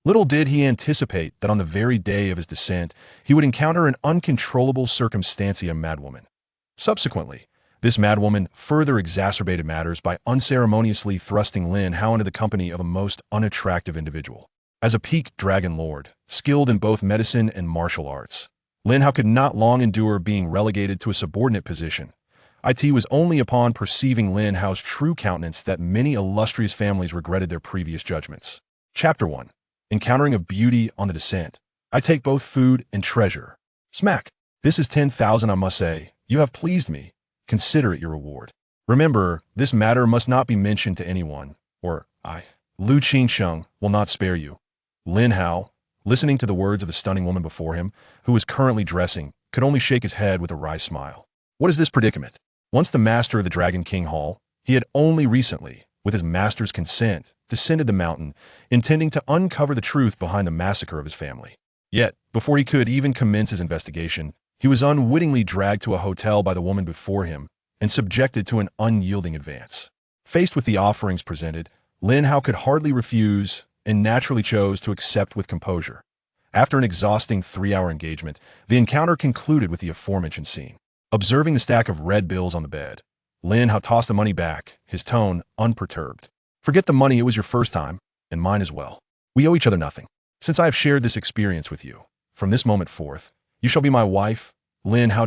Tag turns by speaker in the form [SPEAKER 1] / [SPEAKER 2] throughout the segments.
[SPEAKER 1] Little did he anticipate that on the very day of his descent, he would encounter an uncontrollable circumstantia madwoman. Subsequently, this madwoman further exacerbated matters by unceremoniously thrusting Lin Hao into the company of a most unattractive individual. As a peak dragon lord, skilled in both medicine and martial arts, Lin Hao could not long endure being relegated to a subordinate position. It was only upon perceiving Lin Hao's true countenance that many illustrious families regretted their previous judgments. Chapter 1. Encountering a beauty on the descent. I take both food and treasure. Smack. This is 10,000, I must say. You have pleased me. Consider it your reward. Remember, this matter must not be mentioned to anyone, or Lu Qingsheng, will not spare you. Lin Hao, listening to the words of the stunning woman before him, who was currently dressing, could only shake his head with a wry smile. What is this predicament? Once the master of the Dragon King Hall, he had only recently, with his master's consent, descended the mountain, intending to uncover the truth behind the massacre of his family. Yet, before he could even commence his investigation, he was unwittingly dragged to a hotel by the woman before him and subjected to an unyielding advance. Faced with the offerings presented, Lin Hao could hardly refuse and naturally chose to accept with composure. After an exhausting 3-hour engagement, the encounter concluded with the aforementioned scene. Observing the stack of red bills on the bed, Lin Hao tossed the money back, his tone unperturbed. Forget the money, it was your first time, and mine as well. We owe each other nothing. Since I have shared this experience with you, from this moment forth, you shall be my wife, Lin Hao.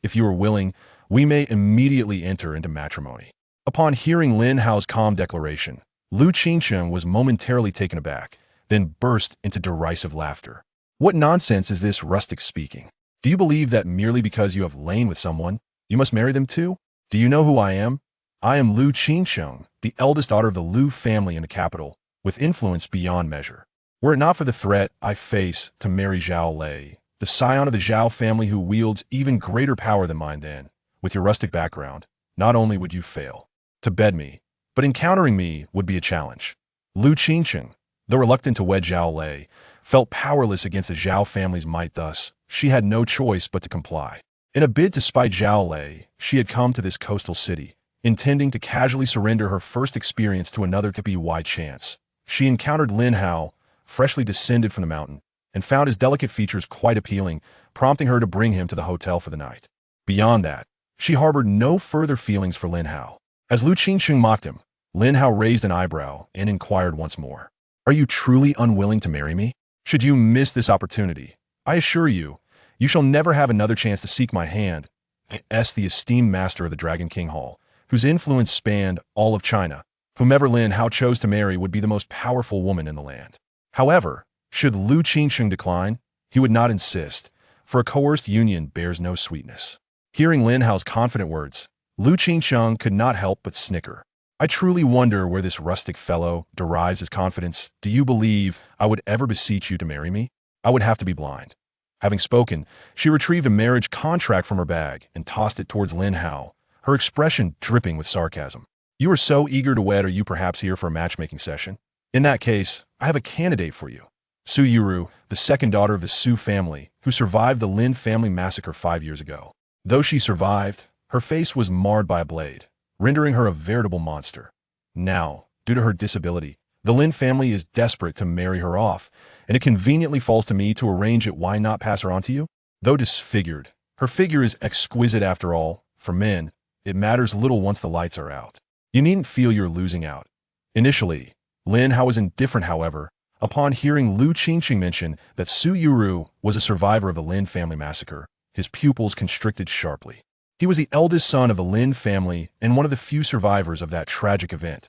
[SPEAKER 1] If you are willing, we may immediately enter into matrimony. Upon hearing Lin Hao's calm declaration, Lu Qingsheng was momentarily taken aback, then burst into derisive laughter. What nonsense is this rustic speaking? Do you believe that merely because you have lain with someone, you must marry them too? Do you know who I am? I am Lu Qingsheng, the eldest daughter of the Lu family in the capital, with influence beyond measure. Were it not for the threat I face to marry Zhao Lei, the scion of the Zhao family who wields even greater power than mine, then, with your rustic background, not only would you fail to bed me, but encountering me would be a challenge. Lu Qingsheng, though reluctant to wed Zhao Lei, felt powerless against the Zhao family's might. Thus, she had no choice but to comply. In a bid to spite Zhao Lei, she had come to this coastal city, intending to casually surrender her first experience to another to be wide chance. She encountered Lin Hao, freshly descended from the mountain, and found his delicate features quite appealing, prompting her to bring him to the hotel for the night. Beyond that, she harbored no further feelings for Lin Hao. As Lu Qingsheng mocked him, Lin Hao raised an eyebrow and inquired once more. Are you truly unwilling to marry me? Should you miss this opportunity, I assure you, you shall never have another chance to seek my hand. The esteemed master of the Dragon King Hall, whose influence spanned all of China, whomever Lin Hao chose to marry would be the most powerful woman in the land. However, should Lu Qingsheng decline, he would not insist, for a coerced union bears no sweetness. Hearing Lin Hao's confident words, Lu Qingsheng could not help but snicker. I truly wonder where this rustic fellow derives his confidence. Do you believe I would ever beseech you to marry me? I would have to be blind. Having spoken, she retrieved a marriage contract from her bag and tossed it towards Lin Hao, her expression dripping with sarcasm. You are so eager to wed, are you perhaps here for a matchmaking session? In that case, I have a candidate for you. Su Yuru, the second daughter of the Su family, who survived the Lin family massacre 5 years ago. Though she survived, her face was marred by a blade, rendering her a veritable monster. Now, due to her disability, the Lin family is desperate to marry her off, and it conveniently falls to me to arrange it. Why not pass her on to you? Though disfigured, her figure is exquisite after all. For men, it matters little once the lights are out. You needn't feel you're losing out. Initially, Lin Hao was indifferent, however, upon hearing Lu Qingsheng mention that Su Yuru was a survivor of the Lin family massacre, his pupils constricted sharply. He was the eldest son of the Lin family and one of the few survivors of that tragic event.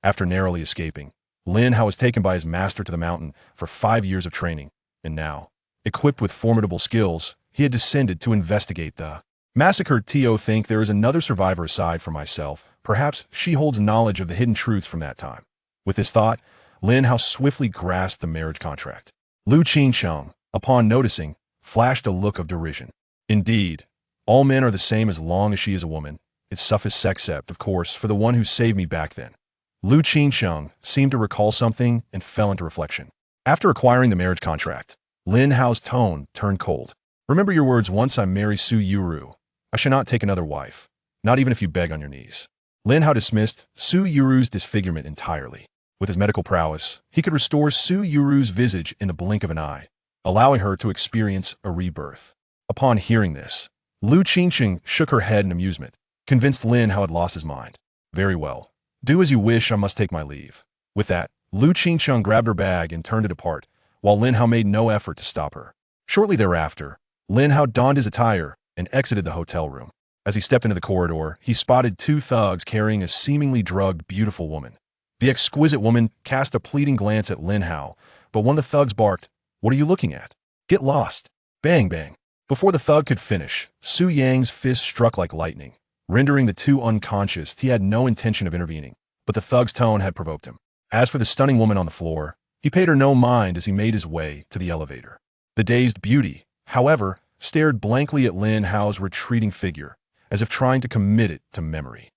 [SPEAKER 1] After narrowly escaping, Lin Hao was taken by his master to the mountain for 5 years of training, and now, equipped with formidable skills, he had descended to investigate the massacre. Think there is another survivor aside from myself. Perhaps she holds knowledge of the hidden truths from that time. With this thought, Lin Hao swiftly grasped the marriage contract. Lu Qingsheng, upon noticing, flashed a look of derision. Indeed, all men are the same as long as she is a woman. It suffers except, of course, for the one who saved me back then. Lu Qingsheng seemed to recall something and fell into reflection. After acquiring the marriage contract, Lin Hao's tone turned cold. Remember your words, once I marry Su Yuru, I shall not take another wife, not even if you beg on your knees. Lin Hao dismissed Su Yuru's disfigurement entirely. With his medical prowess, he could restore Su Yuru's visage in the blink of an eye, allowing her to experience a rebirth. Upon hearing this, Lu Qingqing shook her head in amusement, convinced Lin Hao had lost his mind. Very well. Do as you wish, I must take my leave. With that, Lu Qingqing grabbed her bag and turned to depart, while Lin Hao made no effort to stop her. Shortly thereafter, Lin Hao donned his attire and exited the hotel room. As he stepped into the corridor, he spotted two thugs carrying a seemingly drugged, beautiful woman. The exquisite woman cast a pleading glance at Lin Hao, but one of the thugs barked, "What are you looking at? Get lost." Bang, bang. Before the thug could finish, Su Yang's fist struck like lightning, rendering the two unconscious. He had no intention of intervening, but the thug's tone had provoked him. As for the stunning woman on the floor, he paid her no mind as he made his way to the elevator. The dazed beauty, however, stared blankly at Lin Hao's retreating figure, as if trying to commit it to memory.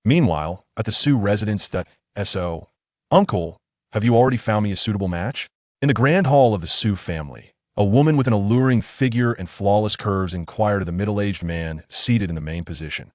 [SPEAKER 1] Meanwhile, at the Su residence, S.O. "Uncle, have you already found me a suitable match?" In the grand hall of the Su family, a woman with an alluring figure and flawless curves inquired of the middle-aged man seated in the main position.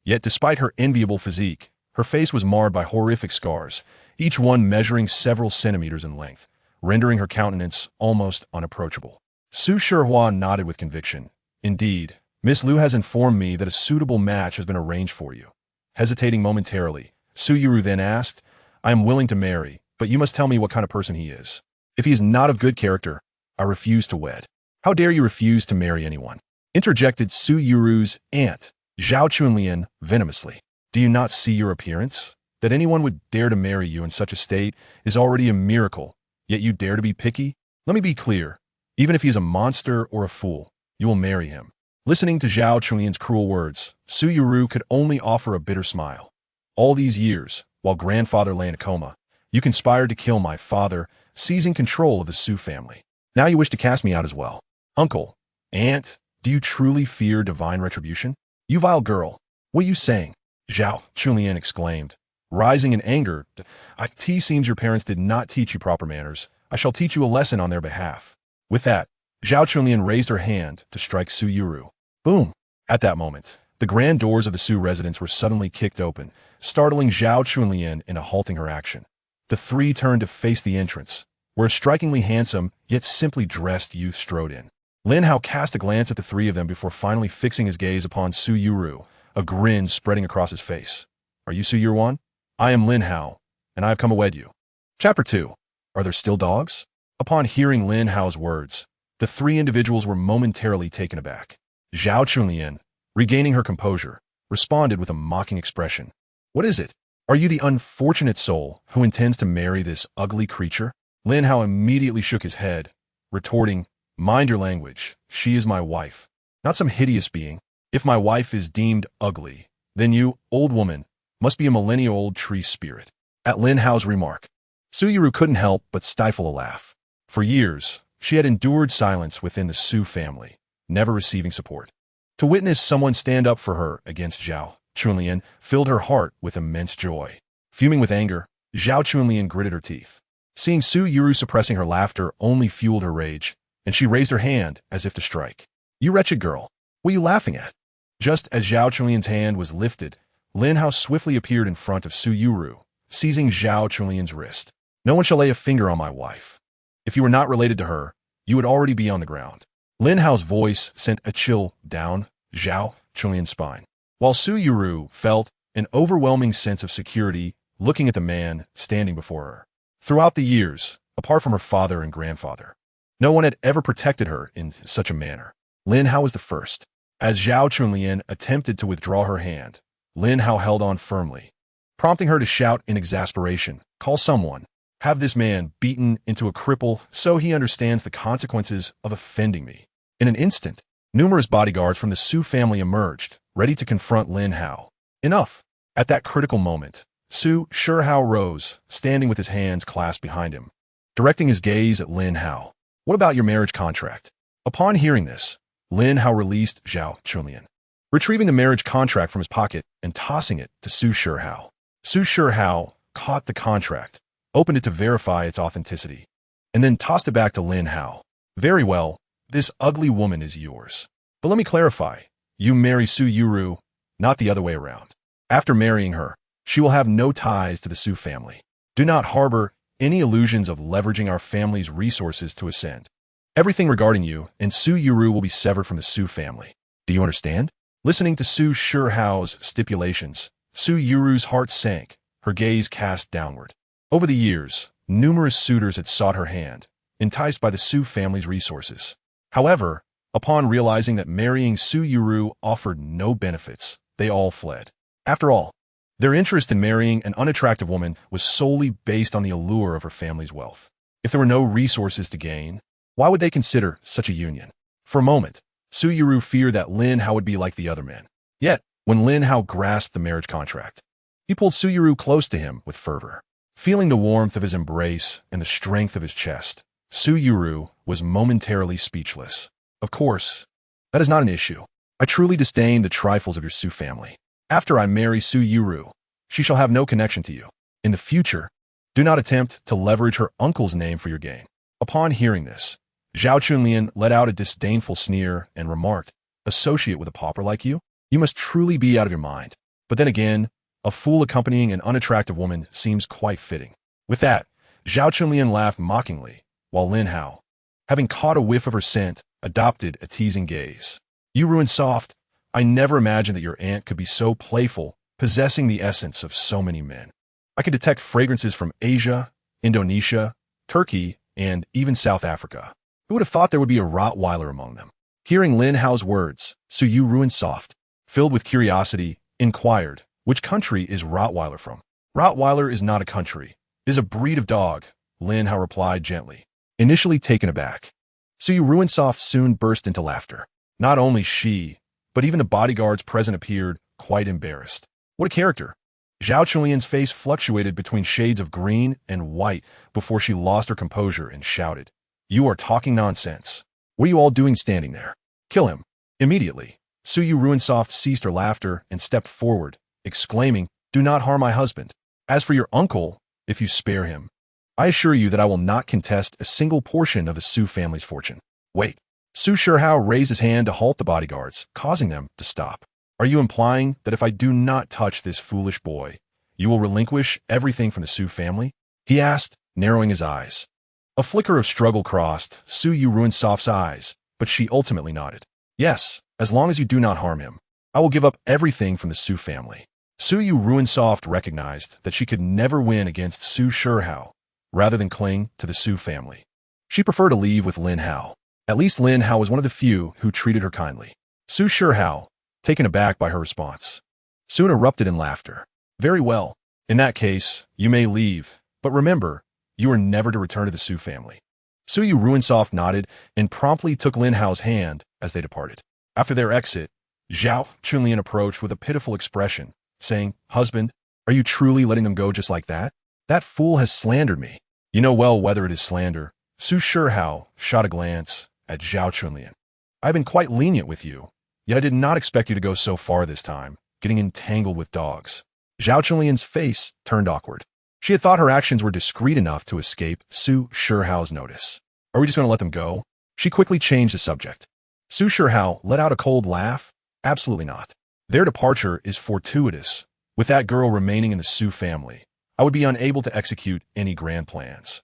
[SPEAKER 1] Yet despite her enviable physique, her face was marred by horrific scars, each one measuring several centimeters in length, rendering her countenance almost unapproachable. Su Shihua nodded with conviction. "Indeed, Miss Lu has informed me that a suitable match has been arranged for you." Hesitating momentarily, Su Yuru then asked, "I am willing to marry, but you must tell me what kind of person he is. If he is not of good character, I refuse to wed." "How dare you refuse to marry anyone?" interjected Su Yuru's aunt, Zhao Chunlian, venomously. "Do you not see your appearance? That anyone would dare to marry you in such a state is already a miracle, yet you dare to be picky? Let me be clear. Even if he is a monster or a fool, you will marry him." Listening to Zhao Chunlian's cruel words, Su Yuru could only offer a bitter smile. "All these years, while grandfather lay in a coma, you conspired to kill my father, seizing control of the Su family. Now you wish to cast me out as well. Uncle, aunt, do you truly fear divine retribution? You vile girl, what are you saying?" Zhao Chunlian exclaimed, rising in anger. "It seems your parents did not teach you proper manners. I shall teach you a lesson on their behalf." With that, Zhao Chunlian raised her hand to strike Su Yuru. Boom! At that moment, the grand doors of the Su residence were suddenly kicked open, startling Zhao Chunlian into halting her action. The three turned to face the entrance, where a strikingly handsome, yet simply dressed youth strode in. Lin Hao cast a glance at the three of them before finally fixing his gaze upon Su Yuru, a grin spreading across his face. "Are you Su Yuru? I am Lin Hao, and I have come to wed you." Chapter 2. Are there still dogs? Upon hearing Lin Hao's words, the three individuals were momentarily taken aback. Zhao Chunlian, regaining her composure, responded with a mocking expression. "What is it? Are you the unfortunate soul who intends to marry this ugly creature?" Lin Hao immediately shook his head, retorting, "Mind your language. She is my wife, not some hideous being. If my wife is deemed ugly, then you, old woman, must be a millennial-old tree spirit." At Lin Hao's remark, Su Yuru couldn't help but stifle a laugh. For years, she had endured silence within the Su family, never receiving support. To witness someone stand up for her against Zhao Chunlian filled her heart with immense joy. Fuming with anger, Zhao Chunlian gritted her teeth. Seeing Su Yuru suppressing her laughter only fueled her rage, and she raised her hand as if to strike. "You wretched girl, what are you laughing at?" Just as Zhao Chunlian's hand was lifted, Lin Hao swiftly appeared in front of Su Yuru, seizing Zhao Chunlian's wrist. "No one shall lay a finger on my wife. If you were not related to her, you would already be on the ground." Lin Hao's voice sent a chill down Zhao Chunlian's spine, while Su Yuru felt an overwhelming sense of security looking at the man standing before her. Throughout the years, apart from her father and grandfather, no one had ever protected her in such a manner. Lin Hao was the first. As Zhao Chunlian attempted to withdraw her hand, Lin Hao held on firmly, prompting her to shout in exasperation, "Call someone. Have this man beaten into a cripple so he understands the consequences of offending me." In an instant, numerous bodyguards from the Su family emerged, ready to confront Lin Hao. Enough! At that critical moment, Su Shihua rose, standing with his hands clasped behind him, directing his gaze at Lin Hao. "What about your marriage contract?" Upon hearing this, Lin Hao released Zhao Chunlian, retrieving the marriage contract from his pocket and tossing it to Su Shihua. Su Shihua caught the contract, opened it to verify its authenticity, and then tossed it back to Lin Hao. "Very well, this ugly woman is yours. But let me clarify, you marry Su Yuru, not the other way around. After marrying her, she will have no ties to the Su family." Do not harbor any illusions of leveraging our family's resources to ascend. Everything regarding you and Su Yuru will be severed from the Su family. Do you understand? Listening to Su Shihao's stipulations, Su Yuru's heart sank, her gaze cast downward. Over the years, numerous suitors had sought her hand, enticed by the Su family's resources. However, upon realizing that marrying Su Yuru offered no benefits, they all fled. After all, their interest in marrying an unattractive woman was solely based on the allure of her family's wealth. If there were no resources to gain, why would they consider such a union? For a moment, Su Yuru feared that Lin Hao would be like the other men. Yet, when Lin Hao grasped the marriage contract, he pulled Su Yuru close to him with fervor. Feeling the warmth of his embrace and the strength of his chest, Su Yuru was momentarily speechless. Of course, that is not an issue. I truly disdain the trifles of your Su family. After I marry Su Yuru, she shall have no connection to you. In the future, do not attempt to leverage her uncle's name for your gain. Upon hearing this, Zhao Chunlian let out a disdainful sneer and remarked, "Associate with a pauper like you? You must truly be out of your mind." But then again, a fool accompanying an unattractive woman seems quite fitting. With that, Zhao Chunlian laughed mockingly, while Lin Hao, having caught a whiff of her scent, adopted a teasing gaze. "You ruined soft. I never imagined that your aunt could be so playful, possessing the essence of so many men. I could detect fragrances from Asia, Indonesia, Turkey, and even South Africa. Who would have thought there would be a Rottweiler among them?" Hearing Lin Hao's words, Su Yu ruined soft, filled with curiosity, inquired, "Which country is Rottweiler from?" "Rottweiler is not a country. It is a breed of dog," Lin Hao replied gently. Initially taken aback, Su Yu ruined soft soon burst into laughter. Not only she, but even the bodyguards present appeared quite embarrassed. What a character! Zhao Chunlian's face fluctuated between shades of green and white before she lost her composure and shouted, "You are talking nonsense. What are you all doing standing there? Kill him." Immediately, Su Yu Ruinsoft ceased her laughter and stepped forward, exclaiming, "Do not harm my husband. As for your uncle, if you spare him, I assure you that I will not contest a single portion of the Su family's fortune." "Wait." Su Shihao raised his hand to halt the bodyguards, causing them to stop. "Are you implying that if I do not touch this foolish boy, you will relinquish everything from the Su family?" he asked, narrowing his eyes. A flicker of struggle crossed Su Yu Ruinsoft's eyes, but she ultimately nodded. "Yes, as long as you do not harm him, I will give up everything from the Su family." Su Yu Ruinsoft recognized that she could never win against Su Shihao, rather than cling to the Su family. She preferred to leave with Lin Hao. At least Lin Hao was one of the few who treated her kindly. Su Shihao, taken aback by her response, soon erupted in laughter. "Very well. In that case, you may leave, but remember, you are never to return to the Su family." Su Yu Ruinsoft nodded and promptly took Lin Hao's hand as they departed. After their exit, Zhao Chunlian approached with a pitiful expression, saying, "Husband, are you truly letting them go just like that? That fool has slandered me." "You know well whether it is slander." Su Shihao shot a glance at Zhao Chunlian. "I've been quite lenient with you, yet I did not expect you to go so far this time, getting entangled with dogs." Zhao Chunlian's face turned awkward. She had thought her actions were discreet enough to escape Su Shihao's notice. "Are we just going to let them go?" She quickly changed the subject. Su Shihao let out a cold laugh. "Absolutely not. Their departure is fortuitous. With that girl remaining in the Su family, I would be unable to execute any grand plans.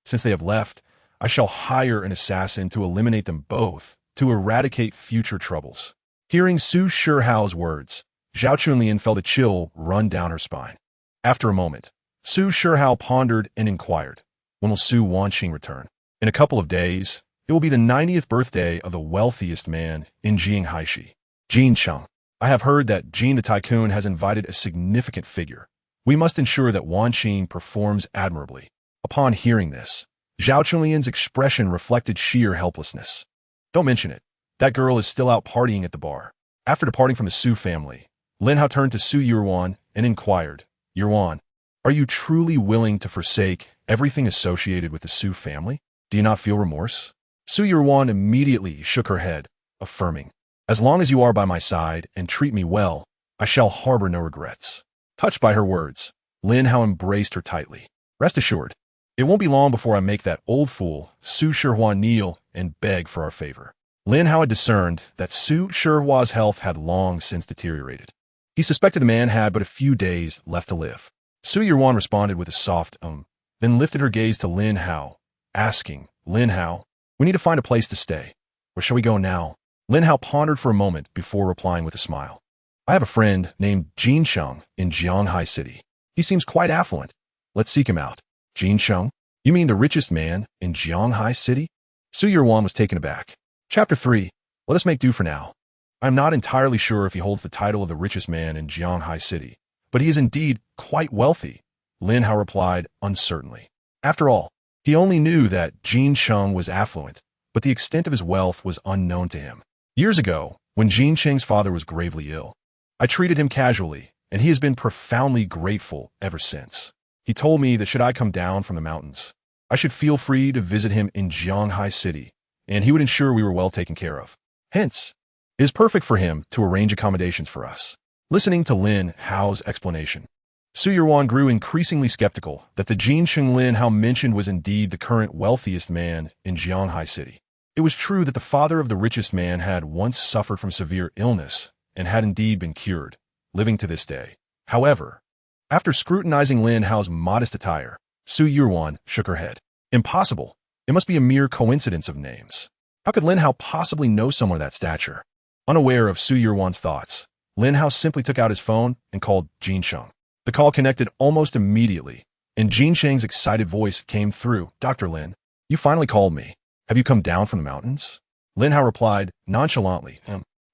[SPEAKER 1] Since they have left, I shall hire an assassin to eliminate them both, to eradicate future troubles." Hearing Su Shihao's words, Zhao Chunlian felt a chill run down her spine. After a moment, Su Shihao pondered and inquired, "When will Su Wanqing return?" "In a couple of days. It will be the 90th birthday of the wealthiest man in Jinghaishi, Jin Cheng. I have heard that Jin the Tycoon has invited a significant figure. We must ensure that Wanqing performs admirably." Upon hearing this, Zhao Chunlian's expression reflected sheer helplessness. "Don't mention it. That girl is still out partying at the bar." After departing from the Su family, Lin Hao turned to Su Yuan and inquired, "Yuan, are you truly willing to forsake everything associated with the Su family? Do you not feel remorse?" Su Yuan immediately shook her head, affirming, "As long as you are by my side and treat me well, I shall harbor no regrets." Touched by her words, Lin Hao embraced her tightly. "Rest assured, it won't be long before I make that old fool, Su Shihua, kneel and beg for our favor." Lin Hao had discerned that Su Shihua's health had long since deteriorated. He suspected the man had but a few days left to live. Su Yuan responded with a soft then lifted her gaze to Lin Hao, asking, Lin Hao, we need to find a place to stay. Where shall we go now? Lin Hao pondered for a moment before replying with a smile. I have a friend named Jin Sheng in Jianghai City. He seems quite affluent. Let's seek him out. Jin Sheng? You mean the richest man in Jianghai City? Su Yuan was taken aback. Chapter 3. Let us make do for now. I am not entirely sure if he holds the title of the richest man in Jianghai City, but he is indeed quite wealthy, Lin Hao replied uncertainly. After all, he only knew that Jin Sheng was affluent, but the extent of his wealth was unknown to him. Years ago, when Jin Sheng's father was gravely ill, I treated him casually, and he has been profoundly grateful ever since. He told me that should I come down from the mountains, I should feel free to visit him in Jianghai City, and he would ensure we were well taken care of. Hence, it is perfect for him to arrange accommodations for us. Listening to Lin Hao's explanation, Su Yuan grew increasingly skeptical that the Jin Sheng Lin Hao mentioned was indeed the current wealthiest man in Jianghai City. It was true that the father of the richest man had once suffered from severe illness and had indeed been cured, living to this day. However, after scrutinizing Lin Hao's modest attire, Su Yuan shook her head. Impossible. It must be a mere coincidence of names. How could Lin Hao possibly know someone of that stature? Unaware of Su Yuan's thoughts, Lin Hao simply took out his phone and called Jin Sheng. The call connected almost immediately, and Jin Sheng's excited voice came through. Dr. Lin, you finally called me. Have you come down from the mountains? Lin Hao replied nonchalantly,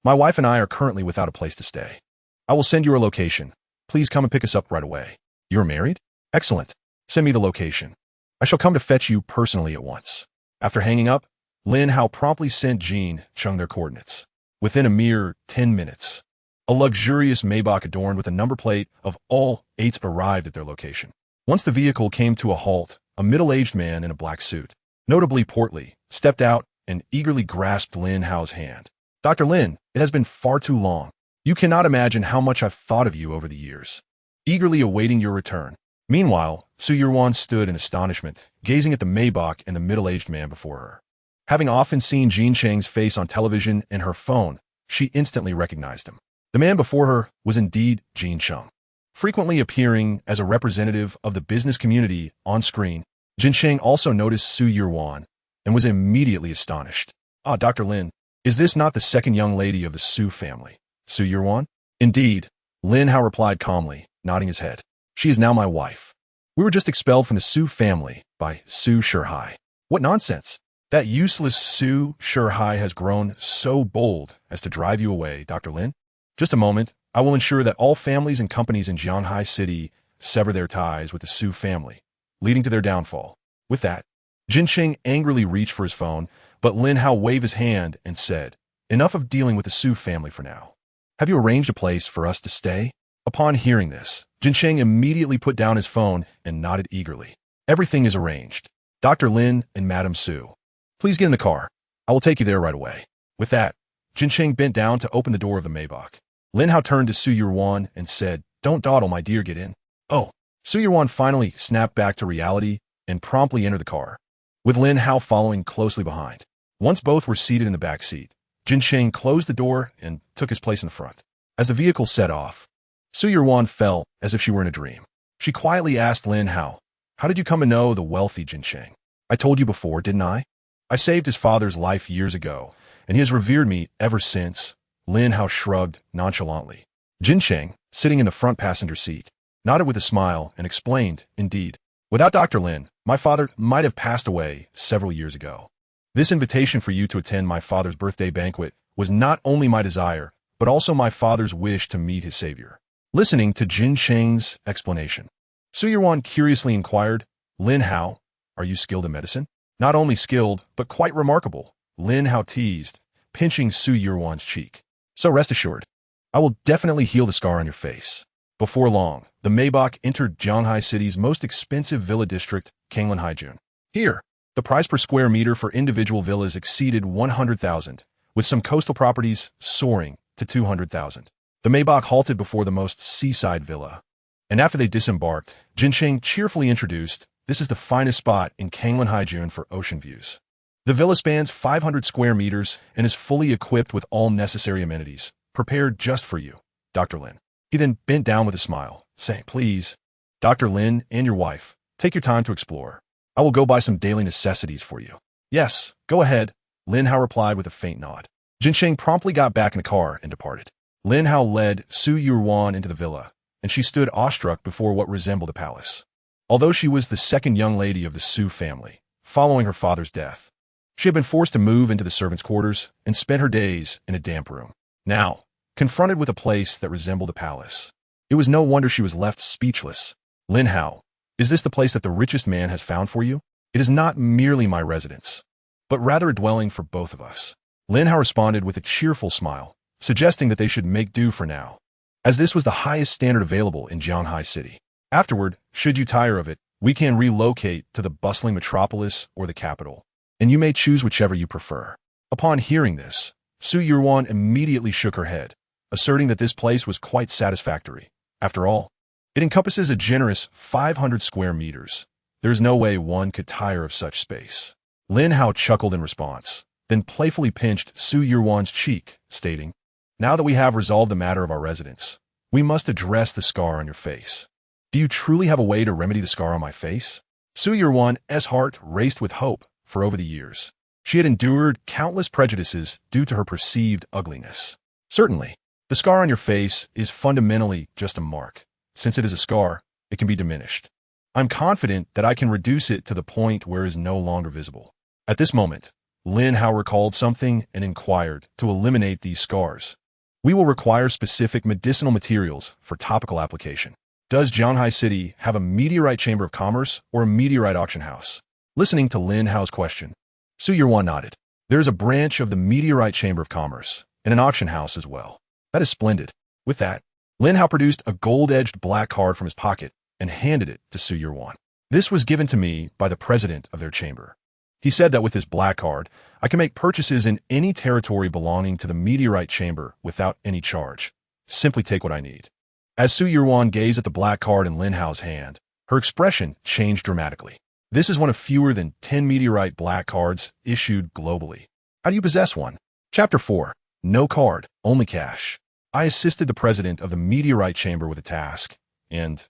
[SPEAKER 1] My wife and I are currently without a place to stay. I will send you a location. Please come and pick us up right away. You are married? Excellent. Send me the location. I shall come to fetch you personally at once. After hanging up, Lin Hao promptly sent Jin Sheng their coordinates. Within a mere 10 minutes, a luxurious Maybach adorned with a number plate of all 8 arrived at their location. Once the vehicle came to a halt, a middle-aged man in a black suit, notably portly, stepped out and eagerly grasped Lin Hao's hand. Dr. Lin, it has been far too long. You cannot imagine how much I've thought of you over the years, eagerly awaiting your return. Meanwhile, Su Yuan stood in astonishment, gazing at the Maybach and the middle-aged man before her. Having often seen Jin Sheng's face on television and her phone, she instantly recognized him. The man before her was indeed Jin Sheng. Frequently appearing as a representative of the business community on screen, Jin Sheng also noticed Su Yuan and was immediately astonished. Ah, Dr. Lin, is this not the second young lady of the Su family? Su Yuan? Indeed, Lin Hao replied calmly, nodding his head. She is now my wife. We were just expelled from the Su family by Su Shihai. What nonsense! That useless Su Shihai has grown so bold as to drive you away, Dr. Lin. Just a moment, I will ensure that all families and companies in Jianghai City sever their ties with the Su family, leading to their downfall. With that, Jin Sheng angrily reached for his phone, but Lin Hao waved his hand and said, Enough of dealing with the Su family for now. Have you arranged a place for us to stay? Upon hearing this, Jin Sheng immediately put down his phone and nodded eagerly. Everything is arranged. Dr. Lin and Madam Su, please get in the car. I will take you there right away. With that, Jin Sheng bent down to open the door of the Maybach. Lin Hao turned to Su Yuan and said, Don't dawdle, my dear, get in. Oh, Su Yuan finally snapped back to reality and promptly entered the car, with Lin Hao following closely behind. Once both were seated in the back seat, Jin Sheng closed the door and took his place in the front. As the vehicle set off, Su Yuan felt as if she were in a dream. She quietly asked Lin Hao, How did you come to know the wealthy Jin Sheng? I told you before, didn't I? I saved his father's life years ago, and he has revered me ever since. Lin Hao shrugged nonchalantly. Jin Sheng, sitting in the front passenger seat, nodded with a smile and explained, Indeed, without Dr. Lin, my father might have passed away several years ago. This invitation for you to attend my father's birthday banquet was not only my desire, but also my father's wish to meet his savior. Listening to Jin Sheng's explanation, Su Yuan curiously inquired, Lin Hao, are you skilled in medicine? Not only skilled, but quite remarkable, Lin Hao teased, pinching Su Yuan's cheek. So rest assured, I will definitely heal the scar on your face. Before long, the Maybach entered Jianghai City's most expensive villa district, Kanglinhaijun. Here, the price per square meter for individual villas exceeded 100,000, with some coastal properties soaring to 200,000. The Maybach halted before the most seaside villa, and after they disembarked, Jin Sheng cheerfully introduced, This is the finest spot in Kanglinhaijun for ocean views. The villa spans 500 square meters and is fully equipped with all necessary amenities, prepared just for you, Dr. Lin. He then bent down with a smile, saying, Please, Dr. Lin and your wife, take your time to explore. I will go buy some daily necessities for you. Yes, go ahead, Lin Hao replied with a faint nod. Jinsheng promptly got back in the car and departed. Lin Hao led Su Yuan into the villa, and she stood awestruck before what resembled a palace. Although she was the second young lady of the Su family, following her father's death, she had been forced to move into the servants' quarters and spent her days in a damp room. Now, confronted with a place that resembled a palace, it was no wonder she was left speechless. Lin Hao, is this the place that the richest man has found for you? It is not merely my residence, but rather a dwelling for both of us. Lin Hao responded with a cheerful smile, suggesting that they should make do for now, as this was the highest standard available in Jianghai City. Afterward, should you tire of it, we can relocate to the bustling metropolis or the capital, and you may choose whichever you prefer. Upon hearing this, Su Yuan immediately shook her head, asserting that this place was quite satisfactory. After all, it encompasses a generous 500 square meters. There is no way one could tire of such space. Lin Hao chuckled in response, then playfully pinched Su Yuan's cheek, stating, now that we have resolved the matter of our residence, we must address the scar on your face. Do you truly have a way to remedy the scar on my face? Su Yuan's heart raced with hope, for over the years, she had endured countless prejudices due to her perceived ugliness. Certainly, the scar on your face is fundamentally just a mark. Since it is a scar, it can be diminished. I'm confident that I can reduce it to the point where it is no longer visible. At this moment, Lin Hao recalled something and inquired to eliminate these scars. We will require specific medicinal materials for topical application. Does Jianghai City have a meteorite chamber of commerce or a meteorite auction house? Listening to Lin Hao's question, Su Yuan nodded. There is a branch of the meteorite chamber of commerce and an auction house as well. That is splendid. With that, Lin Hao produced a gold-edged black card from his pocket and handed it to Su Yuan. This was given to me by the president of their chamber. He said that with this black card, I can make purchases in any territory belonging to the meteorite chamber without any charge. Simply take what I need. As Su Yuan gazed at the black card in Lin Hao's hand, her expression changed dramatically. This is one of fewer than 10 meteorite black cards issued globally. How do you possess one? Chapter 4. No card, only cash. I assisted the president of the meteorite chamber with a task, and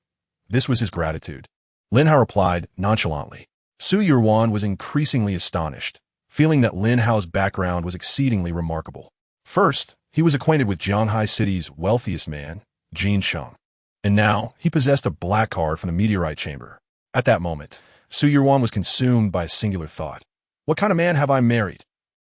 [SPEAKER 1] this was his gratitude. Lin Hao replied nonchalantly. Su Yuan was increasingly astonished, feeling that Lin Hao's background was exceedingly remarkable. First, he was acquainted with Jianghai City's wealthiest man, Jin Sheng, and now he possessed a black card from the meteorite chamber. At that moment, Su Yuan was consumed by a singular thought. What kind of man have I married?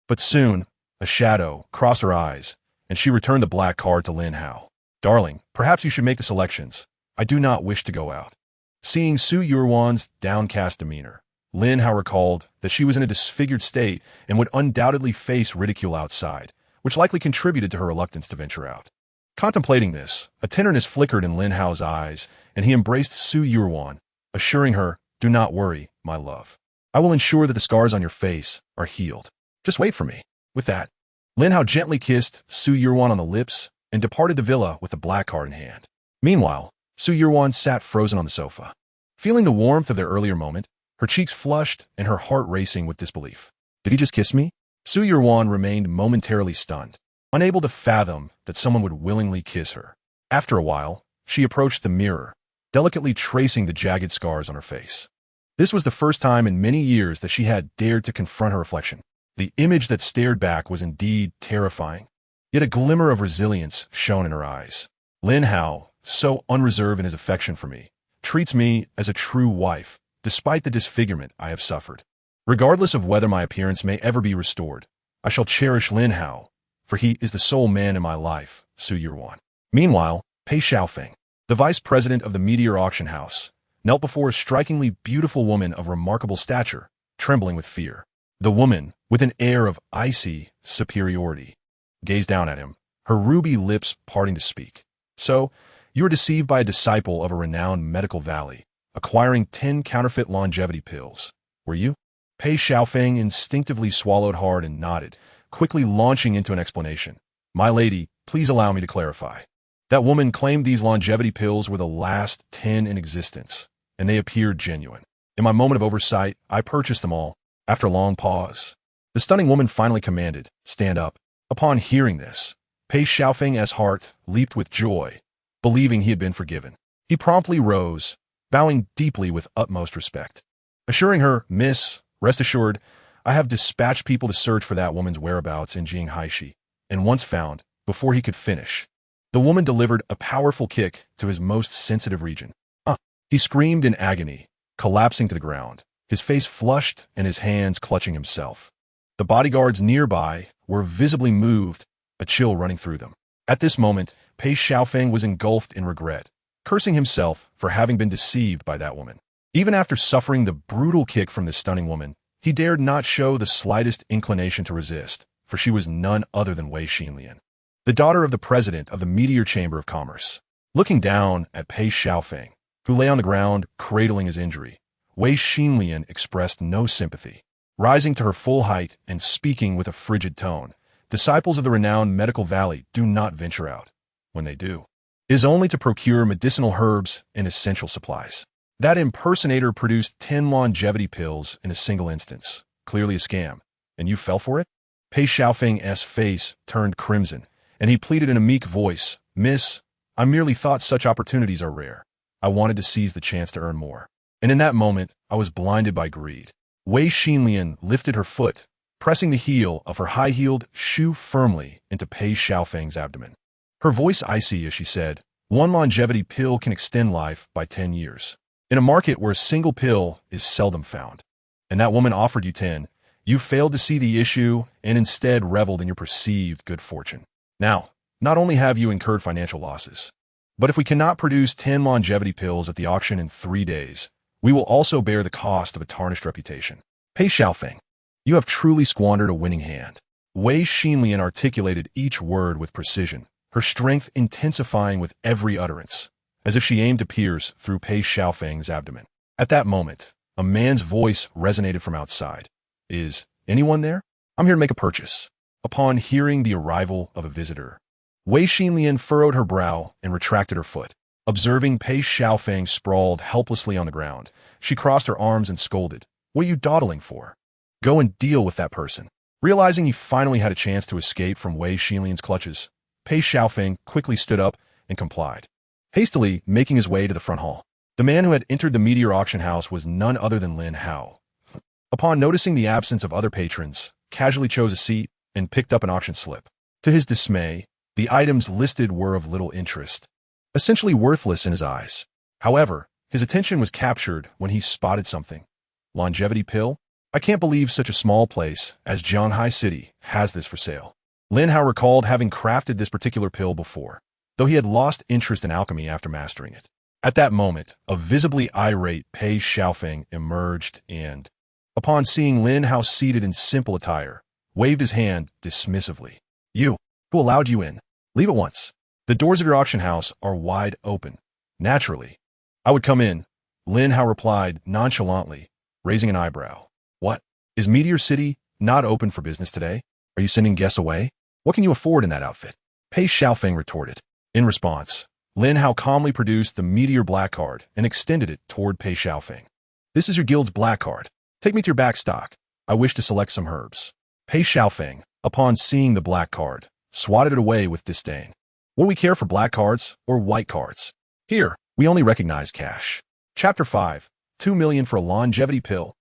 [SPEAKER 1] But soon, a shadow crossed her eyes, and she returned the black card to Lin Hao. Darling, perhaps you should make the selections. I do not wish to go out. Seeing Su Yuan's downcast demeanor, Lin Hao recalled that she was in a disfigured state and would undoubtedly face ridicule outside, which likely contributed to her reluctance to venture out. Contemplating this, a tenderness flickered in Lin Hao's eyes, and he embraced Su Yuan, assuring her, do not worry, my love. I will ensure that the scars on your face are healed. Just wait for me. With that, Lin Hao gently kissed Su Yuan on the lips and departed the villa with the black card in hand. Meanwhile, Su Yuan sat frozen on the sofa. Feeling the warmth of their earlier moment, her cheeks flushed and her heart racing with disbelief. Did he just kiss me? Su Yuan remained momentarily stunned, unable to fathom that someone would willingly kiss her. After a while, she approached the mirror, delicately tracing the jagged scars on her face. This was the first time in many years that she had dared to confront her reflection. The image that stared back was indeed terrifying, yet a glimmer of resilience shone in her eyes. Lin Hao, so unreserved in his affection for me, treats me as a true wife, despite the disfigurement I have suffered. Regardless of whether my appearance may ever be restored, I shall cherish Lin Hao, for he is the sole man in my life, Su Yuan. Meanwhile, Pei Xiaofeng, the vice president of the meteor auction house, knelt before a strikingly beautiful woman of remarkable stature, trembling with fear. The woman, with an air of icy superiority, gazed down at him, her ruby lips parting to speak. So, you were deceived by a disciple of a renowned medical valley, acquiring 10 counterfeit longevity pills, were you? Pei Xiaofeng instinctively swallowed hard and nodded, quickly launching into an explanation. My lady, please allow me to clarify. That woman claimed these longevity pills were the last 10 in existence, and they appeared genuine. In my moment of oversight, I purchased them all. After a long pause, the stunning woman finally commanded, stand up. Upon hearing this, Pei Xiaofeng's heart leaped with joy, believing he had been forgiven. He promptly rose, bowing deeply with utmost respect. Assuring her, "Miss, rest assured, I have dispatched people to search for that woman's whereabouts in Jinghaishi, and once found, before he could finish." The woman delivered a powerful kick to his most sensitive region. He screamed in agony, collapsing to the ground, his face flushed and his hands clutching himself. The bodyguards nearby were visibly moved, a chill running through them. At this moment, Pei Xiaofeng was engulfed in regret, cursing himself for having been deceived by that woman. Even after suffering the brutal kick from this stunning woman, he dared not show the slightest inclination to resist, for she was none other than Wei Xinlian, the daughter of the president of the Meteor Chamber of Commerce. Looking down at Pei Xiaofeng, who lay on the ground cradling his injury, Wei Xinlian expressed no sympathy. Rising to her full height and speaking with a frigid tone, disciples of the renowned medical valley do not venture out. When they do, it is only to procure medicinal herbs and essential supplies. That impersonator produced 10 longevity pills in a single instance, clearly a scam, and you fell for it? Pei Xiaofeng's face turned crimson, and he pleaded in a meek voice, "Miss, I merely thought such opportunities are rare. I wanted to seize the chance to earn more. And in that moment, I was blinded by greed." Wei Xinlian lifted her foot, pressing the heel of her high-heeled shoe firmly into Pei Xiaofeng's abdomen. Her voice icy as she said, "One longevity pill can extend life by 10 years. In a market where a single pill is seldom found. And that woman offered you 10. You failed to see the issue and instead reveled in your perceived good fortune. Now, not only have you incurred financial losses, but if we cannot produce 10 longevity pills at the auction in 3 days, we will also bear the cost of a tarnished reputation. Pei Xiaofeng, you have truly squandered a winning hand." Wei Xinlian articulated each word with precision, her strength intensifying with every utterance, as if she aimed to pierce through Pei Xiaofeng's abdomen. At that moment, a man's voice resonated from outside. "Is anyone there? I'm here to make a purchase." Upon hearing the arrival of a visitor, Wei Xinlian furrowed her brow and retracted her foot. Observing Pei Xiaofeng sprawled helplessly on the ground, she crossed her arms and scolded, "What are you dawdling for? Go and deal with that person." Realizing he finally had a chance to escape from Wei Xinlian's clutches, Pei Xiaofeng quickly stood up and complied, hastily making his way to the front hall. The man who had entered the Meteor auction house was none other than Lin Hao. Upon noticing the absence of other patrons, casually chose a seat and picked up an auction slip. To his dismay, the items listed were of little interest, essentially worthless in his eyes. However, his attention was captured when he spotted something. Longevity pill? I can't believe such a small place as Zhanghai City has this for sale. Lin Hao recalled having crafted this particular pill before, though he had lost interest in alchemy after mastering it. At that moment, a visibly irate Pei Xiaofeng emerged and, upon seeing Lin Hao seated in simple attire, waved his hand dismissively. "You, who allowed you in? Leave at once. The doors of your auction house are wide open." "Naturally. I would come in," Lin Hao replied nonchalantly, raising an eyebrow. "What? Is Meteor City not open for business today? Are you sending guests away? What can you afford in that outfit?" Pei Xiaofeng retorted. In response, Lin Hao calmly produced the Meteor Black Card and extended it toward Pei Xiaofeng. "This is your guild's black card. Take me to your back stock. I wish to select some herbs." Pei Xiaofeng, upon seeing the black card, swatted it away with disdain. "What do we care for black cards or white cards? Here, we only recognize cash." Chapter 5, 2 million for a longevity pill.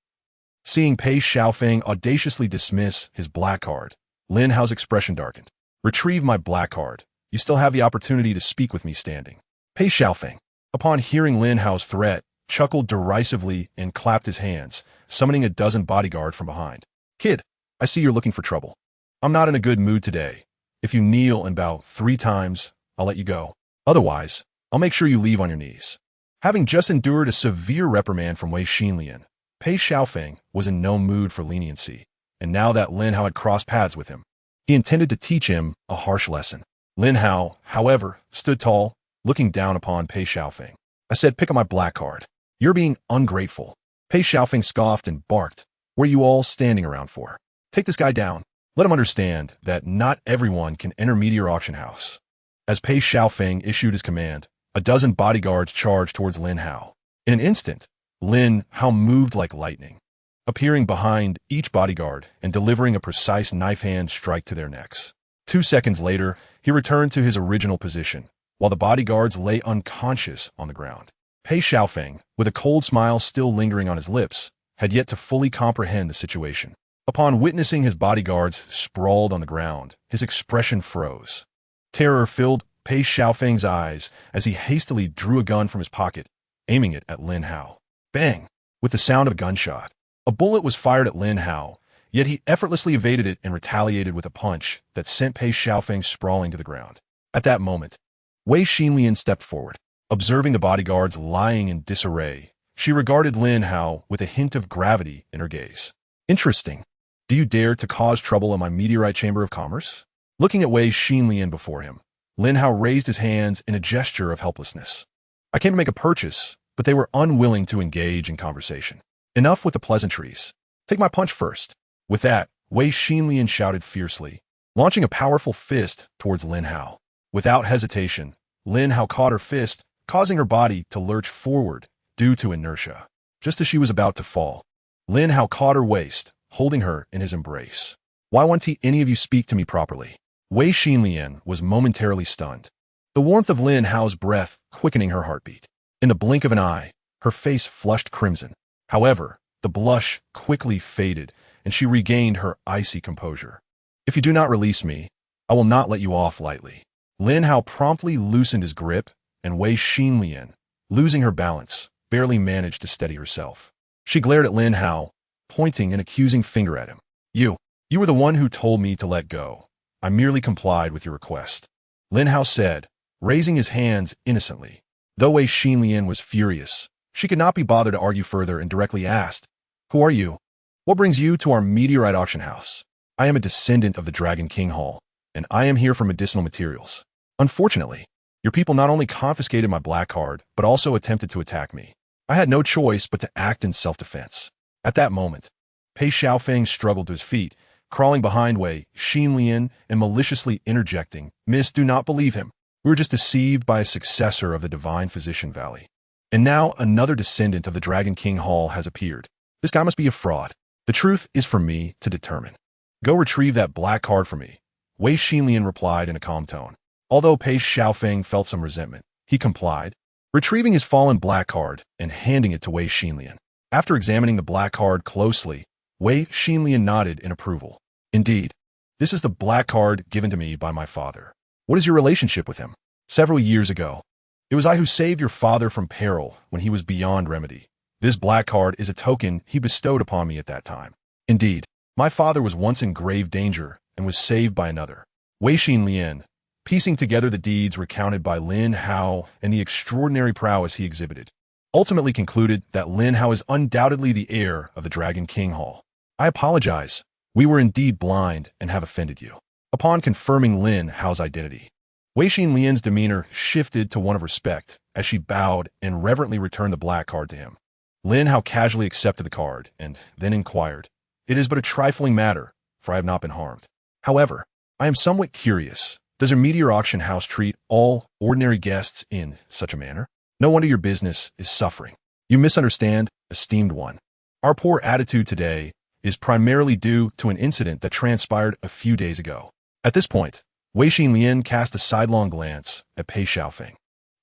[SPEAKER 1] Seeing Pei Xiaofeng audaciously dismiss his black card, Lin Hao's expression darkened. "Retrieve my black card. You still have the opportunity to speak with me standing." Pei Xiaofeng, upon hearing Lin Hao's threat, chuckled derisively and clapped his hands, summoning a dozen bodyguard from behind. "Kid, I see you're looking for trouble. I'm not in a good mood today. If you kneel and bow 3 times, I'll let you go. Otherwise, I'll make sure you leave on your knees." Having just endured a severe reprimand from Wei Xinlian, Pei Xiaofeng was in no mood for leniency, and now that Lin Hao had crossed paths with him, he intended to teach him a harsh lesson. Lin Hao, however, stood tall, looking down upon Pei Xiaofeng. "I said pick up my black card. You're being ungrateful." Pei Xiaofeng scoffed and barked, "What are you all standing around for? Take this guy down. Let him understand that not everyone can enter Meteor Auction House." As Pei Xiaofeng issued his command, a dozen bodyguards charged towards Lin Hao. In an instant, Lin Hao moved like lightning, appearing behind each bodyguard and delivering a precise knife-hand strike to their necks. 2 seconds later, he returned to his original position, while the bodyguards lay unconscious on the ground. Pei Xiaofeng, with a cold smile still lingering on his lips, had yet to fully comprehend the situation. Upon witnessing his bodyguards sprawled on the ground, his expression froze. Terror filled Pei Xiaofeng's eyes as he hastily drew a gun from his pocket, aiming it at Lin Hao. Bang! With the sound of a gunshot, a bullet was fired at Lin Hao, yet he effortlessly evaded it and retaliated with a punch that sent Pei Xiaofeng sprawling to the ground. At that moment, Wei Xinlian stepped forward. Observing the bodyguards lying in disarray, she regarded Lin Hao with a hint of gravity in her gaze. Interesting. Do you dare to cause trouble in my meteorite chamber of commerce? Looking at Wei Xinlian before him, Lin Hao raised his hands in a gesture of helplessness. I came to make a purchase, but they were unwilling to engage in conversation. Enough with the pleasantries. Take my punch first. With that, Wei Xinlian shouted fiercely, launching a powerful fist towards Lin Hao. Without hesitation, Lin Hao caught her fist, causing her body to lurch forward due to inertia. Just as she was about to fall, Lin Hao caught her waist, holding her in his embrace. Why won't any of you speak to me properly? Wei Xinlian was momentarily stunned, the warmth of Lin Hao's breath quickening her heartbeat. In the blink of an eye, her face flushed crimson. However, the blush quickly faded, and she regained her icy composure. If you do not release me, I will not let you off lightly. Lin Hao promptly loosened his grip, and Wei Xinlian, losing her balance, barely managed to steady herself. She glared at Lin Hao, pointing an accusing finger at him. You were the one who told me to let go. I merely complied with your request, Lin Hao said, raising his hands innocently. Though Wei Xinlian was furious, she could not be bothered to argue further and directly asked, Who are you? What brings you to our meteorite auction house? I am a descendant of the Dragon King Hall, and I am here for medicinal materials. Unfortunately, your people not only confiscated my black card, but also attempted to attack me. I had no choice but to act in self-defense. At that moment, Pei Xiaofeng struggled to his feet, crawling behind Wei Xinlian and maliciously interjecting, Miss, do not believe him. We were just deceived by a successor of the Divine Physician Valley. And now another descendant of the Dragon King Hall has appeared. This guy must be a fraud. The truth is for me to determine. Go retrieve that black card for me, Wei Xinlian replied in a calm tone. Although Pei Xiaofeng felt some resentment, he complied, retrieving his fallen black card and handing it to Wei Xinlian. After examining the black card closely, Wei Xinlian nodded in approval. Indeed, this is the black card given to me by my father. What is your relationship with him? Several years ago, it was I who saved your father from peril when he was beyond remedy. This black card is a token he bestowed upon me at that time. Indeed, my father was once in grave danger and was saved by another. Wei Xinlian, piecing together the deeds recounted by Lin Hao and the extraordinary prowess he exhibited, ultimately concluded that Lin Hao is undoubtedly the heir of the Dragon King Hall. I apologize. We were indeed blind and have offended you. Upon confirming Lin Hao's identity, Wei Xinlian's demeanor shifted to one of respect as she bowed and reverently returned the black card to him. Lin Hao casually accepted the card and then inquired, It is but a trifling matter, for I have not been harmed. However, I am somewhat curious. Does your meteor auction house treat all ordinary guests in such a manner? No wonder your business is suffering. You misunderstand, esteemed one. Our poor attitude today is primarily due to an incident that transpired a few days ago. At this point, Wei Xinlian cast a sidelong glance at Pei Xiaofeng,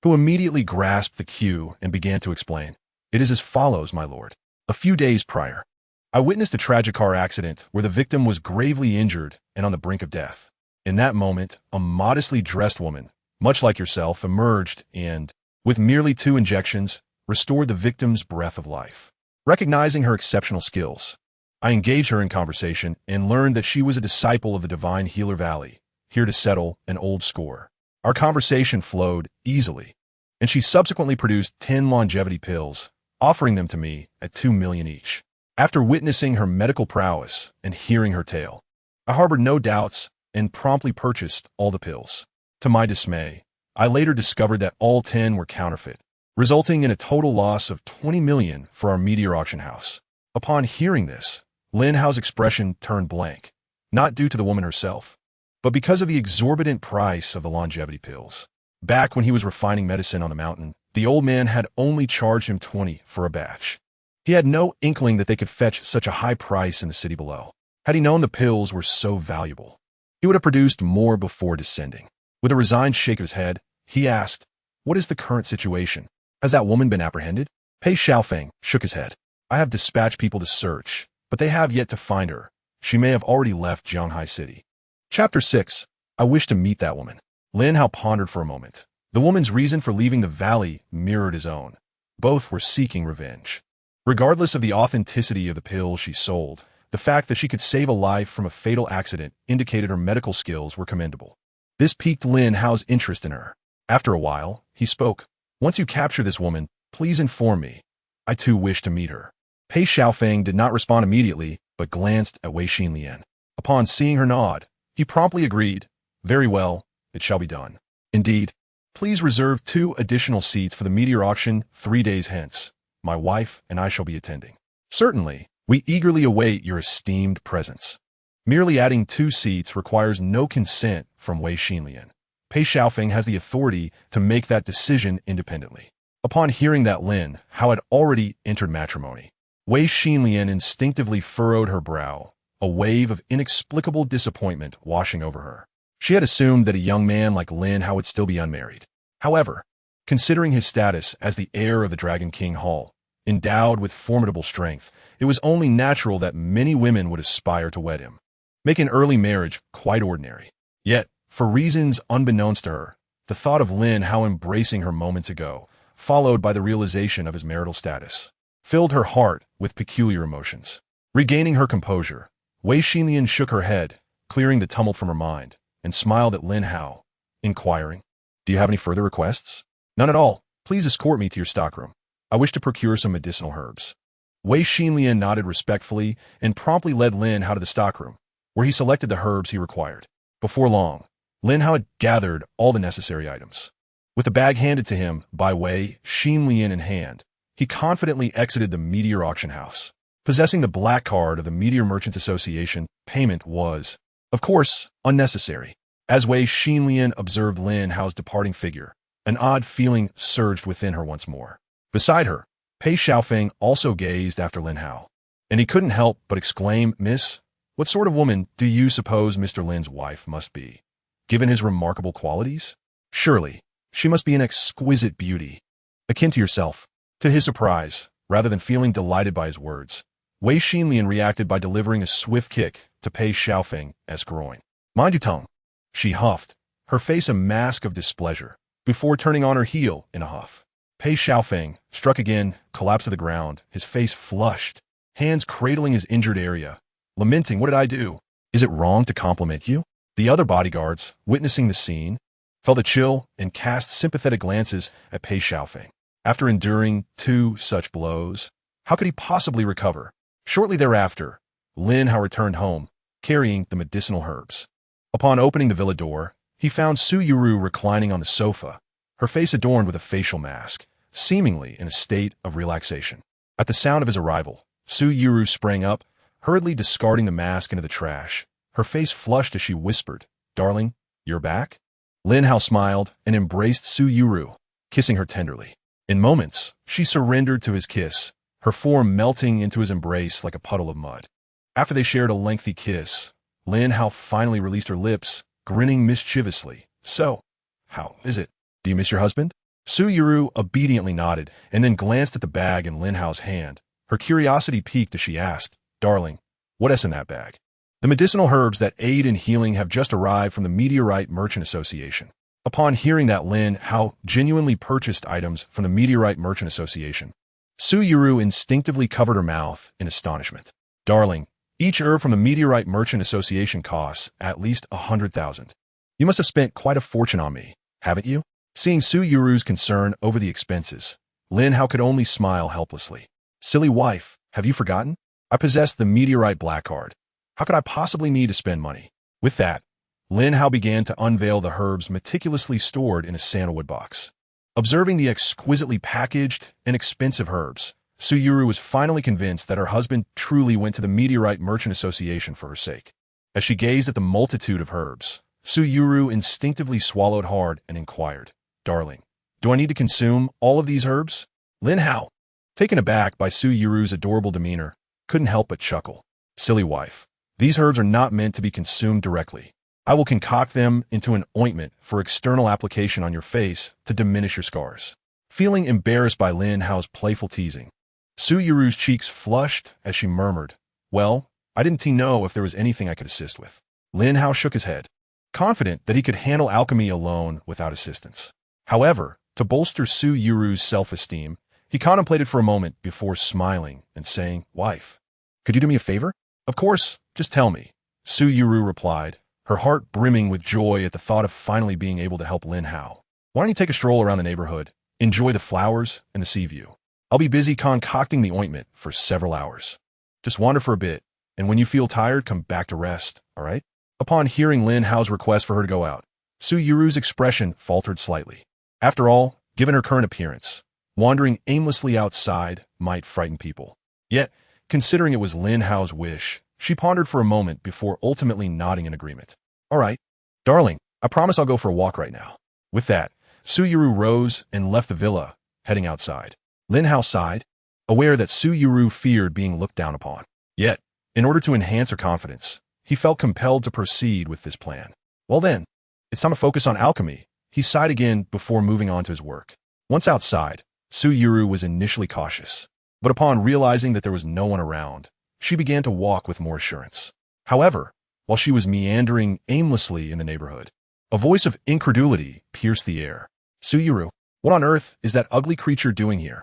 [SPEAKER 1] who immediately grasped the cue and began to explain. It is as follows, my lord. A few days prior, I witnessed a tragic car accident where the victim was gravely injured and on the brink of death. In that moment, a modestly dressed woman, much like yourself, emerged and, with merely 2 injections, restored the victim's breath of life. Recognizing her exceptional skills, I engaged her in conversation and learned that she was a disciple of the Divine Healer Valley, here to settle an old score. Our conversation flowed easily, and she subsequently produced 10 longevity pills, offering them to me at 2 million each. After witnessing her medical prowess and hearing her tale, I harbored no doubts and promptly purchased all the pills. To my dismay, I later discovered that all 10 were counterfeit, resulting in a total loss of 20 million for our meteor auction house. Upon hearing this, Lin Hao's expression turned blank, not due to the woman herself, but because of the exorbitant price of the longevity pills. Back when he was refining medicine on the mountain, the old man had only charged him 20 for a batch. He had no inkling that they could fetch such a high price in the city below. Had he known the pills were so valuable, he would have produced more before descending. With a resigned shake of his head, he asked, What is the current situation? Has that woman been apprehended? Pei Xiaofeng shook his head. I have dispatched people to search, but they have yet to find her. She may have already left Jianghai City. Chapter 6. I wish to meet that woman. Lin Hao pondered for a moment. The woman's reason for leaving the valley mirrored his own. Both were seeking revenge. Regardless of the authenticity of the pills she sold, the fact that she could save a life from a fatal accident indicated her medical skills were commendable. This piqued Lin Hao's interest in her. After a while, he spoke. Once you capture this woman, please inform me. I too wish to meet her. Pei Xiaofeng did not respond immediately, but glanced at Wei Xinlian. Upon seeing her nod, he promptly agreed. Very well, it shall be done. Indeed, please reserve 2 additional seats for the meteor auction 3 days hence. My wife and I shall be attending. Certainly, we eagerly await your esteemed presence. Merely adding 2 seats requires no consent from Wei Xinlian. Pei Xiaofeng has the authority to make that decision independently. Upon hearing that Lin Hao had already entered matrimony, Wei Xinlian instinctively furrowed her brow, a wave of inexplicable disappointment washing over her. She had assumed that a young man like Lin Hao would still be unmarried. However, considering his status as the heir of the Dragon King Hall, endowed with formidable strength, it was only natural that many women would aspire to wed him, making early marriage quite ordinary. Yet, for reasons unbeknownst to her, the thought of Lin Hao embracing her moments ago, followed by the realization of his marital status, filled her heart with peculiar emotions. Regaining her composure, Wei Xinlian shook her head, clearing the tumult from her mind, and smiled at Lin Hao, inquiring, Do you have any further requests? None at all. Please escort me to your stockroom. I wish to procure some medicinal herbs. Wei Xinlian nodded respectfully and promptly led Lin Hao to the stockroom, where he selected the herbs he required. Before long, Lin Hao had gathered all the necessary items. With the bag handed to him by Wei Xinlian in hand, he confidently exited the meteor auction house. Possessing the black card of the Meteor Merchants Association, payment was, of course, unnecessary. As Wei Xinlian observed Lin Hao's departing figure, an odd feeling surged within her once more. Beside her, Pei Xiaofeng also gazed after Lin Hao, and he couldn't help but exclaim, Miss, what sort of woman do you suppose Mr. Lin's wife must be? Given his remarkable qualities? Surely, she must be an exquisite beauty, akin to yourself. To his surprise, rather than feeling delighted by his words, Wei Xinlian reacted by delivering a swift kick to Pei Xiaofeng's groin. Mind your tongue, she huffed, her face a mask of displeasure, before turning on her heel in a huff. Pei Xiaofeng struck again, collapsed to the ground, his face flushed, hands cradling his injured area, lamenting, What did I do? Is it wrong to compliment you? The other bodyguards, witnessing the scene, felt a chill and cast sympathetic glances at Pei Xiaofeng. After enduring 2 such blows, how could he possibly recover? Shortly thereafter, Lin Hao returned home, carrying the medicinal herbs. Upon opening the villa door, he found Su Yuru reclining on the sofa, her face adorned with a facial mask, seemingly in a state of relaxation. At the sound of his arrival, Su Yuru sprang up, hurriedly discarding the mask into the trash. Her face flushed as she whispered, Darling, you're back? Lin Hao smiled and embraced Su Yuru, kissing her tenderly. In moments, she surrendered to his kiss, her form melting into his embrace like a puddle of mud. After they shared a lengthy kiss, Lin Hao finally released her lips, grinning mischievously. So, how is it? Do you miss your husband? Su Yuru obediently nodded and then glanced at the bag in Lin Hao's hand. Her curiosity piqued as she asked, Darling, what's in that bag? The medicinal herbs that aid in healing have just arrived from the Meteorite Merchant Association. Upon hearing that Lin Hao genuinely purchased items from the Meteorite Merchant Association, Su Yuru instinctively covered her mouth in astonishment. Darling, each herb from the Meteorite Merchant Association costs at least 100,000. You must have spent quite a fortune on me, haven't you? Seeing Su Yuru's concern over the expenses, Lin Hao could only smile helplessly. Silly wife, have you forgotten? I possess the Meteorite Black Card. How could I possibly need to spend money? With that, Lin Hao began to unveil the herbs meticulously stored in a sandalwood box. Observing the exquisitely packaged and expensive herbs, Su Yuru was finally convinced that her husband truly went to the Meteorite Merchant Association for her sake. As she gazed at the multitude of herbs, Su Yuru instinctively swallowed hard and inquired, Darling, do I need to consume all of these herbs? Lin Hao, taken aback by Su Yuru's adorable demeanor, couldn't help but chuckle. Silly wife, these herbs are not meant to be consumed directly. I will concoct them into an ointment for external application on your face to diminish your scars. feeling embarrassed by Lin Hao's playful teasing. Su Yuru's cheeks flushed as she murmured, "Well, I didn't know if there was anything I could assist with." Lin Hao shook his head, confident that he could handle alchemy alone without assistance. However, to bolster Su Yuru's self-esteem, he contemplated for a moment before smiling and saying, "Wife, could you do me a favor?" "Of course, just tell me," Su Yuru replied, her heart brimming with joy at the thought of finally being able to help Lin Hao. "Why don't you take a stroll around the neighborhood, enjoy the flowers and the sea view? I'll be busy concocting the ointment for several hours. Just wander for a bit, and when you feel tired, come back to rest, all right?" Upon hearing Lin Hao's request for her to go out, Su Yuru's expression faltered slightly. After all, given her current appearance, wandering aimlessly outside might frighten people. Yet, considering it was Lin Hao's wish, she pondered for a moment before ultimately nodding in agreement. "All right, darling, I promise I'll go for a walk right now." With that, Su Yuru rose and left the villa, heading outside. Lin Hao sighed, aware that Su Yuru feared being looked down upon. Yet, in order to enhance her confidence, he felt compelled to proceed with this plan. Well then, it's time to focus on alchemy, he sighed again before moving on to his work. Once outside, Su Yuru was initially cautious, but upon realizing that there was no one around, she began to walk with more assurance. However, while she was meandering aimlessly in the neighborhood, a voice of incredulity pierced the air. "Su Yuru, what on earth is that ugly creature doing here?"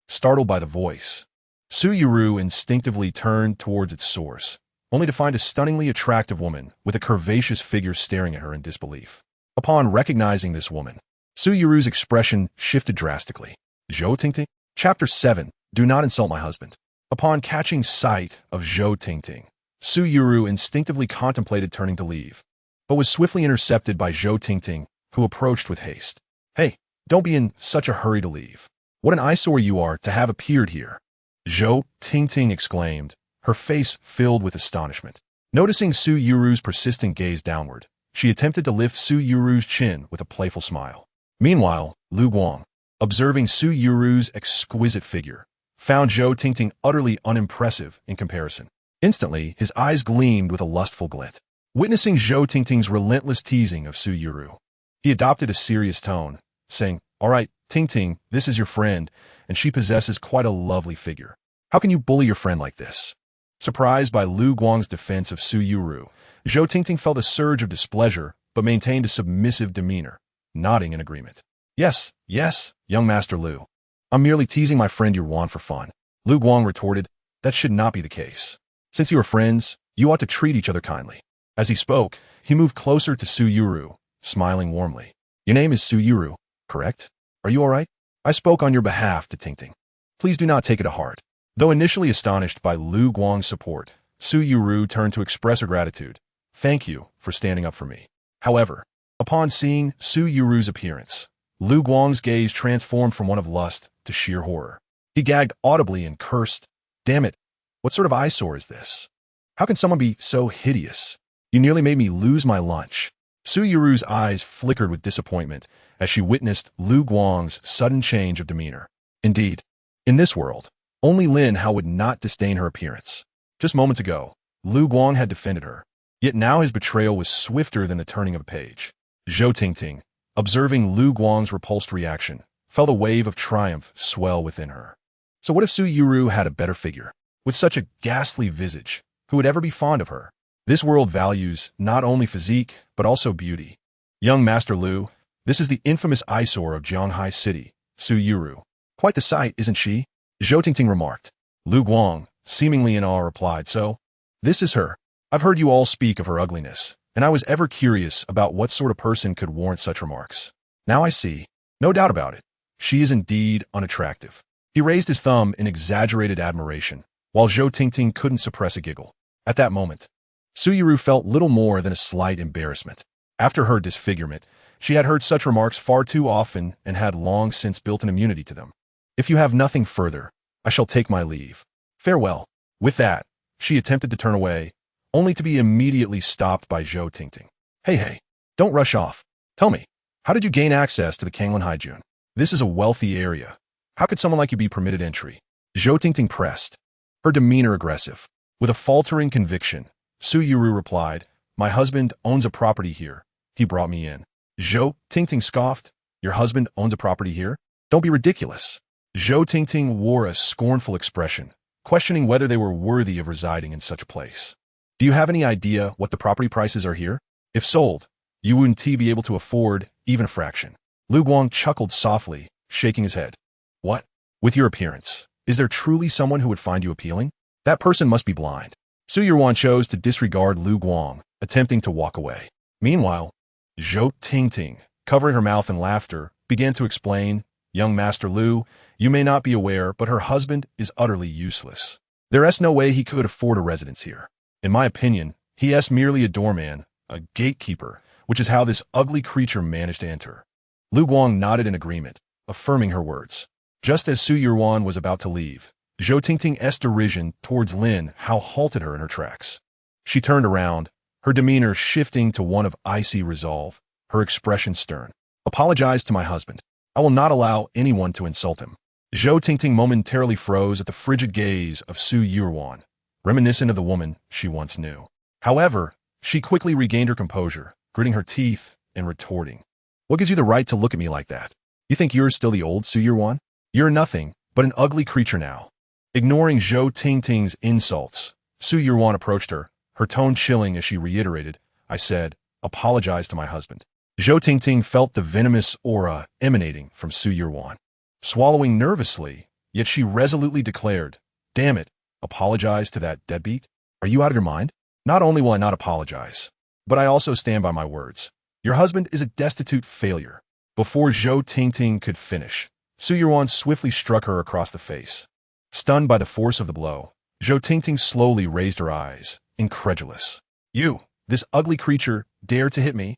[SPEAKER 1] Startled by the voice, Su Yuru instinctively turned towards its source, only to find a stunningly attractive woman with a curvaceous figure staring at her in disbelief. Upon recognizing this woman, Su Yuru's expression shifted drastically. Zhou Tingting? Chapter 7, Do Not Insult My Husband. Upon catching sight of Zhou Tingting, Su Yuru instinctively contemplated turning to leave, but was swiftly intercepted by Zhou Tingting, who approached with haste. "Hey, don't be in such a hurry to leave. What an eyesore you are to have appeared here," Zhou Tingting exclaimed, her face filled with astonishment. Noticing Su Yuru's persistent gaze downward, she attempted to lift Su Yuru's chin with a playful smile. Meanwhile, Lu Guang, observing Su Yuru's exquisite figure, found Zhou Tingting utterly unimpressive in comparison. Instantly, his eyes gleamed with a lustful glint. Witnessing Zhou Tingting's relentless teasing of Su Yuru, he adopted a serious tone, saying, "All right, Tingting, this is your friend, and she possesses quite a lovely figure. How can you bully your friend like this?" Surprised by Lu Guang's defense of Su Yuru, Zhou Tingting felt a surge of displeasure but maintained a submissive demeanor, nodding in agreement. Yes, young Master Lu. I'm merely teasing my friend Yuan for fun." Lu Guang retorted, "That should not be the case. Since you are friends, you ought to treat each other kindly." As he spoke, he moved closer to Su Yuru, smiling warmly. "Your name is Su Yuru, correct? Are you all right? I spoke on your behalf to Tingting. Please do not take it to heart." Though initially astonished by Lu Guang's support, Su Yuru turned to express her gratitude. "Thank you for standing up for me." However, upon seeing Su Yuru's appearance, Lu Guang's gaze transformed from one of lust to sheer horror. He gagged audibly and cursed, "Damn it, what sort of eyesore is this? How can someone be so hideous? You nearly made me lose my lunch." Su Yuru's eyes flickered with disappointment as she witnessed Lu Guang's sudden change of demeanor. Indeed, in this world, only Lin Hao would not disdain her appearance. Just moments ago, Lu Guang had defended her, yet now his betrayal was swifter than the turning of a page. Zhou Tingting, observing Lu Guang's repulsed reaction, felt a wave of triumph swell within her. So what if Su Yuru had a better figure? With such a ghastly visage, who would ever be fond of her? This world values not only physique, but also beauty. Young Master Lu, this is the infamous eyesore of Jianghai City, Su Yuru. Quite the sight, isn't she? Zhou Tingting remarked. Lu Guang, seemingly in awe, replied, "So, this is her. I've heard you all speak of her ugliness, and I was ever curious about what sort of person could warrant such remarks. Now I see. No doubt about it. She is indeed unattractive." He raised his thumb in exaggerated admiration, while Zhou Tingting couldn't suppress a giggle. At that moment, Su Yuru felt little more than a slight embarrassment. After her disfigurement, she had heard such remarks far too often and had long since built an immunity to them. "If you have nothing further, I shall take my leave. Farewell." With that, she attempted to turn away, only to be immediately stopped by Zhou Tingting. Hey, don't rush off. Tell me, how did you gain access to the Kanglin Haijun? This is a wealthy area. How could someone like you be permitted entry?" Zhou Tingting pressed, her demeanor aggressive. With a faltering conviction, Su Yuru replied, "My husband owns a property here. He brought me in." Zhou Tingting scoffed, "Your husband owns a property here? Don't be ridiculous. Zhou Tingting wore a scornful expression, questioning whether they were worthy of residing in such a place. Do you have any idea what the property prices are here? If sold, you wouldn't be able to afford even a fraction. Lu Guang chuckled softly, shaking his head. What? With your appearance, is there truly someone who would find you appealing? That person must be blind. Su Yuan chose to disregard Lu Guang, attempting to walk away. Meanwhile, Zhou Tingting, covering her mouth in laughter, began to explain, Young Master Lu, you may not be aware, but her husband is utterly useless. There is no way he could afford a residence here. In my opinion, he is merely a doorman, a gatekeeper, which is how this ugly creature managed to enter. Lu Guang nodded in agreement, affirming her words. Just as Su Yuan was about to leave, Zhou Tingting's derision towards Lin Hao halted her in her tracks. She turned around, her demeanor shifting to one of icy resolve, her expression stern. Apologize to my husband. I will not allow anyone to insult him. Zhou Tingting momentarily froze at the frigid gaze of Su Yuan, reminiscent of the woman she once knew. However, she quickly regained her composure, gritting her teeth and retorting. What gives you the right to look at me like that? You think you're still the old Su Yuan? You're nothing but an ugly creature now. Ignoring Zhou Tingting's insults, Su Yuan approached her, her tone chilling as she reiterated, I said, apologize to my husband. Zhou Tingting felt the venomous aura emanating from Su Yuan. Swallowing nervously, yet she resolutely declared, damn it, apologize to that deadbeat? Are you out of your mind? Not only will I not apologize, but I also stand by my words. Your husband is a destitute failure. Before Zhou Tingting could finish, Su Yuan swiftly struck her across the face. Stunned by the force of the blow, Zhou Tingting slowly raised her eyes, incredulous. You, this ugly creature, dare to hit me?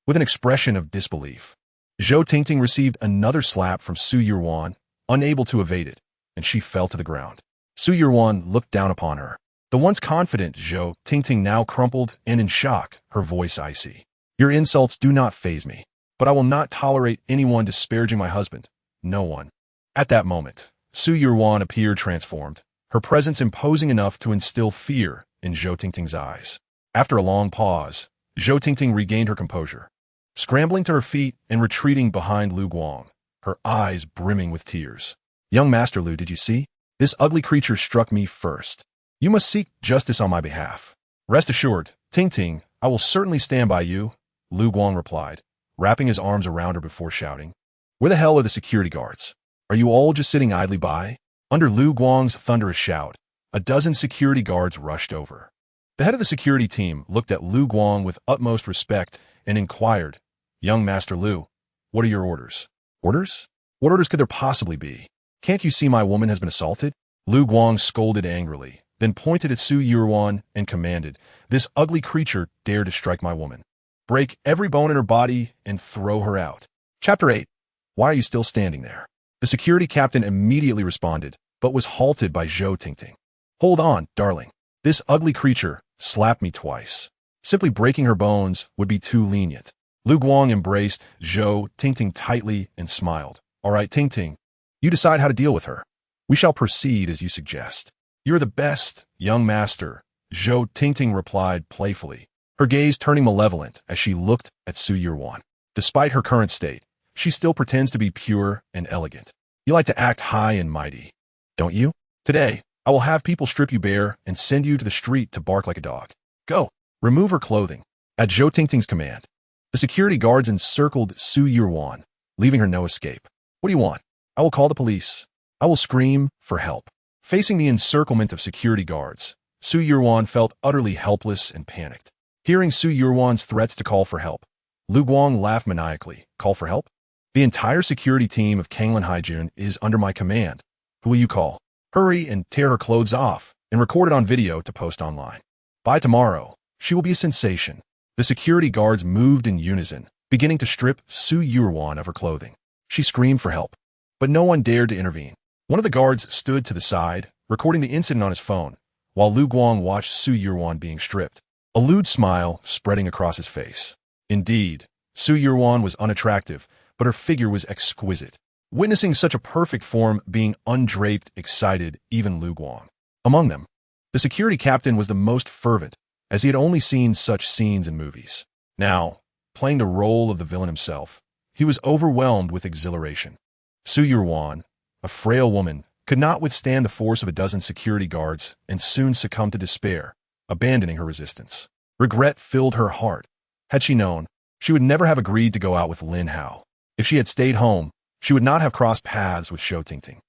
[SPEAKER 1] With an expression of disbelief, Zhou Tingting received another slap from Su Yuan, unable to evade it, and she fell to the ground. Su Yuan looked down upon her. The once confident Zhou Tingting now crumpled and in shock, her voice icy. Your insults do not faze me, but I will not tolerate anyone disparaging my husband. No one. At that moment, Su Yuan appeared transformed, her presence imposing enough to instill fear in Zhou Tingting's eyes. After a long pause, Zhou Tingting regained her composure. Scrambling to her feet and retreating behind Lu Guang, her eyes brimming with tears. Young Master Lu, did you see? This ugly creature struck me first. You must seek justice on my behalf. Rest assured, Tingting, I will certainly stand by you, Lu Guang replied, wrapping his arms around her before shouting. Where the hell are the security guards? Are you all just sitting idly by? Under Lu Guang's thunderous shout, a dozen security guards rushed over. The head of the security team looked at Lu Guang with utmost respect and inquired, Young Master Lu, what are your orders? Orders? What orders could there possibly be? Can't you see my woman has been assaulted? Lu Guang scolded angrily, then pointed at Su Yuan and commanded, this ugly creature dared to strike my woman. Break every bone in her body and throw her out. Chapter 8. Why are you still standing there? The security captain immediately responded, but was halted by Zhou Tingting. Hold on, darling. This ugly creature slapped me twice. Simply breaking her bones would be too lenient. Lu Guang embraced Zhou Tingting tightly and smiled. All right, Tingting, you decide how to deal with her. We shall proceed as you suggest. You're the best, young master, Zhou Tingting replied playfully, her gaze turning malevolent as she looked at Su Yuan. Despite her current state, she still pretends to be pure and elegant. You like to act high and mighty, don't you? Today, I will have people strip you bare and send you to the street to bark like a dog. Go, remove her clothing. At Zhou Tingting's command, the security guards encircled Su Yuan, leaving her no escape. What do you want? I will call the police. I will scream for help. Facing the encirclement of security guards, Su Yuan felt utterly helpless and panicked. Hearing Su Yuan's threats to call for help, Lu Guang laughed maniacally. Call for help? The entire security team of Kanglin Haijun is under my command. Who will you call? Hurry and tear her clothes off and record it on video to post online. By tomorrow, she will be a sensation. The security guards moved in unison, beginning to strip Su Yuan of her clothing. She screamed for help, but no one dared to intervene. One of the guards stood to the side, recording the incident on his phone, while Lu Guang watched Su Yuan being stripped, a lewd smile spreading across his face. Indeed, Su Yuan was unattractive, but her figure was exquisite. Witnessing such a perfect form being undraped excited even Lu Guang. Among them, the security captain was the most fervent, as he had only seen such scenes in movies. Now, playing the role of the villain himself, he was overwhelmed with exhilaration. Su Yurwan, a frail woman, could not withstand the force of a dozen security guards and soon succumbed to despair, abandoning her resistance. Regret filled her heart. Had she known, she would never have agreed to go out with Lin Hao. If she had stayed home, she would not have crossed paths with Shou Tingting.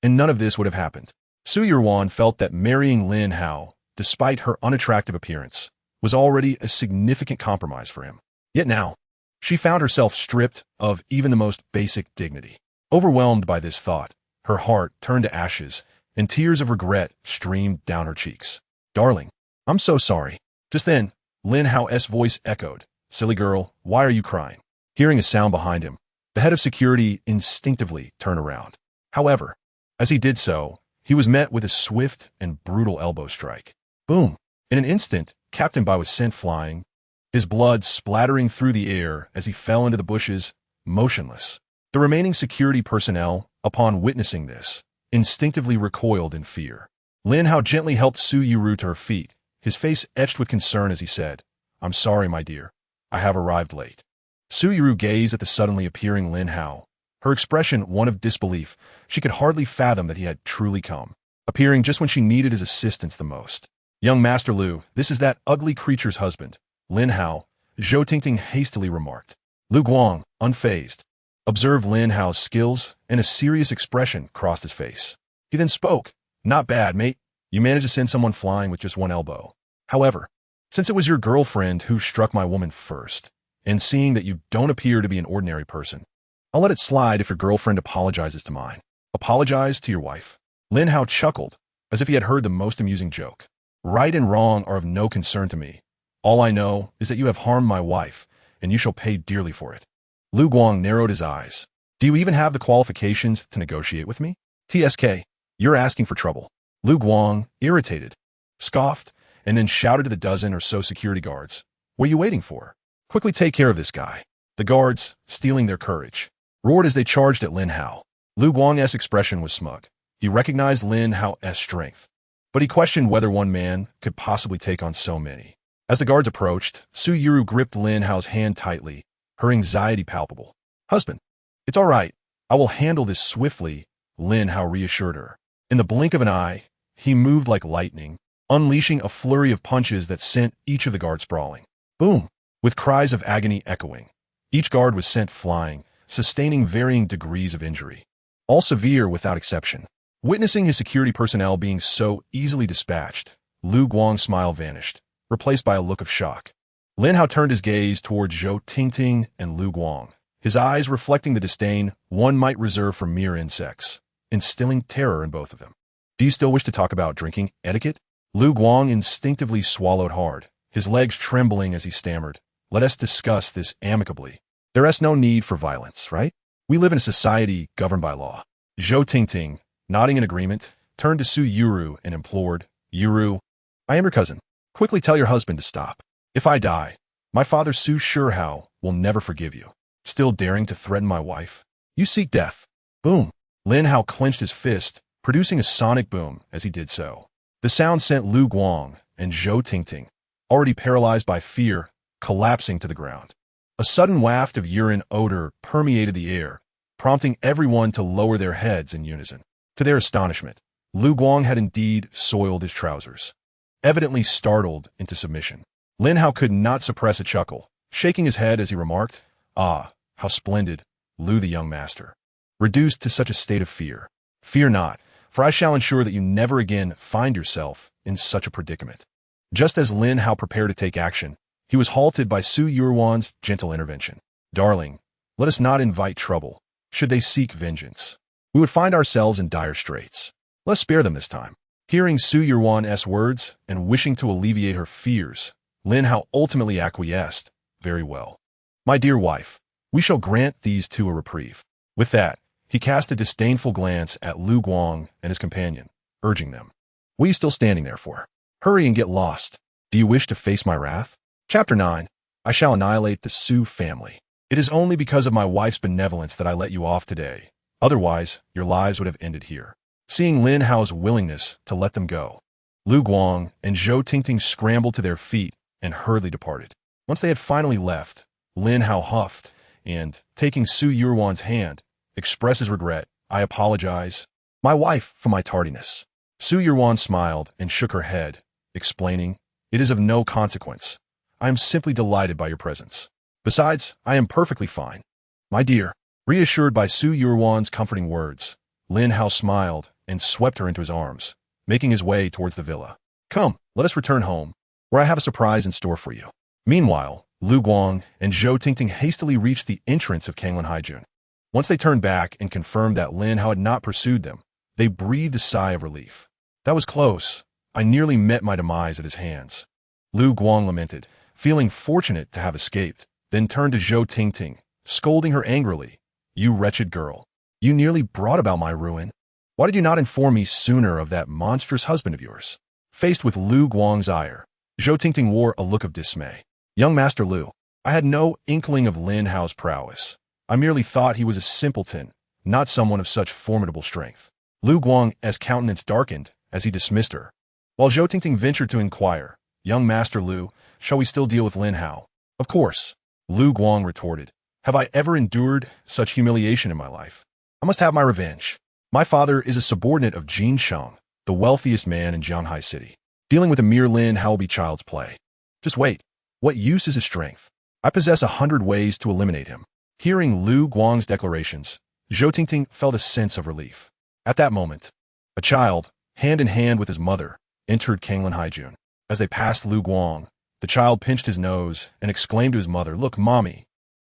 [SPEAKER 1] And none of this would have happened. Su Yurwan felt that marrying Lin Hao, despite her unattractive appearance, was already a significant compromise for him. Yet now, she found herself stripped of even the most basic dignity. Overwhelmed by this thought, her heart turned to ashes, and tears of regret streamed down her cheeks. "Darling, I'm so sorry." Just then, Lin Hao's voice echoed. "Silly girl, why are you crying?" Hearing a sound behind him, the head of security instinctively turned around. However, as he did so, he was met with a swift and brutal elbow strike. Boom! In an instant, Captain Bai was sent flying, his blood splattering through the air as he fell into the bushes, motionless. The remaining security personnel, upon witnessing this, instinctively recoiled in fear. Lin Hao gently helped Su Yuru to her feet, his face etched with concern as he said, "I'm sorry, my dear. I have arrived late." Su Yuru gazed at the suddenly appearing Lin Hao, her expression one of disbelief. She could hardly fathom that he had truly come, appearing just when she needed his assistance the most. "Young Master Lu, this is that ugly creature's husband, Lin Hao," Shou Tingting hastily remarked. Lu Guang, unfazed, observed Lin Hao's skills, and a serious expression crossed his face. He then spoke, "Not bad, mate. You managed to send someone flying with just one elbow. However, since it was your girlfriend who struck my woman first, and seeing that you don't appear to be an ordinary person, I'll let it slide if your girlfriend apologizes to mine." "Apologize to your wife?" Lin Hao chuckled, as if he had heard the most amusing joke. "Right and wrong are of no concern to me. All I know is that you have harmed my wife, and you shall pay dearly for it." Lu Guang narrowed his eyes. "Do you even have the qualifications to negotiate with me?" "TSK, you're asking for trouble." Lu Guang, irritated, scoffed, and then shouted to the dozen or so security guards, "What are you waiting for? Quickly take care of this guy." The guards, stealing their courage, roared as they charged at Lin Hao. Lu Guang's expression was smug. He recognized Lin Hao's strength, but he questioned whether one man could possibly take on so many. As the guards approached, Su Yuru gripped Lin Hao's hand tightly, her anxiety palpable. "Husband, it's all right. I will handle this swiftly," Lin Hao reassured her. In the blink of an eye, he moved like lightning, unleashing a flurry of punches that sent each of the guards sprawling. Boom! With cries of agony echoing, each guard was sent flying, sustaining varying degrees of injury, all severe without exception. Witnessing his security personnel being so easily dispatched, Lu Guang's smile vanished, replaced by a look of shock. Lin Hao turned his gaze towards Shou Tingting and Lu Guang, his eyes reflecting the disdain one might reserve for mere insects, instilling terror in both of them. "Do you still wish to talk about drinking etiquette?" Lu Guang instinctively swallowed hard, his legs trembling as he stammered, "Let us discuss this amicably. There is no need for violence, right? We live in a society governed by law." Shou Tingting, nodding in agreement, turned to Su Yuru and implored, "Yuru, I am your cousin. Quickly tell your husband to stop. If I die, my father Su Shihao will never forgive you. Still daring to threaten my wife? You seek death." Boom! Lin Hao clenched his fist, producing a sonic boom as he did so. The sound sent Lu Guang and Shou Tingting, already paralyzed by fear, collapsing to the ground. A sudden waft of urine odor permeated the air, prompting everyone to lower their heads in unison. To their astonishment, Lu Guang had indeed soiled his trousers, evidently startled into submission. Lin Hao could not suppress a chuckle, shaking his head as he remarked, "Ah, how splendid, Lu the young master. Reduced to such a state of fear. Fear not, for I shall ensure that you never again find yourself in such a predicament." Just as Lin Hao prepared to take action, he was halted by Su Yurwan's gentle intervention. "Darling, let us not invite trouble. Should they seek vengeance, we would find ourselves in dire straits. Let's spare them this time." Hearing Su Yurwan's words and wishing to alleviate her fears, Lin Hao ultimately acquiesced. "Very well. My dear wife, we shall grant these two a reprieve." With that, he cast a disdainful glance at Lu Guang and his companion, urging them, "What are you still standing there for? Hurry and get lost. Do you wish to face my wrath?" Chapter 9. I shall annihilate the Su family. It is only because of my wife's benevolence that I let you off today. Otherwise, your lives would have ended here. Seeing Lin Hao's willingness to let them go, Lu Guang and Shou Tingting scrambled to their feet and hurriedly departed. Once they had finally left, Lin Hao huffed and, taking Su Yurwan's hand, expresses regret. I apologize, my wife, for my tardiness. Su Yurwan smiled and shook her head, explaining, it is of no consequence. I am simply delighted by your presence. Besides, I am perfectly fine. My dear, reassured by Su Yurwan's comforting words, Lin Hao smiled and swept her into his arms, making his way towards the villa. Come, let us return home, where I have a surprise in store for you. Meanwhile, Lu Guang and Zhou Tingting hastily reached the entrance of Kanglan Haijun. Once they turned back and confirmed that Lin Hao had not pursued them, they breathed a sigh of relief. That was close. I nearly met my demise at his hands. Lu Guang lamented, feeling fortunate to have escaped, then turned to Zhou Tingting, scolding her angrily. You wretched girl. You nearly brought about my ruin. Why did you not inform me sooner of that monstrous husband of yours? Faced with Lu Guang's ire, Zhou Tingting wore a look of dismay. Young Master Lu, I had no inkling of Lin Hao's prowess. I merely thought he was a simpleton, not someone of such formidable strength. Lu Guang's countenance darkened as he dismissed her. While Zhou Tingting ventured to inquire, Young Master Lu, shall we still deal with Lin Hao? Of course, Lu Guang retorted. Have I ever endured such humiliation in my life? I must have my revenge. My father is a subordinate of Jin Sheng, the wealthiest man in Jianghai City. Dealing with a mere Lin Hao will be child's play. Just wait. What use is his strength? I possess 100 ways to eliminate him. Hearing Lu Guang's declarations, Zhou Tingting felt a sense of relief. At that moment, a child, hand in hand with his mother, entered Kanglan Haijun. As they passed Lu Guang, the child pinched his nose and exclaimed to his mother, Look, Mommy,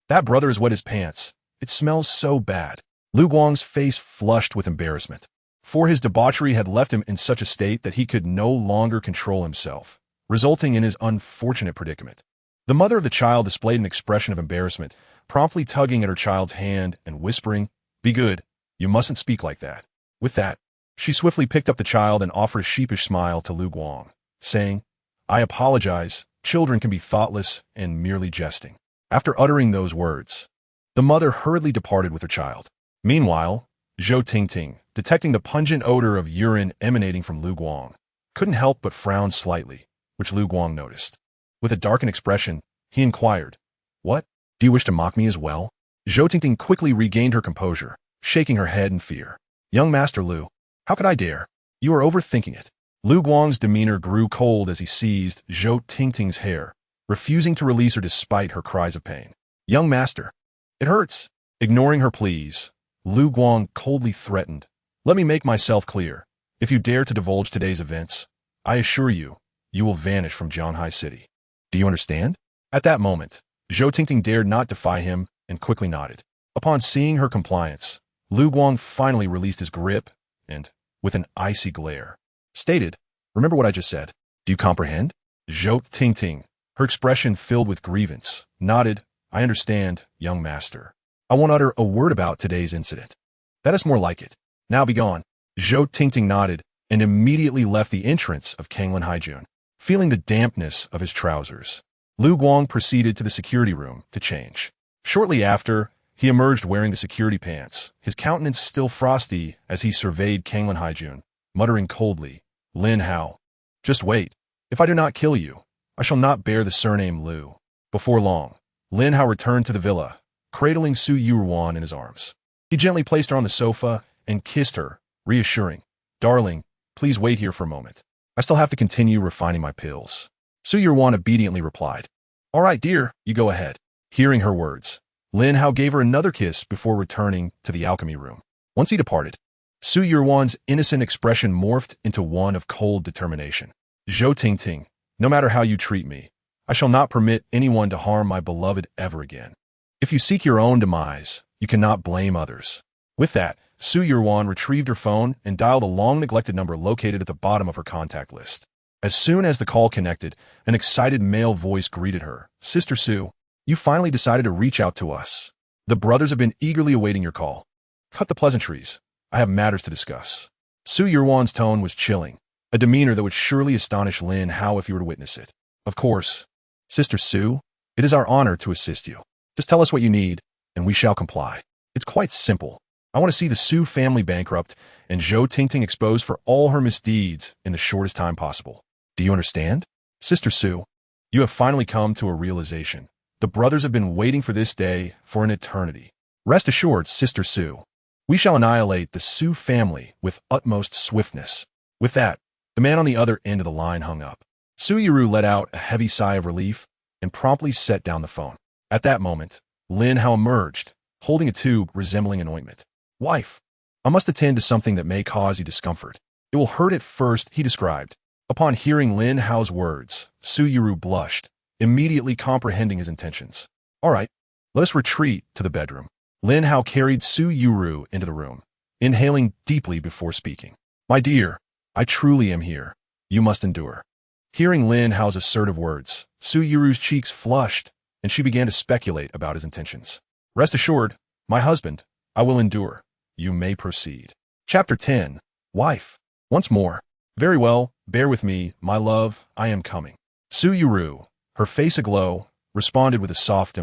[SPEAKER 1] that brother has wet his pants. It smells so bad. Lu Guang's face flushed with embarrassment, for his debauchery had left him in such a state that he could no longer control himself, resulting in his unfortunate predicament. The mother of the child displayed an expression of embarrassment, promptly tugging at her child's hand and whispering, Be good, you mustn't speak like that. With that, she swiftly picked up the child and offered a sheepish smile to Lu Guang, saying, I apologize, children can be thoughtless and merely jesting. After uttering those words, the mother hurriedly departed with her child. Meanwhile, Zhou Tingting, detecting the pungent odor of urine emanating from Lu Guang, couldn't help but frown slightly, which Lu Guang noticed. With a darkened expression, he inquired, What? Do you wish to mock me as well? Zhou Tingting quickly regained her composure, shaking her head in fear. Young Master Lu, how could I dare? You are overthinking it. Lu Guang's demeanor grew cold as he seized Zhou Tingting's hair, refusing to release her despite her cries of pain. Young Master, it hurts. Ignoring her pleas, Lu Guang coldly threatened, Let me make myself clear. If you dare to divulge today's events, I assure you, you will vanish from Jianghai City. Do you understand? At that moment, Zhou Tingting dared not defy him and quickly nodded. Upon seeing her compliance, Lu Guang finally released his grip and, with an icy glare, stated, Remember what I just said. Do you comprehend? Zhou Tingting, her expression filled with grievance, nodded, I understand, young master. I won't utter a word about today's incident. That is more like it. Now be gone. Zhou Tingting nodded and immediately left the entrance of Kanglan Haijun. Feeling the dampness of his trousers, Lu Guang proceeded to the security room to change. Shortly after, he emerged wearing the security pants, his countenance still frosty as he surveyed Kanglan Haijun, muttering coldly, Lin Hao, just wait. If I do not kill you, I shall not bear the surname Lu. Before long, Lin Hao returned to the villa, cradling Su Yurwan in his arms. He gently placed her on the sofa and kissed her, reassuring, Darling, please wait here for a moment. I still have to continue refining my pills. Su Yurwan obediently replied, All right, dear, you go ahead. Hearing her words, Lin Hao gave her another kiss before returning to the alchemy room. Once he departed, Su Yurwan's innocent expression morphed into one of cold determination. Zhou Tingting, no matter how you treat me, I shall not permit anyone to harm my beloved ever again. If you seek your own demise, you cannot blame others. With that, Su Yurwan retrieved her phone and dialed a long-neglected number located at the bottom of her contact list. As soon as the call connected, an excited male voice greeted her. Sister Su, you finally decided to reach out to us. The brothers have been eagerly awaiting your call. Cut the pleasantries. I have matters to discuss. Su Yurwan's tone was chilling, a demeanor that would surely astonish Lin Hao if he were to witness it. Of course. Sister Su, it is our honor to assist you. Just tell us what you need, and we shall comply. It's quite simple. I want to see the Su family bankrupt and Zhou Tingting exposed for all her misdeeds in the shortest time possible. Do you understand? Sister Su, you have finally come to a realization. The brothers have been waiting for this day for an eternity. Rest assured, Sister Su, We shall annihilate the Su family with utmost swiftness. With that, the man on the other end of the line hung up. Su Yuru let out a heavy sigh of relief and promptly set down the phone. At that moment, Lin Hao emerged, holding a tube resembling an ointment. Wife, I must attend to something that may cause you discomfort. It will hurt at first, he described. Upon hearing Lin Hao's words, Su Yuru blushed, immediately comprehending his intentions. All right, let us retreat to the bedroom. Lin Hao carried Su Yuru into the room, inhaling deeply before speaking. My dear, I truly am here. You must endure. Hearing Lin Hao's assertive words, Su Yuru's cheeks flushed, and she began to speculate about his intentions. Rest assured, my husband, I will endure. You may proceed. Chapter 10. Wife. Once more. Very well, bear with me, my love, I am coming. Su Yuru, her face aglow, responded with a soft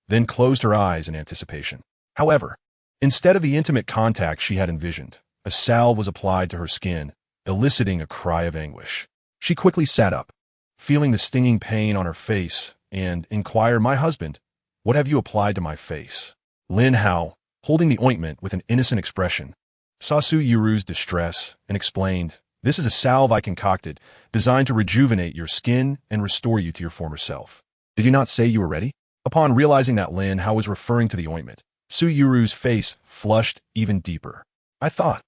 [SPEAKER 1] then closed her eyes in anticipation. However, instead of the intimate contact she had envisioned, a salve was applied to her skin, eliciting a cry of anguish. She quickly sat up, feeling the stinging pain on her face, and inquired, My husband, what have you applied to my face? Lin Hao, holding the ointment with an innocent expression, saw Su Yuru's distress and explained, This is a salve I concocted, designed to rejuvenate your skin and restore you to your former self. Did you not say you were ready? Upon realizing that Lin Hao was referring to the ointment, Su Yuru's face flushed even deeper. I thought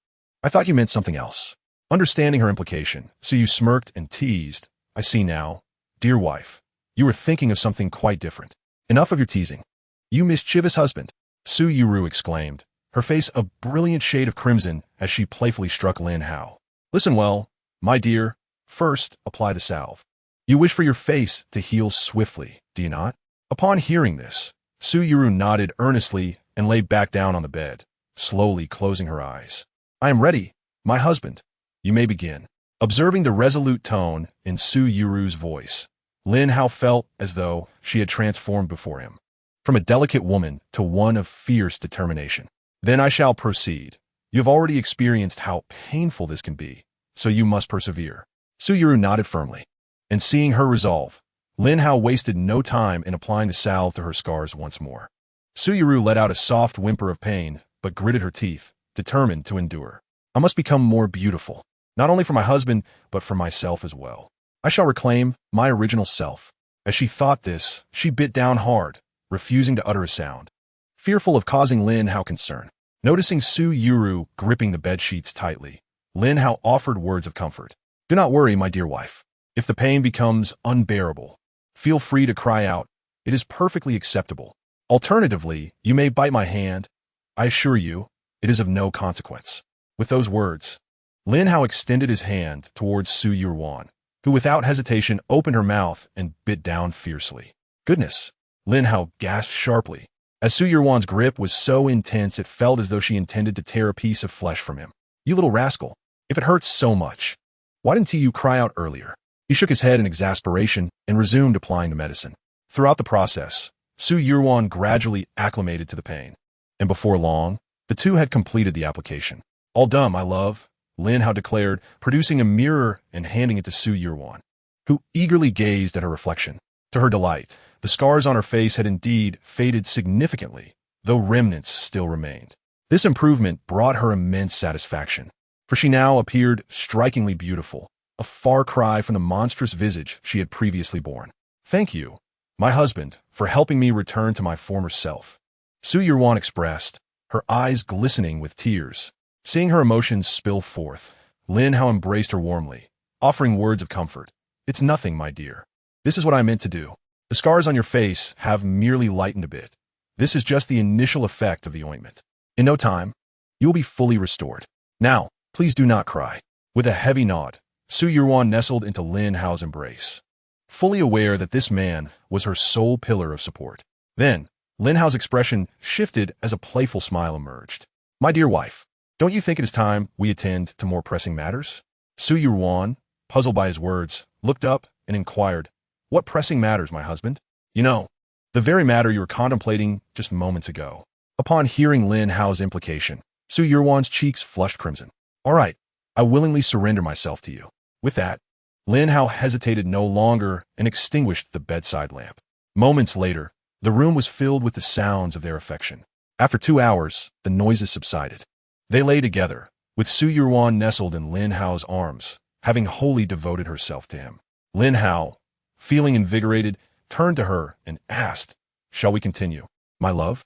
[SPEAKER 1] you meant something else. Understanding her implication, Su Yu smirked and teased. I see now. Dear wife, you were thinking of something quite different. Enough of your teasing. You mischievous husband, Su Yuru exclaimed, her face a brilliant shade of crimson as she playfully struck Lin Hao. Listen well, my dear. First, apply the salve. You wish for your face to heal swiftly, do you not? Upon hearing this, Su Yuru nodded earnestly and lay back down on the bed, slowly closing her eyes. I am ready, my husband. You may begin. Observing the resolute tone in Su Yuru's voice, Lin Hao felt as though she had transformed before him, from a delicate woman to one of fierce determination. Then I shall proceed. You have already experienced how painful this can be, so you must persevere. Su Yuru nodded firmly, and seeing her resolve, Lin Hao wasted no time in applying the salve to her scars once more. Su Yuru let out a soft whimper of pain, but gritted her teeth, determined to endure. I must become more beautiful, not only for my husband, but for myself as well. I shall reclaim my original self. As she thought this, she bit down hard, refusing to utter a sound, fearful of causing Lin Hao concern. Noticing Su Yuru gripping the bedsheets tightly, Lin Hao offered words of comfort. Do not worry, my dear wife. If the pain becomes unbearable, feel free to cry out. It is perfectly acceptable. Alternatively, you may bite my hand. I assure you, it is of no consequence. With those words, Lin Hao extended his hand towards Su Yuruan, who without hesitation opened her mouth and bit down fiercely. Goodness! Lin Hao gasped sharply, as Su Yuruan's grip was so intense it felt as though she intended to tear a piece of flesh from him. You little rascal! If it hurts so much, why didn't you cry out earlier? He shook his head in exasperation and resumed applying the medicine. Throughout the process, Su Yuruan gradually acclimated to the pain, and before long, the two had completed the application. All done, my love, Lin Hao declared, producing a mirror and handing it to Su Yuruan, who eagerly gazed at her reflection. To her delight, the scars on her face had indeed faded significantly, though remnants still remained. This improvement brought her immense satisfaction, for she now appeared strikingly beautiful, a far cry from the monstrous visage she had previously borne. Thank you, my husband, for helping me return to my former self, Su Yuruan expressed, her eyes glistening with tears. Seeing her emotions spill forth, Lin Hao embraced her warmly, offering words of comfort. It's nothing, my dear. This is what I meant to do. The scars on your face have merely lightened a bit. This is just the initial effect of the ointment. In no time, you will be fully restored. Now, please do not cry. With a heavy nod, Su Yuruan nestled into Lin Hao's embrace, fully aware that this man was her sole pillar of support. Then, Lin Hao's expression shifted as a playful smile emerged. My dear wife, don't you think it is time we attend to more pressing matters? Su Yuruan, puzzled by his words, looked up and inquired, What pressing matters, my husband? You know, the very matter you were contemplating just moments ago. Upon hearing Lin Hao's implication, Su Yuruan's cheeks flushed crimson. All right, I willingly surrender myself to you. With that, Lin Hao hesitated no longer and extinguished the bedside lamp. Moments later, the room was filled with the sounds of their affection. After 2 hours, the noises subsided. They lay together, with Su Yuan nestled in Lin Hao's arms, having wholly devoted herself to him. Lin Hao, feeling invigorated, turned to her and asked, "Shall we continue, my love?"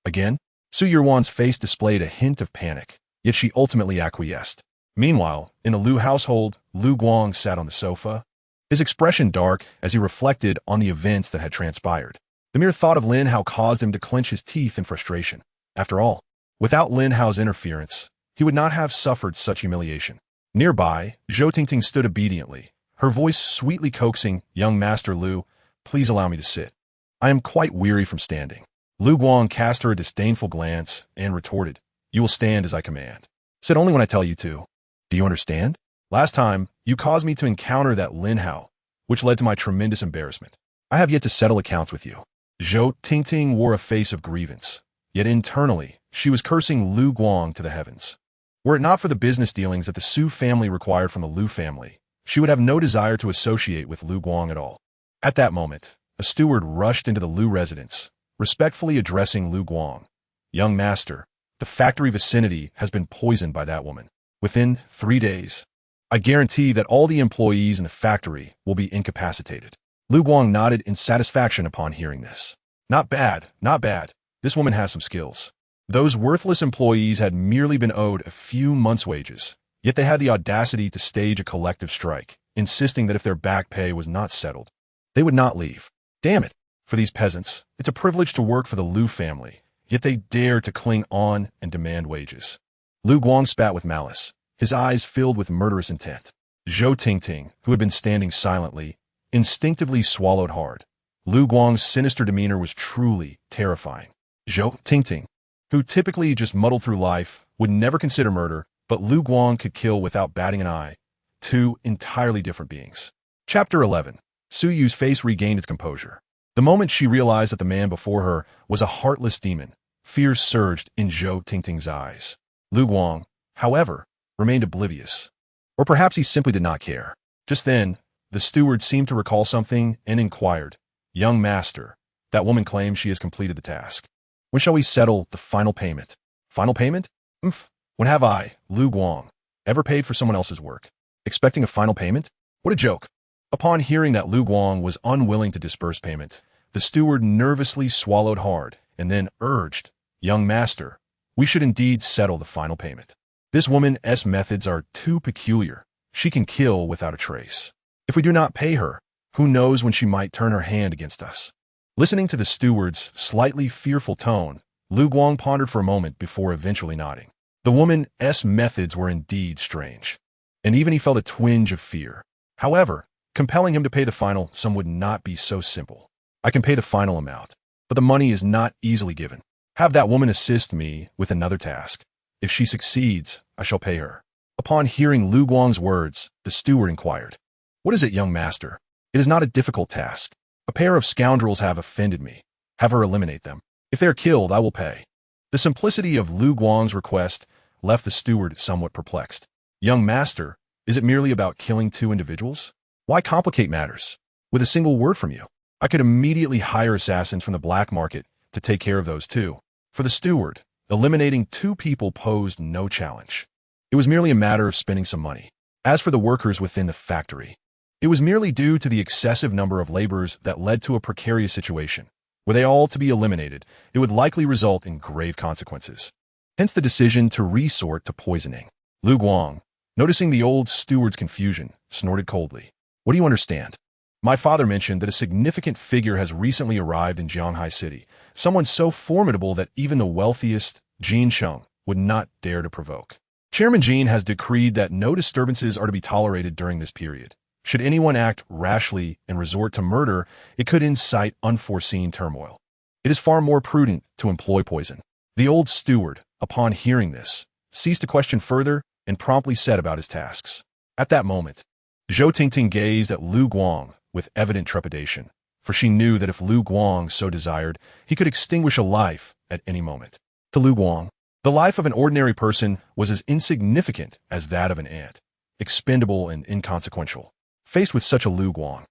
[SPEAKER 1] Again? Su Yuan's face displayed a hint of panic, yet she ultimately acquiesced. Meanwhile, in the Liu household, Lu Guang sat on the sofa, his expression dark as he reflected on the events that had transpired. The mere thought of Lin Hao caused him to clench his teeth in frustration. After all, without Lin Hao's interference, he would not have suffered such humiliation. Nearby, Zhou Tingting stood obediently, her voice sweetly coaxing, "Young Master Lu, please allow me to sit. I am quite weary from standing." Lu Guang cast her a disdainful glance and retorted, "You will stand as I command. Sit only when I tell you to. Do you understand? Last time, you caused me to encounter that Lin Hao, which led to my tremendous embarrassment. I have yet to settle accounts with you." Zhou Tingting wore a face of grievance, yet internally, she was cursing Lu Guang to the heavens. Were it not for the business dealings that the Su family required from the Lu family, she would have no desire to associate with Lu Guang at all. At that moment, a steward rushed into the Lu residence, respectfully addressing Lu Guang. "Young master, the factory vicinity has been poisoned by that woman. Within 3 days, I guarantee that all the employees in the factory will be incapacitated." Lu Guang nodded in satisfaction upon hearing this. Not bad, not bad. This woman has some skills. Those worthless employees had merely been owed a few months' wages, yet they had the audacity to stage a collective strike, insisting that if their back pay was not settled, they would not leave. Damn it. For these peasants, it's a privilege to work for the Lu family, yet they dare to cling on and demand wages. Lu Guang spat with malice, his eyes filled with murderous intent. Zhou Tingting, who had been standing silently, instinctively swallowed hard. Lu Guang's sinister demeanor was truly terrifying. Zhou Tingting, who typically just muddled through life, would never consider murder, but Lu Guang could kill without batting an eye. Two entirely different beings. Chapter 11. Su Yu's face regained its composure. The moment she realized that the man before her was a heartless demon, fear surged in Zhou Tingting's eyes. Lu Guang, however, remained oblivious. Or perhaps he simply did not care. Just then, the steward seemed to recall something and inquired, "Young master, that woman claims she has completed the task. When shall we settle the final payment?" "Final payment? When have I, Lu Guang, ever paid for someone else's work? Expecting a final payment? What a joke." Upon hearing that Lu Guang was unwilling to disburse payment, the steward nervously swallowed hard and then urged, "Young master, we should indeed settle the final payment. This woman's methods are too peculiar. She can kill without a trace. If we do not pay her, who knows when she might turn her hand against us." Listening to the steward's slightly fearful tone, Lu Guang pondered for a moment before eventually nodding. The woman's methods were indeed strange, and even he felt a twinge of fear. However, compelling him to pay the final sum would not be so simple. "I can pay the final amount, but the money is not easily given. Have that woman assist me with another task. If she succeeds, I shall pay her." Upon hearing Lu Guang's words, the steward inquired, "What is it, young master? It is not a difficult task. A pair of scoundrels have offended me. Have her eliminate them. If they are killed, I will pay." The simplicity of Lu Guang's request left the steward somewhat perplexed. "Young master, is it merely about killing 2 individuals? Why complicate matters? With a single word from you, I could immediately hire assassins from the black market to take care of those 2. For the steward, eliminating 2 people posed no challenge. It was merely a matter of spending some money. As for the workers within the factory, it was merely due to the excessive number of laborers that led to a precarious situation. Were they all to be eliminated, it would likely result in grave consequences. Hence the decision to resort to poisoning. Lu Guang, noticing the old steward's confusion, snorted coldly. "What do you understand?" "My father mentioned that a significant figure has recently arrived in Jianghai City, someone so formidable that even the wealthiest, Jin Cheng, would not dare to provoke. Chairman Jin has decreed that no disturbances are to be tolerated during this period. Should anyone act rashly and resort to murder, it could incite unforeseen turmoil. It is far more prudent to employ poison." The old steward, upon hearing this, ceased to question further and promptly set about his tasks. At that moment, Zhou Tingting gazed at Lu Guang with evident trepidation, for she knew that if Lu Guang so desired, he could extinguish a life at any moment. To Lu Guang, the life of an ordinary person was as insignificant as that of an ant, expendable and inconsequential. Faced with such a Lu Guang,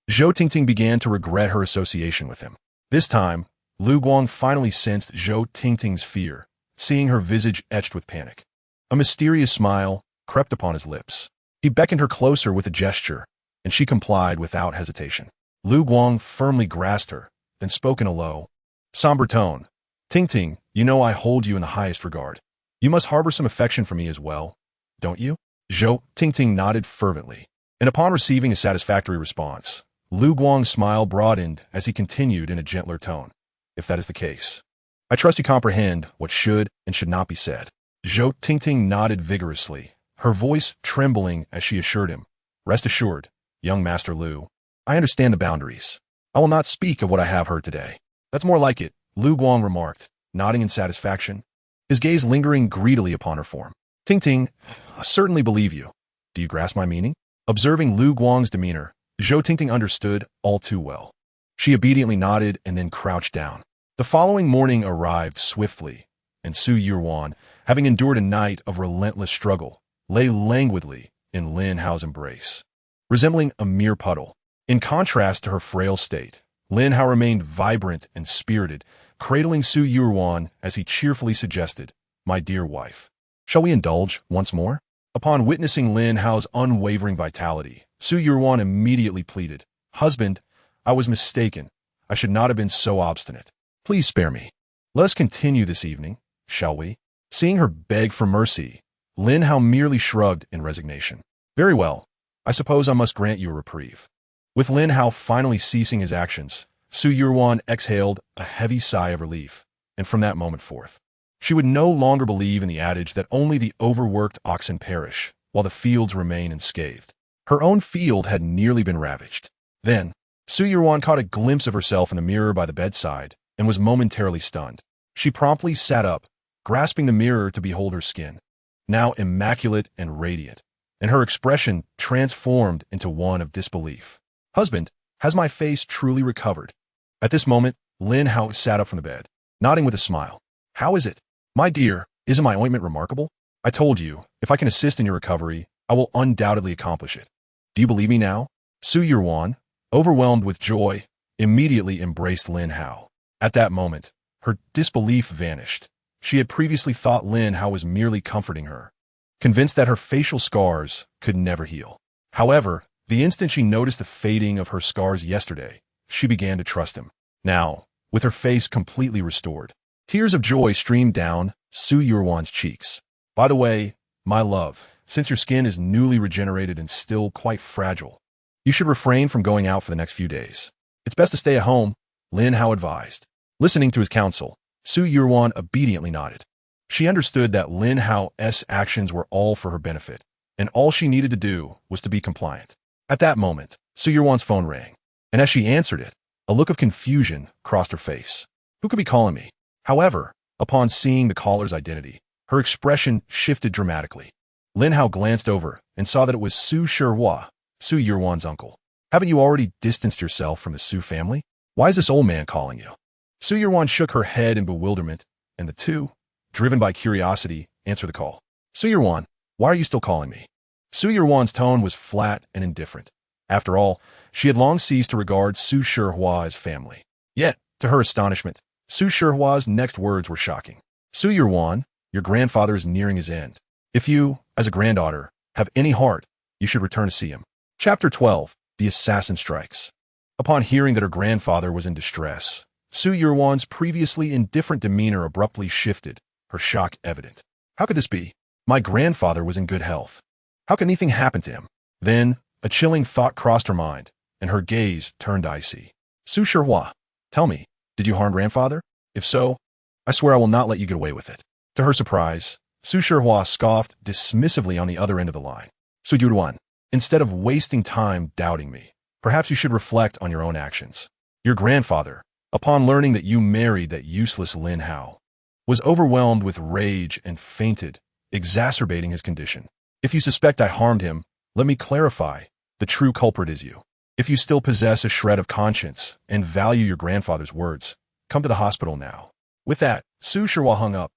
[SPEAKER 1] Zhou Tingting began to regret her association with him. This time, Lu Guang finally sensed Zhou Tingting's fear, seeing her visage etched with panic. A mysterious smile crept upon his lips. He beckoned her closer with a gesture, and she complied without hesitation. Lu Guang firmly grasped her, then spoke in a low, somber tone. Ting Ting, you know I hold you in the highest regard. You must harbor some affection for me as well, don't you? Zhou Ting Ting nodded fervently, and upon receiving a satisfactory response, Lu Guang's smile broadened as he continued in a gentler tone. If that is the case, I trust you comprehend what should and should not be said. Zhou Ting Ting nodded vigorously, her voice trembling as she assured him. Rest assured, young Master Lu, I understand the boundaries. I will not speak of what I have heard today. That's more like it, Lu Guang remarked, nodding in satisfaction, his gaze lingering greedily upon her form. Ting Ting, I certainly believe you. Do you grasp my meaning? Observing Lu Guang's demeanor, Zhou Ting Ting understood all too well. She obediently nodded and then crouched down. The following morning arrived swiftly, and Su Yuan, having endured a night of relentless struggle, lay languidly in Lin Hao's embrace, resembling a mere puddle. In contrast to her frail state, Lin Hao remained vibrant and spirited, cradling Su Yuan as he cheerfully suggested, "My dear wife, shall we indulge once more?" Upon witnessing Lin Hao's unwavering vitality, Su Yuan immediately pleaded, "Husband, I was mistaken. I should not have been so obstinate. Please spare me. Let us continue this evening, shall we?" Seeing her beg for mercy, Lin Hao merely shrugged in resignation. "Very well. I suppose I must grant you a reprieve." With Lin Hao finally ceasing his actions, Su Yuan exhaled a heavy sigh of relief, and from that moment forth, she would no longer believe in the adage that only the overworked oxen perish, while the fields remain unscathed. Her own field had nearly been ravaged. Then, Su Yuan caught a glimpse of herself in the mirror by the bedside and was momentarily stunned. She promptly sat up, grasping the mirror to behold her skin, now immaculate and radiant, and her expression transformed into one of disbelief. "Husband, has my face truly recovered?" At this moment, Lin Hao sat up from the bed, nodding with a smile. "How is it? My dear, isn't my ointment remarkable? I told you, if I can assist in your recovery, I will undoubtedly accomplish it. Do you believe me now?" Su Yuan, overwhelmed with joy, immediately embraced Lin Hao. At that moment, her disbelief vanished. She had previously thought Lin Hao was merely comforting her, convinced that her facial scars could never heal. However, the instant she noticed the fading of her scars yesterday, she began to trust him. Now, with her face completely restored, tears of joy streamed down Su Yuan's cheeks. "By the way, my love, since your skin is newly regenerated and still quite fragile, you should refrain from going out for the next few days. It's best to stay at home," Lin Hao advised. Listening to his counsel, Su Yuan obediently nodded. She understood that Lin Hao's actions were all for her benefit, and all she needed to do was to be compliant. At that moment, Su Yuan's phone rang, and as she answered it, a look of confusion crossed her face. Who could be calling me? However, upon seeing the caller's identity, her expression shifted dramatically. Lin Hao glanced over and saw that it was Su Shihua, Su Yuan's uncle. "Haven't you already distanced yourself from the Su family? Why is this old man calling you?" Su Yuan shook her head in bewilderment, and the two, driven by curiosity, answered the call. "Su Yuan, why are you still calling me?" Su Yuan's tone was flat and indifferent. After all, she had long ceased to regard Su Shihua as family. Yet, to her astonishment, Su Shihua's next words were shocking. "Su Yuan, your grandfather is nearing his end. If you, as a granddaughter, have any heart, you should return to see him." Chapter 12. The Assassin Strikes. Upon hearing that her grandfather was in distress, Su Yuan's previously indifferent demeanor abruptly shifted, her shock evident. How could this be? My grandfather was in good health. How could anything happen to him? Then, a chilling thought crossed her mind, and her gaze turned icy. "Su Shihua, tell me, did you harm grandfather? If so, I swear I will not let you get away with it." To her surprise, Su Shihua scoffed dismissively on the other end of the line. "Su Yuan, instead of wasting time doubting me, perhaps you should reflect on your own actions. Your grandfather, upon learning that you married that useless Lin Hao, was overwhelmed with rage and fainted, exacerbating his condition. If you suspect I harmed him, let me clarify, the true culprit is you. If you still possess a shred of conscience and value your grandfather's words, come to the hospital now." With that, Su Shihua hung up,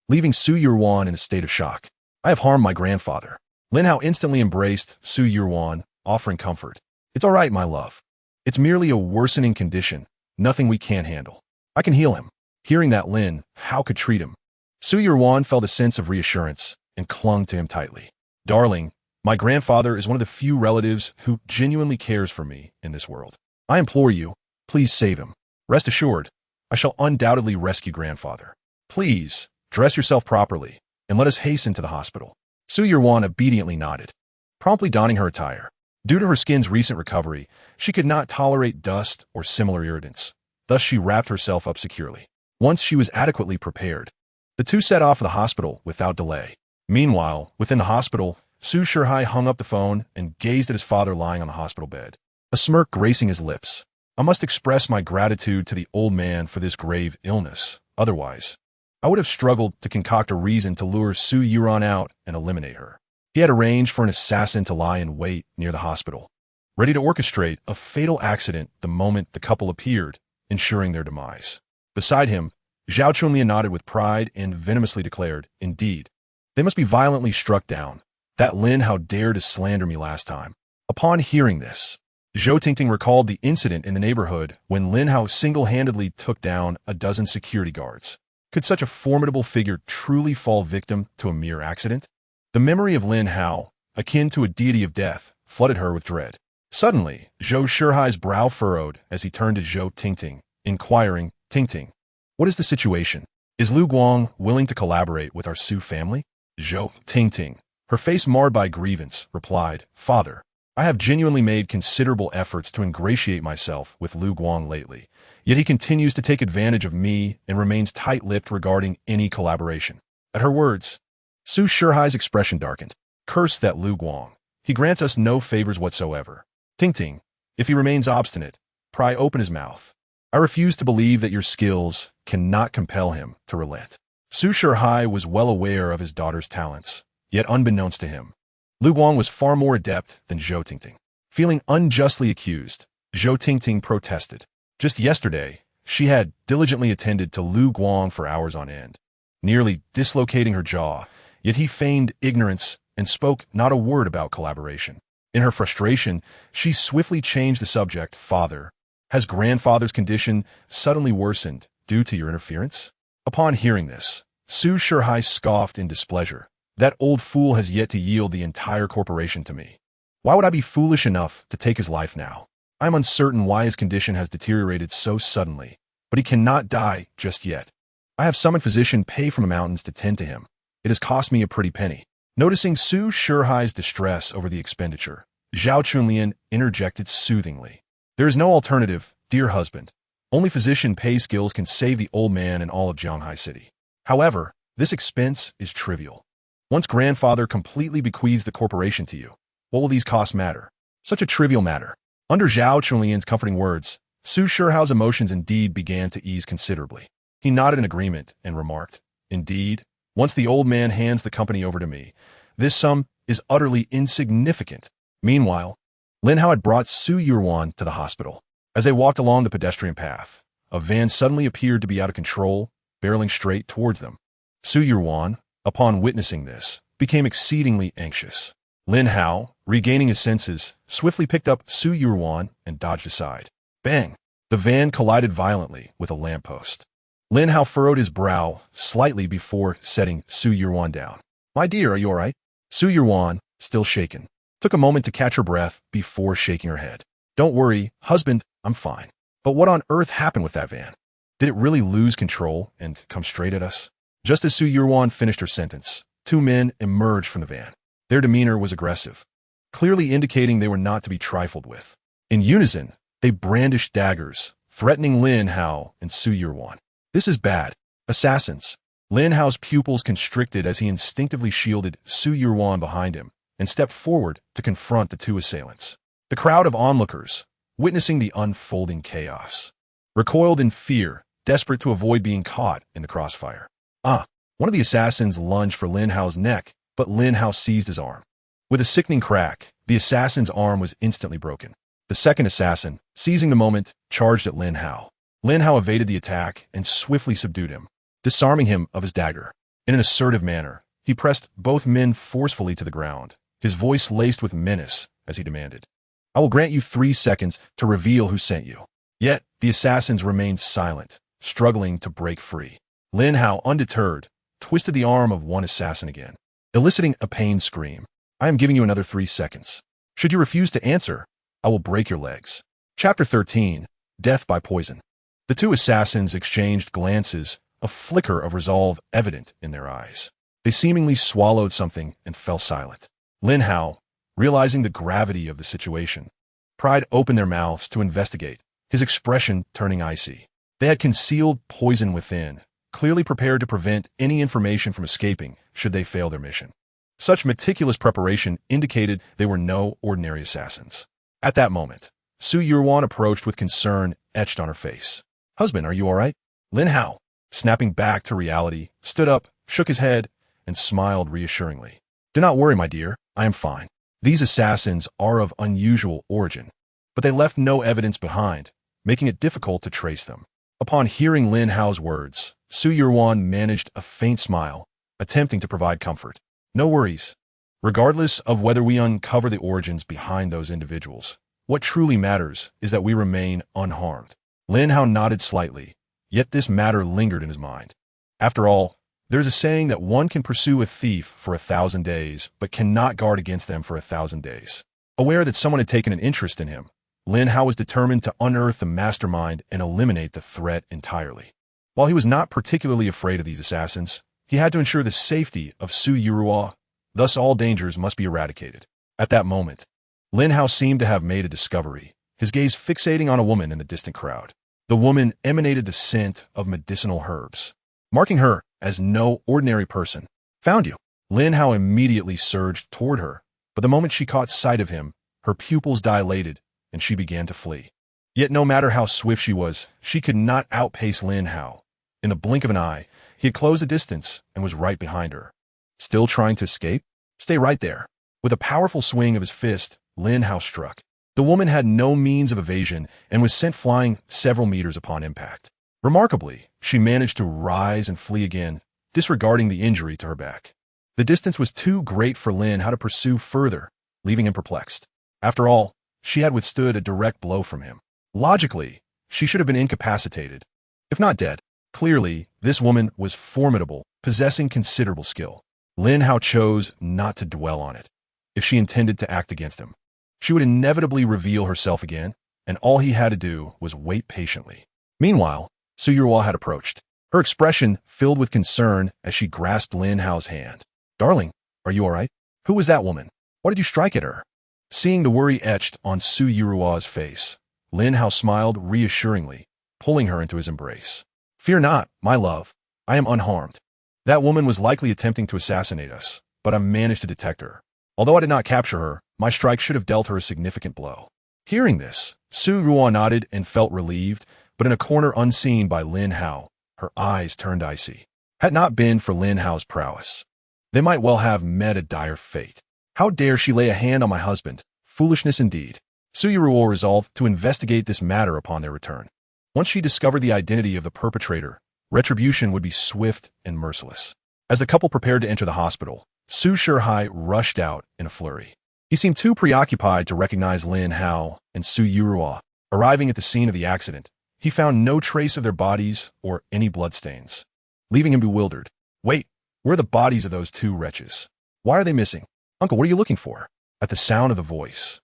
[SPEAKER 1] leaving Su Yuan in a state of shock. "I have harmed my grandfather." Lin Hao instantly embraced Su Yuan, offering comfort. "It's all right, my love. It's merely a worsening condition, nothing we can't handle. I can heal him." Hearing that Lin Hao could treat him, Su Yurwan felt a sense of reassurance and clung to him tightly. Darling, my grandfather is one of the few relatives who genuinely cares for me in this world. I implore you, please save him. Rest assured, I shall undoubtedly rescue grandfather. Please, dress yourself properly, and let us hasten to the hospital. Su Yurwan obediently nodded, promptly donning her attire. Due to her skin's recent recovery, she could not tolerate dust or similar irritants. Thus she wrapped herself up securely. Once she was adequately prepared, the two set off for the hospital without delay. Meanwhile, within the hospital, Su Shihai hung up the phone and gazed at his father lying on the hospital bed, a smirk gracing his lips. I must express my gratitude to the old man for this grave illness. Otherwise, I would have struggled to concoct a reason to lure Su Yuran out and eliminate her. He had arranged for an assassin to lie in wait near the hospital, ready to orchestrate a fatal accident the moment the couple appeared, ensuring their demise. Beside him, Zhao Chunlian nodded with pride and venomously declared, "Indeed, they must be violently struck down. That Lin Hao dared to slander me last time." Upon hearing this, Zhou Tingting recalled the incident in the neighborhood when Lin Hao single-handedly took down a dozen security guards. Could such a formidable figure truly fall victim to a mere accident? The memory of Lin Hao, akin to a deity of death, flooded her with dread. Suddenly, Zhou Shihai's brow furrowed as he turned to Zhou Tingting, inquiring, "Tingting, what is the situation? Is Lu Guang willing to collaborate with our Su family?" Zhou Tingting, her face marred by grievance, replied, "Father, I have genuinely made considerable efforts to ingratiate myself with Lu Guang lately, yet he continues to take advantage of me and remains tight-lipped regarding any collaboration." At her words, Su Shihai's expression darkened. "Curse that Lu Guang. He grants us no favors whatsoever. Tingting, if he remains obstinate, pry open his mouth. I refuse to believe that your skills cannot compel him to relent." Su Shihai was well aware of his daughter's talents, yet unbeknownst to him, Lu Guang was far more adept than Zhou Tingting. Feeling unjustly accused, Zhou Tingting protested. Just yesterday, she had diligently attended to Lu Guang for hours on end, nearly dislocating her jaw, yet he feigned ignorance and spoke not a word about collaboration. In her frustration, she swiftly changed the subject. "Father, has grandfather's condition suddenly worsened due to your interference?" Upon hearing this, Su Shihai scoffed in displeasure. "That old fool has yet to yield the entire corporation to me. Why would I be foolish enough to take his life now? I am uncertain why his condition has deteriorated so suddenly, but he cannot die just yet. I have summoned physician pay from the mountains to tend to him. It has cost me a pretty penny." Noticing Su Shihai's distress over the expenditure, Zhao Chunlian interjected soothingly. "There is no alternative, dear husband. Only physician pay skills can save the old man in all of Jianghai City. However, this expense is trivial. Once grandfather completely bequeaths the corporation to you, what will these costs matter? Such a trivial matter." Under Zhao Chunlian's comforting words, Su Shihai's emotions indeed began to ease considerably. He nodded in agreement and remarked, "Indeed, once the old man hands the company over to me, this sum is utterly insignificant." Meanwhile, Lin Hao had brought Su Yurwan to the hospital. As they walked along the pedestrian path, a van suddenly appeared to be out of control, barreling straight towards them. Su Yurwan, upon witnessing this, became exceedingly anxious. Lin Hao, regaining his senses, swiftly picked up Su Yurwan and dodged aside. Bang! The van collided violently with a lamppost. Lin Hao furrowed his brow slightly before setting Su Yurwan down. "My dear, are you all right?" Su Yurwan, still shaken, took a moment to catch her breath before shaking her head. "Don't worry, husband, I'm fine. But what on earth happened with that van? Did it really lose control and come straight at us?" Just as Su Yurwan finished her sentence, two men emerged from the van. Their demeanor was aggressive, clearly indicating they were not to be trifled with. In unison, they brandished daggers, threatening Lin Hao and Su Yurwan. "This is bad. Assassins." Lin Hao's pupils constricted as he instinctively shielded Su Yurwan behind him and stepped forward to confront the two assailants. The crowd of onlookers, witnessing the unfolding chaos, recoiled in fear, desperate to avoid being caught in the crossfire. One of the assassins lunged for Lin Hao's neck, but Lin Hao seized his arm. With a sickening crack, the assassin's arm was instantly broken. The second assassin, seizing the moment, charged at Lin Hao. Lin Hao evaded the attack and swiftly subdued him, disarming him of his dagger. In an assertive manner, he pressed both men forcefully to the ground, his voice laced with menace as he demanded, "I will grant you 3 seconds to reveal who sent you." Yet, the assassins remained silent, struggling to break free. Lin Hao, undeterred, twisted the arm of one assassin again, eliciting a pained scream. I am giving you another 3 seconds. Should you refuse to answer, I will break your legs. Chapter 13. Death by Poison. The two assassins exchanged glances, a flicker of resolve evident in their eyes. They seemingly swallowed something and fell silent. Lin Hao, realizing the gravity of the situation, pried open their mouths to investigate, his expression turning icy. They had concealed poison within, clearly prepared to prevent any information from escaping should they fail their mission. Such meticulous preparation indicated they were no ordinary assassins. At that moment, Su Yuruan approached with concern etched on her face. Husband, are you all right? Lin Hao, snapping back to reality, stood up, shook his head, and smiled reassuringly. Do not worry, my dear, I am fine. These assassins are of unusual origin, but they left no evidence behind, making it difficult to trace them. Upon hearing Lin Hao's words, Su Yuruan managed a faint smile, attempting to provide comfort. No worries. Regardless of whether we uncover the origins behind those individuals, what truly matters is that we remain unharmed. Lin Hao nodded slightly, yet this matter lingered in his mind. After all, there's a saying that one can pursue a thief for 1,000 days, but cannot guard against them for 1,000 days. Aware that someone had taken an interest in him, Lin Hao was determined to unearth the mastermind and eliminate the threat entirely. While he was not particularly afraid of these assassins, he had to ensure the safety of Su Yuruo, thus all dangers must be eradicated. At that moment, Lin Hao seemed to have made a discovery, his gaze fixating on a woman in the distant crowd. The woman emanated the scent of medicinal herbs, marking her as no ordinary person. Found you. Lin Hao immediately surged toward her, but the moment she caught sight of him, her pupils dilated, and she began to flee. Yet no matter how swift she was, she could not outpace Lin Hao. In the blink of an eye, he had closed the distance and was right behind her. Still trying to escape? Stay right there. With a powerful swing of his fist, Lin Hao struck. The woman had no means of evasion and was sent flying several meters upon impact. Remarkably, she managed to rise and flee again, disregarding the injury to her back. The distance was too great for Lin Hao to pursue further, leaving him perplexed. After all, she had withstood a direct blow from him. Logically, she should have been incapacitated, if not dead. Clearly, this woman was formidable, possessing considerable skill. Lin Hao chose not to dwell on it. If she intended to act against him, she would inevitably reveal herself again, and all he had to do was wait patiently. Meanwhile, Su Yuruo had approached, her expression filled with concern as she grasped Lin Hao's hand. Darling, are you all right? Who was that woman? Why did you strike at her? Seeing the worry etched on Su Yuruo's face, Lin Hao smiled reassuringly, pulling her into his embrace. Fear not, my love. I am unharmed. That woman was likely attempting to assassinate us, but I managed to detect her. Although I did not capture her, my strike should have dealt her a significant blow. Hearing this, Su Yuruo nodded and felt relieved, but in a corner unseen by Lin Hao, her eyes turned icy. Had not been for Lin Hao's prowess, they might well have met a dire fate. How dare she lay a hand on my husband? Foolishness indeed. Su Yuruo resolved to investigate this matter upon their return. Once she discovered the identity of the perpetrator, retribution would be swift and merciless. As the couple prepared to enter the hospital, Su Shihai rushed out in a flurry. He seemed too preoccupied to recognize Lin Hao and Su Yuruo. Arriving at the scene of the accident, he found no trace of their bodies or any bloodstains, leaving him bewildered. Wait, where are the bodies of those two wretches? Why are they missing? Uncle, what are you looking for? At the sound of the voice,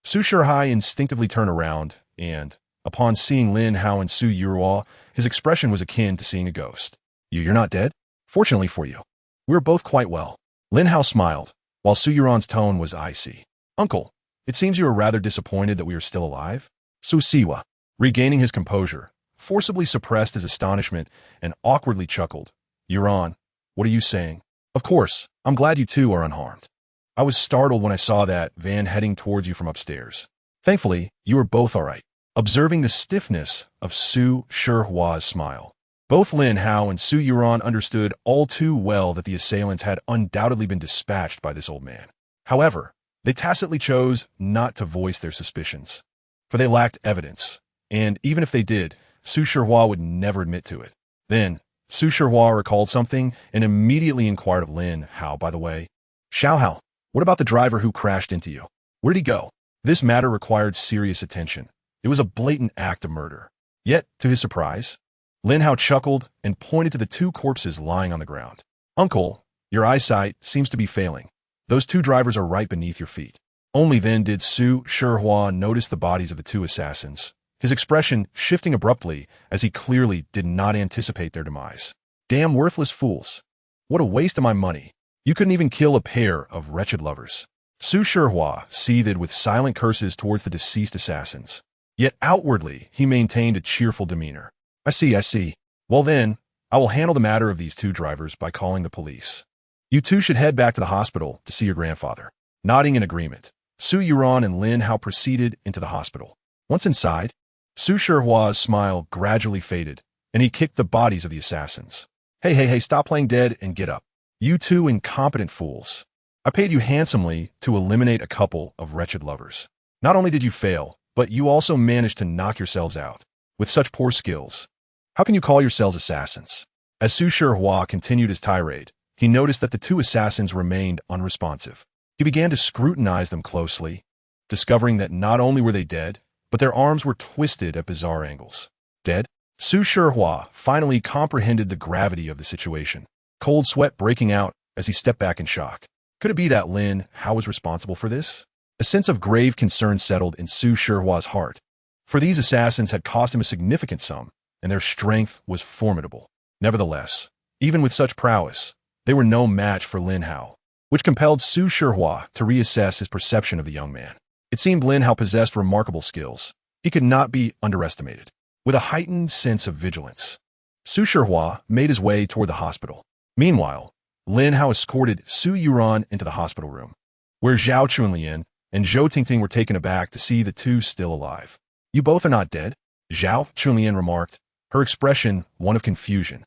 [SPEAKER 1] Su Shihai instinctively turned around and, upon seeing Lin Hao and Su Yuruo, his expression was akin to seeing a ghost. You're not dead? Fortunately for you, we're both quite well. Lin Hao smiled, while Su Yuruan's tone was icy. Uncle, it seems you are rather disappointed that we are still alive? Su Siwa, regaining his composure, forcibly suppressed his astonishment and awkwardly chuckled. Yuran, what are you saying? Of course, I'm glad you two are unharmed. I was startled when I saw that van heading towards you from upstairs. Thankfully, you are both all right. Observing the stiffness of Su Shihua's smile, both Lin Hao and Su Yuran understood all too well that the assailants had undoubtedly been dispatched by this old man. However, they tacitly chose not to voice their suspicions, for they lacked evidence, and even if they did, Su Shihua would never admit to it. Then, Su Shihua recalled something and immediately inquired of Lin Hao, by the way. Xiao Hao, what about the driver who crashed into you? Where did he go? This matter required serious attention. It was a blatant act of murder. Yet, to his surprise, Lin Hao chuckled and pointed to the two corpses lying on the ground. Uncle, your eyesight seems to be failing. Those two drivers are right beneath your feet. Only then did Su Shihua notice the bodies of the two assassins, his expression shifting abruptly as he clearly did not anticipate their demise. Damn worthless fools. What a waste of my money. You couldn't even kill a pair of wretched lovers. Su Shihua seethed with silent curses towards the deceased assassins. Yet outwardly, he maintained a cheerful demeanor. I see. Well then, I will handle the matter of these two drivers by calling the police. You two should head back to the hospital to see your grandfather. Nodding in agreement, Su Yuran and Lin Hao proceeded into the hospital. Once inside, Su Shihua's smile gradually faded, and he kicked the bodies of the assassins. Hey, stop playing dead and get up. You two incompetent fools. I paid you handsomely to eliminate a couple of wretched lovers. Not only did you fail, but you also managed to knock yourselves out. With such poor skills, how can you call yourselves assassins? As Su Shihua continued his tirade, he noticed that the two assassins remained unresponsive. He began to scrutinize them closely, discovering that not only were they dead, but their arms were twisted at bizarre angles. Dead? Su Shihua finally comprehended the gravity of the situation, cold sweat breaking out as he stepped back in shock. Could it be that Lin Hao was responsible for this? A sense of grave concern settled in Su Shihua's heart, for these assassins had cost him a significant sum, and their strength was formidable. Nevertheless, even with such prowess, they were no match for Lin Hao, which compelled Su Shihua to reassess his perception of the young man. It seemed Lin Hao possessed remarkable skills. He could not be underestimated. With a heightened sense of vigilance, Su Shihua made his way toward the hospital. Meanwhile, Lin Hao escorted Su Yuran into the hospital room, where Zhao Chunlian and Zhou Tingting were taken aback to see the two still alive. You both are not dead, Zhao Chunlian remarked, her expression one of confusion.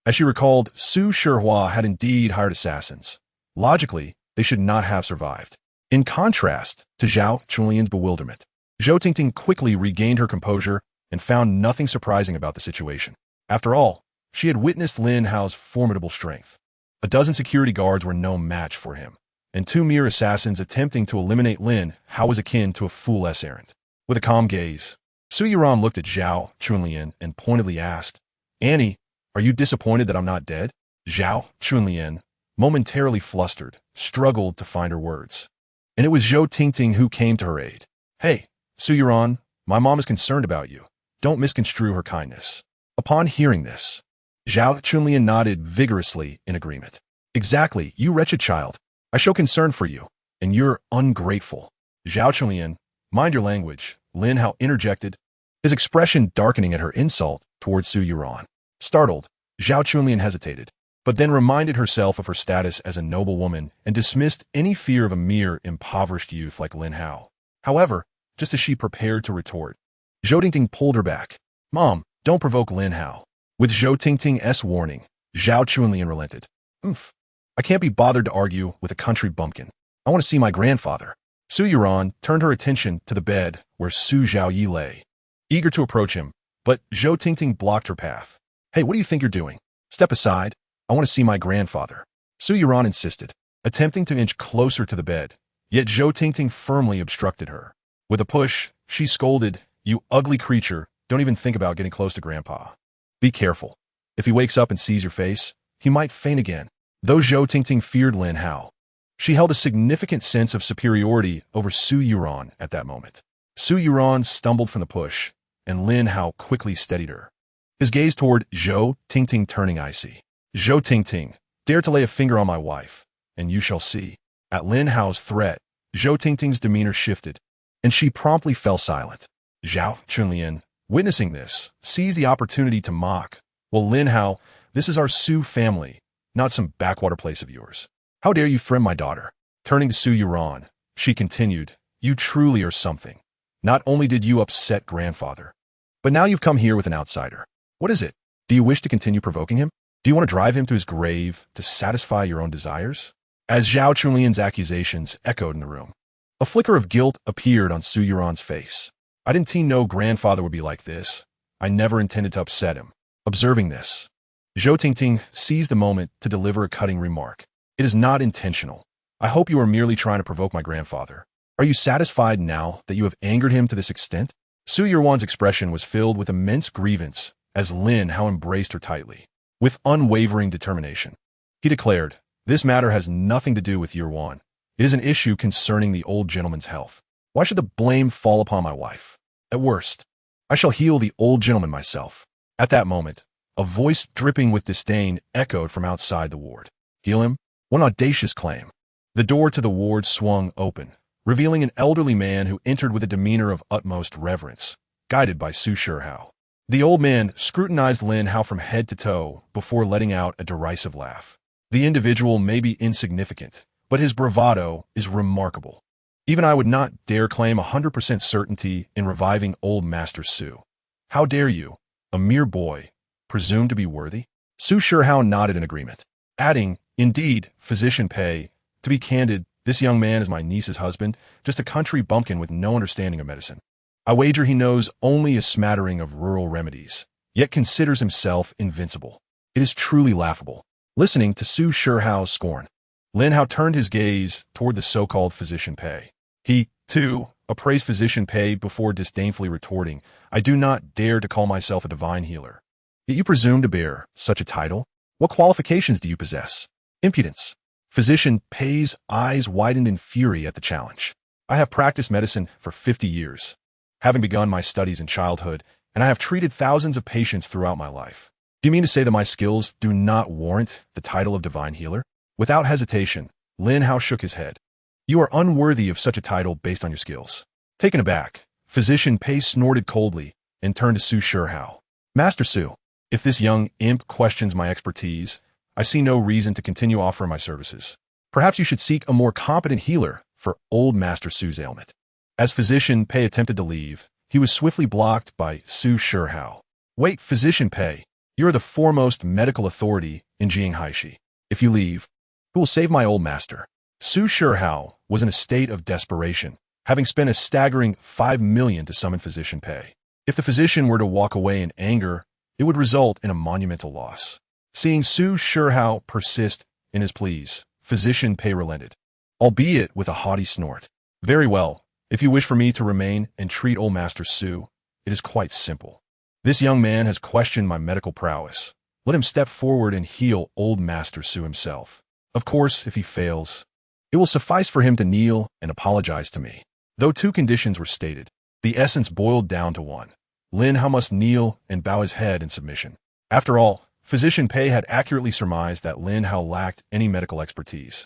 [SPEAKER 1] As she recalled, Su Shihua had indeed hired assassins. Logically, they should not have survived. In contrast to Zhao Chunlian's bewilderment, Zhou Tingting quickly regained her composure and found nothing surprising about the situation. After all, she had witnessed Lin Hao's formidable strength. A dozen security guards were no match for him, and two mere assassins attempting to eliminate Lin Hao was akin to a fool's errand. With a calm gaze, Su Yuran looked at Zhao Chunlian and pointedly asked, Annie, are you disappointed that I'm not dead? Zhao Chunlian, momentarily flustered, struggled to find her words. And it was Zhou Tingting who came to her aid. Hey, Su Yuran, my mom is concerned about you. Don't misconstrue her kindness. Upon hearing this, Zhao Chunlian nodded vigorously in agreement. Exactly, you wretched child. I show concern for you, and you're ungrateful. Zhao Chunlian, mind your language, Lin Hao interjected, his expression darkening at her insult towards Su Yuran. Startled, Zhao Chunlian hesitated, but then reminded herself of her status as a noble woman and dismissed any fear of a mere impoverished youth like Lin Hao. However, just as she prepared to retort, Zhou Tingting pulled her back. Mom, don't provoke Lin Hao. With Zhou Tingting's warning, Zhao Chunlian relented. I can't be bothered to argue with a country bumpkin. I want to see my grandfather. Su Yuran turned her attention to the bed where Su Zhaoyi lay, eager to approach him, but Zhou Tingting blocked her path. Hey, what do you think you're doing? Step aside. I want to see my grandfather. Su Yuran insisted, attempting to inch closer to the bed, yet Zhou Tingting firmly obstructed her. With a push, she scolded, You ugly creature, don't even think about getting close to Grandpa. Be careful. If he wakes up and sees your face, he might faint again. Though Zhou Tingting feared Lin Hao, she held a significant sense of superiority over Su Yuran at that moment. Su Yuran stumbled from the push, and Lin Hao quickly steadied her, his gaze toward Zhou Tingting turning icy. Zhou Tingting, dare to lay a finger on my wife, and you shall see. At Lin Hao's threat, Zhou Tingting's demeanor shifted, and she promptly fell silent. Zhao Chunlian, witnessing this, seized the opportunity to mock. Well, Lin Hao, this is our Su family, not some backwater place of yours. How dare you threaten my daughter? Turning to Su Yuran, she continued, You truly are something. Not only did you upset grandfather, but now you've come here with an outsider. What is it? Do you wish to continue provoking him? Do you want to drive him to his grave to satisfy your own desires? As Zhao Chunlian's accusations echoed in the room, a flicker of guilt appeared on Su Yuran's face. I didn't know grandfather would be like this. I never intended to upset him. Observing this, Zhou Tingting seized the moment to deliver a cutting remark. It is not intentional. I hope you are merely trying to provoke my grandfather. Are you satisfied now that you have angered him to this extent? Su Yuran's expression was filled with immense grievance as Lin Hao embraced her tightly, with unwavering determination. He declared, "This matter has nothing to do with year one. It is an issue concerning the old gentleman's health. Why should the blame fall upon my wife? At worst, I shall heal the old gentleman myself." At that moment, a voice dripping with disdain echoed from outside the ward. "Heal him? What an audacious claim." The door to the ward swung open, revealing an elderly man who entered with a demeanor of utmost reverence, guided by Su Shihao. The old man scrutinized Lin Hao from head to toe before letting out a derisive laugh. The individual may be insignificant, but his bravado is remarkable. Even I would not dare claim 100% certainty in reviving old Master Su. How dare you, a mere boy, presume to be worthy? Su Shihao nodded in agreement, adding, "Indeed, Physician Pei, to be candid, this young man is my niece's husband, just a country bumpkin with no understanding of medicine. I wager he knows only a smattering of rural remedies, yet considers himself invincible. It is truly laughable." Listening to Su Shihao's scorn, Lin Hao turned his gaze toward the so-called Physician Pei. He, too, appraised Physician Pei before disdainfully retorting, "I do not dare to call myself a divine healer. Yet you presume to bear such a title? What qualifications do you possess?" Impudence. Physician Pei's eyes widened in fury at the challenge. "I have practiced medicine for 50 years, having begun my studies in childhood, and I have treated thousands of patients throughout my life. Do you mean to say that my skills do not warrant the title of divine healer?" Without hesitation, Lin Hao shook his head. "You are unworthy of such a title based on your skills." Taken aback, Physician Pei snorted coldly and turned to Su Shihao. "Master Su, if this young imp questions my expertise, I see no reason to continue offering my services. Perhaps you should seek a more competent healer for old Master Su's ailment." As Physician Pei attempted to leave, he was swiftly blocked by Su Shihao. "Wait, Physician Pei, you are the foremost medical authority in Jinghaishi. If you leave, who will save my old master?" Su Shihao was in a state of desperation, having spent a staggering 5 million to summon Physician Pei. If the physician were to walk away in anger, it would result in a monumental loss. Seeing Su Shihao persist in his pleas, Physician Pei relented, albeit with a haughty snort. "Very well. If you wish for me to remain and treat old Master Su, it is quite simple. This young man has questioned my medical prowess. Let him step forward and heal old Master Su himself. Of course, if he fails, it will suffice for him to kneel and apologize to me." Though two conditions were stated, the essence boiled down to one. Lin Hao must kneel and bow his head in submission. After all, Physician Pei had accurately surmised that Lin Hao lacked any medical expertise.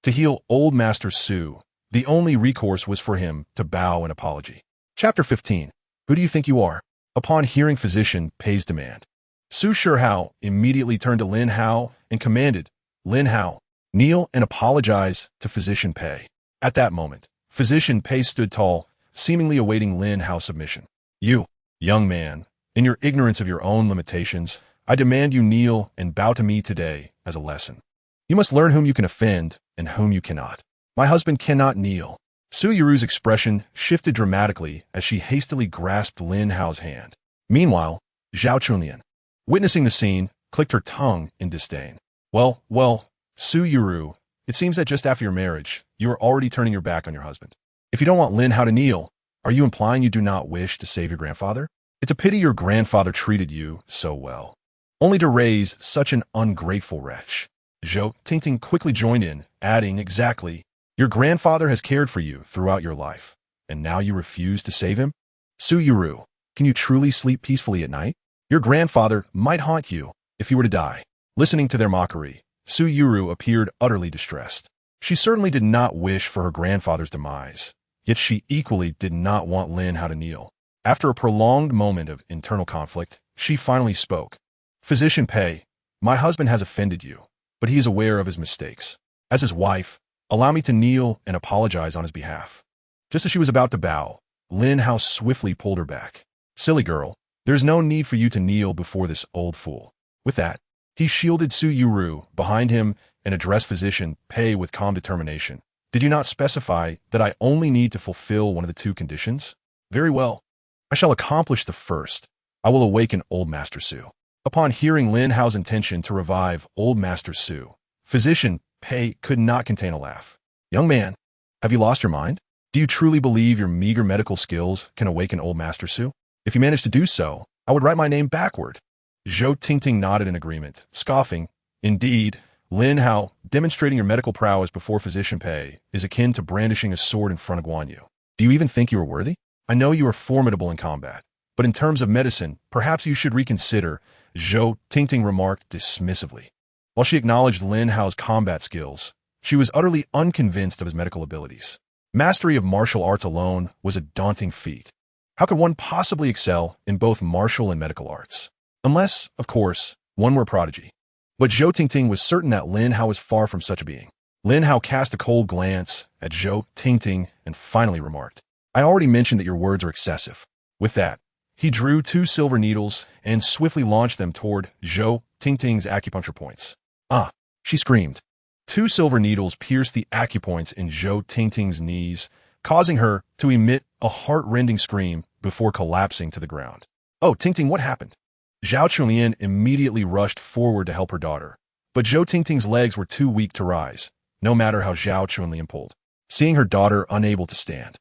[SPEAKER 1] To heal old Master Su, the only recourse was for him to bow in apology. Chapter 15. Who do you think you are? Upon hearing Physician Pei's demand, Su Shihao immediately turned to Lin Hao and commanded, "Lin Hao, kneel and apologize to Physician Pei." At that moment, Physician Pei stood tall, seemingly awaiting Lin Hao's submission. "You, young man, in your ignorance of your own limitations, I demand you kneel and bow to me today as a lesson. You must learn whom you can offend and whom you cannot. My husband cannot kneel." Su Yuru's expression shifted dramatically as she hastily grasped Lin Hao's hand. Meanwhile, Zhao Chunlian, witnessing the scene, clicked her tongue in disdain. Well, Su Yuru, it seems that just after your marriage, you are already turning your back on your husband. If you don't want Lin Hao to kneel, are you implying you do not wish to save your grandfather? It's a pity your grandfather treated you so well, only to raise such an ungrateful wretch. Zhou Tingting quickly joined in, adding, "Exactly. Your grandfather has cared for you throughout your life, and now you refuse to save him? Su Yuru, can you truly sleep peacefully at night? Your grandfather might haunt you if he were to die." Listening to their mockery, Su Yuru appeared utterly distressed. She certainly did not wish for her grandfather's demise, yet she equally did not want Lin Hao to kneel. After a prolonged moment of internal conflict, she finally spoke. "Physician Pei, my husband has offended you, but he is aware of his mistakes. As his wife, allow me to kneel and apologize on his behalf." Just as she was about to bow, Lin Hao swiftly pulled her back. "Silly girl, there is no need for you to kneel before this old fool." With that, he shielded Su Yuru behind him and addressed Physician Pei with calm determination. "Did you not specify that I only need to fulfill one of the two conditions? Very well. I shall accomplish the first. I will awaken old Master Su." Upon hearing Lin Hao's intention to revive old Master Su, Physician Pei could not contain a laugh. "Young man, have you lost your mind? Do you truly believe your meager medical skills can awaken old Master Su? If you manage to do so, I would write my name backward." Zhou Tingting nodded in agreement, scoffing, "Indeed, Lin Hao, demonstrating your medical prowess before physician Pei is akin to brandishing a sword in front of Guan Yu. Do you even think you are worthy? I know you are formidable in combat, but in terms of medicine, perhaps you should reconsider, Zhou Tingting remarked dismissively. While she acknowledged Lin Hao's combat skills, she was utterly unconvinced of his medical abilities. Mastery of martial arts alone was a daunting feat. How could one possibly excel in both martial and medical arts? Unless, of course, one were a prodigy. But Zhou Tingting was certain that Lin Hao was far from such a being. Lin Hao cast a cold glance at Zhou Tingting and finally remarked, I already mentioned that your words are excessive. With that, he drew 2 silver needles and swiftly launched them toward Zhou Tingting's acupuncture points. Ah, she screamed. 2 silver needles pierced the acupoints in Zhou Tingting's knees, causing her to emit a heart-rending scream before collapsing to the ground. Oh, Tingting, what happened? Zhao Chunlian immediately rushed forward to help her daughter, but Zhou Tingting's legs were too weak to rise, no matter how Zhao Chunlian pulled. Seeing her daughter unable to stand,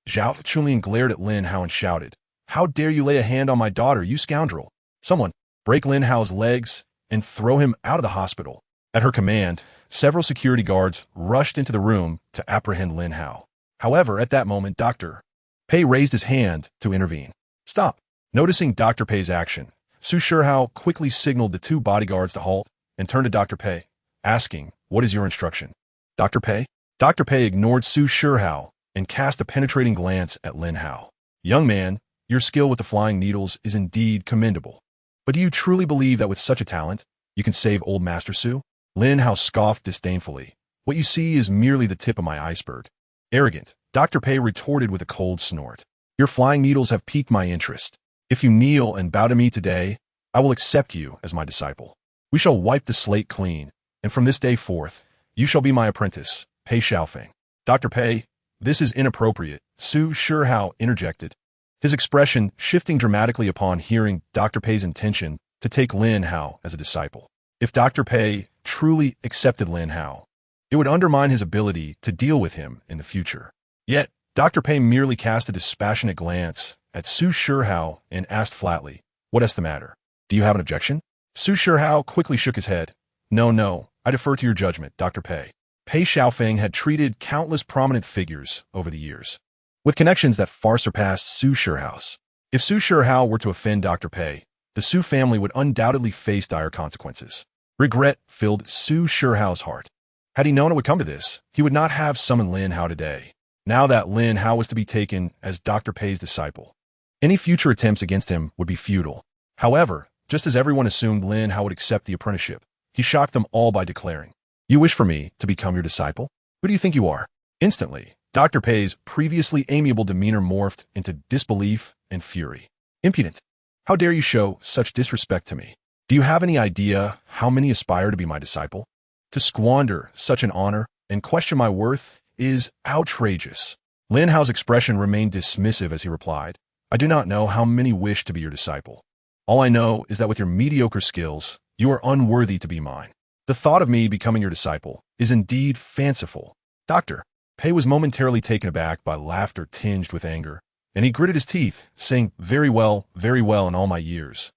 [SPEAKER 1] Zhao Chunlian glared at Lin Hao and shouted, How dare you lay a hand on my daughter, you scoundrel! Someone, break Lin Hao's legs and throw him out of the hospital. At her command, several security guards rushed into the room to apprehend Lin Hao. However, at that moment, Dr. Pei raised his hand to intervene. Stop! Noticing Dr. Pei's action, Su Shihao quickly signaled the 2 bodyguards to halt and turned to Dr. Pei, asking, What is your instruction? Dr. Pei? Dr. Pei ignored Su Shihao and cast a penetrating glance at Lin Hao. Young man, your skill with the flying needles is indeed commendable. But do you truly believe that with such a talent, you can save old Master Su? Lin Hao scoffed disdainfully. What you see is merely the tip of my iceberg. Arrogant, Dr. Pei retorted with a cold snort. Your flying needles have piqued my interest. If you kneel and bow to me today, I will accept you as my disciple. We shall wipe the slate clean, and from this day forth, you shall be my apprentice, Pei Xiaofeng. Dr. Pei, this is inappropriate, Su Shihao interjected, his expression shifting dramatically upon hearing Dr. Pei's intention to take Lin Hao as a disciple. If Dr. Pei truly accepted Lin Hao, it would undermine his ability to deal with him in the future. Yet, Dr. Pei merely cast a dispassionate glance at Su Shihao and asked flatly, What is the matter? Do you have an objection? Su Shihao quickly shook his head. No, I defer to your judgment, Dr. Pei. Pei Xiaofeng had treated countless prominent figures over the years, with connections that far surpassed Su Shihao's. If Su Shihao were to offend Dr. Pei, the Su family would undoubtedly face dire consequences. Regret filled Su Shihao's heart. Had he known it would come to this, he would not have summoned Lin Hao today. Now that Lin Hao was to be taken as Dr. Pei's disciple, any future attempts against him would be futile. However, just as everyone assumed Lin Hao would accept the apprenticeship, he shocked them all by declaring, You wish for me to become your disciple? Who do you think you are? Instantly, Dr. Pei's previously amiable demeanor morphed into disbelief and fury. Impudent! How dare you show such disrespect to me? Do you have any idea how many aspire to be my disciple? To squander such an honor and question my worth is outrageous. Lin Hao's expression remained dismissive as he replied, I do not know how many wish to be your disciple. All I know is that with your mediocre skills, you are unworthy to be mine. The thought of me becoming your disciple is indeed fanciful. Dr. Pei was momentarily taken aback by laughter tinged with anger, and he gritted his teeth, saying, very well in all my years.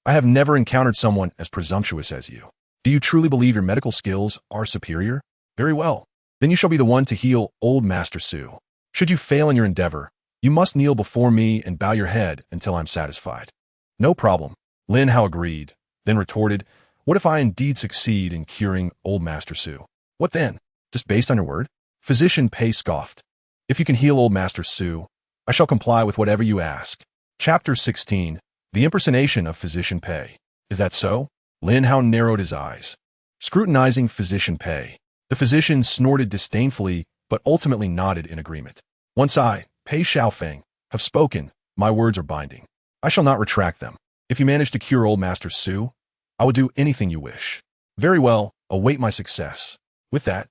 [SPEAKER 1] I have never encountered someone as presumptuous as you. Do you truly believe your medical skills are superior? Very well. Then you shall be the one to heal old Master Su. Should you fail in your endeavor, you must kneel before me and bow your head until I'm satisfied. No problem. Lin Hao agreed, then retorted, What if I indeed succeed in curing old Master Su? What then? Just based on your word? Physician Pei scoffed. If you can heal old Master Su, I shall comply with whatever you ask. Chapter 16. The Impersonation of Physician Pei. Is that so? Lin Hao narrowed his eyes, scrutinizing Physician Pei. The physician snorted disdainfully, but ultimately nodded in agreement. Once I, Pei Xiaofeng, have spoken, my words are binding. I shall not retract them. If you manage to cure old Master Su, I will do anything you wish. Very well, await my success. With that,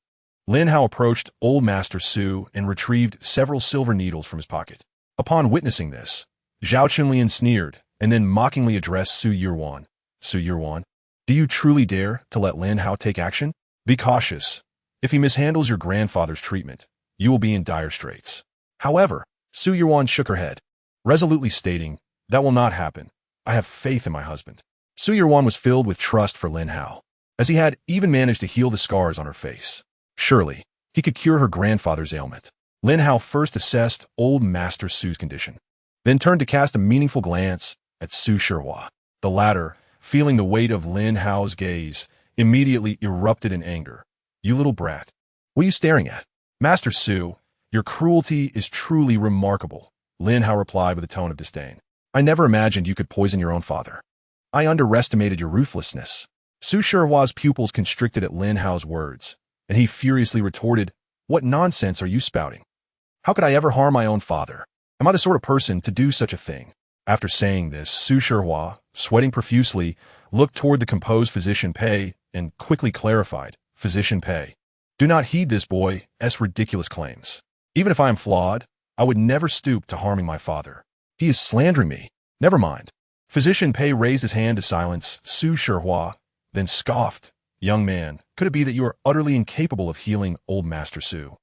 [SPEAKER 1] Lin Hao approached old Master Su and retrieved several silver needles from his pocket. Upon witnessing this, Zhao Chunlian sneered and then mockingly addressed Su Yirwan. Su Yirwan, do you truly dare to let Lin Hao take action? Be cautious. If he mishandles your grandfather's treatment, you will be in dire straits. However, Su Yirwan shook her head, resolutely stating, That will not happen. I have faith in my husband. Su Yirwan was filled with trust for Lin Hao. as he had even managed to heal the scars on her face. Surely, he could cure her grandfather's ailment. Lin Hao first assessed old Master Su's condition, then turned to cast a meaningful glance at Su Shihua. The latter, feeling the weight of Lin Hao's gaze, immediately erupted in anger. "You little brat. What are you staring at? Master Su, your cruelty is truly remarkable," Lin Hao replied with a tone of disdain. "I never imagined you could poison your own father. I underestimated your ruthlessness." Su Shihua's pupils constricted at Lin Hao's words, and he furiously retorted, "What nonsense are you spouting? How could I ever harm my own father? Am I the sort of person to do such a thing?" After saying this, Su Shihua, sweating profusely, looked toward the composed Physician Pei and quickly clarified, "Physician Pei, do not heed this boy's ridiculous claims. Even if I am flawed, I would never stoop to harming my father. He is slandering me. Never mind." Physician Pei raised his hand to silence Su Shihua, then scoffed, "Young man, could it be that you are utterly incapable of healing old Master Su,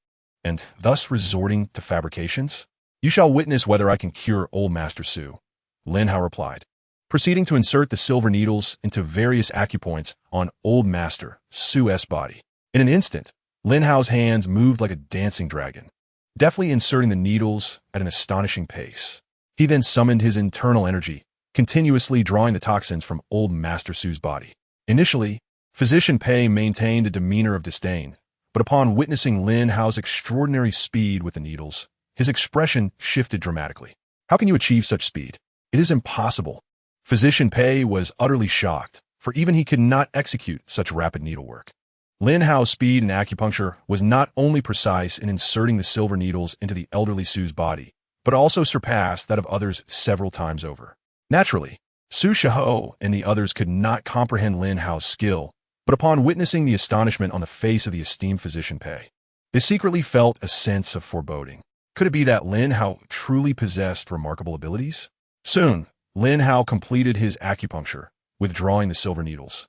[SPEAKER 1] and thus resorting to fabrications? You shall witness whether I can cure old Master Su," Lin Hao replied, proceeding to insert the silver needles into various acupoints on old Master Su's body. In an instant, Lin Hao's hands moved like a dancing dragon, deftly inserting the needles at an astonishing pace. He then summoned his internal energy, continuously drawing the toxins from old Master Su's body. Initially, Physician Pei maintained a demeanor of disdain, but upon witnessing Lin Hao's extraordinary speed with the needles, his expression shifted dramatically. "How can you achieve such speed? It is impossible." Physician Pei was utterly shocked, for even he could not execute such rapid needlework. Lin Hao's speed in acupuncture was not only precise in inserting the silver needles into the elderly Su's body, but also surpassed that of others several times over. Naturally, Su Shihua and the others could not comprehend Lin Hao's skill, but upon witnessing the astonishment on the face of the esteemed Physician Pei, they secretly felt a sense of foreboding. Could it be that Lin Hao truly possessed remarkable abilities? Soon, Lin Hao completed his acupuncture, withdrawing the silver needles,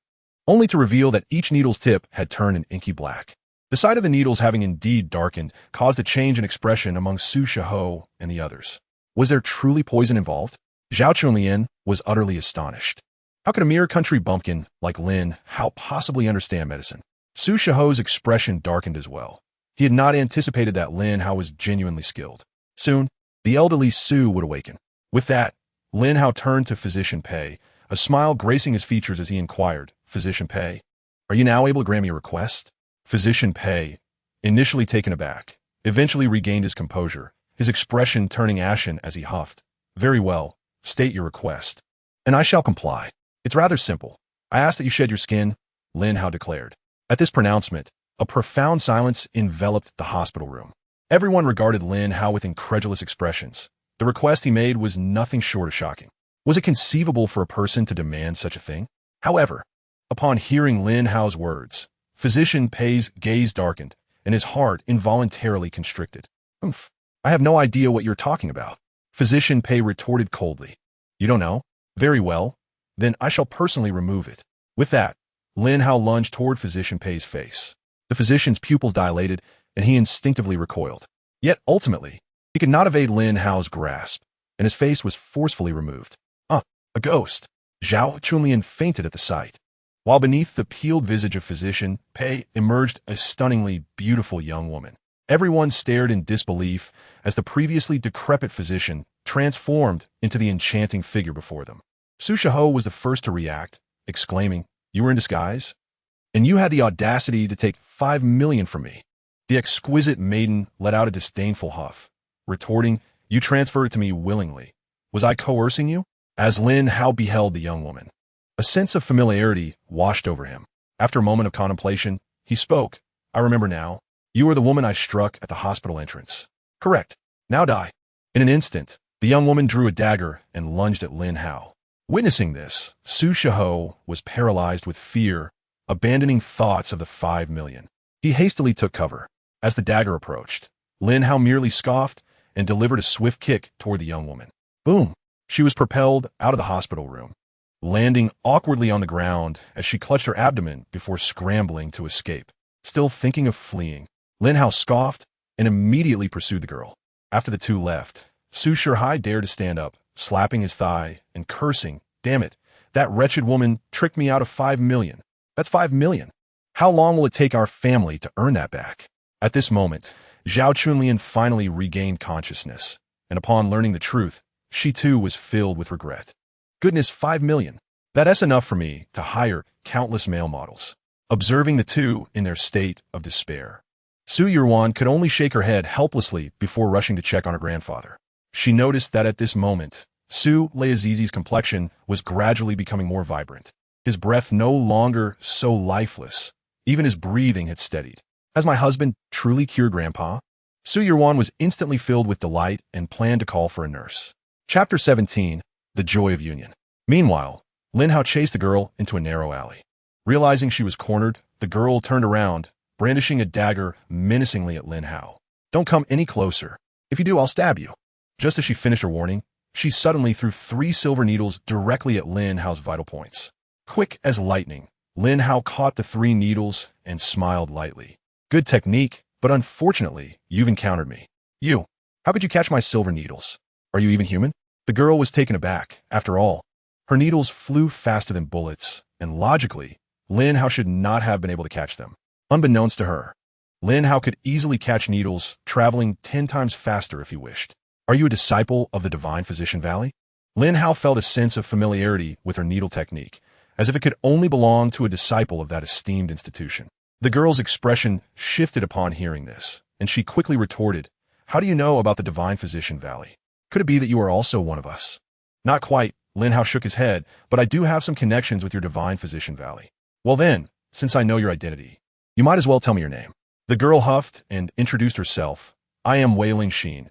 [SPEAKER 1] only to reveal that each needle's tip had turned an inky black. The sight of the needles having indeed darkened caused a change in expression among Su Shihua and the others. Was there truly poison involved? Zhao Chunlian was utterly astonished. How could a mere country bumpkin like Lin Hao possibly understand medicine? Su Shihua's expression darkened as well. He had not anticipated that Lin Hao was genuinely skilled. Soon, the elderly Su would awaken. With that, Lin Hao turned to Physician Pei, a smile gracing his features as he inquired, "Physician Pei, are you now able to grant me a request?" Physician Pei, initially taken aback, eventually regained his composure, his expression turning ashen as he huffed. "Very well, state your request, and I shall comply. It's rather simple. I ask that you shed your skin," Lin Hao declared. At this pronouncement, a profound silence enveloped the hospital room. Everyone regarded Lin Hao with incredulous expressions. The request he made was nothing short of shocking. Was it conceivable for a person to demand such a thing? However, upon hearing Lin Hao's words, Physician Pei's gaze darkened, and his heart involuntarily constricted. "Oomph, I have no idea what you're talking about," Physician Pei retorted coldly. "You don't know? Very well. Then I shall personally remove it." With that, Lin Hao lunged toward Physician Pei's face. The physician's pupils dilated, and he instinctively recoiled. Yet, ultimately, he could not evade Lin Hao's grasp, and his face was forcefully removed. A ghost! Zhao Chunlian fainted at the sight, while beneath the peeled visage of Physician Pei emerged a stunningly beautiful young woman. Everyone stared in disbelief as the previously decrepit physician transformed into the enchanting figure before them. Su Shihua was the first to react, exclaiming, "You were in disguise? And you had the audacity to take 5 million from me." The exquisite maiden let out a disdainful huff, retorting, "You transferred it to me willingly. Was I coercing you?" As Lin Hao beheld the young woman, a sense of familiarity washed over him. After a moment of contemplation, he spoke. "I remember now. You are the woman I struck at the hospital entrance." "Correct. Now die." In an instant, the young woman drew a dagger and lunged at Lin Hao. Witnessing this, Su Shihua was paralyzed with fear, abandoning thoughts of the 5 million. He hastily took cover. As the dagger approached, Lin Hao merely scoffed and delivered a swift kick toward the young woman. Boom! She was propelled out of the hospital room, landing awkwardly on the ground as she clutched her abdomen before scrambling to escape. Still thinking of fleeing, Lin Hao scoffed and immediately pursued the girl. After the two left, Su Shihua dared to stand up, slapping his thigh and cursing, "Damn it, that wretched woman tricked me out of 5 million. That's 5 million. How long will it take our family to earn that back? At this moment, Zhao Chunlian finally regained consciousness, and upon learning the truth, she too was filled with regret. Goodness, 5 million. That's enough for me to hire countless male models. Observing the two in their state of despair, Su Yuan could only shake her head helplessly before rushing to check on her grandfather. She noticed that at this moment, Su Leazizi's complexion was gradually becoming more vibrant. His breath no longer so lifeless. Even his breathing had steadied. Has my husband truly cured Grandpa? Su Yuan was instantly filled with delight and planned to call for a nurse. Chapter 17, The Joy of Union. Meanwhile, Lin Hao chased the girl into a narrow alley. Realizing she was cornered, the girl turned around, brandishing a dagger menacingly at Lin Hao. Don't come any closer. If you do, I'll stab you. Just as she finished her warning, she suddenly threw 3 silver needles directly at Lin Hao's vital points. Quick as lightning, Lin Hao caught the 3 needles and smiled lightly. Good technique, but unfortunately, you've encountered me. You. How could you catch my silver needles? Are you even human? The girl was taken aback. After all, her needles flew faster than bullets, and logically, Lin Hao should not have been able to catch them. Unbeknownst to her, Lin Hao could easily catch needles, traveling 10 times faster if he wished. Are you a disciple of the Divine Physician Valley? Lin Hao felt a sense of familiarity with her needle technique, as if it could only belong to a disciple of that esteemed institution. The girl's expression shifted upon hearing this, and she quickly retorted, How do you know about the Divine Physician Valley? Could it be that you are also one of us? Not quite, Lin Hao shook his head, but I do have some connections with your Divine Physician Valley. Well then, since I know your identity, you might as well tell me your name. The girl huffed and introduced herself. I am Wei Lingxin,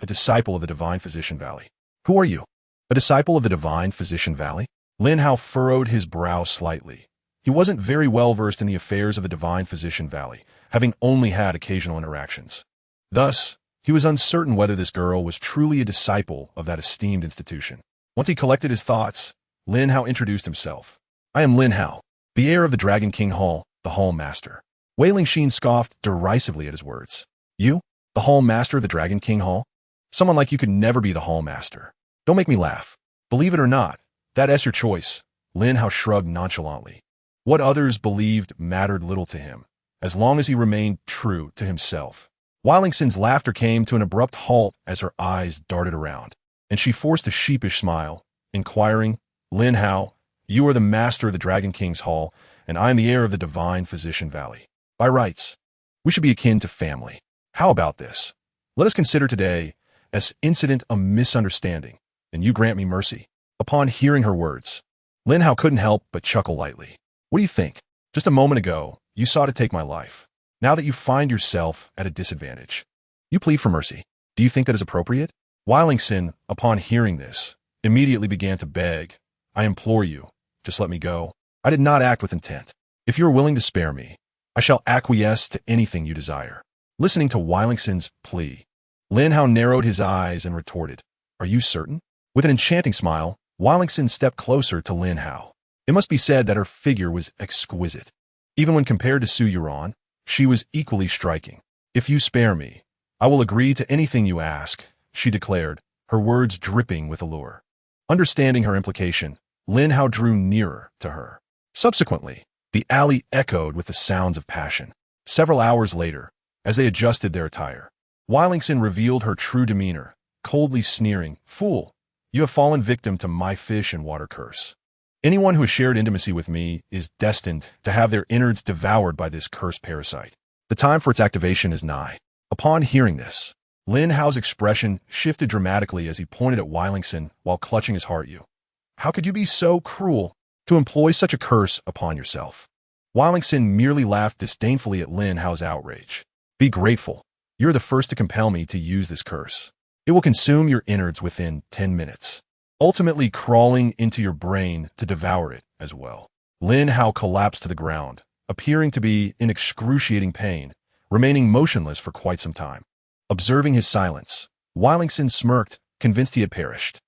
[SPEAKER 1] a disciple of the Divine Physician Valley. Who are you? A disciple of the Divine Physician Valley? Lin Hao furrowed his brow slightly. He wasn't very well versed in the affairs of the Divine Physician Valley, having only had occasional interactions. Thus, he was uncertain whether this girl was truly a disciple of that esteemed institution. Once he collected his thoughts, Lin Hao introduced himself. I am Lin Hao, the heir of the Dragon King Hall, the Hall Master. Wei Lingxin scoffed derisively at his words. You? The Hall Master of the Dragon King Hall? Someone like you could never be the Hall Master. Don't make me laugh. Believe it or not, that's your choice. Lin Hao shrugged nonchalantly. What others believed mattered little to him, as long as he remained true to himself. Wei Lingxin's laughter came to an abrupt halt as her eyes darted around, and she forced a sheepish smile, inquiring, Lin Hao, you are the master of the Dragon King's Hall, and I am the heir of the Divine Physician Valley. By rights, we should be akin to family. How about this? Let us consider today as incident a misunderstanding, and you grant me mercy. Upon hearing her words, Lin Hao couldn't help but chuckle lightly. What do you think? Just a moment ago, you sought to take my life. Now that you find yourself at a disadvantage, you plead for mercy. Do you think that is appropriate? Wei Lingxin, upon hearing this, immediately began to beg. I implore you, just let me go. I did not act with intent. If you are willing to spare me, I shall acquiesce to anything you desire. Listening to Wei Lingxin's plea, Lin Hao narrowed his eyes and retorted, Are you certain? With an enchanting smile, Wei Lingxin stepped closer to Lin Hao. It must be said that her figure was exquisite. Even when compared to Su Yuan, she was equally striking. If you spare me, I will agree to anything you ask, she declared, her words dripping with allure. Understanding her implication, Lin Hao drew nearer to her. Subsequently, the alley echoed with the sounds of passion. Several hours later, as they adjusted their attire, Wei Lingxin revealed her true demeanor, coldly sneering, Fool, you have fallen victim to my fish and water curse. Anyone who has shared intimacy with me is destined to have their innards devoured by this cursed parasite. The time for its activation is nigh. Upon hearing this, Lin Hao's expression shifted dramatically as he pointed at Wei Lingxin while clutching his heart. You. How could you be so cruel to employ such a curse upon yourself? Wei Lingxin merely laughed disdainfully at Lin Hao's outrage. Be grateful. You're the first to compel me to use this curse. It will consume your innards within 10 minutes, ultimately crawling into your brain to devour it as well. Lin Hao collapsed to the ground, appearing to be in excruciating pain, remaining motionless for quite some time. Observing his silence, Wei Lingxin smirked, convinced he had perished.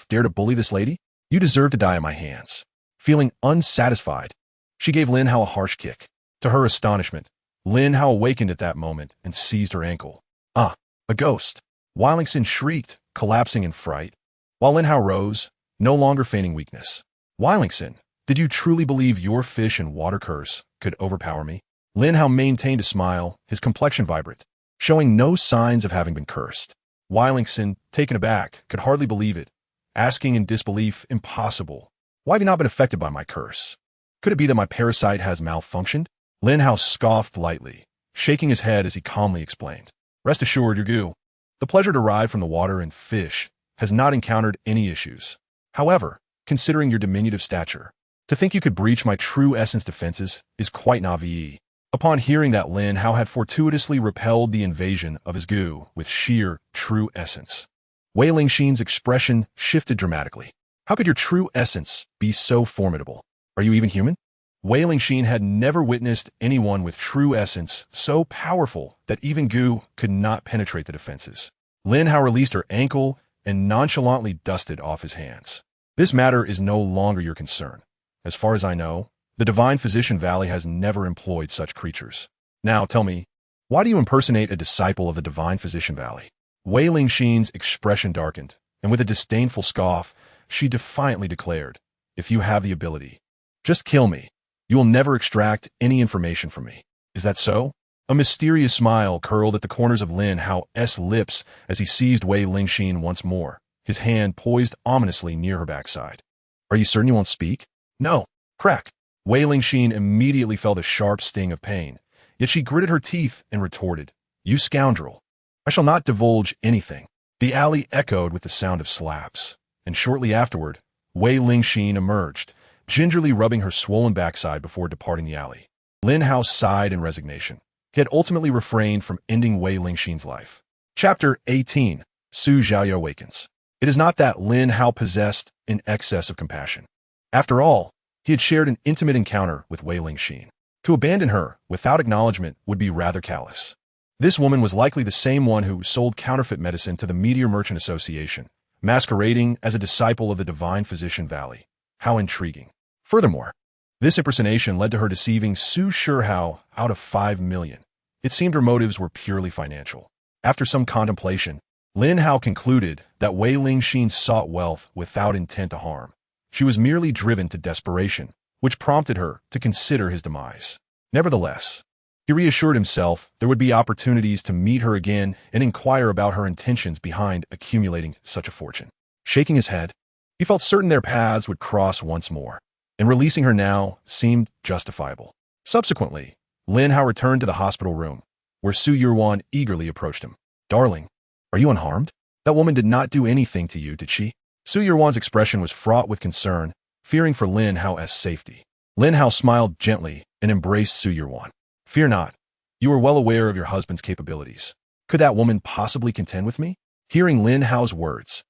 [SPEAKER 1] Dare to bully this lady? You deserve to die at my hands. Feeling unsatisfied, she gave Lin Hao a harsh kick. To her astonishment, Lin Hao awakened at that moment and seized her ankle. Ah, a ghost! Wei Lingxin shrieked, collapsing in fright, while Lin Hao rose, no longer feigning weakness. Wei Lingxin, Did you truly believe your fish and water curse could overpower me? Lin Hao maintained a smile, his complexion vibrant, showing no signs of having been cursed. Wei Lingxin, taken aback, could hardly believe it, asking in disbelief, impossible. Why have you not been affected by my curse? Could it be that my parasite has malfunctioned? Lin Hao scoffed lightly, shaking his head as he calmly explained. Rest assured, your goo. The pleasure derived from the water and fish has not encountered any issues. However, considering your diminutive stature, to think you could breach my true essence defenses is quite naive. Upon hearing that, Lin Hao had fortuitously repelled the invasion of his goo with sheer true essence. Wei Lingxin's expression shifted dramatically. How could your true essence be so formidable? Are you even human? Wei Lingxin had never witnessed anyone with true essence so powerful that even goo could not penetrate the defenses. Lin Hao released her ankle and nonchalantly dusted off his hands. This matter is no longer your concern. As far as I know, the Divine Physician Valley has never employed such creatures. Now tell me, why do you impersonate a disciple of the Divine Physician Valley? Wei Lingxin's expression darkened, and with a disdainful scoff, she defiantly declared, if you have the ability, just kill me. You will never extract any information from me. Is that so? A mysterious smile curled at the corners of Lin Hao's lips as he seized Wei Lingxin once more, his hand poised ominously near her backside. Are you certain you won't speak? No. Crack. Wei Lingxin immediately felt a sharp sting of pain, yet she gritted her teeth and retorted, You scoundrel. I shall not divulge anything. The alley echoed with the sound of slaps, and shortly afterward, Wei Lingxin emerged, gingerly rubbing her swollen backside before departing the alley. Lin Hao sighed in resignation. He had ultimately refrained from ending Wei Lingxin's life. Chapter 18. Su Xiaoyu awakens. It is not that Lin Hao possessed an excess of compassion. After all, he had shared an intimate encounter with Wei Lingxin. To abandon her without acknowledgement would be rather callous. This woman was likely the same one who sold counterfeit medicine to the Meteor Merchant Association, masquerading as a disciple of the Divine Physician Valley. How intriguing. Furthermore, this impersonation led to her deceiving Su Shihao out of 5 million. It seemed her motives were purely financial. After some contemplation, Lin Hao concluded that Wei Lingxin sought wealth without intent to harm. She was merely driven to desperation, which prompted her to consider his demise. Nevertheless, he reassured himself there would be opportunities to meet her again and inquire about her intentions behind accumulating such a fortune. Shaking his head, he felt certain their paths would cross once more, and releasing her now seemed justifiable. Subsequently, Lin Hao returned to the hospital room, where Su Yurwan eagerly approached him. Darling, are you unharmed? That woman did not do anything to you, did she? Su Yurwan's expression was fraught with concern, fearing for Lin Hao's safety. Lin Hao smiled gently and embraced Su Yurwan. Fear not. You are well aware of your husband's capabilities. Could that woman possibly contend with me? Hearing Lin Hao's words,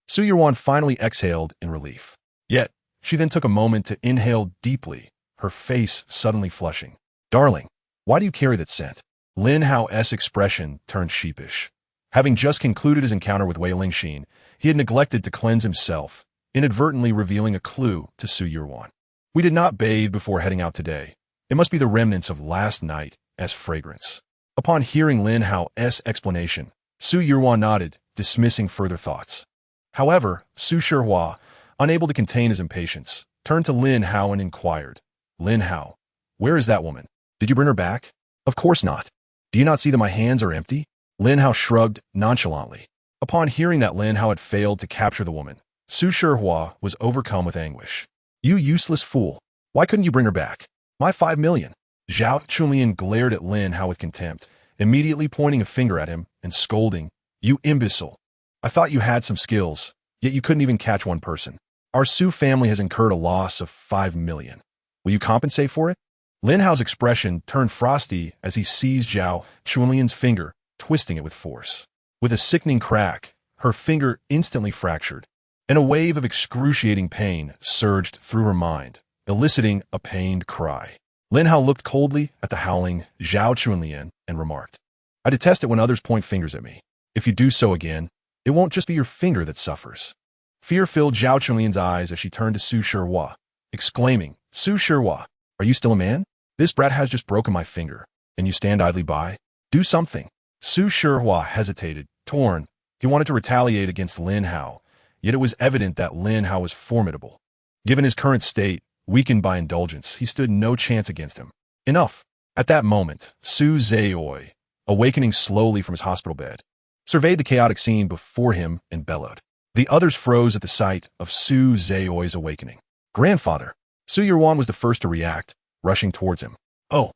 [SPEAKER 1] Su Yurwan finally exhaled in relief. Yet, she then took a moment to inhale deeply, her face suddenly flushing. Darling, why do you carry that scent? Lin Hao's expression turned sheepish. Having just concluded his encounter with Wei Lingxin, he had neglected to cleanse himself, inadvertently revealing a clue to Su Yurwan. We did not bathe before heading out today. It must be the remnants of last night as fragrance. Upon hearing Lin Hao's explanation, Su Yurwan nodded, dismissing further thoughts. However, Su Shihua, unable to contain his impatience, turned to Lin Hao and inquired, Lin Hao, where is that woman? Did you bring her back? Of course not. Do you not see that my hands are empty? Lin Hao shrugged nonchalantly. Upon hearing that Lin Hao had failed to capture the woman, Su Shihua was overcome with anguish. You useless fool. Why couldn't you bring her back? My 5 million. Zhao Chunlian glared at Lin Hao with contempt, immediately pointing a finger at him and scolding, You imbecile. I thought you had some skills, yet you couldn't even catch one person. Our Su family has incurred a loss of 5 million. Will you compensate for it? Lin Hao's expression turned frosty as he seized Zhao Chunlian's finger, twisting it with force. With a sickening crack, her finger instantly fractured, and a wave of excruciating pain surged through her mind, eliciting a pained cry. Lin Hao looked coldly at the howling Zhao Chunlian and remarked, I detest it when others point fingers at me. If you do so again, it won't just be your finger that suffers. Fear filled Zhao Chunlian's eyes as she turned to Su Shihua, exclaiming, Su Shihua, are you still a man? This brat has just broken my finger, and you stand idly by? Do something. Su Shihua hesitated, torn. He wanted to retaliate against Lin Hao, yet it was evident that Lin Hao was formidable. Given his current state, Weakened by indulgence, he stood no chance against him. Enough. At that moment, Su Zayoi, awakening slowly from his hospital bed, surveyed the chaotic scene before him and bellowed. The others froze at the sight of Su Zayoi's awakening. Grandfather! Su Yurwan was the first to react, rushing towards him. Oh,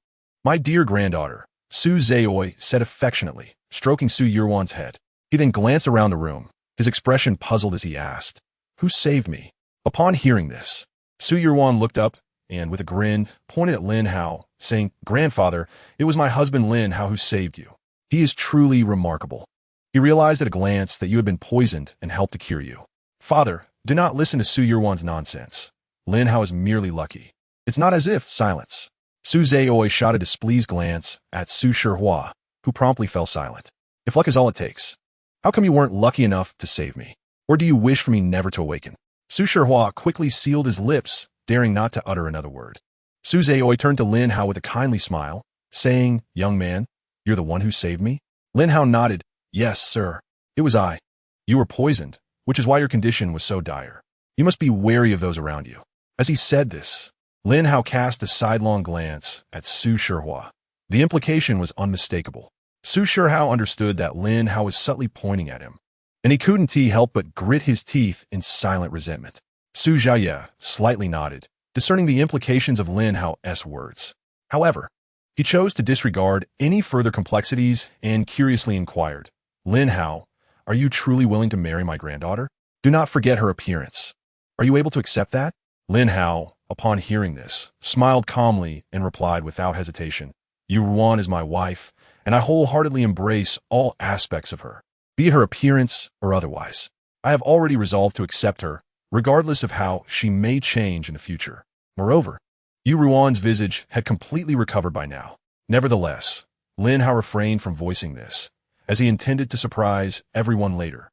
[SPEAKER 1] my dear granddaughter, Su Zayoi said affectionately, stroking Su Yurwan's head. He then glanced around the room, his expression puzzled as he asked, "Who saved me?" Upon hearing this, Su Yurwan looked up and, with a grin, pointed at Lin Hao, saying, "Grandfather, it was my husband Lin Hao who saved you. He is truly remarkable. He realized at a glance that you had been poisoned and helped to cure you." "Father, do not listen to Su Yurwan's nonsense. Lin Hao is merely lucky. It's not as if." Silence. Su Zayoi shot a displeased glance at Su Shihua, who promptly fell silent. "If luck is all it takes, how come you weren't lucky enough to save me? Or do you wish for me never to awaken?" Su Shihua quickly sealed his lips, daring not to utter another word. Su Zayoi turned to Lin Hao with a kindly smile, saying, "Young man, you're the one who saved me?" Lin Hao nodded. "Yes, sir. It was I. You were poisoned, which is why your condition was so dire. You must be wary of those around you." As he said this, Lin Hao cast a sidelong glance at Su Shihua. The implication was unmistakable. Su Shihua understood that Lin Hao was subtly pointing at him, and he couldn't help but grit his teeth in silent resentment. Su Zhaya slightly nodded, discerning the implications of Lin Hao's words. However, he chose to disregard any further complexities and curiously inquired, "Lin Hao, are you truly willing to marry my granddaughter? Do not forget her appearance. Are you able to accept that?" Lin Hao, upon hearing this, smiled calmly and replied without hesitation, "Yurwan is my wife, and I wholeheartedly embrace all aspects of her, be it her appearance or otherwise. I have already resolved to accept her, regardless of how she may change in the future." Moreover, Yurwan's visage had completely recovered by now. Nevertheless, Lin Hao refrained from voicing this, as he intended to surprise everyone later,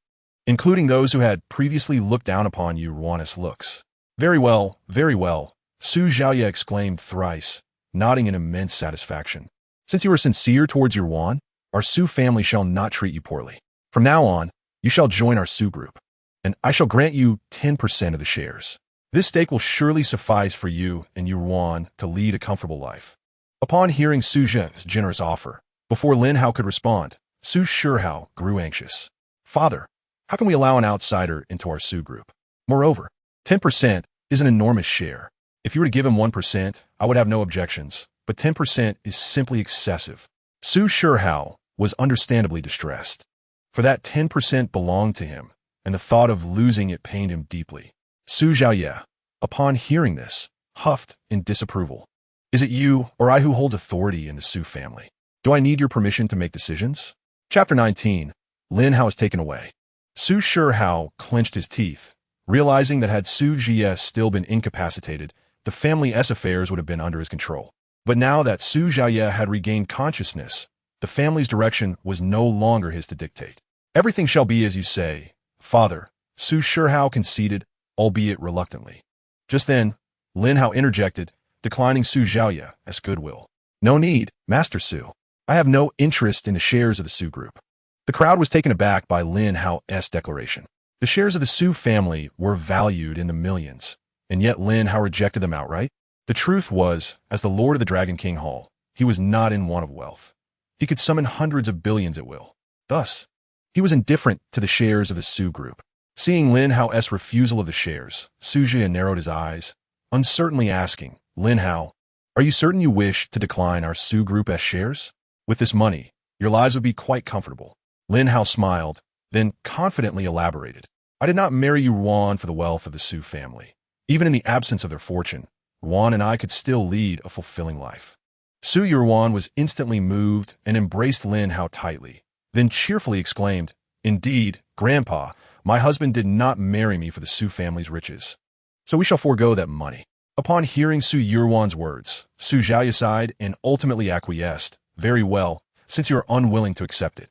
[SPEAKER 1] including those who had previously looked down upon Yurwan's looks. Very well, Su Zhaya exclaimed thrice, nodding in immense satisfaction. "Since you are sincere towards Yurwan, our Su family shall not treat you poorly. From now on, you shall join our Su group, and I shall grant you 10% of the shares. This stake will surely suffice for you and Yurwan to lead a comfortable life." Upon hearing Su Zhaya's generous offer, before Lin Hao could respond, Su Shihua grew anxious. "Father, how can we allow an outsider into our Su group? Moreover, 10% is an enormous share. If you were to give him 1%, I would have no objections, but 10% is simply excessive." Su Shihua was understandably distressed, for that 10% belonged to him, and the thought of losing it pained him deeply. Su Zhaya, upon hearing this, huffed in disapproval. "Is it you or I who holds authority in the Su family? Do I need your permission to make decisions?" Chapter 19. Lin Hao is taken away. Su Shihua clenched his teeth, realizing that had Su Zhaya still been incapacitated, the family's affairs would have been under his control. But now that Su Zhaya had regained consciousness, the family's direction was no longer his to dictate. "Everything shall be as you say, Father," Su Shihua conceded, albeit reluctantly. Just then, Lin Hao interjected, declining Su Zhaya's goodwill. "No need, Master Su. I have no interest in the shares of the Su group." The crowd was taken aback by Lin Hao's declaration. The shares of the Su family were valued in the millions, and yet Lin Hao rejected them outright. The truth was, as the Lord of the Dragon King Hall, he was not in want of wealth. He could summon hundreds of billions at will. Thus, he was indifferent to the shares of the Su group. Seeing Lin Hao's refusal of the shares, Su Zhaya narrowed his eyes, uncertainly asking, "Lin Hao, are you certain you wish to decline our Su group's shares? With this money, your lives would be quite comfortable." Lin Hao smiled, then confidently elaborated, "I did not marry Yurwan for the wealth of the Su family. Even in the absence of their fortune, Yurwan and I could still lead a fulfilling life." Su Yurwan was instantly moved and embraced Lin Hao tightly, then cheerfully exclaimed, "Indeed, Grandpa, my husband did not marry me for the Su family's riches, so we shall forego that money." Upon hearing Su Yurwan's words, Su Zhaya sighed and ultimately acquiesced, "Very well, since you are unwilling to accept it,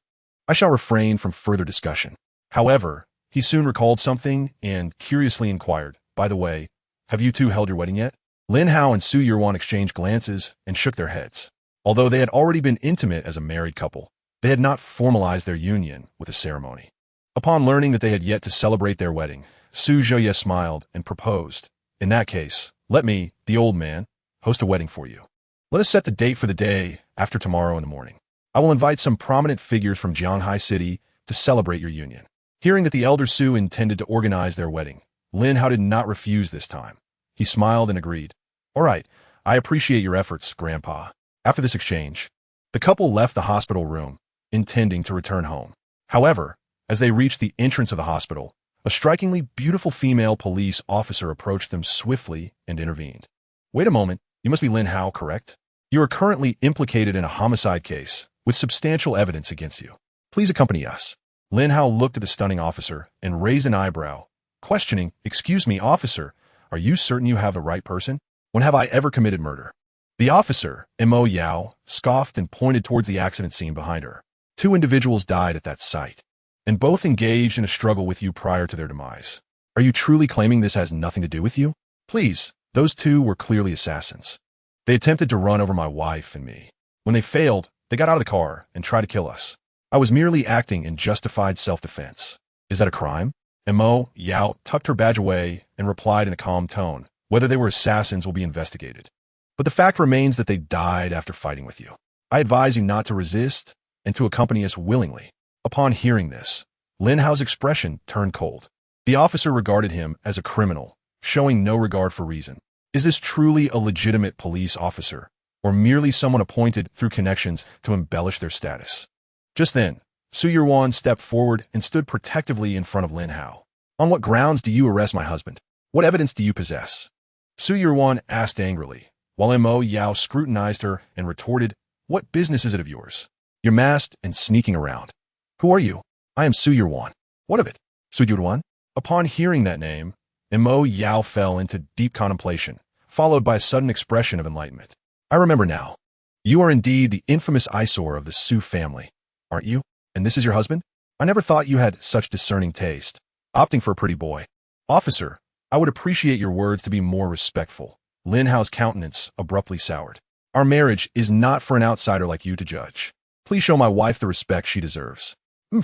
[SPEAKER 1] I shall refrain from further discussion." However, he soon recalled something and curiously inquired, "By the way, have you two held your wedding yet?" Lin Hao and Su Yurwan exchanged glances and shook their heads. Although they had already been intimate as a married couple, they had not formalized their union with a ceremony. Upon learning that they had yet to celebrate their wedding, Su Zhaya smiled and proposed, "In that case, Let me, the old man, host a wedding for you. Let us set the date for the day after tomorrow in the morning. I will invite some prominent figures from Jianghai City to celebrate your union. Hearing that the elder Su intended to organize their wedding, Lin Hao did not refuse this time. He smiled and agreed. All right, I appreciate your efforts, Grandpa. After this exchange, the couple left the hospital room, intending to return home. However, as they reached the entrance of the hospital, a strikingly beautiful female police officer approached them swiftly and intervened. Wait a moment, you must be Lin Hao, correct? You are currently implicated in a homicide case with substantial evidence against you. Please accompany us. Lin Hao looked at the stunning officer and raised an eyebrow, questioning, Excuse me, officer, are you certain you have the right person? When have I ever committed murder? The officer, Mo Yao, scoffed and pointed towards the accident scene behind her. 2 individuals died at that site, and both engaged in a struggle with you prior to their demise. Are you truly claiming this has nothing to do with you? Please, those 2 were clearly assassins. They attempted to run over my wife and me. When they failed, they got out of the car and tried to kill us. I was merely acting in justified self-defense. Is that a crime? Mo Yao tucked her badge away and replied in a calm tone, Whether they were assassins will be investigated. But the fact remains that they died after fighting with you. I advise you not to resist and to accompany us willingly. Upon hearing this, Lin Hao's expression turned cold. The officer regarded him as a criminal, showing no regard for reason. Is this truly a legitimate police officer, or merely someone appointed through connections to embellish their status? Just then, Su Yurwan stepped forward and stood protectively in front of Lin Hao. On what grounds do you arrest my husband? What evidence do you possess? Su Yurwan asked angrily, while Mo Yao scrutinized her and retorted, What business is it of yours? You're masked and sneaking around. Who are you? I am Su Yurwan. What of it? Su Yurwan? Upon hearing that name, Mo Yao fell into deep contemplation, followed by a sudden expression of enlightenment. I remember now. You are indeed the infamous eyesore of the Su family, aren't you? And this is your husband? I never thought you had such discerning taste, opting for a pretty boy. Officer, I would appreciate your words to be more respectful. Lin Hao's countenance abruptly soured. Our marriage is not for an outsider like you to judge. Please show my wife the respect she deserves.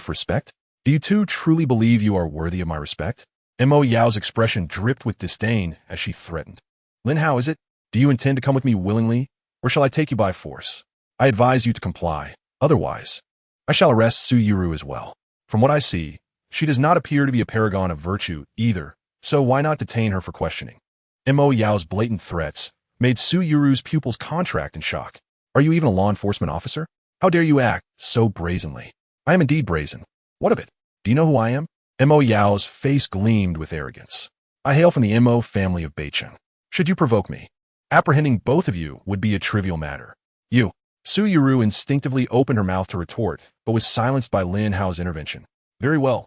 [SPEAKER 1] Respect? Do you two truly believe you are worthy of my respect? Mo Yao's expression dripped with disdain as she threatened. Lin Hao, is it? Do you intend to come with me willingly, or shall I take you by force? I advise you to comply. Otherwise, I shall arrest Su Yuru as well. From what I see, she does not appear to be a paragon of virtue either, so why not detain her for questioning? Mo Yao's blatant threats made Su Yuru's pupils contract in shock. Are you even a law enforcement officer? How dare you act so brazenly? I am indeed brazen. What of it? Do you know who I am? Mo Yao's face gleamed with arrogance. I hail from the Mo family of Beicheng. Should you provoke me, apprehending both of you would be a trivial matter. You. Su Yuru instinctively opened her mouth to retort, but was silenced by Lin Hao's intervention. Very well.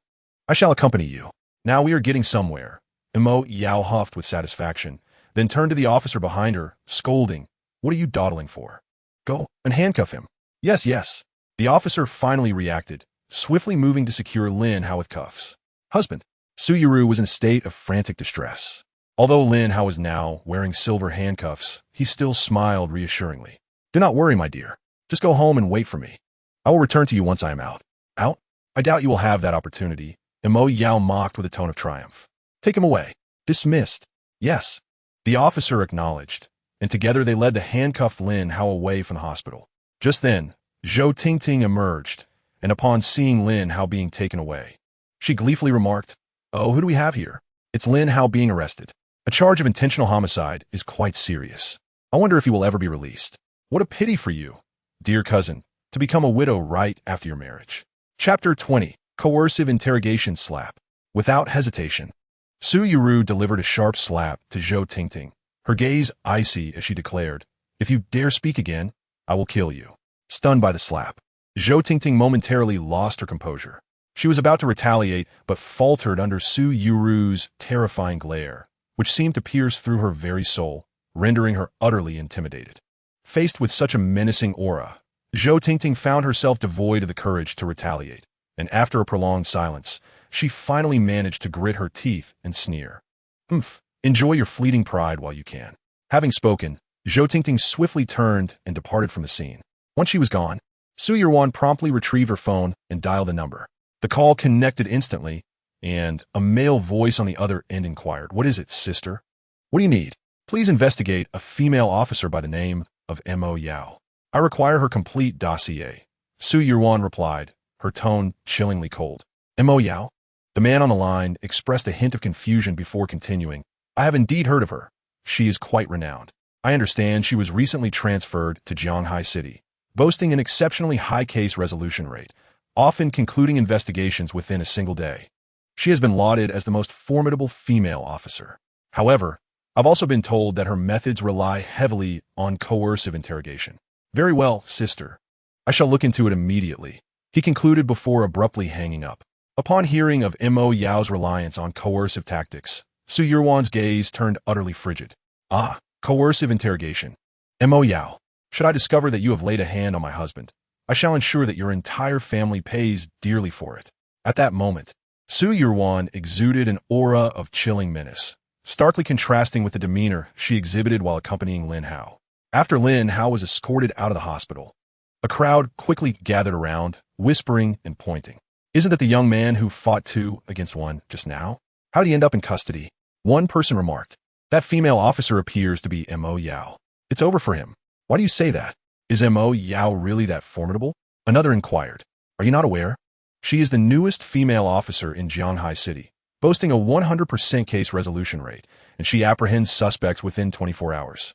[SPEAKER 1] I shall accompany you. Now we are getting somewhere. Mo Yao huffed with satisfaction, then turned to the officer behind her, scolding, What are you dawdling for? Go and handcuff him. Yes, yes. The officer finally reacted, swiftly moving to secure Lin Hao with cuffs. Husband. Su Yuru was in a state of frantic distress. Although Lin Hao was now wearing silver handcuffs, he still smiled reassuringly. Do not worry, my dear. Just go home and wait for me. I will return to you once I am out. Out? I doubt you will have that opportunity. Mo Yao mocked with a tone of triumph. Take him away. Dismissed. Yes. The officer acknowledged, and together they led the handcuffed Lin Hao away from the hospital. Just then, Zhou Tingting emerged, and upon seeing Lin Hao being taken away, she gleefully remarked, Oh, who do we have here? It's Lin Hao being arrested. A charge of intentional homicide is quite serious. I wonder if he will ever be released. What a pity for you, dear cousin, to become a widow right after your marriage. Chapter 20. Coercive Interrogation Slap. Without hesitation, Su Yuru delivered a sharp slap to Zhou Tingting, her gaze icy as she declared, If you dare speak again, I will kill you. Stunned by the slap, Zhou Tingting momentarily lost her composure. She was about to retaliate, but faltered under Su Yuru's terrifying glare, which seemed to pierce through her very soul, rendering her utterly intimidated. Faced with such a menacing aura, Zhou Tingting found herself devoid of the courage to retaliate, and after a prolonged silence, she finally managed to grit her teeth and sneer. Enjoy your fleeting pride while you can. Having spoken, Zhou Tingting swiftly turned and departed from the scene. Once she was gone, Su Yurwan promptly retrieved her phone and dialed the number. The call connected instantly, and a male voice on the other end inquired, What is it, sister? What do you need? Please investigate a female officer by the name of Mo Yao. I require her complete dossier. Su Yurwan replied, her tone chillingly cold. Mo Yao? The man on the line expressed a hint of confusion before continuing. I have indeed heard of her. She is quite renowned. I understand she was recently transferred to Jianghai City, boasting an exceptionally high case resolution rate, often concluding investigations within a single day. She has been lauded as the most formidable female officer. However, I've also been told that her methods rely heavily on coercive interrogation. Very well, sister. I shall look into it immediately, he concluded before abruptly hanging up. Upon hearing of Mo Yao's reliance on coercive tactics, Su Yurwan's gaze turned utterly frigid. Ah, coercive interrogation. Mo Yao, should I discover that you have laid a hand on my husband, I shall ensure that your entire family pays dearly for it. At that moment, Su Yurwan exuded an aura of chilling menace, starkly contrasting with the demeanor she exhibited while accompanying Lin Hao. After Lin Hao was escorted out of the hospital, a crowd quickly gathered around, whispering and pointing. Isn't that the young man who fought 2 against 1 just now? How'd he end up in custody? One person remarked. That female officer appears to be Mo Yao. It's over for him. Why do you say that? Is Mo Yao really that formidable? Another inquired. Are you not aware? She is the newest female officer in Jianghai City, boasting a 100% case resolution rate, and she apprehends suspects within 24 hours.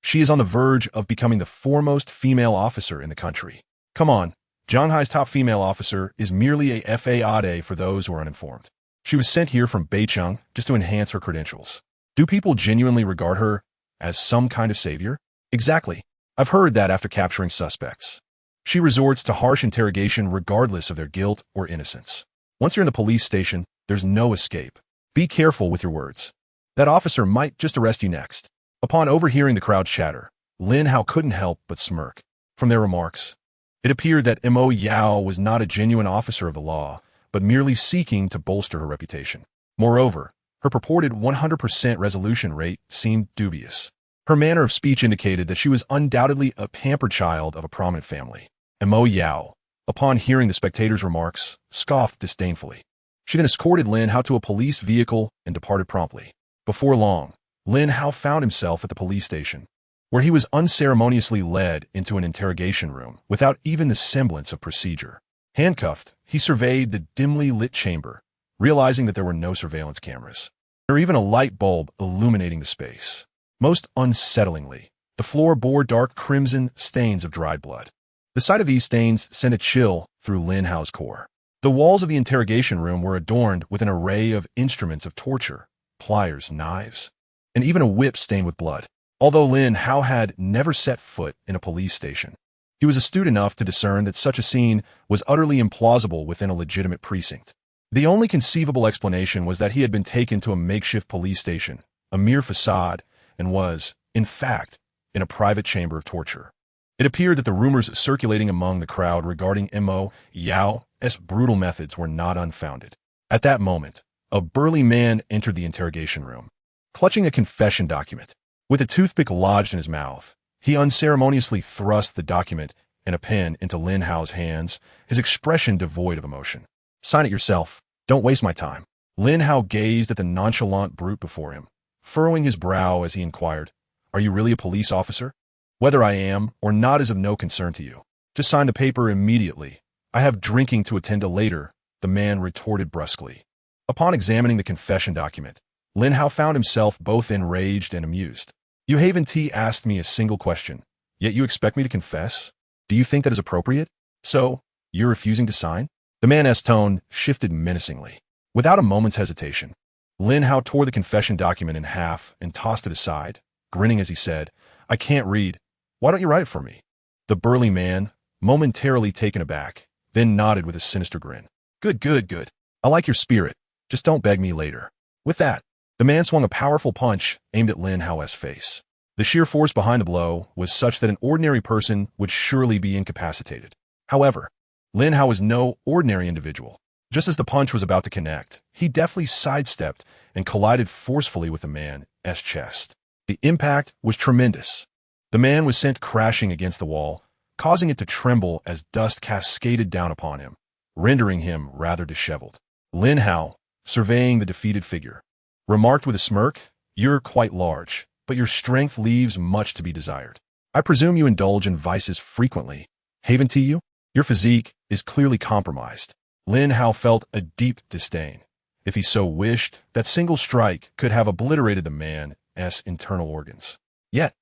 [SPEAKER 1] She is on the verge of becoming the foremost female officer in the country. Come on, Jianghai's top female officer is merely a FAAD for those who are uninformed. She was sent here from Beicheng just to enhance her credentials. Do people genuinely regard her as some kind of savior? Exactly. I've heard that after capturing suspects. She resorts to harsh interrogation regardless of their guilt or innocence. Once you're in the police station, there's no escape. Be careful with your words. That officer might just arrest you next. Upon overhearing the crowd chatter, Lin Hao couldn't help but smirk. From their remarks, it appeared that Mo Yao was not a genuine officer of the law, but merely seeking to bolster her reputation. Moreover, her purported 100% resolution rate seemed dubious. Her manner of speech indicated that she was undoubtedly a pampered child of a prominent family. Mo Yao, upon hearing the spectators' remarks, scoffed disdainfully. She then escorted Lin Hao to a police vehicle and departed promptly. Before long, Lin Hao found himself at the police station, where he was unceremoniously led into an interrogation room without even the semblance of procedure. Handcuffed, he surveyed the dimly lit chamber, realizing that there were no surveillance cameras, or even a light bulb illuminating the space. Most unsettlingly, the floor bore dark crimson stains of dried blood. The sight of these stains sent a chill through Lin Hao's core. The walls of the interrogation room were adorned with an array of instruments of torture, pliers, knives, and even a whip stained with blood. Although Lin Hao had never set foot in a police station, he was astute enough to discern that such a scene was utterly implausible within a legitimate precinct. The only conceivable explanation was that he had been taken to a makeshift police station, a mere facade, and was, in fact, in a private chamber of torture. It appeared that the rumors circulating among the crowd regarding Mo Yao's brutal methods were not unfounded. At that moment, a burly man entered the interrogation room, clutching a confession document. With a toothpick lodged in his mouth, he unceremoniously thrust the document and a pen into Lin Hao's hands, his expression devoid of emotion. Sign it yourself. Don't waste my time. Lin Hao gazed at the nonchalant brute before him, furrowing his brow as he inquired, Are you really a police officer? Whether I am or not is of no concern to you. Just sign the paper immediately. I have drinking to attend to later, the man retorted brusquely. Upon examining the confession document, Lin Hao found himself both enraged and amused. You haven't asked me a single question, yet you expect me to confess? Do you think that is appropriate? So, you're refusing to sign? The man's tone shifted menacingly. Without a moment's hesitation, Lin Hao tore the confession document in half and tossed it aside, grinning as he said, I can't read. Why don't you write for me? The burly man, momentarily taken aback, then nodded with a sinister grin. Good, good, good. I like your spirit. Just don't beg me later. With that, the man swung a powerful punch aimed at Lin Hao's face. The sheer force behind the blow was such that an ordinary person would surely be incapacitated. However, Lin Hao was no ordinary individual. Just as the punch was about to connect, he deftly sidestepped and collided forcefully with the man's chest. The impact was tremendous. The man was sent crashing against the wall, causing it to tremble as dust cascaded down upon him, rendering him rather disheveled. Lin Hao, surveying the defeated figure, remarked with a smirk, You're quite large, but your strength leaves much to be desired. I presume you indulge in vices frequently. Haven't you? Your physique is clearly compromised. Lin Hao felt a deep disdain. If he so wished, that single strike could have obliterated the man's internal organs. Yet,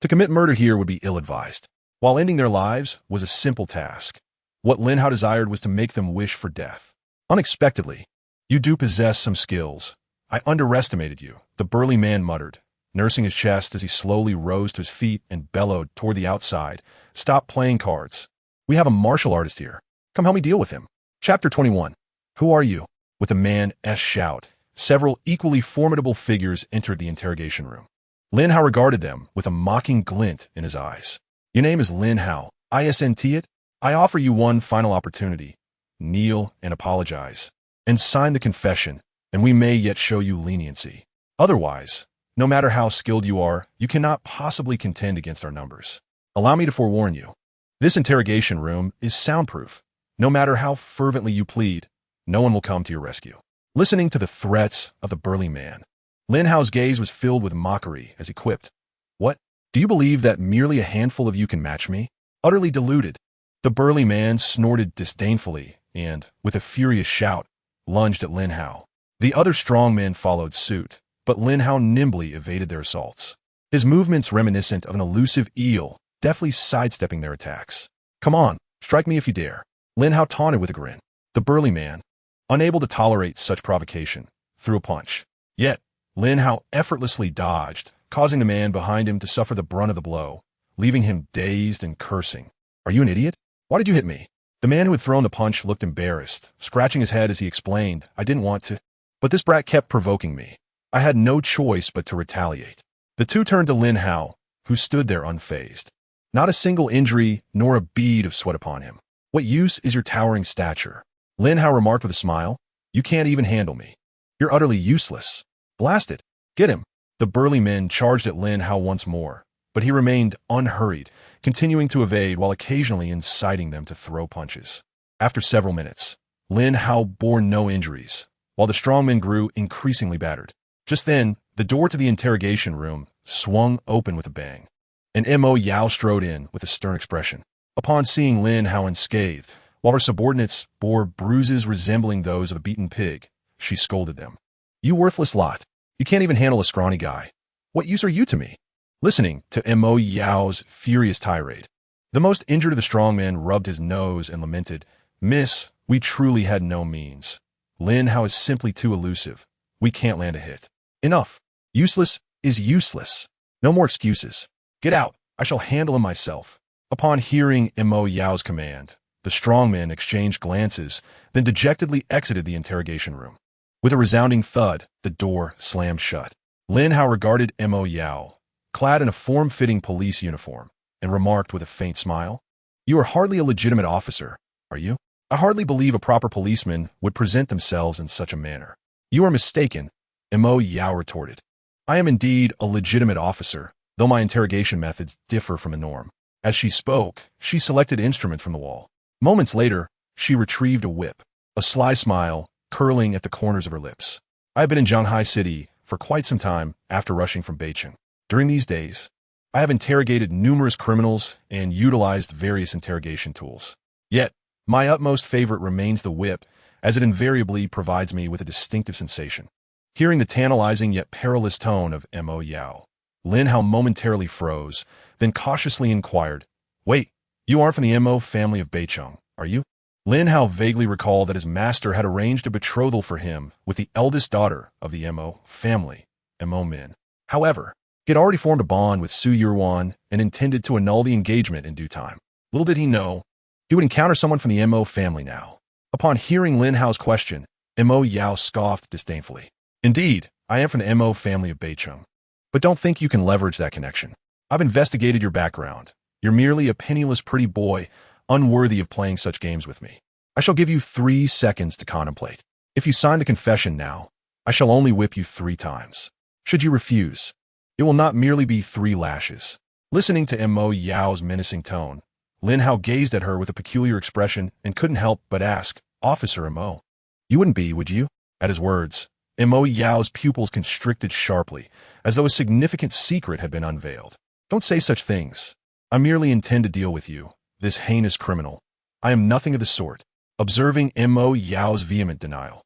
[SPEAKER 1] to commit murder here would be ill-advised. While ending their lives was a simple task, what Lin Hao desired was to make them wish for death. Unexpectedly, you do possess some skills. I underestimated you, the burly man muttered, nursing his chest as he slowly rose to his feet and bellowed toward the outside. Stop playing cards. We have a martial artist here. Come help me deal with him. Chapter 21. Who are you? With a man's shout, several equally formidable figures entered the interrogation room. Lin Hao regarded them with a mocking glint in his eyes. Your name is Lin Hao, isn't it? I offer you one final opportunity. Kneel and apologize, and sign the confession, and we may yet show you leniency. Otherwise, no matter how skilled you are, you cannot possibly contend against our numbers. Allow me to forewarn you. This interrogation room is soundproof. No matter how fervently you plead, no one will come to your rescue. Listening to the threats of the burly man, Lin Hao's gaze was filled with mockery as he quipped, "What? Do you believe that merely a handful of you can match me?" Utterly deluded, the burly man snorted disdainfully and, with a furious shout, lunged at Lin Hao. The other strong men followed suit, but Lin Hao nimbly evaded their assaults. His movements reminiscent of an elusive eel, deftly sidestepping their attacks. "Come on, strike me if you dare," Lin Hao taunted with a grin. The burly man, unable to tolerate such provocation, threw a punch. Yet, Lin Hao effortlessly dodged, causing the man behind him to suffer the brunt of the blow, leaving him dazed and cursing. "Are you an idiot? Why did you hit me?" The man who had thrown the punch looked embarrassed, scratching his head as he explained, "I didn't want to, but this brat kept provoking me. I had no choice but to retaliate." The two turned to Lin Hao, who stood there unfazed. Not a single injury nor a bead of sweat upon him. "What use is your towering stature?" Lin Hao remarked with a smile. "You can't even handle me. You're utterly useless. Blast it. Get him." The burly men charged at Lin Hao once more, but he remained unhurried, continuing to evade while occasionally inciting them to throw punches. After several minutes, Lin Hao bore no injuries, while the strongmen grew increasingly battered. Just then, the door to the interrogation room swung open with a bang. And Mo Yao strode in with a stern expression. Upon seeing Lin Hao unscathed, while her subordinates bore bruises resembling those of a beaten pig, she scolded them. "You worthless lot. You can't even handle a scrawny guy. What use are you to me?" Listening to Mo Yao's furious tirade, the most injured of the strongmen rubbed his nose and lamented, "Miss, we truly had no means. Lin Hao is simply too elusive. We can't land a hit. Enough. Useless is useless. No more excuses. Get out. I shall handle him myself." Upon hearing Mo Yao's command, the strongmen exchanged glances, then dejectedly exited the interrogation room. With a resounding thud, the door slammed shut. Lin Hao regarded Mo Yao, clad in a form-fitting police uniform, and remarked with a faint smile, "You are hardly a legitimate officer, are you? I hardly believe a proper policeman would present themselves in such a manner." "You are mistaken," Mo Yao retorted. "I am indeed a legitimate officer, though my interrogation methods differ from the norm." As she spoke, she selected an instrument from the wall. Moments later, she retrieved a whip, a sly smile curling at the corners of her lips. "I have been in Shanghai City for quite some time after rushing from Beijing. During these days, I have interrogated numerous criminals and utilized various interrogation tools. Yet, my utmost favorite remains the whip, as it invariably provides me with a distinctive sensation." Hearing the tantalizing yet perilous tone of Mo Yao, Lin Hao momentarily froze, then cautiously inquired, "Wait, you aren't from the Mo family of Beicheng, are you?" Lin Hao vaguely recalled that his master had arranged a betrothal for him with the eldest daughter of the Mo family, Mo Min. However, he had already formed a bond with Su Yurwan and intended to annul the engagement in due time. Little did he know, he would encounter someone from the Mo family now. Upon hearing Lin Hao's question, Mo Yao scoffed disdainfully. "Indeed, I am from the Mo family of Beicheng. But don't think you can leverage that connection. I've investigated your background. You're merely a penniless pretty boy, unworthy of playing such games with me. I shall give you 3 seconds to contemplate. If you sign the confession now, I shall only whip you 3 times. Should you refuse, it will not merely be 3 lashes." Listening to Mo Yao's menacing tone, Lin Hao gazed at her with a peculiar expression and couldn't help but ask, "Officer Mo, you wouldn't be, would you?" At his words, Mo Yao's pupils constricted sharply, as though a significant secret had been unveiled. Don't say such things. I merely intend to deal with you, this heinous criminal. I am nothing of the sort. Observing Mo Yao's vehement denial,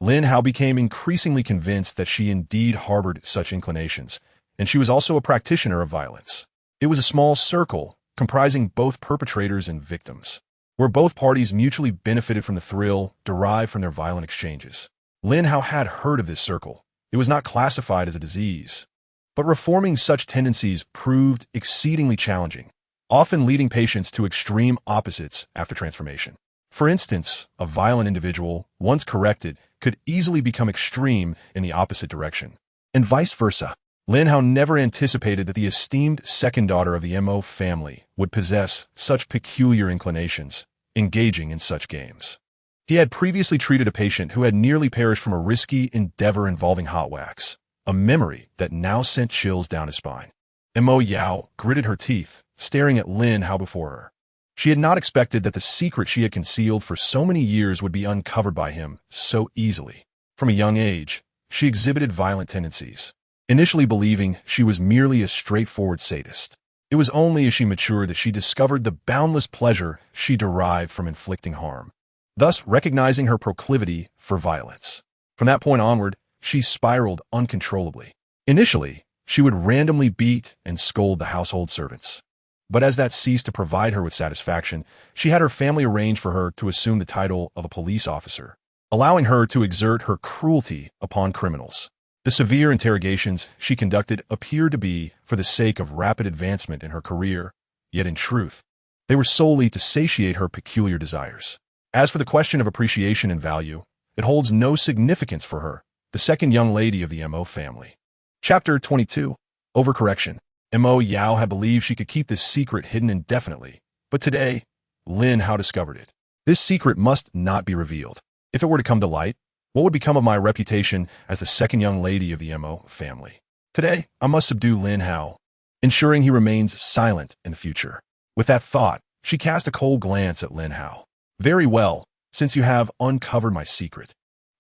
[SPEAKER 1] Lin Hao became increasingly convinced that she indeed harbored such inclinations, and she was also a practitioner of violence. It was a small circle, comprising both perpetrators and victims, where both parties mutually benefited from the thrill derived from their violent exchanges. Lin Hao had heard of this circle. It was not classified as a disease, but reforming such tendencies proved exceedingly challenging, often leading patients to extreme opposites after transformation. For instance, a violent individual, once corrected, could easily become extreme in the opposite direction, and vice versa. Lin Hao never anticipated that the esteemed second daughter of the Mo family would possess such peculiar inclinations, engaging in such games. He had previously treated a patient who had nearly perished from a risky endeavor involving hot wax, a memory that now sent chills down his spine. Mo Yao gritted her teeth, staring at Lin Hao before her. She had not expected that the secret she had concealed for so many years would be uncovered by him so easily. From a young age, she exhibited violent tendencies, initially believing she was merely a straightforward sadist. It was only as she matured that she discovered the boundless pleasure she derived from inflicting harm, thus recognizing her proclivity for violence. From that point onward, she spiraled uncontrollably. Initially, she would randomly beat and scold the household servants. But as that ceased to provide her with satisfaction, she had her family arrange for her to assume the title of a police officer, allowing her to exert her cruelty upon criminals. The severe interrogations she conducted appeared to be for the sake of rapid advancement in her career, yet in truth, they were solely to satiate her peculiar desires. As for the question of appreciation and value, it holds no significance for her, the second young lady of the Mo family. Chapter 22. Overcorrection. Mo Yao had believed she could keep this secret hidden indefinitely, but today, Lin Hao discovered it. This secret must not be revealed. If it were to come to light, what would become of my reputation as the second young lady of the Mo family? Today, I must subdue Lin Hao, ensuring he remains silent in the future. With that thought, she cast a cold glance at Lin Hao. Very well, since you have uncovered my secret,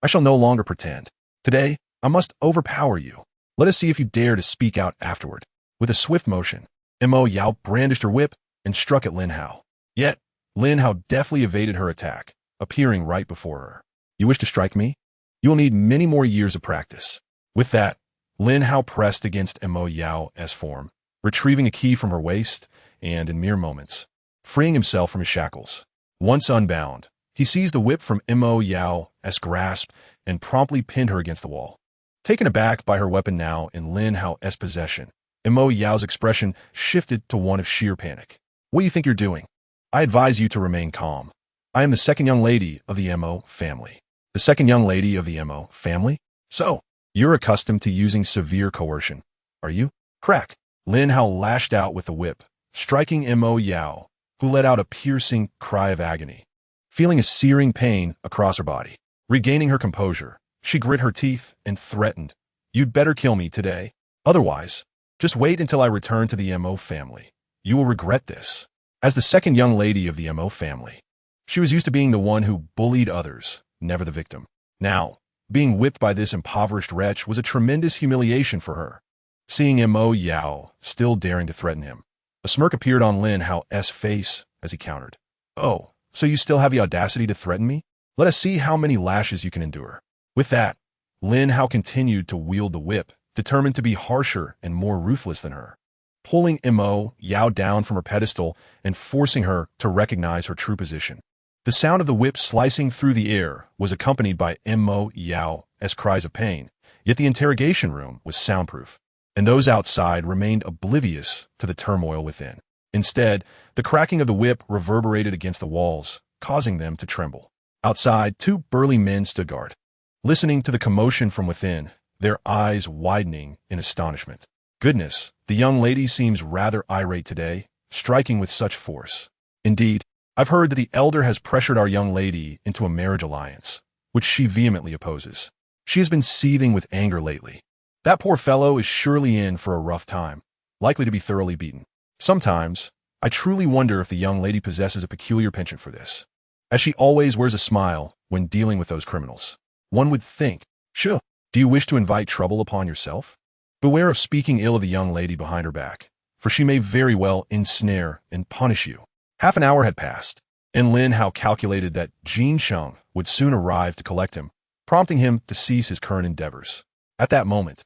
[SPEAKER 1] I shall no longer pretend. Today, I must overpower you. Let us see if you dare to speak out afterward. With a swift motion, Mo Yao brandished her whip and struck at Lin Hao. Yet, Lin Hao deftly evaded her attack, appearing right before her. You wish to strike me? You will need many more years of practice. With that, Lin Hao pressed against Mo Yao's form, retrieving a key from her waist, and in mere moments, freeing himself from his shackles. Once unbound, he seized the whip from Mo Yao's grasp and promptly pinned her against the wall. Taken aback by her weapon now in Lin Hao's possession, Mo Yao's expression shifted to one of sheer panic. What do you think you're doing? I advise you to remain calm. I am the second young lady of the Mo family. The second young lady of the Mo family? So, you're accustomed to using severe coercion, are you? Crack! Lin Hao lashed out with the whip, striking Mo Yao, who let out a piercing cry of agony, feeling a searing pain across her body. Regaining her composure, she grit her teeth and threatened, "You'd better kill me today. Otherwise, just wait until I return to the Mo family. You will regret this." As the second young lady of the Mo family, she was used to being the one who bullied others, never the victim. Now, being whipped by this impoverished wretch was a tremendous humiliation for her. Seeing Mo Yao still daring to threaten him, a smirk appeared on Lin Hao's face as he countered. "Oh, so you still have the audacity to threaten me? Let us see how many lashes you can endure." With that, Lin Hao continued to wield the whip, determined to be harsher and more ruthless than her, pulling Mo Yao down from her pedestal and forcing her to recognize her true position. The sound of the whip slicing through the air was accompanied by Mo Yao's cries of pain, yet the interrogation room was soundproof, and those outside remained oblivious to the turmoil within. Instead, the cracking of the whip reverberated against the walls, causing them to tremble. Outside, two burly men stood guard, listening to the commotion from within, their eyes widening in astonishment. Goodness, the young lady seems rather irate today, striking with such force. Indeed, I've heard that the elder has pressured our young lady into a marriage alliance, which she vehemently opposes. She has been seething with anger lately. That poor fellow is surely in for a rough time, likely to be thoroughly beaten. Sometimes, I truly wonder if the young lady possesses a peculiar penchant for this, as she always wears a smile when dealing with those criminals. One would think, sure, Do you wish to invite trouble upon yourself? Beware of speaking ill of the young lady behind her back, for she may very well ensnare and punish you. Half an hour had passed, and Lin Hao calculated that Jin Sheng would soon arrive to collect him, prompting him to cease his current endeavors. At that moment,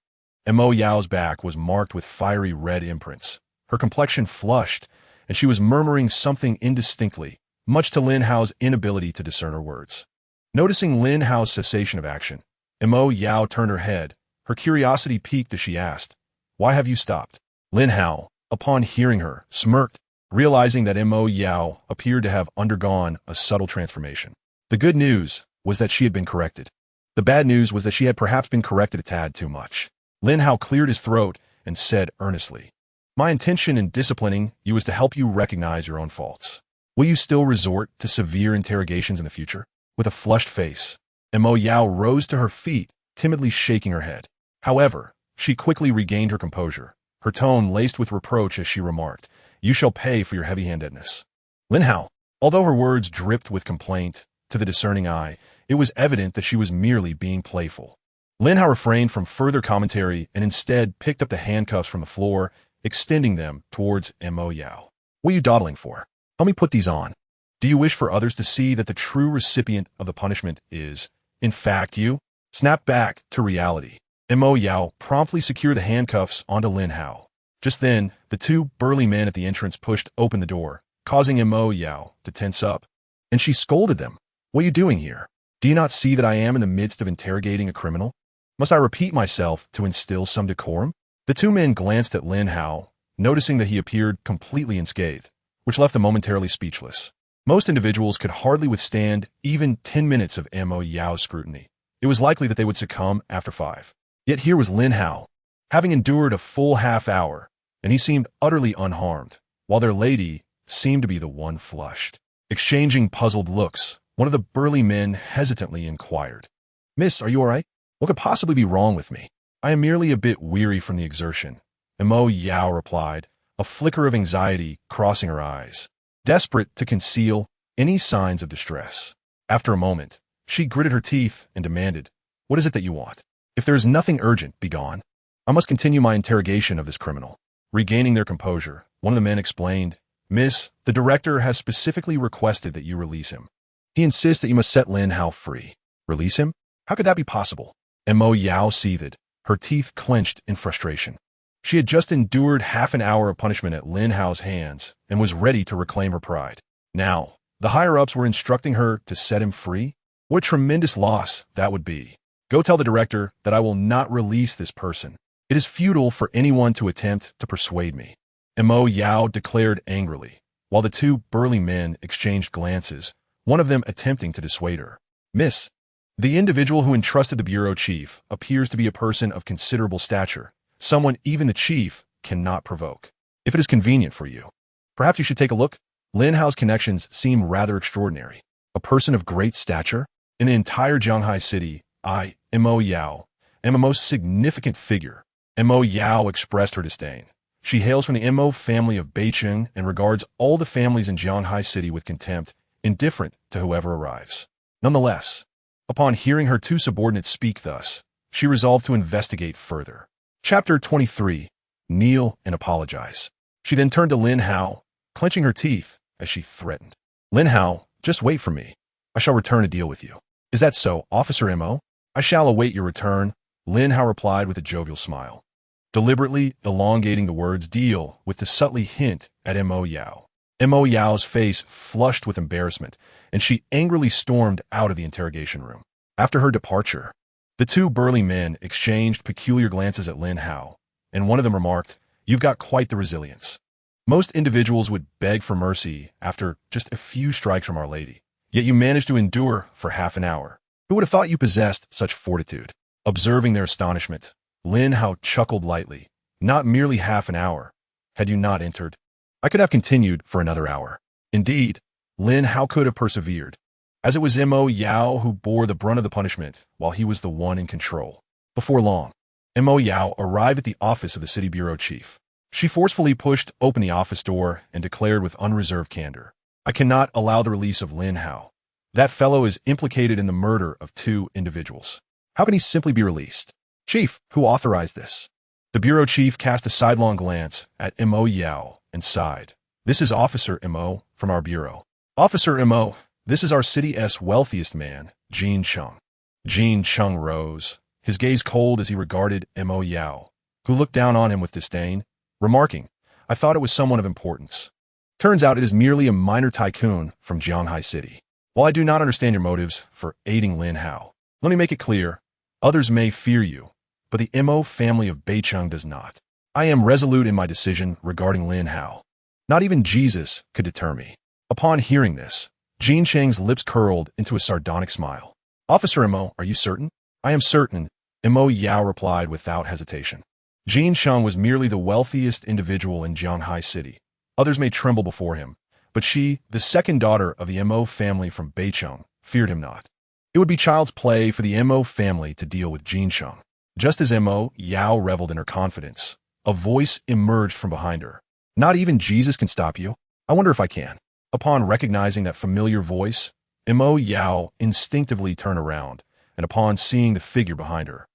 [SPEAKER 1] Mo Yao's back was marked with fiery red imprints. Her complexion flushed, and she was murmuring something indistinctly, much to Lin Hao's inability to discern her words. Noticing Lin Hao's cessation of action, Mo Yao turned her head. Her curiosity piqued as she asked, "Why have you stopped?" Lin Hao, upon hearing her, smirked, realizing that Mo Yao appeared to have undergone a subtle transformation. The good news was that she had been corrected. The bad news was that she had perhaps been corrected a tad too much. Lin Hao cleared his throat and said earnestly, "My intention in disciplining you is to help you recognize your own faults. Will you still resort to severe interrogations in the future?" With a flushed face, Mo Yao rose to her feet, timidly shaking her head. However, she quickly regained her composure, her tone laced with reproach as she remarked, "You shall pay for your heavy-handedness." Lin Hao, although her words dripped with complaint, to the discerning eye, it was evident that she was merely being playful. Lin Hao refrained from further commentary and instead picked up the handcuffs from the floor, extending them towards Mo Yao. "What are you dawdling for? Help me put these on. Do you wish for others to see that the true recipient of the punishment is, in fact, you?" Snap back to reality. Mo Yao promptly secured the handcuffs onto Lin Hao. Just then, the two burly men at the entrance pushed open the door, causing Mo Yao to tense up. And she scolded them. "What are you doing here? Do you not see that I am in the midst of interrogating a criminal? Must I repeat myself to instill some decorum?" The two men glanced at Lin Hao, noticing that he appeared completely unscathed, which left them momentarily speechless. Most individuals could hardly withstand even 10 minutes of Mo Yao's scrutiny. It was likely that they would succumb after 5. Yet here was Lin Hao, having endured a full half hour, and he seemed utterly unharmed, while their lady seemed to be the one flushed. Exchanging puzzled looks, one of the burly men hesitantly inquired, "Miss, are you all right? What could possibly be wrong with me?" "I am merely a bit weary from the exertion," Mo Yao replied, a flicker of anxiety crossing her eyes, desperate to conceal any signs of distress. After a moment, she gritted her teeth and demanded, "What is it that you want? If there is nothing urgent, be gone. I must continue my interrogation of this criminal." Regaining their composure, one of the men explained, "Miss, the director has specifically requested that you release him. He insists that you must set Lin Hao free." "Release him? How could that be possible?" Mo Yao seethed, her teeth clenched in frustration. She had just endured half an hour of punishment at Lin Hao's hands and was ready to reclaim her pride. Now, the higher-ups were instructing her to set him free? What a tremendous loss that would be. "Go tell the director that I will not release this person. It is futile for anyone to attempt to persuade me," Mo Yao declared angrily, while the two burly men exchanged glances, one of them attempting to dissuade her. "Miss, the individual who entrusted the bureau chief appears to be a person of considerable stature, someone even the chief cannot provoke. If it is convenient for you, perhaps you should take a look." Lin Hao's connections seem rather extraordinary. A person of great stature? In the entire Zhanghai city, I, Mo Yao, am a most significant figure. Mo Yao expressed her disdain. She hails from the Mo family of Beicheng and regards all the families in Zhanghai city with contempt, indifferent to whoever arrives. Nonetheless, upon hearing her two subordinates speak thus, she resolved to investigate further. Chapter 23. Kneel and apologize. She then turned to Lin Hao, clenching her teeth as she threatened. "Lin Hao, just wait for me. I shall return to deal with you." "Is that so, Officer Mo?" "I shall await your return," Lin Hao replied with a jovial smile, deliberately elongating the words "deal" with to subtly hint at Mo Yao. Mo Yao's face flushed with embarrassment, and she angrily stormed out of the interrogation room. After her departure, the two burly men exchanged peculiar glances at Lin Hao, and one of them remarked, "You've got quite the resilience. Most individuals would beg for mercy after just a few strikes from Our Lady, yet you managed to endure for half an hour. Who would have thought you possessed such fortitude?" Observing their astonishment, Lin Hao chuckled lightly. "Not merely half an hour. Had you not entered, I could have continued for another hour." Indeed, Lin Hao could have persevered, as it was Mo Yao who bore the brunt of the punishment while he was the one in control. Before long, Mo Yao arrived at the office of the city bureau chief. She forcefully pushed open the office door and declared with unreserved candor, "I cannot allow the release of Lin Hao. That fellow is implicated in the murder of 2 individuals. How can he simply be released? Chief, who authorized this? The bureau chief cast a sidelong glance at Mo Yao and sighed. This is Officer Mo from our bureau. Officer Mo, this is our city's wealthiest man, Jin Chung. Jin Chung rose, his gaze cold as he regarded Mo Yao, who looked down on him with disdain, remarking, I thought it was someone of importance. Turns out it is merely a minor tycoon from Jianghai City. While I do not understand your motives for aiding Lin Hao, let me make it clear, others may fear you, but the Mo family of Beicheng does not. I am resolute in my decision regarding Lin Hao. Not even Jesus could deter me. Upon hearing this, Jin Cheng's lips curled into a sardonic smile. Officer Mo, are you certain? I am certain, Mo Yao replied without hesitation. Jin Cheng was merely the wealthiest individual in Jianghai City. Others may tremble before him, but she, the second daughter of the Mo family from Beicheng, feared him not. It would be child's play for the Mo family to deal with Jin Cheng. Just as Mo Yao reveled in her confidence, a voice emerged from behind her. Not even Jesus can stop you. I wonder if I can. Upon recognizing that familiar voice, Mo Yao instinctively turned around, and upon seeing the figure behind her,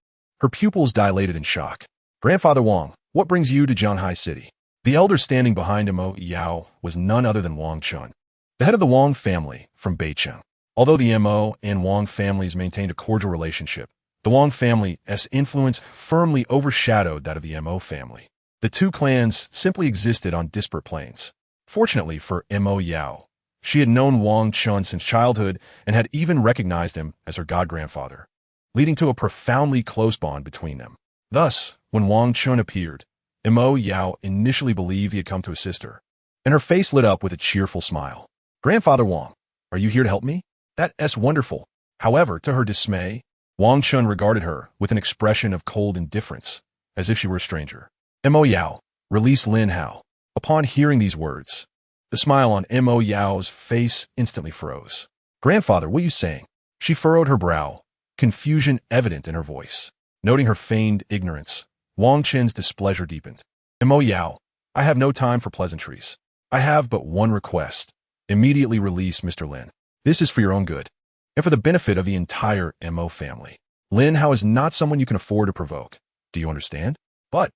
[SPEAKER 1] her pupils dilated in shock. Grandfather Wang, what brings you to Jianghai City? The elder standing behind Mo Yao was none other than Wang Chun, the head of the Wang family from Beicheng. Although the Mo and Wang families maintained a cordial relationship, the Wang family's influence firmly overshadowed that of the Mo family. The two clans simply existed on disparate planes. Fortunately for Mo Yao, she had known Wang Chun since childhood and had even recognized him as her god-grandfather, leading to a profoundly close bond between them. Thus, when Wang Chun appeared, Mo Yao initially believed he had come to assist her, and her face lit up with a cheerful smile. Grandfather Wang, are you here to help me? That's wonderful. However, to her dismay, Wang Chun regarded her with an expression of cold indifference, as if she were a stranger. Mo Yao, release Lin Hao. Upon hearing these words, the smile on Mo Yao's face instantly froze. Grandfather, what are you saying? She furrowed her brow, confusion evident in her voice. Noting her feigned ignorance, Wang Chen's displeasure deepened. Mo Yao, I have no time for pleasantries. I have but one request. Immediately release Mr. Lin. This is for your own good, and for the benefit of the entire Mo family. Lin Hao is not someone you can afford to provoke. Do you understand? But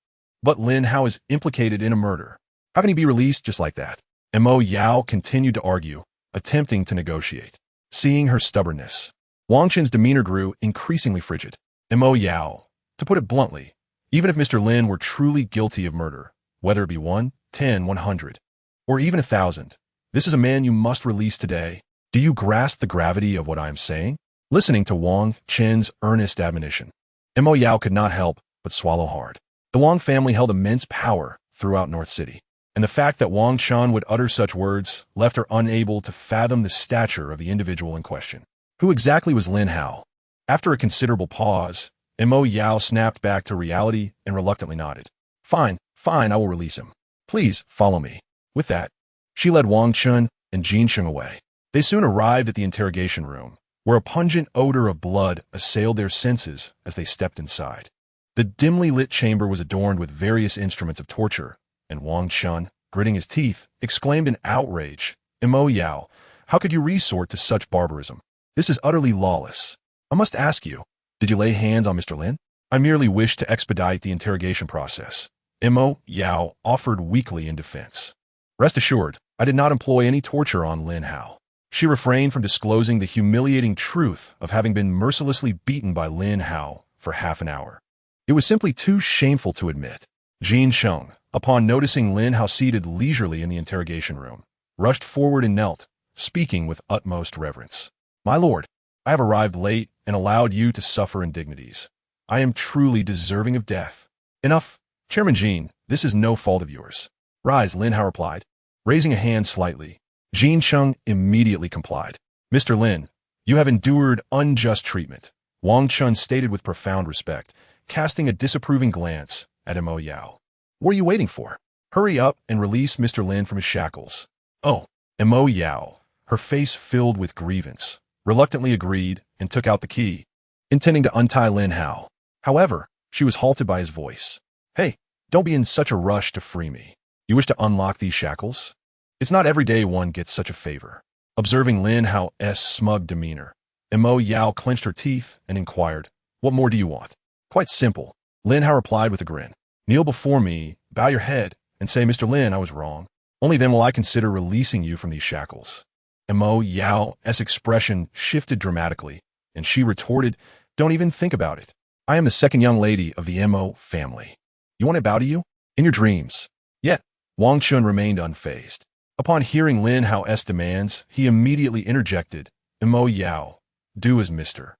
[SPEAKER 1] Lin Hao is implicated in a murder. How can he be released just like that? Mo Yao continued to argue, attempting to negotiate. Seeing her stubbornness, Wang Chen's demeanor grew increasingly frigid. Mo Yao, to put it bluntly, even if Mr. Lin were truly guilty of murder, whether it be 1, 10, 100, or even 1,000, this is a man you must release today. Do you grasp the gravity of what I am saying? Listening to Wang Chen's earnest admonition, Mo Yao could not help but swallow hard. The Wang family held immense power throughout North City, and the fact that Wang Chun would utter such words left her unable to fathom the stature of the individual in question. Who exactly was Lin Hao? After a considerable pause, Mo Yao snapped back to reality and reluctantly nodded. Fine, I will release him. Please, follow me. With that, she led Wang Chun and Jin Cheng away. They soon arrived at the interrogation room, where a pungent odor of blood assailed their senses as they stepped inside. The dimly lit chamber was adorned with various instruments of torture, and Wang Chun, gritting his teeth, exclaimed in outrage, Mo Yao, how could you resort to such barbarism? This is utterly lawless. I must ask you, did you lay hands on Mr. Lin? I merely wish to expedite the interrogation process. Mo Yao offered weakly in defense. Rest assured, I did not employ any torture on Lin Hao. She refrained from disclosing the humiliating truth of having been mercilessly beaten by Lin Hao for half an hour. It was simply too shameful to admit. Jin Cheng, upon noticing Lin Hao seated leisurely in the interrogation room, rushed forward and knelt, speaking with utmost reverence. My lord, I have arrived late and allowed you to suffer indignities. I am truly deserving of death. Enough. Chairman Jin, this is no fault of yours. Rise, Lin Hao replied, raising a hand slightly. Jin Cheng immediately complied. Mr. Lin, you have endured unjust treatment, Wang Chun stated with profound respect, casting a disapproving glance at Mo Yao. What are you waiting for? Hurry up and release Mr. Lin from his shackles. Oh, Mo Yao, her face filled with grievance, reluctantly agreed and took out the key, intending to untie Lin Hao. However, she was halted by his voice. Hey, don't be in such a rush to free me. You wish to unlock these shackles? It's not every day one gets such a favor. Observing Lin Hao's smug demeanor, Mo Yao clenched her teeth and inquired, What more do you want? Quite simple, Lin Hao replied with a grin. Kneel before me, bow your head, and say, Mr. Lin, I was wrong. Only then will I consider releasing you from these shackles. Mo Yao's expression shifted dramatically, and she retorted, don't even think about it. I am the second young lady of the Mo family. You want to bow to you? In your dreams. Yet, Wang Chun remained unfazed. Upon hearing Lin Hao's demands, he immediately interjected, Mo Yao, do as Mr.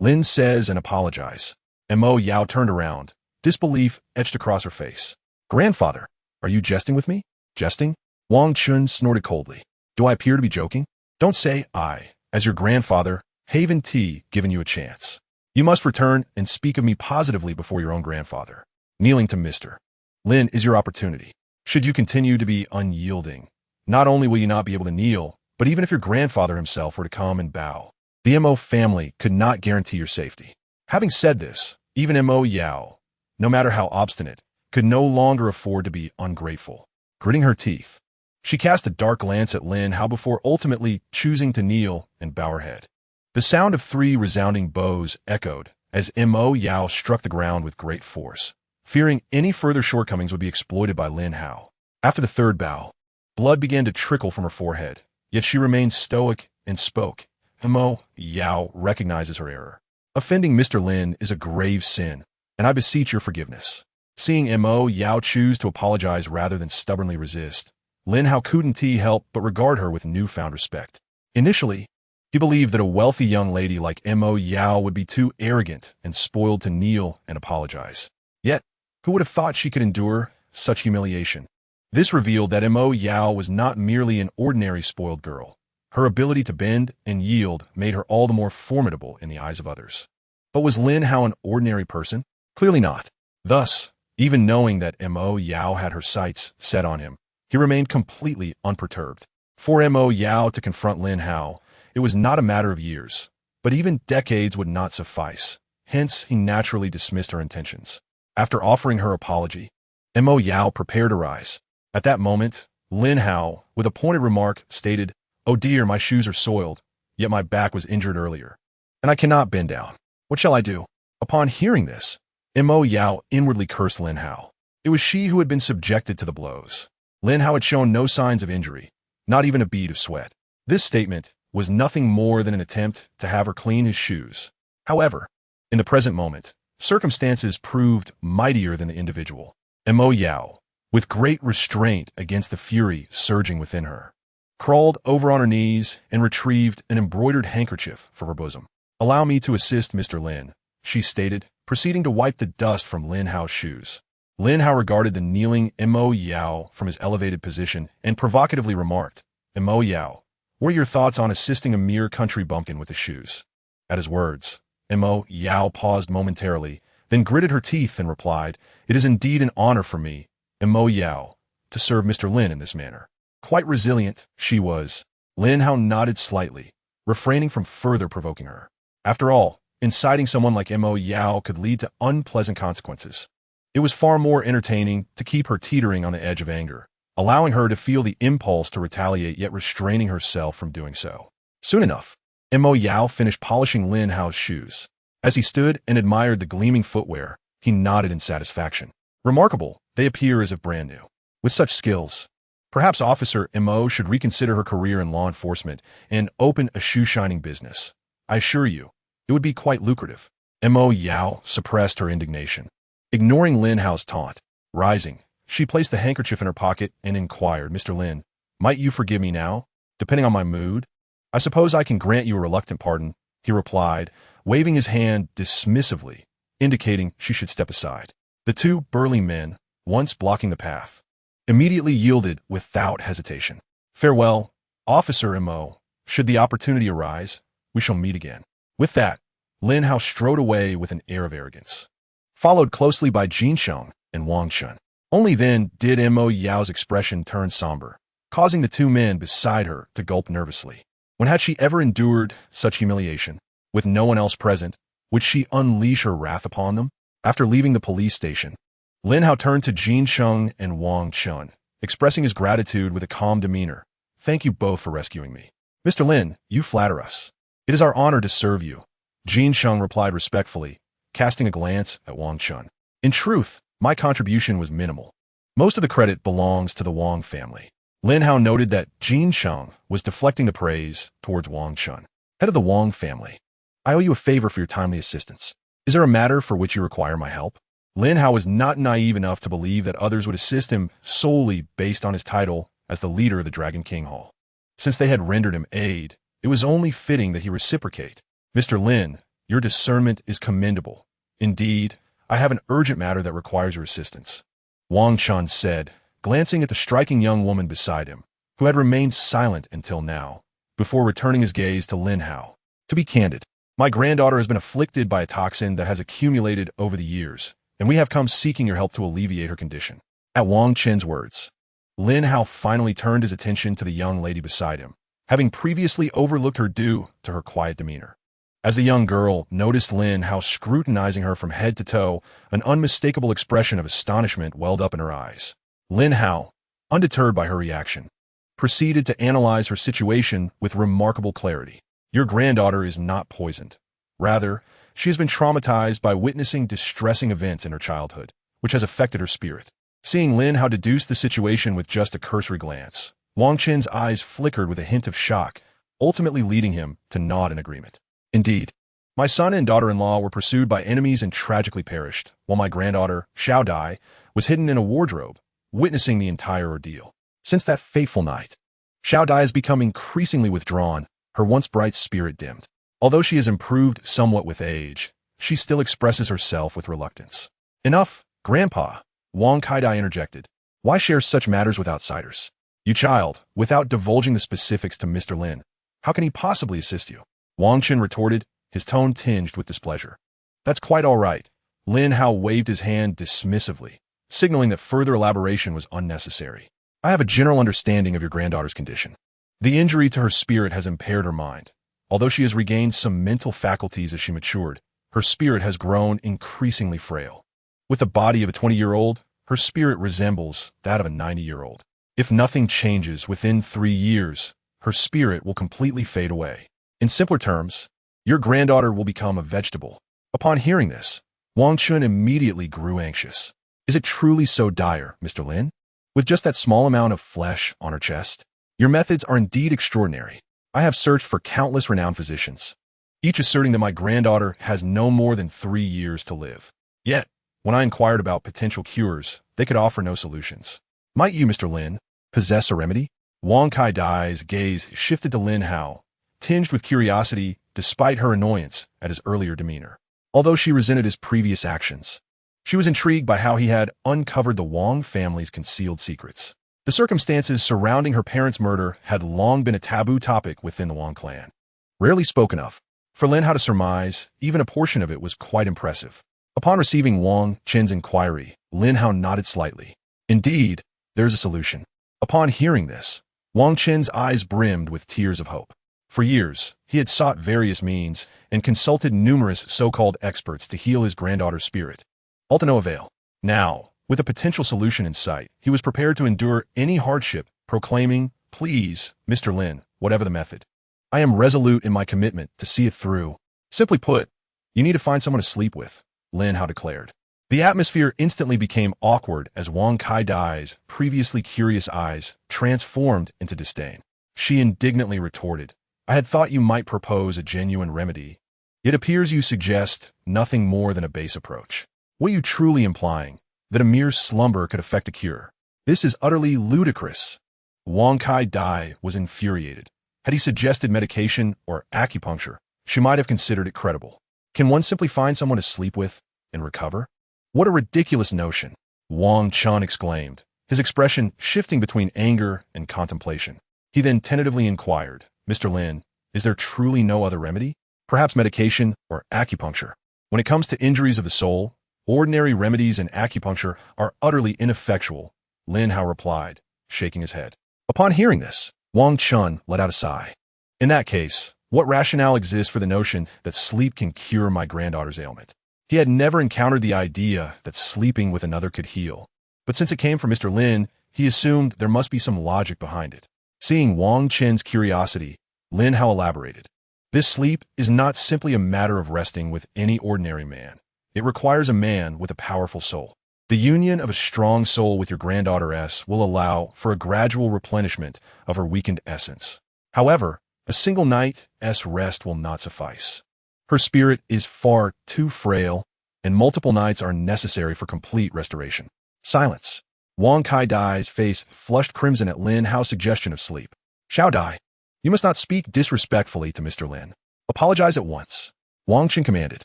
[SPEAKER 1] Lin says and apologize. Mo Yao turned around, disbelief etched across her face. Grandfather, are you jesting with me? Jesting? Wang Chun snorted coldly. Do I appear to be joking? Don't say I, as your grandfather, Haven T, given you a chance. You must return and speak of me positively before your own grandfather. Kneeling to Mr. Lin is your opportunity. Should you continue to be unyielding, not only will you not be able to kneel, but even if your grandfather himself were to come and bow, the Mo family could not guarantee your safety. Having said this, even Mo Yao, no matter how obstinate, could no longer afford to be ungrateful. Gritting her teeth, she cast a dark glance at Lin Hao before ultimately choosing to kneel and bow her head. The sound of 3 resounding bows echoed as Mo Yao struck the ground with great force, fearing any further shortcomings would be exploited by Lin Hao. After the 3rd bow, blood began to trickle from her forehead, yet she remained stoic and spoke. Mo Yao recognizes her error. Offending Mr. Lin is a grave sin, and I beseech your forgiveness. Seeing Mo Yao choose to apologize rather than stubbornly resist, Lin Hao couldn't help but regard her with newfound respect. Initially, he believed that a wealthy young lady like Mo Yao would be too arrogant and spoiled to kneel and apologize. Yet, who would have thought she could endure such humiliation? This revealed that Mo Yao was not merely an ordinary spoiled girl. Her ability to bend and yield made her all the more formidable in the eyes of others. But was Lin Hao an ordinary person? Clearly not. Thus, even knowing that Mo Yao had her sights set on him, he remained completely unperturbed. For Mo Yao to confront Lin Hao, it was not a matter of years, but even decades would not suffice. Hence, he naturally dismissed her intentions. After offering her apology, Mo Yao prepared to rise. At that moment, Lin Hao, with a pointed remark, stated, Oh dear, my shoes are soiled, yet my back was injured earlier, and I cannot bend down. What shall I do? Upon hearing this, Mo Yao inwardly cursed Lin Hao. It was she who had been subjected to the blows. Lin Hao had shown no signs of injury, not even a bead of sweat. This statement was nothing more than an attempt to have her clean his shoes. However, in the present moment, circumstances proved mightier than the individual. Mo Yao, with great restraint against the fury surging within her, crawled over on her knees and retrieved an embroidered handkerchief from her bosom. Allow me to assist Mr. Lin, she stated, proceeding to wipe the dust from Lin Hao's shoes. Lin Hao regarded the kneeling Mo Yao from his elevated position and provocatively remarked, Mo Yao, what are your thoughts on assisting a mere country bumpkin with his shoes? At his words, Mo Yao paused momentarily, then gritted her teeth and replied, It is indeed an honor for me, Mo Yao, to serve Mr. Lin in this manner. Quite resilient, she was. Lin Hao nodded slightly, refraining from further provoking her. After all, inciting someone like Mo Yao could lead to unpleasant consequences. It was far more entertaining to keep her teetering on the edge of anger, allowing her to feel the impulse to retaliate yet restraining herself from doing so. Soon enough, Mo Yao finished polishing Lin Hao's shoes. As he stood and admired the gleaming footwear, he nodded in satisfaction. Remarkable, they appear as if brand new. With such skills, perhaps Officer Mo should reconsider her career in law enforcement and open a shoe-shining business. I assure you, it would be quite lucrative. Mo Yao suppressed her indignation. Ignoring Lin Hao's taunt, rising, she placed the handkerchief in her pocket and inquired, Mr. Lin, might you forgive me now, depending on my mood? I suppose I can grant you a reluctant pardon, he replied, waving his hand dismissively, indicating she should step aside. The 2 burly men, once blocking the path, immediately yielded without hesitation. Farewell, Officer Mo. Should the opportunity arise, we shall meet again. With that, Lin Hao strode away with an air of arrogance, followed closely by Jin Sheng and Wang Chun. Only then did Mo Yao's expression turn somber, causing the 2 men beside her to gulp nervously. When had she ever endured such humiliation? With no one else present, would she unleash her wrath upon them? After leaving the police station, Lin Hao turned to Jin Sheng and Wang Chun, expressing his gratitude with a calm demeanor. Thank you both for rescuing me. Mr. Lin, you flatter us. It is our honor to serve you. Jin Sheng replied respectfully, casting a glance at Wang Chun. In truth, my contribution was minimal. Most of the credit belongs to the Wang family. Lin Hao noted that Jin Cheng was deflecting the praise towards Wang Chun, head of the Wang family. I owe you a favor for your timely assistance. Is there a matter for which you require my help? Lin Hao was not naive enough to believe that others would assist him solely based on his title as the leader of the Dragon King Hall. Since they had rendered him aid, it was only fitting that he reciprocate. Mr. Lin, your discernment is commendable. Indeed, I have an urgent matter that requires your assistance, Wang Chun said, glancing at the striking young woman beside him, who had remained silent until now, before returning his gaze to Lin Hao. To be candid, my granddaughter has been afflicted by a toxin that has accumulated over the years, and we have come seeking your help to alleviate her condition. At Wang Chen's words, Lin Hao finally turned his attention to the young lady beside him, having previously overlooked her due to her quiet demeanor. As the young girl noticed Lin Hao scrutinizing her from head to toe, an unmistakable expression of astonishment welled up in her eyes. Lin Hao, undeterred by her reaction, proceeded to analyze her situation with remarkable clarity. Your granddaughter is not poisoned. Rather, she has been traumatized by witnessing distressing events in her childhood, which has affected her spirit. Seeing Lin Hao deduce the situation with just a cursory glance, Wang Chen's eyes flickered with a hint of shock, ultimately leading him to nod in agreement. Indeed, my son and daughter-in-law were pursued by enemies and tragically perished, while my granddaughter, Xiao Dai, was hidden in a wardrobe, witnessing the entire ordeal. Since that fateful night, Xiao Dai has become increasingly withdrawn, her once bright spirit dimmed. Although she has improved somewhat with age, she still expresses herself with reluctance. Enough, Grandpa, Wang Kaidai interjected. Why share such matters with outsiders? You child, without divulging the specifics to Mr. Lin, how can he possibly assist you? Wang Chen retorted, his tone tinged with displeasure. That's quite all right. Lin Hao waved his hand dismissively, signaling that further elaboration was unnecessary. I have a general understanding of your granddaughter's condition. The injury to her spirit has impaired her mind. Although she has regained some mental faculties as she matured, her spirit has grown increasingly frail. With the body of a 20-year-old, her spirit resembles that of a 90-year-old. If nothing changes within 3 years, her spirit will completely fade away. In simpler terms, your granddaughter will become a vegetable. Upon hearing this, Wang Chun immediately grew anxious. Is it truly so dire, Mr. Lin? With just that small amount of flesh on her chest? Your methods are indeed extraordinary. I have searched for countless renowned physicians, each asserting that my granddaughter has no more than 3 years to live. Yet, when I inquired about potential cures, they could offer no solutions. Might you, Mr. Lin, possess a remedy? Wang Kaidai's gaze shifted to Lin Hao, tinged with curiosity despite her annoyance at his earlier demeanor. Although she resented his previous actions, she was intrigued by how he had uncovered the Wang family's concealed secrets. The circumstances surrounding her parents' murder had long been a taboo topic within the Wang clan, rarely spoken of. For Lin Hao to surmise, even a portion of it was quite impressive. Upon receiving Wang Chen's inquiry, Lin Hao nodded slightly. Indeed, there's a solution. Upon hearing this, Wang Chen's eyes brimmed with tears of hope. For years, he had sought various means and consulted numerous so-called experts to heal his granddaughter's spirit. All to no avail. Now, with a potential solution in sight, he was prepared to endure any hardship, proclaiming, "Please, Mr. Lin, whatever the method. I am resolute in my commitment to see it through." Simply put, you need to find someone to sleep with, Lin Hao declared. The atmosphere instantly became awkward as Wang Kaidai's previously curious eyes transformed into disdain. She indignantly retorted, I had thought you might propose a genuine remedy. It appears you suggest nothing more than a base approach. What are you truly implying? That a mere slumber could effect a cure? This is utterly ludicrous. Wang Kaidai was infuriated. Had he suggested medication or acupuncture, she might have considered it credible. Can one simply find someone to sleep with and recover? What a ridiculous notion, Wang Chun exclaimed, his expression shifting between anger and contemplation. He then tentatively inquired, Mr. Lin, is there truly no other remedy? Perhaps medication or acupuncture? When it comes to injuries of the soul, ordinary remedies and acupuncture are utterly ineffectual, Lin Hao replied, shaking his head. Upon hearing this, Wang Chun let out a sigh. In that case, what rationale exists for the notion that sleep can cure my granddaughter's ailment? He had never encountered the idea that sleeping with another could heal. But since it came from Mr. Lin, he assumed there must be some logic behind it. Seeing Wang Chen's curiosity, Lin Hao elaborated. This sleep is not simply a matter of resting with any ordinary man. It requires a man with a powerful soul. The union of a strong soul with your granddaughter S will allow for a gradual replenishment of her weakened essence. However, a single night's rest will not suffice. Her spirit is far too frail, and multiple nights are necessary for complete restoration. Silence. Wang Kai-dai's face flushed crimson at Lin Hao's suggestion of sleep. Xiao Dai, you must not speak disrespectfully to Mr. Lin. Apologize at once. Wang Chen commanded.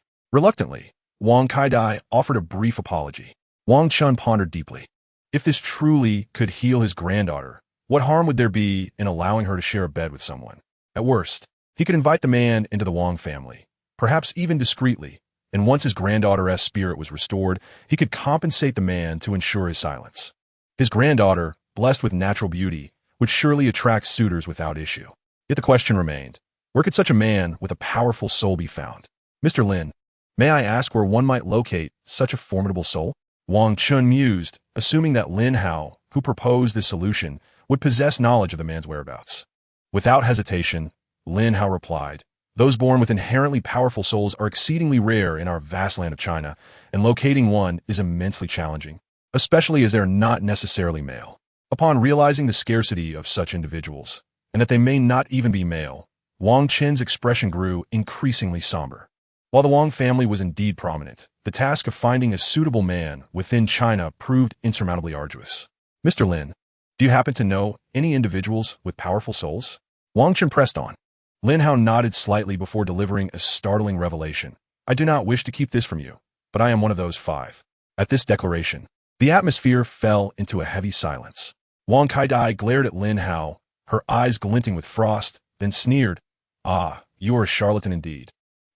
[SPEAKER 1] Reluctantly, Wang Kai-dai offered a brief apology. Wang Chen pondered deeply. If this truly could heal his granddaughter, what harm would there be in allowing her to share a bed with someone? At worst, he could invite the man into the Wang family, perhaps even discreetly, and once his granddaughter's spirit was restored, he could compensate the man to ensure his silence. His granddaughter, blessed with natural beauty, would surely attract suitors without issue. Yet the question remained, where could such a man with a powerful soul be found? Mr. Lin, may I ask where one might locate such a formidable soul? Wang Chun mused, assuming that Lin Hao, who proposed this solution, would possess knowledge of the man's whereabouts. Without hesitation, Lin Hao replied, those born with inherently powerful souls are exceedingly rare in our vast land of China, and locating one is immensely challenging, especially as they are not necessarily male. Upon realizing the scarcity of such individuals, and that they may not even be male, Wang Chen's expression grew increasingly somber. While the Wang family was indeed prominent, the task of finding a suitable man within China proved insurmountably arduous. Mr. Lin, do you happen to know any individuals with powerful souls? Wang Chen pressed on. Lin Hao nodded slightly before delivering a startling revelation. I do not wish to keep this from you, but I am one of those 5. At this declaration, the atmosphere fell into a heavy silence. Wang Kai-dai glared at Lin Hao, her eyes glinting with frost, then sneered, Ah, you are a charlatan indeed.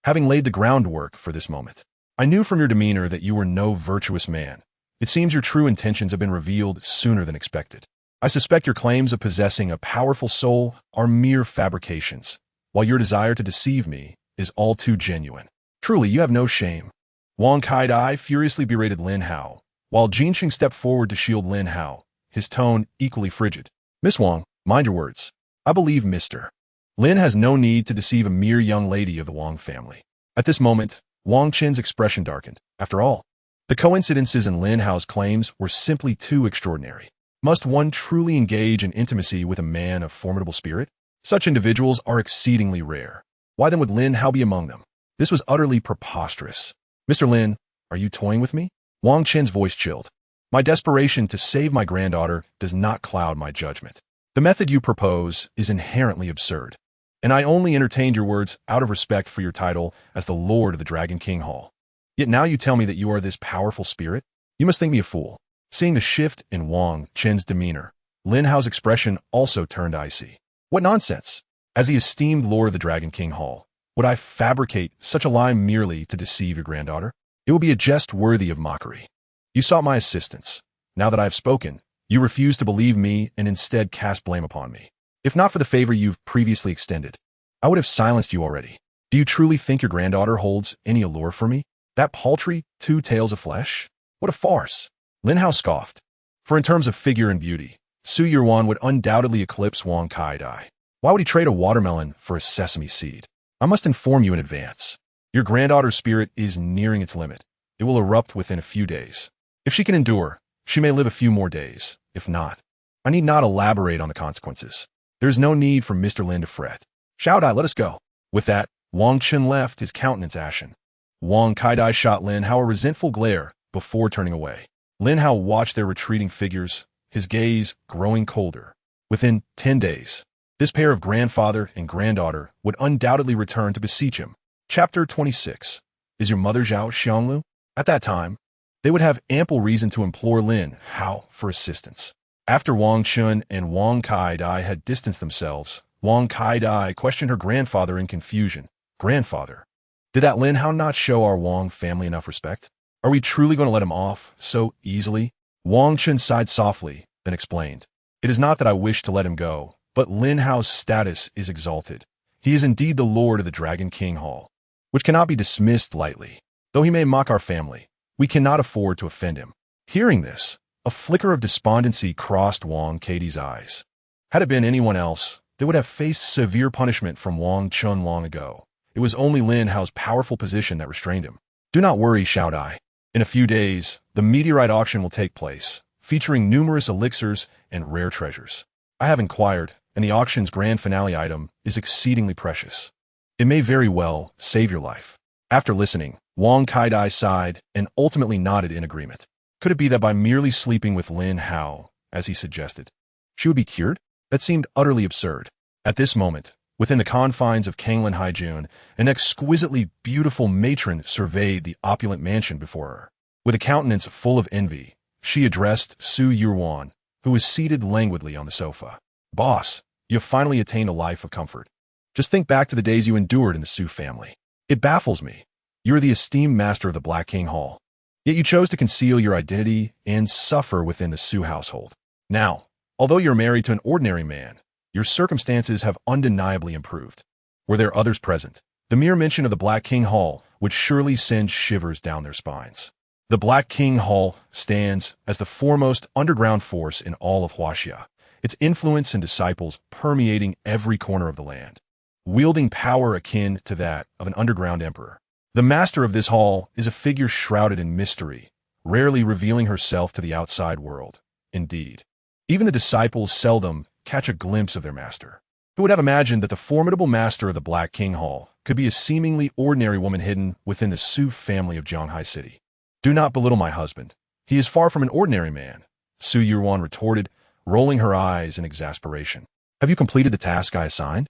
[SPEAKER 1] Having laid the groundwork for this moment, I knew from your demeanor that you were no virtuous man. It seems your true intentions have been revealed sooner than expected. I suspect your claims of possessing a powerful soul are mere fabrications, while your desire to deceive me is all too genuine. Truly, you have no shame. Wang Kai-dai furiously berated Lin Hao, while Jinqing stepped forward to shield Lin Hao, his tone equally frigid. Miss Wang, mind your words. I believe Mr. Lin has no need to deceive a mere young lady of the Wang family. At this moment, Wang Chen's expression darkened. After all, the coincidences in Lin Hao's claims were simply too extraordinary. Must one truly engage in intimacy with a man of formidable spirit? Such individuals are exceedingly rare. Why then would Lin Hao be among them? This was utterly preposterous. Mr. Lin, are you toying with me? Wang Chen's voice chilled. My desperation to save my granddaughter does not cloud my judgment. The method you propose is inherently absurd, and I only entertained your words out of respect for your title as the Lord of the Dragon King Hall. Yet now you tell me that you are this powerful spirit? You must think me a fool. Seeing the shift in Wang Chen's demeanor, Lin Hao's expression also turned icy. What nonsense! As the esteemed Lord of the Dragon King Hall, would I fabricate such a lie merely to deceive your granddaughter? It will be a jest worthy of mockery. You sought my assistance. Now that I have spoken, you refuse to believe me and instead cast blame upon me. If not for the favor you've previously extended, I would have silenced you already. Do you truly think your granddaughter holds any allure for me? That paltry 2 tails of flesh? What a farce! Lin Hao scoffed. For in terms of figure and beauty, Su Yuan would undoubtedly eclipse Wang Kai-dai. Why would he trade a watermelon for a sesame seed? I must inform you in advance. Your granddaughter's spirit is nearing its limit. It will erupt within a few days. If she can endure, she may live a few more days. If not, I need not elaborate on the consequences. There is no need for Mr. Lin to fret. Xiao Dai, let us go. With that, Wang Chen left, his countenance ashen. Wang Kai-dai shot Lin Hao a resentful glare before turning away. Lin Hao watched their retreating figures, his gaze growing colder. Within 10 days, this pair of grandfather and granddaughter would undoubtedly return to beseech him. Chapter 26. Is your mother Zhao Xianglu? At that time, they would have ample reason to implore Lin Hao for assistance. After Wang Chun and Wang Kai-dai had distanced themselves, Wang Kai-dai questioned her grandfather in confusion. Grandfather, did that Lin Hao not show our Wang family enough respect? Are we truly going to let him off so easily? Wang Chun sighed softly, then explained. It is not that I wish to let him go, but Lin Hao's status is exalted. He is indeed the Lord of the Dragon King Hall, which cannot be dismissed lightly. Though he may mock our family, we cannot afford to offend him. Hearing this, a flicker of despondency crossed Wang Kai's eyes. Had it been anyone else, they would have faced severe punishment from Wang Chun long ago. It was only Lin Hao's powerful position that restrained him. Do not worry, shout I. In a few days, the meteorite auction will take place, featuring numerous elixirs and rare treasures. I have inquired, and the auction's grand finale item is exceedingly precious. It may very well save your life. After listening, Wang Kaidai sighed and ultimately nodded in agreement. Could it be that by merely sleeping with Lin Hao, as he suggested, she would be cured? That seemed utterly absurd. At this moment, within the confines of Kanglin Haijun, an exquisitely beautiful matron surveyed the opulent mansion before her. With a countenance full of envy, she addressed Su Yuan, who was seated languidly on the sofa. Boss, you have finally attained a life of comfort. Just think back to the days you endured in the Su family. It baffles me. You are the esteemed master of the Black King Hall, yet you chose to conceal your identity and suffer within the Su household. Now, although you're married to an ordinary man, your circumstances have undeniably improved. Were there others present, the mere mention of the Black King Hall would surely send shivers down their spines. The Black King Hall stands as the foremost underground force in all of Huaxia, its influence and disciples permeating every corner of the land, wielding power akin to that of an underground emperor. The master of this hall is a figure shrouded in mystery, rarely revealing herself to the outside world. Indeed, even the disciples seldom catch a glimpse of their master. Who would have imagined that the formidable master of the Black King Hall could be a seemingly ordinary woman hidden within the Su family of Zhanghai City? Do not belittle my husband. He is far from an ordinary man, Su Yuan retorted, rolling her eyes in exasperation. Have you completed the task I assigned?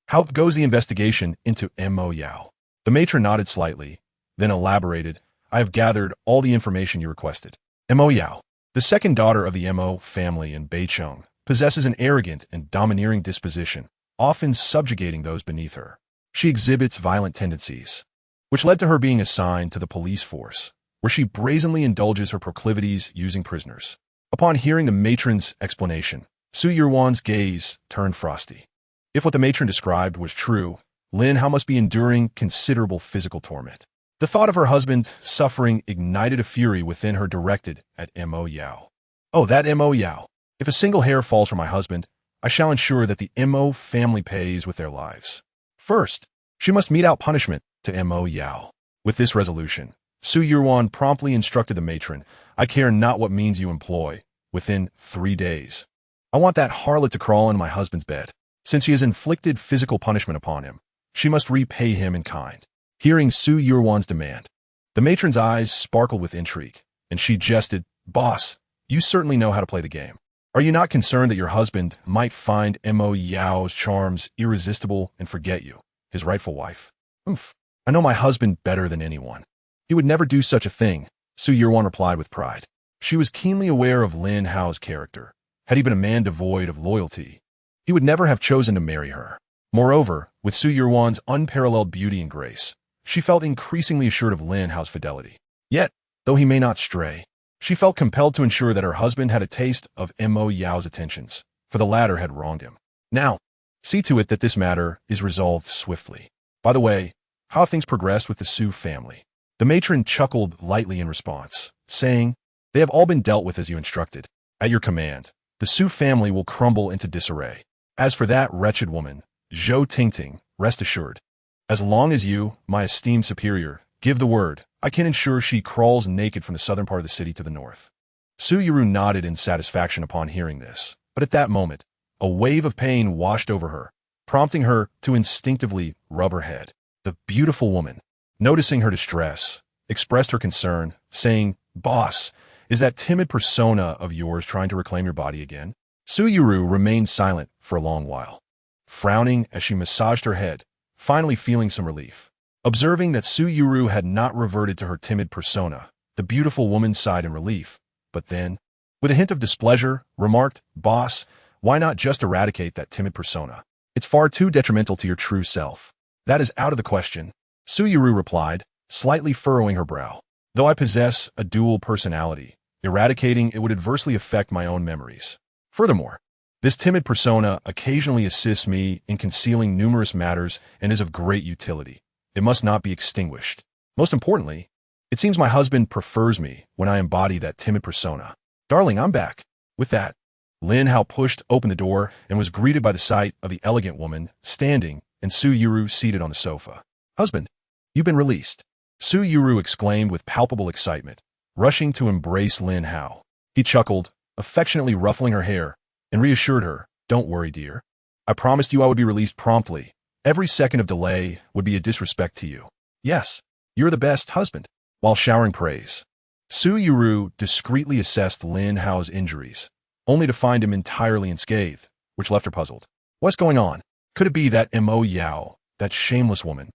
[SPEAKER 1] How goes the investigation into Mo Yao? The matron nodded slightly, then elaborated. I have gathered all the information you requested. Mo Yao, the second daughter of the Mo family in Beicheng, possesses an arrogant and domineering disposition, often subjugating those beneath her. She exhibits violent tendencies, which led to her being assigned to the police force, where she brazenly indulges her proclivities using prisoners. Upon hearing the matron's explanation, Su Yuan's gaze turned frosty. If what the matron described was true, Lin Hao must be enduring considerable physical torment. The thought of her husband suffering ignited a fury within her directed at Mo Yao. Oh, that Mo Yao. If a single hair falls from my husband, I shall ensure that the Mo family pays with their lives. First, she must mete out punishment to Mo Yao. With this resolution, Su Yuan promptly instructed the matron, I care not what means you employ, within 3 days. I want that harlot to crawl into my husband's bed. Since she has inflicted physical punishment upon him, she must repay him in kind. Hearing Su Yuan's demand, the matron's eyes sparkled with intrigue, and she jested, Boss, you certainly know how to play the game. Are you not concerned that your husband might find Mo Yao's charms irresistible and forget you, his rightful wife? Oomph, I know my husband better than anyone. He would never do such a thing, Su Yuan replied with pride. She was keenly aware of Lin Hao's character. Had he been a man devoid of loyalty, he would never have chosen to marry her. Moreover, with Su Yuan's unparalleled beauty and grace, she felt increasingly assured of Lin Hao's fidelity. Yet, though he may not stray, she felt compelled to ensure that her husband had a taste of Mo Yao's attentions, for the latter had wronged him. Now, see to it that this matter is resolved swiftly. By the way, how have things progressed with the Su family? The matron chuckled lightly in response, saying, They have all been dealt with as you instructed. At your command, the Su family will crumble into disarray. As for that wretched woman, Zhou Tingting, rest assured, as long as you, my esteemed superior, give the word, I can ensure she crawls naked from the southern part of the city to the north. Su Yuru nodded in satisfaction upon hearing this, but at that moment, a wave of pain washed over her, prompting her to instinctively rub her head. The beautiful woman, noticing her distress, expressed her concern, saying, Boss, is that timid persona of yours trying to reclaim your body again? Su Yuru remained silent for a long while, frowning as she massaged her head, finally feeling some relief. Observing that Su Yuru had not reverted to her timid persona, the beautiful woman sighed in relief, but then, with a hint of displeasure, remarked, Boss, why not just eradicate that timid persona? It's far too detrimental to your true self. That is out of the question, Su Yuru replied, slightly furrowing her brow. Though I possess a dual personality, eradicating it would adversely affect my own memories. Furthermore, this timid persona occasionally assists me in concealing numerous matters and is of great utility. It must not be extinguished. Most importantly, it seems my husband prefers me when I embody that timid persona. Darling, I'm back. With that, Lin Hao pushed open the door and was greeted by the sight of the elegant woman standing and Su Yuru seated on the sofa. Husband, you've been released. Su Yuru exclaimed with palpable excitement, rushing to embrace Lin Hao. He chuckled, affectionately ruffling her hair, and reassured her, "Don't worry, dear. I promised you I would be released promptly. Every second of delay would be a disrespect to you. Yes, you're the best husband." While showering praise, Su Yuru discreetly assessed Lin Hao's injuries, only to find him entirely unscathed, which left her puzzled. What's going on? Could it be that Mo Yao, that shameless woman,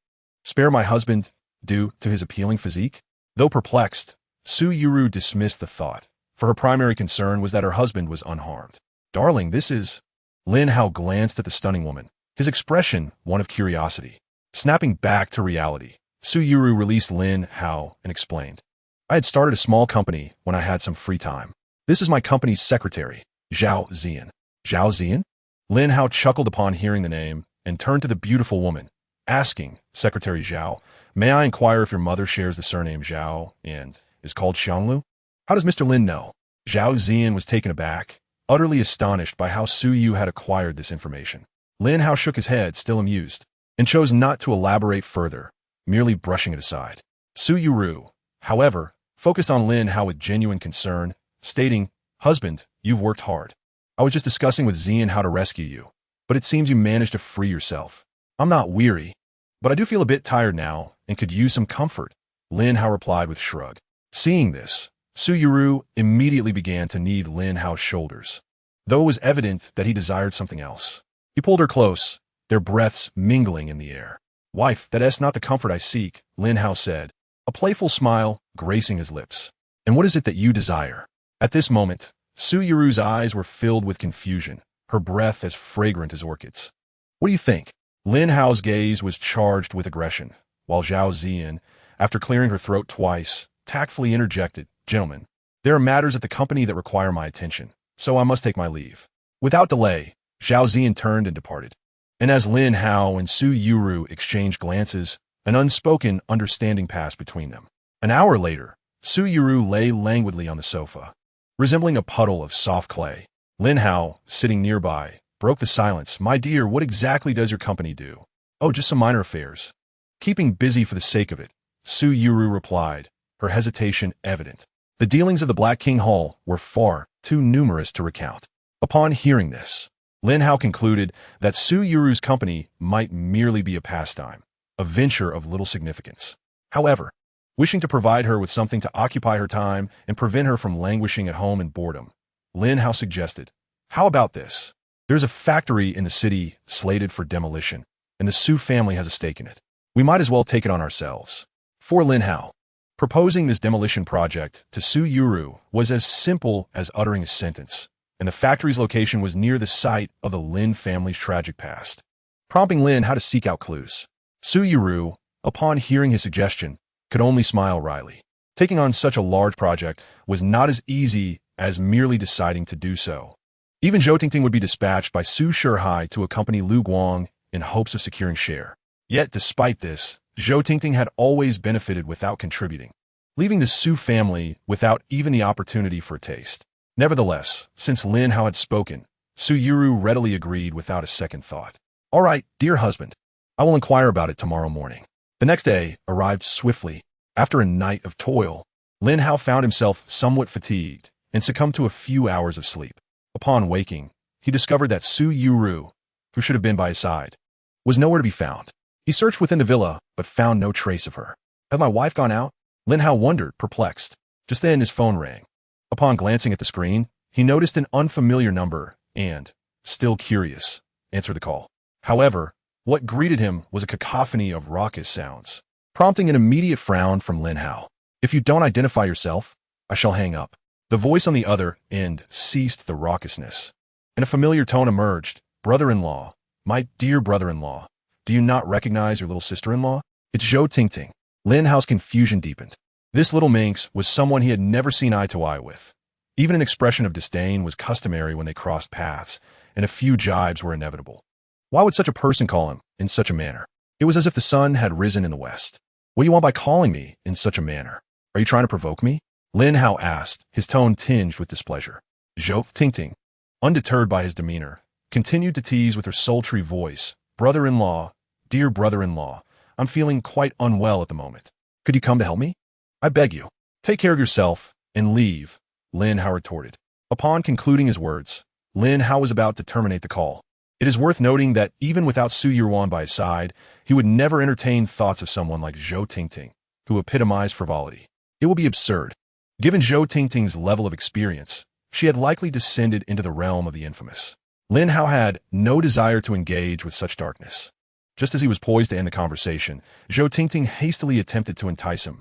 [SPEAKER 1] spare my husband due to his appealing physique? Though perplexed, Su Yuru dismissed the thought, for her primary concern was that her husband was unharmed. "Darling, this is—" Lin Hao glanced at the stunning woman, his expression one of curiosity. Snapping back to reality, Su Yuru released Lin Hao and explained, "I had started a small company when I had some free time. This is my company's secretary, Zhao Zian." "Zhao Zian?" Lin Hao chuckled upon hearing the name and turned to the beautiful woman, asking, "Secretary Zhao, may I inquire if your mother shares the surname Zhao and is called Xianglu? How does Mr. Lin know?" Zhao Zian was taken aback, utterly astonished by how Su Yu had acquired this information. Lin Hao shook his head, still amused, and chose not to elaborate further, merely brushing it aside. Su Yuru, however, focused on Lin Hao with genuine concern, stating, "Husband, you've worked hard. I was just discussing with Zian how to rescue you, but it seems you managed to free yourself. I'm not weary, but I do feel a bit tired now and could use some comfort," Lin Hao replied with a shrug. Seeing this, Su Yuru immediately began to knead Lin Hao's shoulders, though it was evident that he desired something else. He pulled her close, their breaths mingling in the air. "Wife, that's not the comfort I seek," Lin Hao said, a playful smile gracing his lips. "And what is it that you desire?" At this moment, Su Yuru's eyes were filled with confusion, her breath as fragrant as orchids. "What do you think?" Lin Hao's gaze was charged with aggression, while Zhao Zian, after clearing her throat twice, tactfully interjected, "Gentlemen, there are matters at the company that require my attention, so I must take my leave." Without delay, Zhao Zian turned and departed. And as Lin Hao and Su Yuru exchanged glances, an unspoken understanding passed between them. An hour later, Su Yuru lay languidly on the sofa, resembling a puddle of soft clay. Lin Hao, sitting nearby, broke the silence. "My dear, what exactly does your company do?" "Oh, just some minor affairs. Keeping busy for the sake of it," Su Yuru replied, her hesitation evident. The dealings of the Black King Hall were far too numerous to recount. Upon hearing this, Lin Hao concluded that Su Yuru's company might merely be a pastime, a venture of little significance. However, wishing to provide her with something to occupy her time and prevent her from languishing at home in boredom, Lin Hao suggested, "How about this? There's a factory in the city slated for demolition, and the Su family has a stake in it. We might as well take it on ourselves." For Lin Hao, proposing this demolition project to Su Yuru was as simple as uttering a sentence, and the factory's location was near the site of the Lin family's tragic past, prompting Lin Hao to seek out clues. Su Yuru, upon hearing his suggestion, could only smile wryly. Taking on such a large project was not as easy as merely deciding to do so. Even Zhou Tingting would be dispatched by Su Shihai to accompany Lu Guang in hopes of securing share. Yet, despite this, Zhou Tingting had always benefited without contributing, leaving the Su family without even the opportunity for a taste. Nevertheless, since Lin Hao had spoken, Su Yuru readily agreed without a second thought. "All right, dear husband, I will inquire about it tomorrow morning." The next day arrived swiftly. After a night of toil, Lin Hao found himself somewhat fatigued and succumbed to a few hours of sleep. Upon waking, he discovered that Su Yuru, who should have been by his side, was nowhere to be found. He searched within the villa, but found no trace of her. "Has my wife gone out?" Lin Hao wondered, perplexed. Just then his phone rang. Upon glancing at the screen, he noticed an unfamiliar number and, still curious, answered the call. However, what greeted him was a cacophony of raucous sounds, prompting an immediate frown from Lin Hao. "If you don't identify yourself, I shall hang up." The voice on the other end ceased the raucousness, and a familiar tone emerged. "Brother-in-law, my dear brother-in-law, do you not recognize your little sister-in-law? It's Zhou Tingting." Lin Hao's confusion deepened. This little minx was someone he had never seen eye to eye with. Even an expression of disdain was customary when they crossed paths, and a few jibes were inevitable. Why would such a person call him in such a manner? It was as if the sun had risen in the west. "What do you want by calling me in such a manner? Are you trying to provoke me?" Lin Hao asked, his tone tinged with displeasure. Zhou Tingting, undeterred by his demeanor, continued to tease with her sultry voice, "Brother-in-law, dear brother-in-law, I'm feeling quite unwell at the moment. Could you come to help me? I beg you. Take care of yourself and leave, Lin Hao retorted. Upon concluding his words, Lin Hao was about to terminate the call. It is worth noting that even without Su Yuan by his side, he would never entertain thoughts of someone like Zhou Tingting, who epitomized frivolity. It would be absurd. Given Zhou Tingting's level of experience, she had likely descended into the realm of the infamous. Lin Hao had no desire to engage with such darkness. Just as he was poised to end the conversation, Zhou Tingting hastily attempted to entice him.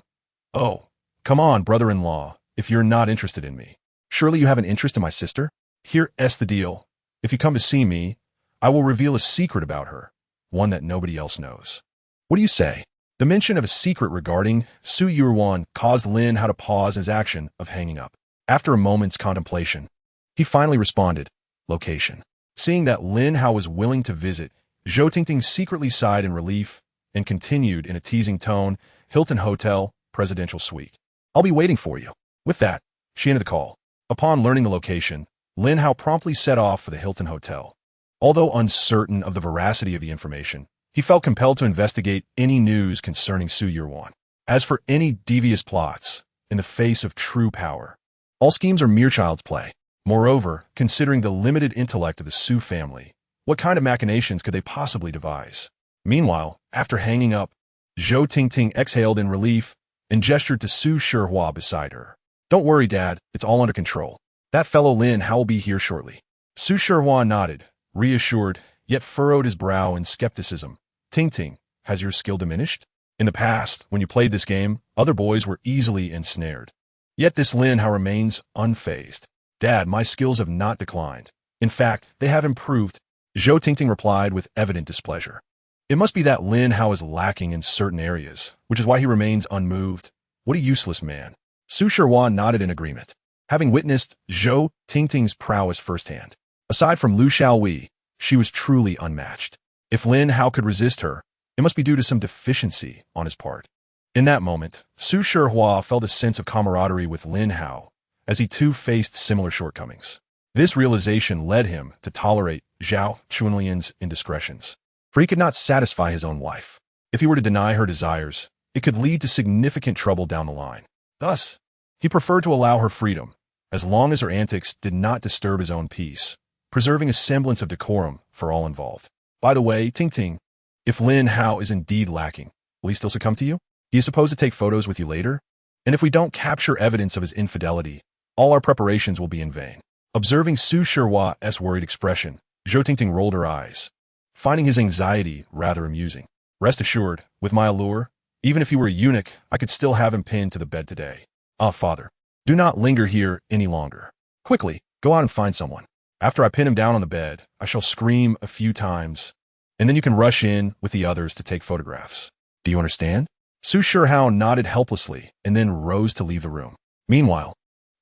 [SPEAKER 1] Oh, come on, brother-in-law, if you're not interested in me. Surely you have an interest in my sister? Here's the deal. If you come to see me, I will reveal a secret about her, one that nobody else knows. What do you say? The mention of a secret regarding Su Yuan caused Lin Hao to pause his action of hanging up. After a moment's contemplation, he finally responded, location. Seeing that Lin Hao was willing to visit, Zhou Tingting secretly sighed in relief and continued in a teasing tone, Hilton Hotel, Presidential Suite. I'll be waiting for you. With that, she ended the call. Upon learning the location, Lin Hao promptly set off for the Hilton Hotel. Although uncertain of the veracity of the information, he felt compelled to investigate any news concerning Su Yuan. As for any devious plots, in the face of true power, all schemes are mere child's play. Moreover, considering the limited intellect of the Su family, what kind of machinations could they possibly devise? Meanwhile, after hanging up, Zhou Tingting exhaled in relief and gestured to Su Shihua beside her. Don't worry, Dad, it's all under control. That fellow Lin Hao will be here shortly. Su Shihua nodded, reassured, yet furrowed his brow in skepticism. Tingting, has your skill diminished? In the past, when you played this game, other boys were easily ensnared. Yet this Lin Hao remains unfazed. Dad, my skills have not declined. In fact, they have improved. Zhou Tingting replied with evident displeasure. It must be that Lin Hao is lacking in certain areas, which is why he remains unmoved. What a useless man. Su Shihua nodded in agreement, having witnessed Zhou Tingting's prowess firsthand. Aside from Lu Xiaowei, she was truly unmatched. If Lin Hao could resist her, it must be due to some deficiency on his part. In that moment, Su Shihua felt a sense of camaraderie with Lin Hao, as he too faced similar shortcomings. This realization led him to tolerate Zhao Chunlian's indiscretions, for he could not satisfy his own wife. If he were to deny her desires, it could lead to significant trouble down the line. Thus, he preferred to allow her freedom, as long as her antics did not disturb his own peace, preserving a semblance of decorum for all involved. By the way, Tingting, if Lin Hao is indeed lacking, will he still succumb to you? He is supposed to take photos with you later? And if we don't capture evidence of his infidelity, all our preparations will be in vain. Observing Su Shihua's worried expression, Zhou Tingting rolled her eyes, finding his anxiety rather amusing. Rest assured, with my allure, even if he were a eunuch, I could still have him pinned to the bed today. Ah, father, do not linger here any longer. Quickly, go out and find someone. After I pin him down on the bed, I shall scream a few times, and then you can rush in with the others to take photographs. Do you understand? Su Shihao nodded helplessly and then rose to leave the room. Meanwhile,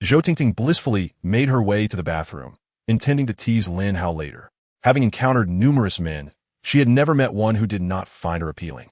[SPEAKER 1] Zhou Tingting blissfully made her way to the bathroom, intending to tease Lin Hao later. Having encountered numerous men, she had never met one who did not find her appealing.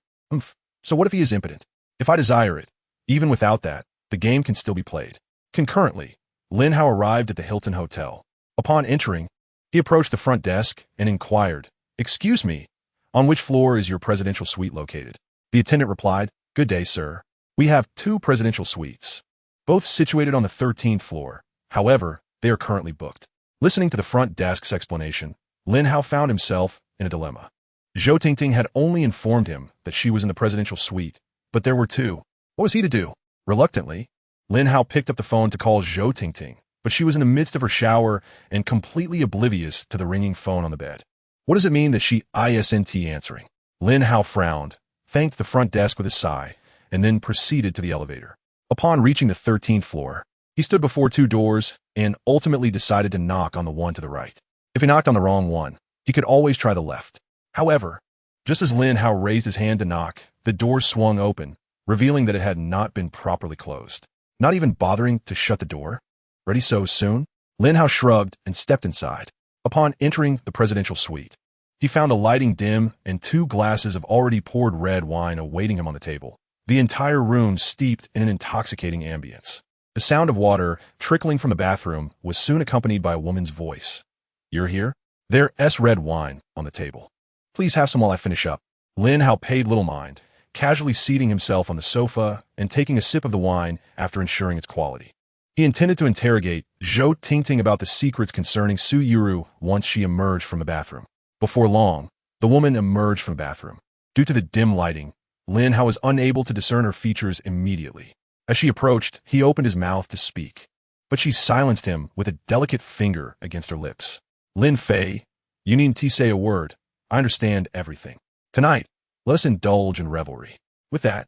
[SPEAKER 1] So what if he is impotent? If I desire it, even without that, the game can still be played. Concurrently, Lin Hao arrived at the Hilton Hotel. Upon entering, he approached the front desk and inquired, "Excuse me, on which floor is your presidential suite located?" The attendant replied, "Good day, sir. We have 2 presidential suites, both situated on the 13th floor. However, they are currently booked." Listening to the front desk's explanation, Lin Hao found himself in a dilemma. Zhou Tingting had only informed him that she was in the presidential suite, but there were 2. What was he to do? Reluctantly, Lin Hao picked up the phone to call Zhou Tingting, but she was in the midst of her shower and completely oblivious to the ringing phone on the bed. What does it mean that she isn't answering? Lin Hao frowned, thanked the front desk with a sigh, and then proceeded to the elevator. Upon reaching the 13th floor, he stood before 2 doors and ultimately decided to knock on the one to the right. If he knocked on the wrong one, he could always try the left. However, just as Lin Hao raised his hand to knock, the door swung open, revealing that it had not been properly closed. Not even bothering to shut the door? Ready so soon? Lin Hao shrugged and stepped inside. Upon entering the presidential suite, he found the lighting dim and 2 glasses of already poured red wine awaiting him on the table. The entire room steeped in an intoxicating ambience. The sound of water trickling from the bathroom was soon accompanied by a woman's voice. "You're here? There's red wine on the table. Please have some while I finish up." Lin Hao paid little mind, casually seating himself on the sofa and taking a sip of the wine after ensuring its quality. He intended to interrogate Zhou Tingting about the secrets concerning Su Yuru once she emerged from the bathroom. Before long, the woman emerged from the bathroom. Due to the dim lighting, Lin Hao was unable to discern her features immediately. As she approached, he opened his mouth to speak, but she silenced him with a delicate finger against her lips. Lin Fei, you needn't say a word. I understand everything. Tonight, let us indulge in revelry. With that,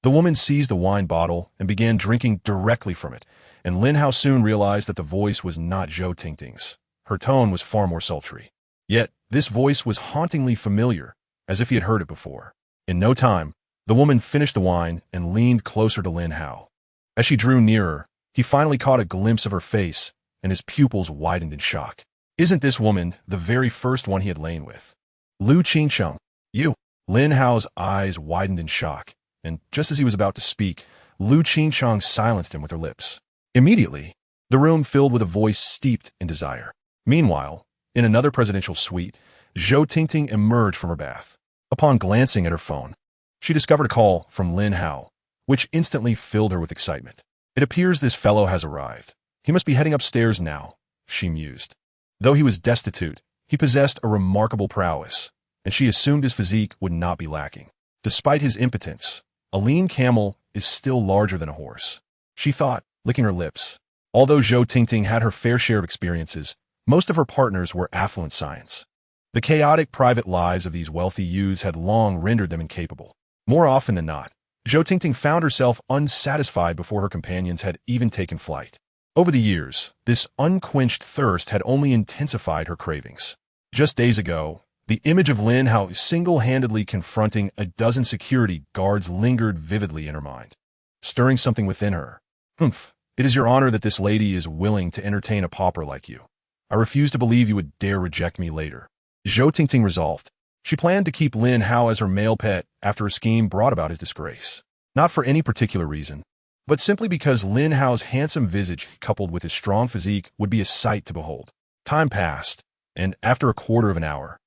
[SPEAKER 1] the woman seized a wine bottle and began drinking directly from it, and Lin Hao soon realized that the voice was not Zhou Tingting's. Her tone was far more sultry. Yet, this voice was hauntingly familiar, as if he had heard it before. In no time, the woman finished the wine and leaned closer to Lin Hao. As she drew nearer, he finally caught a glimpse of her face, and his pupils widened in shock. Isn't this woman the very first one he had lain with? Lu Qingcheng, you. Lin Hao's eyes widened in shock, and just as he was about to speak, Lu Qingcheng silenced him with her lips. Immediately, the room filled with a voice steeped in desire. Meanwhile, in another presidential suite, Zhou Tingting emerged from her bath. Upon glancing at her phone, she discovered a call from Lin Hao, which instantly filled her with excitement. It appears this fellow has arrived. He must be heading upstairs now, she mused. Though he was destitute, he possessed a remarkable prowess, and she assumed his physique would not be lacking. Despite his impotence, a lean camel is still larger than a horse, she thought, licking her lips. Although Zhou Tingting had her fair share of experiences, most of her partners were affluent scions. The chaotic private lives of these wealthy youths had long rendered them incapable. More often than not, Zhou Tingting found herself unsatisfied before her companions had even taken flight. Over the years, this unquenched thirst had only intensified her cravings. Just days ago, the image of Lin Hao single-handedly confronting a dozen security guards lingered vividly in her mind, stirring something within her. It is your honor that this lady is willing to entertain a pauper like you. I refuse to believe you would dare reject me later. Zhou Tingting resolved. She planned to keep Lin Hao as her male pet after a scheme brought about his disgrace. Not for any particular reason, but simply because Lin Hao's handsome visage coupled with his strong physique would be a sight to behold. Time passed, and after a quarter of an hour,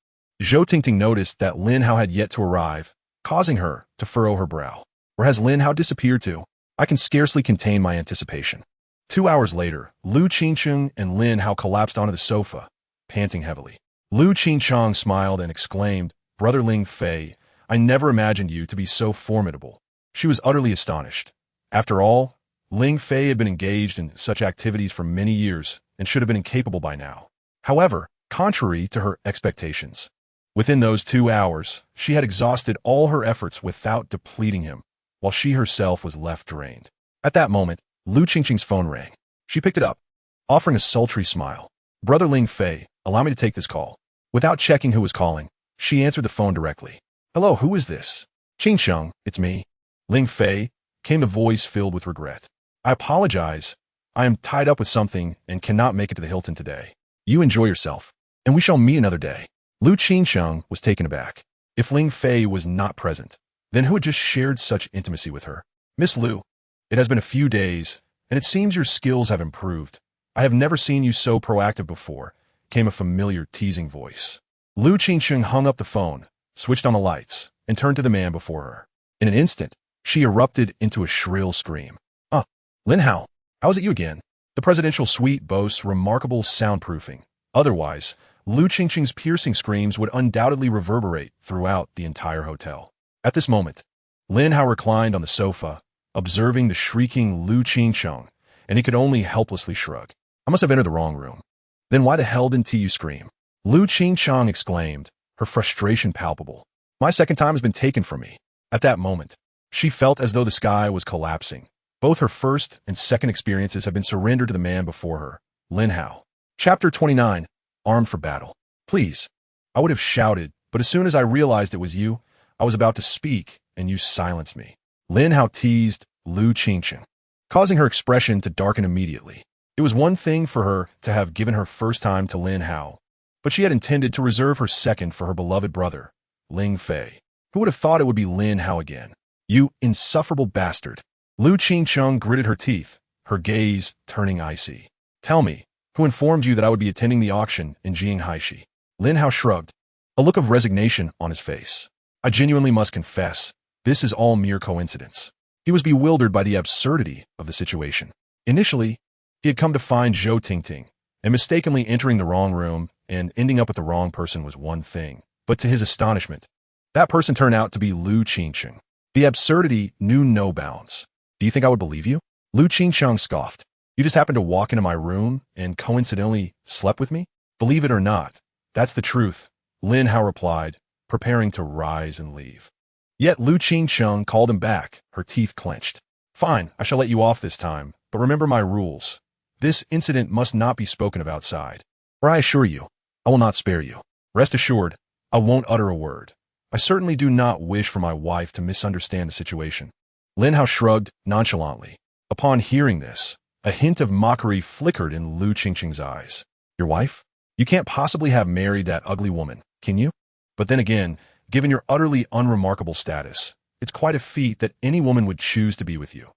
[SPEAKER 1] Zhou Tingting noticed that Lin Hao had yet to arrive, causing her to furrow her brow. Where has Lin Hao disappeared to? I can scarcely contain my anticipation. 2 hours later, Lu Qingcheng and Lin Hao collapsed onto the sofa, panting heavily. Lu Qingcheng smiled and exclaimed, Brother Ling Fei, I never imagined you to be so formidable. She was utterly astonished. After all, Ling Fei had been engaged in such activities for many years and should have been incapable by now. However, contrary to her expectations, within those 2 hours, she had exhausted all her efforts without depleting him, while she herself was left drained. At that moment, Lu Qingcheng's phone rang. She picked it up, offering a sultry smile. Brother Ling Fei, allow me to take this call. Without checking who was calling, she answered the phone directly. Hello, who is this? Qingcheng, it's me. Ling Fei, came a voice filled with regret. I apologize. I am tied up with something and cannot make it to the Hilton today. You enjoy yourself, and we shall meet another day. Lu Qingcheng was taken aback. If Ling Fei was not present, then who had just shared such intimacy with her? Miss Lu, it has been a few days, and it seems your skills have improved. I have never seen you so proactive before, came a familiar teasing voice. Lu Qingcheng hung up the phone, switched on the lights, and turned to the man before her. In an instant, she erupted into a shrill scream. Lin Hao, how is it you again? The presidential suite boasts remarkable soundproofing. Otherwise, Lu Qingcheng's piercing screams would undoubtedly reverberate throughout the entire hotel. At this moment, Lin Hao reclined on the sofa, observing the shrieking Lu Qingcheng, and he could only helplessly shrug. I must have entered the wrong room. Then why the hell didn't you scream? Lu Qingcheng exclaimed, her frustration palpable. My second time has been taken from me. At that moment, she felt as though the sky was collapsing. Both her first and second experiences had been surrendered to the man before her, Lin Hao. Chapter 29, Armed for Battle. Please, I would have shouted, but as soon as I realized it was you, I was about to speak, and you silenced me. Lin Hao teased Lu Qingcheng, causing her expression to darken immediately. It was one thing for her to have given her first time to Lin Hao, but she had intended to reserve her second for her beloved brother, Ling Fei. Who would have thought it would be Lin Hao again? You insufferable bastard. Lu Qingcheng gritted her teeth, her gaze turning icy. Tell me, who informed you that I would be attending the auction in Jinghaishi? Lin Hao shrugged, a look of resignation on his face. I genuinely must confess This is all mere coincidence. He was bewildered by the absurdity of the situation. Initially, he had come to find Zhou Tingting, and mistakenly entering the wrong room and ending up with the wrong person was one thing. But to his astonishment, that person turned out to be Lu Qingsheng. The absurdity knew no bounds. Do you think I would believe you? Lu Qingsheng scoffed. You just happened to walk into my room and coincidentally slept with me? Believe it or not, that's the truth, Lin Hao replied, preparing to rise and leave. Yet Lu Qingsheng called him back, her teeth clenched. Fine, I shall let you off this time, but remember my rules. This incident must not be spoken of outside, for I assure you, I will not spare you. Rest assured, I won't utter a word. I certainly do not wish for my wife to misunderstand the situation. Lin Hao shrugged nonchalantly. Upon hearing this, a hint of mockery flickered in Lu Qingsheng's eyes. Your wife? You can't possibly have married that ugly woman, can you? But then again, given your utterly unremarkable status, it's quite a feat that any woman would choose to be with you.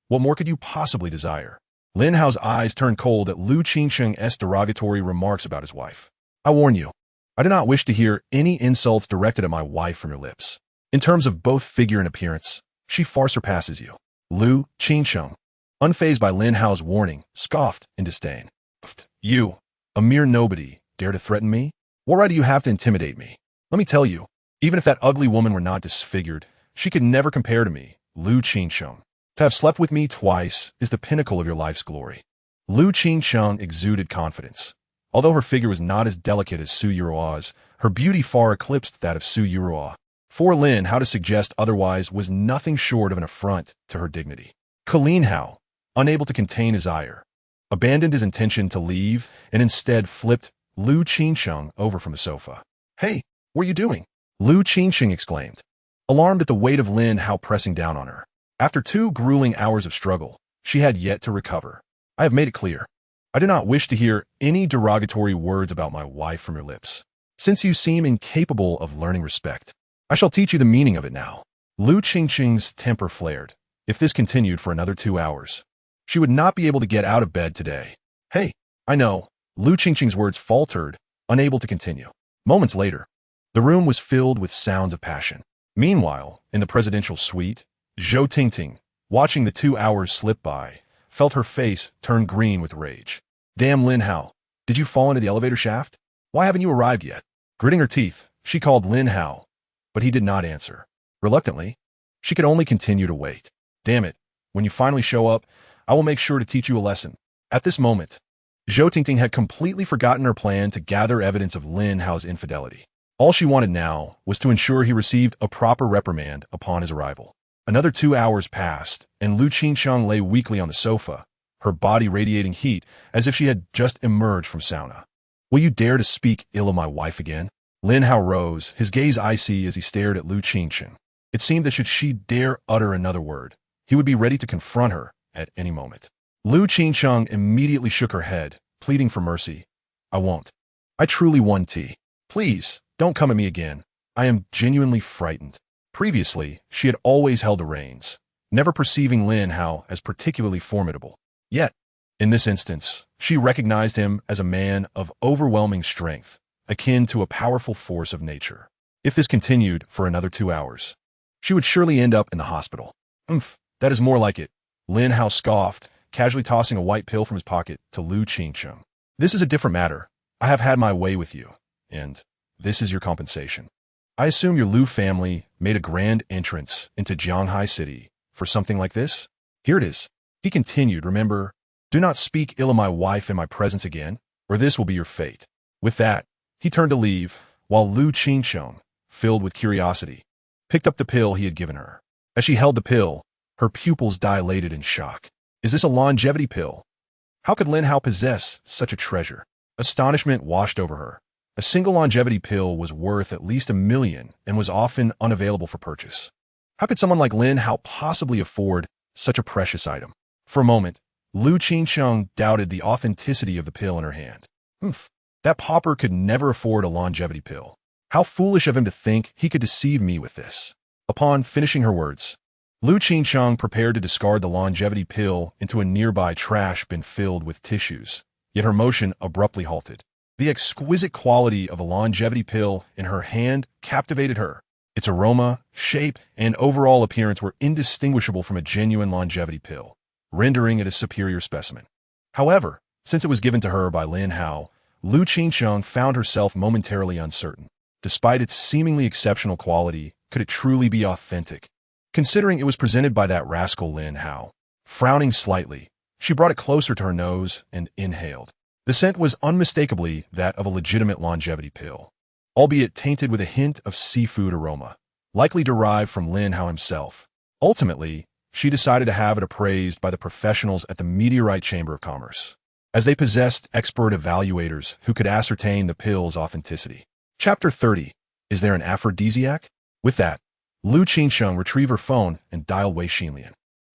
[SPEAKER 1] What more could you possibly desire? Lin Hao's eyes turned cold at Lu Qingsheng's derogatory remarks about his wife. I warn you, I do not wish to hear any insults directed at my wife from your lips. In terms of both figure and appearance, she far surpasses you. Lu Qingsheng, unfazed by Lin Hao's warning, scoffed in disdain. You, a mere nobody, dare to threaten me? What right do you have to intimidate me? Let me tell you, even if that ugly woman were not disfigured, she could never compare to me, Lu Qingsheng. To have slept with me twice is the pinnacle of your life's glory. Lu Qingsheng exuded confidence. Although her figure was not as delicate as Su Yuruo's, her beauty far eclipsed that of Su Yuruo. For Lin Hao to suggest otherwise was nothing short of an affront to her dignity. Lin Hao, unable to contain his ire, abandoned his intention to leave and instead flipped Lu Qingsheng over from the sofa. Hey, what are you doing? Lu Qingsheng exclaimed, alarmed at the weight of Lin Hao pressing down on her. After 2 grueling hours of struggle, she had yet to recover. I have made it clear. I do not wish to hear any derogatory words about my wife from your lips. Since you seem incapable of learning respect, I shall teach you the meaning of it now. Lu Qingsheng's temper flared. If this continued for another 2 hours, she would not be able to get out of bed today. Hey, I know. Lu Qingsheng's words faltered, unable to continue. Moments later, the room was filled with sounds of passion. Meanwhile, in the presidential suite, Zhou Tingting, watching the 2 hours slip by, felt her face turn green with rage. Damn Lin Hao, did you fall into the elevator shaft? Why haven't you arrived yet? Gritting her teeth, she called Lin Hao, but he did not answer. Reluctantly, she could only continue to wait. Damn it, when you finally show up, I will make sure to teach you a lesson. At this moment, Zhou Tingting had completely forgotten her plan to gather evidence of Lin Hao's infidelity. All she wanted now was to ensure he received a proper reprimand upon his arrival. Another 2 hours passed, and Lu Qingsheng lay weakly on the sofa, her body radiating heat as if she had just emerged from sauna. Will you dare to speak ill of my wife again? Lin Hao rose, his gaze icy as he stared at Lu Qingsheng. It seemed that should she dare utter another word, he would be ready to confront her at any moment. Lu Qingsheng immediately shook her head, pleading for mercy. I won't. I truly won tea. Please, don't come at me again. I am genuinely frightened. Previously, she had always held the reins, never perceiving Lin Hao as particularly formidable. Yet, in this instance, she recognized him as a man of overwhelming strength, akin to a powerful force of nature. If this continued for another 2 hours, she would surely end up in the hospital. That is more like it. Lin Hao scoffed, casually tossing a white pill from his pocket to Lu Qingsheng. This is a different matter. I have had my way with you, and this is your compensation. I assume your Lu family made a grand entrance into Jianghai City for something like this? Here it is. He continued, remember, do not speak ill of my wife in my presence again, or this will be your fate. With that, he turned to leave, while Lu Qingsheng, filled with curiosity, picked up the pill he had given her. As she held the pill, her pupils dilated in shock. Is this a longevity pill? How could Lin Hao possess such a treasure? Astonishment washed over her. A single longevity pill was worth at least $1 million and was often unavailable for purchase. How could someone like Lin Hao possibly afford such a precious item? For a moment, Lu Qingsheng doubted the authenticity of the pill in her hand. That pauper could never afford a longevity pill. How foolish of him to think he could deceive me with this. Upon finishing her words, Lu Qingsheng prepared to discard the longevity pill into a nearby trash bin filled with tissues, yet her motion abruptly halted. The exquisite quality of a longevity pill in her hand captivated her. Its aroma, shape, and overall appearance were indistinguishable from a genuine longevity pill, rendering it a superior specimen. However, since it was given to her by Lin Hao, Lu Qingsheng found herself momentarily uncertain. Despite its seemingly exceptional quality, could it truly be authentic? Considering it was presented by that rascal Lin Hao. Frowning slightly, she brought it closer to her nose and inhaled. The scent was unmistakably that of a legitimate longevity pill, albeit tainted with a hint of seafood aroma, likely derived from Lin Hao himself. Ultimately, she decided to have it appraised by the professionals at the Meteorite Chamber of Commerce, as they possessed expert evaluators who could ascertain the pill's authenticity. Chapter 30. Is there an aphrodisiac? With that, Lu Qingsheng retrieved her phone and dialed Wei Xinlian.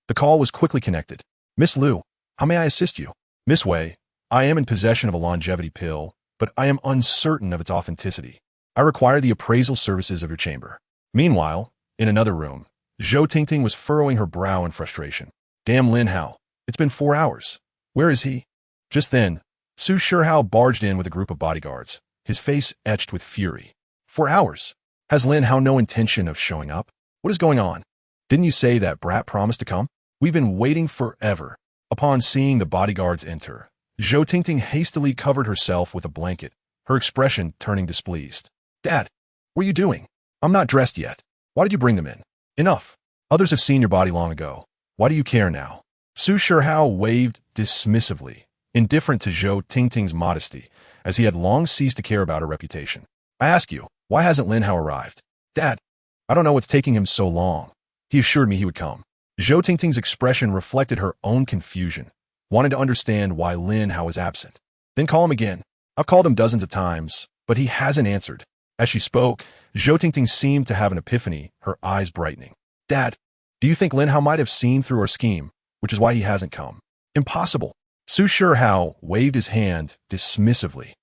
[SPEAKER 1] The call was quickly connected. Miss Lu, how may I assist you? Miss Wei, I am in possession of a longevity pill, but I am uncertain of its authenticity. I require the appraisal services of your chamber. Meanwhile, in another room, Zhou Tingting was furrowing her brow in frustration. Damn Lin Hao, it's been 4 hours. Where is he? Just then, Su Shihao barged in with a group of bodyguards, his face etched with fury. 4 hours? Has Lin Hao no intention of showing up? What is going on? Didn't you say that brat promised to come? We've been waiting forever. Upon seeing the bodyguards enter, Zhou Tingting hastily covered herself with a blanket, her expression turning displeased. Dad, what are you doing? I'm not dressed yet. Why did you bring them in? Enough. Others have seen your body long ago. Why do you care now? Su Shihao waved dismissively, indifferent to Zhou Tingting's modesty, as he had long ceased to care about her reputation. I ask you, why hasn't Lin Hao arrived? Dad, I don't know what's taking him so long. He assured me he would come. Zhou Tingting's expression reflected her own confusion, wanting to understand why Lin Hao was absent. Then call him again. I've called him dozens of times, but he hasn't answered. As she spoke, Zhou Tingting seemed to have an epiphany, her eyes brightening. Dad, do you think Lin Hao might have seen through our scheme, which is why he hasn't come? Impossible. Su Shihao waved his hand dismissively,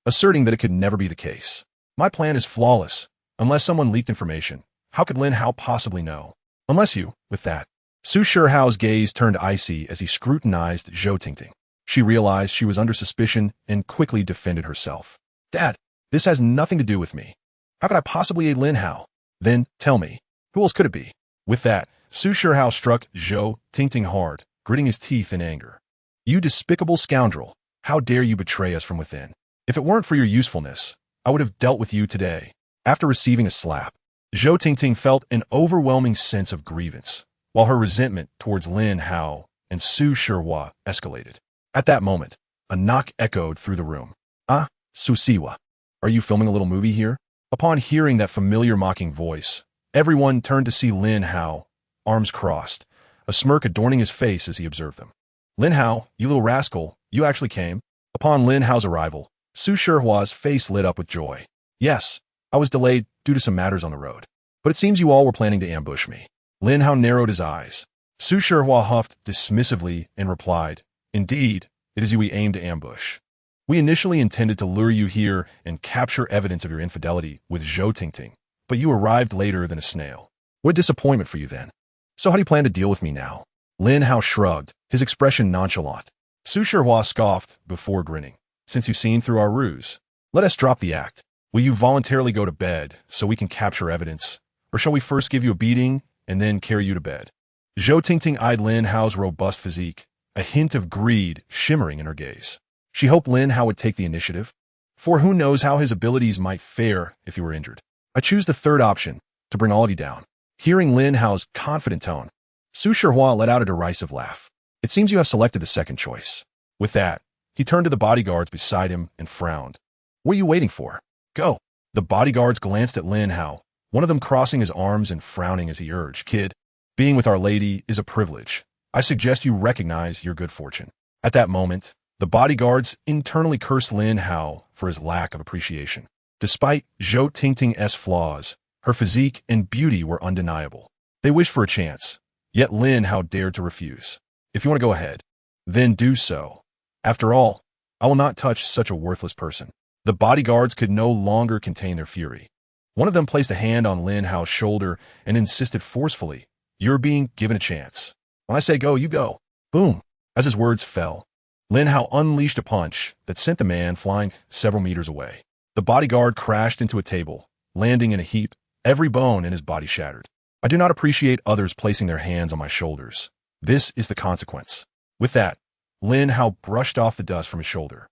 [SPEAKER 1] asserting that it could never be the case. My plan is flawless. Unless someone leaked information, how could Lin Hao possibly know? Unless you, with that. Su Shihao's gaze turned icy as he scrutinized Zhou Tingting. She realized she was under suspicion and quickly defended herself. Dad, this has nothing to do with me. How could I possibly aid Lin Hao? Then, tell me, who else could it be? With that, Su Shihao struck Zhou Tingting hard, gritting his teeth in anger. You despicable scoundrel, how dare you betray us from within? If it weren't for your usefulness, I would have dealt with you today. After receiving a slap, Zhou Tingting felt an overwhelming sense of grievance, while her resentment towards Lin Hao and Su Shihua escalated. At that moment, a knock echoed through the room. Ah, Su Siwa, are you filming a little movie here? Upon hearing that familiar mocking voice, everyone turned to see Lin Hao, arms crossed, a smirk adorning his face as he observed them. Lin Hao, you little rascal, you actually came. Upon Lin Hao's arrival, Su Shihua's face lit up with joy. Yes, I was delayed due to some matters on the road. But it seems you all were planning to ambush me. Lin Hao narrowed his eyes. Su Shihua huffed dismissively and replied, Indeed, it is you we aim to ambush. We initially intended to lure you here and capture evidence of your infidelity with Zhou Tingting, but you arrived later than a snail. What a disappointment for you then. So how do you plan to deal with me now? Lin Hao shrugged, his expression nonchalant. Su Shihua scoffed before grinning. Since you've seen through our ruse, let us drop the act. Will you voluntarily go to bed so we can capture evidence? Or shall we first give you a beating and then carry you to bed? Zhou Tingting eyed Lin Hao's robust physique, a hint of greed shimmering in her gaze. She hoped Lin Hao would take the initiative, for who knows how his abilities might fare if he were injured. I choose the third option, to bring all of you down. Hearing Lin Hao's confident tone, Su Shihua let out a derisive laugh. It seems you have selected the second choice. With that, he turned to the bodyguards beside him and frowned. What are you waiting for? Go. The bodyguards glanced at Lin Hao, one of them crossing his arms and frowning as he urged, Kid, being with Our Lady is a privilege. I suggest you recognize your good fortune. At that moment, the bodyguards internally cursed Lin Hao for his lack of appreciation. Despite Zhou Tingting's flaws, her physique and beauty were undeniable. They wished for a chance, yet Lin Hao dared to refuse. If you want to go ahead, then do so. After all, I will not touch such a worthless person. The bodyguards could no longer contain their fury. One of them placed a hand on Lin Hao's shoulder and insisted forcefully, You're being given a chance. When I say go, you go. Boom. As his words fell, Lin Hao unleashed a punch that sent the man flying several meters away. The bodyguard crashed into a table, landing in a heap every bone in his body shattered. I do not appreciate others placing their hands on my shoulders. This is the consequence. With that, Lin Hao brushed off the dust from his shoulder.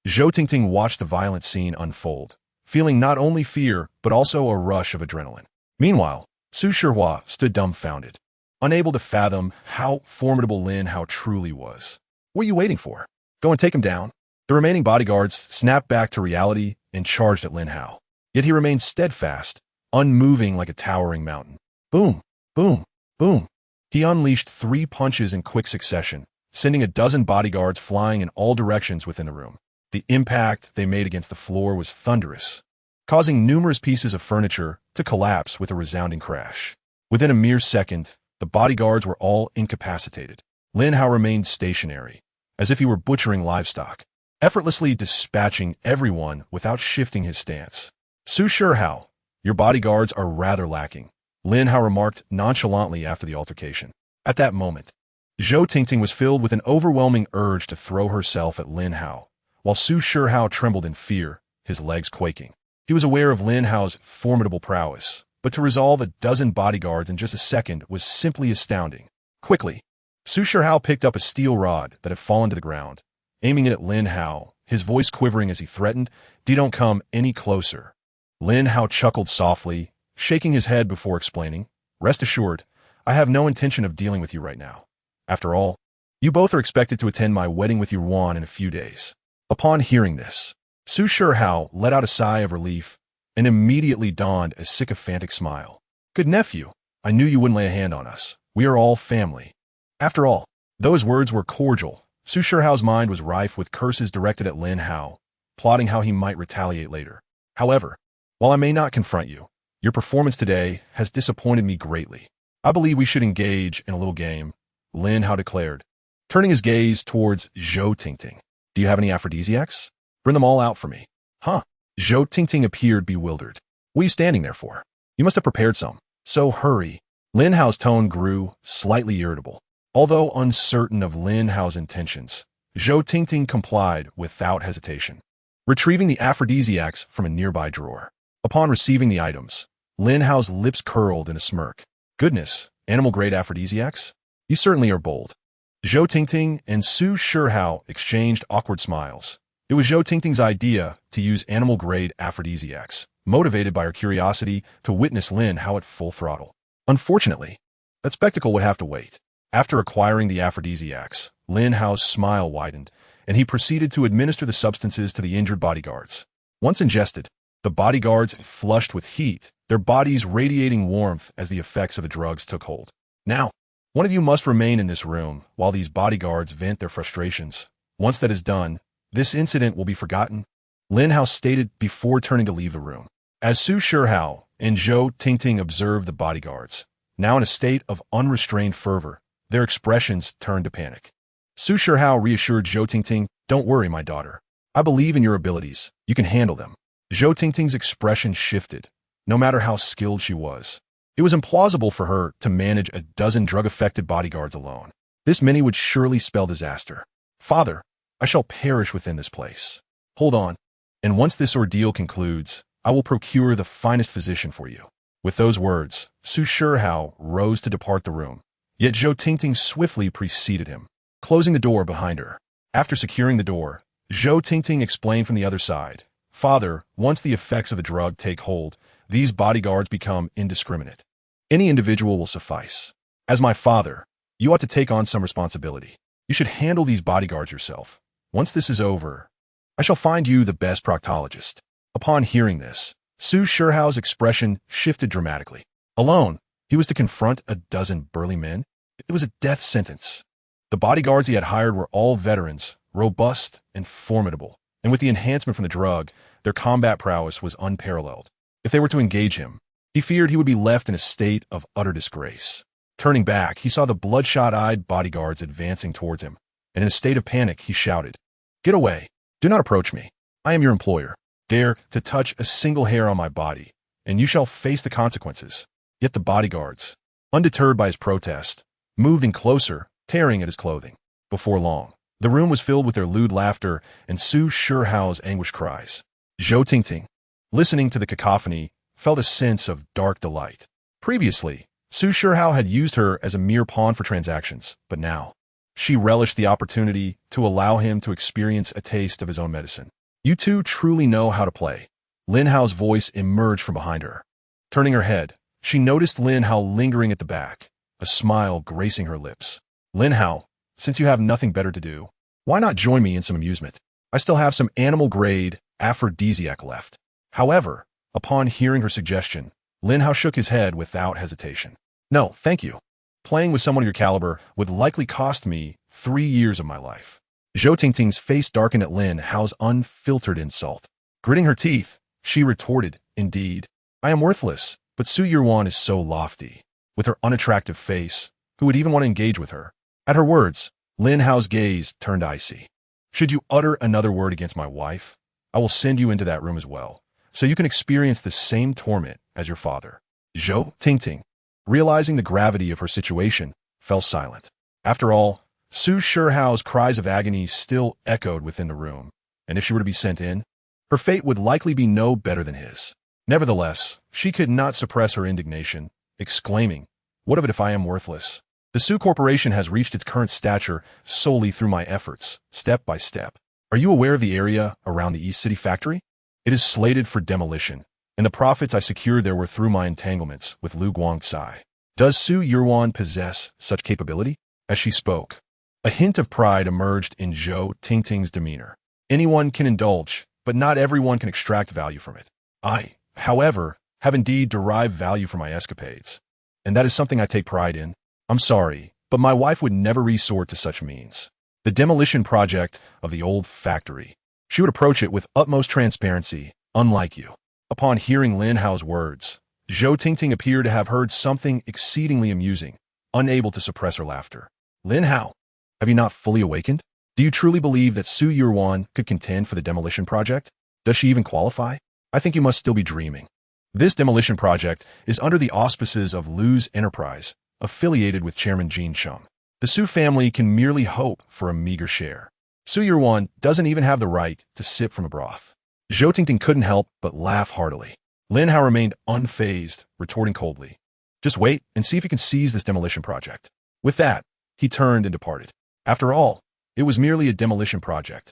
[SPEAKER 1] Zhou Tingting watched the violent scene unfold, feeling not only fear, but also a rush of adrenaline. Meanwhile, Su Shihua stood dumbfounded, unable to fathom how formidable Lin Hao truly was. What are you waiting for? Go and take him down. The remaining bodyguards snapped back to reality and charged at Lin Hao. Yet he remained steadfast, unmoving like a towering mountain. Boom, boom, boom. He unleashed 3 punches in quick succession, sending a dozen bodyguards flying in all directions within the room. The impact they made against the floor was thunderous, causing numerous pieces of furniture to collapse with a resounding crash. Within a mere second, the bodyguards were all incapacitated. Lin Hao remained stationary, as if he were butchering livestock, effortlessly dispatching everyone without shifting his stance. Su Shihua, your bodyguards are rather lacking, Lin Hao remarked nonchalantly after the altercation. At that moment, Zhou Tingting was filled with an overwhelming urge to throw herself at Lin Hao, while Su Shihua trembled in fear, his legs quaking. He was aware of Lin Hao's formidable prowess, but to resolve a dozen bodyguards in just a second was simply astounding. Quickly, Su Shihua picked up a steel rod that had fallen to the ground, aiming it at Lin Hao, his voice quivering as he threatened, "Don't come any closer." Lin Hao chuckled softly, shaking his head before explaining, "Rest assured, I have no intention of dealing with you right now. After all, you both are expected to attend my wedding with Yuan in a few days." Upon hearing this, Su Shihua let out a sigh of relief and immediately donned a sycophantic smile. "Good nephew, I knew you wouldn't lay a hand on us. We are all family." After all, though his words were cordial, Su Shihua's mind was rife with curses directed at Lin Hao, plotting how he might retaliate later. However, while I may not confront you, your performance today has disappointed me greatly. I believe we should engage in a little game, Lin Hao declared, turning his gaze towards Zhou Tingting. "Do you have any aphrodisiacs? Bring them all out for me." "Huh?" Zhou Tingting appeared bewildered. "What are you standing there for? You must have prepared some. So hurry." Lin Hao's tone grew slightly irritable. Although uncertain of Lin Hao's intentions, Zhou Tingting complied without hesitation, retrieving the aphrodisiacs from a nearby drawer. Upon receiving the items, Lin Hao's lips curled in a smirk. "Goodness, animal-grade aphrodisiacs? You certainly are bold." Zhou Tingting and Su Shihua exchanged awkward smiles. It was Zhou Tingting's idea to use animal-grade aphrodisiacs, motivated by her curiosity to witness Lin Hao at full throttle. Unfortunately, that spectacle would have to wait. After acquiring the aphrodisiacs, Lin Hao's smile widened, and he proceeded to administer the substances to the injured bodyguards. Once ingested, the bodyguards flushed with heat, their bodies radiating warmth as the effects of the drugs took hold. "Now, one of you must remain in this room while these bodyguards vent their frustrations. Once that is done, this incident will be forgotten," Lin Hao stated before turning to leave the room. As Su Shihua and Zhou Tingting observed the bodyguards, now in a state of unrestrained fervor, their expressions turned to panic. Su Shihua reassured Zhou Tingting, "Don't worry, my daughter. I believe in your abilities. You can handle them." Zhou Tingting's expression shifted, no matter how skilled she was. It was implausible for her to manage a dozen drug-affected bodyguards alone. This many would surely spell disaster. "Father, I shall perish within this place. Hold on, and once this ordeal concludes, I will procure the finest physician for you." With those words, Su Shihua rose to depart the room, yet Zhou Tingting swiftly preceded him, closing the door behind her. After securing the door, Zhou Tingting explained from the other side, "Father, once the effects of the drug take hold, these bodyguards become indiscriminate. Any individual will suffice. As my father, you ought to take on some responsibility. You should handle these bodyguards yourself. Once this is over, I shall find you the best proctologist." Upon hearing this, Su Shihua's expression shifted dramatically. Alone, he was to confront a dozen burly men? It was a death sentence. The bodyguards he had hired were all veterans, robust and formidable, and with the enhancement from the drug, their combat prowess was unparalleled. If they were to engage him, he feared he would be left in a state of utter disgrace. Turning back, he saw the bloodshot-eyed bodyguards advancing towards him, and in a state of panic, he shouted, "Get away! Do not approach me. I am your employer. Dare to touch a single hair on my body, and you shall face the consequences." Yet the bodyguards, undeterred by his protest, moved in closer, tearing at his clothing. Before long, the room was filled with their lewd laughter and Su Shihua's anguished cries. Zhou Tingting, listening to the cacophony, felt a sense of dark delight. Previously, Su Shihao had used her as a mere pawn for transactions, but now, she relished the opportunity to allow him to experience a taste of his own medicine. You two truly know how to play. Lin Hao's voice emerged from behind her. Turning her head, she noticed Lin Hao lingering at the back, a smile gracing her lips. Lin Hao, since you have nothing better to do, why not join me in some amusement? I still have some animal-grade aphrodisiac left. However, upon hearing her suggestion, Lin Hao shook his head without hesitation. No, thank you. Playing with someone of your caliber would likely cost me 3 years of my life. Zhou Tingting's face darkened at Lin Hao's unfiltered insult. Gritting her teeth, she retorted, indeed, I am worthless, but Su Yirwan is so lofty. With her unattractive face, who would even want to engage with her? At her words, Lin Hao's gaze turned icy. Should you utter another word against my wife, I will send you into that room as well, so you can experience the same torment as your father. Zhou Tingting, realizing the gravity of her situation, fell silent. After all, Su Shihao's cries of agony still echoed within the room, and if she were to be sent in, her fate would likely be no better than his. Nevertheless, she could not suppress her indignation, exclaiming, what of it if I am worthless? The Su Corporation has reached its current stature solely through my efforts, step by step. Are you aware of the area around the East City factory? It is slated for demolition, and the profits I secured there were through my entanglements with Lu Guangcai. Does Su Yirwan possess such capability? As she spoke, a hint of pride emerged in Zhou Tingting's demeanor. Anyone can indulge, but not everyone can extract value from it. I, however, have indeed derived value from my escapades, and that is something I take pride in. I'm sorry, but my wife would never resort to such means. The demolition project of the old factory. She would approach it with utmost transparency, unlike you. Upon hearing Lin Hao's words, Zhou Tingting appeared to have heard something exceedingly amusing, unable to suppress her laughter. Lin Hao, have you not fully awakened? Do you truly believe that Su Yirwan could contend for the demolition project? Does she even qualify? I think you must still be dreaming. This demolition project is under the auspices of Lu's Enterprise, affiliated with Chairman Jin Sheng. The Su family can merely hope for a meager share. Su Yirwan doesn't even have the right to sip from a broth. Zhou Tingting couldn't help but laugh heartily. Lin Hao remained unfazed, retorting coldly, just wait and see if he can seize this demolition project. With that, he turned and departed. After all, it was merely a demolition project,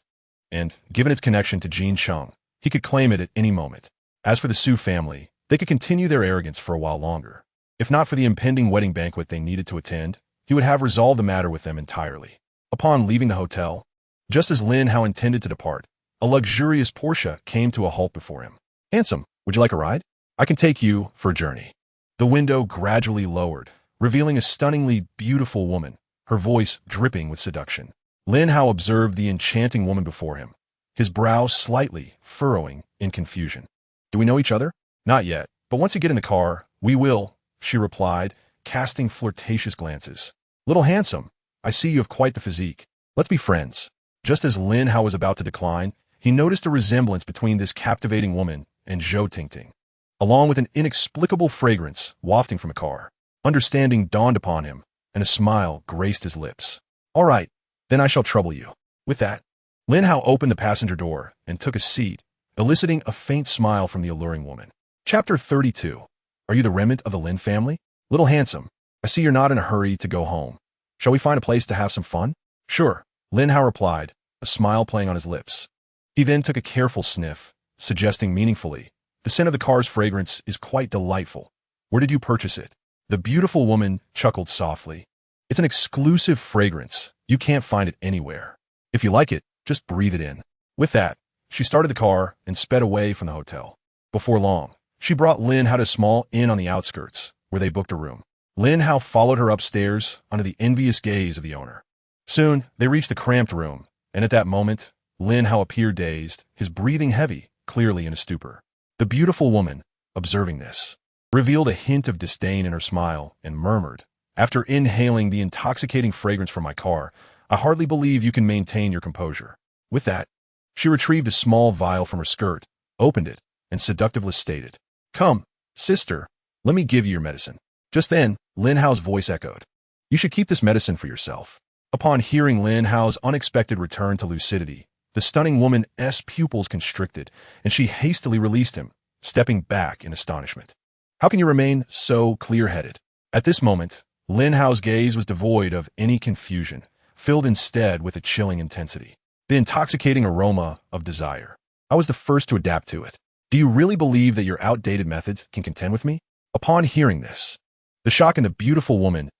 [SPEAKER 1] and, given its connection to Jin Sheng, he could claim it at any moment. As for the Su family, they could continue their arrogance for a while longer. If not for the impending wedding banquet they needed to attend, he would have resolved the matter with them entirely. Upon leaving the hotel, just as Lin Hao intended to depart, a luxurious Porsche came to a halt before him. Handsome, would you like a ride? I can take you for a journey. The window gradually lowered, revealing a stunningly beautiful woman, her voice dripping with seduction. Lin Hao observed the enchanting woman before him, his brow slightly furrowing in confusion. Do we know each other? Not yet, but once you get in the car, we will, she replied, casting flirtatious glances. Little handsome, I see you have quite the physique. Let's be friends. Just as Lin Hao was about to decline, he noticed a resemblance between this captivating woman and Zhou Tingting, along with an inexplicable fragrance wafting from a car. Understanding dawned upon him, and a smile graced his lips. All right, then I shall trouble you. With that, Lin Hao opened the passenger door and took a seat, eliciting a faint smile from the alluring woman. Chapter 32. Are you the remnant of the Lin family? Little handsome, I see you're not in a hurry to go home. Shall we find a place to have some fun? Sure, Lin Hao replied, a smile playing on his lips. He then took a careful sniff, suggesting meaningfully, the scent of the car's fragrance is quite delightful. Where did you purchase it? The beautiful woman chuckled softly. It's an exclusive fragrance. You can't find it anywhere. If you like it, just breathe it in. With that, she started the car and sped away from the hotel. Before long, she brought Lin Hao to a small inn on the outskirts, where they booked a room. Lin Hao followed her upstairs under the envious gaze of the owner. Soon, they reached the cramped room, and at that moment, Lin Hao appeared dazed, his breathing heavy, clearly in a stupor. The beautiful woman, observing this, revealed a hint of disdain in her smile and murmured, after inhaling the intoxicating fragrance from my car, I hardly believe you can maintain your composure. With that, she retrieved a small vial from her skirt, opened it, and seductively stated, Come, sister, let me give you your medicine. Just then, Lin Hao's voice echoed, You should keep this medicine for yourself. Upon hearing Lin Hao's unexpected return to lucidity, the stunning woman's pupils constricted, and she hastily released him, stepping back in astonishment. How can you remain so clear-headed? At this moment, Lin Hao's gaze was devoid of any confusion, filled instead with a chilling intensity, the intoxicating aroma of desire. I was the first to adapt to it. Do you really believe that your outdated methods can contend with me? Upon hearing this, the shock in the beautiful woman's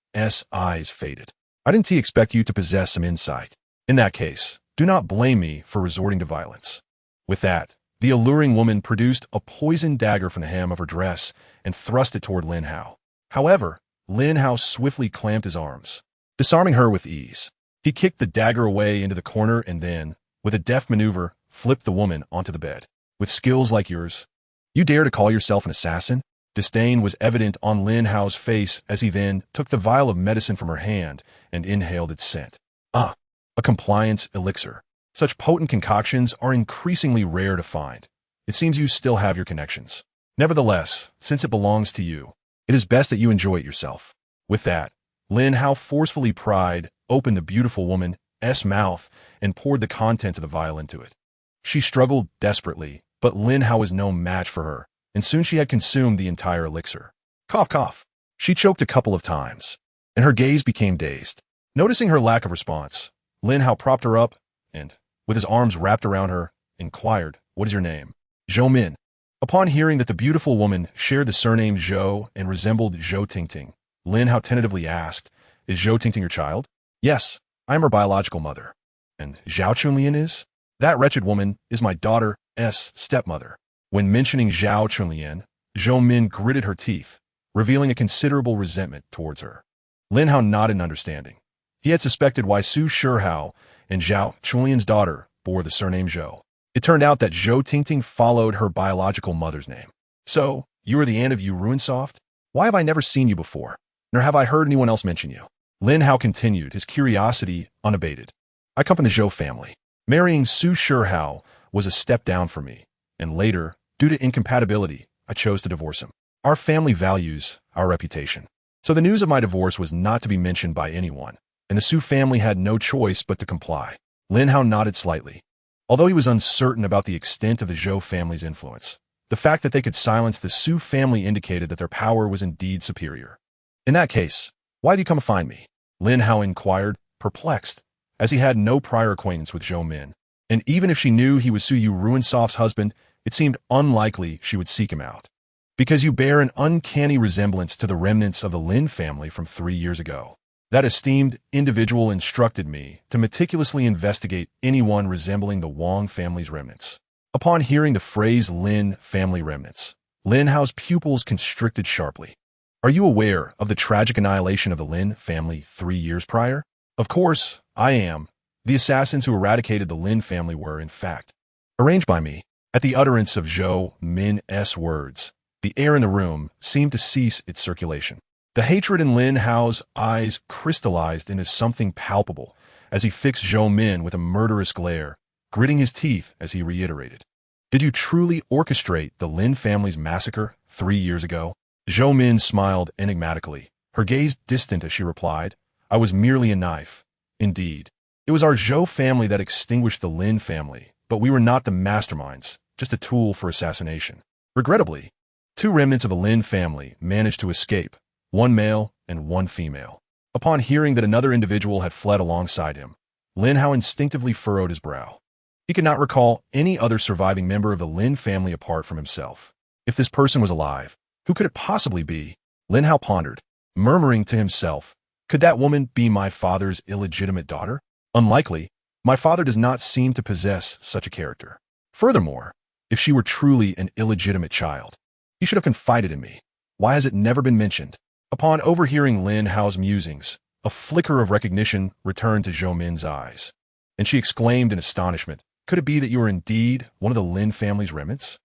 [SPEAKER 1] eyes faded. I didn't expect you to possess some insight. In that case, do not blame me for resorting to violence. With that, the alluring woman produced a poisoned dagger from the hem of her dress and thrust it toward Lin Hao. However, Lin Hao swiftly clamped his arms, disarming her with ease. He kicked the dagger away into the corner and then, with a deft maneuver, flipped the woman onto the bed. With skills like yours, you dare to call yourself an assassin? Disdain was evident on Lin Hao's face as he then took the vial of medicine from her hand and inhaled its scent. Ah, a compliance elixir. Such potent concoctions are increasingly rare to find. It seems you still have your connections. Nevertheless, since it belongs to you, it is best that you enjoy it yourself. With that, Lin Hao forcefully pried open the beautiful woman's mouth and poured the contents of the vial into it. She struggled desperately, but Lin Hao was no match for her, and soon she had consumed the entire elixir. Cough, cough. She choked a couple of times, and her gaze became dazed. Noticing her lack of response, Lin Hao propped her up and, with his arms wrapped around her, inquired, "What is your name?" "Zhou Min." Upon hearing that the beautiful woman shared the surname Zhou and resembled Zhou Tingting, Lin Hao tentatively asked, "Is Zhou Tingting your child?" "Yes, I am her biological mother." "And Zhao Chunlian is?" "That wretched woman is my daughter's stepmother." When mentioning Zhao Chunlian, Zhou Min gritted her teeth, revealing a considerable resentment towards her. Lin Hao nodded in understanding. He had suspected why Su Shihao and Zhao Chunlian's daughter bore the surname Zhou. It turned out that Zhou Tingting followed her biological mother's name. "So, you are the aunt of Yu Ruinsoft? Why have I never seen you before? Nor have I heard anyone else mention you?" Lin Hao continued, his curiosity unabated. "I come from the Zhou family. Marrying Su Shihao was a step down for me, and later, due to incompatibility, I chose to divorce him. Our family values our reputation. So the news of my divorce was not to be mentioned by anyone, and the Su family had no choice but to comply." Lin Hao nodded slightly. Although he was uncertain about the extent of the Zhou family's influence, the fact that they could silence the Su family indicated that their power was indeed superior. "In that case, why did you come to find me?" Lin Hao inquired, perplexed, as he had no prior acquaintance with Zhou Min, and even if she knew he was Su Yu Ruinsoft's husband, it seemed unlikely she would seek him out. "Because you bear an uncanny resemblance to the remnants of the Lin family from 3 years ago. That esteemed individual instructed me to meticulously investigate anyone resembling the Wang family's remnants." Upon hearing the phrase Lin family remnants, Lin Hao's pupils constricted sharply. "Are you aware of the tragic annihilation of the Lin family 3 years prior?" "Of course, I am. The assassins who eradicated the Lin family were, in fact, arranged by me." At the utterance of Zhou Min's words, the air in the room seemed to cease its circulation. The hatred in Lin Hao's eyes crystallized into something palpable as he fixed Zhou Min with a murderous glare, gritting his teeth as he reiterated, "Did you truly orchestrate the Lin family's massacre 3 years ago?" Zhou Min smiled enigmatically, her gaze distant as she replied, "I was merely a knife. Indeed, it was our Zhou family that extinguished the Lin family, but we were not the masterminds, just a tool for assassination. Regrettably, 2 remnants of the Lin family managed to escape, 1 male and 1 female." Upon hearing that another individual had fled alongside him, Lin Hao instinctively furrowed his brow. He could not recall any other surviving member of the Lin family apart from himself. If this person was alive, who could it possibly be? Lin Hao pondered, murmuring to himself, "Could that woman be my father's illegitimate daughter? Unlikely. My father does not seem to possess such a character. Furthermore, if she were truly an illegitimate child, he should have confided in me. Why has it never been mentioned?" Upon overhearing Lin Hao's musings, a flicker of recognition returned to Zhou Min's eyes, and she exclaimed in astonishment, "Could it be that you are indeed one of the Lin family's remnants?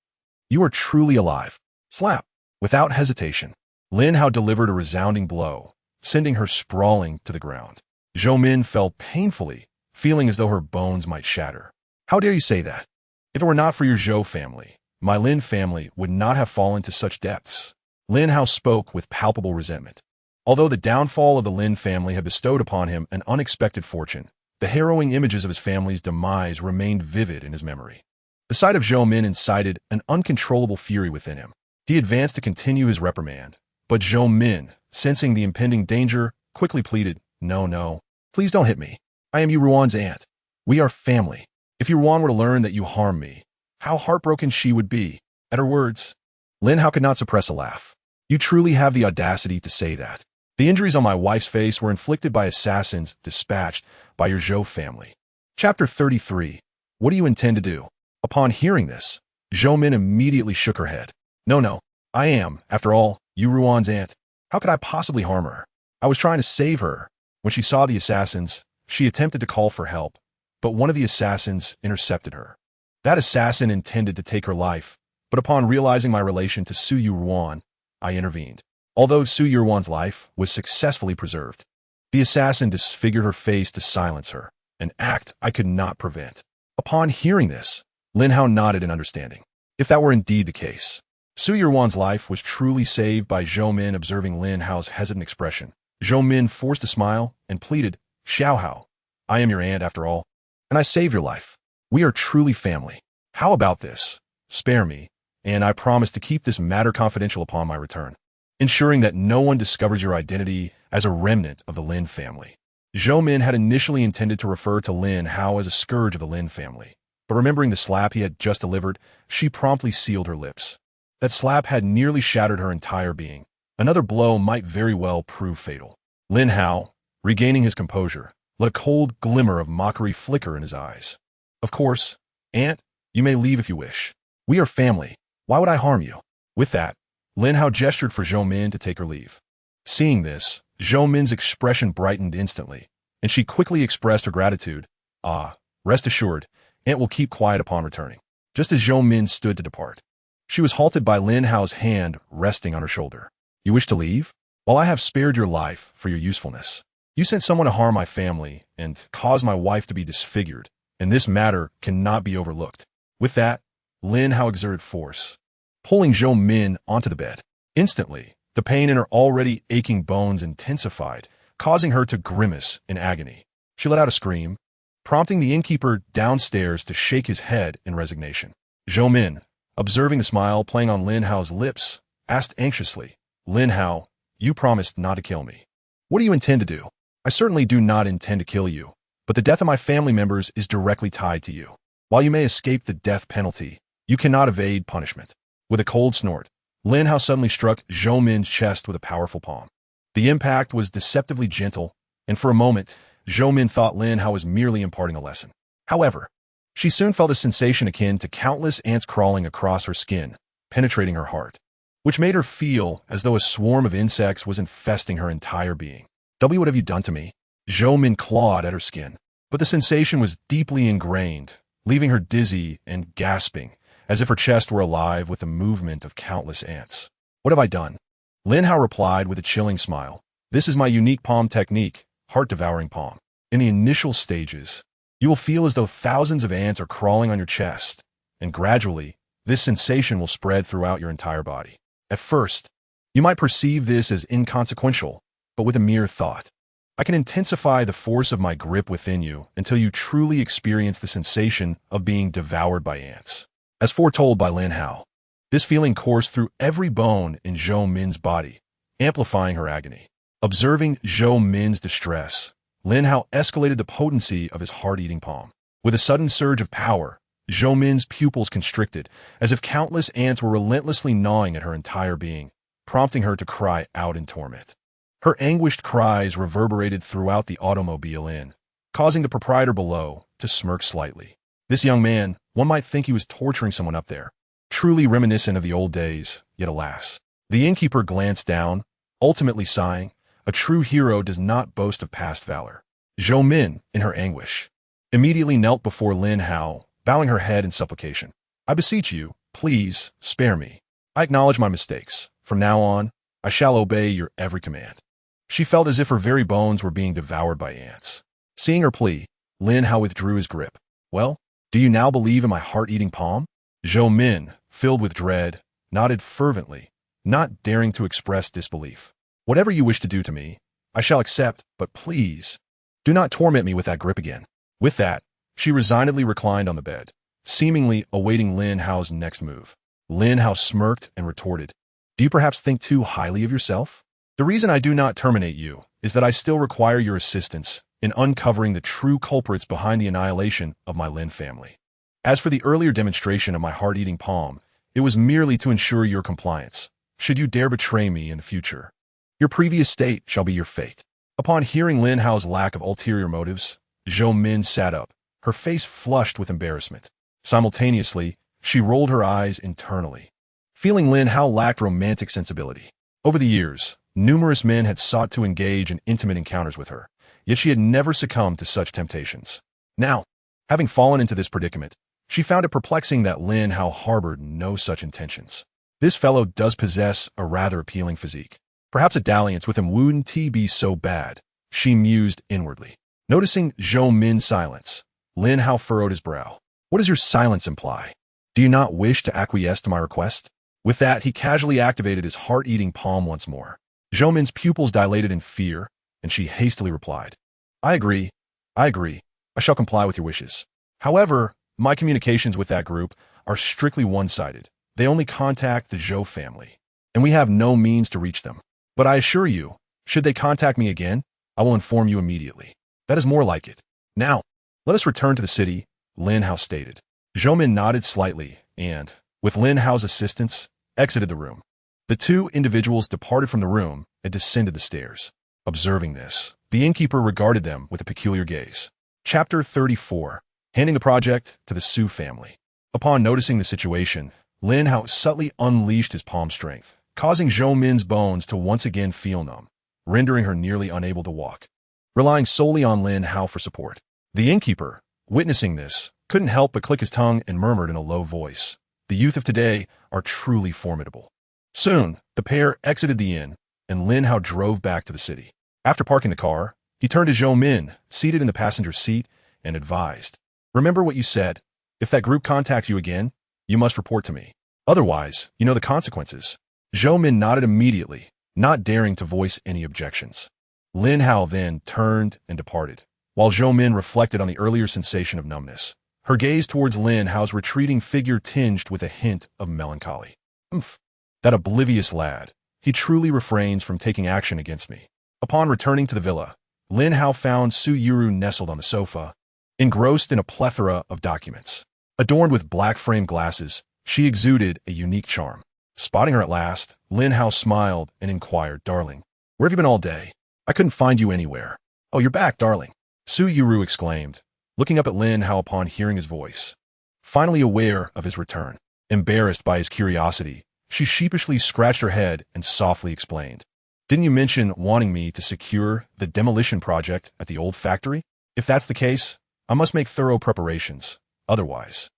[SPEAKER 1] You are truly alive." Slap! Without hesitation, Lin Hao delivered a resounding blow, sending her sprawling to the ground. Zhou Min fell painfully, feeling as though her bones might shatter. "How dare you say that? If it were not for your Zhou family, my Lin family would not have fallen to such depths." Lin Hao spoke with palpable resentment. Although the downfall of the Lin family had bestowed upon him an unexpected fortune, the harrowing images of his family's demise remained vivid in his memory. The sight of Zhou Min incited an uncontrollable fury within him. He advanced to continue his reprimand, but Zhou Min, sensing the impending danger, quickly pleaded, "No, no, please don't hit me. I am Yuruan's aunt. We are family. If Yuruan were to learn that you harm me, how heartbroken she would be." At her words, Lin Hao could not suppress a laugh. "You truly have the audacity to say that. The injuries on my wife's face were inflicted by assassins dispatched by your Zhou family." Chapter 33. What do you intend to do? Upon hearing this, Zhou Min immediately shook her head. "No, no, I am, after all, Yuruan's aunt. How could I possibly harm her? I was trying to save her." When she saw the assassins, she attempted to call for help, but one of the assassins intercepted her. That assassin intended to take her life, but upon realizing my relation to Su Yuruan, I intervened. Although Su Yuruan's life was successfully preserved, the assassin disfigured her face to silence her, an act I could not prevent. Upon hearing this, Lin Hao nodded in understanding. If that were indeed the case, Su Yuruan's life was truly saved by Zhou Min. Observing Lin Hao's hesitant expression, Zhou Min forced a smile and pleaded, "Xiao Hao, I am your aunt after all, and I saved your life. We are truly family. How about this? Spare me, and I promise to keep this matter confidential upon my return, ensuring that no one discovers your identity as a remnant of the Lin family." Zhou Min had initially intended to refer to Lin Hao as a scourge of the Lin family, but remembering the slap he had just delivered, she promptly sealed her lips. That slap had nearly shattered her entire being. Another blow might very well prove fatal. Lin Hao, regaining his composure, let a cold glimmer of mockery flicker in his eyes. "Of course, aunt, you may leave if you wish. We are family. Why would I harm you?" With that, Lin Hao gestured for Zhou Min to take her leave. Seeing this, Zhou Min's expression brightened instantly, and she quickly expressed her gratitude. "Ah, rest assured, aunt will keep quiet upon returning." Just as Zhou Min stood to depart, she was halted by Lin Hao's hand resting on her shoulder. "You wish to leave? While I have spared your life for your usefulness, you sent someone to harm my family and caused my wife to be disfigured, and this matter cannot be overlooked." With that, Lin Hao exerted force, pulling Zhou Min onto the bed. Instantly, the pain in her already aching bones intensified, causing her to grimace in agony. She let out a scream, prompting the innkeeper downstairs to shake his head in resignation. Zhou Min, observing the smile playing on Lin Hao's lips, asked anxiously, "Lin Hao, you promised not to kill me. What do you intend to do?" "I certainly do not intend to kill you, but the death of my family members is directly tied to you. While you may escape the death penalty, you cannot evade punishment." With a cold snort, Lin Hao suddenly struck Zhou Min's chest with a powerful palm. The impact was deceptively gentle, and for a moment, Zhou Min thought Lin Hao was merely imparting a lesson. However, she soon felt a sensation akin to countless ants crawling across her skin, penetrating her heart, which made her feel as though a swarm of insects was infesting her entire being. "What have you done to me?" Zhou Min clawed at her skin, but the sensation was deeply ingrained, leaving her dizzy and gasping, as if her chest were alive with the movement of countless ants. "What have I done?" Lin Hao replied with a chilling smile. "This is my unique palm technique, heart-devouring palm. In the initial stages, you will feel as though thousands of ants are crawling on your chest, and gradually, this sensation will spread throughout your entire body. At first, you might perceive this as inconsequential, but with a mere thought, I can intensify the force of my grip within you until you truly experience the sensation of being devoured by ants." As foretold by Lin Hao, this feeling coursed through every bone in Zhou Min's body, amplifying her agony. Observing Zhou Min's distress, Lin Hao escalated the potency of his heart-eating palm. With a sudden surge of power, Zhou Min's pupils constricted, as if countless ants were relentlessly gnawing at her entire being, prompting her to cry out in torment. Her anguished cries reverberated throughout the automobile inn, causing the proprietor below to smirk slightly. This young man, one might think he was torturing someone up there, truly reminiscent of the old days, yet alas. The innkeeper glanced down, ultimately sighing, a true hero does not boast of past valor. Zhou Min, in her anguish, immediately knelt before Lin Hao, bowing her head in supplication. "I beseech you, please, spare me. I acknowledge my mistakes. From now on, I shall obey your every command." She felt as if her very bones were being devoured by ants. Seeing her plea, Lin Hao withdrew his grip. "Well, do you now believe in my heart-eating palm?" Zhou Min, filled with dread, nodded fervently, not daring to express disbelief. "Whatever you wish to do to me, I shall accept, but please, do not torment me with that grip again." With that, she resignedly reclined on the bed, seemingly awaiting Lin Hao's next move. Lin Hao smirked and retorted, "Do you perhaps think too highly of yourself? The reason I do not terminate you is that I still require your assistance in uncovering the true culprits behind the annihilation of my Lin family. As for the earlier demonstration of my heart-eating palm, it was merely to ensure your compliance. Should you dare betray me in the future, your previous state shall be your fate." Upon hearing Lin Hao's lack of ulterior motives, Zhou Min sat up, her face flushed with embarrassment. Simultaneously, she rolled her eyes internally, feeling Lin Hao lacked romantic sensibility. Over the years, numerous men had sought to engage in intimate encounters with her, yet she had never succumbed to such temptations. Now, having fallen into this predicament, she found it perplexing that Lin Hao harbored no such intentions. This fellow does possess a rather appealing physique. Perhaps a dalliance with him wouldn't be so bad, she mused inwardly. Noticing Zhou Min's silence, Lin Hao furrowed his brow. "What does your silence imply? Do you not wish to acquiesce to my request?" With that, he casually activated his heart-eating palm once more. Zhou Min's pupils dilated in fear, and she hastily replied, I agree. I shall comply with your wishes. However, my communications with that group are strictly one-sided. They only contact the Zhou family, and we have no means to reach them. But I assure you, should they contact me again, I will inform you immediately. That is more like it. Now, let us return to the city," Lin Hao stated. Zhou Min nodded slightly and, with Lin Hao's assistance, exited the room. The two individuals departed from the room and descended the stairs. Observing this, the innkeeper regarded them with a peculiar gaze. Chapter 34. Handing the project to the Su family. Upon noticing the situation, Lin Hao subtly unleashed his palm strength, causing Zhou Min's bones to once again feel numb, rendering her nearly unable to walk. Relying solely on Lin Hao for support, the innkeeper, witnessing this, couldn't help but click his tongue and murmured in a low voice, "The youth of today are truly formidable." Soon, the pair exited the inn, and Lin Hao drove back to the city. After parking the car, he turned to Zhou Min, seated in the passenger seat, and advised, "Remember what you said. If that group contacts you again, you must report to me. Otherwise, you know the consequences." Zhou Min nodded immediately, not daring to voice any objections. Lin Hao then turned and departed, while Zhou Min reflected on the earlier sensation of numbness. Her gaze towards Lin Hao's retreating figure tinged with a hint of melancholy. That oblivious lad. He truly refrains from taking action against me. Upon returning to the villa, Lin Hao found Su Yuru nestled on the sofa, engrossed in a plethora of documents. Adorned with black frame glasses, she exuded a unique charm. Spotting her at last, Lin Hao smiled and inquired, "Darling, where have you been all day? I couldn't find you anywhere." "Oh, you're back, darling," Su Yuru exclaimed, looking up at Lin Hao upon hearing his voice. Finally aware of his return, embarrassed by his curiosity, she sheepishly scratched her head and softly explained, "Didn't you mention wanting me to secure the demolition project at the old factory? If that's the case, I must make thorough preparations. Otherwise,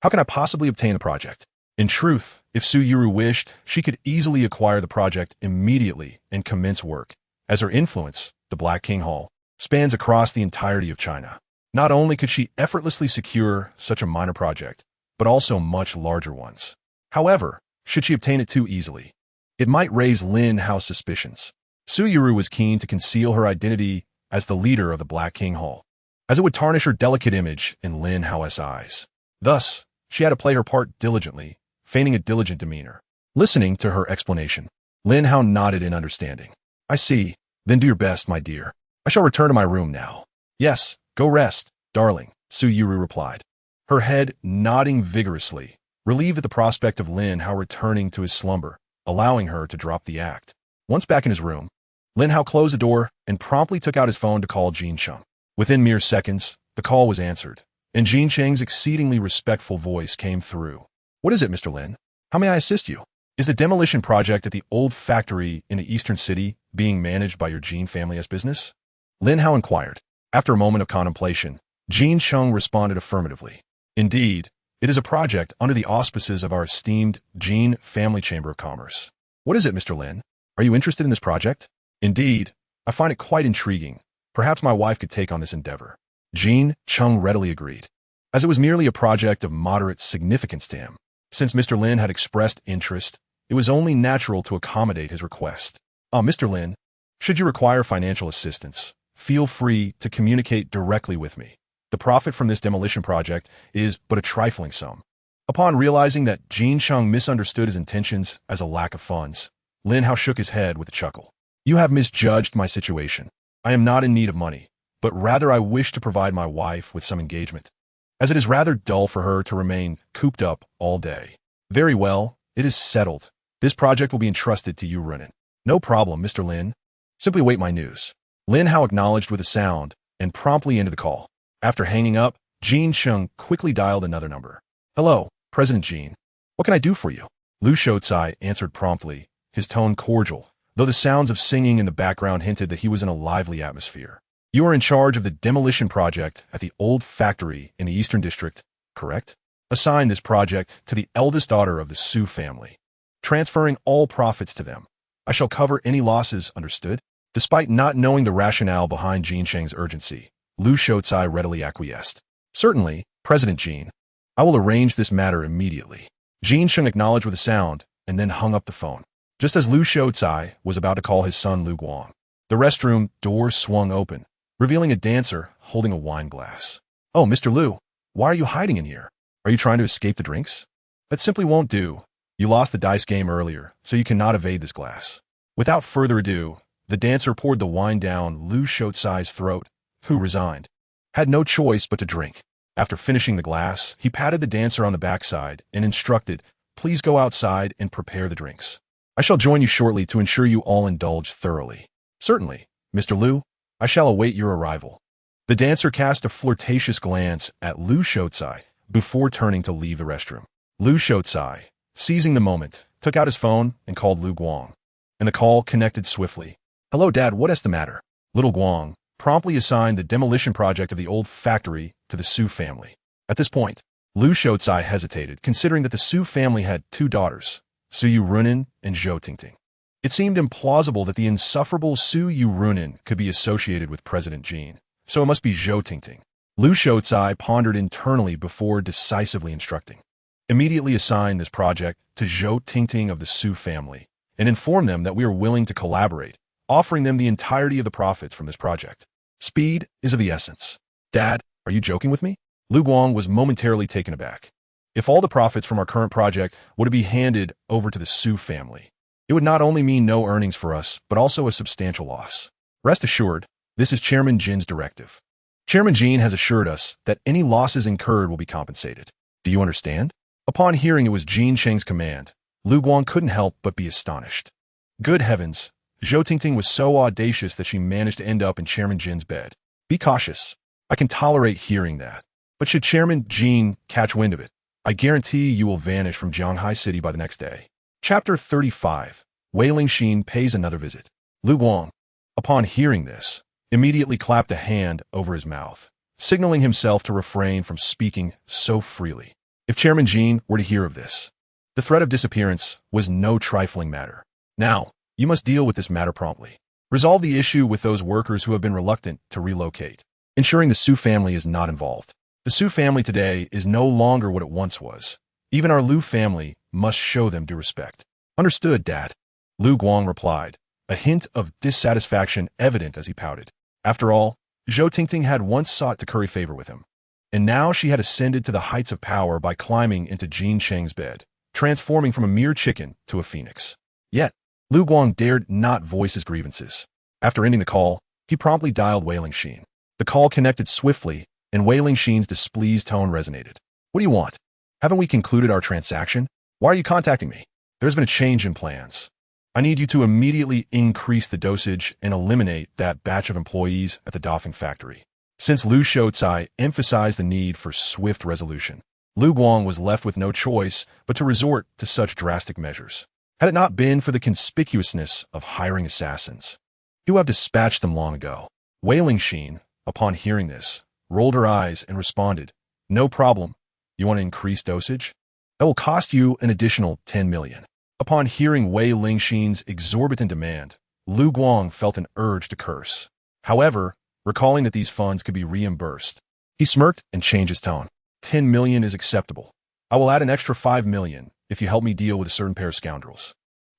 [SPEAKER 1] how can I possibly obtain the project?" In truth, if Su Yuru wished, she could easily acquire the project immediately and commence work, as her influence, the Black King Hall, spans across the entirety of China. Not only could she effortlessly secure such a minor project, but also much larger ones. However, should she obtain it too easily, it might raise Lin Hao's suspicions. Su Yuru was keen to conceal her identity as the leader of the Black King Hall, as it would tarnish her delicate image in Lin Hao's eyes. Thus, she had to play her part diligently, feigning a diligent demeanor. Listening to her explanation, Lin Hao nodded in understanding. "I see. Then do your best, my dear. I shall return to my room now." "Yes, go rest, darling," Su Yuru replied, her head nodding vigorously, relieved at the prospect of Lin Hao returning to his slumber, allowing her to drop the act. Once back in his room, Lin Hao closed the door and promptly took out his phone to call Jin Cheng. Within mere seconds, the call was answered, and Jin Cheng's exceedingly respectful voice came through. "What is it, Mr. Lin? How may I assist you? Is the demolition project at the old factory in the eastern city being managed by your Jin family as business?" Lin Hao inquired. After a moment of contemplation, Jin Cheng responded affirmatively. "Indeed, it is a project under the auspices of our esteemed Jin Family Chamber of Commerce." "What is it, Mr. Lin? Are you interested in this project?" "Indeed, I find it quite intriguing. Perhaps my wife could take on this endeavor." Jin Cheng readily agreed, as it was merely a project of moderate significance to him. Since Mr. Lin had expressed interest, it was only natural to accommodate his request. Mr. Lin, should you require financial assistance, feel free to communicate directly with me. The profit from this demolition project is but a trifling sum. Upon realizing that Jin Chung misunderstood his intentions as a lack of funds, Lin Hao shook his head with a chuckle. You have misjudged my situation. I am not in need of money, but rather I wish to provide my wife with some engagement, as it is rather dull for her to remain cooped up all day. Very well, it is settled. This project will be entrusted to you, Runin. No problem, Mr. Lin. Simply wait my news. Lin Hao acknowledged with a sound and promptly ended the call. After hanging up, Jin Chung quickly dialed another number. Hello, President Jin. What can I do for you? Lu Shoucai answered promptly, his tone cordial, though the sounds of singing in the background hinted that he was in a lively atmosphere. You are in charge of the demolition project at the old factory in the Eastern District, correct? Assign this project to the eldest daughter of the Su family, transferring all profits to them. I shall cover any losses, understood? Despite not knowing the rationale behind Jin Cheng's urgency, Lu Shoucai readily acquiesced. Certainly, President Jin. I will arrange this matter immediately. Jin Cheng acknowledged with a sound and then hung up the phone. Just as Lu Shoucai was about to call his son Lu Guang, the restroom door swung open, revealing a dancer holding a wine glass. Oh, Mr. Lu, why are you hiding in here? Are you trying to escape the drinks? That simply won't do. You lost the dice game earlier, so you cannot evade this glass. Without further ado, the dancer poured the wine down Lu Shoucai's throat, who resigned, had no choice but to drink. After finishing the glass, he patted the dancer on the backside and instructed, please go outside and prepare the drinks. I shall join you shortly to ensure you all indulge thoroughly. Certainly, Mr. Lu, I shall await your arrival. The dancer cast a flirtatious glance at Lu Shoucai before turning to leave the restroom. Lu Shoucai, seizing the moment, took out his phone and called Lu Guang. And the call connected swiftly. Hello, Dad, what is the matter? Little Guang promptly assigned the demolition project of the old factory to the Su family. At this point, Lu Shoucai hesitated, considering that the Su family had two daughters, Su Yu Runin and Zhou Tingting. It seemed implausible that the insufferable Su Yu Runin could be associated with President Jin, so it must be Zhou Tingting. Lu Shoucai pondered internally before decisively instructing. Immediately assign this project to Zhou Tingting of the Su family, and inform them that we are willing to collaborate, offering them the entirety of the profits from this project. Speed is of the essence. Dad, are you joking with me? Lu Guang was momentarily taken aback. If all the profits from our current project were to be handed over to the Su family, it would not only mean no earnings for us, but also a substantial loss. Rest assured, this is Chairman Jin's directive. Chairman Jin has assured us that any losses incurred will be compensated. Do you understand? Upon hearing it was Jin Cheng's command, Lu Guang couldn't help but be astonished. Good heavens, Zhou Tingting was so audacious that she managed to end up in Chairman Jin's bed. Be cautious. I can tolerate hearing that. But should Chairman Jin catch wind of it, I guarantee you will vanish from Jianghai City by the next day. Chapter 35. Wei Lingxin pays another visit. Lu Guang, upon hearing this, immediately clapped a hand over his mouth, signaling himself to refrain from speaking so freely. If Chairman Jin were to hear of this, the threat of disappearance was no trifling matter. Now, you must deal with this matter promptly. Resolve the issue with those workers who have been reluctant to relocate, ensuring the Su family is not involved. The Su family today is no longer what it once was. Even our Lu family must show them due respect. Understood, Dad. Lu Guang replied, a hint of dissatisfaction evident as he pouted. After all, Zhou Tingting had once sought to curry favor with him, and now she had ascended to the heights of power by climbing into Jin Cheng's bed, transforming from a mere chicken to a phoenix. Yet, Lu Guang dared not voice his grievances. After ending the call, he promptly dialed Wei Lingxin. The call connected swiftly, and Wei Lingxin's displeased tone resonated. What do you want? Haven't we concluded our transaction? Why are you contacting me? There's been a change in plans. I need you to immediately increase the dosage and eliminate that batch of employees at the Dafeng factory. Since Lu Shoucai emphasized the need for swift resolution, Lu Guang was left with no choice but to resort to such drastic measures. Had it not been for the conspicuousness of hiring assassins, he would have dispatched them long ago. Wei Lingxin, upon hearing this, rolled her eyes and responded, no problem. You want to increase dosage? That will cost you an additional 10 million. Upon hearing Wei Lingxin's exorbitant demand, Lu Guang felt an urge to curse. However, recalling that these funds could be reimbursed, he smirked and changed his tone. 10 million is acceptable. I will add an extra 5 million if you help me deal with a certain pair of scoundrels.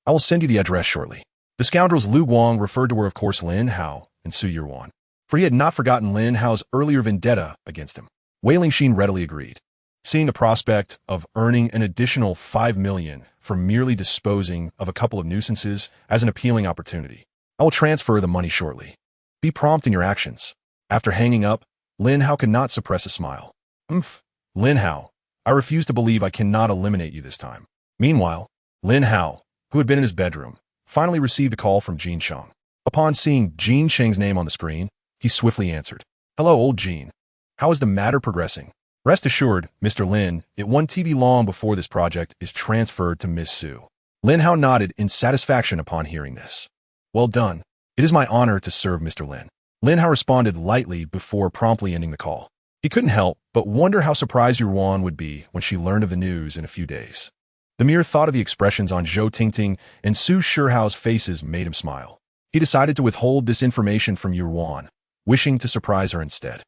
[SPEAKER 1] I will send you the address shortly. The scoundrels Lu Guang referred to were of course Lin Hao and Su Yuan. for he had not forgotten Lin Hao's earlier vendetta against him. Wei Lingxin readily agreed, seeing the prospect of earning an additional 5 million for merely disposing of a couple of nuisances as an appealing opportunity. I will transfer the money shortly. Be prompt in your actions. After hanging up, Lin Hao could not suppress a smile. Lin Hao, I refuse to believe I cannot eliminate you this time. Meanwhile, Lin Hao, who had been in his bedroom, finally received a call from Jin Cheng. Upon seeing Jin Cheng's name on the screen, he swiftly answered. Hello, old Jin. How is the matter progressing? Rest assured, Mr. Lin, it won't be long before this project is transferred to Miss Su. Lin Hao nodded in satisfaction upon hearing this. Well done. It is my honor to serve Mr. Lin. Lin Hao responded lightly before promptly ending the call. He couldn't help but wonder how surprised Yuan would be when she learned of the news in a few days. The mere thought of the expressions on Zhou Tingting and Su Shihao's faces made him smile. He decided to withhold this information from Yuan, wishing to surprise her instead.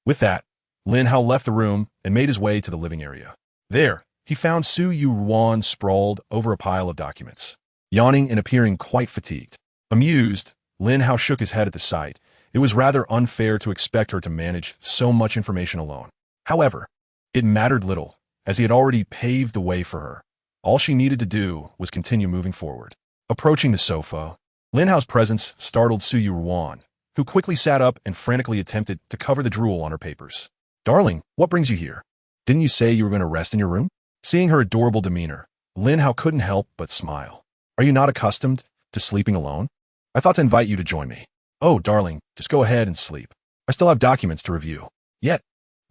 [SPEAKER 1] With that, Lin Hao left the room and made his way to the living area. There, he found Su Yuan sprawled over a pile of documents, yawning and appearing quite fatigued. Amused, Lin Hao shook his head at the sight. It was rather unfair to expect her to manage so much information alone. However, it mattered little, as he had already paved the way for her. All she needed to do was continue moving forward. Approaching the sofa, Lin Hao's presence startled Su Yuan, who quickly sat up and frantically attempted to cover the drool on her papers. Darling, what brings you here? Didn't you say you were going to rest in your room? Seeing her adorable demeanor, Lin Hao couldn't help but smile. Are you not accustomed to sleeping alone? I thought to invite you to join me. Oh, darling, just go ahead and sleep. I still have documents to review. Yet,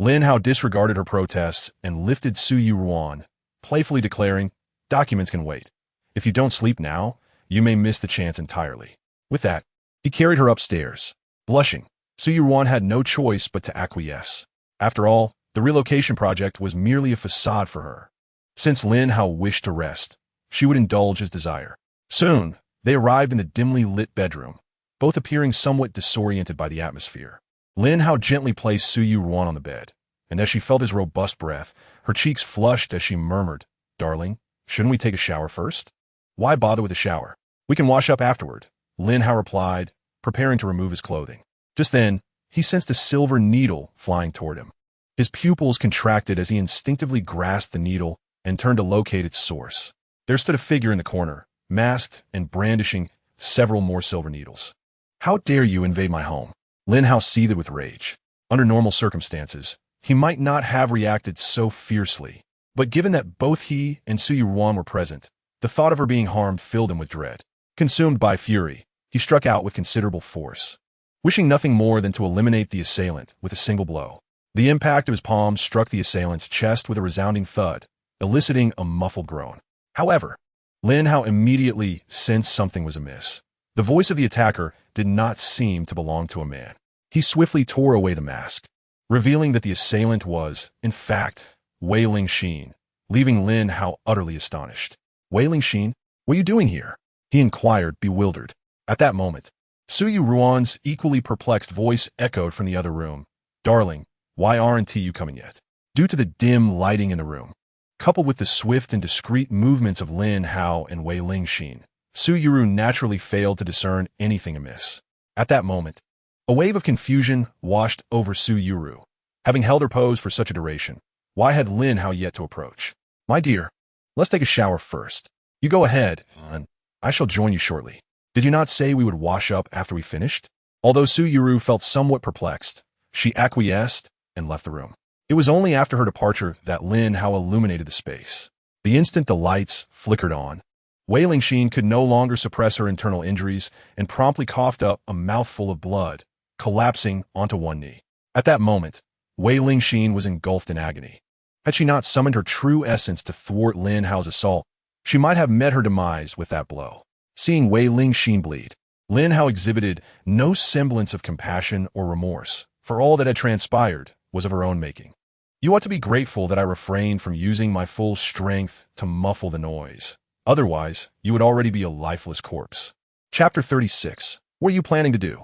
[SPEAKER 1] Lin Hao disregarded her protests and lifted Su Yuan, playfully declaring, documents can wait. If you don't sleep now, you may miss the chance entirely. With that, he carried her upstairs. Blushing, Su Yuan had no choice but to acquiesce. After all, the relocation project was merely a facade for her. Since Lin Hao wished to rest, she would indulge his desire. Soon, they arrived in the dimly lit bedroom, both appearing somewhat disoriented by the atmosphere. Lin Hao gently placed Su Yuan on the bed, and as she felt his robust breath, her cheeks flushed as she murmured, Darling, shouldn't we take a shower first? Why bother with a shower? We can wash up afterward, Lin Hao replied, preparing to remove his clothing. Just then, he sensed a silver needle flying toward him. His pupils contracted as he instinctively grasped the needle and turned to locate its source. There stood a figure in the corner, masked and brandishing several more silver needles. How dare you invade my home? Lin Hao seethed with rage. Under normal circumstances, he might not have reacted so fiercely, but given that both he and Su Yuan were present, the thought of her being harmed filled him with dread. Consumed by fury, he struck out with considerable force, wishing nothing more than to eliminate the assailant with a single blow. The impact of his palm struck the assailant's chest with a resounding thud, eliciting a muffled groan. However, Lin Hao immediately sensed something was amiss. The voice of the attacker did not seem to belong to a man. He swiftly tore away the mask, revealing that the assailant was, in fact, Wei Lingxin, leaving Lin Hao utterly astonished. Wei Lingxin, what are you doing here? He inquired, bewildered. At that moment, Su Yuan's equally perplexed voice echoed from the other room. Darling, why aren't you coming yet? Due to the dim lighting in the room, coupled with the swift and discreet movements of Lin Hao and Wei Lingxin, Su Yuru naturally failed to discern anything amiss. At that moment, a wave of confusion washed over Su Yuru. Having held her pose for such a duration, why had Lin Hao yet to approach? My dear, let's take a shower first. You go ahead, and I shall join you shortly. Did you not say we would wash up after we finished? Although Su Yuru felt somewhat perplexed, she acquiesced and left the room. It was only after her departure that Lin Hao illuminated the space. The instant the lights flickered on, Wei Lingxin could no longer suppress her internal injuries and promptly coughed up a mouthful of blood, collapsing onto one knee. At that moment, Wei Lingxin was engulfed in agony. Had she not summoned her true essence to thwart Lin Hao's assault, she might have met her demise with that blow. Seeing Wei Lingxin bleed, Lin Hao exhibited no semblance of compassion or remorse, for all that had transpired was of her own making. You ought to be grateful that I refrained from using my full strength to muffle the noise. Otherwise, you would already be a lifeless corpse. Chapter 36. What are you planning to do?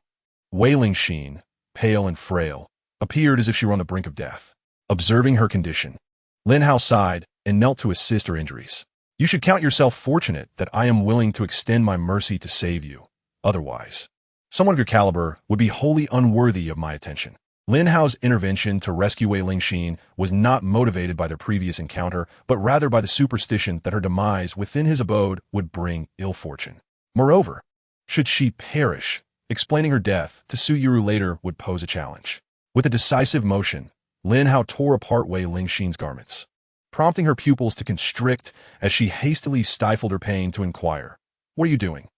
[SPEAKER 1] Wei Lingxin, pale and frail, appeared as if she were on the brink of death. Observing her condition, Lin Hao sighed and knelt to assist her injuries. You should count yourself fortunate that I am willing to extend my mercy to save you. Otherwise, Someone of your caliber would be wholly unworthy of my attention. Lin Hao's intervention to rescue Wei Lingxin was not motivated by their previous encounter, but rather by the superstition that her demise within his abode would bring ill fortune. Moreover, should she perish, explaining her death to Su Yuru later would pose a challenge. With a decisive motion, Lin Hao tore apart Wei Lingxin's garments, prompting her pupils to constrict as she hastily stifled her pain to inquire, "What are you doing?"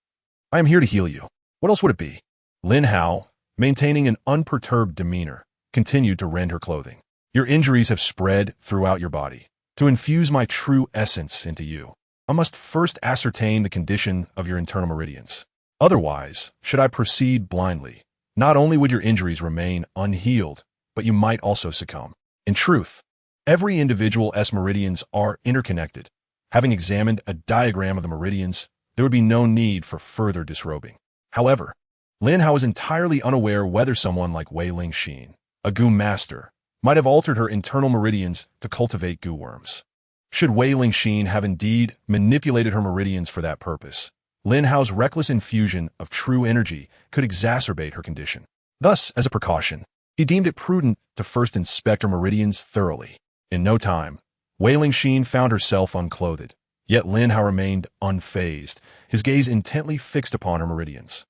[SPEAKER 1] "I am here to heal you. What else would it be?" Lin Hao, maintaining an unperturbed demeanor, continued to rend her clothing. "Your injuries have spread throughout your body. To infuse my true essence into you, I must first ascertain the condition of your internal meridians. Otherwise, should I proceed blindly, not only would your injuries remain unhealed, but you might also succumb. In truth, every individual's meridians are interconnected. Having examined a diagram of the meridians, there would be no need for further disrobing." However, Lin Hao was entirely unaware whether someone like Wei Lingxin, a goo master, might have altered her internal meridians to cultivate goo worms. Should Wei Lingxin have indeed manipulated her meridians for that purpose, Lin Hao's reckless infusion of true energy could exacerbate her condition. Thus, as a precaution, he deemed it prudent to first inspect her meridians thoroughly. In no time, Wei Lingxin found herself unclothed, yet Lin Hao remained unfazed, his gaze intently fixed upon her meridians.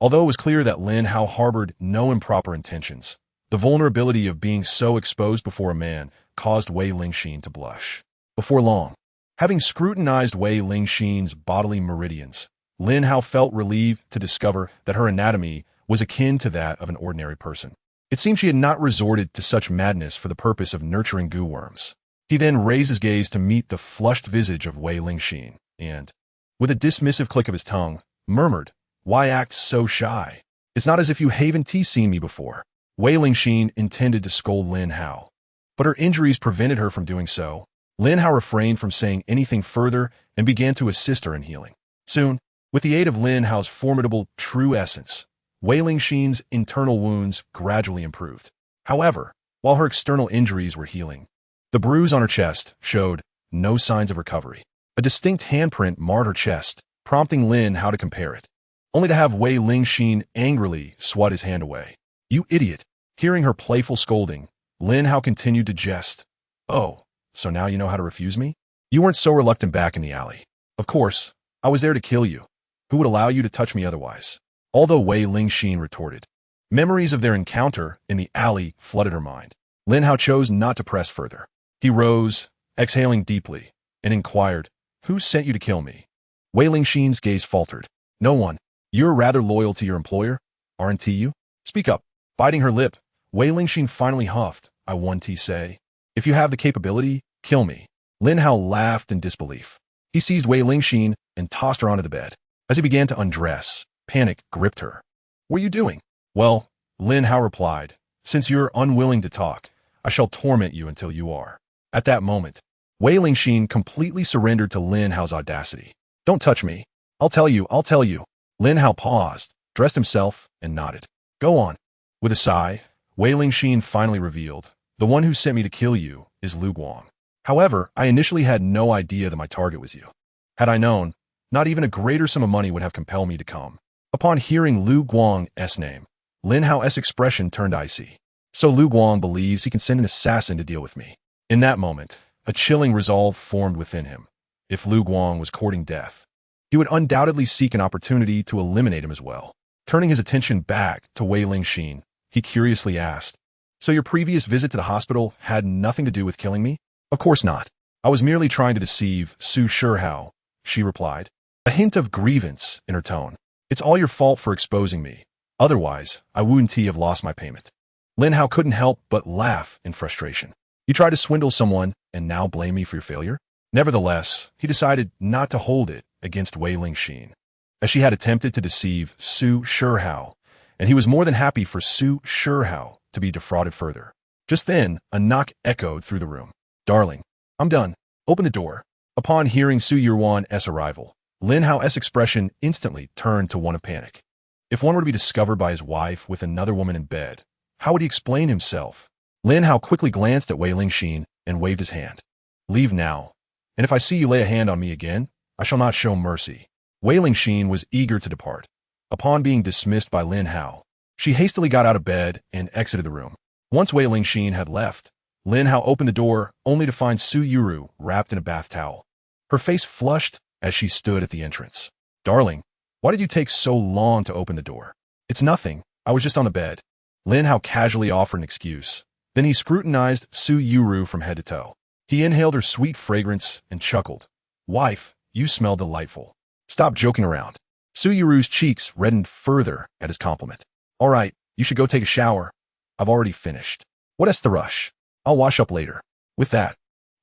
[SPEAKER 1] Although it was clear that Lin Hao harbored no improper intentions, the vulnerability of being so exposed before a man caused Wei Lingxin to blush. Before long, having scrutinized Wei Lingxin's bodily meridians, Lin Hao felt relieved to discover that her anatomy was akin to that of an ordinary person. It seemed she had not resorted to such madness for the purpose of nurturing goo worms. He then raised his gaze to meet the flushed visage of Wei Lingxin, and, with a dismissive click of his tongue, murmured, "Why act so shy? It's not as if you haven't seen me before." Wei Lingxin intended to scold Lin Hao, but her injuries prevented her from doing so. Lin Hao refrained from saying anything further and began to assist her in healing. Soon, with the aid of Lin Hao's formidable true essence, Wei Lingxin's internal wounds gradually improved. However, while her external injuries were healing, the bruise on her chest showed no signs of recovery. A distinct handprint marred her chest, prompting Lin Hao to compare it, only to have Wei Lingxin angrily swat his hand away. "You idiot!" Hearing her playful scolding, Lin Hao continued to jest. "Oh, so now you know how to refuse me? You weren't so reluctant back in the alley. Of course, I was there to kill you. Who would allow you to touch me otherwise?" Although Wei Lingxin retorted, memories of their encounter in the alley flooded her mind. Lin Hao chose not to press further. He rose, exhaling deeply, and inquired, "Who sent you to kill me?" Wei Lingxin's gaze faltered. "No one. You're rather loyal to your employer, aren't you? Speak up." Biting her lip, Wei Lingxin finally huffed, "I want to say. If you have the capability, kill me." Lin Hao laughed in disbelief. He seized Wei Lingxin and tossed her onto the bed. As he began to undress, panic gripped her. "What are you doing?" "Well," Lin Hao replied, "since you're unwilling to talk, I shall torment you until you are." At that moment, Wei Lingxin completely surrendered to Lin Hao's audacity. "Don't touch me. I'll tell you. Lin Hao paused, dressed himself, and nodded. "Go on." With a sigh, Wei Lingxin finally revealed, "The one who sent me to kill you is Lu Guang. However, I initially had no idea that my target was you. Had I known, not even a greater sum of money would have compelled me to come." Upon hearing Lu Guang's name, Lin Hao's expression turned icy. "So Lu Guang believes he can send an assassin to deal with me." In that moment, a chilling resolve formed within him. If Lu Guang was courting death, he would undoubtedly seek an opportunity to eliminate him as well. Turning his attention back to Wei Lingxin, he curiously asked, "So your previous visit to the hospital had nothing to do with killing me?" "Of course not. I was merely trying to deceive Su Shihao," she replied, a hint of grievance in her tone. "It's all your fault for exposing me. Otherwise, I wouldn't have lost my payment." Lin Hao couldn't help but laugh in frustration. "You tried to swindle someone and now blame me for your failure?" Nevertheless, he decided not to hold it against Wei Lingxin, as she had attempted to deceive Su Shihao, and he was more than happy for Su Shihao to be defrauded further. Just then, a knock echoed through the room. "Darling, I'm done. Open the door." Upon hearing Su Yuan's arrival, Lin Hao's expression instantly turned to one of panic. If one were to be discovered by his wife with another woman in bed, how would he explain himself? Lin Hao quickly glanced at Wei Lingxin and waved his hand. "Leave now, and if I see you lay a hand on me again, I shall not show mercy." Wei Lingxin was eager to depart. Upon being dismissed by Lin Hao, she hastily got out of bed and exited the room. Once Wei Lingxin had left, Lin Hao opened the door only to find Su Yuru wrapped in a bath towel. Her face flushed as she stood at the entrance. "Darling, why did you take so long to open the door?" "It's nothing. I was just on the bed." Lin Hao casually offered an excuse. Then he scrutinized Su Yuru from head to toe. He inhaled her sweet fragrance and chuckled. "Wife, you smell delightful. Stop joking around." Su Yuru's cheeks reddened further at his compliment. "All right, you should go take a shower. I've already finished. What's the rush? I'll wash up later." With that,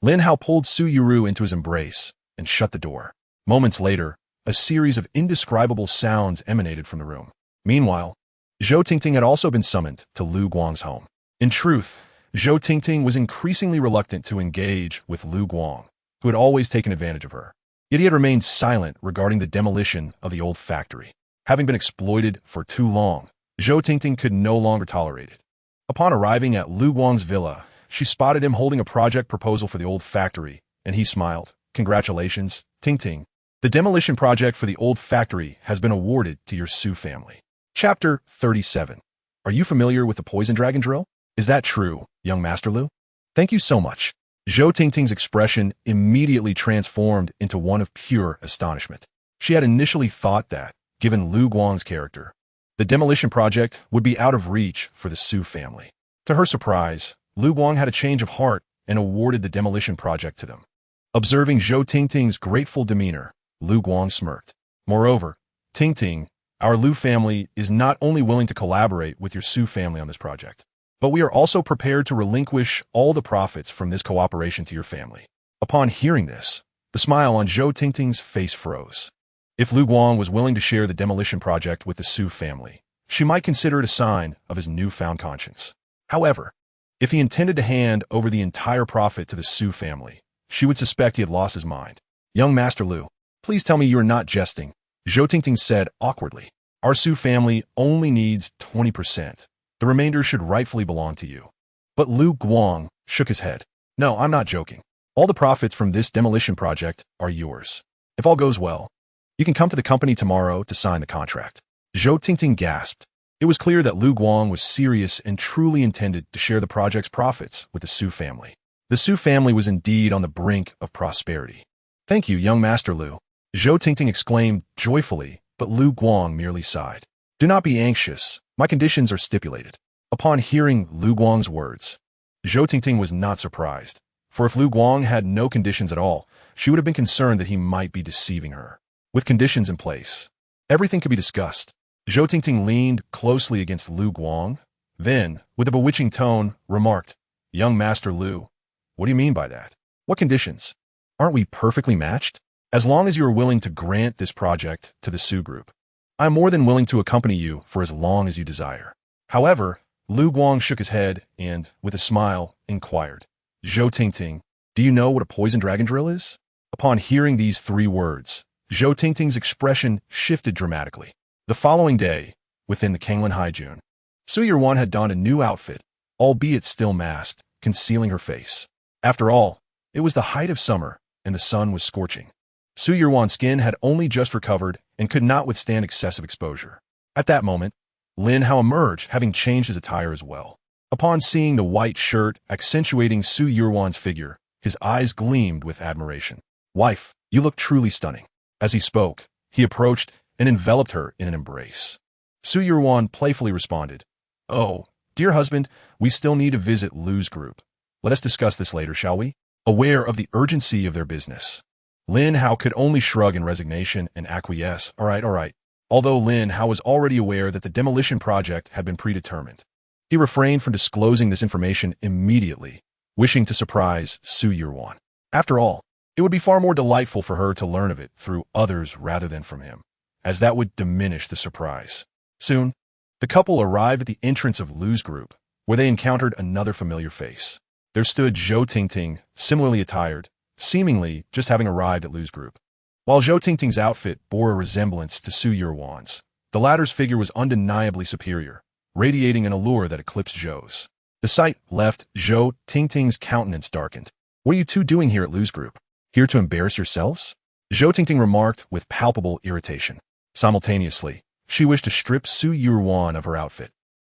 [SPEAKER 1] Lin Hao pulled Su Yuru into his embrace and shut the door. Moments later, a series of indescribable sounds emanated from the room. Meanwhile, Zhou Tingting had also been summoned to Lu Guang's home. In truth, Zhou Tingting was increasingly reluctant to engage with Lu Guang, who had always taken advantage of her. Yet he had remained silent regarding the demolition of the old factory. Having been exploited for too long, Zhou Tingting could no longer tolerate it. Upon arriving at Lu Guang's villa, she spotted him holding a project proposal for the old factory, and he smiled. "Congratulations, Tingting. The demolition project for the old factory has been awarded to your Su family." Chapter 37. Are you familiar with the poison dragon drill? Is that true, young Master Lu? Thank you so much. Zhou Tingting's expression immediately transformed into one of pure astonishment. She had initially thought that, given Lu Guang's character, the demolition project would be out of reach for the Su family. To her surprise, Lu Guang had a change of heart and awarded the demolition project to them. Observing Zhou Tingting's grateful demeanor, Lu Guang smirked. "Moreover, Tingting, our Lu family is not only willing to collaborate with your Su family on this project, but we are also prepared to relinquish all the profits from this cooperation to your family." Upon hearing this, the smile on Zhou Tingting's face froze. If Lu Guang was willing to share the demolition project with the Su family, she might consider it a sign of his newfound conscience. However, if he intended to hand over the entire profit to the Su family, she would suspect he had lost his mind. "Young Master Lu, please tell me you are not jesting," Zhou Tingting said awkwardly. "Our Su family only needs 20%. The remainder should rightfully belong to you." But Lu Guang shook his head. "No, I'm not joking. All the profits from this demolition project are yours. If all goes well, you can come to the company tomorrow to sign the contract." Zhou Tingting gasped. It was clear that Lu Guang was serious and truly intended to share the project's profits with the Su family. The Su family was indeed on the brink of prosperity. "Thank you, young Master Lu," Zhou Tingting exclaimed joyfully, but Lu Guang merely sighed. "Do not be anxious. My conditions are stipulated." Upon hearing Lu Guang's words, Zhou Tingting was not surprised, for if Lu Guang had no conditions at all, she would have been concerned that he might be deceiving her. With conditions in place, everything could be discussed. Zhou Tingting leaned closely against Lu Guang, then, with a bewitching tone, remarked, "Young Master Lu, what do you mean by that? What conditions? Aren't we perfectly matched? As long as you are willing to grant this project to the Su group, I am more than willing to accompany you for as long as you desire." However, Lu Guang shook his head and, with a smile, inquired, "Zhou Tingting, do you know what a poison dragon drill is?" Upon hearing these three words, Zhou Tingting's expression shifted dramatically. The following day, within the Kanglin Haijun, Su Yurwan had donned a new outfit, albeit still masked, concealing her face. After all, it was the height of summer, and the sun was scorching. Su Yurwan's skin had only just recovered and could not withstand excessive exposure. At that moment, Lin Hao emerged, having changed his attire as well. Upon seeing the white shirt accentuating Su Yurwan's figure, his eyes gleamed with admiration. "Wife, you look truly stunning." As he spoke, he approached and enveloped her in an embrace. Su Yurwan playfully responded, "Oh, dear husband, we still need to visit Lu's group. Let us discuss this later, shall we?" Aware of the urgency of their business, Lin Hao could only shrug in resignation and acquiesce. All right. Although Lin Hao was already aware that the demolition project had been predetermined, he refrained from disclosing this information immediately, wishing to surprise Su Yurwan. After all, it would be far more delightful for her to learn of it through others rather than from him, as that would diminish the surprise. Soon, the couple arrived at the entrance of Lu's group, where they encountered another familiar face. There stood Zhou Tingting, similarly attired, seemingly just having arrived at Lu's group. While Zhou Tingting's outfit bore a resemblance to Su Yurwan's, the latter's figure was undeniably superior, radiating an allure that eclipsed Zhou's. The sight left Zhou Tingting's countenance darkened. "What are you two doing here at Lu's group? Here to embarrass yourselves?" Zhou Tingting remarked with palpable irritation. Simultaneously, She wished to strip Su Yuan of her outfit.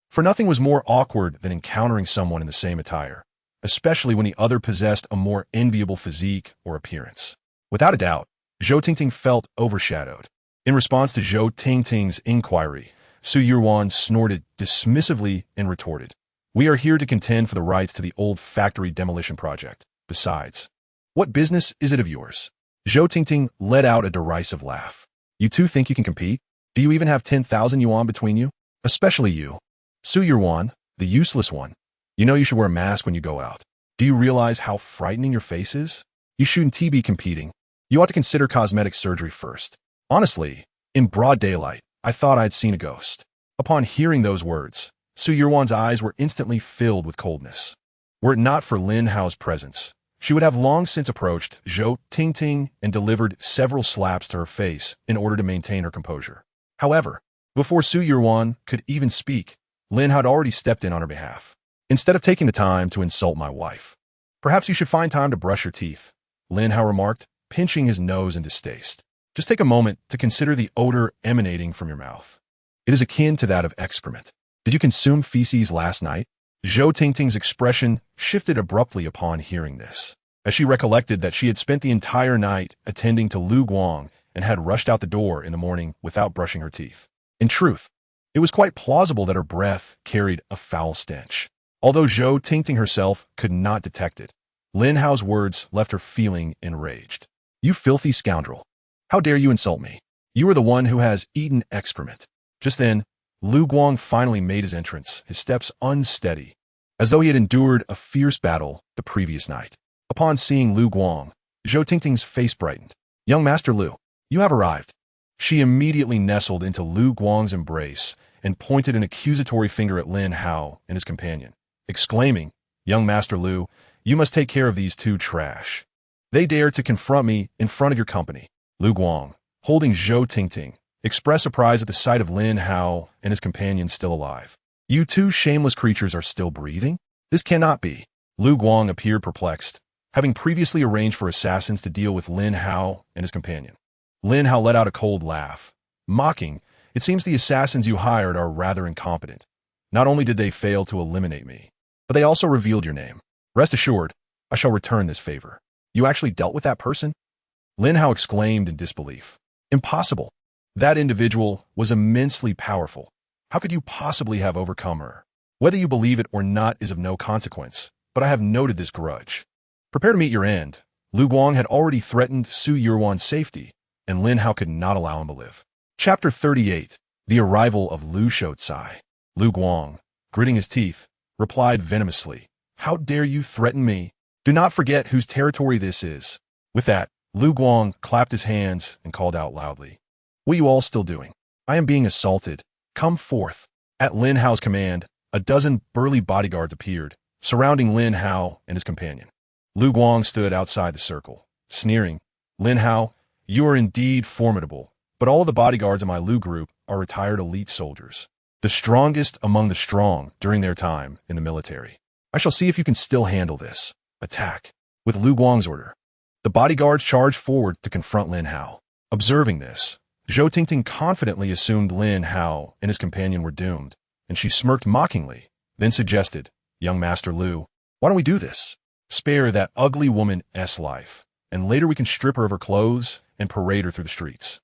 [SPEAKER 1] For nothing was more awkward than encountering someone in the same attire, especially when the other possessed a more enviable physique or appearance. Without a doubt, Zhou Tingting felt overshadowed. In response to Zhou Tingting's inquiry, Su Yuan snorted dismissively and retorted, "We are here to contend for the rights to the old factory demolition project. Besides, what business is it of yours?" Zhou Tingting let out a derisive laugh. "You two think you can compete? Do you even have 10,000 yuan between you? Especially you, Su Yuan, the useless one. You know you should wear a mask when you go out. Do you realize how frightening your face is? You shouldn't be competing. You ought to consider cosmetic surgery first." Honestly, in broad daylight, I thought I had seen a ghost. Upon hearing those words, Su Yuan's eyes were instantly filled with coldness. Were it not for Lin Hao's presence, she would have long since approached Zhou Tingting and delivered several slaps to her face in order to maintain her composure. However, before Su Yuan could even speak, Lin had already stepped in on her behalf. "Instead of taking the time to insult my wife, perhaps you should find time to brush your teeth," Lin Hao remarked, pinching his nose in distaste. "Just take a moment to consider the odor emanating from your mouth. It is akin to that of excrement. Did you consume feces last night?" Zhou Tingting's expression shifted abruptly upon hearing this, as she recollected that she had spent the entire night attending to Lu Guang and had rushed out the door in the morning without brushing her teeth. In truth, it was quite plausible that her breath carried a foul stench. Although Zhou Tingting herself could not detect it, Lin Hao's words left her feeling enraged. "You filthy scoundrel! How dare you insult me? You are the one who has eaten excrement." Just then, Lu Guang finally made his entrance, his steps unsteady, as though he had endured a fierce battle the previous night. Upon seeing Lu Guang, Zhou Tingting's face brightened. "Young Master Lu, you have arrived." She immediately nestled into Lu Guang's embrace and pointed an accusatory finger at Lin Hao and his companion, exclaiming, "Young Master Lu, you must take care of these two trash. They dare to confront me in front of your company." Lu Guang, holding Zhou Tingting, expressed surprise at the sight of Lin Hao and his companion still alive. "You two shameless creatures are still breathing? This cannot be." Lu Guang appeared perplexed, having previously arranged for assassins to deal with Lin Hao and his companion. Lin Hao let out a cold laugh, mocking, "It seems the assassins you hired are rather incompetent. Not only did they fail to eliminate me, but they also revealed your name. Rest assured, I shall return this favor." "You actually dealt with that person?" Lin Hao exclaimed in disbelief. "Impossible. That individual was immensely powerful. How could you possibly have overcome her? Whether you believe it or not is of no consequence, but I have noted this grudge. Prepare to meet your end." Lu Guang had already threatened Su Yuan's safety, and Lin Hao could not allow him to live. Chapter 38. The Arrival of Lu Shoucai. Lu Guang, gritting his teeth, replied venomously, "How dare you threaten me? Do not forget whose territory this is." With that, Lu Guang clapped his hands and called out loudly, "What are you all still doing? I am being assaulted. Come forth." At Lin Hao's command, a dozen burly bodyguards appeared, surrounding Lin Hao and his companion. Lu Guang stood outside the circle, sneering, "Lin Hao, you are indeed formidable, but all the bodyguards in my Lu group are retired elite soldiers, the strongest among the strong during their time in the military. I shall see if you can still handle this. Attack." With Lu Guang's order, the bodyguards charged forward to confront Lin Hao. Observing this, Zhou Tingting confidently assumed Lin Hao and his companion were doomed, and she smirked mockingly, then suggested, "Young Master Lu, why don't we do this? Spare that ugly woman's life, and later we can strip her of her clothes and parade her through the streets."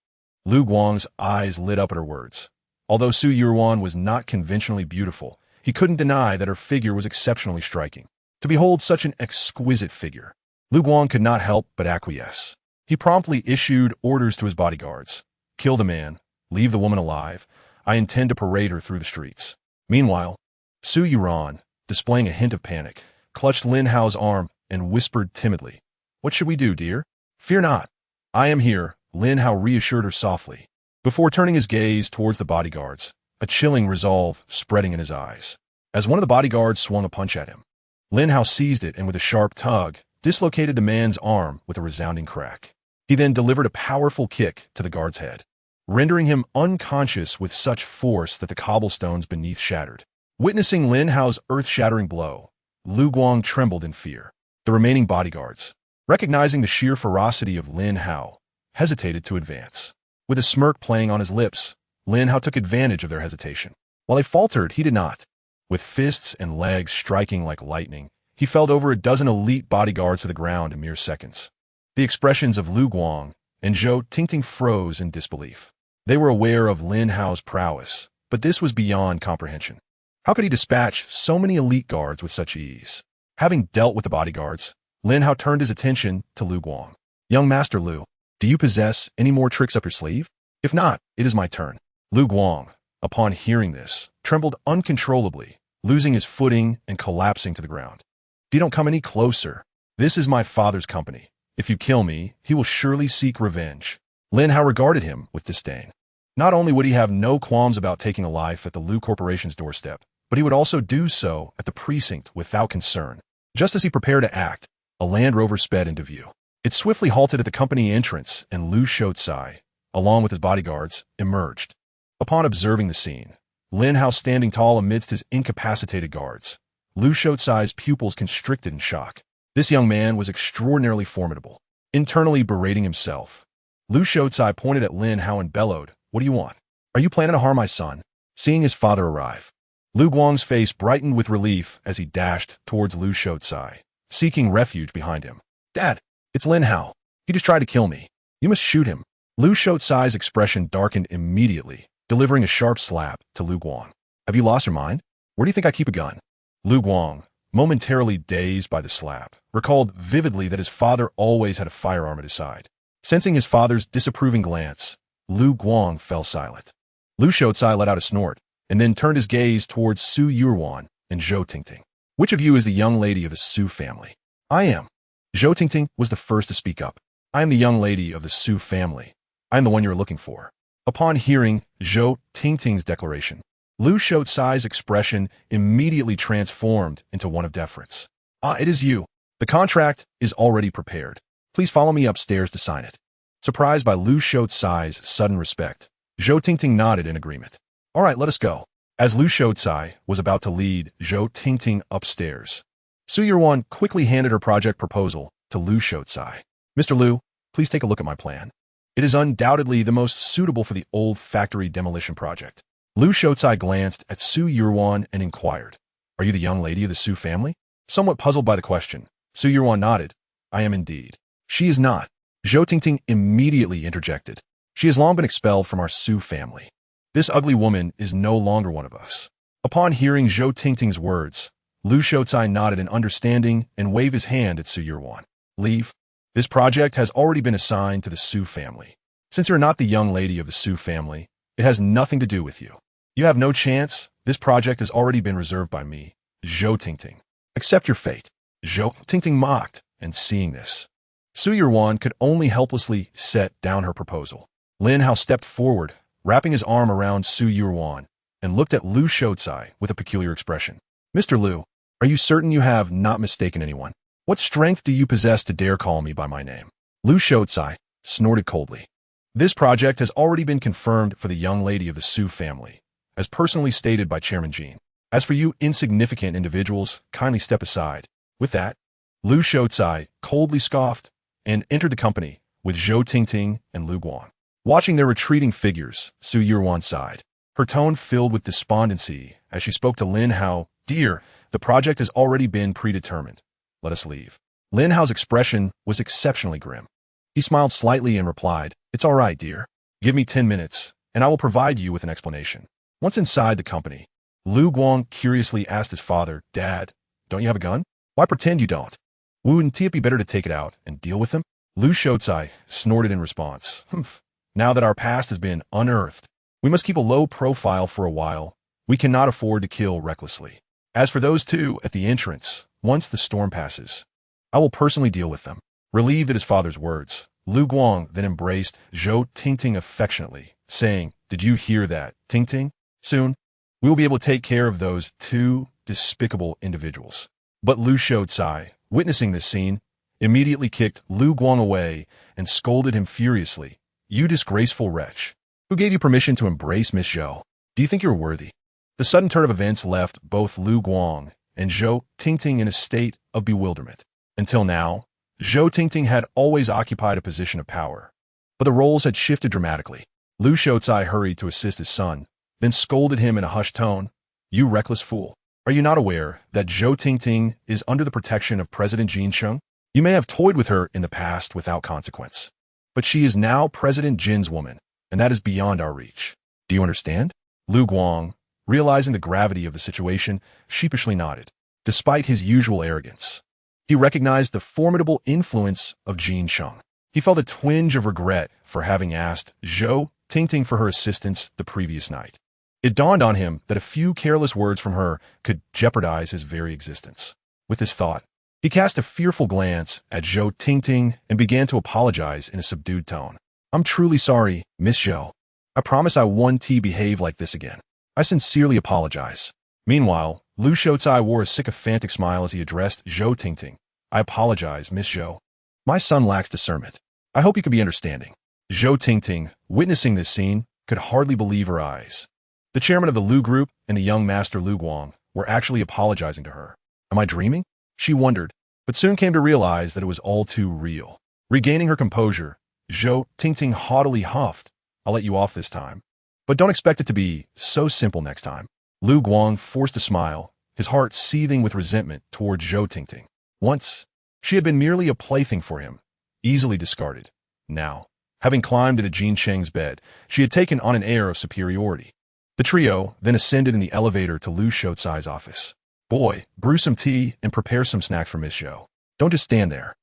[SPEAKER 1] Lu Guang's eyes lit up at her words. Although Su Yuan was not conventionally beautiful, he couldn't deny that her figure was exceptionally striking. To behold such an exquisite figure, Lu Guang could not help but acquiesce. He promptly issued orders to his bodyguards. "Kill the man, leave the woman alive. I intend to parade her through the streets." Meanwhile, Su Yuan, displaying a hint of panic, clutched Lin Hao's arm and whispered timidly, "What should we do, dear?" "Fear not. I am here," Lin Hao reassured her softly, before turning his gaze towards the bodyguards, a chilling resolve spreading in his eyes. As one of the bodyguards swung a punch at him, Lin Hao seized it and with a sharp tug, dislocated the man's arm with a resounding crack. He then delivered a powerful kick to the guard's head, rendering him unconscious with such force that the cobblestones beneath shattered. Witnessing Lin Hao's earth-shattering blow, Lu Guang trembled in fear. The remaining bodyguards, recognizing the sheer ferocity of Lin Hao, hesitated to advance. With a smirk playing on his lips, Lin Hao took advantage of their hesitation. While they faltered, he did not. With fists and legs striking like lightning, he felled over a dozen elite bodyguards to the ground in mere seconds. The expressions of Lu Guang and Zhou Tingting froze in disbelief. They were aware of Lin Hao's prowess, but this was beyond comprehension. How could he dispatch so many elite guards with such ease? Having dealt with the bodyguards, Lin Hao turned his attention to Lu Guang. Young Master Lu, do you possess any more tricks up your sleeve? If not, it is my turn. Lu Guang, upon hearing this, trembled uncontrollably, losing his footing and collapsing to the ground. If you don't come any closer, this is my father's company. If you kill me, he will surely seek revenge. Lin Hao regarded him with disdain. Not only would he have no qualms about taking a life at the Lu Corporation's doorstep, but he would also do so at the precinct without concern. Just as he prepared to act, a Land Rover sped into view. It swiftly halted at the company entrance, and Lu Shoutsai, along with his bodyguards, emerged. Upon observing the scene, Lin Hao standing tall amidst his incapacitated guards, Lu Shoutsai's pupils constricted in shock. This young man was extraordinarily formidable. Internally berating himself, Lu Shoutsai pointed at Lin Hao and bellowed, "What do you want? Are you planning to harm my son?" Seeing his father arrive, Lu Guang's face brightened with relief as he dashed towards Lu Shoutsai, seeking refuge behind him. "Dad, it's Lin Hao. He just tried to kill me. You must shoot him." Lu Shoutsai's expression darkened immediately, delivering a sharp slap to Lu Guang. "Have you lost your mind? Where do you think I keep a gun?" Lu Guang, momentarily dazed by the slap, recalled vividly that his father always had a firearm at his side. Sensing his father's disapproving glance, Lu Guang fell silent. Lu Shoutsai let out a snort, and then turned his gaze towards Su Yuan and Zhou Tingting. "Which of you is the young lady of the Su family?" "I am." Zhou Tingting was the first to speak up. "I am the young lady of the Su family. I am the one you are looking for." Upon hearing Zhou Tingting's declaration, Lu Shoutsai's expression immediately transformed into one of deference. "Ah, it is you. The contract is already prepared. Please follow me upstairs to sign it." Surprised by Lu Shoutsai's sudden respect, Zhou Tingting nodded in agreement. "All right, let us go." As Lu Shoutsai was about to lead Zhou Tingting upstairs, Su Yuan quickly handed her project proposal to Lu Shoutsai. "Mr. Lu, please take a look at my plan. It is undoubtedly the most suitable for the old factory demolition project." Lu Shoutsai glanced at Su Yuan and inquired, "Are you the young lady of the Su family?" Somewhat puzzled by the question, Su Yuan nodded. "I am indeed." "She is not." Zhou Tingting immediately interjected. "She has long been expelled from our Su family. This ugly woman is no longer one of us." Upon hearing Zhou Tingting's words, Lu Shoutsai nodded in understanding and waved his hand at Su Yuan. "Leave. This project has already been assigned to the Su family. Since you're not the young lady of the Su family, it has nothing to do with you. You have no chance. This project has already been reserved by me, Zhou Tingting. Accept your fate." Zhou Tingting mocked, and seeing this, Su Yuan could only helplessly set down her proposal. Lin Hao stepped forward, wrapping his arm around Su Yuan, and looked at Lu Shoutsai with a peculiar expression. "Mr. Lu, are you certain you have not mistaken anyone? What strength do you possess to dare call me by my name?" Lu Shoutsai snorted coldly. "This project has already been confirmed for the young lady of the Su family, as personally stated by Chairman Jean. As for you insignificant individuals, kindly step aside." With that, Lu Shoutsai coldly scoffed and entered the company with Zhou Tingting and Lu Guang. Watching their retreating figures, Su Yuan sighed, her tone filled with despondency as she spoke to Lin Hao. "Dear, the project has already been predetermined. Let us leave." Lin Hao's expression was exceptionally grim. He smiled slightly and replied, "It's all right, dear. Give me 10 minutes, and I will provide you with an explanation." Once inside the company, Lu Guang curiously asked his father, "Dad, don't you have a gun? Why pretend you don't? Wouldn't it be better to take it out and deal with them?" Lu Shoutsai snorted in response. "Humph. Now that our past has been unearthed, we must keep a low profile for a while. We cannot afford to kill recklessly. As for those two at the entrance, once the storm passes, I will personally deal with them." Relieved at his father's words, Lu Guang then embraced Zhou Tingting affectionately, saying, "Did you hear that, Tingting? Soon, we will be able to take care of those two despicable individuals." But Lu Shoutsai, witnessing this scene, immediately kicked Lu Guang away and scolded him furiously. "You disgraceful wretch. Who gave you permission to embrace Miss Zhou? Do you think you're worthy?" The sudden turn of events left both Lu Guang and Zhou Tingting in a state of bewilderment. Until now, Zhou Tingting had always occupied a position of power, but the roles had shifted dramatically. Lu Shoutsai hurried to assist his son, then scolded him in a hushed tone. You reckless fool. Are you not aware that Zhou Tingting is under the protection of President Jin Sheng? You may have toyed with her in the past without consequence, but she is now President Jin's woman, and that is beyond our reach. Do you understand? Lu Guang, realizing the gravity of the situation, sheepishly nodded. Despite his usual arrogance, he recognized the formidable influence of Jin Sheng. He felt a twinge of regret for having asked Zhou Tingting for her assistance the previous night. It dawned on him that a few careless words from her could jeopardize his very existence. With this thought, he cast a fearful glance at Zhou Tingting and began to apologize in a subdued tone. I'm truly sorry, Miss Zhou. I promise I won't behave like this again. I sincerely apologize. Meanwhile, Lu Shoutsai wore a sycophantic smile as he addressed Zhou Tingting. I apologize, Miss Zhou. My son lacks discernment. I hope you can be understanding. Zhou Tingting, witnessing this scene, could hardly believe her eyes. The chairman of the Lu Group and the young master Lu Guang were actually apologizing to her. Am I dreaming? She wondered, but soon came to realize that it was all too real. Regaining her composure, Zhou Tingting haughtily huffed. I'll let you off this time. But don't expect it to be so simple next time. Lu Guang forced a smile, his heart seething with resentment towards Zhou Tingting. Once, she had been merely a plaything for him, easily discarded. Now, having climbed into Jin Sheng's bed, she had taken on an air of superiority. The trio then ascended in the elevator to Lu Shoutsai's office. Boy, brew some tea and prepare some snacks for Miss Zhou. Don't just stand there.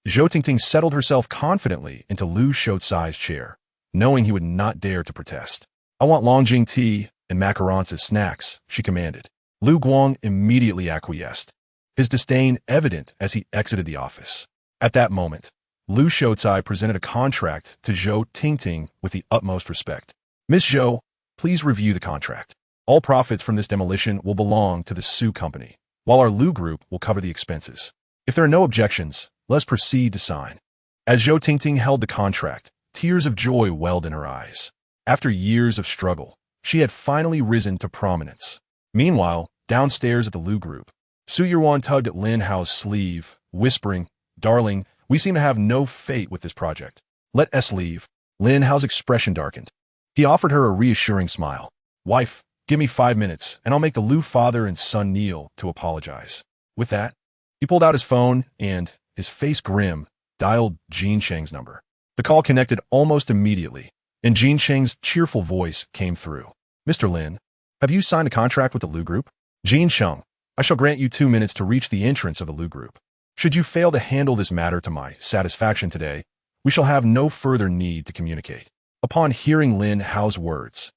[SPEAKER 1] Zhou Tingting settled herself confidently into Lu Shoutsai's chair, knowing he would not dare to protest. I want Longjing tea and macarons as snacks, she commanded. Lu Guang immediately acquiesced, his disdain evident as he exited the office. At that moment, Lu Shoutsai presented a contract to Zhou Tingting with the utmost respect. Miss Zhou, please review the contract. All profits from this demolition will belong to the Su Company, while our Lu Group will cover the expenses. If there are no objections, let's proceed to sign. As Zhou Tingting held the contract, tears of joy welled in her eyes. After years of struggle, she had finally risen to prominence. Meanwhile, downstairs at the Lu Group, Su Yuan tugged at Lin Hao's sleeve, whispering, Darling, we seem to have no fate with this project. Let us leave. Lin Hao's expression darkened. He offered her a reassuring smile. Wife, give me 5 minutes, and I'll make the Lu father and son kneel to apologize. With that, he pulled out his phone and, his face grim, dialed Jin Sheng's number. The call connected almost immediately, and Jin Sheng's cheerful voice came through. Mr. Lin, have you signed a contract with the Lu Group? Jin Sheng, I shall grant you 2 minutes to reach the entrance of the Lu Group. Should you fail to handle this matter to my satisfaction today, we shall have no further need to communicate. Upon hearing Lin Hao's words,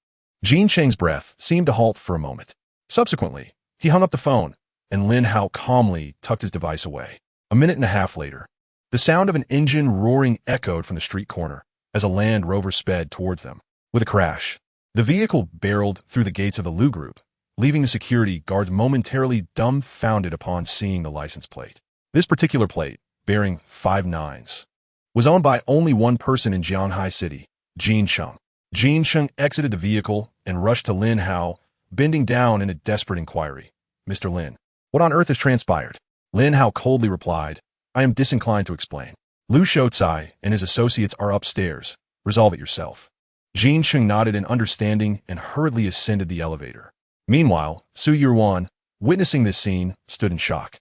[SPEAKER 1] Jin Sheng's breath seemed to halt for a moment. Subsequently, he hung up the phone, and Lin Hao calmly tucked his device away. A minute and a half later, the sound of an engine roaring echoed from the street corner as a Land Rover sped towards them. With a crash, the vehicle barreled through the gates of the Lu Group, leaving the security guards momentarily dumbfounded upon seeing the license plate. This particular plate, bearing 5 nines, was owned by only one person in Jianghai City, Jin Sheng. Jin Sheng exited the vehicle and rushed to Lin Hao, bending down in a desperate inquiry. Mr. Lin, what on earth has transpired? Lin Hao coldly replied, I am disinclined to explain. Lu Shoutsai and his associates are upstairs. Resolve it yourself. Jin Sheng nodded in understanding and hurriedly ascended the elevator. Meanwhile, Su Yuan, witnessing this scene, stood in shock.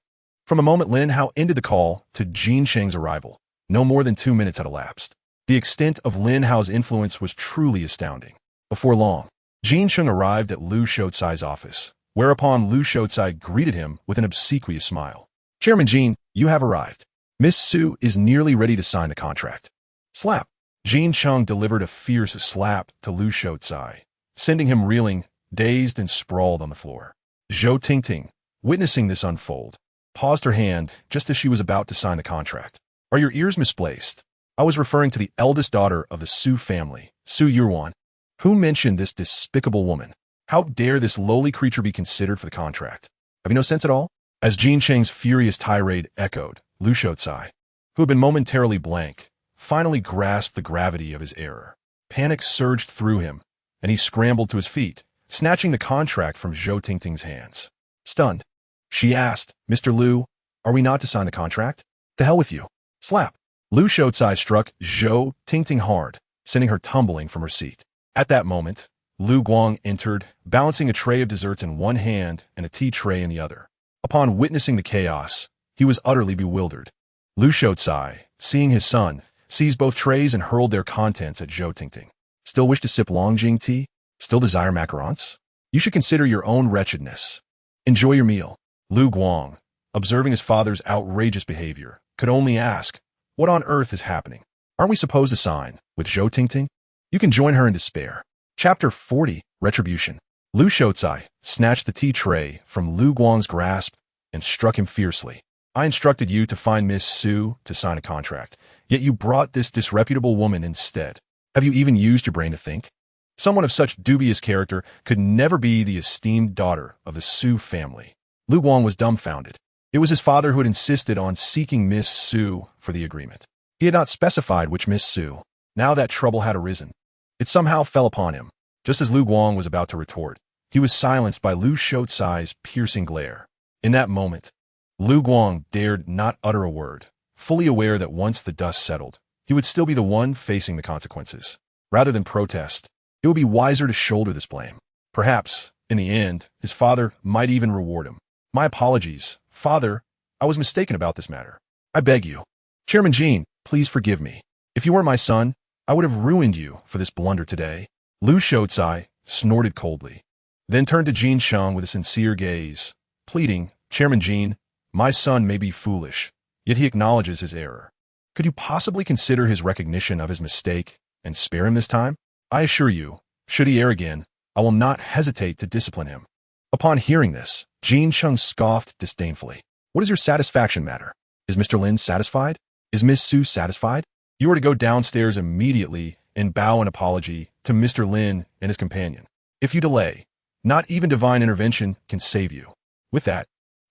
[SPEAKER 1] From the moment Lin Hao ended the call to Jin Sheng's arrival, no more than 2 minutes had elapsed. The extent of Lin Hao's influence was truly astounding. Before long, Jin Sheng arrived at Lu Shoutsai's office, whereupon Lu Shoutsai greeted him with an obsequious smile. Chairman Jin, you have arrived. Miss Su is nearly ready to sign the contract. Slap. Jin Sheng delivered a fierce slap to Lu Shoutsai, sending him reeling, dazed and sprawled on the floor. Zhou Tingting, witnessing this unfold, paused her hand just as she was about to sign the contract. Are your ears misplaced? I was referring to the eldest daughter of the Su family, Su Yuan. Who mentioned this despicable woman? How dare this lowly creature be considered for the contract? Have you no sense at all? As Jin Sheng's furious tirade echoed, Lu Shoutsai, who had been momentarily blank, finally grasped the gravity of his error. Panic surged through him, and he scrambled to his feet, snatching the contract from Zhou Tingting's hands. Stunned, she asked, Mr. Lu, are we not to sign the contract? To hell with you. Slap. Lu Shoutsai struck Zhou Tingting hard, sending her tumbling from her seat. At that moment, Lu Guang entered, balancing a tray of desserts in one hand and a tea tray in the other. Upon witnessing the chaos, he was utterly bewildered. Lu Shoucai, seeing his son, seized both trays and hurled their contents at Zhou Tingting. Still wish to sip Longjing tea? Still desire macarons? You should consider your own wretchedness. Enjoy your meal. Lu Guang, observing his father's outrageous behavior, could only ask, what on earth is happening? Aren't we supposed to sign with Zhou Tingting? You can join her in despair. Chapter 40, Retribution. Lu Shoucai snatched the tea tray from Lu Guang's grasp and struck him fiercely. I instructed you to find Miss Su to sign a contract, yet you brought this disreputable woman instead. Have you even used your brain to think? Someone of such dubious character could never be the esteemed daughter of the Su family. Lu Guang was dumbfounded. It was his father who had insisted on seeking Miss Su for the agreement. He had not specified which Miss Su. Now that trouble had arisen. It somehow fell upon him. Just as Lu Guang was about to retort, he was silenced by Lu Shoucai's piercing glare. In that moment, Lu Guang dared not utter a word, fully aware that once the dust settled, he would still be the one facing the consequences. Rather than protest, it would be wiser to shoulder this blame. Perhaps, in the end, his father might even reward him. My apologies, father. I was mistaken about this matter. I beg you. Chairman Jean, please forgive me. If you weren't my son, I would have ruined you for this blunder today. Lu Shoucai snorted coldly, then turned to Jean Sheng with a sincere gaze, pleading, Chairman Jean, my son may be foolish, yet he acknowledges his error. Could you possibly consider his recognition of his mistake and spare him this time? I assure you, should he err again, I will not hesitate to discipline him. Upon hearing this, Jean Sheng scoffed disdainfully. What is your satisfaction matter? Is Mr. Lin satisfied? Is Miss Su satisfied? You are to go downstairs immediately and bow an apology to Mr. Lin and his companion. If you delay, not even divine intervention can save you. With that,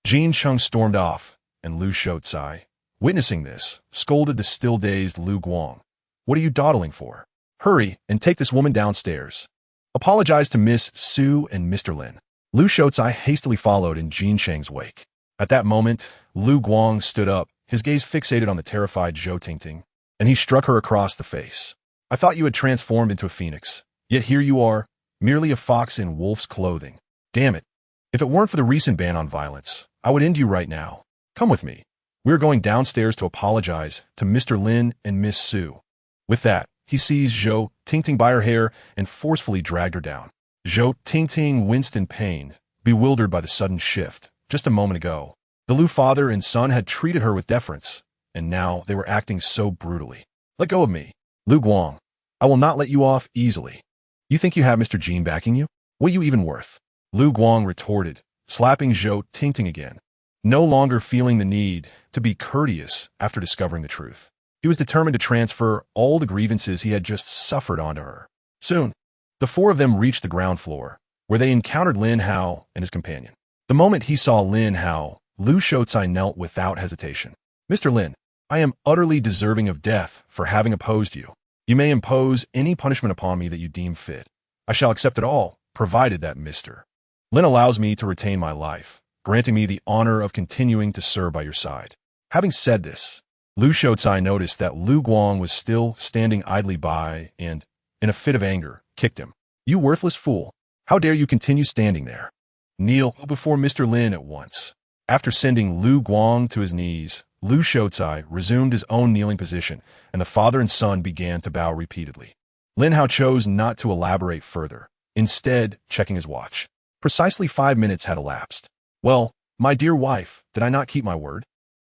[SPEAKER 1] Jean Sheng stormed off, and Lu Shoucai, witnessing this, scolded the still-dazed Lu Guang. What are you dawdling for? Hurry and take this woman downstairs. Apologize to Miss Su and Mr. Lin. Lu Shoucai hastily followed in Jean Sheng's wake. At that moment, Lu Guang stood up, his gaze fixated on the terrified Zhou Tingting, and he struck her across the face. I thought you had transformed into a phoenix, yet here you are, merely a fox in wolf's clothing. Damn it. If it weren't for the recent ban on violence, I would end you right now. Come with me. We're going downstairs to apologize to Mr. Lin and Miss Su. With that, he seized Zhou Tingting by her hair and forcefully dragged her down. Zhou Tingting winced in pain, bewildered by the sudden shift. Just a moment ago, the Lu father and son had treated her with deference, and now they were acting so brutally. Let go of me. Lu Guang, I will not let you off easily. You think you have Mr. Jean backing you? What are you even worth? Lu Guang retorted, slapping Zhou Tingting again, no longer feeling the need to be courteous after discovering the truth. He was determined to transfer all the grievances he had just suffered onto her. Soon, the four of them reached the ground floor, where they encountered Lin Hao and his companion. The moment he saw Lin Hao, Lu Shoucai knelt without hesitation. Mr. Lin, I am utterly deserving of death for having opposed you. You may impose any punishment upon me that you deem fit. I shall accept it all, provided that Mr. Lin allows me to retain my life, granting me the honor of continuing to serve by your side. Having said this, Lu Shoucai noticed that Lu Guang was still standing idly by and, in a fit of anger, kicked him. You worthless fool! How dare you continue standing there? Kneel before Mr. Lin at once. After sending Lu Guang to his knees, Lu Shoucai resumed his own kneeling position, and the father and son began to bow repeatedly. Lin Hao chose not to elaborate further, instead checking his watch. Precisely 5 minutes had elapsed. Well, my dear wife, did I not keep my word?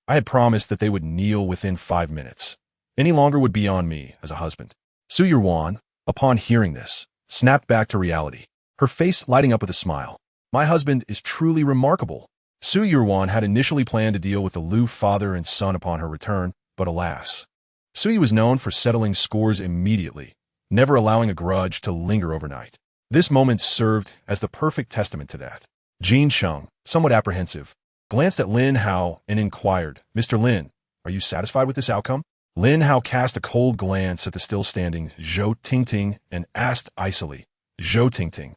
[SPEAKER 1] I had promised that they would kneel within 5 minutes. Any longer would be on me as a husband. Su Yuan, upon hearing this, snapped back to reality, her face lighting up with a smile. My husband is truly remarkable. Su Yuan had initially planned to deal with the Lu father and son upon her return, but alas. Sui was known for settling scores immediately, never allowing a grudge to linger overnight. This moment served as the perfect testament to that. Jean Sheng, somewhat apprehensive, glanced at Lin Hao and inquired, Mr. Lin, are you satisfied with this outcome? Lin Hao cast a cold glance at the still-standing Zhou Tingting and asked icily, Zhou Tingting,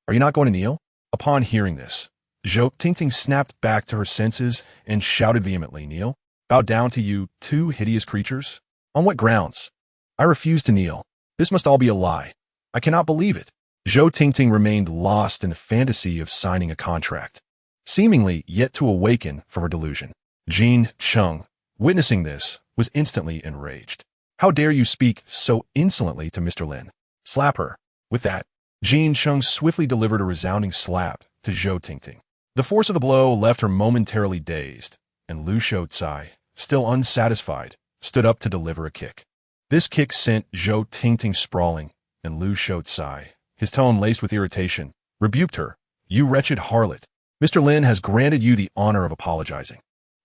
[SPEAKER 1] are you not going to kneel? Upon hearing this, Zhou Tingting snapped back to her senses and shouted vehemently, Kneel? Bow down to you, two hideous creatures? On what grounds? I refuse to kneel. This must all be a lie. I cannot believe it. Zhou Tingting remained lost in the fantasy of signing a contract, seemingly yet to awaken from her delusion. Jin Chung, witnessing this, was instantly enraged. How dare you speak so insolently to Mr. Lin? Slap her. With that, Jin Chung swiftly delivered a resounding slap to Zhou Tingting. The force of the blow left her momentarily dazed, and Lu Shoucai, still unsatisfied, stood up to deliver a kick. This kick sent Zhou Tingting sprawling, and Lu Shoucai, his tone laced with irritation, rebuked her. You wretched harlot. Mr. Lin has granted you the honor of apologizing.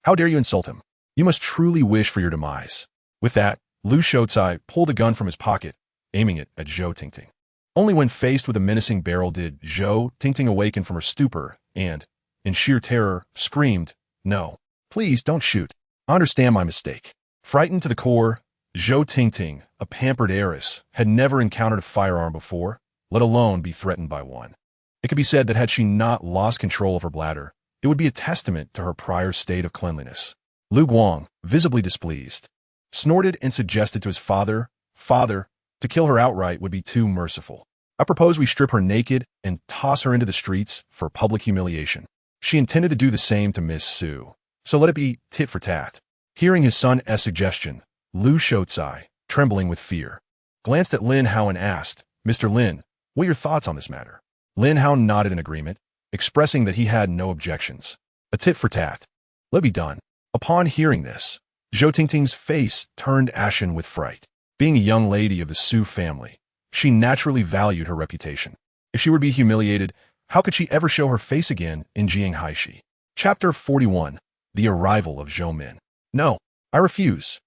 [SPEAKER 1] How dare you insult him? You must truly wish for your demise. With that, Lu Shoucai pulled a gun from his pocket, aiming it at Zhou Tingting. Only when faced with a menacing barrel did Zhou Tingting awaken from her stupor and, in sheer terror, screamed, "No, please don't shoot. I understand my mistake." Frightened to the core, Zhou Tingting, a pampered heiress, had never encountered a firearm before, let alone be threatened by one. It could be said that had she not lost control of her bladder, it would be a testament to her prior state of cleanliness. Lu Guang, visibly displeased, snorted and suggested to his father, to kill her outright would be too merciful. I propose we strip her naked and toss her into the streets for public humiliation. She intended to do the same to Miss Su, so let it be tit for tat. Hearing his son's suggestion, Lu Shoucai, trembling with fear, glanced at Lin Hao and asked, Mr. Lin, what are your thoughts on this matter? Lin Hao nodded in agreement, expressing that he had no objections. A tit for tat. Let be done. Upon hearing this, Zhou Tingting's face turned ashen with fright. Being a young lady of the Su family, she naturally valued her reputation. If she were to be humiliated, how could she ever show her face again in Jianghaishi? Chapter 41. The Arrival of Zhou Min. No, I refuse.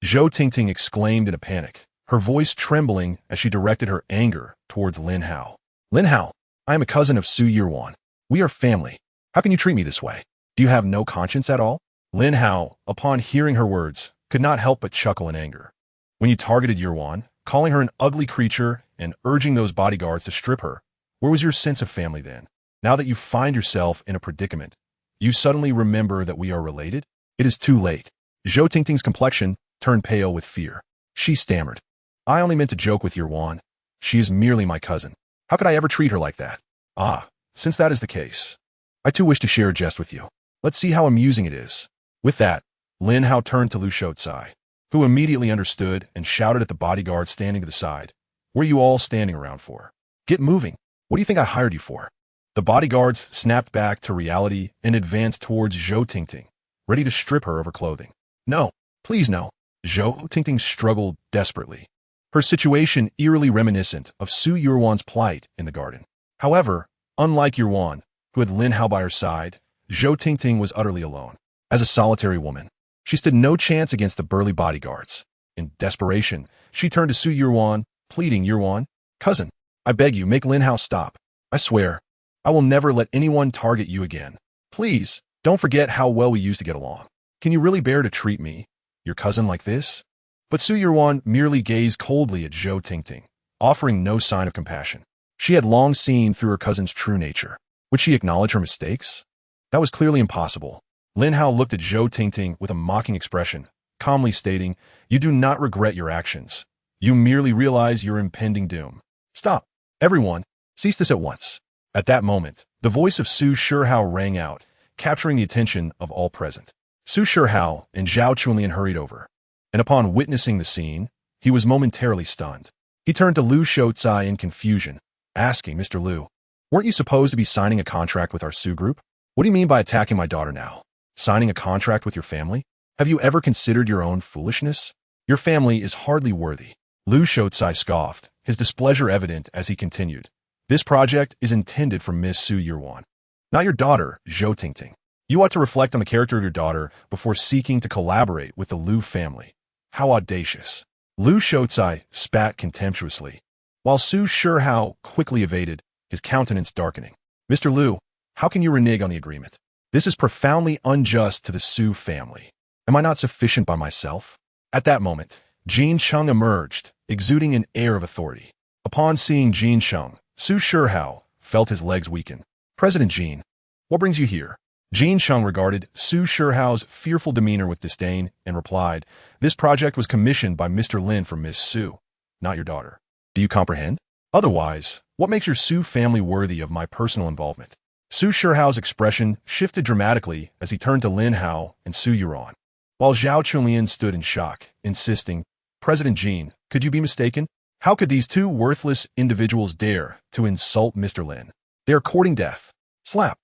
[SPEAKER 1] Zhou Tingting exclaimed in a panic, her voice trembling as she directed her anger towards Lin Hao. Lin Hao, I am a cousin of Su Yirwan. We are family. How can you treat me this way? Do you have no conscience at all? Lin Hao, upon hearing her words, could not help but chuckle in anger. When you targeted Yirwan, calling her an ugly creature and urging those bodyguards to strip her, where was your sense of family then? Now that you find yourself in a predicament, you suddenly remember that we are related? It is too late. Zhou Tingting's complexion turned pale with fear. She stammered. I only meant to joke with Yirwan. She is merely my cousin. How could I ever treat her like that? Ah, since that is the case, I too wish to share a jest with you. Let's see how amusing it is. With that, Lin Hao turned to Lu Shoucai, who immediately understood and shouted at the bodyguards standing to the side. What are you all standing around for? Get moving. What do you think I hired you for? The bodyguards snapped back to reality and advanced towards Zhou Tingting, ready to strip her of her clothing. No, please no. Zhou Tingting struggled desperately, her situation eerily reminiscent of Su Yirwan's plight in the garden. However, unlike Yirwan, who had Lin Hao by her side, Zhou Tingting was utterly alone. As a solitary woman, she stood no chance against the burly bodyguards. In desperation, she turned to Su Yirwan, pleading, Yirwan, cousin, I beg you, make Lin Hao stop. I swear, I will never let anyone target you again. Please, don't forget how well we used to get along. Can you really bear to treat me, your cousin, like this? But Su Yirwan merely gazed coldly at Zhou Tingting, offering no sign of compassion. She had long seen through her cousin's true nature. Would she acknowledge her mistakes? That was clearly impossible. Lin Hao looked at Zhou Tingting with a mocking expression, calmly stating, you do not regret your actions. You merely realize your impending doom. Stop. Everyone, cease this at once. At that moment, the voice of Su Shihao rang out, capturing the attention of all present. Su Shihao and Zhao Chunlian hurried over, and upon witnessing the scene, he was momentarily stunned. He turned to Lu Shoucai in confusion, asking, Mr. Lu, weren't you supposed to be signing a contract with our Su group? What do you mean by attacking my daughter now? Signing a contract with your family? Have you ever considered your own foolishness? Your family is hardly worthy. Lu Shoucai scoffed, his displeasure evident as he continued. This project is intended for Miss Su Yirwan, not your daughter, Zhou Tingting. You ought to reflect on the character of your daughter before seeking to collaborate with the Lu family. How audacious. Lu Shoucai spat contemptuously, while Su Shihao quickly evaded, his countenance darkening. Mr. Lu, how can you renege on the agreement? This is profoundly unjust to the Su family. Am I not sufficient by myself? At that moment, Jin Chung emerged, exuding an air of authority. Upon seeing Jin Chung, Su Shihao felt his legs weaken. President Jin, what brings you here? Jin Chung regarded Su Shihao's fearful demeanor with disdain and replied, this project was commissioned by Mr. Lin for Miss Su, not your daughter. Do you comprehend? Otherwise, what makes your Su family worthy of my personal involvement? Su Shihao's expression shifted dramatically as he turned to Lin Hao and Su Yuran, while Zhao Chunlian stood in shock, insisting, President Jin, could you be mistaken? How could these two worthless individuals dare to insult Mr. Lin? They are courting death. Slap.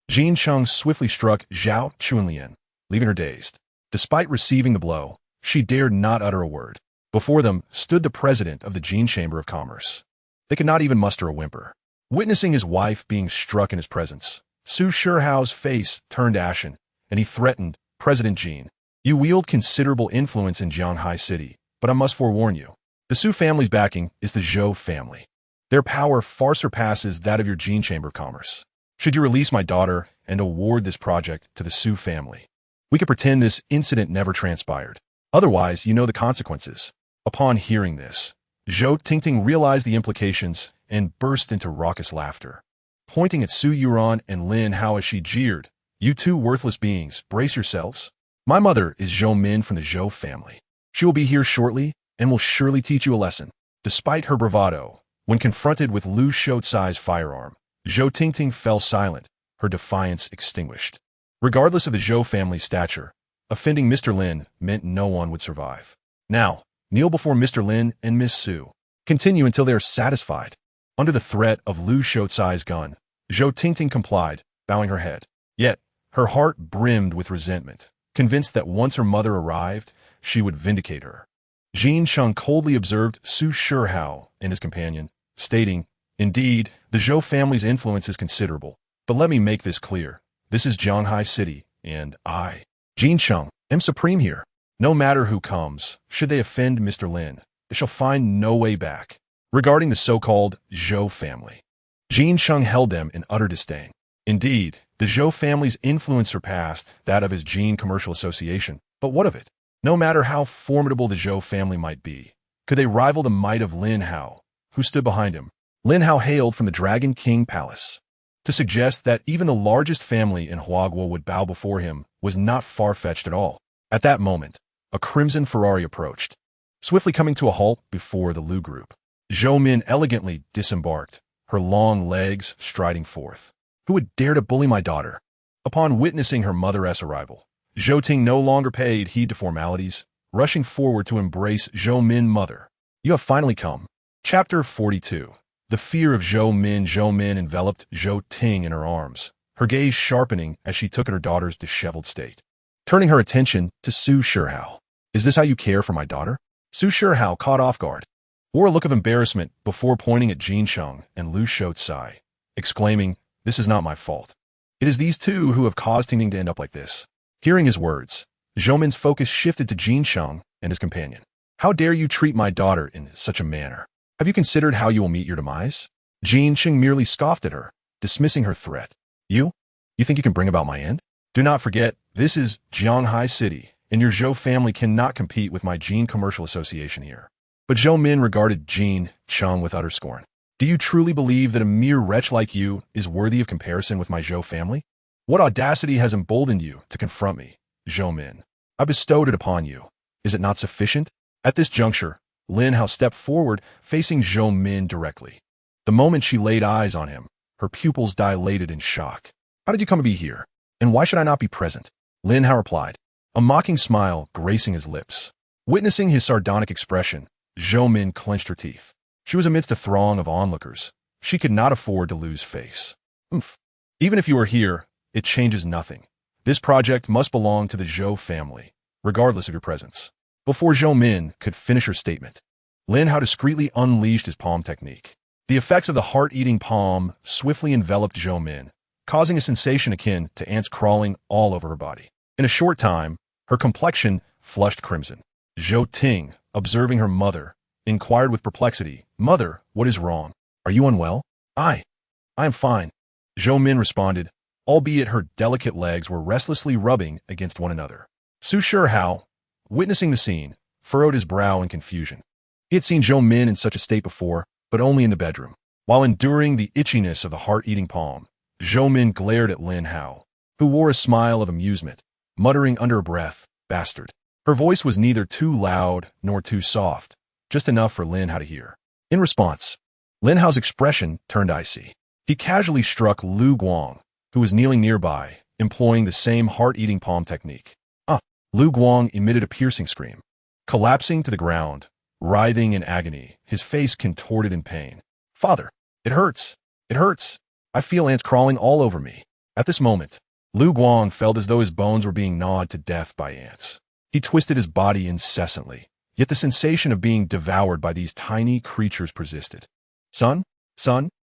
[SPEAKER 1] Jin Cheng swiftly struck Zhao Chunlian, leaving her dazed. Despite receiving the blow, she dared not utter a word. Before them stood the president of the Jin Chamber of Commerce. They could not even muster a whimper. Witnessing his wife being struck in his presence, Su Shihao's face turned ashen, and he threatened, President Jin, you wield considerable influence in Jianghai City, but I must forewarn you. The Su family's backing is the Zhou family. Their power far surpasses that of your Jin Chamber of Commerce. Should you release my daughter and award this project to the Su family, we could pretend this incident never transpired. Otherwise, you know the consequences. Upon hearing this, Zhou Tingting realized the implications and burst into raucous laughter. Pointing at Su Yuran and Lin Hao as she jeered, you two worthless beings, brace yourselves. My mother is Zhou Min from the Zhou family. She will be here shortly and will surely teach you a lesson. Despite her bravado, when confronted with Lu Shoucai's firearm, Zhou Tingting fell silent, her defiance extinguished. Regardless of the Zhou family's stature, offending Mr. Lin meant no one would survive. Now, kneel before Mr. Lin and Miss Su. Continue until they are satisfied. Under the threat of Lu Shoucai's gun, Zhou Tingting complied, bowing her head. Yet, her heart brimmed with resentment, convinced that once her mother arrived, she would vindicate her. Jin Cheng coldly observed Su Shihao and his companion, stating, Indeed, the Zhou family's influence is considerable, but let me make this clear. This is Jianghai City, and I, Jin Cheng, am supreme here. No matter who comes, should they offend Mr. Lin, they shall find no way back. Regarding the so-called Zhou family, Jin Cheng held them in utter disdain. Indeed, the Zhou family's influence surpassed that of his Jin Commercial Association, but what of it? No matter how formidable the Zhou family might be, could they rival the might of Lin Hao, who stood behind him? Lin Hao hailed from the Dragon King Palace. To suggest that even the largest family in Huaguo would bow before him was not far-fetched at all. At that moment, a crimson Ferrari approached, swiftly coming to a halt before the Lu group. Zhou Min elegantly disembarked, her long legs striding forth. Who would dare to bully my daughter? Upon witnessing her mother-s arrival, Zhou Ting no longer paid heed to formalities, rushing forward to embrace Zhou Min mother. You have finally come. Chapter 42. The fear of Zhou Min enveloped Zhou Ting in her arms, her gaze sharpening as she took in her daughter's disheveled state. Turning her attention to Su Shihao. Is this how you care for my daughter? Su Shihao, caught off guard, wore a look of embarrassment before pointing at Jin Cheng and Lu Shoucai, exclaiming, This is not my fault. It is these two who have caused Tingting to end up like this. Hearing his words, Zhou Min's focus shifted to Jin Cheng and his companion. How dare you treat my daughter in such a manner? Have you considered how you will meet your demise? Jin Cheng merely scoffed at her, dismissing her threat. You think you can bring about my end? Do not forget, this is Jianghai City, and your Zhou family cannot compete with my Jin Commercial Association here. But Zhou Min regarded Jin Cheng with utter scorn. Do you truly believe that a mere wretch like you is worthy of comparison with my Zhou family? What audacity has emboldened you to confront me, Zhou Min? I bestowed it upon you. Is it not sufficient? At this juncture, Lin Hao stepped forward, facing Zhou Min directly. The moment she laid eyes on him, her pupils dilated in shock. How did you come to be here? And why should I not be present? Lin Hao replied, a mocking smile gracing his lips. Witnessing his sardonic expression, Zhou Min clenched her teeth. She was amidst a throng of onlookers. She could not afford to lose face. Even if you are here, it changes nothing. This project must belong to the Zhou family, regardless of your presence. Before Zhou Min could finish her statement, Lin Hao discreetly unleashed his palm technique. The effects of the heart-eating palm swiftly enveloped Zhou Min, causing a sensation akin to ants crawling all over her body. In a short time, her complexion flushed crimson. Zhou Ting, observing her mother, inquired with perplexity, Mother, what is wrong? Are you unwell? I am fine. Zhou Min responded, albeit her delicate legs were restlessly rubbing against one another. Su Shihao, witnessing the scene, furrowed his brow in confusion. He had seen Zhou Min in such a state before, but only in the bedroom. While enduring the itchiness of the heart-eating palm, Zhou Min glared at Lin Hao, who wore a smile of amusement, muttering under her breath, Bastard. Her voice was neither too loud nor too soft, just enough for Lin Hao to hear. In response, Lin Hao's expression turned icy. He casually struck Lu Guang, who was kneeling nearby, employing the same heart-eating palm technique. Lu Guang emitted a piercing scream. Collapsing to the ground, writhing in agony, his face contorted in pain. "Father, it hurts. It hurts. I feel ants crawling all over me." At this moment, Lu Guang felt as though his bones were being gnawed to death by ants. He twisted his body incessantly, yet the sensation of being devoured by these tiny creatures persisted. Son?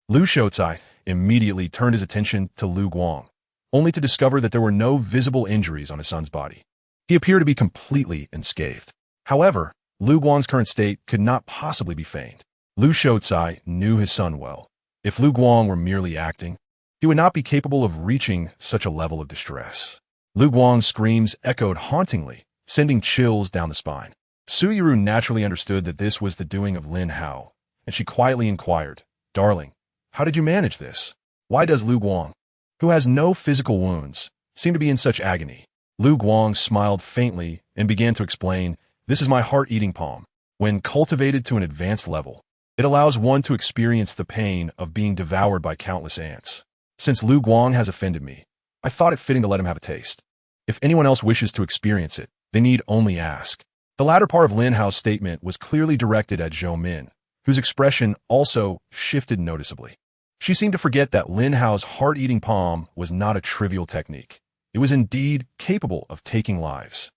[SPEAKER 1] Lu Shoucai immediately turned his attention to Lu Guang, only to discover that there were no visible injuries on his son's body. He appeared to be completely unscathed. However, Lu Guang's current state could not possibly be feigned. Lu Shoucai knew his son well. If Lu Guang were merely acting, he would not be capable of reaching such a level of distress. Lu Guang's screams echoed hauntingly, sending chills down the spine. Su Yiru naturally understood that this was the doing of Lin Hao, and she quietly inquired, "Darling, how did you manage this? Why does Lu Guang, who has no physical wounds, seem to be in such agony?" Lu Guang smiled faintly and began to explain, "This is my heart-eating palm. When cultivated to an advanced level, it allows one to experience the pain of being devoured by countless ants. Since Lu Guang has offended me, I thought it fitting to let him have a taste. If anyone else wishes to experience it, they need only ask." The latter part of Lin Hao's statement was clearly directed at Zhou Min, whose expression also shifted noticeably. She seemed to forget that Lin Hao's heart-eating palm was not a trivial technique. It was indeed capable of taking lives.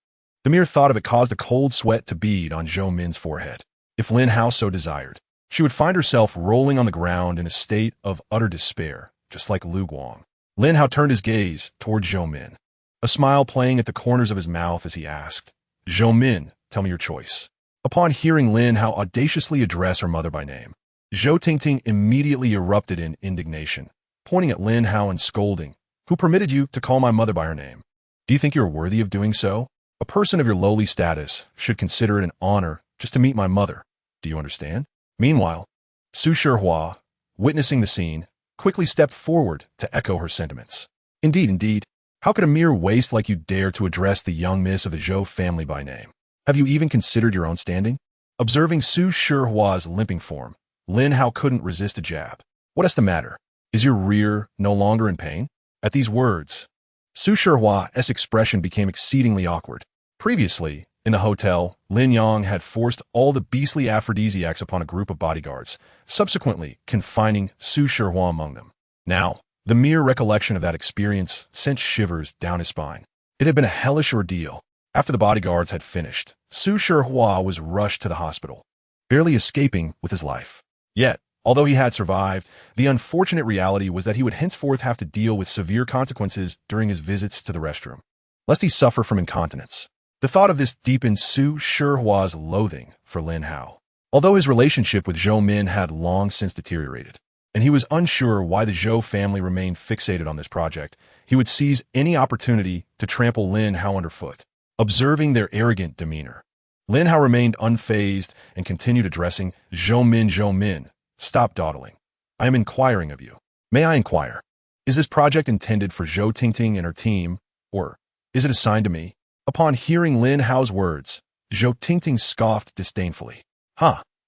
[SPEAKER 1] The mere thought of it caused a cold sweat to bead on Zhou Min's forehead. If Lin Hao so desired, she would find herself rolling on the ground in a state of utter despair, just like Lu Guang. Lin Hao turned his gaze toward Zhou Min, a smile playing at the corners of his mouth as he asked, "Zhou Min, tell me your choice." Upon hearing Lin Hao audaciously address her mother by name, Zhou Tingting immediately erupted in indignation, pointing at Lin Hao and scolding, "Who permitted you to call my mother by her name? Do you think you are worthy of doing so? A person of your lowly status should consider it an honor just to meet my mother. Do you understand?" Meanwhile, Su Shihua, witnessing the scene, quickly stepped forward to echo her sentiments. Indeed, how could a mere waste like you dare to address the young miss of the Zhou family by name? Have you even considered your own standing?" Observing Su Shihua's limping form, Lin Hao couldn't resist a jab. "What is the matter? Is your rear no longer in pain?" At these words, Su Shihua's expression became exceedingly awkward. Previously, in the hotel, Lin Yang had forced all the beastly aphrodisiacs upon a group of bodyguards, subsequently confining Su Shihua among them. Now, the mere recollection of that experience sent shivers down his spine. It had been a hellish ordeal. After the bodyguards had finished, Su Shihua was rushed to the hospital, barely escaping with his life. Yet, although he had survived, the unfortunate reality was that he would henceforth have to deal with severe consequences during his visits to the restroom, lest he suffer from incontinence. The thought of this deepened Su Shihua's loathing for Lin Hao. Although his relationship with Zhou Min had long since deteriorated, and he was unsure why the Zhou family remained fixated on this project, he would seize any opportunity to trample Lin Hao underfoot. Observing their arrogant demeanor, Lin Hao remained unfazed and continued addressing Zhou Min, "Stop dawdling. I am inquiring of you. May I inquire, is this project intended for Zhou Tingting and her team, or is it assigned to me?" Upon hearing Lin Hao's words, Zhou Tingting scoffed disdainfully.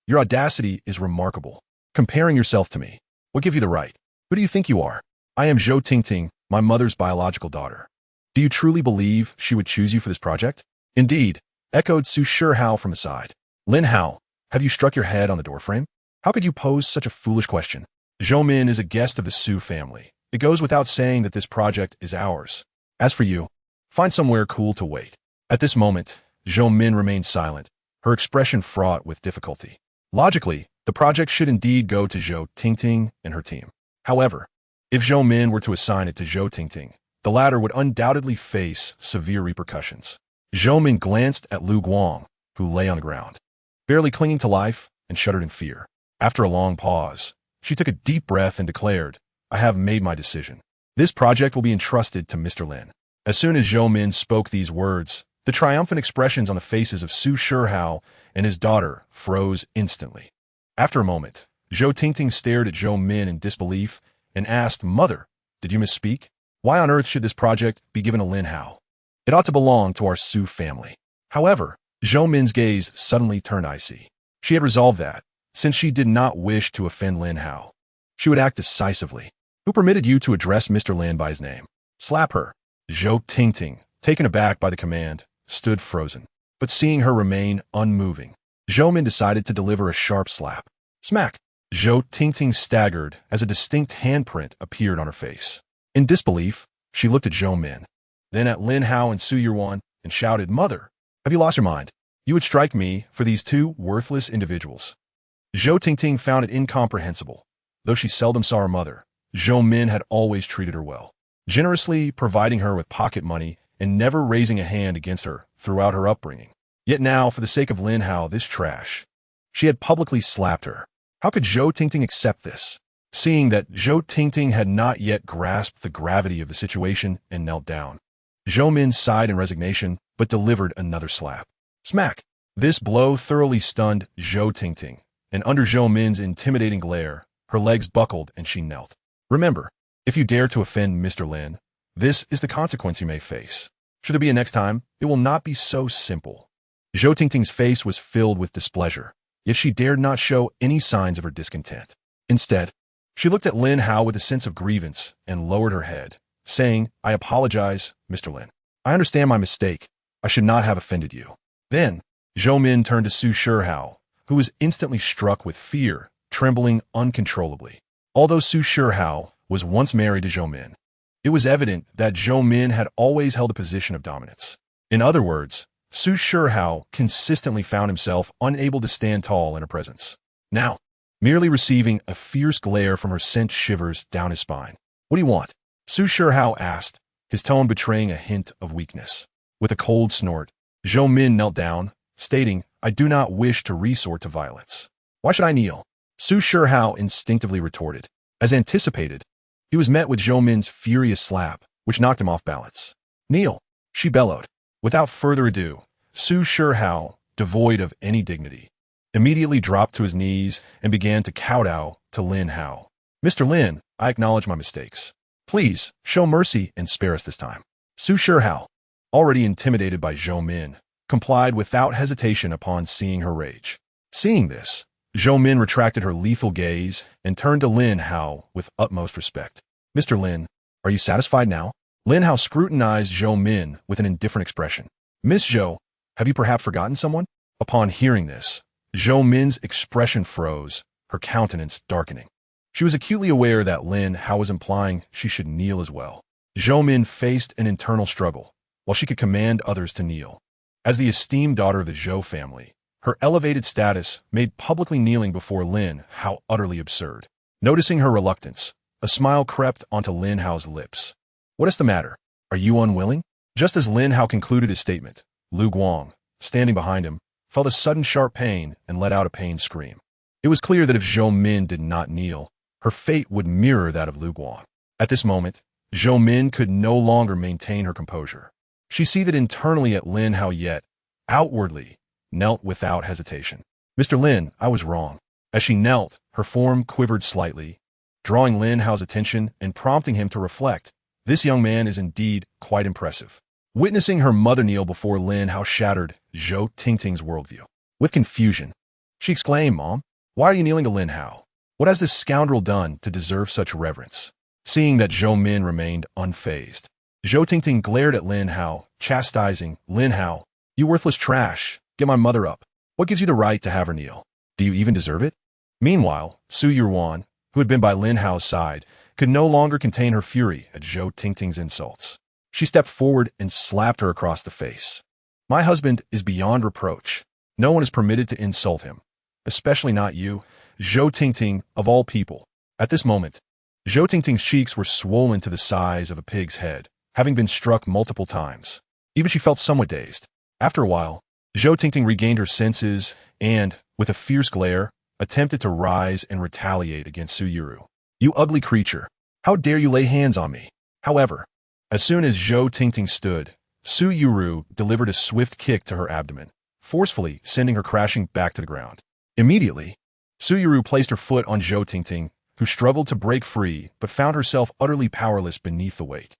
[SPEAKER 1] Your audacity is remarkable. Comparing yourself to me. What give you the right? Who do you think you are? I am Zhou Tingting, my mother's biological daughter. Do you truly believe she would choose you for this project?" "Indeed," echoed Su Shihua from aside. "Lin Hao, have you struck your head on the doorframe? How could you pose such a foolish question? Zhou Min is a guest of the Su family. It goes without saying that this project is ours. As for you, find somewhere cool to wait." At this moment, Zhou Min remained silent, her expression fraught with difficulty. Logically, the project should indeed go to Zhou Tingting and her team. However, if Zhou Min were to assign it to Zhou Tingting, the latter would undoubtedly face severe repercussions. Zhou Min glanced at Lu Guang, who lay on the ground, barely clinging to life, and shuddered in fear. After a long pause, she took a deep breath and declared, "I have made my decision. This project will be entrusted to Mr. Lin." As soon as Zhou Min spoke these words, the triumphant expressions on the faces of Su Shihua and his daughter froze instantly. After a moment, Zhou Tingting stared at Zhou Min in disbelief and asked, "Mother, did you misspeak? Why on earth should this project be given to Lin Hao? It ought to belong to our Su family." However, Zhou Min's gaze suddenly turned icy. She had resolved that, Since she did not wish to offend Lin Hao, she would act decisively. Who permitted you to address Mr. Lin by his name? Slap her. Zhou Tingting, taken aback by the command, stood frozen. But seeing her remain unmoving, Zhou Min decided to deliver a sharp slap. Smack! Zhou Tingting staggered as a distinct handprint appeared on her face. In disbelief, she looked at Zhou Min, then at Lin Hao and Su Yuan, and shouted, "Mother, have you lost your mind? You would strike me for these two worthless individuals." Zhou Tingting found it incomprehensible. Though she seldom saw her mother, Zhou Min had always treated her well, generously providing her with pocket money and never raising a hand against her throughout her upbringing. Yet now, for the sake of Lin Hao, this trash, she had publicly slapped her. How could Zhou Tingting accept this? Seeing that Zhou Tingting had not yet grasped the gravity of the situation and knelt down, Zhou Min sighed in resignation, but delivered another slap. Smack! This blow thoroughly stunned Zhou Tingting, and under Zhou Min's intimidating glare, her legs buckled and she knelt. Remember, if you dare to offend Mr. Lin, this is the consequence you may face. Should there be a next time, it will not be so simple. Zhou Tingting's face was filled with displeasure, yet she dared not show any signs of her discontent. Instead, she looked at Lin Hao with a sense of grievance and lowered her head, saying, "I apologize, Mr. Lin. I understand my mistake. I should not have offended you." Then, Zhou Min turned to Su Shihao, who was instantly struck with fear, trembling uncontrollably. Although Su Shihao was once married to Zhou Min, it was evident that Zhou Min had always held a position of dominance. In other words, Su Shihao consistently found himself unable to stand tall in her presence. Now, merely receiving a fierce glare from her sent shivers down his spine. "What do you want?" Su Shihao asked, his tone betraying a hint of weakness. With a cold snort, Zhou Min knelt down, stating, "I do not wish to resort to violence." "Why should I kneel?" Su Shihao instinctively retorted. As anticipated, he was met with Zhou Min's furious slap, which knocked him off balance. "Kneel!" she bellowed. Without further ado, Su Shihao, devoid of any dignity, immediately dropped to his knees and began to kowtow to Lin Hao. "Mr. Lin, I acknowledge my mistakes. Please, show mercy and spare us this time." Su Shihao, already intimidated by Zhou Min, complied without hesitation upon seeing her rage. Seeing this, Zhou Min retracted her lethal gaze and turned to Lin Hao with utmost respect. "Mr. Lin, are you satisfied now?" Lin Hao scrutinized Zhou Min with an indifferent expression. "Miss Zhou, have you perhaps forgotten someone?" Upon hearing this, Zhou Min's expression froze, her countenance darkening. She was acutely aware that Lin Hao was implying she should kneel as well. Zhou Min faced an internal struggle, while she could command others to kneel. As the esteemed daughter of the Zhou family, her elevated status made publicly kneeling before Lin Hao utterly absurd. Noticing her reluctance, a smile crept onto Lin Hao's lips. "What is the matter? Are you unwilling?" Just as Lin Hao concluded his statement, Lu Guang, standing behind him, felt a sudden sharp pain and let out a pained scream. It was clear that if Zhou Min did not kneel, her fate would mirror that of Lu Guang. At this moment, Zhou Min could no longer maintain her composure. She seethed internally at Lin Hao yet, outwardly, knelt without hesitation. "Mr. Lin, I was wrong." As she knelt, her form quivered slightly, drawing Lin Hao's attention and prompting him to reflect. This young man is indeed quite impressive. Witnessing her mother kneel before Lin Hao shattered Zhou Tingting's worldview. With confusion, she exclaimed, "Mom, why are you kneeling to Lin Hao? What has this scoundrel done to deserve such reverence?" Seeing that Zhou Min remained unfazed, Zhou Tingting glared at Lin Hao, chastising, "Lin Hao, you worthless trash, get my mother up. What gives you the right to have her kneel? Do you even deserve it?" Meanwhile, Su Yuan, who had been by Lin Hao's side, could no longer contain her fury at Zhou Tingting's insults. She stepped forward and slapped her across the face. "My husband is beyond reproach. No one is permitted to insult him, especially not you, Zhou Tingting, of all people." At this moment, Zhou Tingting's cheeks were swollen to the size of a pig's head, having been struck multiple times. Even she felt somewhat dazed. After a while, Zhou Tingting regained her senses and, with a fierce glare, attempted to rise and retaliate against Su Yuru. "You ugly creature! How dare you lay hands on me?" However, as soon as Zhou Tingting stood, Su Yuru delivered a swift kick to her abdomen, forcefully sending her crashing back to the ground. Immediately, Su Yuru placed her foot on Zhou Tingting, who struggled to break free but found herself utterly powerless beneath the weight.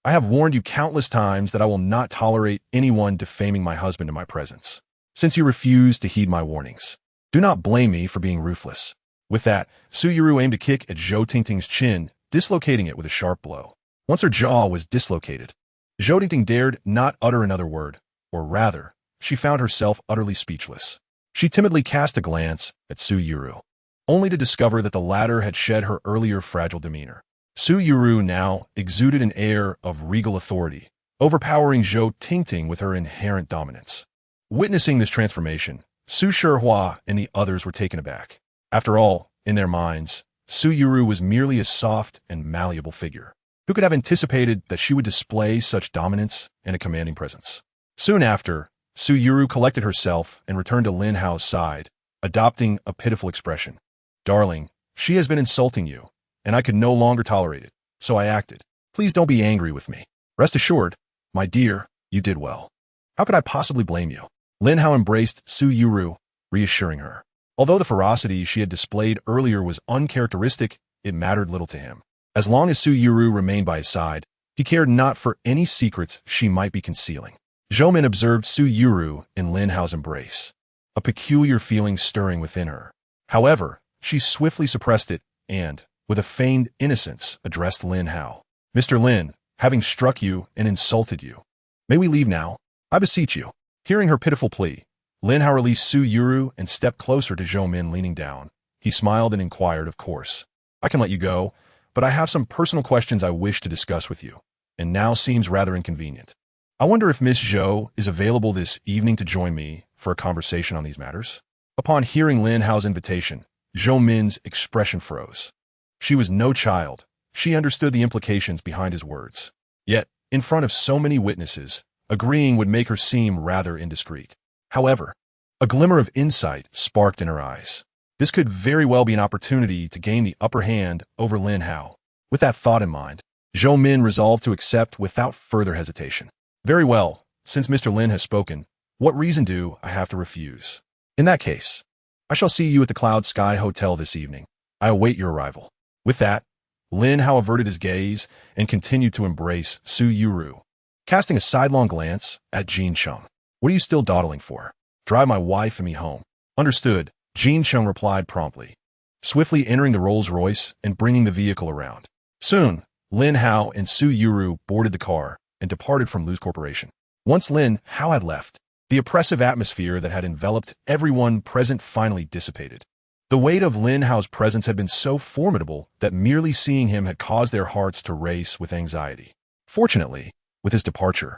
[SPEAKER 1] "I have warned you countless times that I will not tolerate anyone defaming my husband in my presence. Since you refuse to heed my warnings, Do not blame me for being ruthless. With that, Su Yuru aimed a kick at Zhou Tingting's chin, dislocating it with a sharp blow. Once her jaw was dislocated, Zhou Tingting dared not utter another word, or rather, she found herself utterly speechless. She timidly cast a glance at Su Yuru, only to discover that the latter had shed her earlier fragile demeanor. Su Yuru now exuded an air of regal authority, overpowering Zhou Tingting with her inherent dominance. Witnessing this transformation, Su Shihua and the others were taken aback. After all, in their minds, Su Yuru was merely a soft and malleable figure. Who could have anticipated that she would display such dominance and a commanding presence? Soon after, Su Yuru collected herself and returned to Lin Hao's side, adopting a pitiful expression. Darling, she has been insulting you, and I could no longer tolerate it, so I acted. Please don't be angry with me. Rest assured, my dear, you did well. How could I possibly blame you? Lin Hao embraced Su Yuru, reassuring her. Although the ferocity she had displayed earlier was uncharacteristic, it mattered little to him. As long as Su Yuru remained by his side, he cared not for any secrets she might be concealing. Zhou Min observed Su Yuru in Lin Hao's embrace, a peculiar feeling stirring within her. However, she swiftly suppressed it and, with a feigned innocence, addressed Lin Hao. Mr. Lin, having struck you and insulted you, may we leave now? I beseech you. Hearing her pitiful plea, Lin Hao released Su Yuru and stepped closer to Zhou Min, leaning down. He smiled and inquired, of course. I can let you go, but I have some personal questions I wish to discuss with you, and now seems rather inconvenient. I wonder if Miss Zhou is available this evening to join me for a conversation on these matters. Upon hearing Lin Hao's invitation, Zhou Min's expression froze. She was no child. She understood the implications behind his words. Yet, in front of so many witnesses, agreeing would make her seem rather indiscreet. However, a glimmer of insight sparked in her eyes. This could very well be an opportunity to gain the upper hand over Lin Hao. With that thought in mind, Zhou Min resolved to accept without further hesitation. Very well, since Mr. Lin has spoken, what reason do I have to refuse? In that case, I shall see you at the Cloud Sky Hotel this evening. I await your arrival. With that, Lin Hao averted his gaze and continued to embrace Su Yuru, casting a sidelong glance at Jin Cheng. What are you still dawdling for? Drive my wife and me home. Understood, Jin Cheng replied promptly, swiftly entering the Rolls-Royce and bringing the vehicle around. Soon, Lin Hao and Su Yuru boarded the car and departed from Lu's corporation. Once Lin Hao had left, the oppressive atmosphere that had enveloped everyone present finally dissipated. The weight of Lin Hao's presence had been so formidable that merely seeing him had caused their hearts to race with anxiety. Fortunately, with his departure,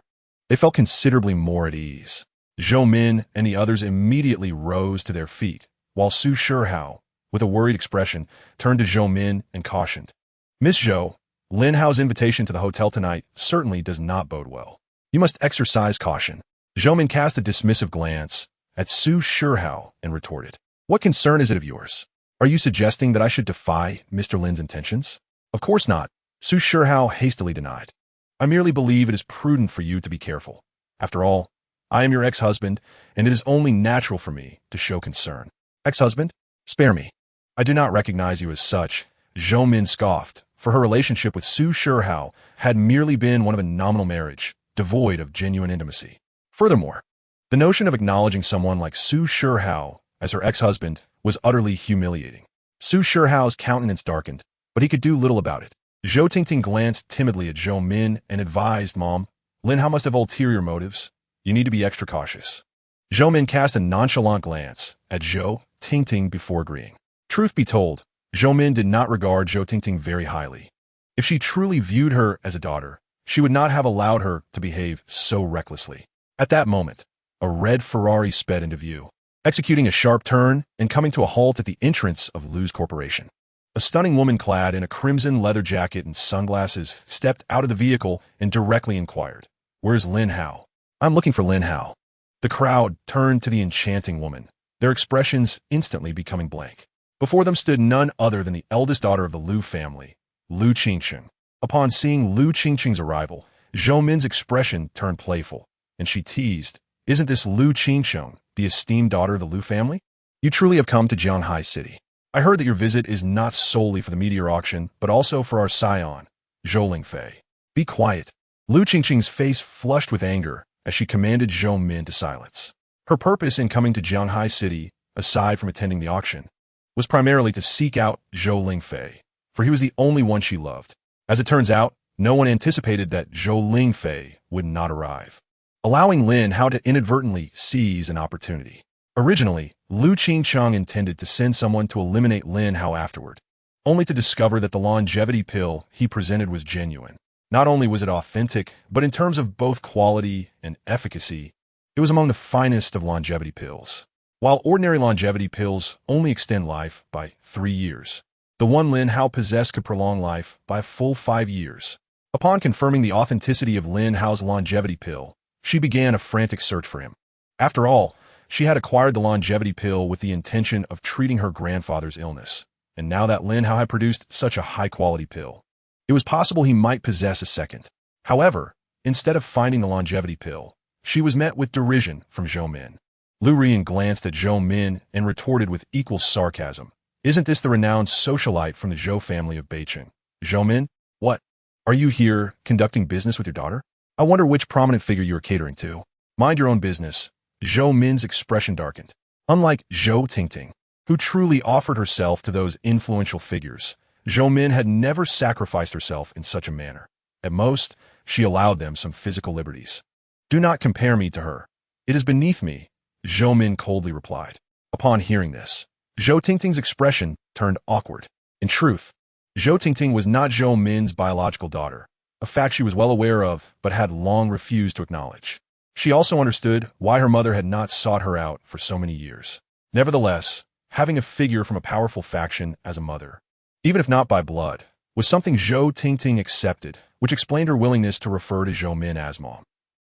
[SPEAKER 1] they felt considerably more at ease. Zhou Min and the others immediately rose to their feet, while Su Shihua, with a worried expression, turned to Zhou Min and cautioned, Miss Zhou, Lin Hao's invitation to the hotel tonight certainly does not bode well. You must exercise caution. Zhou Min cast a dismissive glance at Su Shihua and retorted, What concern is it of yours? Are you suggesting that I should defy Mr. Lin's intentions? Of course not, Su Shihua hastily denied. I merely believe it is prudent for you to be careful. After all, I am your ex-husband, and it is only natural for me to show concern. Ex-husband? Spare me. I do not recognize you as such, Zhou Min scoffed, for her relationship with Su Shihua had merely been one of a nominal marriage, devoid of genuine intimacy. Furthermore, the notion of acknowledging someone like Su Shihua as her ex-husband was utterly humiliating. Su Shihua's countenance darkened, but he could do little about it. Zhou Tingting glanced timidly at Zhou Min and advised, Mom, Lin Hao must have ulterior motives. You need to be extra cautious. Zhou Min cast a nonchalant glance at Zhou Tingting before agreeing. Truth be told, Zhou Min did not regard Zhou Tingting very highly. If she truly viewed her as a daughter, she would not have allowed her to behave so recklessly. At that moment, a red Ferrari sped into view, executing a sharp turn and coming to a halt at the entrance of Lu's corporation. A stunning woman clad in a crimson leather jacket and sunglasses stepped out of the vehicle and directly inquired, Where's Lin Hao? I'm looking for Lin Hao. The crowd turned to the enchanting woman, their expressions instantly becoming blank. Before them stood none other than the eldest daughter of the Lu family, Lu Qingqing. Upon seeing Lu Qingqing's arrival, Zhou Min's expression turned playful, and she teased, Isn't this Lu Qingqing, the esteemed daughter of the Lu family? You truly have come to Jianghai City. I heard that your visit is not solely for the meteor auction, but also for our scion, Zhou Lingfei. Be quiet. Lu Qingqing's face flushed with anger as she commanded Zhou Min to silence. Her purpose in coming to Jianghai City aside from attending the auction, was primarily to seek out Zhou Lingfei, for he was the only one she loved. As it turns out, no one anticipated that Zhou Lingfei would not arrive, allowing Lin Hao to inadvertently seize an opportunity. Originally, Lu Qingcheng intended to send someone to eliminate Lin Hao afterward, only to discover that the longevity pill he presented was genuine. Not only was it authentic, but in terms of both quality and efficacy, it was among the finest of longevity pills. While ordinary longevity pills only extend life by 3 years, the one Lin Hao possessed could prolong life by a full 5 years. Upon confirming the authenticity of Lin Hao's longevity pill, she began a frantic search for him. After all, she had acquired the longevity pill with the intention of treating her grandfather's illness, and now that Lin Hao had produced such a high-quality pill, it was possible he might possess a second. However, instead of finding the longevity pill, she was met with derision from Zhou Min. Lu Rian glanced at Zhou Min and retorted with equal sarcasm, "Isn't this the renowned socialite from the Zhou family of Beiqing? Zhou Min, what? Are you here conducting business with your daughter? I wonder which prominent figure you are catering to." "Mind your own business." Zhou Min's expression darkened. Unlike Zhou Tingting, who truly offered herself to those influential figures, Zhou Min had never sacrificed herself in such a manner. At most, she allowed them some physical liberties. "Do not compare me to her. It is beneath me," Zhou Min coldly replied. Upon hearing this, Zhou Tingting's expression turned awkward. In truth, Zhou Tingting was not Zhou Min's biological daughter, a fact she was well aware of but had long refused to acknowledge. She also understood why her mother had not sought her out for so many years. Nevertheless, having a figure from a powerful faction as a mother, even if not by blood, was something Zhou Tingting accepted, which explained her willingness to refer to Zhou Min as mom.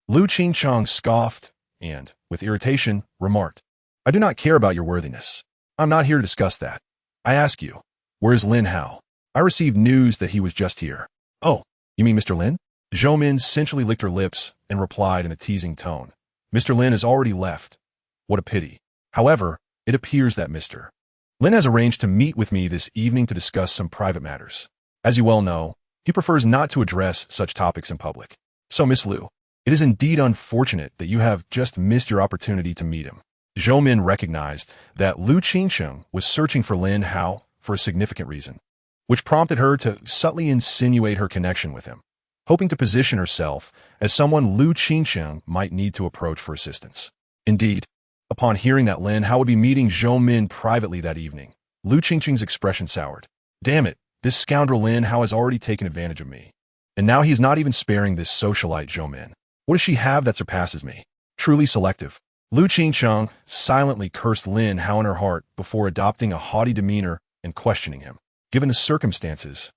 [SPEAKER 1] Lu Qingcheng scoffed and, with irritation, remarked, "I do not care about your worthiness. I'm not here to discuss that. I ask you, where is Lin Hao? I received news that he was just here." "Oh, you mean Mr. Lin?" Zhou Min sensually licked her lips and replied in a teasing tone, "Mr. Lin has already left. What a pity. However, it appears that Mr. Lin has arranged to meet with me this evening to discuss some private matters. As you well know, he prefers not to address such topics in public. So, Miss Lu, it is indeed unfortunate that you have just missed your opportunity to meet him." Zhou Min recognized that Lu Qingcheng was searching for Lin Hao for a significant reason, which prompted her to subtly insinuate her connection with him, hoping to position herself as someone Lu Qingcheng might need to approach for assistance. Indeed, upon hearing that Lin Hao would be meeting Zhou Min privately that evening, Lu Qingcheng's expression soured. "Damn it, this scoundrel Lin Hao has already taken advantage of me. And now he is not even sparing this socialite Zhou Min. What does she have that surpasses me? Truly selective." Lu Qingcheng silently cursed Lin Hao in her heart before adopting a haughty demeanor and questioning him. "Given the circumstances,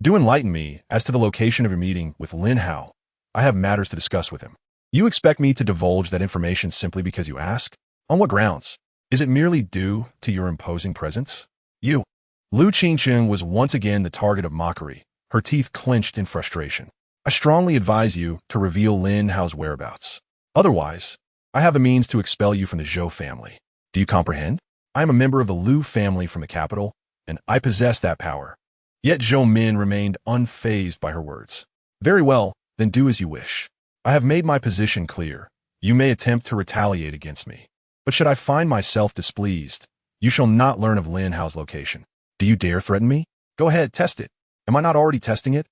[SPEAKER 1] do enlighten me as to the location of your meeting with Lin Hao. I have matters to discuss with him." "You expect me to divulge that information simply because you ask? On what grounds? Is it merely due to your imposing presence? You." Lu Qingcheng was once again the target of mockery, her teeth clenched in frustration. "I strongly advise you to reveal Lin Hao's whereabouts. Otherwise, I have the means to expel you from the Zhou family. Do you comprehend? I am a member of the Lu family from the capital, and I possess that power." Yet Zhou Min remained unfazed by her words. "Very well, then do as you wish. I have made my position clear. You may attempt to retaliate against me. But should I find myself displeased, you shall not learn of Lin Hao's location. Do you dare threaten me? Go ahead, test it. Am I not already testing it?"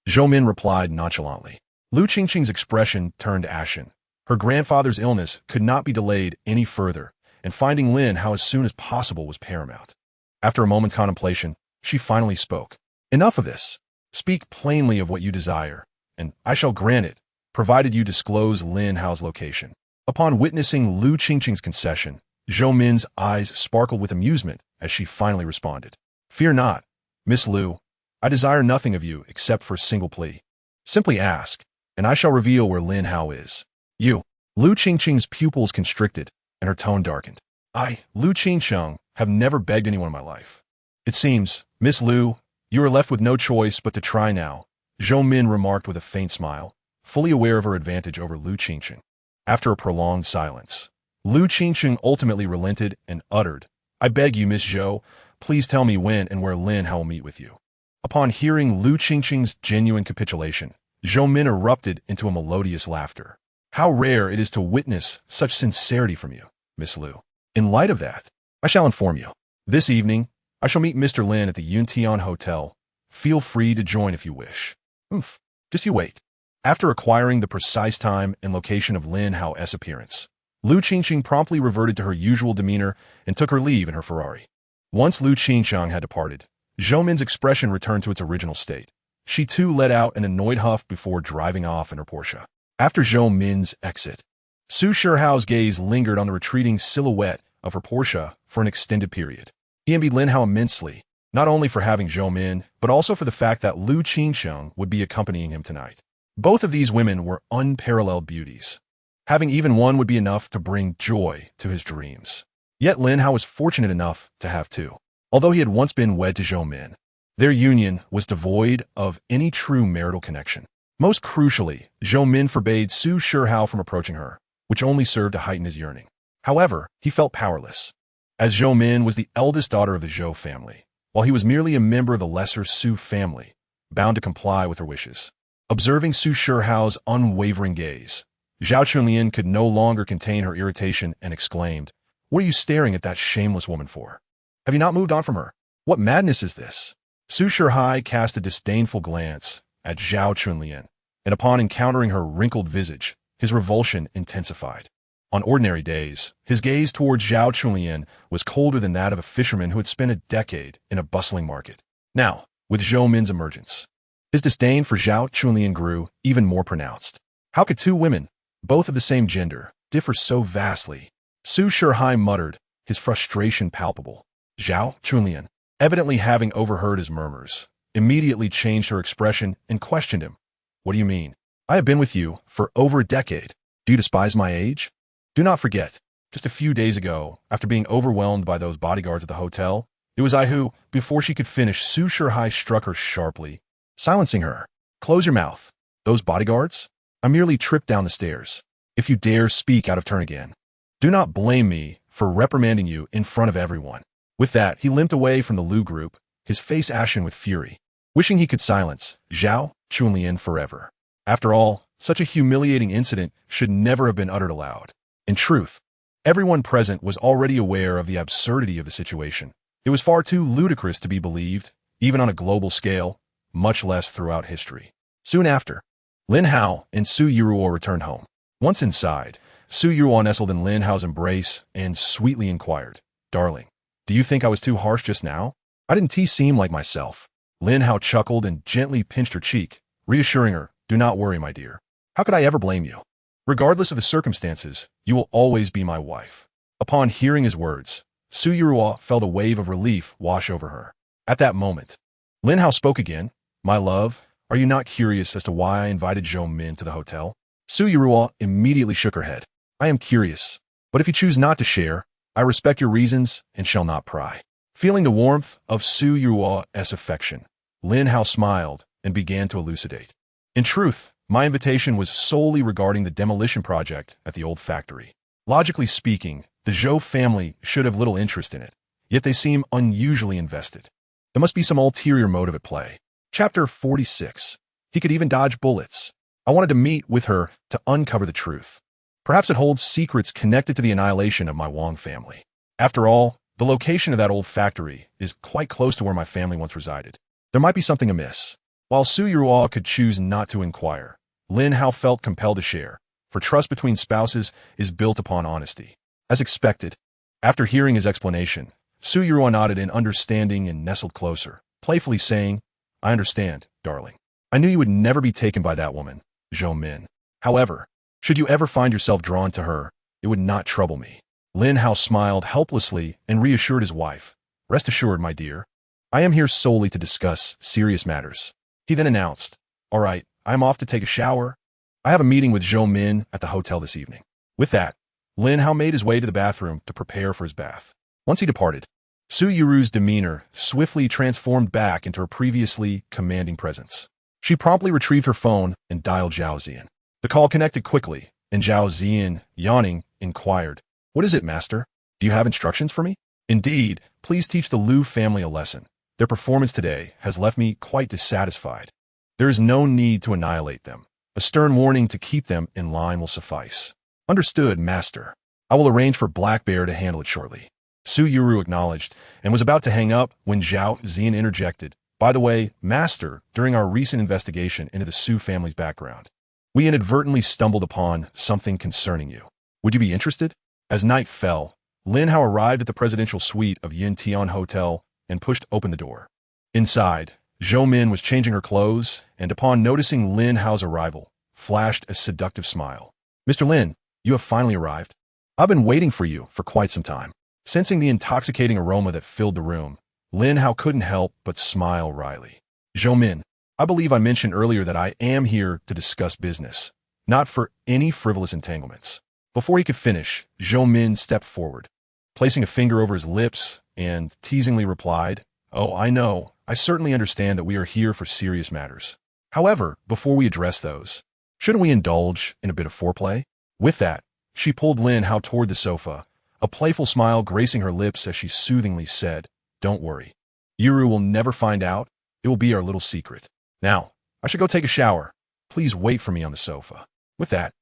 [SPEAKER 1] Zhou Min replied nonchalantly. Lu Qingcheng's expression turned ashen. Her grandfather's illness could not be delayed any further, and finding Lin Hao as soon as possible was paramount. After a moment's contemplation, she finally spoke. "Enough of this. Speak plainly of what you desire, and I shall grant it, provided you disclose Lin Hao's location." Upon witnessing Lu Qingcheng's concession, Zhou Min's eyes sparkled with amusement as she finally responded. "Fear not, Miss Lu. I desire nothing of you except for a single plea. Simply ask, and I shall reveal where Lin Hao is." "You." Lu Qingcheng's pupils constricted, and her tone darkened. "I, Lu Qingcheng, have never begged anyone in my life. It seems, Miss Lu, you are left with no choice but to try now," Zhou Min remarked with a faint smile, fully aware of her advantage over Lu Qingcheng. After a prolonged silence, Lu Qingcheng ultimately relented and uttered, "I beg you, Miss Zhou, please tell me when and where Lin Hao will meet with you." Upon hearing Lu Qingcheng's genuine capitulation, Zhou Min erupted into a melodious laughter. "How rare it is to witness such sincerity from you, Miss Lu. In light of that, I shall inform you. This evening, I shall meet Mr. Lin at the Yuntian Hotel. Feel free to join if you wish. Oomph. Just you wait. After acquiring the precise time and location of Lin Hao's appearance, Lu Qingqing promptly reverted to her usual demeanor and took her leave in her Ferrari. Once Lu Qingqiang had departed, Zhou Min's expression returned to its original state. She too let out an annoyed huff before driving off in her Porsche. After Zhou Min's exit, Su Shihao's gaze lingered on the retreating silhouette of her Porsche for an extended period. He envied Lin Hao immensely, not only for having Zhou Min, but also for the fact that Lu Qingqiang would be accompanying him tonight. Both of these women were unparalleled beauties. Having even one would be enough to bring joy to his dreams. Yet Lin Hao was fortunate enough to have two. Although he had once been wed to Zhou Min, their union was devoid of any true marital connection. Most crucially, Zhou Min forbade Su Shihao from approaching her, which only served to heighten his yearning. However, he felt powerless, as Zhou Min was the eldest daughter of the Zhou family, while he was merely a member of the lesser Su family, bound to comply with her wishes. Observing Su Shihao's unwavering gaze, Zhao Chunlian could no longer contain her irritation and exclaimed, "What are you staring at that shameless woman for? Have you not moved on from her? What madness is this?" Su Shihai cast a disdainful glance at Zhao Chunlian, and upon encountering her wrinkled visage, his revulsion intensified. On ordinary days, his gaze towards Zhao Chunlian was colder than that of a fisherman who had spent a decade in a bustling market. Now, with Zhou Min's emergence, his disdain for Zhao Chunlian grew even more pronounced. How could two women, both of the same gender, differ so vastly? Su Shihai muttered, his frustration palpable. Zhao Chunlian, evidently having overheard his murmurs, immediately changed her expression and questioned him. "What do you mean? I have been with you for over a decade. Do you despise my age? Do not forget, just a few days ago, after being overwhelmed by those bodyguards at the hotel, it was I who, before she could finish, Su Shihai struck her sharply, silencing her. Close your mouth. Those bodyguards? I merely tripped down the stairs. If you dare speak out of turn again, do not blame me for reprimanding you in front of everyone." With that, he limped away from the Lu group, his face ashen with fury, wishing he could silence Zhao Chunlian forever. After all, such a humiliating incident should never have been uttered aloud. In truth, everyone present was already aware of the absurdity of the situation. It was far too ludicrous to be believed, even on a global scale, much less throughout history. Soon after, Lin Hao and Su Yiruo returned home. Once inside, Su Yiruo nestled in Lin Hao's embrace and sweetly inquired, "Darling, do you think I was too harsh just now? I didn't seem like myself." Lin Hao chuckled and gently pinched her cheek, reassuring her, "Do not worry, my dear. How could I ever blame you? Regardless of the circumstances, you will always be my wife." Upon hearing his words, Su Yiruo felt a wave of relief wash over her. At that moment, Lin Hao spoke again. "My love, are you not curious as to why I invited Zhou Min to the hotel?" Su Yiruo immediately shook her head. "I am curious, but if you choose not to share, I respect your reasons and shall not pry." Feeling the warmth of Su Yiruo's affection, Lin Hao smiled and began to elucidate. "In truth, my invitation was solely regarding the demolition project at the old factory. Logically speaking, the Zhou family should have little interest in it, yet they seem unusually invested. There must be some ulterior motive at play." Chapter 46. He could even dodge bullets. I wanted to meet with her to uncover the truth. Perhaps it holds secrets connected to the annihilation of my Wang family. After all, the location of that old factory is quite close to where my family once resided. There might be something amiss. While Su Yiruo could choose not to inquire, Lin Hao felt compelled to share, for trust between spouses is built upon honesty. As expected, after hearing his explanation, Su Yiruo nodded in understanding and nestled closer, playfully saying, "I understand, darling. I knew you would never be taken by that woman, Zhou Min. However, should you ever find yourself drawn to her, it would not trouble me." Lin Hao smiled helplessly and reassured his wife, "Rest assured, my dear, I am here solely to discuss serious matters." He then announced, "All right, I am off to take a shower. I have a meeting with Zhou Min at the hotel this evening." With that, Lin Hao made his way to the bathroom to prepare for his bath. Once he departed, Su Yiru's demeanor swiftly transformed back into her previously commanding presence. She promptly retrieved her phone and dialed Zhao Ziyan. The call connected quickly, and Zhao Ziyan, yawning, inquired, "What is it, master? Do you have instructions for me?" "Indeed, please teach the Lu family a lesson. Their performance today has left me quite dissatisfied. There is no need to annihilate them. A stern warning to keep them in line will suffice." "Understood, master. I will arrange for Black Bear to handle it shortly." Su Yuru acknowledged and was about to hang up when Zhao Zian interjected. By the way, Master, during our recent investigation into the Su family's background, we inadvertently stumbled upon something concerning you. Would you be interested? As night fell, Lin Hao arrived at the presidential suite of Yin Tian Hotel and pushed open the door. Inside, Zhou Min was changing her clothes and upon noticing Lin Hao's arrival, flashed a seductive smile. Mr. Lin, you have finally arrived. I've been waiting for you for quite some time. Sensing the intoxicating aroma that filled the room, Lin Hao couldn't help but smile wryly. Zhou Min, I believe I mentioned earlier that I am here to discuss business, not for any frivolous entanglements. Before he could finish, Zhou Min stepped forward, placing a finger over his lips and teasingly replied, Oh, I know. I certainly understand that we are here for serious matters. However, before we address those, shouldn't we indulge in a bit of foreplay? With that, she pulled Lin Hao toward the sofa, a playful smile gracing her lips as she soothingly said, Don't worry. Yuru will never find out. It will be our little secret. Now, I should go take a shower. Please wait for me on the sofa. With that,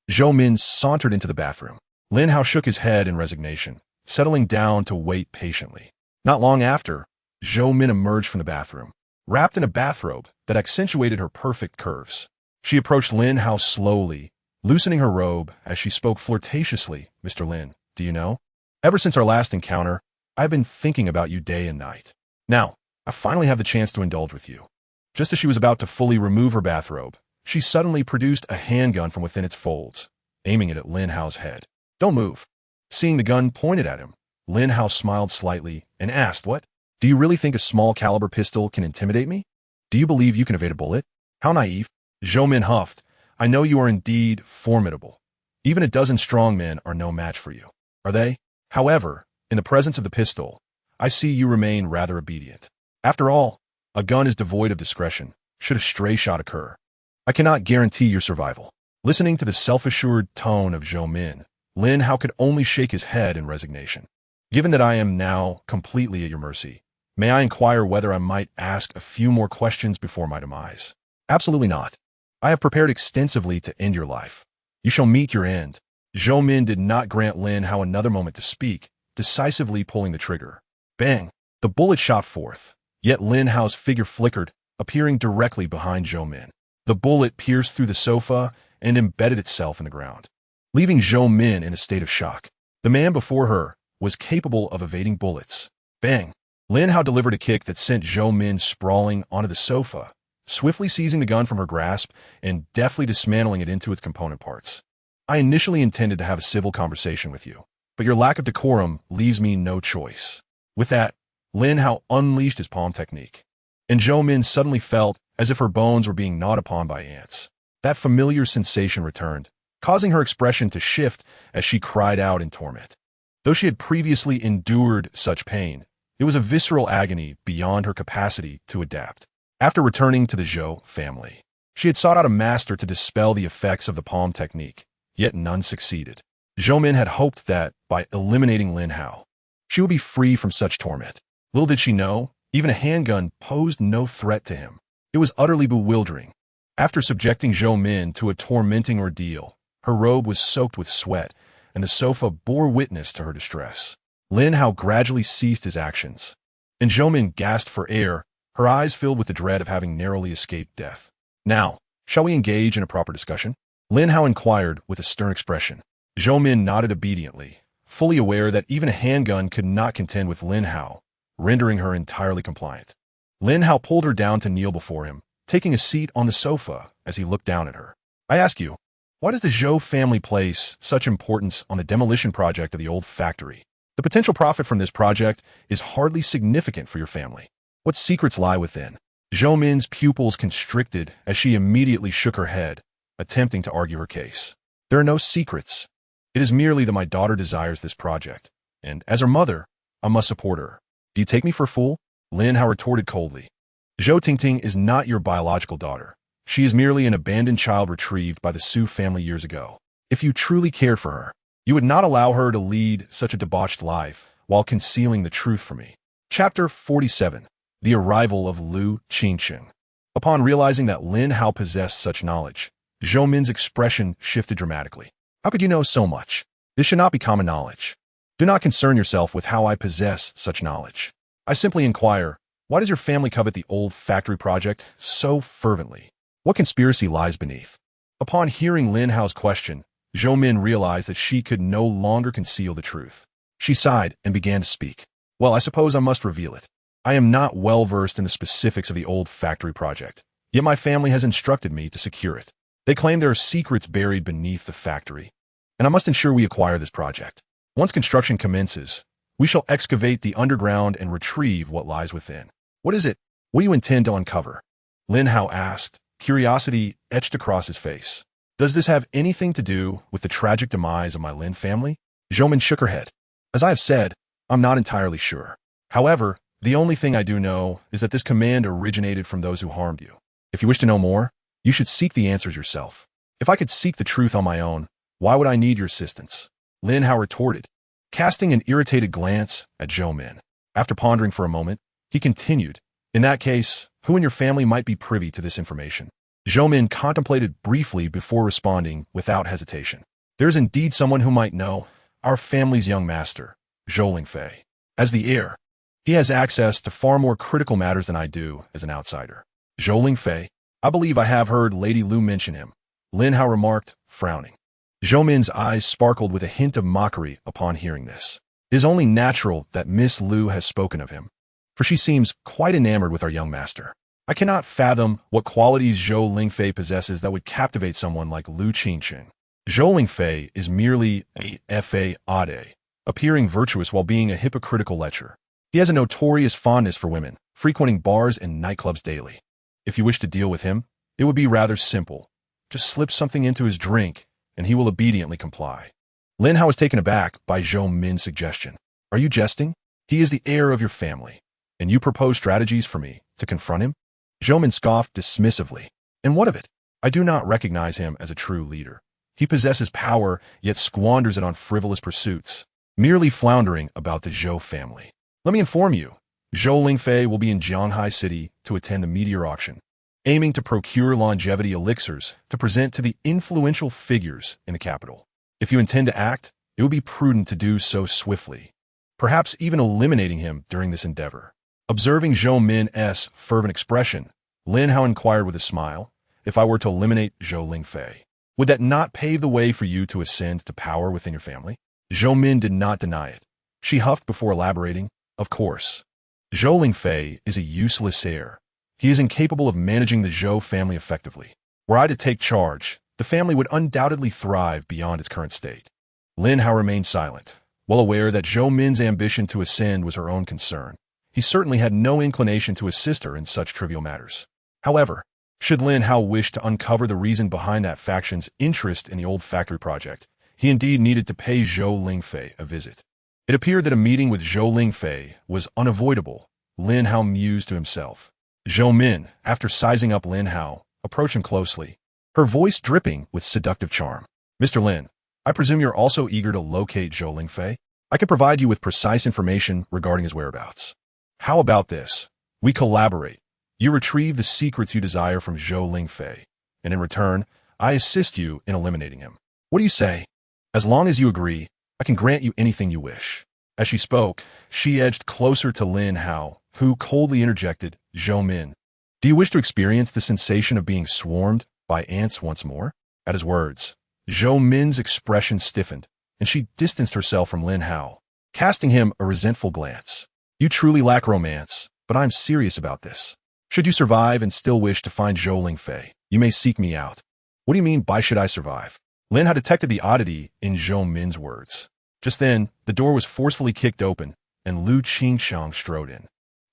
[SPEAKER 1] Zhou Min sauntered into the bathroom. Lin Hao shook his head in resignation, settling down to wait patiently. Not long after, Zhou Min emerged from the bathroom, wrapped in a bathrobe that accentuated her perfect curves. She approached Lin Hao slowly, loosening her robe as she spoke flirtatiously. Mr. Lin, do you know? Ever since our last encounter, I've been thinking about you day and night. Now, I finally have the chance to indulge with you. Just as she was about to fully remove her bathrobe, she suddenly produced a handgun from within its folds, aiming it at Lin Hao's head. Don't move. Seeing the gun pointed at him, Lin Hao smiled slightly and asked, What? Do you really think a small caliber pistol can intimidate me? Do you believe you can evade a bullet? How naive. Zhou Min huffed. I know you are indeed formidable. Even a dozen strong men are no match for you. Are they? However, in the presence of the pistol, I see you remain rather obedient. After all, a gun is devoid of discretion, should a stray shot occur. I cannot guarantee your survival. Listening to the self-assured tone of Zhou Min, Lin Hao could only shake his head in resignation. Given that I am now completely at your mercy, may I inquire whether I might ask a few more questions before my demise? Absolutely not. I have prepared extensively to end your life. You shall meet your end. Zhou Min did not grant Lin Hao another moment to speak, decisively pulling the trigger. Bang! The bullet shot forth, yet Lin Hao's figure flickered, appearing directly behind Zhou Min. The bullet pierced through the sofa and embedded itself in the ground, leaving Zhou Min in a state of shock. The man before her was capable of evading bullets. Bang! Lin Hao delivered a kick that sent Zhou Min sprawling onto the sofa, swiftly seizing the gun from her grasp and deftly dismantling it into its component parts. I initially intended to have a civil conversation with you, but your lack of decorum leaves me no choice. With that, Lin Hao unleashed his palm technique, and Zhou Min suddenly felt as if her bones were being gnawed upon by ants. That familiar sensation returned, causing her expression to shift as she cried out in torment. Though she had previously endured such pain, it was a visceral agony beyond her capacity to adapt. After returning to the Zhou family, she had sought out a master to dispel the effects of the palm technique, yet none succeeded. Zhou Min had hoped that, by eliminating Lin Hao, she would be free from such torment. Little did she know, even a handgun posed no threat to him. It was utterly bewildering. After subjecting Zhou Min to a tormenting ordeal, her robe was soaked with sweat, and the sofa bore witness to her distress. Lin Hao gradually ceased his actions, and Zhou Min gasped for air, her eyes filled with the dread of having narrowly escaped death. Now, shall we engage in a proper discussion? Lin Hao inquired with a stern expression. Zhou Min nodded obediently, fully aware that even a handgun could not contend with Lin Hao, rendering her entirely compliant. Lin Hao pulled her down to kneel before him, taking a seat on the sofa as he looked down at her. I ask you, why does the Zhou family place such importance on the demolition project of the old factory? The potential profit from this project is hardly significant for your family. What secrets lie within? Zhou Min's pupils constricted as she immediately shook her head, attempting to argue her case. There are no secrets. It is merely that my daughter desires this project, and as her mother, I must support her. Do you take me for a fool? Lin Hao retorted coldly. Zhou Tingting is not your biological daughter. She is merely an abandoned child retrieved by the Su family years ago. If you truly cared for her, you would not allow her to lead such a debauched life while concealing the truth from me. Chapter 47. The Arrival of Lu Qingqing. Upon realizing that Lin Hao possessed such knowledge, Zhou Min's expression shifted dramatically. How could you know so much? This should not be common knowledge. Do not concern yourself with how I possess such knowledge. I simply inquire, why does your family covet the old factory project so fervently? What conspiracy lies beneath? Upon hearing Lin Hao's question, Zhou Min realized that she could no longer conceal the truth. She sighed and began to speak. Well, I suppose I must reveal it. I am not well versed in the specifics of the old factory project, yet my family has instructed me to secure it. They claim there are secrets buried beneath the factory, and I must ensure we acquire this project. Once construction commences, we shall excavate the underground and retrieve what lies within. What is it? What do you intend to uncover? Lin Hao asked, curiosity etched across his face. Does this have anything to do with the tragic demise of my Lin family? Zhou Min shook her head. As I have said, I'm not entirely sure. However, the only thing I do know is that this command originated from those who harmed you. If you wish to know more, you should seek the answers yourself. If I could seek the truth on my own, why would I need your assistance? Lin Hao retorted, casting an irritated glance at Zhou Min. After pondering for a moment, he continued, in that case, who in your family might be privy to this information? Zhou Min contemplated briefly before responding without hesitation. There is indeed someone who might know, our family's young master, Zhou Lingfei. As the heir, he has access to far more critical matters than I do as an outsider. Zhou Lingfei, I believe I have heard Lady Lu mention him, Lin Hao remarked, frowning. Zhou Min's eyes sparkled with a hint of mockery upon hearing this. It is only natural that Miss Lu has spoken of him, for she seems quite enamored with our young master. I cannot fathom what qualities Zhou Lingfei possesses that would captivate someone like Lu Qingqing. Zhou Lingfei is merely a fa-ade, appearing virtuous while being a hypocritical lecher. He has a notorious fondness for women, frequenting bars and nightclubs daily. If you wish to deal with him, it would be rather simple. Just slip something into his drink, and he will obediently comply. Lin Hao was taken aback by Zhou Min's suggestion. Are you jesting? He is the heir of your family, and you propose strategies for me to confront him? Zhou Min scoffed dismissively. And what of it? I do not recognize him as a true leader. He possesses power, yet squanders it on frivolous pursuits, merely floundering about the Zhou family. Let me inform you, Zhou Lingfei will be in Jianghai City to attend the meteor auction, aiming to procure longevity elixirs to present to the influential figures in the capital. If you intend to act, it would be prudent to do so swiftly, perhaps even eliminating him during this endeavor. Observing Zhou Min's fervent expression, Lin Hao inquired with a smile, if I were to eliminate Zhou Lingfei, would that not pave the way for you to ascend to power within your family? Zhou Min did not deny it. She huffed before elaborating, of course. Zhou Lingfei is a useless heir. He is incapable of managing the Zhou family effectively. Were I to take charge, the family would undoubtedly thrive beyond its current state. Lin Hao remained silent, well aware that Zhou Min's ambition to ascend was her own concern. He certainly had no inclination to assist her in such trivial matters. However, should Lin Hao wish to uncover the reason behind that faction's interest in the old factory project, he indeed needed to pay Zhou Lingfei a visit. It appeared that a meeting with Zhou Lingfei was unavoidable, Lin Hao mused to himself. Zhou Min, after sizing up Lin Hao, approached him closely, her voice dripping with seductive charm. Mr. Lin, I presume you're also eager to locate Zhou Lingfei? I can provide you with precise information regarding his whereabouts. How about this? We collaborate. You retrieve the secrets you desire from Zhou Lingfei, and in return, I assist you in eliminating him. What do you say? As long as you agree, I can grant you anything you wish. As she spoke, she edged closer to Lin Hao, who coldly interjected, Zhou Min, do you wish to experience the sensation of being swarmed by ants once more? At his words, Zhou Min's expression stiffened, and she distanced herself from Lin Hao, casting him a resentful glance. You truly lack romance, but I'm serious about this. Should you survive and still wish to find Zhou Lingfei, you may seek me out. What do you mean by should I survive? Lin Hao detected the oddity in Zhou Min's words. Just then, the door was forcefully kicked open, and Lu Qingqiang strode in.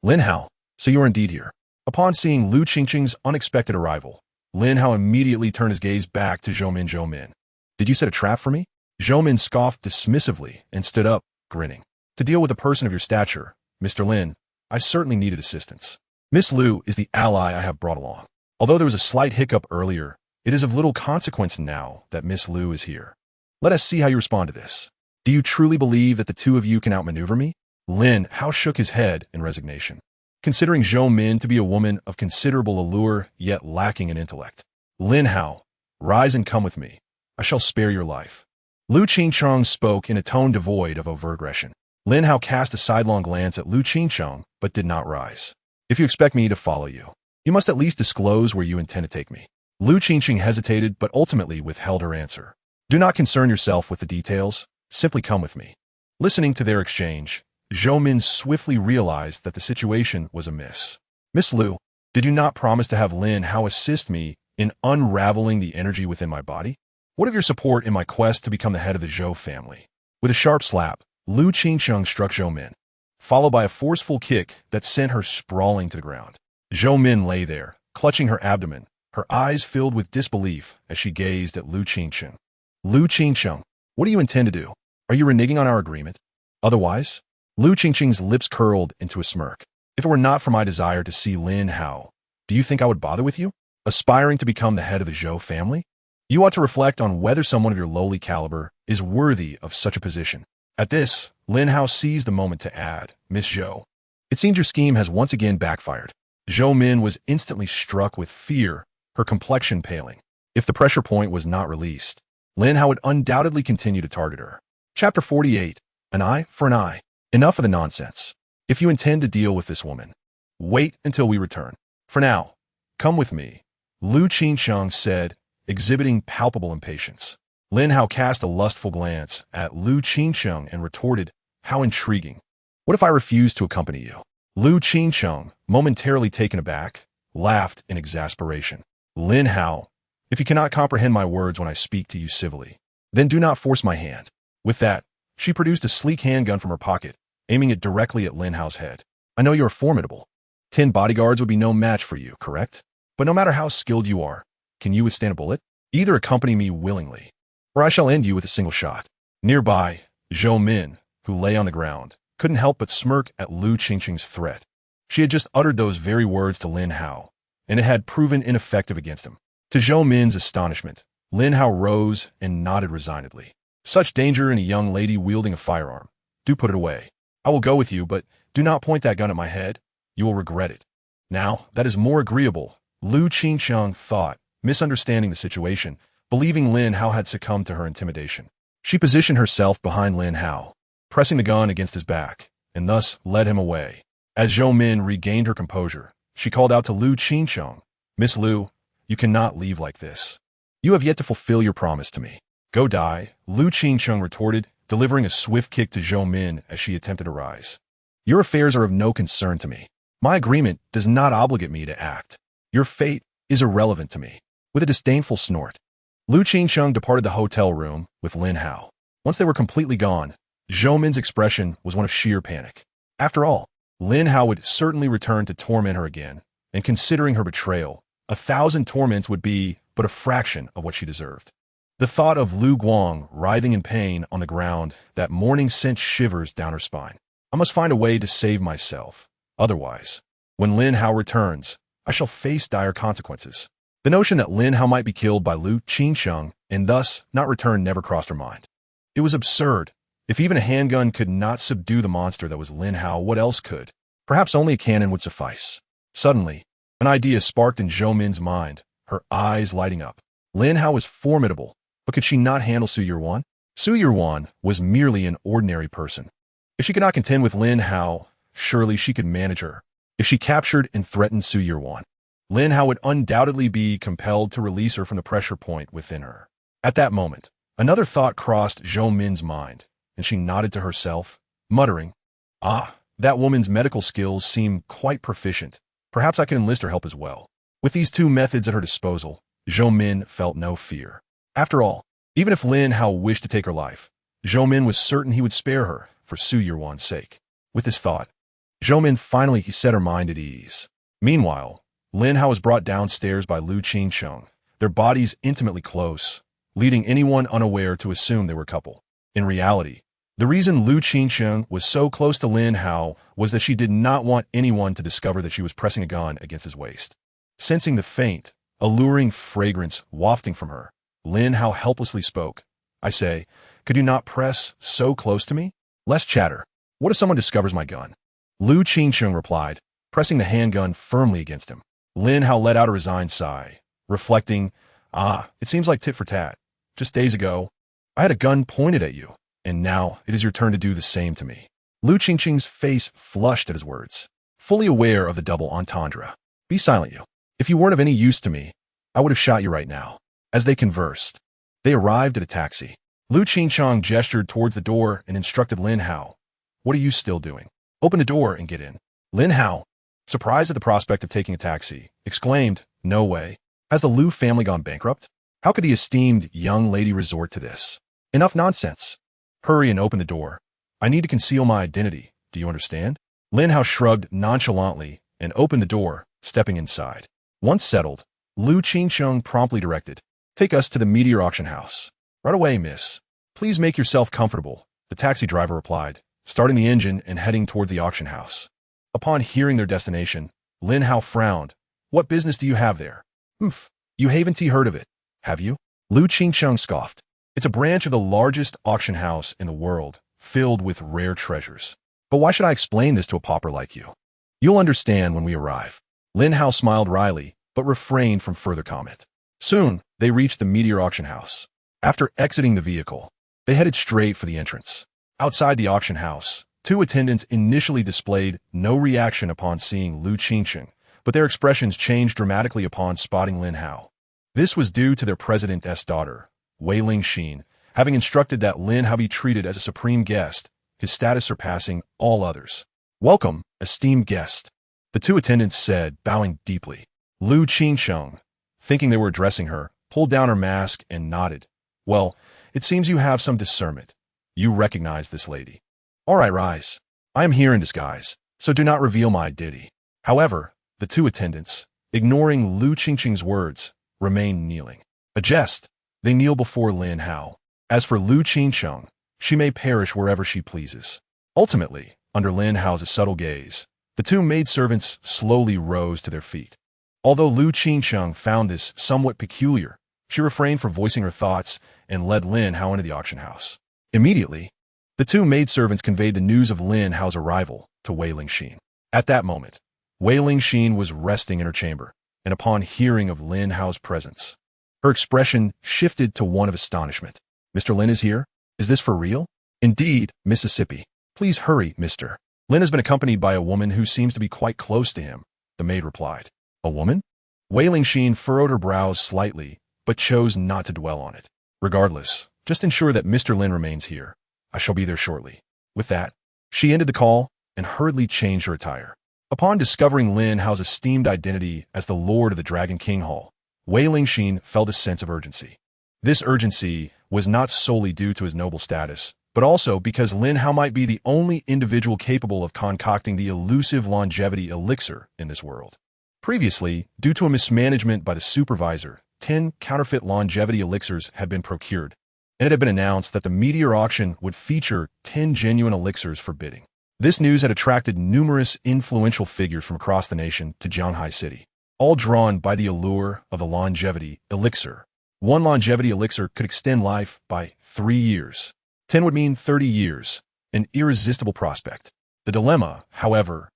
[SPEAKER 1] Lin Hao, so you are indeed here. Upon seeing Lu Qingqing's unexpected arrival, Lin Hao immediately turned his gaze back to Zhou Min. Zhou Min, did you set a trap for me? Zhou Min scoffed dismissively and stood up, grinning. To deal with a person of your stature, Mr. Lin, I certainly needed assistance. Miss Lu is the ally I have brought along. Although there was a slight hiccup earlier, it is of little consequence now that Miss Lu is here. Let us see how you respond to this. Do you truly believe that the two of you can outmaneuver me? Lin Hao shook his head in resignation, considering Zhou Min to be a woman of considerable allure yet lacking in intellect. Lin Hao, rise and come with me. I shall spare your life. Lu Qingcheng spoke in a tone devoid of overt aggression. Lin Hao cast a sidelong glance at Lu Qingcheng, but did not rise. If you expect me to follow you, you must at least disclose where you intend to take me. Lu Qingcheng hesitated, but ultimately withheld her answer. Do not concern yourself with the details. Simply come with me. Listening to their exchange, Zhou Min swiftly realized that the situation was amiss. Miss Lu, did you not promise to have Lin Hao assist me in unraveling the energy within my body? What of your support in my quest to become the head of the Zhou family? With a sharp slap, Lu Qingcheng struck Zhou Min, followed by a forceful kick that sent her sprawling to the ground. Zhou Min lay there, clutching her abdomen, her eyes filled with disbelief as she gazed at Lu Qingcheng. Lu Qingcheng, what do you intend to do? Are you reneging on our agreement? Otherwise? Lu Qingcheng's lips curled into a smirk. If it were not for my desire to see Lin Hao, do you think I would bother with you? Aspiring to become the head of the Zhou family? You ought to reflect on whether someone of your lowly caliber is worthy of such a position. At this, Lin Hao seized the moment to add, Miss Zhou, it seems your scheme has once again backfired. Zhou Min was instantly struck with fear, her complexion paling. If the pressure point was not released, Lin Hao would undoubtedly continue to target her. Chapter 48. An eye for an eye. Enough of the nonsense. If you intend to deal with this woman, wait until we return. For now, come with me, Lu Qingcheng said, exhibiting palpable impatience. Lin Hao cast a lustful glance at Lu Qingcheng and retorted, how intriguing. What if I refuse to accompany you? Lu Qingcheng, momentarily taken aback, laughed in exasperation. Lin Hao, if you cannot comprehend my words when I speak to you civilly, then do not force my hand. With that, she produced a sleek handgun from her pocket, aiming it directly at Lin Hao's head. I know you are formidable. 10 bodyguards would be no match for you, correct? But no matter how skilled you are, can you withstand a bullet? Either accompany me willingly, or I shall end you with a single shot. Nearby, Zhou Min, who lay on the ground, couldn't help but smirk at Lu Qingcheng's threat. She had just uttered those very words to Lin Hao, and it had proven ineffective against him. To Zhou Min's astonishment, Lin Hao rose and nodded resignedly. Such danger in a young lady wielding a firearm. Do put it away. I will go with you, but do not point that gun at my head. You will regret it. Now, that is more agreeable, Lu Qingcheng thought, misunderstanding the situation, believing Lin Hao had succumbed to her intimidation. She positioned herself behind Lin Hao, pressing the gun against his back, and thus led him away. As Zhou Min regained her composure, she called out to Lu Qingcheng, Miss Lu, you cannot leave like this. You have yet to fulfill your promise to me. Go die, Lu Qingcheng retorted, delivering a swift kick to Zhou Min as she attempted to rise. Your affairs are of no concern to me. My agreement does not obligate me to act. Your fate is irrelevant to me. With a disdainful snort, Lu Qingcheng departed the hotel room with Lin Hao. Once they were completely gone, Zhou Min's expression was one of sheer panic. After all, Lin Hao would certainly return to torment her again, and considering her betrayal, 1,000 torments would be but a fraction of what she deserved. The thought of Lu Guang writhing in pain on the ground that morning sent shivers down her spine. I must find a way to save myself. Otherwise, when Lin Hao returns, I shall face dire consequences. The notion that Lin Hao might be killed by Lu Qingcheng and thus not return never crossed her mind. It was absurd. If even a handgun could not subdue the monster that was Lin Hao, what else could? Perhaps only a cannon would suffice. Suddenly, an idea sparked in Zhou Min's mind, her eyes lighting up. Lin Hao was formidable, but could she not handle Su Yirwan? Su Yirwan was merely an ordinary person. If she could not contend with Lin Hao, surely she could manage her. If she captured and threatened Su Yirwan, Lin Hao would undoubtedly be compelled to release her from the pressure point within her. At that moment, another thought crossed Zhou Min's mind, and she nodded to herself, muttering, Ah, that woman's medical skills seem quite proficient. Perhaps I can enlist her help as well. With these two methods at her disposal, Zhou Min felt no fear. After all, even if Lin Hao wished to take her life, Zhou Min was certain he would spare her for Su Yirwan's sake. With this thought, Zhou Min finally set her mind at ease. Meanwhile, Lin Hao was brought downstairs by Lu Qingcheng, their bodies intimately close, leading anyone unaware to assume they were a couple. In reality, the reason Lu Qingcheng was so close to Lin Hao was that she did not want anyone to discover that she was pressing a gun against his waist. Sensing the faint, alluring fragrance wafting from her, Lin Hao helplessly spoke. I say, could you not press so close to me? Less chatter. What if someone discovers my gun? Lu Qingcheng replied, pressing the handgun firmly against him. Lin Hao let out a resigned sigh, reflecting, it seems like tit for tat. Just days ago, I had a gun pointed at you, and now it is your turn to do the same to me. Lu Qingqing's face flushed at his words, fully aware of the double entendre. Be silent, you. If you weren't of any use to me, I would have shot you right now. As they conversed, they arrived at a taxi. Lu Qingqiang gestured towards the door and instructed Lin Hao, "What are you still doing? Open the door and get in." Lin Hao, surprised at the prospect of taking a taxi, exclaimed, "No way. Has the Lu family gone bankrupt? How could the esteemed young lady resort to this? Enough nonsense. Hurry and open the door. I need to conceal my identity. Do you understand?" Lin Hao shrugged nonchalantly and opened the door, stepping inside. Once settled, Lu Qingqiang promptly directed, "Take us to the meteor auction house." "Right away, miss. Please make yourself comfortable," the taxi driver replied, starting the engine and heading toward the auction house. Upon hearing their destination, Lin Hao frowned. "What business do you have there?" "Humph, you haven't heard of it, have you?" Lu Qingqiang scoffed. "It's a branch of the largest auction house in the world, filled with rare treasures. But why should I explain this to a pauper like you? You'll understand when we arrive." Lin Hao smiled wryly, but refrained from further comment. Soon, they reached the meteor auction house. After exiting the vehicle, they headed straight for the entrance. Outside the auction house, two attendants initially displayed no reaction upon seeing Lu Qingqiang, but their expressions changed dramatically upon spotting Lin Hao. This was due to their president's daughter, Wei Lingxin, having instructed that Lin Hao be treated as a supreme guest, his status surpassing all others. "Welcome, esteemed guest," the two attendants said, bowing deeply. Lu Qingqiang, thinking they were addressing her, pulled down her mask and nodded. "Well, it seems you have some discernment. You recognize this lady. All right, rise. I am here in disguise, so do not reveal my identity." However, the two attendants, ignoring Lu Qingqing's words, remained kneeling. A jest, they kneel before Lin Hao. As for Lu Qingqiang, she may perish wherever she pleases. Ultimately, under Lin Hao's subtle gaze, the two maidservants slowly rose to their feet. Although Lu Qingqiang found this somewhat peculiar, she refrained from voicing her thoughts and led Lin Hao into the auction house. Immediately, the two maidservants conveyed the news of Lin Hao's arrival to Wei Lingxin. At that moment, Wei Lingxin was resting in her chamber, and upon hearing of Lin Hao's presence, her expression shifted to one of astonishment. "Mr. Lin is here? Is this for real?" "Indeed, Mississippi. Please hurry, mister. Lin has been accompanied by a woman who seems to be quite close to him," the maid replied. "A woman?" Wei Lingxin furrowed her brows slightly, but chose not to dwell on it. "Regardless, just ensure that Mr. Lin remains here. I shall be there shortly." With that, she ended the call and hurriedly changed her attire. Upon discovering Lin Hao's esteemed identity as the Lord of the Dragon King Hall, Wei Lingxin felt a sense of urgency. This urgency was not solely due to his noble status, but also because Lin Hao might be the only individual capable of concocting the elusive longevity elixir in this world. Previously, due to a mismanagement by the supervisor, 10 counterfeit longevity elixirs had been procured, and it had been announced that the meteor auction would feature 10 genuine elixirs for bidding. This news had attracted numerous influential figures from across the nation to Jianghai City, all drawn by the allure of the longevity elixir. One longevity elixir could extend life by 3 years. 10 would mean 30 years, an irresistible prospect. The dilemma, however,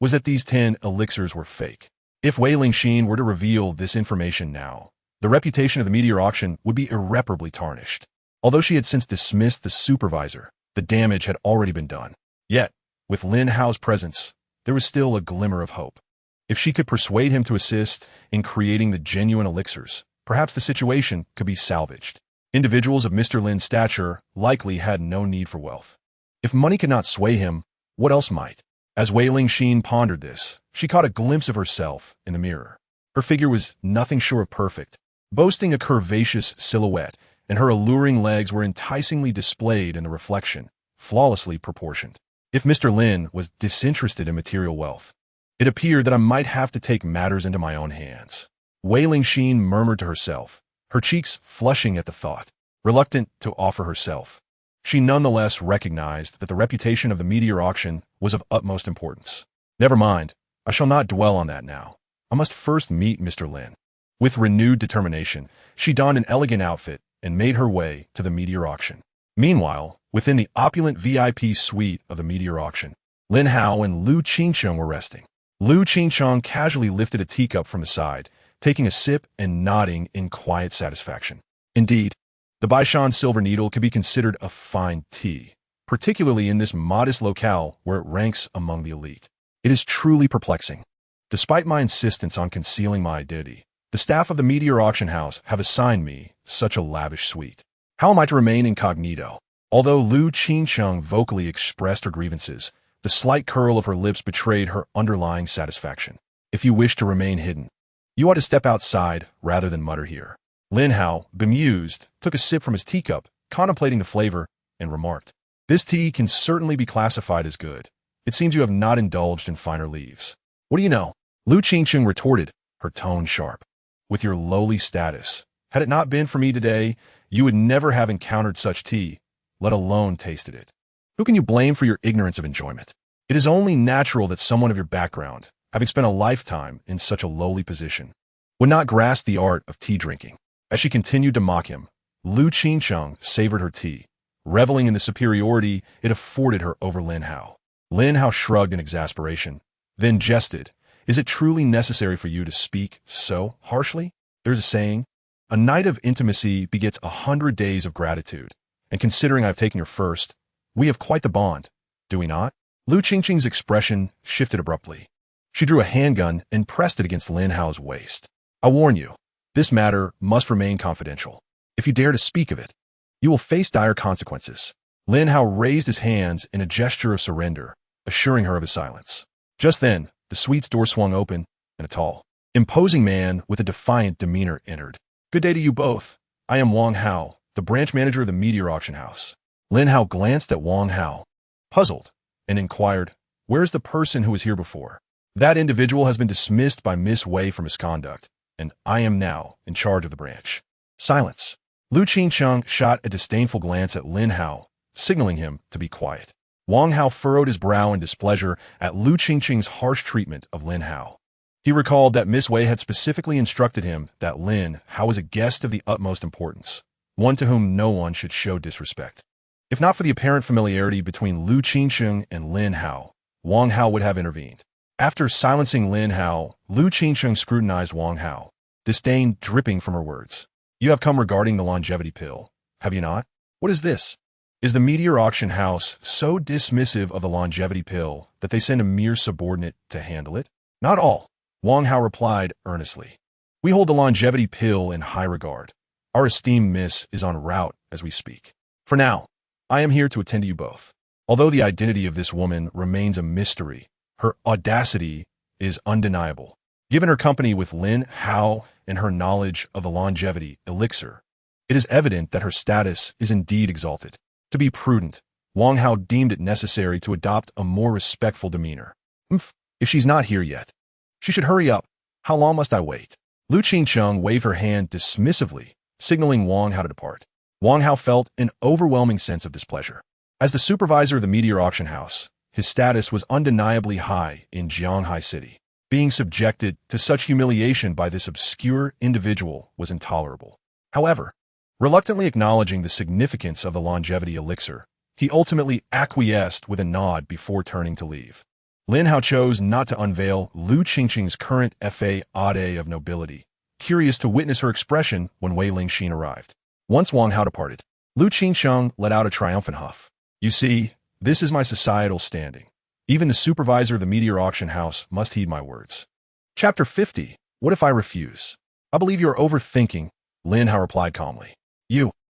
[SPEAKER 1] was that these 10 elixirs were fake. If Wei Lingxin were to reveal this information now, the reputation of the meteor auction would be irreparably tarnished. Although she had since dismissed the supervisor, the damage had already been done. Yet, with Lin Hao's presence, there was still a glimmer of hope. If she could persuade him to assist in creating the genuine elixirs, perhaps the situation could be salvaged. Individuals of Mr. Lin's stature likely had no need for wealth. If money could not sway him, what else might? As Wei Lingxin pondered this, she caught a glimpse of herself in the mirror. Her figure was nothing short of perfect, boasting a curvaceous silhouette, and her alluring legs were enticingly displayed in the reflection, flawlessly proportioned. If Mr. Lin was disinterested in material wealth, it appeared that I might have to take matters into my own hands. Wei Lingxin murmured to herself, her cheeks flushing at the thought. Reluctant to offer herself, she nonetheless recognized that the reputation of the meteor auction was of utmost importance. Never mind, I shall not dwell on that now. I must first meet Mr. Lin. With renewed determination, she donned an elegant outfit and made her way to the meteor auction. Meanwhile, within the opulent VIP suite of the meteor auction, Lin Hao and Lu Qingqiang were resting. Lu Qingqiang casually lifted a teacup from the side, taking a sip and nodding in quiet satisfaction. Indeed, The Baishan silver needle could be considered a fine tea, particularly in this modest locale where it ranks among the elite. It is truly perplexing. Despite my insistence on concealing my identity, the staff of the Meteor Auction House have assigned me such a lavish suite. How am I to remain incognito? Although Lu Qingcheng vocally expressed her grievances, the slight curl of her lips betrayed her underlying satisfaction. If you wish to remain hidden, you ought to step outside rather than mutter here. Lin Hao, bemused, took a sip from his teacup, contemplating the flavor, and remarked, "This tea can certainly be classified as good. It seems you have not indulged in finer leaves." "What do you know?" Lu Qingcheng retorted, her tone sharp. "With your lowly status, had it not been for me today, you would never have encountered such tea, let alone tasted it. Who can you blame for your ignorance of enjoyment? It is only natural that someone of your background, having spent a lifetime in such a lowly position, would not grasp the art of tea drinking." As she continued to mock him, Lu Qingcheng savored her tea, reveling in the superiority it afforded her over Lin Hao. Lin Hao shrugged in exasperation, then jested, "Is it truly necessary for you to speak so harshly? There's a saying, a night of intimacy begets 100 days of gratitude, and considering I've taken your first, we have quite the bond, do we not?" Lu Qingcheng's expression shifted abruptly. She drew a handgun and pressed it against Lin Hao's waist. "I warn you, this matter must remain confidential. If you dare to speak of it, you will face dire consequences." Lin Hao raised his hands in a gesture of surrender, assuring her of his silence. Just then, the suite's door swung open, and a tall, imposing man with a defiant demeanor entered. "Good day to you both. I am Wang Hao, the branch manager of the Meteor Auction House." Lin Hao glanced at Wang Hao, puzzled, and inquired, "Where's the person who was here before?" "That individual has been dismissed by Miss Wei for misconduct, and I am now in charge of the branch." Silence. Lu Qingcheng shot a disdainful glance at Lin Hao, signaling him to be quiet. Wang Hao furrowed his brow in displeasure at Lu Qingcheng's harsh treatment of Lin Hao. He recalled that Miss Wei had specifically instructed him that Lin Hao was a guest of the utmost importance, one to whom no one should show disrespect. If not for the apparent familiarity between Lu Qingcheng and Lin Hao, Wang Hao would have intervened. After silencing Lin Hao, Lu Qingcheng scrutinized Wang Hao, disdain dripping from her words. "You have come regarding the longevity pill, have you not? What is this? Is the Meteor Auction House so dismissive of the longevity pill that they send a mere subordinate to handle it?" "Not all," Wang Hao replied earnestly. "We hold the longevity pill in high regard. Our esteemed miss is en route as we speak. For now, I am here to attend to you both. Although the identity of this woman remains a mystery, her audacity is undeniable. Given her company with Lin Hao and her knowledge of the longevity elixir, it is evident that her status is indeed exalted. To be prudent, Wang Hao deemed it necessary to adopt a more respectful demeanor. If she's not here yet, she should hurry up. How long must I wait?" Lu Qingcheng waved her hand dismissively, signaling Wang Hao to depart. Wang Hao felt an overwhelming sense of displeasure. As the supervisor of the Meteor Auction House, his status was undeniably high in Jianghai City. Being subjected to such humiliation by this obscure individual was intolerable. However, reluctantly acknowledging the significance of the longevity elixir, he ultimately acquiesced with a nod before turning to leave. Lin Hao chose not to unveil Lu Qingcheng's current fade of nobility, curious to witness her expression when Wei Lingxin arrived. Once Wang Hao departed, Lu Qingcheng let out a triumphant huff. "You see, this is my societal standing. Even the supervisor of the Meteor Auction House must heed my words." Chapter 50. What if I refuse? "I believe you are overthinking," Lin Hao replied calmly.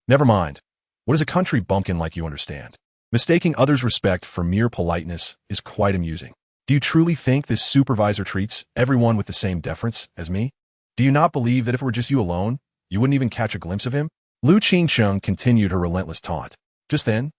[SPEAKER 1] Never mind. What does a country bumpkin like you understand? Mistaking others' respect for mere politeness is quite amusing. Do you truly think this supervisor treats everyone with the same deference as me? Do you not believe that if it were just you alone, you wouldn't even catch a glimpse of him?" Lu Qingcheng continued her relentless taunt. Just then,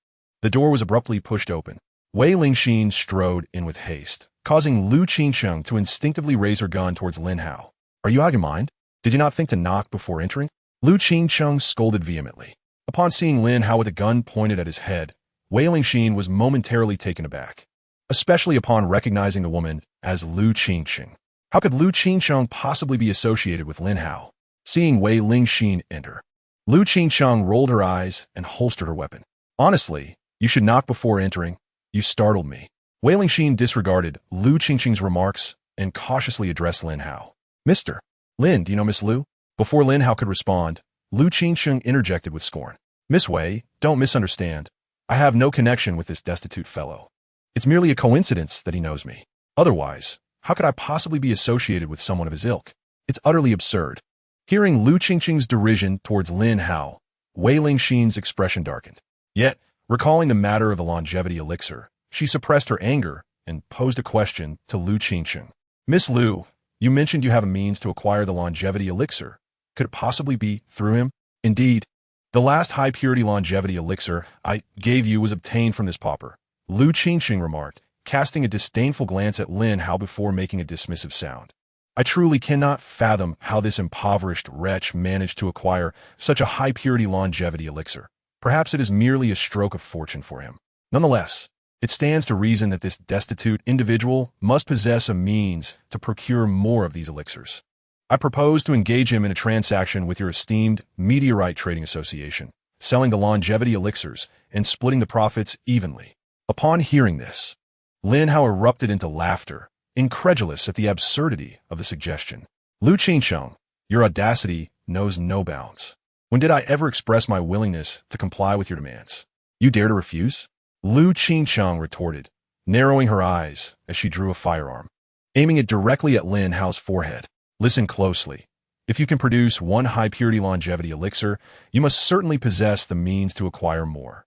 [SPEAKER 1] the door was abruptly pushed open. Wei Lingxin strode in with haste, causing Lu Qingcheng to instinctively raise her gun towards Lin Hao. "Are you out of your mind? Did you not think to knock before entering?" Lu Qingcheng scolded vehemently. Upon seeing Lin Hao with a gun pointed at his head, Wei Lingxin was momentarily taken aback, especially upon recognizing the woman as Lu Qingcheng. How could Lu Qingcheng possibly be associated with Lin Hao? Seeing Wei Lingxin enter, Lu Qingcheng rolled her eyes and holstered her weapon. "Honestly, you should knock before entering. You startled me." Wei Lingxin disregarded Lu Qingcheng's remarks and cautiously addressed Lin Hao. "Mr. Lin, do you know Miss Lu?" Before Lin Hao could respond, Lu Qingsheng interjected with scorn. Miss Wei, don't misunderstand. I have no connection with this destitute fellow. It's merely a coincidence that he knows me. Otherwise, how could I possibly be associated with someone of his ilk? It's utterly absurd. Hearing Lu Qingsheng's derision towards Lin Hao, Wei Lingxin's expression darkened. Yet, recalling the matter of the longevity elixir, she suppressed her anger and posed a question to Lu Qingsheng. Miss Lu, you mentioned you have a means to acquire the longevity elixir. Could it possibly be through him? Indeed. The last high-purity longevity elixir I gave you was obtained from this pauper, Lu Qingsheng remarked, casting a disdainful glance at Lin Hao before making a dismissive sound. I truly cannot fathom how this impoverished wretch managed to acquire such a high-purity longevity elixir. Perhaps it is merely a stroke of fortune for him. Nonetheless, it stands to reason that this destitute individual must possess a means to procure more of these elixirs. I propose to engage him in a transaction with your esteemed Meteorite Trading Association, selling the longevity elixirs and splitting the profits evenly. Upon hearing this, Lin Hao erupted into laughter, incredulous at the absurdity of the suggestion. Lu Qingsheng, your audacity knows no bounds. When did I ever express my willingness to comply with your demands? You dare to refuse? Lu Qingsheng retorted, narrowing her eyes as she drew a firearm, aiming it directly at Lin Hao's forehead. Listen closely. If you can produce one high-purity longevity elixir, you must certainly possess the means to acquire more.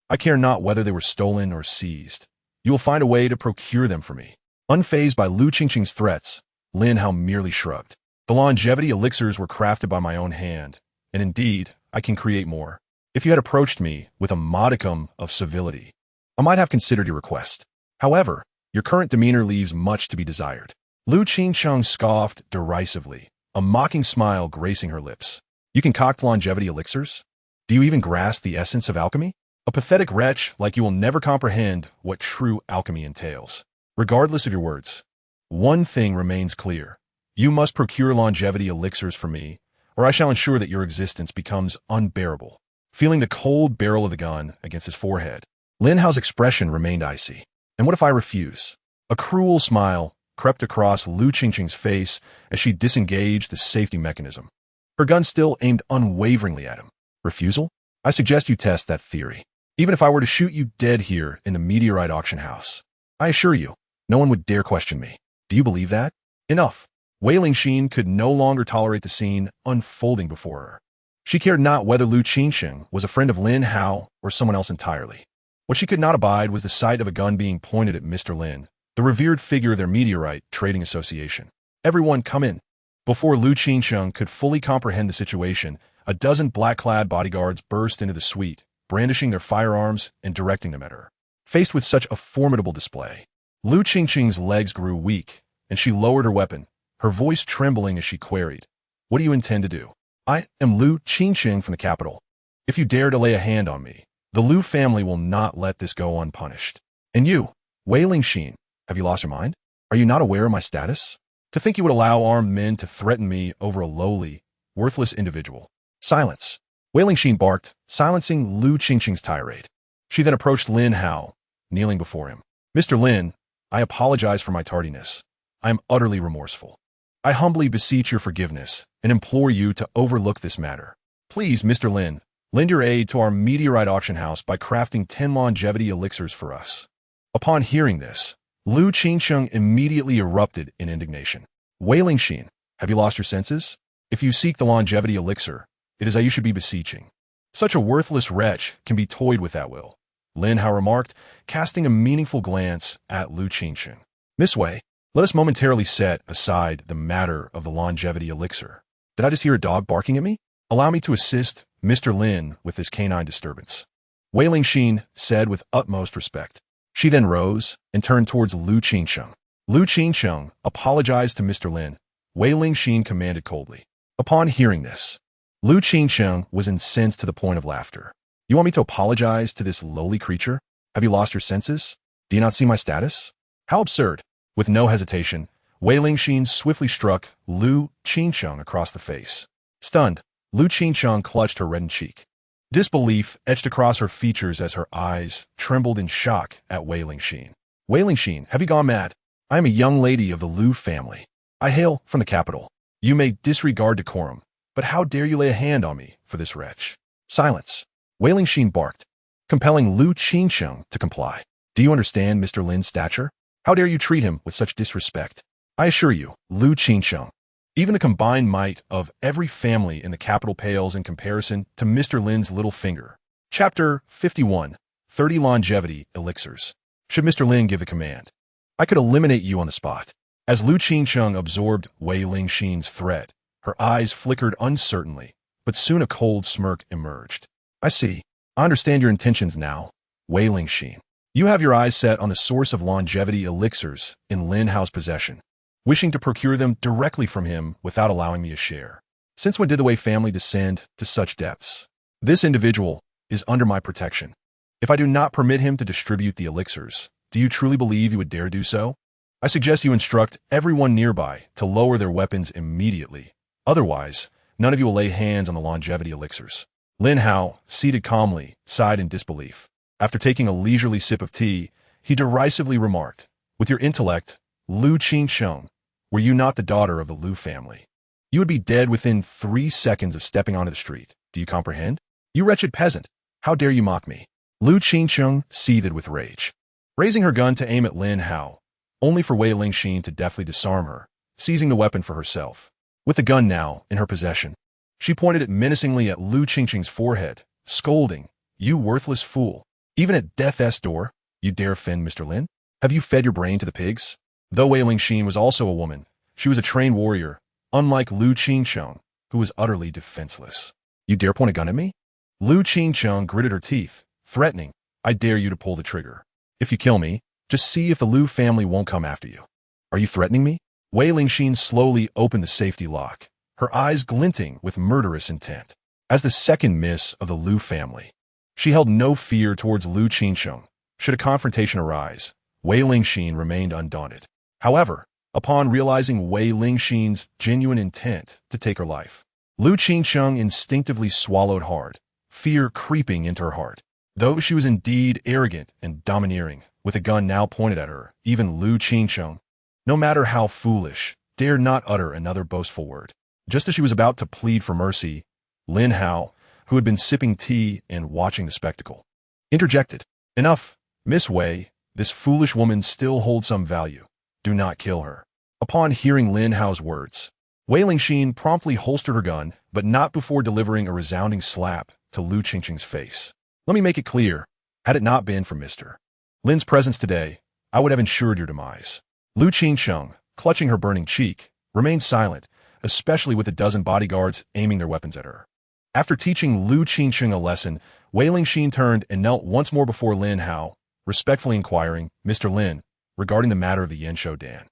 [SPEAKER 1] I care not whether they were stolen or seized. You will find a way to procure them for me. Unfazed by Lu Qingsheng's threats, Lin Hao merely shrugged. The longevity elixirs were crafted by my own hand, and indeed, I can create more. If you had approached me with a modicum of civility, I might have considered your request. However, your current demeanor leaves much to be desired. Lu Qingsheng scoffed derisively, a mocking smile gracing her lips. You concoct longevity elixirs? Do you even grasp the essence of alchemy? A pathetic wretch like you will never comprehend what true alchemy entails. Regardless of your words, one thing remains clear. You must procure longevity elixirs for me, or I shall ensure that your existence becomes unbearable. Feeling the cold barrel of the gun against his forehead, Lin Hao's expression remained icy. And what if I refuse? A cruel smile crept across Lu Qingsheng's face as she disengaged the safety mechanism. Her gun still aimed unwaveringly at him. Refusal? I suggest you test that theory. Even if I were to shoot you dead here in the meteorite auction house, I assure you, no one would dare question me. Do you believe that? Enough. Wei Lingxin could no longer tolerate the scene unfolding before her. She cared not whether Lu Qingsheng was a friend of Lin Hao or someone else entirely. What she could not abide was the sight of a gun being pointed at Mr. Lin, the revered figure of their Meteorite Trading Association. Everyone come in. Before Lu Qingsheng could fully comprehend the situation, a dozen black-clad bodyguards burst into the suite, brandishing their firearms and directing them at her. Faced with such a formidable display, Lu Qingsheng's legs grew weak, and she lowered her weapon, her voice trembling as she queried, "What do you intend to do?" "I am Lu Qingsheng from the capital. If you dare to lay a hand on me, the Lu family will not let this go unpunished. And you, Wei Lingxin, have you lost your mind? Are you not aware of my status? To think you would allow armed men to threaten me over a lowly, worthless individual." "Silence!" Wei Lingxin barked, silencing Lu Qingsheng's tirade. She then approached Lin Hao, kneeling before him. "Mr. Lin, I apologize for my tardiness. I am utterly remorseful. I humbly beseech your forgiveness and implore you to overlook this matter. Please, Mr. Lin, lend your aid to our meteorite auction house by crafting 10 longevity elixirs for us." Upon hearing this, Lu Qingsheng immediately erupted in indignation. "Wei Lingxin, have you lost your senses? If you seek the longevity elixir, it is I you should be beseeching. Such a worthless wretch can be toyed with at will," Lin Hao remarked, casting a meaningful glance at Lu Qingsheng. "Miss Wei, let us momentarily set aside the matter of the longevity elixir. Did I just hear a dog barking at me? Allow me to assist Mr. Lin with this canine disturbance," Wei Lingxin said with utmost respect. She then rose and turned towards Lu Qingsheng. Lu Qingsheng apologized to Mr. Lin, Wei Lingxin commanded coldly. Upon hearing this, Lu Qingsheng was incensed to the point of laughter. "You want me to apologize to this lowly creature? Have you lost your senses? Do you not see my status? How absurd!" With no hesitation, Wei Lingxin swiftly struck Lu Qingsheng across the face. Stunned, Lu Qingsheng clutched her reddened cheek. Disbelief etched across her features as her eyes trembled in shock at Wei Lingxin. "Wei Lingxin, have you gone mad? I am a young lady of the Lu family. I hail from the capital. You may disregard decorum, But how dare you lay a hand on me for this wretch? Silence. Wei Lingxin barked, compelling Lu Qingsheng to comply. Do you understand Mr. Lin's stature? How dare you treat him with such disrespect? I assure you, Lu Qingsheng, even the combined might of every family in the capital pales in comparison to Mr. Lin's little finger. Chapter 51. 30 Longevity Elixirs. Should Mr. Lin give the command, I could eliminate you on the spot. As Lu Qingsheng absorbed Wei Lingxin's threat, her eyes flickered uncertainly, but soon a cold smirk emerged. I see. I understand your intentions now, Wei Lingxin. You have your eyes set on the source of longevity elixirs in Lin Hao's possession, wishing to procure them directly from him without allowing me a share. Since when did the Wei family descend to such depths? This individual is under my protection. If I do not permit him to distribute the elixirs, do you truly believe you would dare do so? I suggest you instruct everyone nearby to lower their weapons immediately. Otherwise, none of you will lay hands on the longevity elixirs. Lin Hao, seated calmly, sighed in disbelief. After taking a leisurely sip of tea, he derisively remarked, with your intellect, Lu Qingsheng, were you not the daughter of the Lu family, you would be dead within 3 seconds of stepping onto the street. Do you comprehend? You wretched peasant, how dare you mock me? Lu Qingsheng seethed with rage, raising her gun to aim at Lin Hao, only for Wei Lingxin to deftly disarm her, seizing the weapon for herself. With the gun now in her possession, she pointed it menacingly at Lu Qingsheng's forehead, scolding, you worthless fool. Even at death's door, you dare offend Mr. Lin? Have you fed your brain to the pigs? Though Wei Lingxin was also a woman, she was a trained warrior, unlike Lu Qingsheng, who was utterly defenseless. You dare point a gun at me? Lu Qingsheng gritted her teeth, threatening, I dare you to pull the trigger. If you kill me, just see if the Lu family won't come after you. Are you threatening me? Wei Lingxin slowly opened the safety lock, her eyes glinting with murderous intent. As the second miss of the Lu family, she held no fear towards Lu Qingsheng. Should a confrontation arise, Wei Lingxin remained undaunted. However, upon realizing Wei Lingxin's genuine intent to take her life, Lu Qingsheng instinctively swallowed hard, fear creeping into her heart. Though she was indeed arrogant and domineering, with a gun now pointed at her, even Lu Qingsheng, no matter how foolish, dared not utter another boastful word. Just as she was about to plead for mercy, Lin Hao, who had been sipping tea and watching the spectacle, interjected. Enough, Miss Wei, this foolish woman still holds some value. Do not kill her. Upon hearing Lin Hao's words, Wei Lingxin promptly holstered her gun, but not before delivering a resounding slap to Lu Qingsheng's face. Let me make it clear, had it not been for Mr. Lin's presence today, I would have ensured your demise. Lu Qingsheng, clutching her burning cheek, remained silent, especially with a dozen bodyguards aiming their weapons at her. After teaching Lu Qingsheng a lesson, Wei Lingxin turned and knelt once more before Lin Hao, respectfully inquiring, Mr. Lin, regarding the matter of the Yanshou Dan.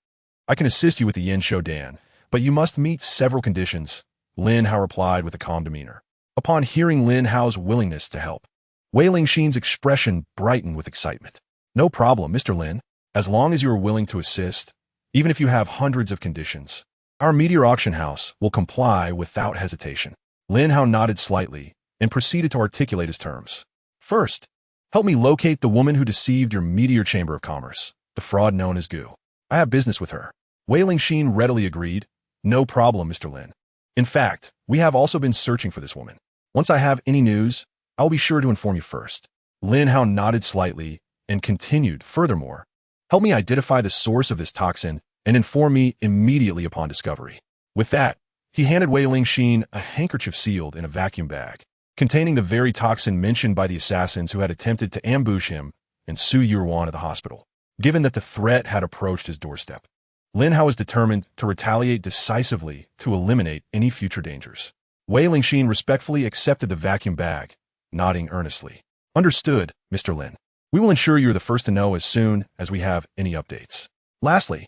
[SPEAKER 1] I can assist you with the Yanshou Dan, but you must meet several conditions, Lin Hao replied with a calm demeanor. Upon hearing Lin Hao's willingness to help, Wei Lingxin's expression brightened with excitement. No problem, Mr. Lin, as long as you are willing to assist, even if you have hundreds of conditions. Our meteor auction house will comply without hesitation. Lin Hao nodded slightly and proceeded to articulate his terms. First, help me locate the woman who deceived your meteor chamber of commerce, the fraud known as Gu. I have business with her. Wei Lingxin readily agreed. No problem, Mr. Lin. In fact, we have also been searching for this woman. Once I have any news, I will be sure to inform you first. Lin Hao nodded slightly and continued, furthermore, help me identify the source of this toxin and inform me immediately upon discovery. With that, he handed Wei Lingxin a handkerchief sealed in a vacuum bag, containing the very toxin mentioned by the assassins who had attempted to ambush him and Su Yuan at the hospital. Given that the threat had approached his doorstep, Lin Hao was determined to retaliate decisively to eliminate any future dangers. Wei Lingxin respectfully accepted the vacuum bag, nodding earnestly. Understood, Mr. Lin. We will ensure you are the first to know as soon as we have any updates. Lastly,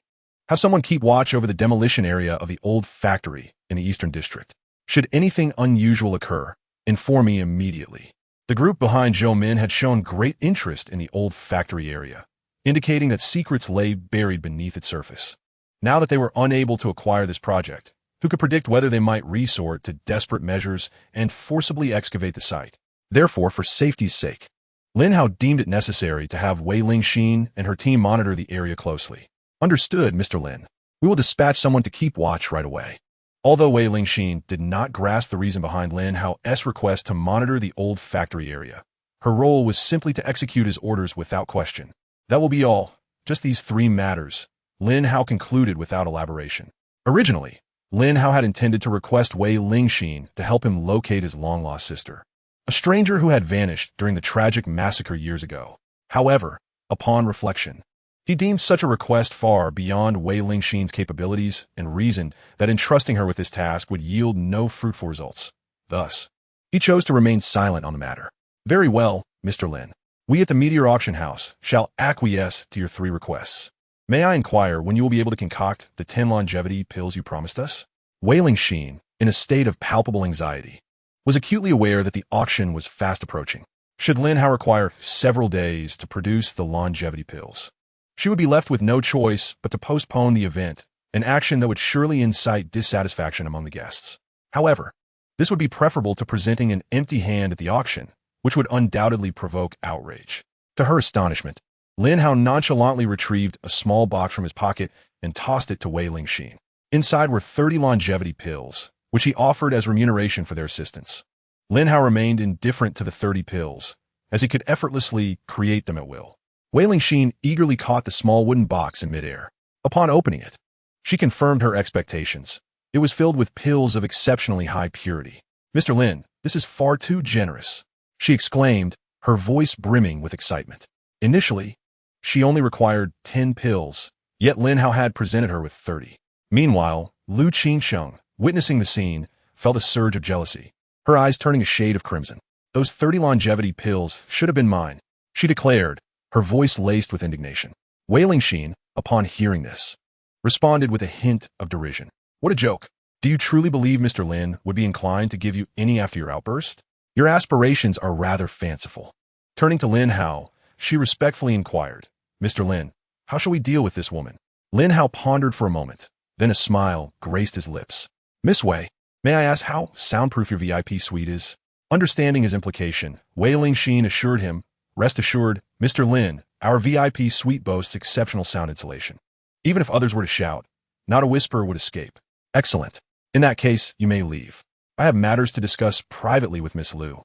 [SPEAKER 1] have someone keep watch over the demolition area of the old factory in the Eastern District. Should anything unusual occur, inform me immediately. The group behind Zhou Min had shown great interest in the old factory area, indicating that secrets lay buried beneath its surface. Now that they were unable to acquire this project, who could predict whether they might resort to desperate measures and forcibly excavate the site? Therefore, for safety's sake, Lin Hao deemed it necessary to have Wei Lingxin and her team monitor the area closely. Understood, Mr. Lin. We will dispatch someone to keep watch right away. Although Wei Lingxin did not grasp the reason behind Lin Hao's request to monitor the old factory area, her role was simply to execute his orders without question. That will be all. Just these 3 matters, Lin Hao concluded without elaboration. Originally, Lin Hao had intended to request Wei Lingxin to help him locate his long-lost sister, a stranger who had vanished during the tragic massacre years ago. However, upon reflection, he deemed such a request far beyond Wei Lingxin's capabilities and reasoned that entrusting her with this task would yield no fruitful results. Thus, he chose to remain silent on the matter. Very well, Mr. Lin. We at the Meteor Auction House shall acquiesce to your 3 requests. May I inquire when you will be able to concoct the 10 longevity pills you promised us? Wei Lingxin, in a state of palpable anxiety, was acutely aware that the auction was fast approaching. Should Lin Hao require several days to produce the longevity pills, she would be left with no choice but to postpone the event, an action that would surely incite dissatisfaction among the guests. However, this would be preferable to presenting an empty hand at the auction, which would undoubtedly provoke outrage. To her astonishment, Lin Hao nonchalantly retrieved a small box from his pocket and tossed it to Wei Lingxin. Inside were 30 longevity pills, which he offered as remuneration for their assistance. Lin Hao remained indifferent to the 30 pills, as he could effortlessly create them at will. Wei Lingxin eagerly caught the small wooden box in midair. Upon opening it, she confirmed her expectations. It was filled with pills of exceptionally high purity. Mr. Lin, this is far too generous, she exclaimed, her voice brimming with excitement. Initially, she only required 10 pills, yet Lin Hao had presented her with 30. Meanwhile, Lu Qingsheng, witnessing the scene, felt a surge of jealousy, her eyes turning a shade of crimson. Those 30 longevity pills should have been mine, she declared, her voice laced with indignation. Wei Lingxin, upon hearing this, responded with a hint of derision. What a joke. Do you truly believe Mr. Lin would be inclined to give you any after your outburst? Your aspirations are rather fanciful. Turning to Lin Hao, she respectfully inquired, Mr. Lin, how shall we deal with this woman? Lin Hao pondered for a moment, then a smile graced his lips. Miss Wei, may I ask how soundproof your VIP suite is? Understanding his implication, Wei Lingxin assured him, rest assured, Mr. Lin, our VIP suite boasts exceptional sound insulation. Even if others were to shout, not a whisper would escape. Excellent. In that case, you may leave. I have matters to discuss privately with Miss Lu.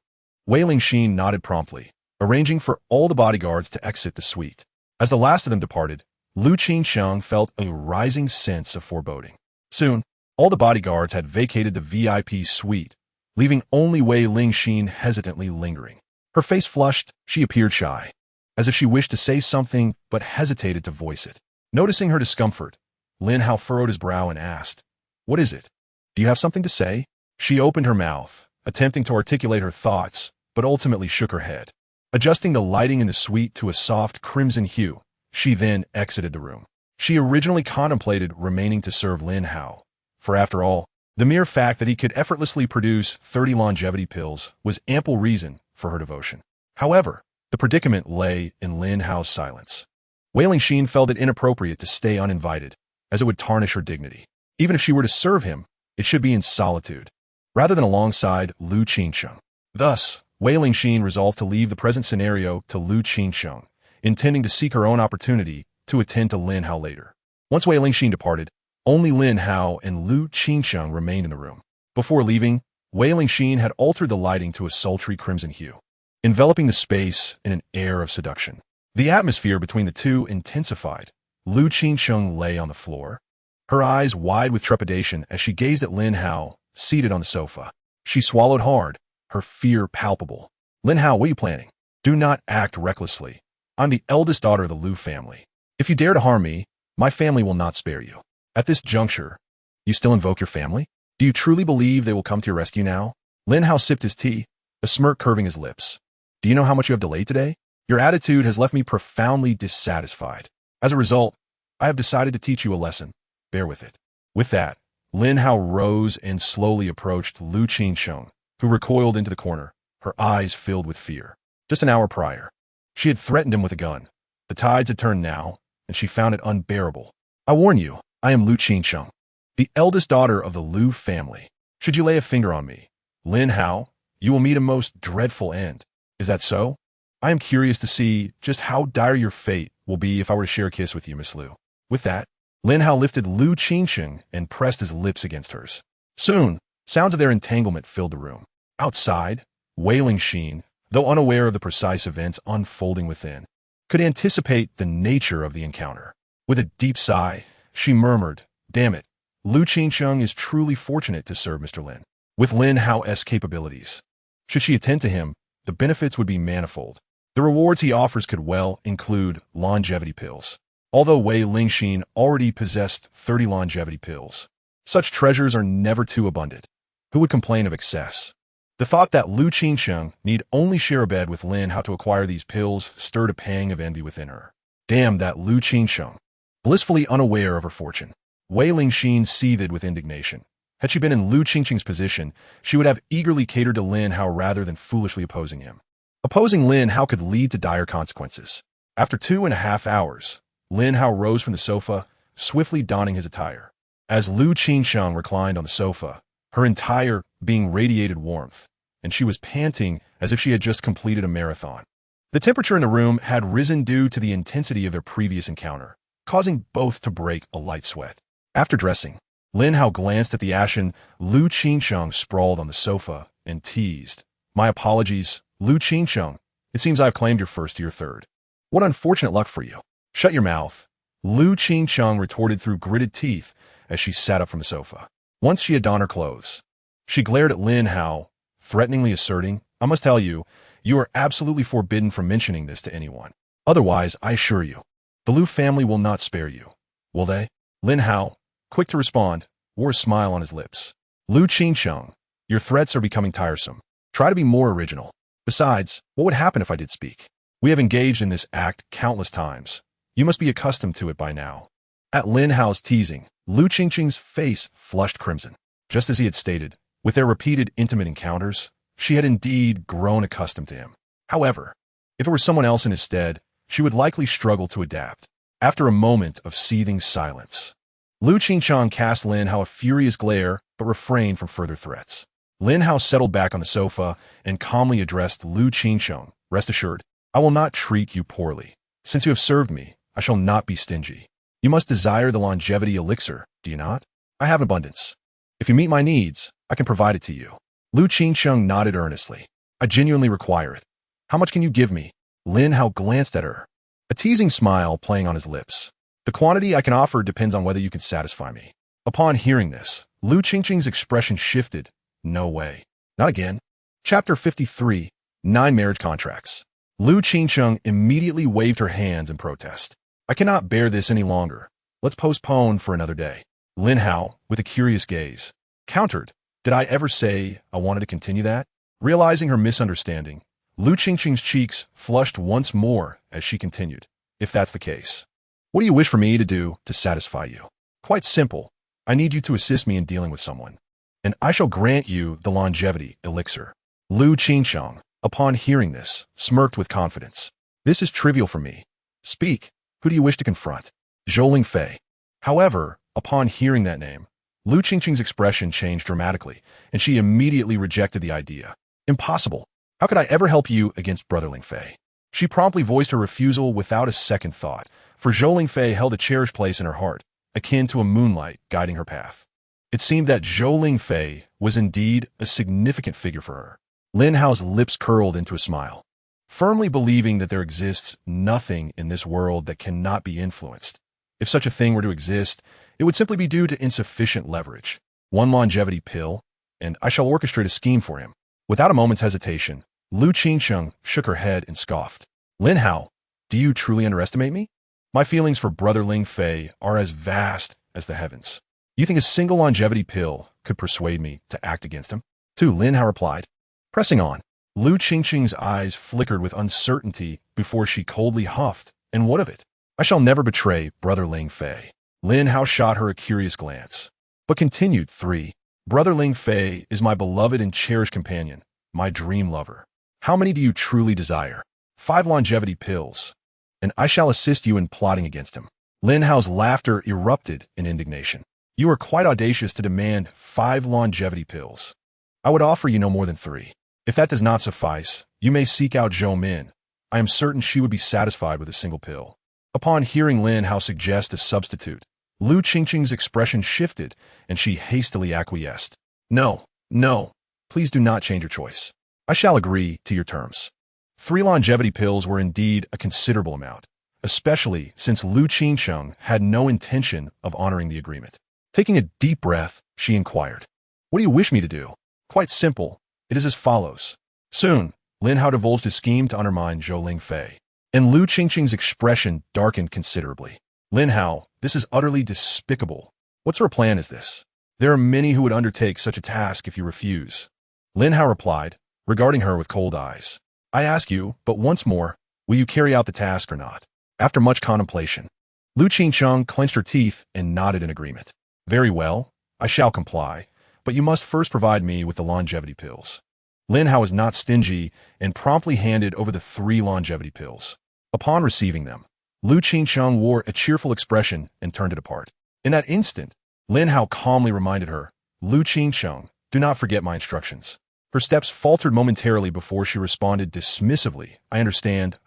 [SPEAKER 1] Wei Lingxin nodded promptly, arranging for all the bodyguards to exit the suite. As the last of them departed, Lu Qingsheng felt a rising sense of foreboding. Soon, all the bodyguards had vacated the VIP suite, leaving only Wei Lingxin hesitantly lingering. Her face flushed, she appeared shy, as if she wished to say something but hesitated to voice it. Noticing her discomfort, Lin Hao furrowed his brow and asked, What is it? Do you have something to say? She opened her mouth, attempting to articulate her thoughts, but ultimately shook her head. Adjusting the lighting in the suite to a soft crimson hue, she then exited the room. She originally contemplated remaining to serve Lin Hao, for after all, the mere fact that he could effortlessly produce 30 longevity pills was ample reason for her devotion. However, the predicament lay in Lin Hao's silence. Wei Lingxin felt it inappropriate to stay uninvited, as it would tarnish her dignity. Even if she were to serve him, it should be in solitude, rather than alongside Lu Qingsheng. Thus, Wei Lingxin resolved to leave the present scenario to Lu Qingsheng, intending to seek her own opportunity to attend to Lin Hao later. Once Wei Lingxin departed, only Lin Hao and Lu Qingsheng remained in the room. Before leaving, Wei Lingxin had altered the lighting to a sultry crimson hue, enveloping the space in an air of seduction. The atmosphere between the two intensified. Lu Qingsheng lay on the floor, her eyes wide with trepidation as she gazed at Lin Hao, seated on the sofa. She swallowed hard, her fear palpable. Lin Hao, what are you planning? Do not act recklessly. I'm the eldest daughter of the Lu family. If you dare to harm me, my family will not spare you. At this juncture, you still invoke your family? Do you truly believe they will come to your rescue now? Lin Hao sipped his tea, a smirk curving his lips. Do you know how much you have delayed today? Your attitude has left me profoundly dissatisfied. As a result, I have decided to teach you a lesson. Bear with it. With that, Lin Hao rose and slowly approached Lu Qingsheng, who recoiled into the corner, her eyes filled with fear. Just an hour prior, she had threatened him with a gun. The tides had turned now, and she found it unbearable. I warn you, I am Lu Qingsheng, the eldest daughter of the Lu family. Should you lay a finger on me, Lin Hao, you will meet a most dreadful end. Is that so? I am curious to see just how dire your fate will be if I were to share a kiss with you, Miss Lu. With that, Lin Hao lifted Lu Qingsheng and pressed his lips against hers. Soon, sounds of their entanglement filled the room. Outside, Wei Lingxin, though unaware of the precise events unfolding within, could anticipate the nature of the encounter. With a deep sigh, she murmured, "Damn it, Lu Qingsheng is truly fortunate to serve Mr. Lin. With Lin Hao's capabilities, should she attend to him, the benefits would be manifold. The rewards he offers could well include longevity pills. Although Wei Lingxin already possessed 30 longevity pills, such treasures are never too abundant. Who would complain of excess? The thought that Lu Qingsheng need only share a bed with Lin Hao to acquire these pills stirred a pang of envy within her. Damn that Lu Qingsheng! Blissfully unaware of her fortune, Wei Lingxin seethed with indignation. Had she been in Lu Qingsheng's position, she would have eagerly catered to Lin Hao rather than foolishly opposing him. Opposing Lin Hao could lead to dire consequences. After 2.5 hours, Lin Hao rose from the sofa, swiftly donning his attire. As Lu Qingsheng reclined on the sofa, her entire being radiated warmth, and she was panting as if she had just completed a marathon. The temperature in the room had risen due to the intensity of their previous encounter, causing both to break a light sweat. After dressing, Lin Hao glanced at the ashen Lu Qingsheng sprawled on the sofa and teased, "My apologies, Lu Qingsheng. It seems I've claimed your first to your third. What unfortunate luck for you." "Shut your mouth," Lu Qingsheng retorted through gritted teeth as she sat up from the sofa. Once she had donned her clothes, she glared at Lin Hao, threateningly asserting, "I must tell you, you are absolutely forbidden from mentioning this to anyone. Otherwise, I assure you, the Lu family will not spare you. Will they?" Lin Hao, quick to respond, wore a smile on his lips. "Lu Qingsheng, your threats are becoming tiresome. Try to be more original. Besides, what would happen if I did speak? We have engaged in this act countless times. You must be accustomed to it by now." At Lin Hao's teasing, Lu Qingsheng's face flushed crimson. Just as he had stated, with their repeated intimate encounters, she had indeed grown accustomed to him. However, if it were someone else in his stead, she would likely struggle to adapt. After a moment of seething silence, Lu Qingsheng cast Lin Hao a furious glare but refrained from further threats. Lin Hao settled back on the sofa and calmly addressed Lu Qingsheng, "Rest assured, I will not treat you poorly. Since you have served me, I shall not be stingy. You must desire the longevity elixir, do you not? I have abundance. If you meet my needs, I can provide it to you." Lu Qingsheng nodded earnestly. "I genuinely require it. How much can you give me?" Lin Hao glanced at her, a teasing smile playing on his lips. "The quantity I can offer depends on whether you can satisfy me." Upon hearing this, Lu Qingsheng's expression shifted. "No way. Not again." Chapter 53, 9 Marriage Contracts. Lu Qingsheng immediately waved her hands in protest. "I cannot bear this any longer. Let's postpone for another day." Lin Hao, with a curious gaze, countered, "Did I ever say I wanted to continue that?" Realizing her misunderstanding, Lu Qingsheng's cheeks flushed once more as she continued, "If that's the case, what do you wish for me to do to satisfy you?" "Quite simple. I need you to assist me in dealing with someone, and I shall grant you the longevity elixir." Lu Qingsheng, upon hearing this, smirked with confidence. "This is trivial for me. Speak, who do you wish to confront?" "Zhou Lingfei." However, upon hearing that name, Lu Qingsheng's expression changed dramatically, and she immediately rejected the idea. "Impossible. How could I ever help you against Brother Lingfei?" She promptly voiced her refusal without a second thought, for Zhou Lingfei held a cherished place in her heart, akin to a moonlight guiding her path. It seemed that Zhou Lingfei was indeed a significant figure for her. Lin Hao's lips curled into a smile. Firmly believing that there exists nothing in this world that cannot be influenced. If such a thing were to exist, it would simply be due to insufficient leverage. One longevity pill, and I shall orchestrate a scheme for him. Without a moment's hesitation, Lu Qingsheng shook her head and scoffed. "Lin Hao, do you truly underestimate me? My feelings for Brother Lingfei are as vast as the heavens. You think a single longevity pill could persuade me to act against him?" "To," Lin Hao replied. Pressing on, Lu Qingsheng's eyes flickered with uncertainty before she coldly huffed, "And what of it? I shall never betray Brother Lingfei." Lin Hao shot her a curious glance, but continued, 3. "Brother Lingfei is my beloved and cherished companion, my dream lover. How many do you truly desire?" 5 longevity pills, and I shall assist you in plotting against him." Lin Hao's laughter erupted in indignation. "You are quite audacious to demand 5 longevity pills. I would offer you no more than 3. If that does not suffice, you may seek out Zhou Min. I am certain she would be satisfied with a single pill." Upon hearing Lin Hao suggest a substitute, Lu Qingsheng's expression shifted, and she hastily acquiesced. No, no. Please do not change your choice. I shall agree to your terms. 3 longevity pills were indeed a considerable amount, especially since Lu Qingcheng had no intention of honoring the agreement. Taking a deep breath, she inquired, "What do you wish me to do?" "Quite simple. It is as follows." Soon, Lin Hao divulged his scheme to undermine Zhou Lingfei, and Lu Qingcheng's expression darkened considerably. "Lin Hao, this is utterly despicable. What sort of plan is this? There are many who would undertake such a task if you refuse." Lin Hao replied, regarding her with cold eyes. "I ask you, but once more, will you carry out the task or not?" After much contemplation, Lu Qingcheng clenched her teeth and nodded in agreement. "Very well, I shall comply, but you must first provide me with the longevity pills." Lin Hao was not stingy and promptly handed over the 3 longevity pills. Upon receiving them, Lu Qingcheng wore a cheerful expression and turned to depart. In that instant, Lin Hao calmly reminded her, "Lu Qingcheng, do not forget my instructions." Her steps faltered momentarily before she responded dismissively, I understand.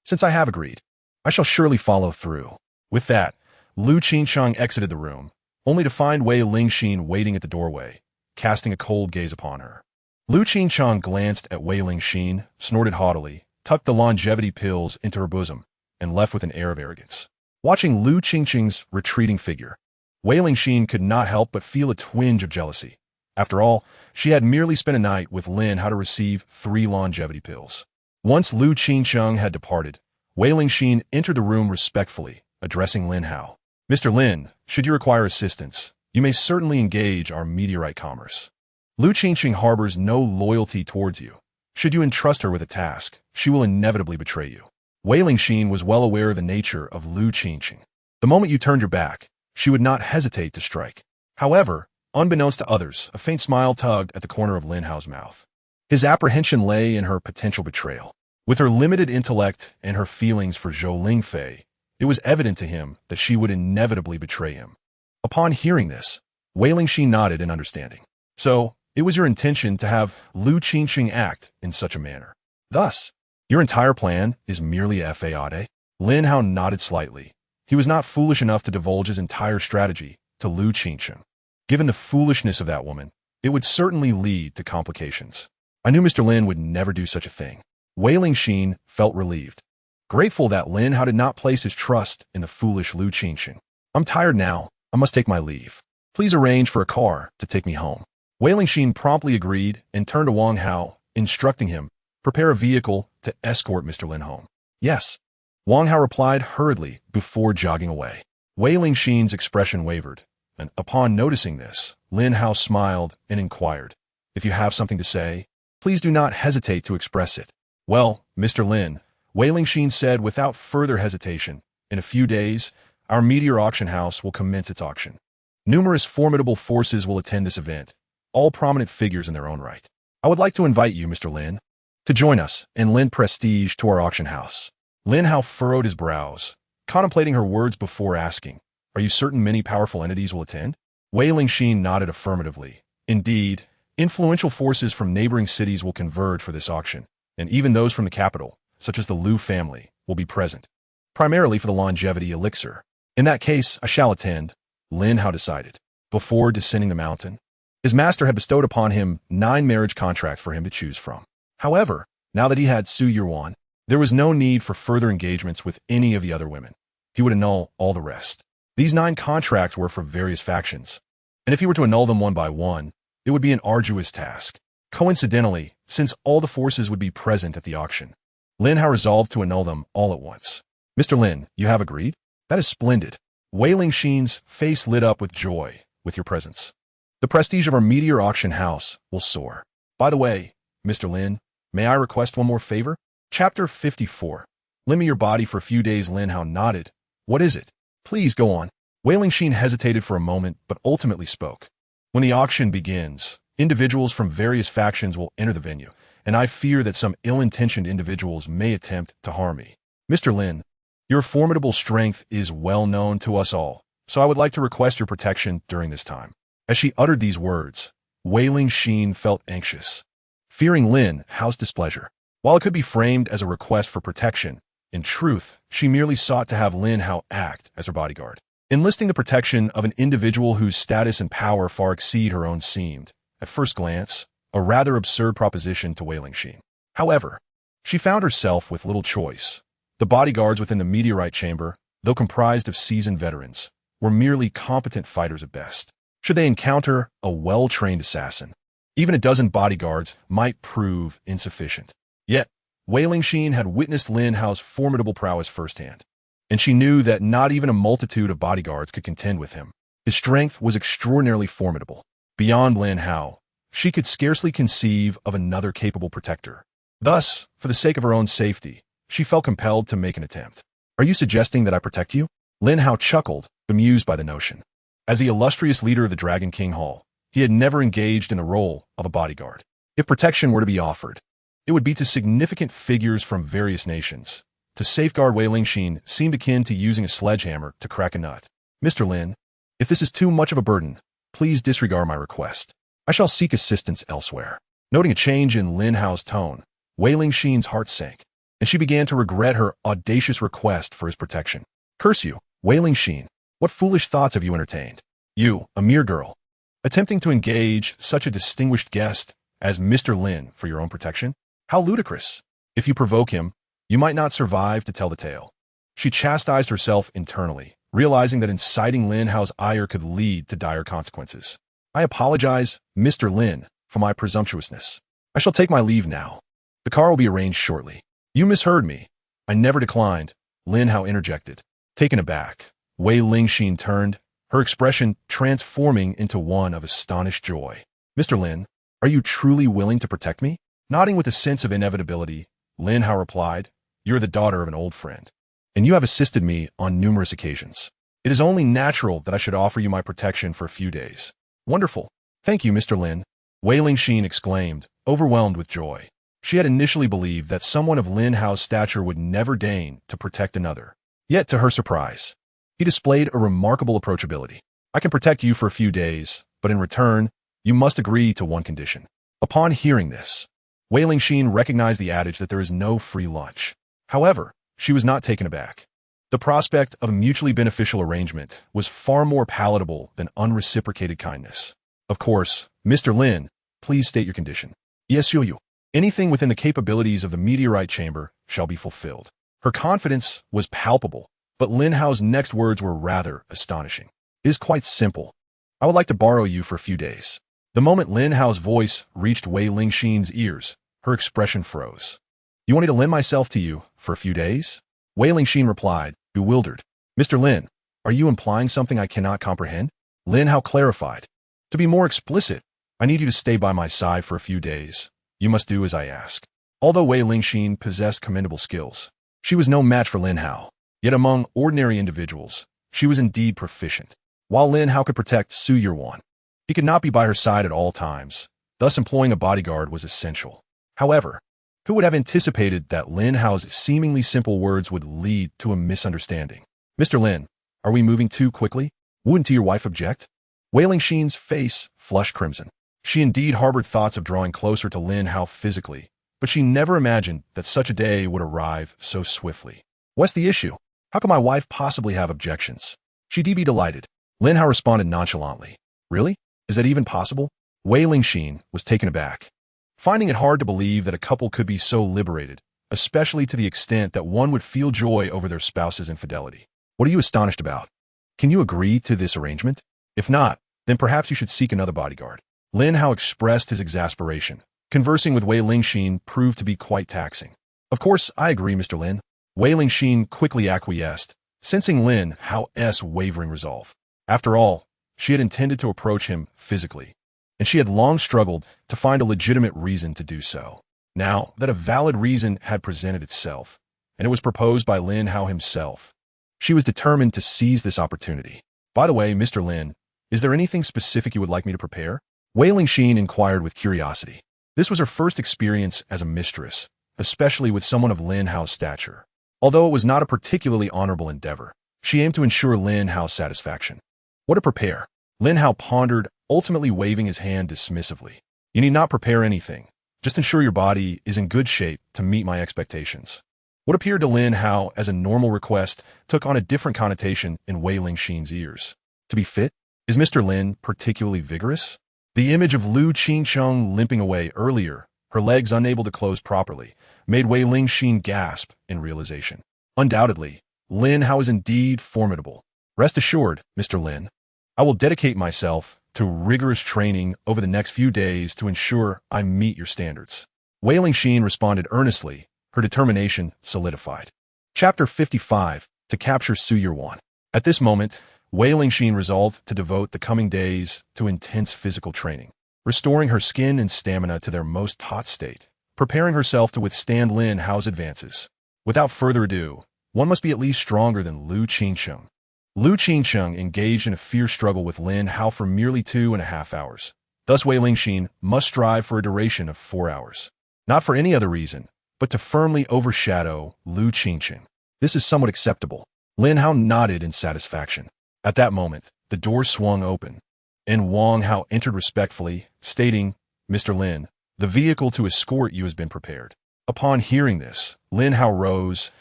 [SPEAKER 1] Since I have agreed, I shall surely follow through." With that, Lu Qingcheng exited the room, only to find Wei Lingxin waiting at the doorway, casting a cold gaze upon her. Lu Qingcheng glanced at Wei Lingxin, snorted haughtily, tucked the longevity pills into her bosom, and left with an air of arrogance. Watching Lu Qingcheng's retreating figure, Wei Lingxin could not help but feel a twinge of jealousy. After all, she had merely spent a night with Lin Hao to receive 3 longevity pills. Once Lu Qingcheng had departed, Wei Lingxin entered the room respectfully, addressing Lin Hao. "Mr. Lin, should you require assistance, you may certainly engage our meteorite commerce. Lu Qingcheng harbors no loyalty towards you. Should you entrust her with a task, she will inevitably betray you." Wei Lingxin was well aware of the nature of Lu Qingcheng. The moment you turned your back, she would not hesitate to strike. However, unbeknownst to others, a faint smile tugged at the corner of Lin Hao's mouth. His apprehension lay in her potential betrayal. With her limited intellect and her feelings for Zhou Lingfei, it was evident to him that she would inevitably betray him. Upon hearing this, Wei Lingxin nodded in understanding. "So, it was your intention to have Lu Qingcheng act in such a manner. Thus, your entire plan is merely a fade?" Lin Hao nodded slightly. He was not foolish enough to divulge his entire strategy to Lu Qingcheng. Given the foolishness of that woman, it would certainly lead to complications. "I knew Mr. Lin would never do such a thing." Wei Lingxin felt relieved, grateful that Lin Hao did not place his trust in the foolish Lu Qingcheng. "I'm tired now. I must take my leave. Please arrange for a car to take me home." Wei Lingxin promptly agreed and turned to Wang Hao, instructing him, "Prepare a vehicle to escort Mr. Lin home." "Yes." Wang Hao replied hurriedly before jogging away. Wei Lingxin's expression wavered, and upon noticing this, Lin Hao smiled and inquired, "If you have something to say, please do not hesitate to express it." "Well, Mr. Lin," Wei Lingxin said without further hesitation, "in a few days, our meteor auction house will commence its auction. Numerous formidable forces will attend this event, all prominent figures in their own right. I would like to invite you, Mr. Lin, to join us and lend prestige to our auction house." Lin Hao furrowed his brows, contemplating her words before asking, "Are you certain many powerful entities will attend?" Wei Lingxin nodded affirmatively. Indeed, influential forces from neighboring cities will converge for this auction, and even those from the capital, such as the Liu family, will be present, primarily for the longevity elixir. "In that case, I shall attend," Lin Hao decided. Before descending the mountain, his master had bestowed upon him 9 marriage contracts for him to choose from. However, now that he had Su Yuan, there was no need for further engagements with any of the other women. He would annul all the rest. These 9 contracts were for various factions, and if he were to annul them one by one, it would be an arduous task. Coincidentally, since all the forces would be present at the auction, Lin Hao resolved to annul them all at once. "Mr. Lin, you have agreed? That is splendid." Wei Lingxin's face lit up with joy with your presence. "The prestige of our meteor auction house will soar. By the way, Mr. Lin, may I request one more favor?" Chapter 54. "Lend me your body for a few days." Lin Hao nodded. "What is it?" "Please go on." Wei Lingxin hesitated for a moment, but ultimately spoke. "When the auction begins, individuals from various factions will enter the venue, and I fear that some ill-intentioned individuals may attempt to harm me. Mr. Lin, your formidable strength is well known to us all, so I would like to request your protection during this time." As she uttered these words, Wei Lingxin felt anxious, fearing Lin Hao's displeasure. While it could be framed as a request for protection, in truth, she merely sought to have Lin Hao act as her bodyguard. Enlisting the protection of an individual whose status and power far exceed her own seemed, at first glance, a rather absurd proposition to Wei Lingxin. However, she found herself with little choice. The bodyguards within the meteorite chamber, though comprised of seasoned veterans, were merely competent fighters at best. Should they encounter a well-trained assassin, even a dozen bodyguards might prove insufficient. Yet, Wei Lingxin had witnessed Lin Hao's formidable prowess firsthand, and she knew that not even a multitude of bodyguards could contend with him. His strength was extraordinarily formidable. Beyond Lin Hao, she could scarcely conceive of another capable protector. Thus, for the sake of her own safety, she felt compelled to make an attempt. "Are you suggesting that I protect you?" Lin Hao chuckled, bemused by the notion. As the illustrious leader of the Dragon King Hall, he had never engaged in the role of a bodyguard. If protection were to be offered, it would be to significant figures from various nations. To safeguard Wei Lingxin seemed akin to using a sledgehammer to crack a nut. "Mr. Lin, if this is too much of a burden, please disregard my request. I shall seek assistance elsewhere." Noting a change in Lin Hao's tone, Wei Lingxin's heart sank, and she began to regret her audacious request for his protection. "Curse you, Wei Lingxin, what foolish thoughts have you entertained? You, a mere girl, attempting to engage such a distinguished guest as Mr. Lin for your own protection? How ludicrous! If you provoke him, you might not survive to tell the tale." She chastised herself internally, realizing that inciting Lin Hao's ire could lead to dire consequences. "I apologize, Mr. Lin, for my presumptuousness. I shall take my leave now. The car will be arranged shortly." "You misheard me. I never declined," Lin Hao interjected. Taken aback, Wei Lingxin turned, her expression transforming into one of astonished joy. "Mr. Lin, are you truly willing to protect me?" Nodding with a sense of inevitability, Lin Hao replied, "You're the daughter of an old friend, and you have assisted me on numerous occasions. It is only natural that I should offer you my protection for a few days." "Wonderful. Thank you, Mr. Lin," Wei Lingxin exclaimed, overwhelmed with joy. She had initially believed that someone of Lin Hao's stature would never deign to protect another. Yet, to her surprise, he displayed a remarkable approachability. "I can protect you for a few days, but in return, you must agree to one condition." Upon hearing this, Wei Lingxin recognized the adage that there is no free lunch. However, she was not taken aback. The prospect of a mutually beneficial arrangement was far more palatable than unreciprocated kindness. "Of course, Mr. Lin, please state your condition." "Yes, you. Anything within the capabilities of the meteorite chamber shall be fulfilled." Her confidence was palpable, but Lin Hao's next words were rather astonishing. "It is quite simple. I would like to borrow you for a few days." The moment Lin Hao's voice reached Wei Lingxin's ears, her expression froze. "You want me to lend myself to you for a few days?" Wei Lingxin replied, bewildered. "Mr. Lin, are you implying something I cannot comprehend?" Lin Hao clarified. "To be more explicit, I need you to stay by my side for a few days. You must do as I ask." Although Wei Lingxin possessed commendable skills, she was no match for Lin Hao. Yet among ordinary individuals, she was indeed proficient. While Lin Hao could protect Su Yirwan, he could not be by her side at all times, thus employing a bodyguard was essential. However, who would have anticipated that Lin Hao's seemingly simple words would lead to a misunderstanding? "Mr. Lin, are we moving too quickly? Wouldn't your wife object?" Wei Lingxin's face flushed crimson. She indeed harbored thoughts of drawing closer to Lin Hao physically, but she never imagined that such a day would arrive so swiftly. "What's the issue? How can my wife possibly have objections?" "She'd be delighted." Lin Hao responded nonchalantly. "Really? Is that even possible?" Wei Lingxin was taken aback, finding it hard to believe that a couple could be so liberated, especially to the extent that one would feel joy over their spouse's infidelity. "What are you astonished about? Can you agree to this arrangement? If not, then perhaps you should seek another bodyguard." Lin Hao expressed his exasperation. Conversing with Wei Lingxin proved to be quite taxing. "Of course, I agree, Mr. Lin." Wei Lingxin quickly acquiesced, sensing Lin Hao's wavering resolve. After all, she had intended to approach him physically, and she had long struggled to find a legitimate reason to do so. Now that a valid reason had presented itself, and it was proposed by Lin Hao himself, she was determined to seize this opportunity. "By the way, Mr. Lin, is there anything specific you would like me to prepare?" Wei Lingxin inquired with curiosity. This was her first experience as a mistress, especially with someone of Lin Hao's stature. Although it was not a particularly honorable endeavor, she aimed to ensure Lin Hao's satisfaction. "What to prepare?" Lin Hao pondered, ultimately waving his hand dismissively. "You need not prepare anything. Just ensure your body is in good shape to meet my expectations." What appeared to Lin Hao as a normal request took on a different connotation in Wei Lingxin's ears. To be fit? Is Mr. Lin particularly vigorous? The image of Lu Qingcheng limping away earlier, her legs unable to close properly, made Wei Lingxin gasp in realization. Undoubtedly, Lin Hao is indeed formidable. Rest assured, Mr. Lin, I will dedicate myself to rigorous training over the next few days to ensure I meet your standards. Wei Lingxin responded earnestly, her determination solidified. Chapter 55, To Capture Su Yirwan. At this moment, Wei Lingxin resolved to devote the coming days to intense physical training, restoring her skin and stamina to their most taut state, preparing herself to withstand Lin Hao's advances. Without further ado, one must be at least stronger than Lu Qingcheng. Lu Qingcheng engaged in a fierce struggle with Lin Hao for merely 2.5 hours. Thus Wei Lingxin must strive for a duration of 4 hours. Not for any other reason, but to firmly overshadow Lu Qingcheng. This is somewhat acceptable. Lin Hao nodded in satisfaction. At that moment, the door swung open, and Wang Hao entered respectfully, stating, Mr. Lin, the vehicle to escort you has been prepared. Upon hearing this, Lin Hao rose,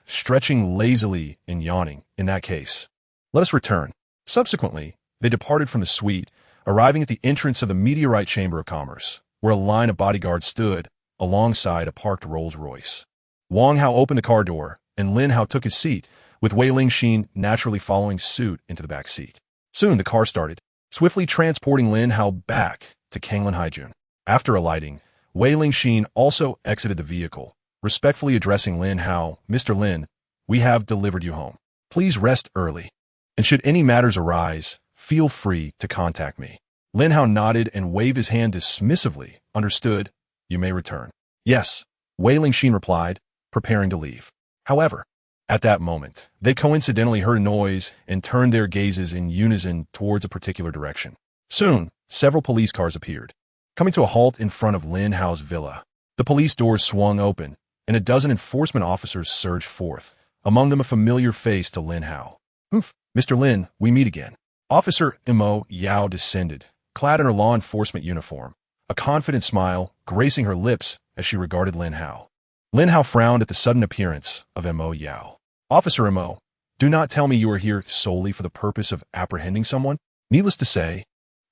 [SPEAKER 1] stretching lazily and yawning. In that case, let us return. Subsequently, they departed from the suite, arriving at the entrance of the Meteorite Chamber of Commerce, where a line of bodyguards stood alongside a parked Rolls-Royce. Wang Hao opened the car door, and Lin Hao took his seat, with Wei Lingxin naturally following suit into the back seat. Soon the car started, swiftly transporting Lin Hao back to Kanglin Haijun. After alighting, Wei Lingxin also exited the vehicle, respectfully addressing Lin Hao, Mr. Lin, we have delivered you home. Please rest early. And should any matters arise, feel free to contact me. Lin Hao nodded and waved his hand dismissively. Understood. You may return. Yes, Wei Lingxin replied, preparing to leave. However, at that moment, they coincidentally heard a noise and turned their gazes in unison towards a particular direction. Soon, several police cars appeared, coming to a halt in front of Lin Hao's villa. The police doors swung open, and a dozen enforcement officers surged forth, among them a familiar face to Lin Hao. Mr. Lin, we meet again. Officer Mo Yao descended, clad in her law enforcement uniform, a confident smile gracing her lips as she regarded Lin Hao. Lin Hao frowned at the sudden appearance of Mo Yao. Officer Mo, do not tell me you are here solely for the purpose of apprehending someone. Needless to say,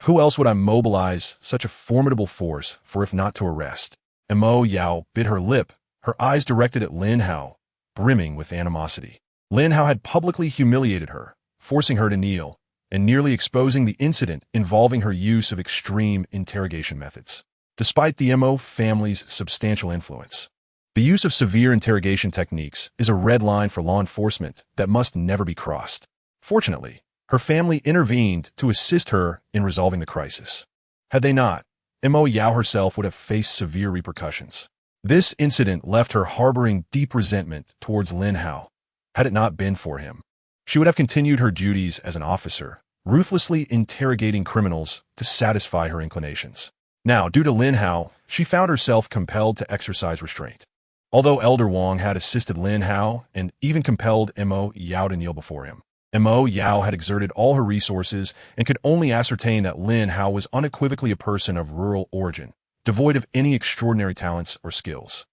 [SPEAKER 1] who else would I mobilize such a formidable force for if not to arrest? Mo Yao bit her lip, her eyes directed at Lin Hao, brimming with animosity. Lin Hao had publicly humiliated her, forcing her to kneel, and nearly exposing the incident involving her use of extreme interrogation methods. Despite the Mo family's substantial influence, the use of severe interrogation techniques is a red line for law enforcement that must never be crossed. Fortunately, her family intervened to assist her in resolving the crisis. Had they not, Mo Yao herself would have faced severe repercussions. This incident left her harboring deep resentment towards Lin Hao. Had it not been for him, she would have continued her duties as an officer, ruthlessly interrogating criminals to satisfy her inclinations. Now, due to Lin Hao, she found herself compelled to exercise restraint. Although Elder Wang had assisted Lin Hao and even compelled Mo Yao to kneel before him, Mo Yao had exerted all her resources and could only ascertain that Lin Hao was unequivocally a person of rural origin, devoid of any extraordinary talents or skills.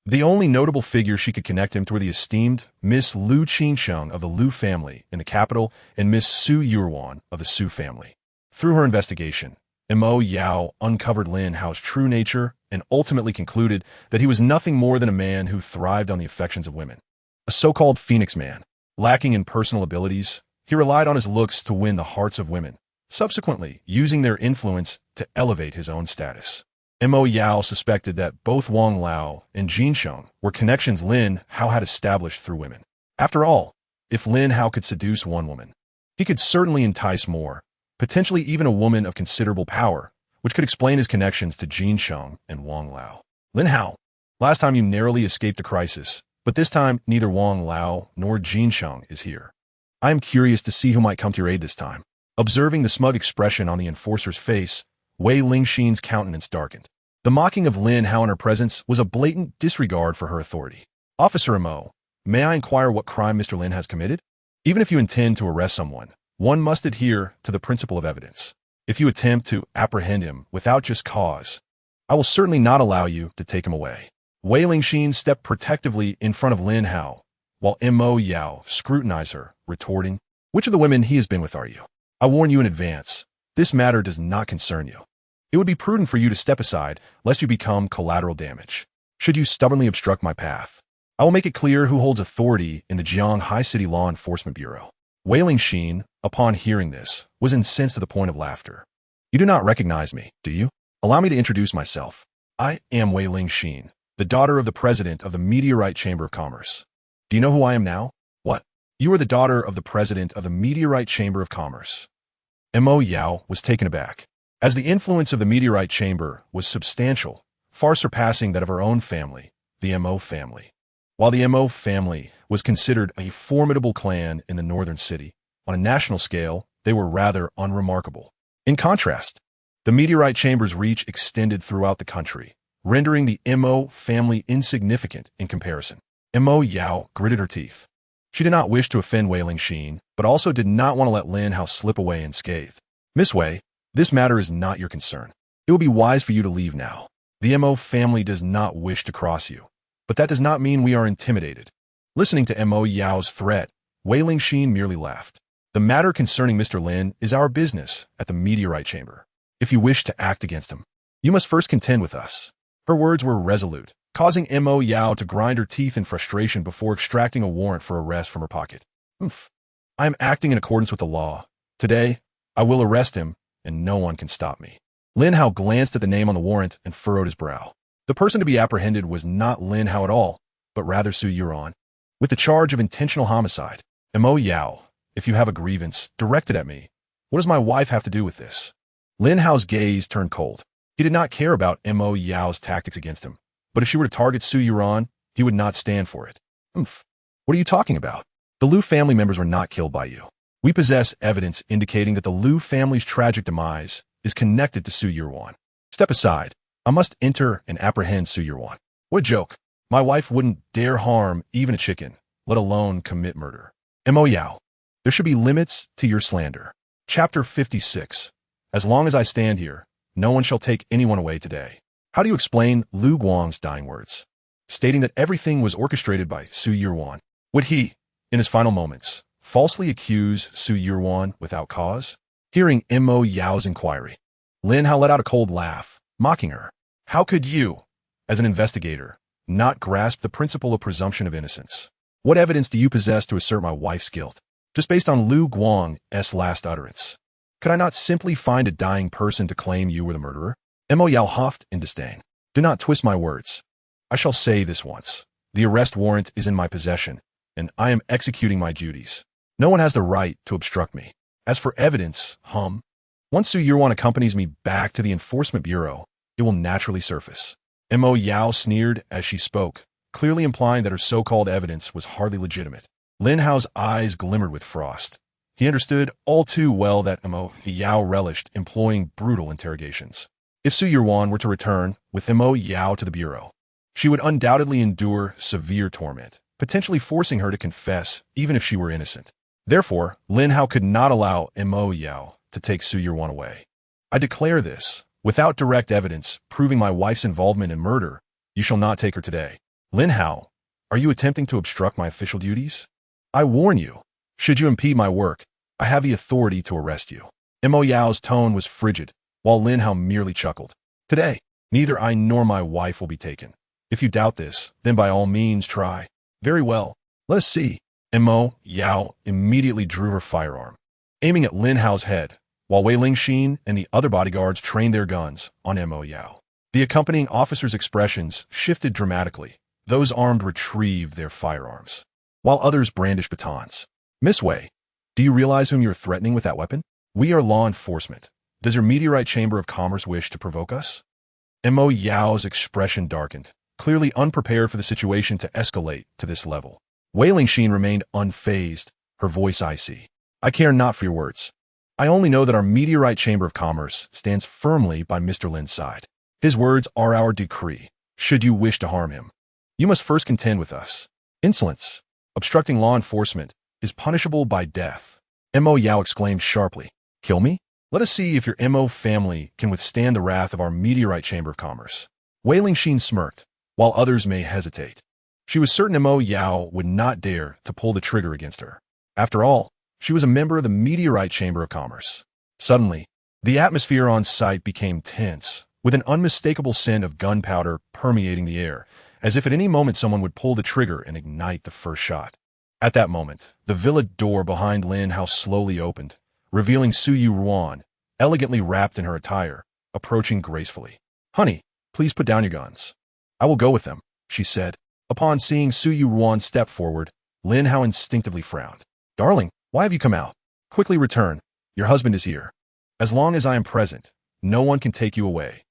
[SPEAKER 1] The only notable figure she could connect him to were the esteemed Miss Lu Qingcheng of the Lu family in the capital and Miss Su Yirwan of the Su family. Through her investigation, Mo Yao uncovered Lin Hao's true nature and ultimately concluded that he was nothing more than a man who thrived on the affections of women. A so-called phoenix man, lacking in personal abilities, he relied on his looks to win the hearts of women, subsequently using their influence to elevate his own status. Mo Yao suspected that both Wang Lao and Jin Sheng were connections Lin Hao had established through women. After all, if Lin Hao could seduce one woman, he could certainly entice more, potentially even a woman of considerable power, which could explain his connections to Jin Sheng and Wang Lao. Lin Hao, last time you narrowly escaped a crisis, but this time neither Wang Lao nor Jin Sheng is here. I am curious to see who might come to your aid this time. Observing the smug expression on the enforcer's face, Wei Lingxin's countenance darkened. The mocking of Lin Hao in her presence was a blatant disregard for her authority. Officer Mo, may I inquire what crime Mr. Lin has committed? Even if you intend to arrest someone, one must adhere to the principle of evidence. If you attempt to apprehend him without just cause, I will certainly not allow you to take him away. Wei Lingxin stepped protectively in front of Lin Hao, while Mo Yao scrutinized her, retorting, "Which of the women he has been with are you? I warn you in advance, this matter does not concern you. It would be prudent for you to step aside, lest you become collateral damage. Should you stubbornly obstruct my path, I will make it clear who holds authority in the Jiang High City Law Enforcement Bureau." Wailing Sheen, upon hearing this, was incensed to the point of laughter. "You do not recognize me, do you? Allow me to introduce myself. I am Wailing Sheen, the daughter of the president of the Meteorite Chamber of Commerce. Do you know who I am now? What? You are the daughter of the president of the Meteorite Chamber of Commerce." Mo Yao was taken aback, as the influence of the Meteorite Chamber was substantial, far surpassing that of her own family, the Mo family. While the Mo family was considered a formidable clan in the northern city, on a national scale, they were rather unremarkable. In contrast, the Meteorite Chamber's reach extended throughout the country, rendering the Mo family insignificant in comparison. Mo Yao gritted her teeth. She did not wish to offend Wailing Sheen, but also did not want to let Lin Hao slip away unscathed. "Miss Wei, this matter is not your concern. It will be wise for you to leave now. The Mo family does not wish to cross you, but that does not mean we are intimidated." Listening to Mo Yao's threat, Wailing Sheen merely laughed. "The matter concerning Mr. Lin is our business at the Meteorite Chamber. If you wish to act against him, you must first contend with us." Her words were resolute, causing Mo Yao to grind her teeth in frustration before extracting a warrant for arrest from her pocket. "I am acting in accordance with the law. Today, I will arrest him, and no one can stop me." Lin Hao glanced at the name on the warrant and furrowed his brow. The person to be apprehended was not Lin Hao at all, but rather Su Yuan, with the charge of intentional homicide. "Mo Yao, if you have a grievance directed at me, what does my wife have to do with this?" Lin Hao's gaze turned cold. He did not care about Mo Yao's tactics against him, but if she were to target Su Yuan, he would not stand for it. "What are you talking about? The Liu family members were not killed by you. We possess evidence indicating that the Liu family's tragic demise is connected to Su Yuan. Step aside. I must enter and apprehend Su Yuan." "What a joke. My wife wouldn't dare harm even a chicken, let alone commit murder." "Mo Yao, there should be limits to your slander." Chapter 56. As long as I stand here, no one shall take anyone away today. How do you explain Lu Guang's dying words, stating that everything was orchestrated by Su Yuan? Would he, in his final moments, falsely accuse Su Yuan without cause? Hearing Mo Yao's inquiry, Lin Hao let out a cold laugh, mocking her. "How could you, as an investigator, not grasp the principle of presumption of innocence? What evidence do you possess to assert my wife's guilt, just based on Lu Guang's last utterance? Could I not simply find a dying person to claim you were the murderer?" Mo Yao huffed in disdain. "Do not twist my words. I shall say this once. The arrest warrant is in my possession, and I am executing my duties. No one has the right to obstruct me. As for evidence, once Su Yuan accompanies me back to the Enforcement Bureau, it will naturally surface." Mo Yao sneered as she spoke, clearly implying that her so-called evidence was hardly legitimate. Lin Hao's eyes glimmered with frost. He understood all too well that Mo Yao relished employing brutal interrogations. If Su Yuan were to return with Mo Yao to the Bureau, she would undoubtedly endure severe torment, potentially forcing her to confess even if she were innocent. Therefore, Lin Hao could not allow Mo Yao to take Su Yuan away. "I declare this, without direct evidence proving my wife's involvement in murder, you shall not take her today." "Lin Hao, are you attempting to obstruct my official duties? I warn you, should you impede my work, I have the authority to arrest you." Mo Yao's tone was frigid, while Lin Hao merely chuckled. "Today, neither I nor my wife will be taken. If you doubt this, then by all means try." "Very well, let us see." Mo Yao immediately drew her firearm, aiming at Lin Hao's head, while Wailing Sheen and the other bodyguards trained their guns on Mo Yao. The accompanying officers' expressions shifted dramatically. Those armed retrieved their firearms, while others brandished batons. "Miss Wei, do you realize whom you are threatening with that weapon? We are law enforcement. Does your Meteorite Chamber of Commerce wish to provoke us?" Mo Yao's expression darkened, clearly unprepared for the situation to escalate to this level. Wailing Sheen remained unfazed, her voice icy. "I care not for your words. I only know that our Meteorite Chamber of Commerce stands firmly by Mr. Lin's side. His words are our decree. Should you wish to harm him, you must first contend with us. Insolence, obstructing law enforcement, is punishable by death." Mo Yao exclaimed sharply. "Kill me? Let us see if your Mo family can withstand the wrath of our Meteorite Chamber of Commerce." Wailing Sheen smirked, while others may hesitate. She was certain Mo Yao would not dare to pull the trigger against her. After all, she was a member of the Meteorite Chamber of Commerce. Suddenly, the atmosphere on site became tense, with an unmistakable scent of gunpowder permeating the air, as if at any moment someone would pull the trigger and ignite the first shot. At that moment, the villa door behind Lin Hao slowly opened, revealing Su Yu Ruan, elegantly wrapped in her attire, approaching gracefully. "Honey, please put down your guns. I will go with them," she said. Upon seeing Su Yu Ruan step forward, Lin Hao instinctively frowned. "Darling, why have you come out? Quickly return. Your husband is here. As long as I am present, no one can take you away.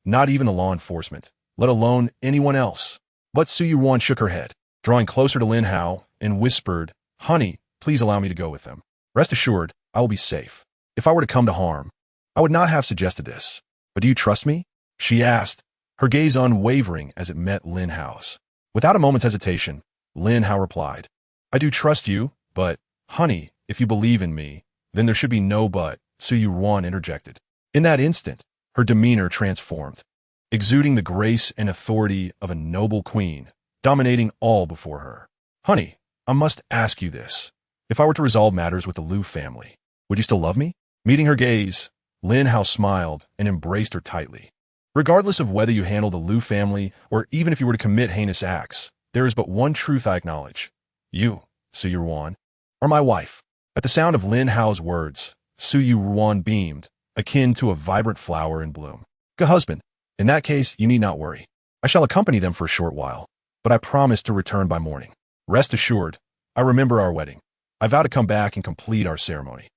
[SPEAKER 1] Not even the law enforcement, let alone anyone else." But Su Yu Ruan shook her head, drawing closer to Lin Hao, and whispered, "Honey, please allow me to go with them. Rest assured, I will be safe. If I were to come to harm, I would not have suggested this. But do you trust me?" she asked, her gaze unwavering as it met Lin Hao's. Without a moment's hesitation, Lin Hao replied, "I do trust you, but, honey, if you believe in me, then there should be no but," Su Yu Ruan interjected. In that instant, her demeanor transformed, exuding the grace and authority of a noble queen, dominating all before her. "Honey, I must ask you this. If I were to resolve matters with the Liu family, would you still love me?" Meeting her gaze, Lin Hao smiled and embraced her tightly. "Regardless of whether you handle the Liu family or even if you were to commit heinous acts, there is but one truth I acknowledge. You, Su Yu Ruan, are my wife." At the sound of Lin Hao's words, Su Yu Ruan beamed, akin to a vibrant flower in bloom. "Good husband. In that case, you need not worry. I shall accompany them for a short while, but I promise to return by morning. Rest assured, I remember our wedding. I vow to come back and complete our ceremony."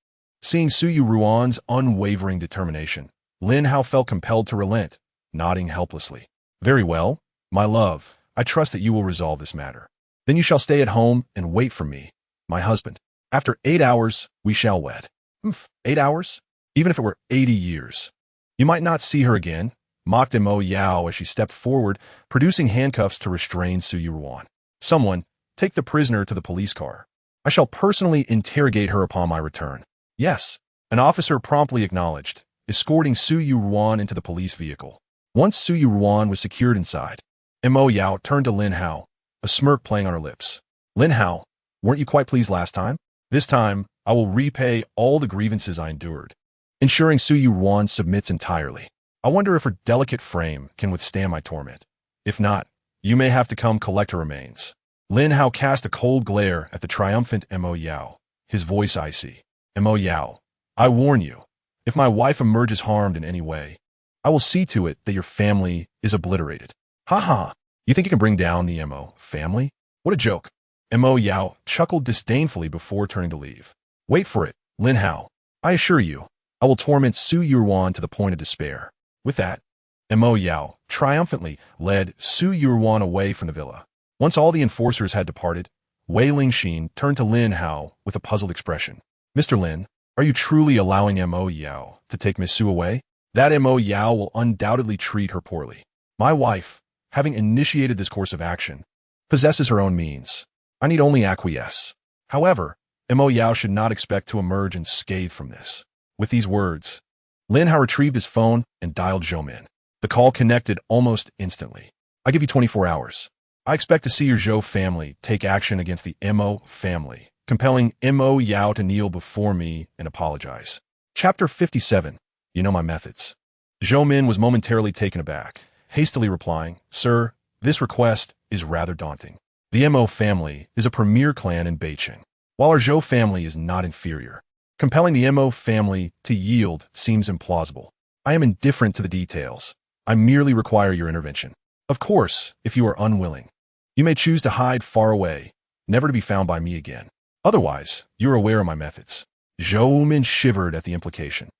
[SPEAKER 1] Seeing Su Yu Ruan's unwavering determination, Lin Hao felt compelled to relent, nodding helplessly. "Very well, my love, I trust that you will resolve this matter. Then you shall stay at home and wait for me, my husband. After 8 hours, we shall wed." 8 hours? Even if it were 80 years. "You might not see her again," mocked Mo Yao as she stepped forward, producing handcuffs to restrain Su Yu Ruan. "Someone, take the prisoner to the police car. I shall personally interrogate her upon my return." "Yes," an officer promptly acknowledged, escorting Su Yu Ruan into the police vehicle. Once Su Yu Ruan was secured inside, Mo Yao turned to Lin Hao, a smirk playing on her lips. "Lin Hao, weren't you quite pleased last time? This time, I will repay all the grievances I endured." Ensuring Su Yu Ruan submits entirely. "I wonder if her delicate frame can withstand my torment. If not, you may have to come collect her remains." Lin Hao cast a cold glare at the triumphant Mo Yao, his voice icy. "Mo Yao, I warn you, if my wife emerges harmed in any way, I will see to it that your family is obliterated." "Ha ha, you think you can bring down the Mo family? What a joke." Mo Yao chuckled disdainfully before turning to leave. "Wait for it, Lin Hao. I assure you, I will torment Su Yu Ruan to the point of despair." With that, Mo Yao triumphantly led Su Yu Ruan away from the villa. Once all the enforcers had departed, Wei Lingxin turned to Lin Hao with a puzzled expression. "Mr. Lin, are you truly allowing Mo Yao to take Miss Su away? That Mo Yao will undoubtedly treat her poorly. My wife, having initiated this course of action, possesses her own means. I need only acquiesce. However, Mo Yao should not expect to emerge unscathed from this." With these words, Lin Hao retrieved his phone and dialed Zhou Min. The call connected almost instantly. "I give you 24 hours. I expect to see your Zhou family take action against the Mo family, compelling Mo Yao to kneel before me and apologize." Chapter 57. You know my methods. Zhou Min was momentarily taken aback, hastily replying, "Sir, this request is rather daunting. The Mo family is a premier clan in Beijing, while our Zhou family is not inferior. Compelling the Mo family to yield seems implausible. I am indifferent to the details. I merely require your intervention. Of course, if you are unwilling, you may choose to hide far away, never to be found by me again. Otherwise, you are aware of my methods." Zhou Min shivered at the implication.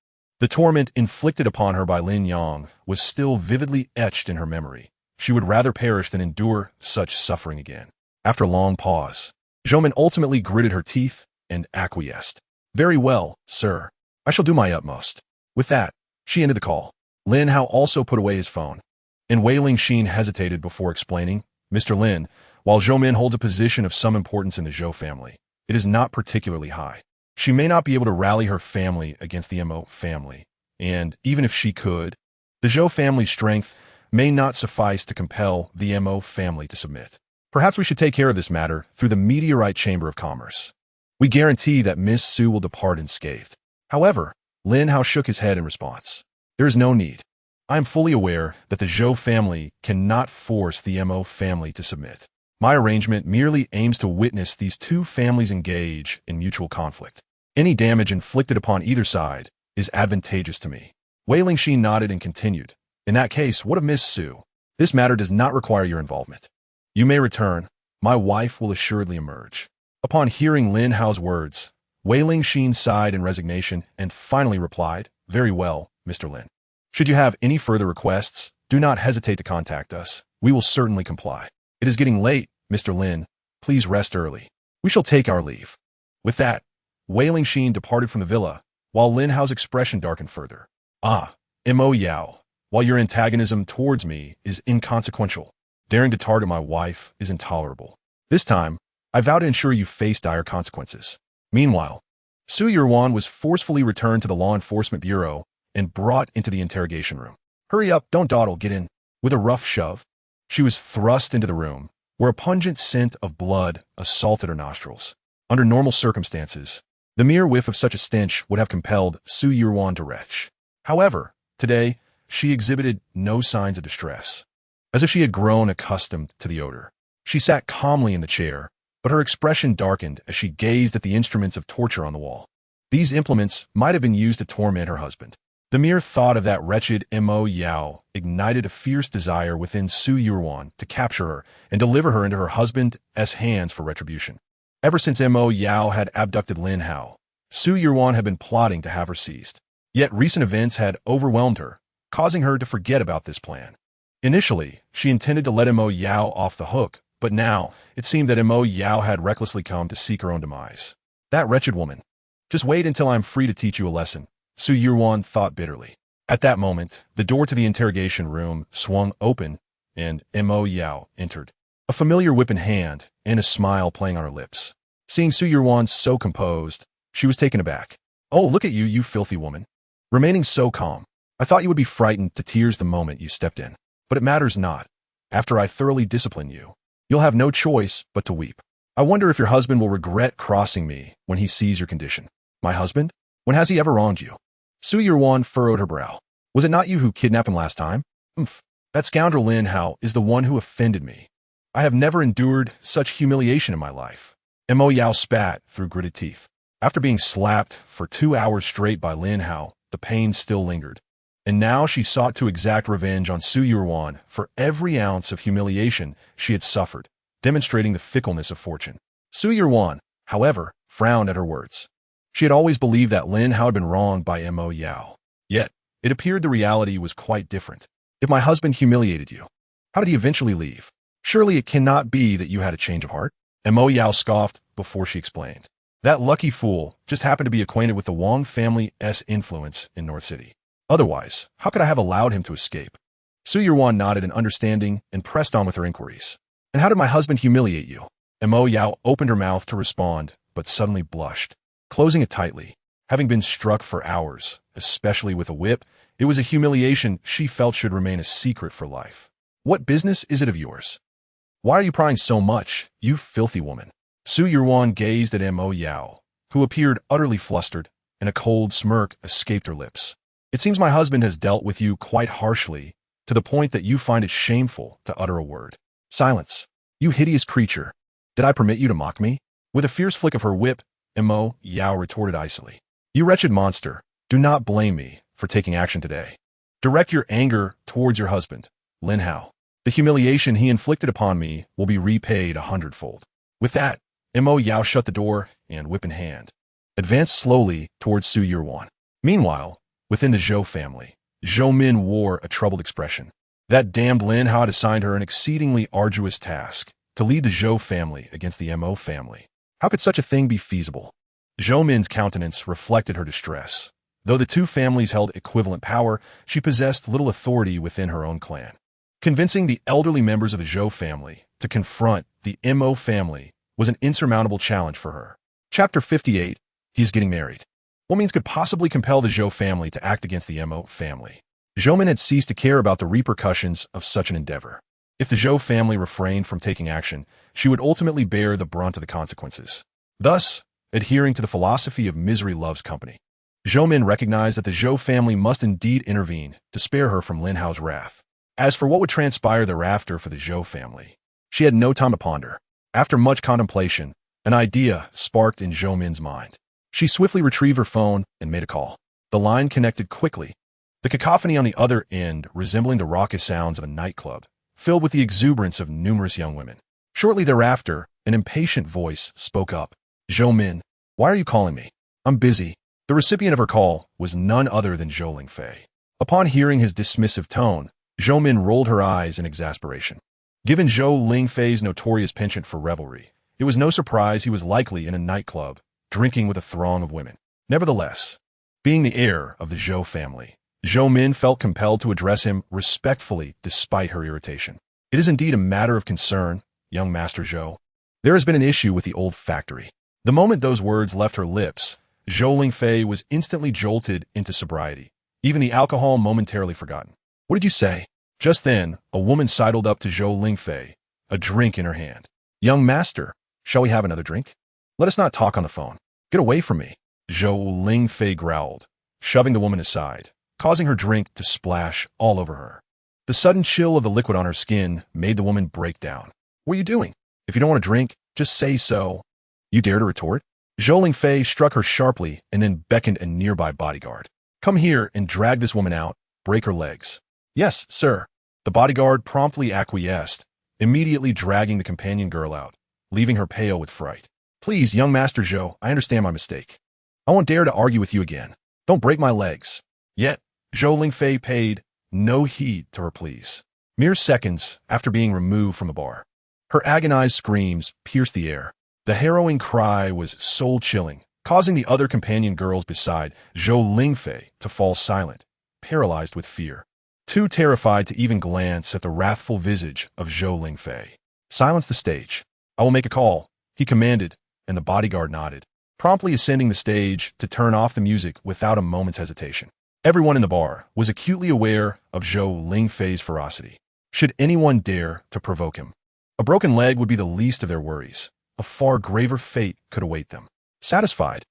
[SPEAKER 1] The torment inflicted upon her by Lin Yang was still vividly etched in her memory. She would rather perish than endure such suffering again. After a long pause, Zhou Min ultimately gritted her teeth and acquiesced. "Very well, sir. I shall do my utmost." With that, she ended the call. Lin Hao also put away his phone, and Wei Lingxin hesitated before explaining, "Mr. Lin, while Zhou Min holds a position of some importance in the Zhou family, it is not particularly high. She may not be able to rally her family against the Mo family, and even if she could, the Zhou family's strength may not suffice to compel the Mo family to submit. Perhaps we should take care of this matter through the Meteorite Chamber of Commerce. We guarantee that Miss Su will depart unscathed. However, Lin Hao shook his head in response. There is no need. I am fully aware that the Zhou family cannot force the Mo family to submit. My arrangement merely aims to witness these two families engage in mutual conflict. Any damage inflicted upon either side is advantageous to me. Wei Lingxi nodded and continued. In that case, what of Miss Su? This matter does not require your involvement. You may return. My wife will assuredly emerge. Upon hearing Lin Hao's words, Wei Lingxi sighed in resignation and finally replied, Very well, Mr. Lin. Should you have any further requests, do not hesitate to contact us. We will certainly comply. It is getting late, Mr. Lin. Please rest early. We shall take our leave. With that, Wei Lingxi departed from the villa, while Lin Hao's expression darkened further. Mo Yao, while your antagonism towards me is inconsequential, daring to target my wife is intolerable. This time, I vow to ensure you face dire consequences. Meanwhile, Su Yurwan was forcefully returned to the Law Enforcement Bureau and brought into the interrogation room. Hurry up, don't dawdle, get in. With a rough shove, she was thrust into the room, where a pungent scent of blood assaulted her nostrils. Under normal circumstances, the mere whiff of such a stench would have compelled Su Yurwan to retch. However, today, she exhibited no signs of distress. As if she had grown accustomed to the odor. She sat calmly in the chair, but her expression darkened as she gazed at the instruments of torture on the wall. These implements might have been used to torment her husband. The mere thought of that wretched Mo Yao ignited a fierce desire within Su Yurwan to capture her and deliver her into her husband's hands for retribution. Ever since Mo Yao had abducted Lin Hao, Su Yurwan had been plotting to have her seized. Yet recent events had overwhelmed her, causing her to forget about this plan. Initially, she intended to let Mo Yao off the hook, but now it seemed that Mo Yao had recklessly come to seek her own demise. That wretched woman. Just wait until I am free to teach you a lesson, Su Yurwan thought bitterly. At that moment, the door to the interrogation room swung open, and Mo Yao entered. A familiar whip in hand, and a smile playing on her lips. Seeing Su Yurwan so composed, she was taken aback. Oh, look at you, you filthy woman. Remaining so calm. I thought you would be frightened to tears the moment you stepped in. But it matters not. After I thoroughly discipline you, you'll have no choice but to weep. I wonder if your husband will regret crossing me when he sees your condition. My husband? When has he ever wronged you? Su Yurwan furrowed her brow. Was it not you who kidnapped him last time? That scoundrel Lin Hao is the one who offended me. I have never endured such humiliation in my life. Mo Yao spat through gritted teeth. After being slapped for 2 hours straight by Lin Hao, the pain still lingered. And now she sought to exact revenge on Su Yurwan for every ounce of humiliation she had suffered, demonstrating the fickleness of fortune. Su Yurwan, however, frowned at her words. She had always believed that Lin Hao had been wronged by Mo Yao. Yet, it appeared the reality was quite different. If my husband humiliated you, how did he eventually leave? Surely it cannot be that you had a change of heart? Mo Yao scoffed before she explained. That lucky fool just happened to be acquainted with the Wang family's influence in North City. Otherwise, how could I have allowed him to escape? Su Yurwan nodded in understanding and pressed on with her inquiries. And how did my husband humiliate you? Mo Yao opened her mouth to respond, but suddenly blushed, closing it tightly. Having been struck for hours, especially with a whip, it was a humiliation she felt should remain a secret for life. What business is it of yours? Why are you prying so much, you filthy woman? Su Yurwan gazed at Mo Yao, who appeared utterly flustered, and a cold smirk escaped her lips. It seems my husband has dealt with you quite harshly, to the point that you find it shameful to utter a word. Silence, you hideous creature. Did I permit you to mock me? With a fierce flick of her whip, Mo Yao retorted icily. You wretched monster, do not blame me for taking action today. Direct your anger towards your husband, Lin Hao. The humiliation he inflicted upon me will be repaid 100-fold. With that, Mo Yao shut the door and, whip in hand, advanced slowly towards Su Yurwan. Meanwhile, within the Zhou family, Zhou Min wore a troubled expression. That damned Lin Hao had assigned her an exceedingly arduous task, to lead the Zhou family against the Mo family. How could such a thing be feasible? Zhou Min's countenance reflected her distress. Though the two families held equivalent power, she possessed little authority within her own clan. Convincing the elderly members of the Zhou family to confront the Mo family was an insurmountable challenge for her. Chapter 58, He is Getting Married. What means could possibly compel the Zhou family to act against the Mo family? Zhou Min had ceased to care about the repercussions of such an endeavor. If the Zhou family refrained from taking action, she would ultimately bear the brunt of the consequences. Thus, adhering to the philosophy of misery loves company, Zhou Min recognized that the Zhou family must indeed intervene to spare her from Lin Hao's wrath. As for what would transpire thereafter for the Zhou family, she had no time to ponder. After much contemplation, an idea sparked in Zhou Min's mind. She swiftly retrieved her phone and made a call. The line connected quickly, the cacophony on the other end resembling the raucous sounds of a nightclub, filled with the exuberance of numerous young women. Shortly thereafter, an impatient voice spoke up. "Zhou Min, why are you calling me? I'm busy." The recipient of her call was none other than Zhou Lingfei. Upon hearing his dismissive tone, Zhou Min rolled her eyes in exasperation. Given Zhou Lingfei's notorious penchant for revelry, it was no surprise he was likely in a nightclub, drinking with a throng of women. Nevertheless, being the heir of the Zhou family, Zhou Min felt compelled to address him respectfully despite her irritation. "It is indeed a matter of concern, young Master Zhou. There has been an issue with the old factory." The moment those words left her lips, Zhou Lingfei was instantly jolted into sobriety, even the alcohol momentarily forgotten. "What did you say?" Just then, a woman sidled up to Zhou Lingfei, a drink in her hand. "Young master, shall we have another drink? Let us not talk on the phone. Get away from me," Zhou Lingfei growled, shoving the woman aside, causing her drink to splash all over her. The sudden chill of the liquid on her skin made the woman break down. "What are you doing? If you don't want to drink, just say so." "You dare to retort?" Zhou Lingfei struck her sharply and then beckoned a nearby bodyguard. "Come here and drag this woman out. Break her legs." "Yes, sir." The bodyguard promptly acquiesced, immediately dragging the companion girl out, leaving her pale with fright. "Please, young Master Zhou, I understand my mistake. I won't dare to argue with you again. Don't break my legs." Yet, Zhou Lingfei paid no heed to her pleas. Mere seconds after being removed from the bar, her agonized screams pierced the air. The harrowing cry was soul-chilling, causing the other companion girls beside Zhou Lingfei to fall silent, paralyzed with fear, too terrified to even glance at the wrathful visage of Zhou Lingfei. "Silence the stage. I will make a call," he commanded, and the bodyguard nodded, promptly ascending the stage to turn off the music without a moment's hesitation. Everyone in the bar was acutely aware of Zhou Lingfei's ferocity. Should anyone dare to provoke him, a broken leg would be the least of their worries. A far graver fate could await them. Satisfied,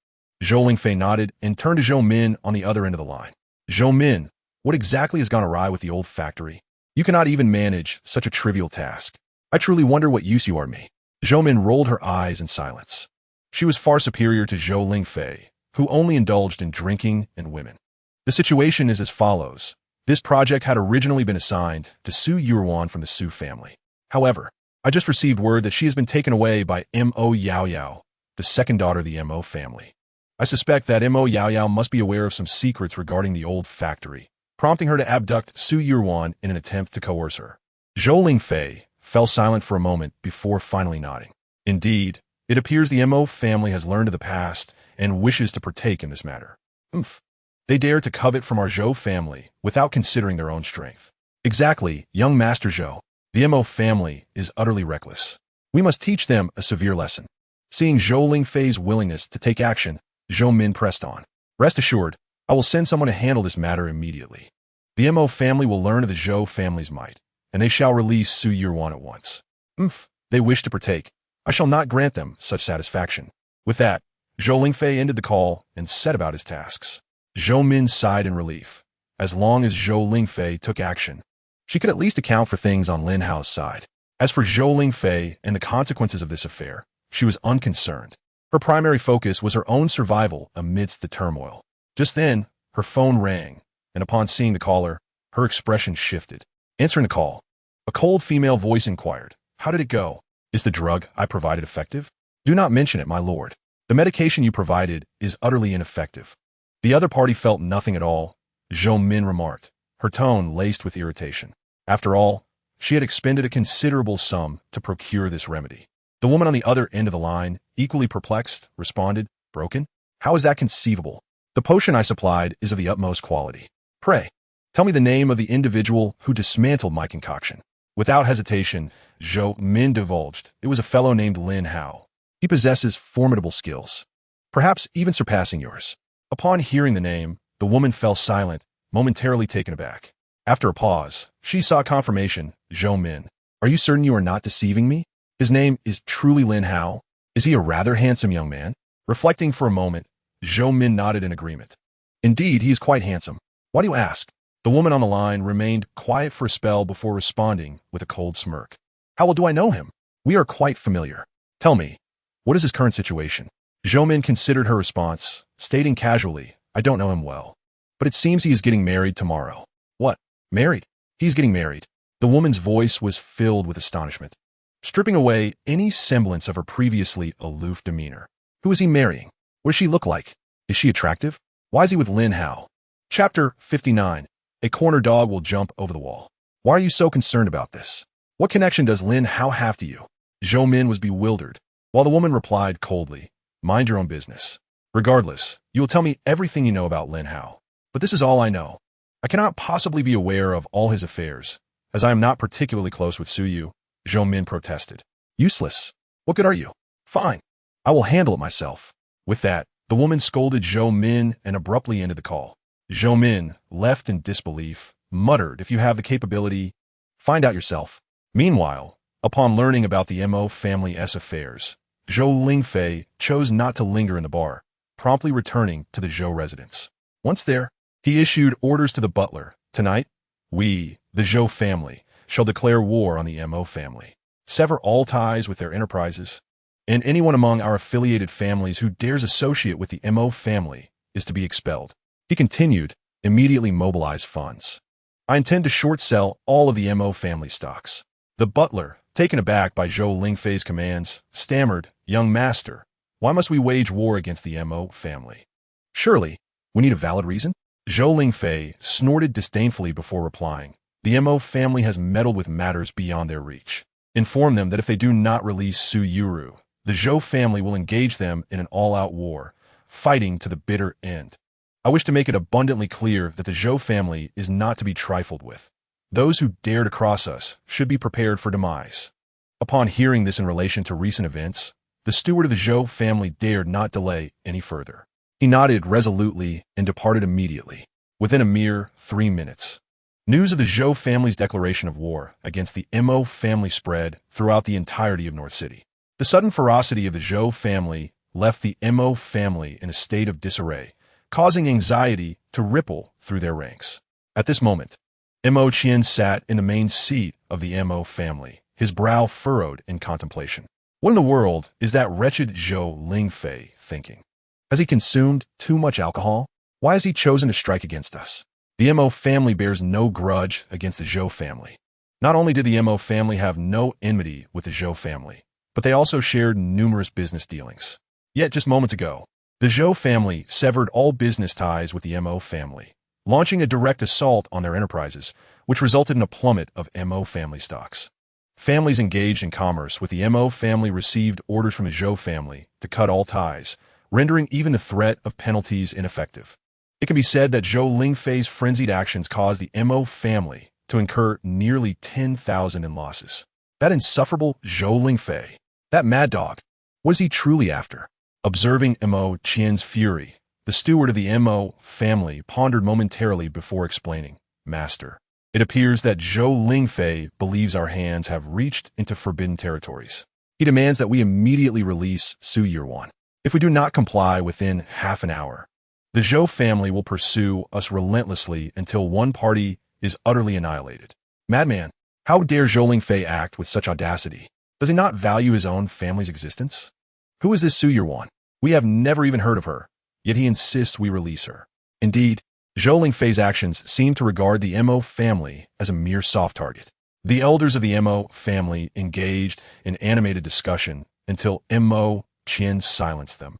[SPEAKER 1] Zhou Lingfei nodded and turned to Zhou Min on the other end of the line. "Zhou Min, what exactly has gone awry with the old factory? You cannot even manage such a trivial task. I truly wonder what use you are to me." Zhou Min rolled her eyes in silence. She was far superior to Zhou Lingfei, who only indulged in drinking and women. The situation is as follows. This project had originally been assigned to Su Yuan from the Su family. However, I just received word that she has been taken away by Mo Yao Yao, the second daughter of the Mo family. I suspect that Mo Yao Yao must be aware of some secrets regarding the old factory, prompting her to abduct Su Yuan in an attempt to coerce her. Zhou Lingfei fell silent for a moment before finally nodding. Indeed, it appears the Mo family has learned of the past and wishes to partake in this matter. They dare to covet from our Zhou family without considering their own strength. Exactly, young Master Zhou. The Mo family is utterly reckless. We must teach them a severe lesson. Seeing Zhou Lingfei's willingness to take action, Zhou Min pressed on. "Rest assured, I will send someone to handle this matter immediately. The Mo family will learn of the Zhou family's might, and they shall release Su Yuan at once. They wish to partake. I shall not grant them such satisfaction." With that, Zhou Lingfei ended the call and set about his tasks. Zhou Min sighed in relief. As long as Zhou Lingfei took action, she could at least account for things on Lin Hao's side. As for Zhou Lingfei and the consequences of this affair, she was unconcerned. Her primary focus was her own survival amidst the turmoil. Just then, her phone rang, and upon seeing the caller, her expression shifted. Answering the call, a cold female voice inquired, "How did it go? Is the drug I provided effective?" "Do not mention it, my lord. The medication you provided is utterly ineffective." The other party felt nothing at all, Zhou Min remarked, her tone laced with irritation. After all, she had expended a considerable sum to procure this remedy. The woman on the other end of the line, equally perplexed, responded, "Broken? How is that conceivable? The potion I supplied is of the utmost quality. Pray, tell me the name of the individual who dismantled my concoction." Without hesitation, Zhou Min divulged it was a fellow named Lin Hao. "He possesses formidable skills, perhaps even surpassing yours." Upon hearing the name, the woman fell silent, momentarily taken aback. After a pause, she sought confirmation. "Zhou Min, Are you certain you are not deceiving me? His name is truly Lin Hao. Is he a rather handsome young man? Reflecting for a moment, Zhou Min nodded in agreement. Indeed, he is quite handsome. Why do you ask? The woman on the line remained quiet for a spell before responding with a cold smirk. How well do I know him? We are quite familiar. Tell me, what is his current situation? Zhou Min considered her response, stating casually, I don't know him well. But it seems he is getting married tomorrow. What? Married? He's getting married. The woman's voice was filled with astonishment, stripping away any semblance of her previously aloof demeanor. Who is he marrying? What does she look like? Is she attractive? Why is he with Lin Hao? Chapter 59. A corner dog will jump over the wall. Why are you so concerned about this? What connection does Lin Hao have to you? Zhou Min was bewildered, while the woman replied coldly, mind your own business. Regardless, you will tell me everything you know about Lin Hao. But this is all I know. I cannot possibly be aware of all his affairs, as I am not particularly close with Su Yu, Zhou Min protested. Useless. What good are you? Fine. I will handle it myself. With that, the woman scolded Zhou Min and abruptly ended the call. Zhou Min, left in disbelief, muttered, if you have the capability, find out yourself. Meanwhile, upon learning about the Mo family's affairs, Zhou Lingfei chose not to linger in the bar, promptly returning to the Zhou residence. Once there, he issued orders to the butler. Tonight, we, the Zhou family, shall declare war on the Mo family, sever all ties with their enterprises, and anyone among our affiliated families who dares associate with the Mo family is to be expelled. He continued, immediately mobilize funds. I intend to short sell all of the Mo family stocks. The butler, taken aback by Zhou Lingfei's commands, stammered, young master, why must we wage war against the Mo family? Surely, we need a valid reason? Zhou Lingfei snorted disdainfully before replying. The Mo family has meddled with matters beyond their reach. Inform them that if they do not release Su Yuru, the Zhou family will engage them in an all-out war, fighting to the bitter end. I wish to make it abundantly clear that the Zhou family is not to be trifled with. Those who dare to cross us should be prepared for demise. Upon hearing this in relation to recent events, the steward of the Zhou family dared not delay any further. He nodded resolutely and departed immediately, within a mere 3 minutes. News of the Zhou family's declaration of war against the Mo family spread throughout the entirety of North City. The sudden ferocity of the Zhou family left the Mo family in a state of disarray, causing anxiety to ripple through their ranks. At this moment, Mo Qian sat in the main seat of the Mo family, his brow furrowed in contemplation. What in the world is that wretched Zhou Lingfei thinking? Has he consumed too much alcohol? Why has he chosen to strike against us? The Mo family bears no grudge against the Zhou family. Not only did the Mo family have no enmity with the Zhou family, but they also shared numerous business dealings. Yet just moments ago, the Zhou family severed all business ties with the Mo family, launching a direct assault on their enterprises, which resulted in a plummet of Mo family stocks. Families engaged in commerce with the Mo family received orders from the Zhou family to cut all ties, rendering even the threat of penalties ineffective. It can be said that Zhou Lingfei's frenzied actions caused the Mo family to incur nearly 10,000 in losses. That insufferable Zhou Lingfei, that mad dog, what is he truly after? Observing Mo Qian's fury, the steward of the Mo family pondered momentarily before explaining, Master, it appears that Zhou Lingfei believes our hands have reached into forbidden territories. He demands that we immediately release Su Yurwan. If we do not comply within half an hour, the Zhou family will pursue us relentlessly until one party is utterly annihilated. Madman, how dare Zhou Lingfei act with such audacity? Does he not value his own family's existence? Who is this Su Yurwan? We have never even heard of her, yet he insists we release her. Indeed, Zhou Lingfei's actions seem to regard the Mo family as a mere soft target. The elders of the Mo family engaged in animated discussion until Mo Qian silenced them.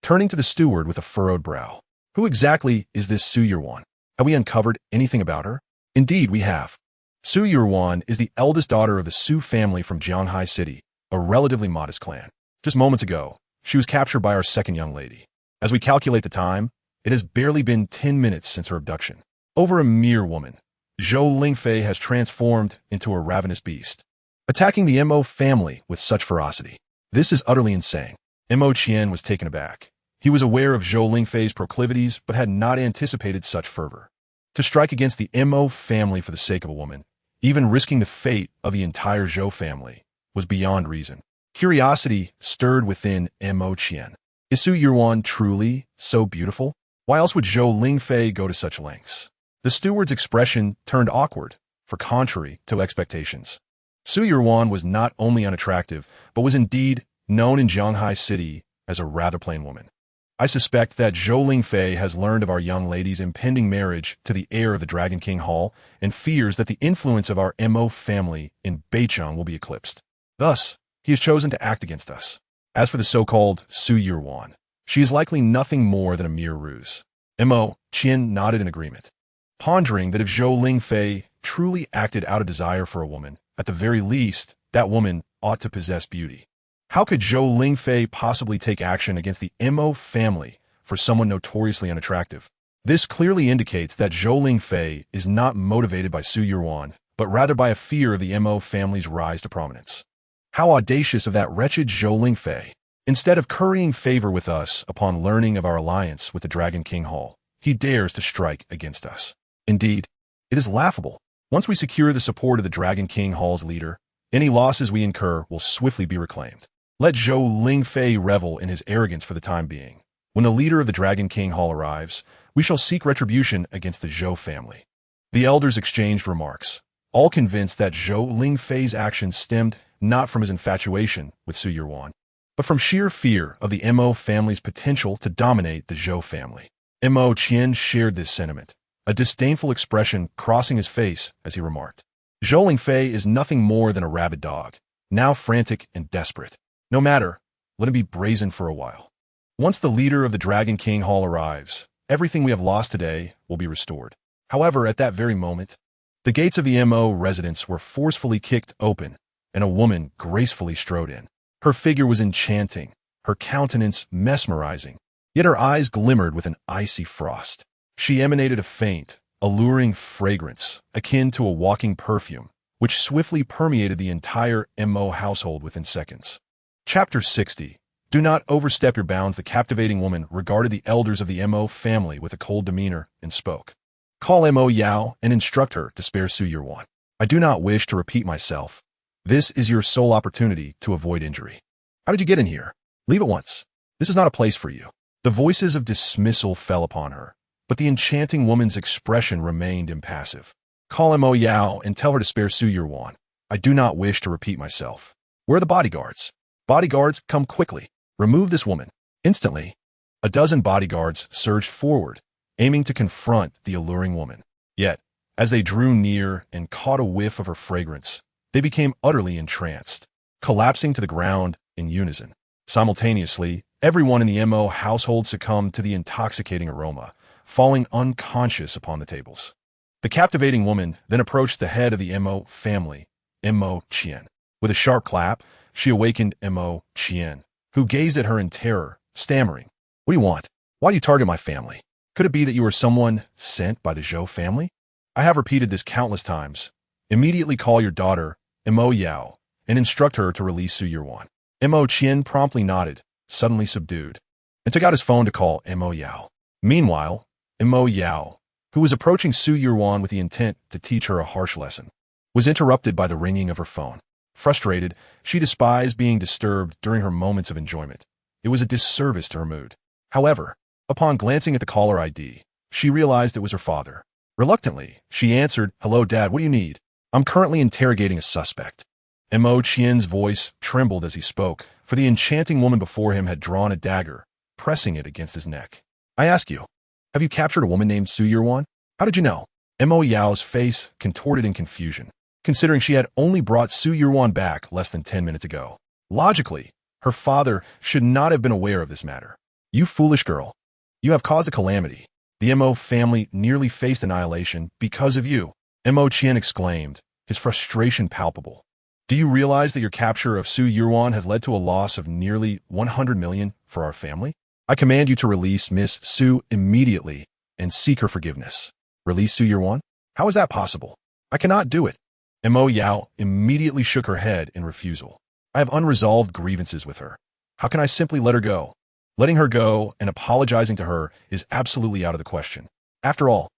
[SPEAKER 1] Turning to the steward with a furrowed brow, who exactly is this Su Yurwan? Have we uncovered anything about her? Indeed, we have. Su Yurwan is the eldest daughter of the Su family from Jianghai City, a relatively modest clan. Just moments ago, she was captured by our second young lady. As we calculate the time, it has barely been 10 minutes since her abduction. Over a mere woman, Zhou Lingfei has transformed into a ravenous beast, attacking the Mo family with such ferocity. This is utterly insane. Mo Qian was taken aback. He was aware of Zhou Lingfei's proclivities, but had not anticipated such fervor. To strike against the Mo family for the sake of a woman, even risking the fate of the entire Zhou family, was beyond reason. Curiosity stirred within Mo Qian. Is Su Yuan truly so beautiful? Why else would Zhou Lingfei go to such lengths? The steward's expression turned awkward, for contrary to expectations. Su Yuan was not only unattractive, but was indeed known in Zhanghai City as a rather plain woman. I suspect that Zhou Lingfei has learned of our young lady's impending marriage to the heir of the Dragon King Hall and fears that the influence of our Mo family in Beicheng will be eclipsed. Thus, he has chosen to act against us. As for the so-called Su Yuan, she is likely nothing more than a mere ruse. Mo Qian nodded in agreement, pondering that if Zhou Lingfei truly acted out of desire for a woman, at the very least, that woman ought to possess beauty. How could Zhou Lingfei possibly take action against the Mo family for someone notoriously unattractive? This clearly indicates that Zhou Lingfei is not motivated by Su Yuan, but rather by a fear of the Mo family's rise to prominence. How audacious of that wretched Zhou Lingfei! Instead of currying favor with us upon learning of our alliance with the Dragon King Hall, he dares to strike against us. Indeed, it is laughable. Once we secure the support of the Dragon King Hall's leader, any losses we incur will swiftly be reclaimed. Let Zhou Lingfei revel in his arrogance for the time being. When the leader of the Dragon King Hall arrives, we shall seek retribution against the Zhou family. The elders exchanged remarks, all convinced that Zhou Lingfei's actions stemmed not from his infatuation with Su Yuan, but from sheer fear of the Mo family's potential to dominate the Zhou family. Mo Qian shared this sentiment, a disdainful expression crossing his face as he remarked, Zhou Lingfei is nothing more than a rabid dog, now frantic and desperate. No matter, let him be brazen for a while. Once the leader of the Dragon King Hall arrives, everything we have lost today will be restored. However, at that very moment, the gates of the Mo residence were forcefully kicked open, and a woman gracefully strode in. Her figure was enchanting, her countenance mesmerizing, yet her eyes glimmered with an icy frost. She emanated a faint, alluring fragrance, akin to a walking perfume, which swiftly permeated the entire Mo household within seconds. Chapter 60. Do not overstep your bounds. The captivating woman regarded the elders of the Mo family with a cold demeanor and spoke. Call Mo Yao and instruct her to spare Su Yuan. I do not wish to repeat myself. This is your sole opportunity to avoid injury. How did you get in here? Leave at once. This is not a place for you. The voices of dismissal fell upon her, but the enchanting woman's expression remained impassive. Call Mo Yao and tell her to spare Su Yuan. I do not wish to repeat myself. Where are the bodyguards? Bodyguards, come quickly. Remove this woman. Instantly, a dozen bodyguards surged forward, aiming to confront the alluring woman. Yet, as they drew near and caught a whiff of her fragrance, they became utterly entranced, collapsing to the ground in unison. Simultaneously, everyone in the Mo household succumbed to the intoxicating aroma, falling unconscious upon the tables. The captivating woman then approached the head of the Mo family, Mo Qian. With a sharp clap, she awakened Mo Qian, who gazed at her in terror, stammering, What do you want? Why do you target my family? Could it be that you are someone sent by the Zhou family? I have repeated this countless times. Immediately call your daughter, Mo Yao, and instruct her to release Su Yuan. Mo Qian promptly nodded, suddenly subdued, and took out his phone to call Mo Yao. Meanwhile, Mo Yao, who was approaching Su Yuan with the intent to teach her a harsh lesson, was interrupted by the ringing of her phone. Frustrated, she despised being disturbed during her moments of enjoyment. It was a disservice to her mood. However, upon glancing at the caller ID, she realized it was her father. Reluctantly, she answered, Hello, Dad, what do you need? I'm currently interrogating a suspect. Mo Qian's voice trembled as he spoke, for the enchanting woman before him had drawn a dagger, pressing it against his neck. I ask you, have you captured a woman named Su Yuan? How did you know? Mo Yao's face contorted in confusion, considering she had only brought Su Yuan back less than 10 minutes ago. Logically, her father should not have been aware of this matter. You foolish girl. You have caused a calamity. The Mo family nearly faced annihilation because of you. Mo Qian exclaimed, his frustration palpable. Do you realize that your capture of Su Yuan has led to a loss of nearly 100 million for our family? I command you to release Miss Su immediately and seek her forgiveness. Release Su Yuan? How is that possible? I cannot do it. Mo Yao immediately shook her head in refusal. I have unresolved grievances with her. How can I simply let her go? Letting her go and apologizing to her is absolutely out of the question. After all,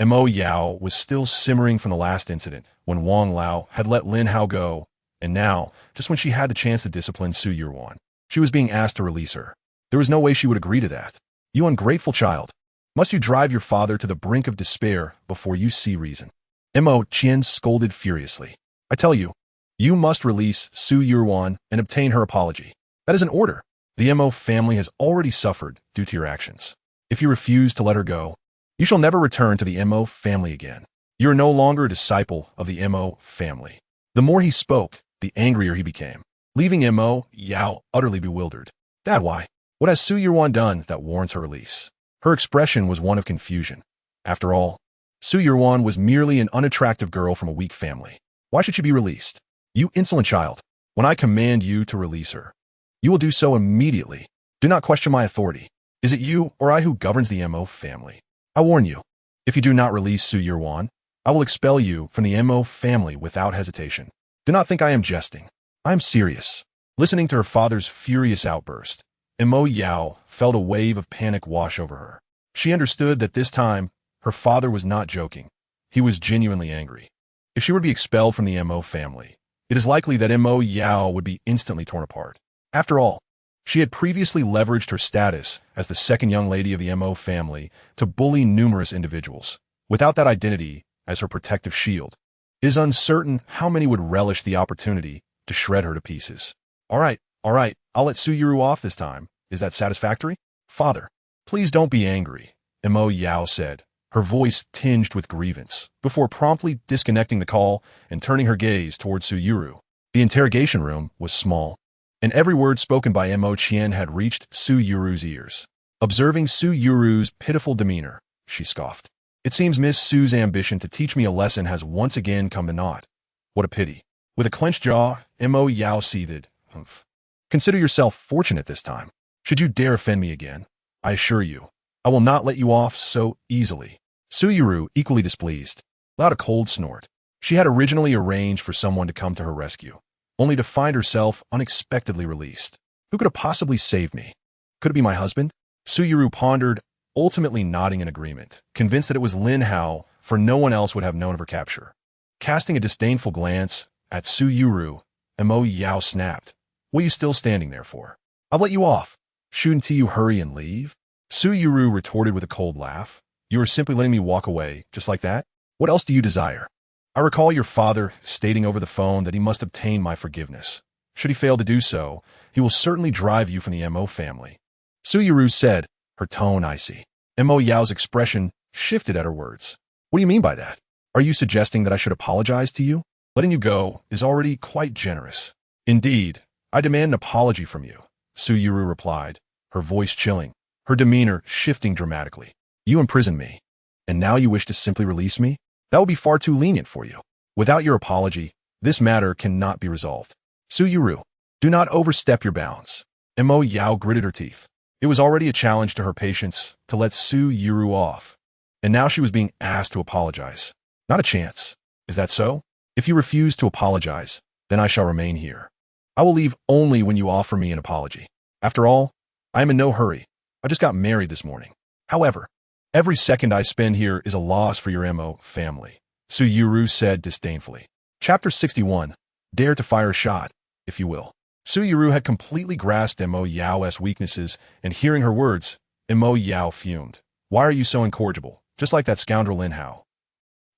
[SPEAKER 1] Mo Yao was still simmering from the last incident when Wang Lao had let Lin Hao go, and now, just when she had the chance to discipline Su Yuan, she was being asked to release her. There was no way she would agree to that. You ungrateful child. Must you drive your father to the brink of despair before you see reason? Mo Qian scolded furiously. I tell you, you must release Su Yuan and obtain her apology. That is an order. The Mo family has already suffered due to your actions. If you refuse to let her go, you shall never return to the Mo family again. You are no longer a disciple of the Mo family. The more he spoke, the angrier he became, leaving Mo Yao utterly bewildered. Dad, why? What has Su Yuan done that warrants her release? Her expression was one of confusion. After all, Su Yuan was merely an unattractive girl from a weak family. Why should she be released? You insolent child, when I command you to release her, you will do so immediately. Do not question my authority. Is it you or I who governs the Mo family? I warn you, if you do not release Su Yuan, I will expel you from the Mo family without hesitation. Do not think I am jesting. I am serious. Listening to her father's furious outburst, Mo Yao felt a wave of panic wash over her. She understood that this time, her father was not joking. He was genuinely angry. If she were to be expelled from the Mo family, it is likely that Mo Yao would be instantly torn apart. After all, she had previously leveraged her status as the second young lady of the Mo family to bully numerous individuals. Without that identity as her protective shield, it is uncertain how many would relish the opportunity to shred her to pieces. All right, I'll let Su Yuru off this time. Is that satisfactory? Father, please don't be angry, Mo Yao said, her voice tinged with grievance, before promptly disconnecting the call and turning her gaze towards Su Yuru. The interrogation room was small, and every word spoken by Mo Qian had reached Su Yuru's ears. Observing Su Yuru's pitiful demeanor, she scoffed. It seems Miss Su's ambition to teach me a lesson has once again come to naught. What a pity. With a clenched jaw, Mo Yao seethed. Humph. Consider yourself fortunate this time. Should you dare offend me again, I assure you, I will not let you off so easily. Su Yuru, equally displeased, let out a cold snort. She had originally arranged for someone to come to her rescue, only to find herself unexpectedly released. Who could have possibly saved me? Could it be my husband? Su Yuru pondered, ultimately nodding in agreement, convinced that it was Lin Hao, for no one else would have known of her capture. Casting a disdainful glance at Su Yuru, Mo Yao snapped. What are you still standing there for? I'll let you off. Shouldn't you hurry and leave? Su Yuru retorted with a cold laugh. You are simply letting me walk away, just like that? What else do you desire? I recall your father stating over the phone that he must obtain my forgiveness. Should he fail to do so, he will certainly drive you from the Mo family. Su Yuru said, her tone icy. Mo Yao's expression shifted at her words. What do you mean by that? Are you suggesting that I should apologize to you? Letting you go is already quite generous. Indeed, I demand an apology from you, Su Yuru replied, her voice chilling, her demeanor shifting dramatically. You imprisoned me, and now you wish to simply release me? That would be far too lenient for you. Without your apology, this matter cannot be resolved. Su Yuru, do not overstep your bounds. Mo Yao gritted her teeth. It was already a challenge to her patience to let Su Yuru off, and now she was being asked to apologize. Not a chance. Is that so? If you refuse to apologize, then I shall remain here. I will leave only when you offer me an apology. After all, I am in no hurry. I just got married this morning. However, every second I spend here is a loss for your Mo family, Su Yuru said disdainfully. Chapter 61. Dare to fire a shot, if you will. Su Yuru had completely grasped Mo Yao's weaknesses, and hearing her words, Mo Yao fumed. Why are you so incorrigible, just like that scoundrel Lin Hao?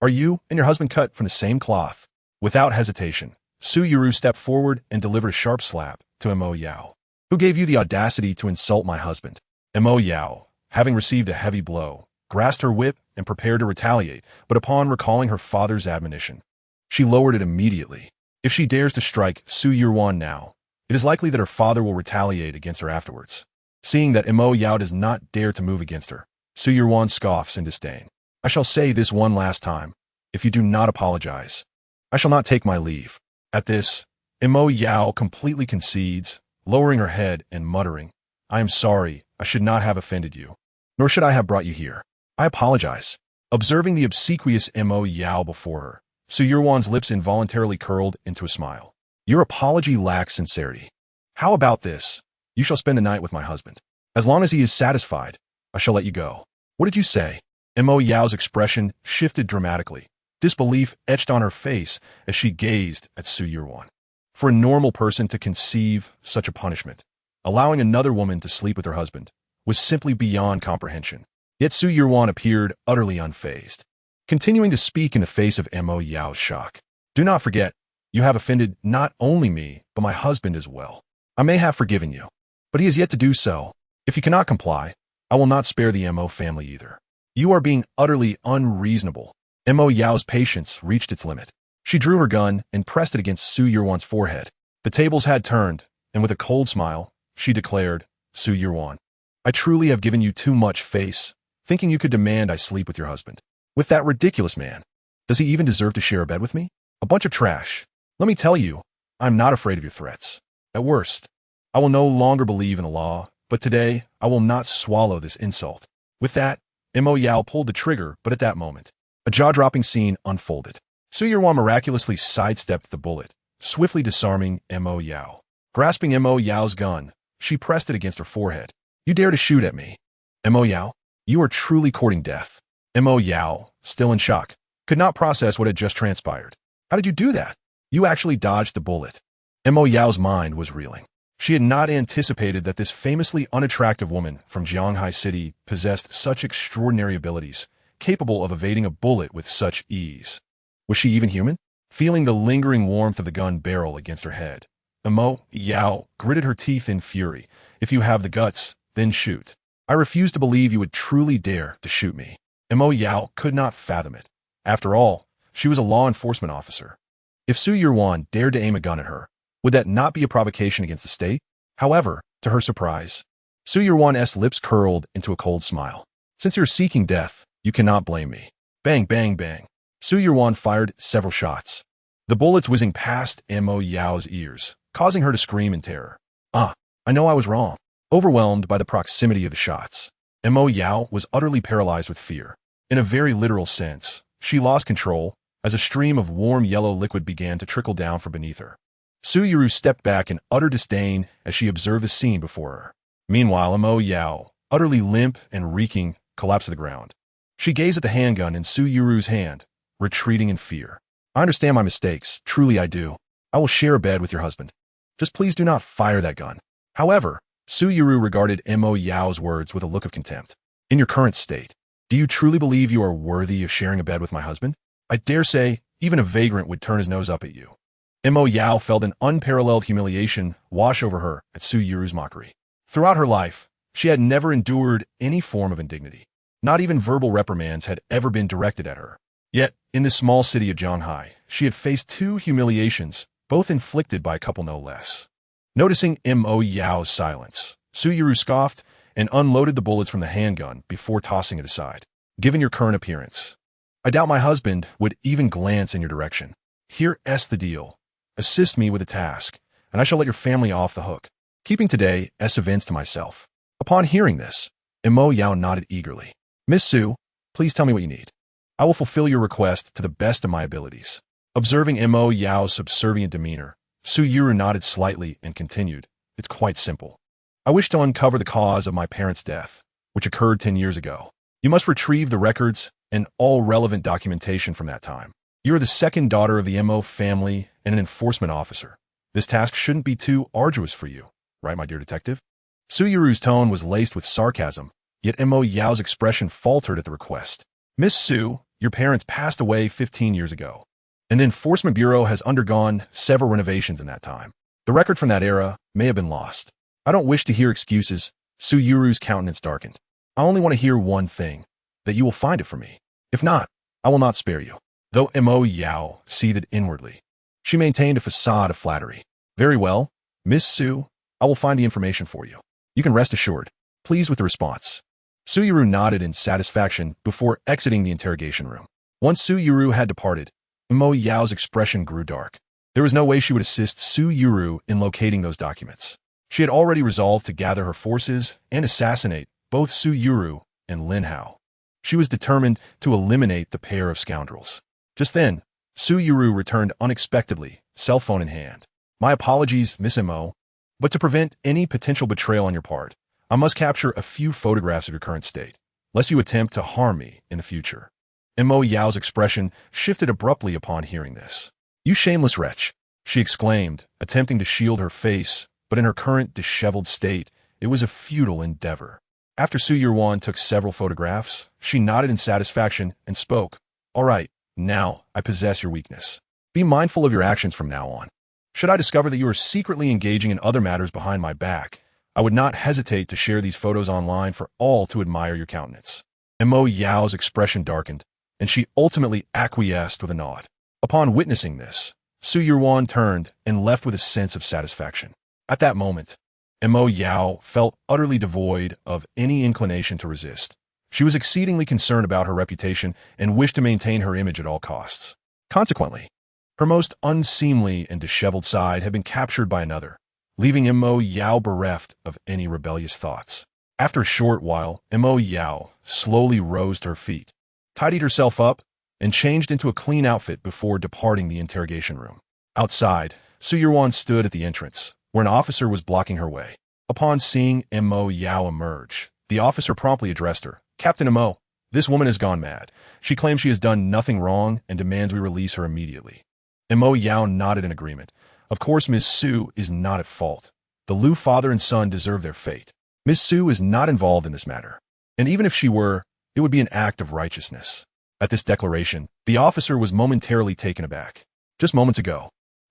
[SPEAKER 1] Are you and your husband cut from the same cloth? Without hesitation, Su Yuru stepped forward and delivered a sharp slap to Mo Yao. Who gave you the audacity to insult my husband? Mo Yao, having received a heavy blow, grasped her whip and prepared to retaliate, but upon recalling her father's admonition, she lowered it immediately. If she dares to strike Su Yuan now, it is likely that her father will retaliate against her afterwards. Seeing that Mo Yao does not dare to move against her, Su Yuan scoffs in disdain. I shall say this one last time. If you do not apologize, I shall not take my leave. At this, Mo Yao completely concedes, lowering her head and muttering, I am sorry, I should not have offended you, nor should I have brought you here. I apologize. Observing the obsequious Mo Yao before her, Su Yuan's lips involuntarily curled into a smile. Your apology lacks sincerity. How about this? You shall spend the night with my husband. As long as he is satisfied, I shall let you go. What did you say? Mo Yao's expression shifted dramatically. Disbelief etched on her face as she gazed at Su Yirwan. For a normal person to conceive such a punishment, allowing another woman to sleep with her husband, was simply beyond comprehension. Yet Su Yirwan appeared utterly unfazed, continuing to speak in the face of Mo Yao's shock. Do not forget, you have offended not only me, but my husband as well. I may have forgiven you, but he has yet to do so. If you cannot comply, I will not spare the Mo family either. You are being utterly unreasonable. Mo Yao's patience reached its limit. She drew her gun and pressed it against Su Yirwan's forehead. The tables had turned, and with a cold smile, she declared, Su Yirwan, I truly have given you too much face, thinking you could demand I sleep with your husband. With that ridiculous man. Does he even deserve to share a bed with me? A bunch of trash. Let me tell you, I'm not afraid of your threats. At worst, I will no longer believe in the law, but today I will not swallow this insult. With that, Mo Yao pulled the trigger, but at that moment, a jaw-dropping scene unfolded. Su Yirwan miraculously sidestepped the bullet, swiftly disarming Mo Yao. Grasping Mo Yao's gun, she pressed it against her forehead. You dare to shoot at me? Mo Yao, you are truly courting death. Mo Yao, still in shock, could not process what had just transpired. How did you do that? You actually dodged the bullet. Mo Yao's mind was reeling. She had not anticipated that this famously unattractive woman from Jianghai City possessed such extraordinary abilities, capable of evading a bullet with such ease. Was she even human? Feeling the lingering warmth of the gun barrel against her head, Mo Yao gritted her teeth in fury. If you have the guts, then shoot. I refuse to believe you would truly dare to shoot me. Mo Yao could not fathom it. After all, she was a law enforcement officer. If Su Yirwan dared to aim a gun at her, would that not be a provocation against the state? However, to her surprise, Su Yirwan's lips curled into a cold smile. Since you're seeking death, you cannot blame me. Bang, bang, bang. Su Yirwan fired several shots, the bullets whizzing past Mo Yao's ears, causing her to scream in terror. I know I was wrong. Overwhelmed by the proximity of the shots, Mo Yao was utterly paralyzed with fear. In a very literal sense, she lost control as a stream of warm yellow liquid began to trickle down from beneath her. Su Yiru stepped back in utter disdain as she observed the scene before her. Meanwhile, Mo Yao, utterly limp and reeking, collapsed to the ground. She gazed at the handgun in Su Yiru's hand, retreating in fear. I understand my mistakes, truly I do. I will share a bed with your husband. Just please do not fire that gun. However, Su Yiru regarded Mo Yao's words with a look of contempt. In your current state, do you truly believe you are worthy of sharing a bed with my husband? I dare say, even a vagrant would turn his nose up at you. Mo Yao felt an unparalleled humiliation wash over her at Su Yiru's mockery. Throughout her life, she had never endured any form of indignity. Not even verbal reprimands had ever been directed at her. Yet, in the small city of Jianghai, she had faced two humiliations, both inflicted by a couple no less. Noticing Mo Yao's silence, Su Yiru scoffed and unloaded the bullets from the handgun before tossing it aside. Given your current appearance, I doubt my husband would even glance in your direction. Here's the deal. Assist me with a task, and I shall let your family off the hook, keeping today's events to myself. Upon hearing this, Mo Yao nodded eagerly. Miss Su, please tell me what you need. I will fulfill your request to the best of my abilities. Observing Mo Yao's subservient demeanor, Su Yiru nodded slightly and continued. It's quite simple. I wish to uncover the cause of my parents' death, which occurred 10 years ago. You must retrieve the records and all relevant documentation from that time. You are the second daughter of the Mo family and an enforcement officer. This task shouldn't be too arduous for you, right, my dear detective? Su Yiru's tone was laced with sarcasm, yet Mo Yao's expression faltered at the request. Miss Su, your parents passed away 15 years ago, and the Enforcement Bureau has undergone several renovations in that time. The record from that era may have been lost. I don't wish to hear excuses. Su Yiru's countenance darkened. I only want to hear one thing, that you will find it for me. If not, I will not spare you. Though Mo Yao seethed inwardly, she maintained a facade of flattery. Very well, Miss Su, I will find the information for you. You can rest assured. Pleased with the response, Su Yiru nodded in satisfaction before exiting the interrogation room. Once Su Yiru had departed, Mo Yao's expression grew dark. There was no way she would assist Su Yiru in locating those documents. She had already resolved to gather her forces and assassinate both Su Yiru and Lin Hao. She was determined to eliminate the pair of scoundrels. Just then, Su Yiru returned unexpectedly, cell phone in hand. My apologies, Miss Mo, but to prevent any potential betrayal on your part, I must capture a few photographs of your current state. lest you attempt to harm me in the future. Mo Yao's expression shifted abruptly upon hearing this. You shameless wretch, she exclaimed, attempting to shield her face, but in her current disheveled state, it was a futile endeavor. After Su Yurwan took several photographs, she nodded in satisfaction and spoke. All right, now I possess your weakness. Be mindful of your actions from now on. Should I discover that you are secretly engaging in other matters behind my back, I would not hesitate to share these photos online for all to admire your countenance. Mo Yao's expression darkened, and she ultimately acquiesced with a nod. Upon witnessing this, Su Yurwan turned and left with a sense of satisfaction. At that moment, Mo Yao felt utterly devoid of any inclination to resist. She was exceedingly concerned about her reputation and wished to maintain her image at all costs. Consequently, her most unseemly and disheveled side had been captured by another, leaving Mo Yao bereft of any rebellious thoughts. After a short while, Mo Yao slowly rose to her feet, tidied herself up, and changed into a clean outfit before departing the interrogation room. Outside, Su Yurwan stood at the entrance, where an officer was blocking her way. Upon seeing Mo Yao emerge, the officer promptly addressed her. Captain Mo, this woman has gone mad. She claims she has done nothing wrong and demands we release her immediately. Mo Yao nodded in agreement. Of course, Ms. Su is not at fault. The Liu father and son deserve their fate. Ms. Su is not involved in this matter. And even if she were, it would be an act of righteousness. At this declaration, the officer was momentarily taken aback. Just moments ago,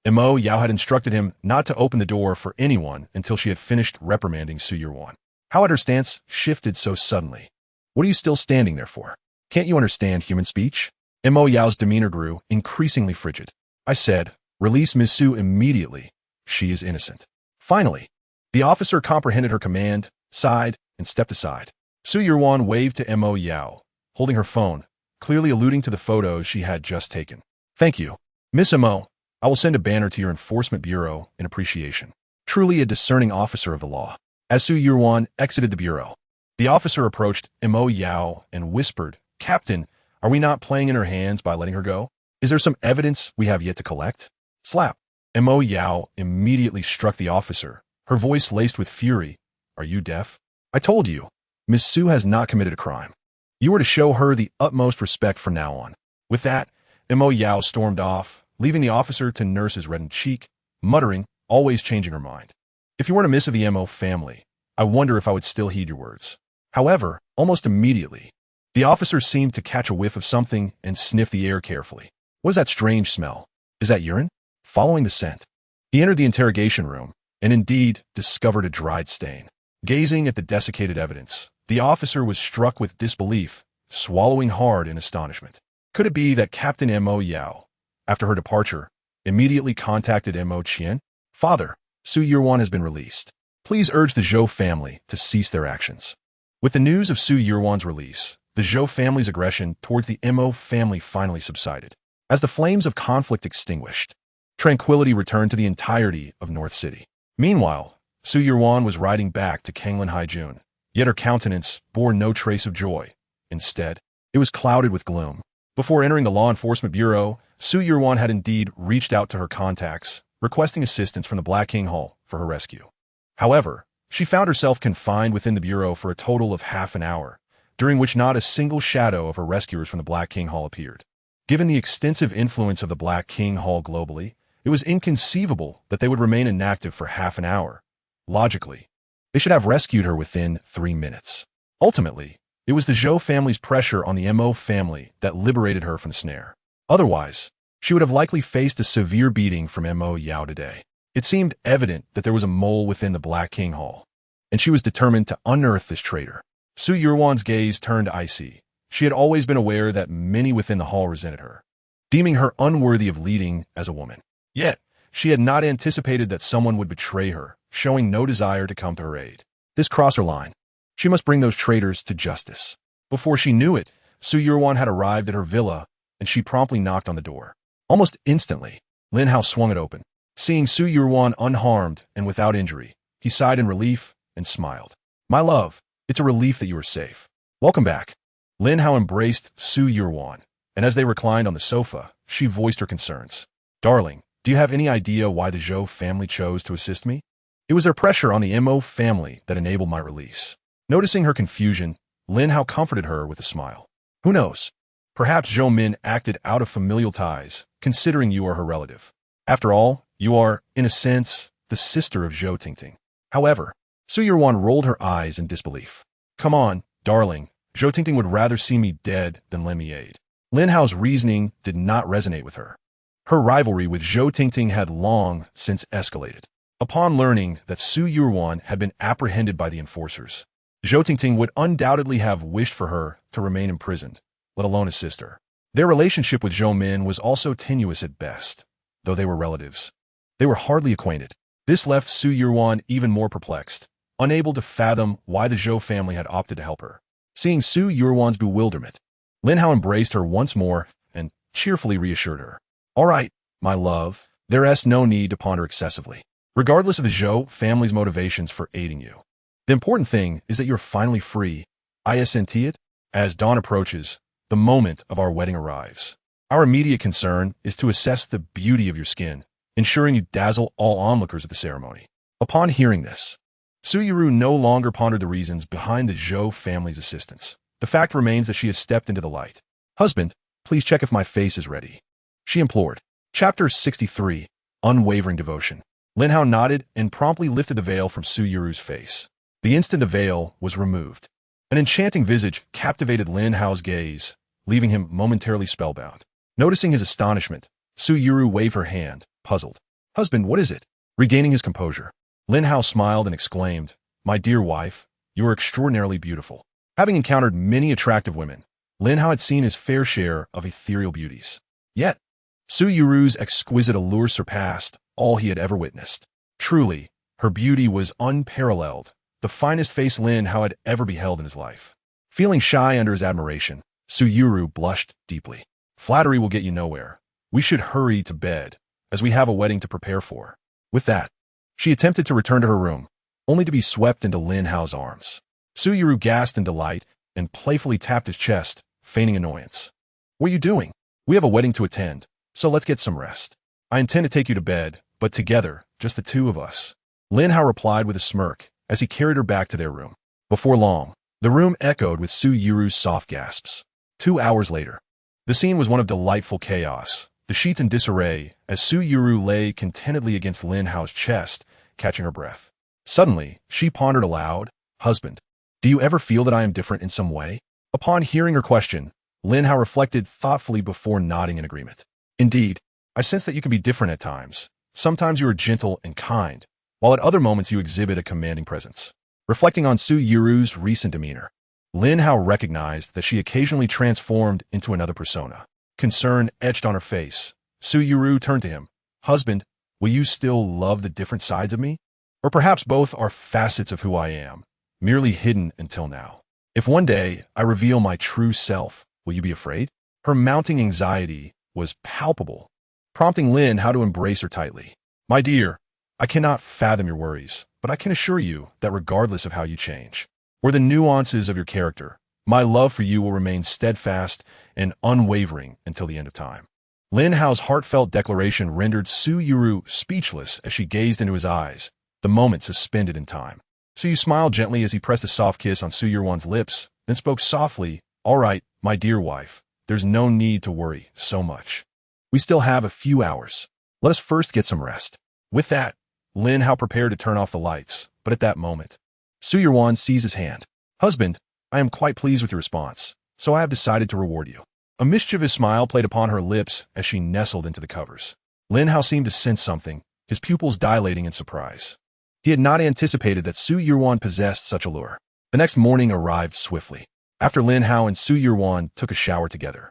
[SPEAKER 1] Mo Yao had instructed him not to open the door for anyone until she had finished reprimanding Su Yurwan. How had her stance shifted so suddenly? What are you still standing there for? Can't you understand human speech? Mo Yao's demeanor grew increasingly frigid. I said, release Ms. Su immediately. She is innocent. Finally, the officer comprehended her command, sighed, and stepped aside. Su Yurwan waved to Mo Yao, holding her phone, clearly alluding to the photos she had just taken. Thank you. Miss Mo, I will send a banner to your enforcement bureau in appreciation. Truly a discerning officer of the law. As Su Yurwan exited the bureau, the officer approached Mo Yao and whispered, Captain, are we not playing in her hands by letting her go? Is there some evidence we have yet to collect? Slap. Mo Yao immediately struck the officer, her voice laced with fury. Are you deaf? I told you, Miss Su has not committed a crime. You are to show her the utmost respect from now on. With that, Mo Yao stormed off, leaving the officer to nurse his reddened cheek, muttering, always changing her mind. If you weren't a miss of the Mo family, I wonder if I would still heed your words. However, almost immediately, the officer seemed to catch a whiff of something and sniff the air carefully. What is that strange smell? Is that urine? Following the scent, he entered the interrogation room and indeed discovered a dried stain. Gazing at the desiccated evidence, the officer was struck with disbelief, swallowing hard in astonishment. Could it be that Captain Mo Yao, after her departure, immediately contacted Mo Qian? Father, Su Yurwan has been released. Please urge the Zhou family to cease their actions. With the news of Su Yurwan's release, the Zhou family's aggression towards the Mo family finally subsided. As the flames of conflict extinguished, tranquility returned to the entirety of North City. Meanwhile, Su Yurwan was riding back to Kanglin Haijun, yet her countenance bore no trace of joy. Instead, it was clouded with gloom. Before entering the Law Enforcement Bureau, Su Yurwan had indeed reached out to her contacts, requesting assistance from the Black King Hall for her rescue. However, she found herself confined within the Bureau for a total of half an hour, during which not a single shadow of her rescuers from the Black King Hall appeared. Given the extensive influence of the Black King Hall globally, it was inconceivable that they would remain inactive for half an hour. Logically, they should have rescued her within 3 minutes. Ultimately, it was the Zhou family's pressure on the Mo family that liberated her from the snare. Otherwise, she would have likely faced a severe beating from Mo Yao today. It seemed evident that there was a mole within the Black King Hall, and she was determined to unearth this traitor. Su Yurwan's gaze turned icy. She had always been aware that many within the hall resented her, deeming her unworthy of leading as a woman. Yet, she had not anticipated that someone would betray her, showing no desire to come to her aid. This crossed her line. She must bring those traitors to justice. Before she knew it, Su Yurwan had arrived at her villa, and she promptly knocked on the door. Almost instantly, Lin Hao swung it open. Seeing Su Yurwan unharmed and without injury, he sighed in relief and smiled. My love, it's a relief that you are safe. Welcome back. Lin Hao embraced Su Yurwan, and as they reclined on the sofa, she voiced her concerns. Darling, do you have any idea why the Zhou family chose to assist me? It was their pressure on the Mo family that enabled my release. Noticing her confusion, Lin Hao comforted her with a smile. Who knows? Perhaps Zhou Min acted out of familial ties, considering you are her relative. After all, you are, in a sense, the sister of Zhou Tingting. However, Su Yuan rolled her eyes in disbelief. Come on, darling, Zhou Tingting would rather see me dead than lend me aid. Lin Hao's reasoning did not resonate with her. Her rivalry with Zhou Tingting had long since escalated. Upon learning that Su Yuan had been apprehended by the enforcers, Zhou Tingting would undoubtedly have wished for her to remain imprisoned, let alone assist her. Their relationship with Zhou Min was also tenuous at best, though they were relatives. They were hardly acquainted. This left Su Yuan even more perplexed, unable to fathom why the Zhou family had opted to help her. Seeing Su Yuan's bewilderment, Lin Hao embraced her once more and cheerfully reassured her. All right, my love, there is no need to ponder excessively, regardless of the Zhou family's motivations for aiding you. The important thing is that you're finally free. Isn't it? As dawn approaches, the moment of our wedding arrives. Our immediate concern is to assess the beauty of your skin, ensuring you dazzle all onlookers at the ceremony. Upon hearing this, Su Yuru no longer pondered the reasons behind the Zhou family's assistance. The fact remains that she has stepped into the light. Husband, please check if my face is ready, she implored. Chapter 63, Unwavering Devotion. Lin Hao nodded and promptly lifted the veil from Su Yuru's face. The instant the veil was removed, an enchanting visage captivated Lin Hao's gaze, leaving him momentarily spellbound. Noticing his astonishment, Su Yuru waved her hand, puzzled. Husband, what is it? Regaining his composure, Lin Hao smiled and exclaimed, My dear wife, you are extraordinarily beautiful. Having encountered many attractive women, Lin Hao had seen his fair share of ethereal beauties. Yet, Su Yuru's exquisite allure surpassed all he had ever witnessed. Truly, her beauty was unparalleled, the finest face Lin Hao had ever beheld in his life. Feeling shy under his admiration, Su Yuru blushed deeply. Flattery will get you nowhere. We should hurry to bed, as we have a wedding to prepare for. With that, she attempted to return to her room, only to be swept into Lin Hao's arms. Su Yuru gasped in delight and playfully tapped his chest, feigning annoyance. What are you doing? We have a wedding to attend, so let's get some rest. I intend to take you to bed, but together, just the two of us. Lin Hao replied with a smirk as he carried her back to their room. Before long, the room echoed with Su Yuru's soft gasps. 2 hours later, the scene was one of delightful chaos, the sheets in disarray as Su Yuru lay contentedly against Lin Hao's chest, catching her breath. Suddenly, she pondered aloud, Husband, do you ever feel that I am different in some way? Upon hearing her question, Lin Hao reflected thoughtfully before nodding in agreement. Indeed, I sense that you can be different at times. Sometimes you are gentle and kind, while at other moments you exhibit a commanding presence. Reflecting on Su Yuru's recent demeanor, Lin Hao recognized that she occasionally transformed into another persona. Concern etched on her face. Su Yuru turned to him. Husband, will you still love the different sides of me? Or perhaps both are facets of who I am, merely hidden until now. If one day I reveal my true self, will you be afraid? Her mounting anxiety was palpable, prompting Lin Hao to embrace her tightly. My dear, I cannot fathom your worries, but I can assure you that regardless of how you change, or the nuances of your character, my love for you will remain steadfast and unwavering until the end of time. Lin Hao's heartfelt declaration rendered Su Yuru speechless as she gazed into his eyes, the moment suspended in time. Su Yu smiled gently as he pressed a soft kiss on Su Yuan's lips, then spoke softly, All right, my dear wife, there's no need to worry so much. We still have a few hours. Let us first get some rest. With that, Lin Hao prepared to turn off the lights, but at that moment, Su Yuan seized his hand. Husband, I am quite pleased with your response, so I have decided to reward you. A mischievous smile played upon her lips as she nestled into the covers. Lin Hao seemed to sense something, his pupils dilating in surprise. He had not anticipated that Su Yuan possessed such allure. The next morning arrived swiftly. After Lin Hao and Su Yuan took a shower together,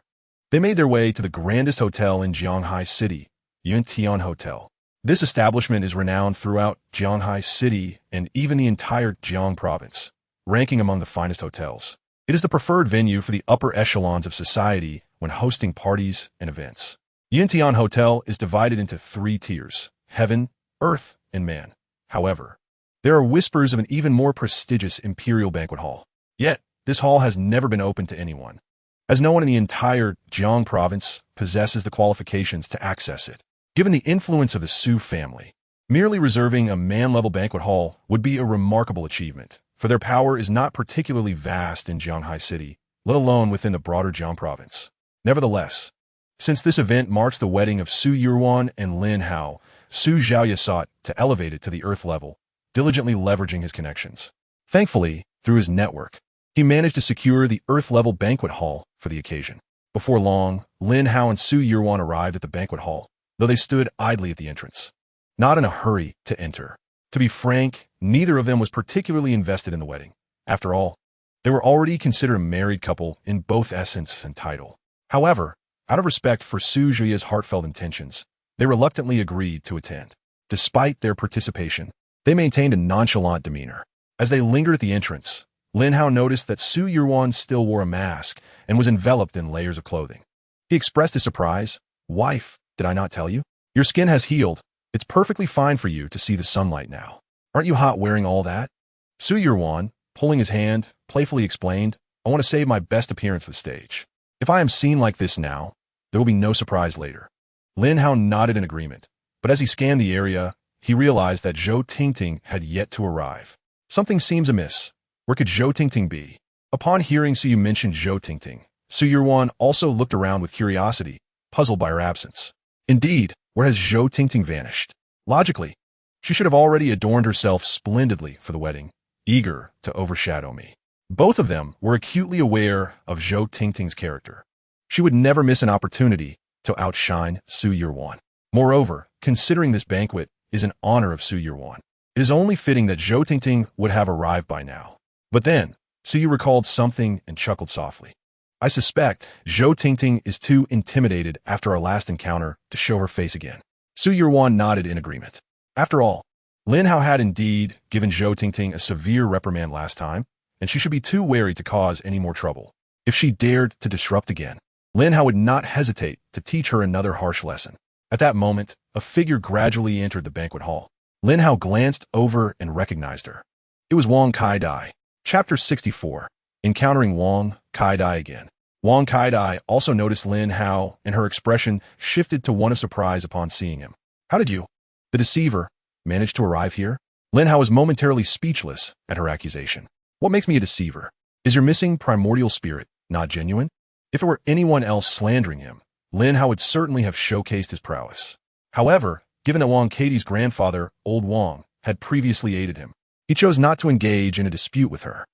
[SPEAKER 1] they made their way to the grandest hotel in Jianghai City, Yuntian Hotel. This establishment is renowned throughout Jianghai City and even the entire Jiang province, ranking among the finest hotels. It is the preferred venue for the upper echelons of society when hosting parties and events. Yuntian Hotel is divided into 3 tiers, heaven, earth, and man. However, there are whispers of an even more prestigious imperial banquet hall. Yet, this hall has never been opened to anyone, as no one in the entire Jiang province possesses the qualifications to access it. Given the influence of the Su family, merely reserving a man-level banquet hall would be a remarkable achievement, for their power is not particularly vast in Jianghai City, let alone within the broader Jiang province. Nevertheless, since this event marks the wedding of Su Yuan and Lin Hao, Su Zhaoye sought to elevate it to the earth level, diligently leveraging his connections. Thankfully, through his network, he managed to secure the earth-level banquet hall for the occasion. Before long, Lin Hao and Su Yuan arrived at the banquet hall, though they stood idly at the entrance, not in a hurry to enter. To be frank, neither of them was particularly invested in the wedding. After all, they were already considered a married couple in both essence and title. However, out of respect for Su Zhaoye's heartfelt intentions, they reluctantly agreed to attend. Despite their participation, they maintained a nonchalant demeanor. As they lingered at the entrance, Lin Hao noticed that Su Yuan still wore a mask and was enveloped in layers of clothing. He expressed his surprise. "Wife, did I not tell you? Your skin has healed. It's perfectly fine for you to see the sunlight now. Aren't you hot wearing all that?" Su Yuan, pulling his hand, playfully explained, "I want to save my best appearance for the stage. If I am seen like this now, there will be no surprise later." Lin Hao nodded in agreement, but as he scanned the area, he realized that Zhou Tingting had yet to arrive. Something seems amiss. Where could Zhou Tingting be? Upon hearing Su mention Zhou Tingting, Su Yuan also looked around with curiosity, puzzled by her absence. Indeed, where has Zhou Tingting vanished? Logically, she should have already adorned herself splendidly for the wedding, eager to overshadow me. Both of them were acutely aware of Zhou Tingting's character. She would never miss an opportunity to outshine Su Yuan. Moreover, considering this banquet is in honor of Su Yuan, it is only fitting that Zhou Tingting would have arrived by now. But then, Su Yu recalled something and chuckled softly. "I suspect Zhou Tingting is too intimidated after our last encounter to show her face again." Su Yuan nodded in agreement. After all, Lin Hao had indeed given Zhou Tingting a severe reprimand last time, and she should be too wary to cause any more trouble. If she dared to disrupt again, Lin Hao would not hesitate to teach her another harsh lesson. At that moment, a figure gradually entered the banquet hall. Lin Hao glanced over and recognized her. It was Wang Kai-dai. Chapter 64. Encountering Wang Kai-dai again. Wang Kai-dai also noticed Lin Hao, and her expression shifted to one of surprise upon seeing him. "How did you, the deceiver, manage to arrive here?" Lin Hao was momentarily speechless at her accusation. "What makes me a deceiver? Is your missing primordial spirit not genuine?" If it were anyone else slandering him, Lin Hao would certainly have showcased his prowess. However, given that Wang Katie's grandfather, Old Wang, had previously aided him, he chose not to engage in a dispute with her.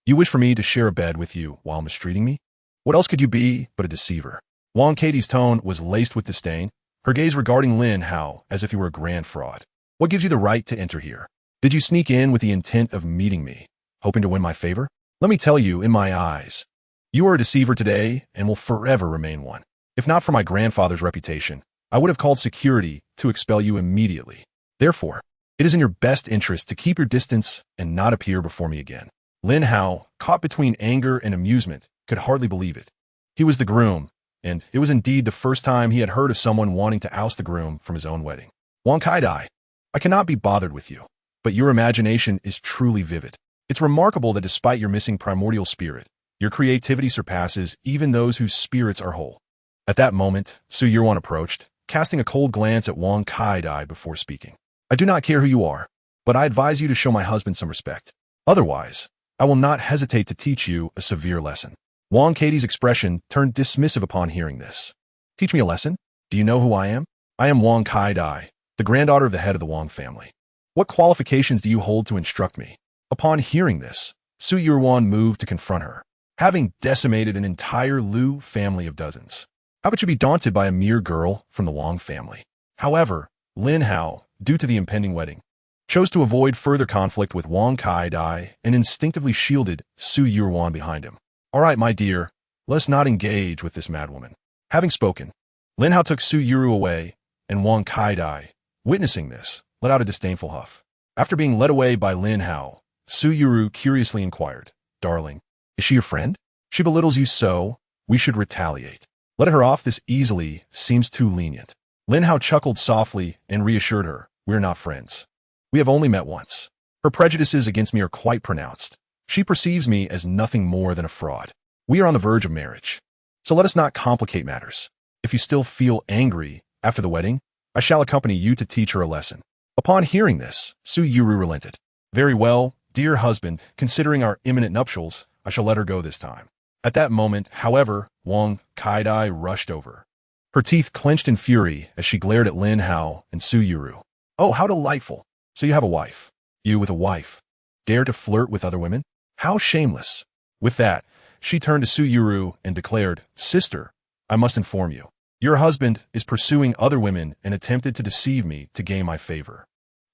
[SPEAKER 1] You wish for me to share a bed with you while mistreating me? What else could you be but a deceiver?" Wang Katie's tone was laced with disdain, her gaze regarding Lin Hao as if he were a grand fraud. "What gives you the right to enter here? Did you sneak in with the intent of meeting me, hoping to win my favor? Let me tell you, in my eyes, you are a deceiver today and will forever remain one. If not for my grandfather's reputation, I would have called security to expel you immediately. Therefore, it is in your best interest to keep your distance and not appear before me again." Lin Hao, caught between anger and amusement, could hardly believe it. He was the groom, and it was indeed the first time he had heard of someone wanting to oust the groom from his own wedding. "Wang Kai-dai, I cannot be bothered with you, but your imagination is truly vivid. It's remarkable that despite your missing primordial spirit, your creativity surpasses even those whose spirits are whole." At that moment, Su Yuan approached, casting a cold glance at Wang Kai-dai before speaking. "I do not care who you are, but I advise you to show my husband some respect. Otherwise, I will not hesitate to teach you a severe lesson." Wang Katie's expression turned dismissive upon hearing this. "Teach me a lesson? Do you know who I am? I am Wang Kai-dai, the granddaughter of the head of the Wang family. What qualifications do you hold to instruct me?" Upon hearing this, Su Yuan moved to confront her, having decimated an entire Liu family of dozens. How could you be daunted by a mere girl from the Wang family? However, Lin Hao, due to the impending wedding, chose to avoid further conflict with Wang Kai-dai and instinctively shielded Su Yuan behind him. "All right, my dear, let's not engage with this madwoman." Having spoken, Lin Hao took Su Yuru away, and Wang Kai-dai, witnessing this, let out a disdainful huff. After being led away by Lin Hao, Su Yuru curiously inquired, "Darling, is she your friend? She belittles you so, we should retaliate. Letting her off this easily seems too lenient." Lin Hao chuckled softly and reassured her, "We're not friends. We have only met once. Her prejudices against me are quite pronounced. She perceives me as nothing more than a fraud. We are on the verge of marriage. So let us not complicate matters. If you still feel angry after the wedding, I shall accompany you to teach her a lesson." Upon hearing this, Su Yuru relented. "Very well, "Dear husband, considering our imminent nuptials, I shall let her go this time." At that moment, however, Wang Kaidai rushed over. Her teeth clenched in fury as she glared at Lin Hao and Su Yuru. "Oh, how delightful! So you have a wife. You with a wife. Dare to flirt with other women? How shameless!" With that, she turned to Su Yuru and declared, "Sister, I must inform you. Your husband is pursuing other women and attempted to deceive me to gain my favor.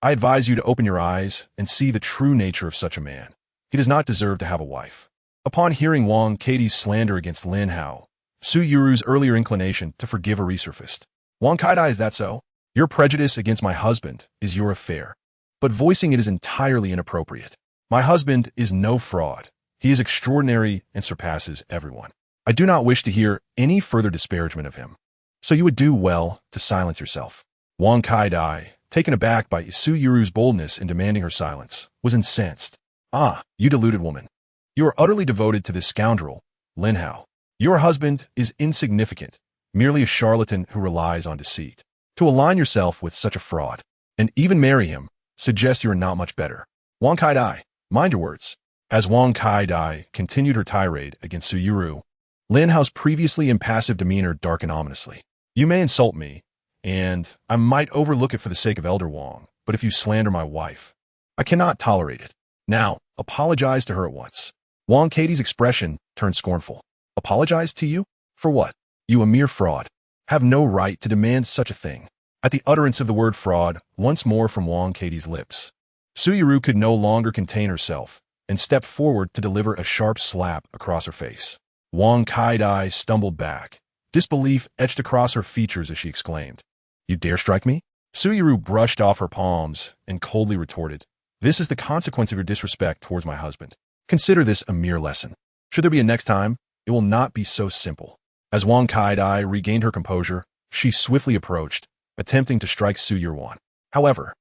[SPEAKER 1] I advise you to open your eyes and see the true nature of such a man. He does not deserve to have a wife." Upon hearing Wang Katie's slander against Lin Hao, Su Yuru's earlier inclination to forgive her resurfaced. "Wang Kaidai, is that so? Your prejudice against my husband is your affair, but voicing it is entirely inappropriate. My husband is no fraud. He is extraordinary and surpasses everyone. I do not wish to hear any further disparagement of him. So you would do well to silence yourself." Wang Kaidai, taken aback by Su Yuru's boldness in demanding her silence, was incensed. "Ah, you deluded woman. You are utterly devoted to this scoundrel, Lin Hao. Your husband is insignificant, merely a charlatan who relies on deceit. To align yourself with such a fraud, and even marry him, suggests you are not much better. Wang Kaidai, mind your words." As Wang Kaidai continued her tirade against Su Yuru, Lin Hao's previously impassive demeanor darkened ominously. "You may insult me, and I might overlook it for the sake of Elder Wang, but if you slander my wife, I cannot tolerate it. Now, apologize to her at once." Wang Katie's expression turned scornful. "Apologize to you? For what? You a mere fraud. Have no right to demand such a thing." At the utterance of the word fraud once more from Wang Katie's lips, Su Yuru could no longer contain herself and stepped forward to deliver a sharp slap across her face. Wang Kaidai stumbled back. Disbelief etched across her features as she exclaimed, "You dare strike me?" Su Yuru brushed off her palms and coldly retorted, "This is the consequence of your disrespect towards my husband. Consider this a mere lesson. Should there be a next time, it will not be so simple." As Wang Kaidai regained her composure, she swiftly approached, attempting to strike Su Yurwan. However,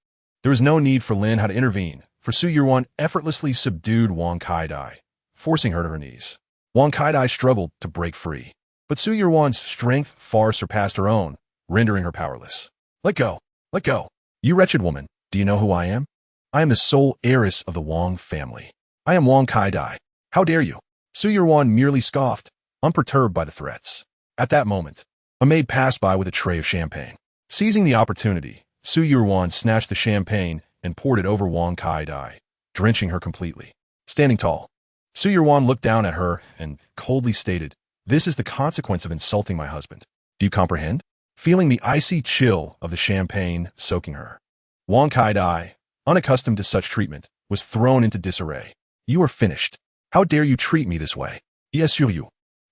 [SPEAKER 1] there was no need for Lin Hao to intervene, for Su Yurwan effortlessly subdued Wang Kaidai, forcing her to her knees. Wang Kaidai struggled to break free, but Su Yurwan's strength far surpassed her own, rendering her powerless. "Let go! Let go! You wretched woman, do you know who I am? I am the sole heiress of the Wang family. I am Wang Kaidai. How dare you?" Su Yurwan merely scoffed, unperturbed by the threats. At that moment, a maid passed by with a tray of champagne. Seizing the opportunity, Su Yurwan snatched the champagne and poured it over Wang Kaidai, drenching her completely. Standing tall, Su Yurwan looked down at her and coldly stated, "This is the consequence of insulting my husband. Do you comprehend?" Feeling the icy chill of the champagne soaking her, Wang Kaidai, unaccustomed to such treatment, was thrown into disarray. "You are finished. How dare you treat me this way? Yes, you.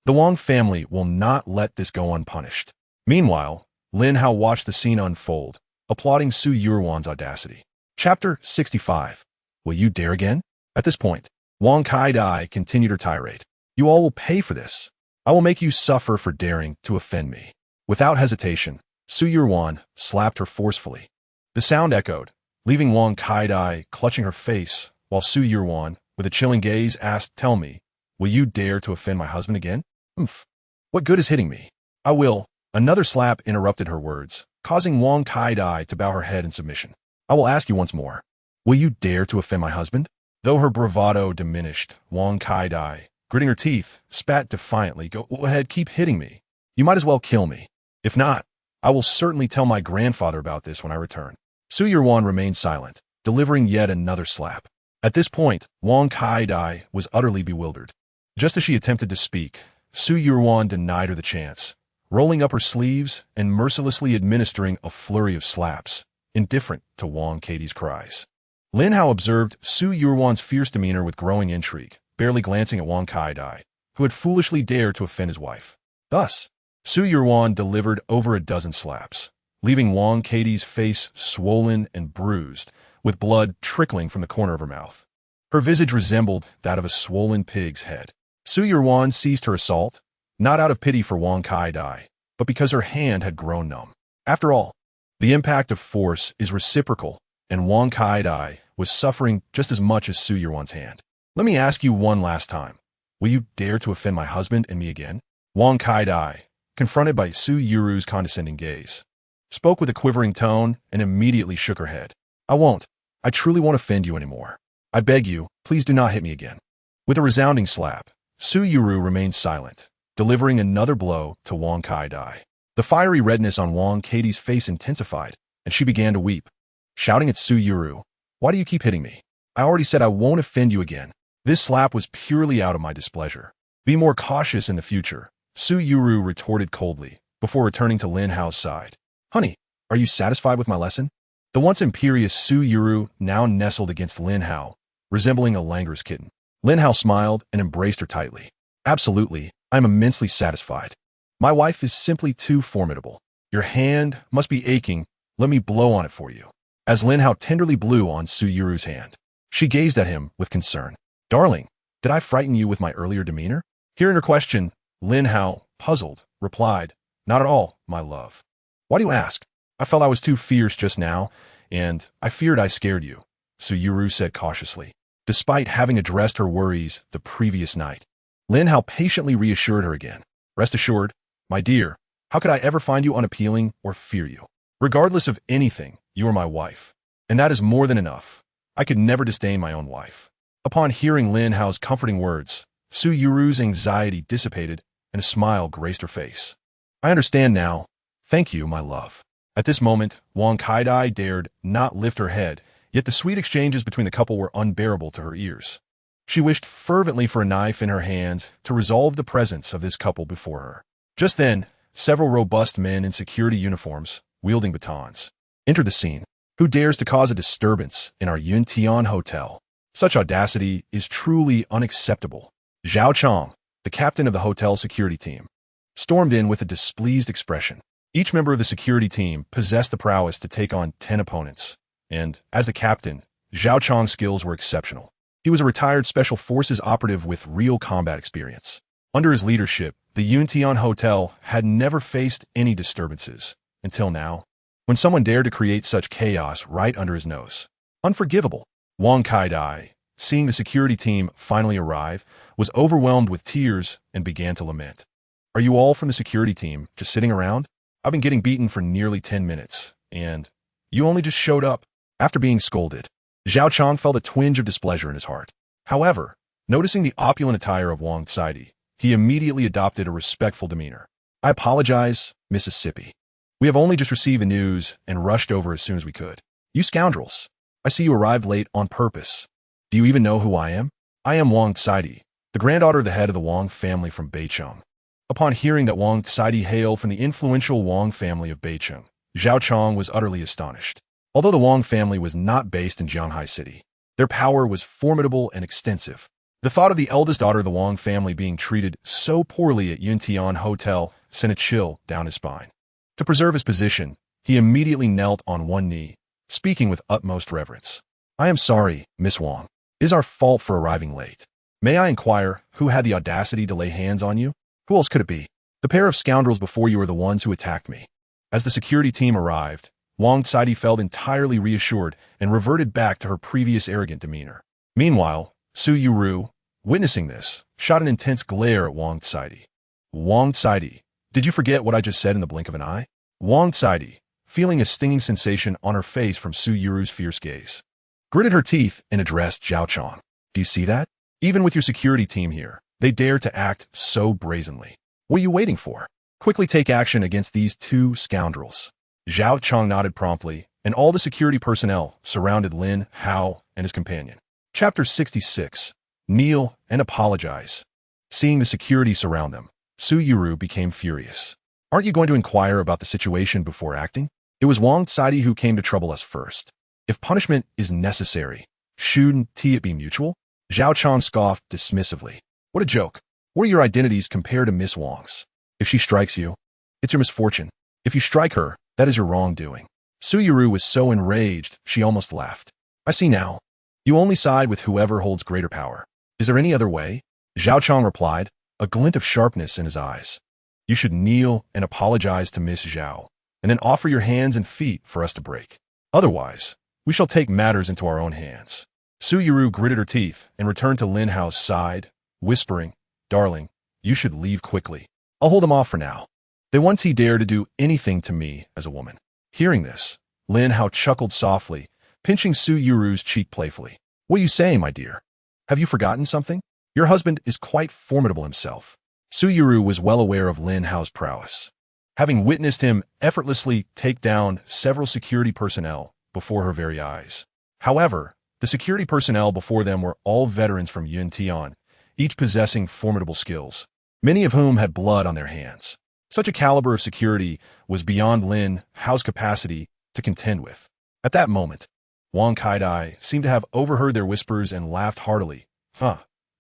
[SPEAKER 1] The Wang family will not let this go unpunished." Meanwhile, Lin Hao watched the scene unfold, applauding Su Yurwan's audacity. Chapter 65. Will you dare again? At this point, Wang Kaidai continued her tirade. "You all will pay for this. I will make you suffer for daring to offend me." Without hesitation, Su Yurwan slapped her forcefully. The sound echoed, leaving Wang Kaidai clutching her face, while Su Yurwan, with a chilling gaze, asked, "Tell me, will you dare to offend my husband again?" "Umph. What good is hitting me?" "I will." Another slap interrupted her words, causing Wang Kaidai to bow her head in submission. "I will ask you once more. Will you dare to offend my husband?" Though her bravado diminished, Wang Kaidai, gritting her teeth, spat defiantly, Go ahead, keep hitting me. You might as well kill me. If not, I will certainly tell my grandfather about this when I return." Su Yurwan remained silent, delivering yet another slap. At this point, Wang Kaidai was utterly bewildered. Just as she attempted to speak, Su Yurwan denied her the chance, rolling up her sleeves and mercilessly administering a flurry of slaps, indifferent to Wang Katie's cries. Lin Hao observed Su Yurwan's fierce demeanor with growing intrigue, barely glancing at Wang Kaidai, who had foolishly dared to offend his wife. Thus, Su Yurwan delivered over a dozen slaps, leaving Wang Katie's face swollen and bruised, with blood trickling from the corner of her mouth. Her visage resembled that of a swollen pig's head. Su Yurwan ceased her assault, not out of pity for Wang Kaidai, but because her hand had grown numb. After all, the impact of force is reciprocal, and Wang Kaidai was suffering just as much as Su Yurwan's hand. "Let me ask you one last time. Will you dare to offend my husband and me again?" Wang Kaidai, confronted by Su Yuru's condescending gaze, spoke with a quivering tone and immediately shook her head. "I won't. I truly won't offend you anymore. I beg you, please do not hit me again. With a resounding slap, Su Yuru remained silent, delivering another blow to Wang Kai-dai. The fiery redness on Wang Katie's face intensified, and she began to weep, shouting at Su Yuru, "Why do you keep hitting me? I already said I won't offend you again." This slap was purely out of my displeasure. Be more cautious in the future, Su Yuru retorted coldly, before returning to Lin Hao's side. Honey, are you satisfied with my lesson? The once imperious Su Yuru now nestled against Lin Hao, resembling a languorous kitten. Lin Hao smiled and embraced her tightly. Absolutely, I am immensely satisfied. My wife is simply too formidable. Your hand must be aching. Let me blow on it for you. As Lin Hao tenderly blew on Su Yuru's hand, she gazed at him with concern. Darling, did I frighten you with my earlier demeanor? Hearing her question, Lin Hao, puzzled, replied, Not at all, my love. Why do you ask? I felt I was too fierce just now, and I feared I scared you, Su Yuru said cautiously, despite having addressed her worries the previous night. Lin Hao patiently reassured her again. Rest assured, my dear, how could I ever find you unappealing or fear you? Regardless of anything, you are my wife, and that is more than enough. I could never disdain my own wife. Upon hearing Lin Hao's comforting words, Su Yuru's anxiety dissipated and a smile graced her face. I understand now. Thank you, my love. At this moment, Wang Kai-dai dared not lift her head, yet the sweet exchanges between the couple were unbearable to her ears. She wished fervently for a knife in her hands to resolve the presence of this couple before her. Just then, several robust men in security uniforms, wielding batons, entered the scene. Who dares to cause a disturbance in our Yuntian hotel? Such audacity is truly unacceptable. Zhao Chong, the captain of the hotel security team, stormed in with a displeased expression. Each member of the security team possessed the prowess to take on 10 opponents, and, as the captain, Zhao Chong's skills were exceptional. He was a retired special forces operative with real combat experience. Under his leadership, the Yuntian Hotel had never faced any disturbances, until now, when someone dared to create such chaos right under his nose. Unforgivable. Wang Kai-dai, seeing the security team finally arrive, was overwhelmed with tears and began to lament. Are you all from the security team just sitting around? I've been getting beaten for nearly 10 minutes, and you only just showed up. After being scolded, Zhao Chong felt a twinge of displeasure in his heart. However, noticing the opulent attire of Wang Saidi, he immediately adopted a respectful demeanor. I apologize, Mississippi. We have only just received the news and rushed over as soon as we could. You scoundrels, I see you arrived late on purpose. Do you even know who I am? I am Wang Saidi, the granddaughter of the head of the Wang family from Beicheng. Upon hearing that Wang Saidi hailed from the influential Wang family of Beicheng, Zhao Chong was utterly astonished. Although the Wang family was not based in Jianghai City, their power was formidable and extensive. The thought of the eldest daughter of the Wang family being treated so poorly at Yuntian Hotel sent a chill down his spine. To preserve his position, he immediately knelt on one knee, speaking with utmost reverence. I am sorry, Miss Wang. It is our fault for arriving late. May I inquire who had the audacity to lay hands on you? Who else could it be? The pair of scoundrels before you are the ones who attacked me. As the security team arrived, Wang Saidi felt entirely reassured and reverted back to her previous arrogant demeanor. Meanwhile, Su Yuru, witnessing this, shot an intense glare at Wang Saidi. Wang Saidi, did you forget what I just said in the blink of an eye? Wang Saidi, feeling a stinging sensation on her face from Su Yuru's fierce gaze, gritted her teeth and addressed Zhao Chong. Do you see that? Even with your security team here, they dare to act so brazenly. What are you waiting for? Quickly take action against these two scoundrels. Zhao Chong nodded promptly, and all the security personnel surrounded Lin Hao and his companion. Chapter 66. Kneel and Apologize. Seeing the security surround them, Su Yuru became furious. Aren't you going to inquire about the situation before acting? It was Wang Saidi who came to trouble us first. If punishment is necessary, shouldn't it be mutual? Zhao Chong scoffed dismissively. What a joke. What are your identities compared to Miss Wang's? If she strikes you, it's your misfortune. If you strike her, that is your wrongdoing. Su Yuru was so enraged, she almost laughed. I see now. You only side with whoever holds greater power. Is there any other way? Zhao Chong replied, a glint of sharpness in his eyes. You should kneel and apologize to Miss Zhao, and then offer your hands and feet for us to break. Otherwise, we shall take matters into our own hands. Su Yuru gritted her teeth and returned to Lin Hao's side, whispering, Darling, you should leave quickly. I'll hold them off for now. They once he dared to do anything to me as a woman. Hearing this, Lin Hao chuckled softly, pinching Su Yuru's cheek playfully. What are you saying, my dear? Have you forgotten something? Your husband is quite formidable himself. Su Yuru was well aware of Lin Hao's prowess, having witnessed him effortlessly take down several security personnel before her very eyes. However, the security personnel before them were all veterans from Yun Tian, each possessing formidable skills, many of whom had blood on their hands. Such a caliber of security was beyond Lin Hao's capacity to contend with. At that moment, Wang Kaidai seemed to have overheard their whispers and laughed heartily. Huh.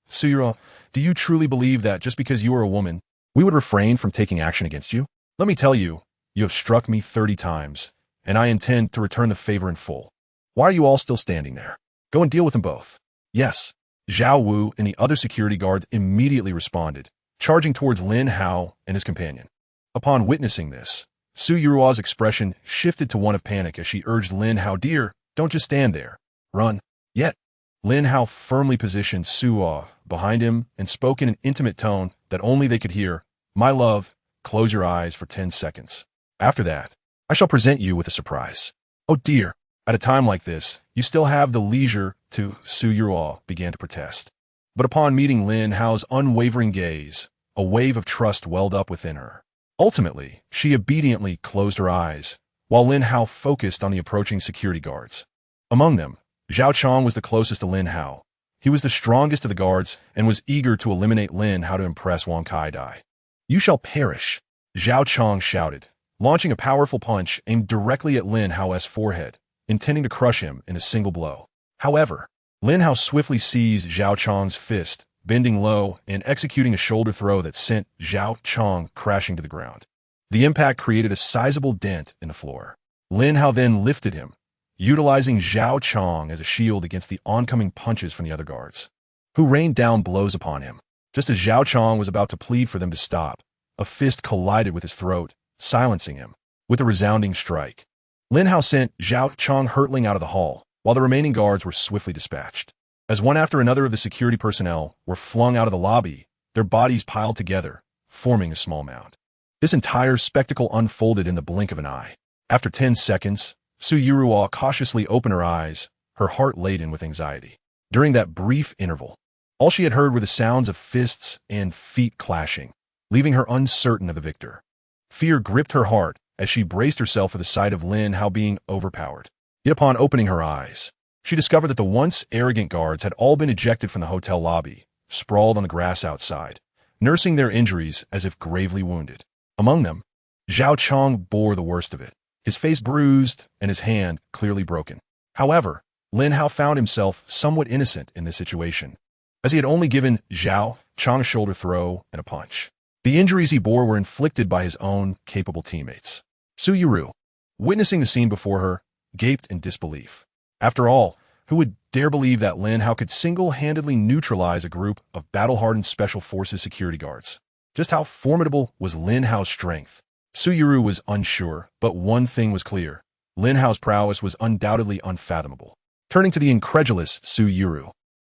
[SPEAKER 1] Suyuro, do you truly believe that just because you are a woman, we would refrain from taking action against you? Let me tell you, you have struck me 30 times, and I intend to return the favor in full. Why are you all still standing there? Go and deal with them both. Yes. Zhao Wu and the other security guards immediately responded, charging towards Lin Hao and his companion. Upon witnessing this, Su Yurua's expression shifted to one of panic as she urged Lin Hao, "Dear, don't just stand there. Run." Yet, Lin Hao firmly positioned Suo behind him and spoke in an intimate tone that only they could hear. "My love, close your eyes for 10 seconds. After that, I shall present you with a surprise." "Oh dear, at a time like this, you still have the leisure to," Su Yurua began to protest. But upon meeting Lin Hao's unwavering gaze, a wave of trust welled up within her. Ultimately, she obediently closed her eyes, while Lin Hao focused on the approaching security guards. Among them, Zhao Chong was the closest to Lin Hao. He was the strongest of the guards and was eager to eliminate Lin Hao to impress Wang Kaidai. "You shall perish," Zhao Chong shouted, launching a powerful punch aimed directly at Lin Hao's forehead, intending to crush him in a single blow. However, Lin Hao swiftly seized Zhao Chong's fist, bending low and executing a shoulder throw that sent Zhao Chong crashing to the ground. The impact created a sizable dent in the floor. Lin Hao then lifted him, utilizing Zhao Chong as a shield against the oncoming punches from the other guards, who rained down blows upon him. Just as Zhao Chong was about to plead for them to stop, a fist collided with his throat, silencing him with a resounding strike. Lin Hao sent Zhao Chong hurtling out of the hall, while the remaining guards were swiftly dispatched. As one after another of the security personnel were flung out of the lobby, their bodies piled together, forming a small mound. This entire spectacle unfolded in the blink of an eye. After 10 seconds, Su Yurua cautiously opened her eyes, her heart laden with anxiety. During that brief interval, all she had heard were the sounds of fists and feet clashing, leaving her uncertain of the victor. Fear gripped her heart as she braced herself for the sight of Lin Hao being overpowered. Yet upon opening her eyes, she discovered that the once arrogant guards had all been ejected from the hotel lobby, sprawled on the grass outside, nursing their injuries as if gravely wounded. Among them, Zhao Chong bore the worst of it, his face bruised and his hand clearly broken. However, Lin Hao found himself somewhat innocent in this situation, as he had only given Zhao Chong a shoulder throw and a punch. The injuries he bore were inflicted by his own capable teammates. Su Yuru, witnessing the scene before her, gaped in disbelief. After all, who would dare believe that Lin Hao could single-handedly neutralize a group of battle-hardened Special Forces security guards? Just how formidable was Lin Hao's strength? Su Yuru was unsure, but one thing was clear. Lin Hao's prowess was undoubtedly unfathomable. Turning to the incredulous Su Yuru,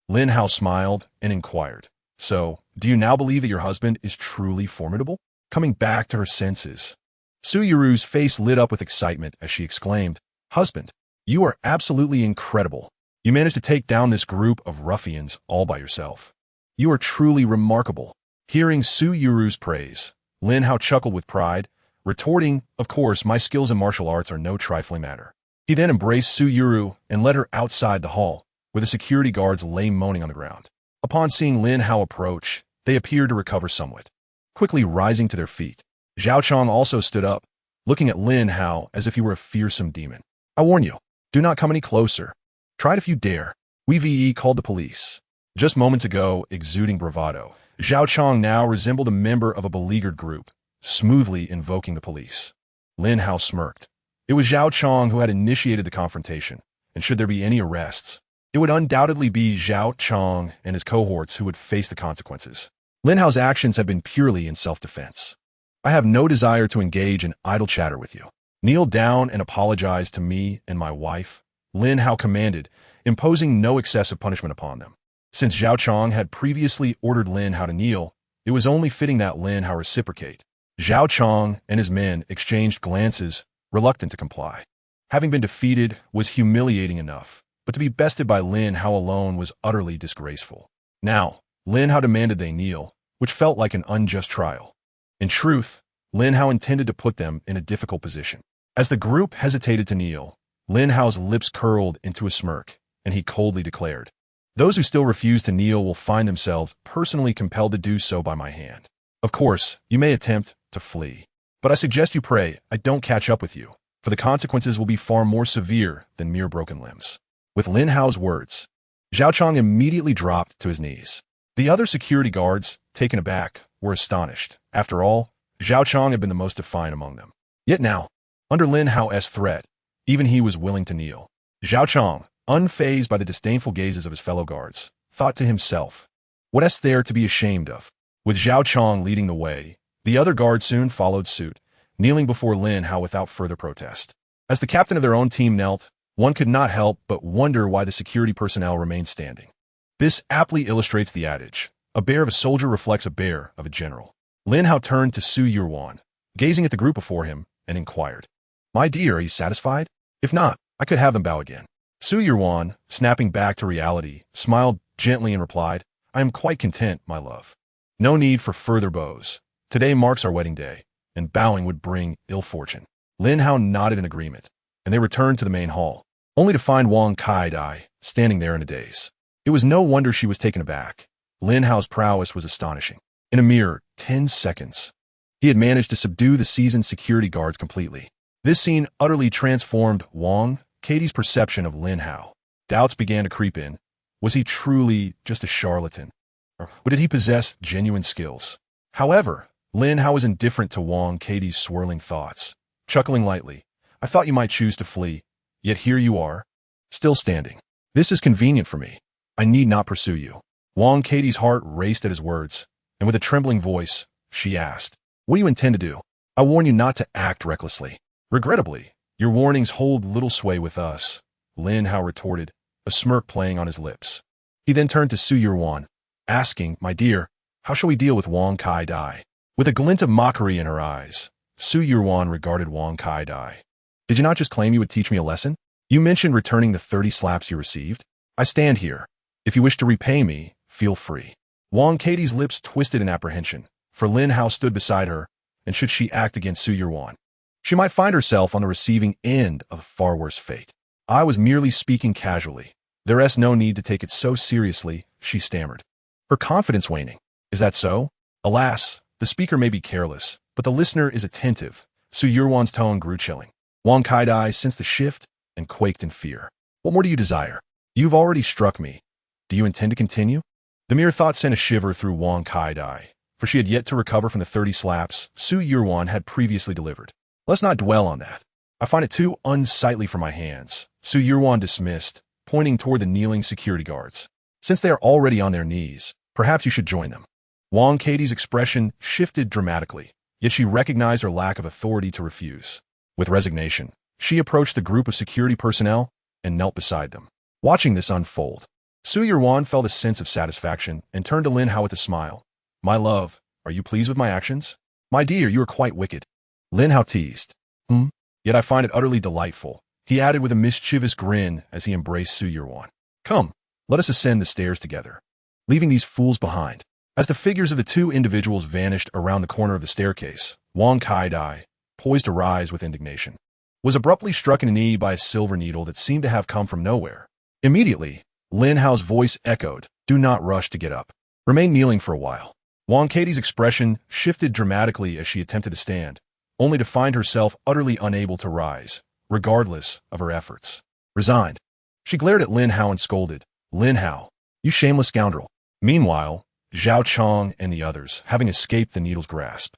[SPEAKER 1] Lin Hao smiled and inquired, "So, do you now believe that your husband is truly formidable?" Coming back to her senses, Su Yuru's face lit up with excitement as she exclaimed, "Husband, you are absolutely incredible. You managed to take down this group of ruffians all by yourself. You are truly remarkable." Hearing Su Yuru's praise, Lin Hao chuckled with pride, retorting, "Of course, my skills in martial arts are no trifling matter." He then embraced Su Yuru and led her outside the hall, where the security guards lay moaning on the ground. Upon seeing Lin Hao approach, they appeared to recover somewhat, quickly rising to their feet. Zhao Chong also stood up, looking at Lin Hao as if he were a fearsome demon. "I warn you, do not come any closer. Try it if you dare. We VE called the police." Just moments ago, exuding bravado, Zhao Chong now resembled a member of a beleaguered group, smoothly invoking the police. Lin Hao smirked. It was Zhao Chong who had initiated the confrontation, and should there be any arrests, it would undoubtedly be Zhao Chong and his cohorts who would face the consequences. Lin Hao's actions had been purely in self-defense. "I have no desire to engage in idle chatter with you. Kneel down and apologize to me and my wife," Lin Hao commanded, imposing no excessive punishment upon them. Since Zhao Chong had previously ordered Lin Hao to kneel, it was only fitting that Lin Hao reciprocate. Zhao Chong and his men exchanged glances, reluctant to comply. Having been defeated was humiliating enough, but to be bested by Lin Hao alone was utterly disgraceful. Now, Lin Hao demanded they kneel, which felt like an unjust trial. In truth, Lin Hao intended to put them in a difficult position. As the group hesitated to kneel, Lin Hao's lips curled into a smirk, and he coldly declared, "Those who still refuse to kneel will find themselves personally compelled to do so by my hand. Of course, you may attempt to flee, but I suggest you pray I don't catch up with you, for the consequences will be far more severe than mere broken limbs." With Lin Hao's words, Zhao Chong immediately dropped to his knees. The other security guards, taken aback, were astonished. After all, Zhao Chong had been the most defiant among them. Yet now, under Lin Hao's threat, even he was willing to kneel. Zhao Chong, unfazed by the disdainful gazes of his fellow guards, thought to himself, "What is there to be ashamed of?" With Zhao Chong leading the way, the other guards soon followed suit, kneeling before Lin Hao without further protest. As the captain of their own team knelt, one could not help but wonder why the security personnel remained standing. This aptly illustrates the adage, "A bear of a soldier reflects a bear of a general." Lin Hao turned to Su Yurwan, gazing at the group before him, and inquired, "My dear, are you satisfied? If not, I could have them bow again." Su Yurwan, snapping back to reality, smiled gently and replied, "I am quite content, my love. No need for further bows. Today marks our wedding day, and bowing would bring ill fortune." Lin Hao nodded in agreement, and they returned to the main hall, only to find Wang Kai-dai standing there in a daze. It was no wonder she was taken aback. Lin Hao's prowess was astonishing. In a mere 10 seconds, he had managed to subdue the seasoned security guards completely. This scene utterly transformed Wang Katie's perception of Lin Hao. Doubts began to creep in. Was he truly just a charlatan? Or did he possess genuine skills? However, Lin Hao was indifferent to Wang Katie's swirling thoughts. Chuckling lightly, "I thought you might choose to flee, yet here you are, still standing. This is convenient for me. I need not pursue you." Wang Katie's heart raced at his words, and with a trembling voice, she asked, "What do you intend to do? I warn you not to act recklessly." "Regrettably, your warnings hold little sway with us," Lin Hao retorted, a smirk playing on his lips. He then turned to Su Yurwan, asking, "My dear, how shall we deal with Wang Kai-dai?" With a glint of mockery in her eyes, Su Yurwan regarded Wang Kai-dai. "Did you not just claim you would teach me a lesson? You mentioned returning the 30 slaps you received. I stand here. If you wish to repay me, feel free." Wang Katie's lips twisted in apprehension, for Lin Hao stood beside her, and should she act against Su Yurwan, she might find herself on the receiving end of a far worse fate. "I was merely speaking casually. There is no need to take it so seriously," she stammered, her confidence waning. "Is that so?" Alas, the speaker may be careless, but the listener is attentive. Su Yurwan's tone grew chilling. Wang Kai-dai sensed the shift and quaked in fear. "What more do you desire? You've already struck me. Do you intend to continue?" The mere thought sent a shiver through Wang Kai-dai, for she had yet to recover from the 30 slaps Su Yurwan had previously delivered. "Let's not dwell on that. I find it too unsightly for my hands," Su Yurwan dismissed, pointing toward the kneeling security guards. "Since they are already on their knees, perhaps you should join them." Wang Katie's expression shifted dramatically, yet she recognized her lack of authority to refuse. With resignation, she approached the group of security personnel and knelt beside them. Watching this unfold, Su Yurwan felt a sense of satisfaction and turned to Lin Hao with a smile. "My love, are you pleased with my actions?" "My dear, you are quite wicked," Lin Hao teased. Yet I find it utterly delightful," he added with a mischievous grin as he embraced Su Yurwan. "Come, let us ascend the stairs together, leaving these fools behind." As the figures of the two individuals vanished around the corner of the staircase, Wang Kai-dai, poised to rise with indignation, was abruptly struck in the knee by a silver needle that seemed to have come from nowhere. Immediately, Lin Hao's voice echoed, "Do not rush to get up. Remain kneeling for a while." Wang Katie's expression shifted dramatically as she attempted to stand, only to find herself utterly unable to rise, regardless of her efforts. Resigned, she glared at Lin Hao and scolded, "Lin Hao, you shameless scoundrel." Meanwhile, Zhao Chong and the others, having escaped the needle's grasp,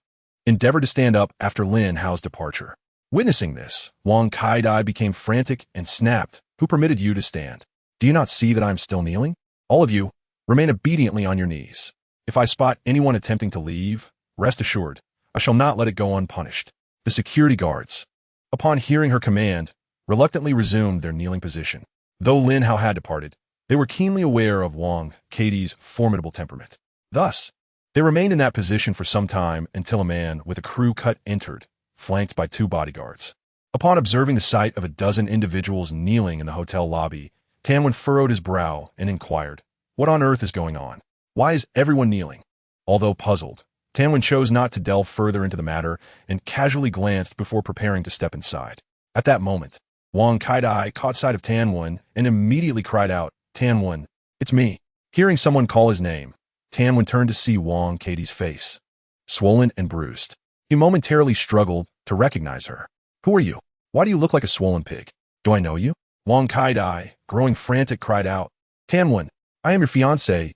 [SPEAKER 1] endeavored to stand up after Lin Hao's departure. Witnessing this, Wang Kai-dai became frantic and snapped, "Who permitted you to stand? Do you not see that I am still kneeling? All of you, remain obediently on your knees. If I spot anyone attempting to leave, rest assured, I shall not let it go unpunished." The security guards, upon hearing her command, reluctantly resumed their kneeling position. Though Lin Hao had departed, they were keenly aware of Wang Katie's formidable temperament. Thus, they remained in that position for some time until a man with a crew cut entered, flanked by 2 bodyguards. Upon observing the sight of a dozen individuals kneeling in the hotel lobby, Tanwen furrowed his brow and inquired, "What on earth is going on? Why is everyone kneeling?" Although puzzled, Tanwen chose not to delve further into the matter and casually glanced before preparing to step inside. At that moment, Wang Kaidai caught sight of Tanwen and immediately cried out, "Tanwen, it's me." Hearing someone call his name, Tanwen turned to see Wang Katie's face, swollen and bruised. He momentarily struggled to recognize her. "Who are you? Why do you look like a swollen pig? Do I know you?" Wang Kaidai, growing frantic, cried out, "Tanwen, I am your fiancé,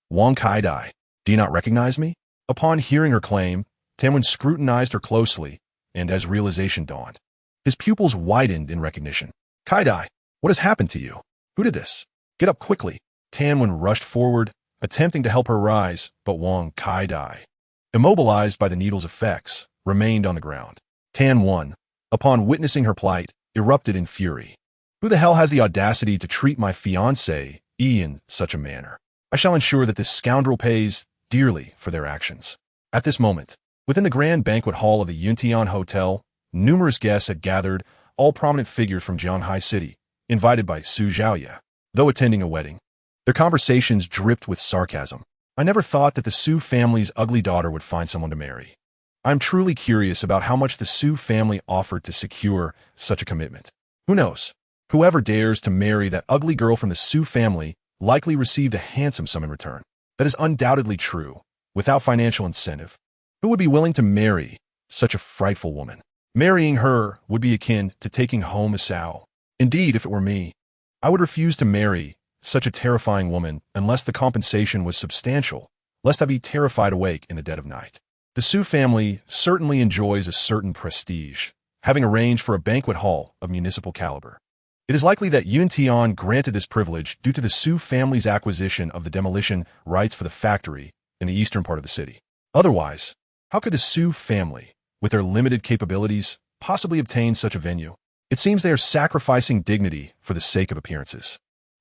[SPEAKER 1] Wang Kaidai. Do you not recognize me?" Upon hearing her claim, Tanwen scrutinized her closely, and as realization dawned, his pupils widened in recognition. "Kaidai, what has happened to you? Who did this? Get up quickly." Tanwen rushed forward, attempting to help her rise, but Wang Kaidai, immobilized by the needle's effects, remained on the ground. Tanwen, upon witnessing her plight, erupted in fury. "Who the hell has the audacity to treat my fiancé, in such a manner? I shall ensure that this scoundrel pays dearly for their actions." At this moment, within the grand banquet hall of the Yuntian Hotel, numerous guests had gathered, all prominent figures from Jianhai City, invited by Su Zhaoye. Though attending a wedding, their conversations dripped with sarcasm. "I never thought that the Su family's ugly daughter would find someone to marry. I'm truly curious about how much the Su family offered to secure such a commitment. Who knows? Whoever dares to marry that ugly girl from the Su family likely received a handsome sum in return. That is undoubtedly true, without financial incentive. Who would be willing to marry such a frightful woman? Marrying her would be akin to taking home a sow. Indeed, if it were me, I would refuse to marry such a terrifying woman unless the compensation was substantial, lest I be terrified awake in the dead of night." The Su family certainly enjoys a certain prestige, having arranged for a banquet hall of municipal caliber. It is likely that Yuntian granted this privilege due to the Su family's acquisition of the demolition rights for the factory in the eastern part of the city. Otherwise, how could the Su family, with their limited capabilities, possibly obtain such a venue? It seems they are sacrificing dignity for the sake of appearances.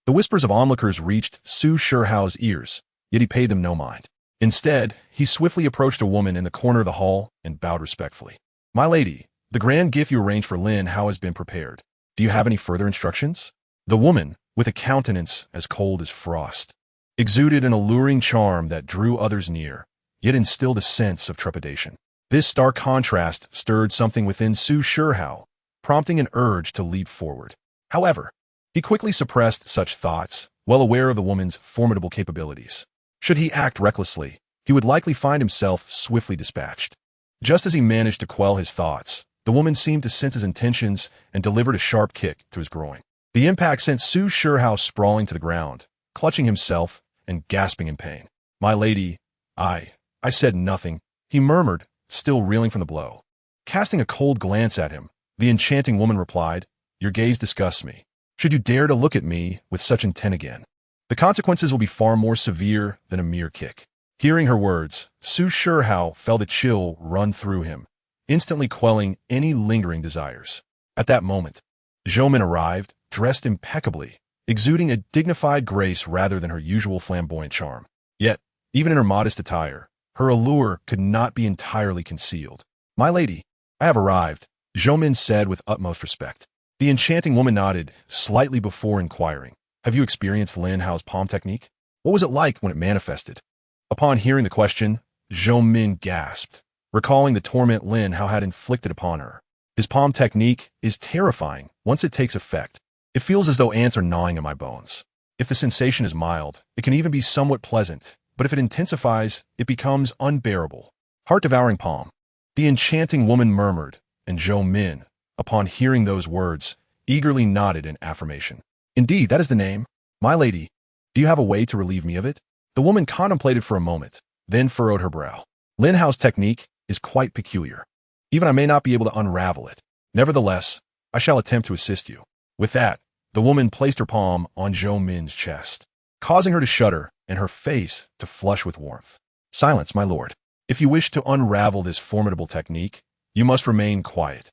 [SPEAKER 1] The whispers of onlookers reached Su Shihao's ears, yet he paid them no mind. Instead, he swiftly approached a woman in the corner of the hall and bowed respectfully. "My lady, the grand gift you arranged for Lin Hao has been prepared. Do you have any further instructions?" The woman, with a countenance as cold as frost, exuded an alluring charm that drew others near, yet instilled a sense of trepidation. This stark contrast stirred something within Su Shihao, prompting an urge to leap forward. However, he quickly suppressed such thoughts, well aware of the woman's formidable capabilities. Should he act recklessly, he would likely find himself swiftly dispatched. Just as he managed to quell his thoughts, the woman seemed to sense his intentions and delivered a sharp kick to his groin. The impact sent Su Shihao sprawling to the ground, clutching himself and gasping in pain. "My lady, I said nothing," he murmured, still reeling from the blow. Casting a cold glance at him, the enchanting woman replied, "Your gaze disgusts me. Should you dare to look at me with such intent again, the consequences will be far more severe than a mere kick." Hearing her words, Su Shihao felt a chill run through him, instantly quelling any lingering desires. At that moment, Zhou Min arrived, dressed impeccably, exuding a dignified grace rather than her usual flamboyant charm. Yet, even in her modest attire, her allure could not be entirely concealed. "My lady, I have arrived," Zhou Min said with utmost respect. The enchanting woman nodded, slightly before inquiring, "Have you experienced Lin Hao's palm technique? What was it like when it manifested?" Upon hearing the question, Zhou Min gasped, recalling the torment Lin Hao had inflicted upon her. "His palm technique is terrifying once it takes effect. It feels as though ants are gnawing at my bones. If the sensation is mild, it can even be somewhat pleasant, but if it intensifies, it becomes unbearable." "Heart-devouring palm," the enchanting woman murmured, and Zhou Min, upon hearing those words, eagerly nodded in affirmation. "Indeed, that is the name. My lady, do you have a way to relieve me of it?" The woman contemplated for a moment, then furrowed her brow. "Lin Hao's technique is quite peculiar. Even I may not be able to unravel it. Nevertheless, I shall attempt to assist you." With that, the woman placed her palm on Zhou Min's chest, causing her to shudder and her face to flush with warmth. "Silence, my lord. If you wish to unravel this formidable technique, you must remain quiet."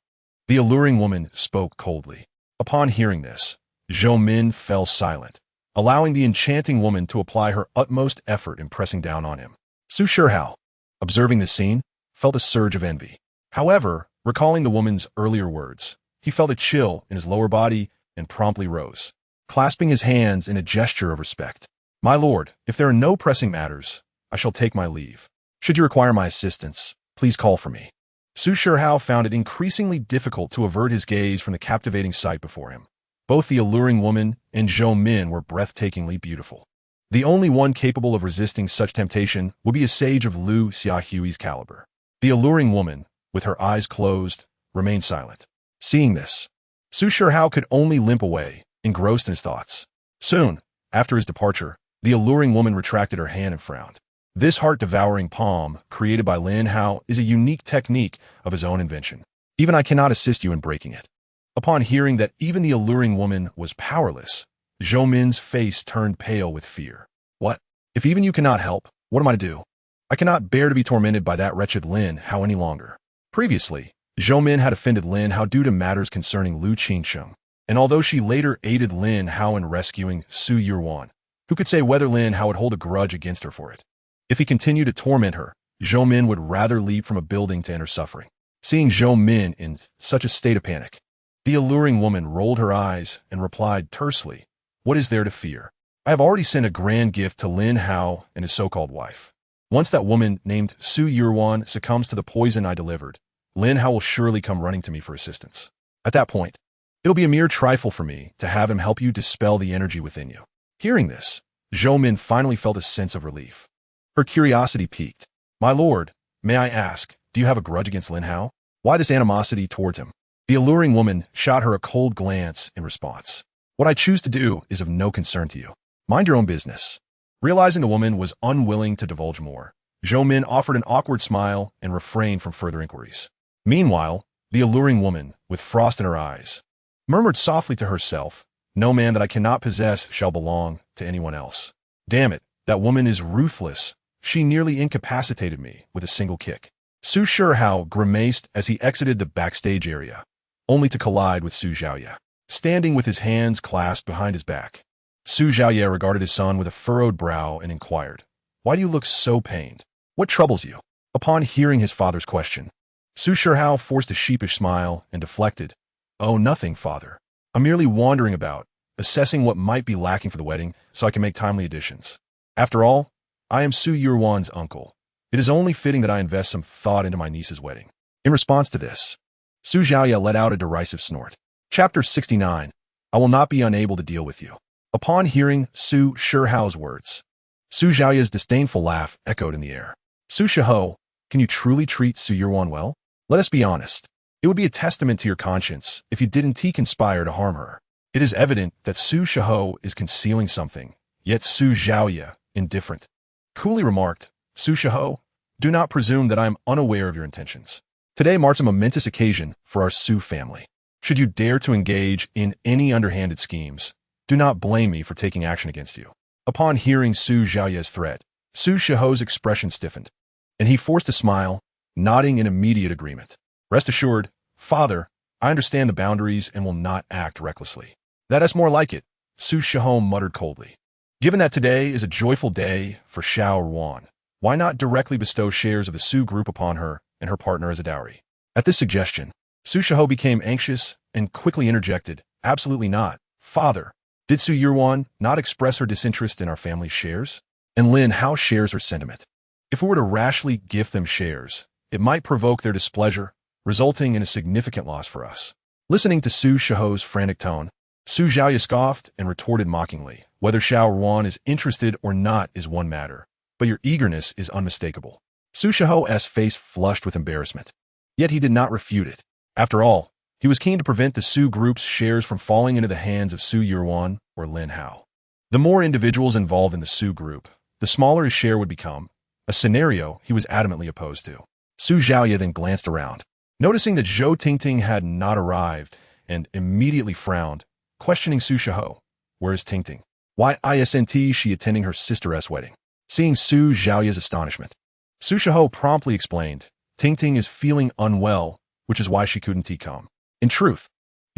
[SPEAKER 1] The alluring woman spoke coldly. Upon hearing this, Zhou Min fell silent, allowing the enchanting woman to apply her utmost effort in pressing down on him. Su Shihao, observing this scene, felt a surge of envy. However, recalling the woman's earlier words, he felt a chill in his lower body and promptly rose. clasping his hands in a gesture of respect. "My lord, if there are no pressing matters, I shall take my leave. Should you require my assistance, please call for me." Su Shihao found it increasingly difficult to avert his gaze from the captivating sight before him. Both the alluring woman and Zhou Min were breathtakingly beautiful. The only one capable of resisting such temptation would be a sage of Lu Xiaohui's caliber. The alluring woman, with her eyes closed, remained silent. Seeing this, Su Shihao could only limp away, engrossed in his thoughts. Soon, after his departure, the alluring woman retracted her hand and frowned. This heart-devouring palm, created by Lin Hao, is a unique technique of his own invention. Even I cannot assist you in breaking it. Upon hearing that even the alluring woman was powerless, Zhou Min's face turned pale with fear. "What? If even you cannot help, what am I to do? I cannot bear to be tormented by that wretched Lin Hao any longer." Previously, Zhou Min had offended Lin Hao due to matters concerning Lu Qingsheng, and although she later aided Lin Hao in rescuing Su Yuan, who could say whether Lin Hao would hold a grudge against her for it? If he continued to torment her, Zhou Min would rather leap from a building to end her suffering. Seeing Zhou Min in such a state of panic, the alluring woman rolled her eyes and replied tersely, "What is there to fear? I have already sent a grand gift to Lin Hao and his so-called wife. Once that woman named Su Yuan succumbs to the poison I delivered, Lin Hao will surely come running to me for assistance. At that point, it'll be a mere trifle for me to have him help you dispel the energy within you." Hearing this, Zhou Min finally felt a sense of relief. Her curiosity piqued. "My lord, may I ask, do you have a grudge against Lin Hao? Why this animosity towards him?" The alluring woman shot her a cold glance in response. "What I choose to do is of no concern to you. Mind your own business." Realizing the woman was unwilling to divulge more, Zhou Min offered an awkward smile and refrained from further inquiries. Meanwhile, the alluring woman, with frost in her eyes, murmured softly to herself, "No man that I cannot possess shall belong to anyone else. Damn it, that woman is ruthless. She nearly incapacitated me with a single kick." Su Shihao grimaced as he exited the backstage area, only to collide with Su Xiaoye, standing with his hands clasped behind his back. Su Xiaoye regarded his son with a furrowed brow and inquired, "Why do you look so pained? What troubles you?" Upon hearing his father's question, Su Shihao forced a sheepish smile and deflected, "Oh, nothing, father. I'm merely wandering about, assessing what might be lacking for the wedding so I can make timely additions. After all, I am Su Yuan's uncle. It is only fitting that I invest some thought into my niece's wedding." In response to this, Su Xiaoye let out a derisive snort. Chapter 69. I will not be unable to deal with you. Upon hearing Su Shihao's words, Su Xiaoye's disdainful laugh echoed in the air. "Su Shihao, can you truly treat Su Yuan well? Let us be honest. It would be a testament to your conscience if you didn't conspire to harm her. It is evident that Su Shihao is concealing something, yet Su Xiaoye, indifferent, coolly remarked, Su Shihao, do not presume that I am unaware of your intentions. Today marks a momentous occasion for our Su family. Should you dare to engage in any underhanded schemes, do not blame me for taking action against you." Upon hearing Su Xiaoye's threat, Su Shihao's expression stiffened, and he forced a smile, nodding in immediate agreement. "Rest assured, father, I understand the boundaries and will not act recklessly." "That is more like it," Su Shihao muttered coldly. "Given that today is a joyful day for Xiao Ruan, why not directly bestow shares of the Su group upon her and her partner as a dowry?" At this suggestion, Su Shihao became anxious and quickly interjected, "Absolutely not, father. Did Su Yuan not express her disinterest in our family's shares? And Lin Hao shares her sentiment. If we were to rashly gift them shares, it might provoke their displeasure, resulting in a significant loss for us." Listening to Su Shihao's frantic tone, Su Xiaoye scoffed and retorted mockingly, "Whether Xiao Ruan is interested or not is one matter, but your eagerness is unmistakable." Su Shihao's face flushed with embarrassment. Yet he did not refute it. After all, he was keen to prevent the Su group's shares from falling into the hands of Su Yuan or Lin Hao. The more individuals involved in the Su group, the smaller his share would become, a scenario he was adamantly opposed to. Su Xiaoye then glanced around, noticing that Zhou Tingting had not arrived, and immediately frowned, questioning Su Shihao, "Where is Tingting? Why isn't she attending her sister's wedding?" Seeing Su Xiaoye's astonishment, Su Shihao promptly explained, "Tingting is feeling unwell, which is why she couldn't come." In truth,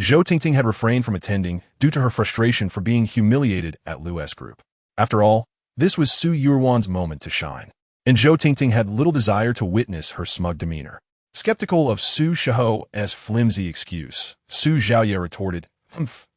[SPEAKER 1] Zhou Tingting had refrained from attending due to her frustration for being humiliated at Lu's group. After all, this was Su Yuan's moment to shine, and Zhou Tingting had little desire to witness her smug demeanor. Skeptical of Su Shihao's flimsy excuse, Su Xiaoye retorted,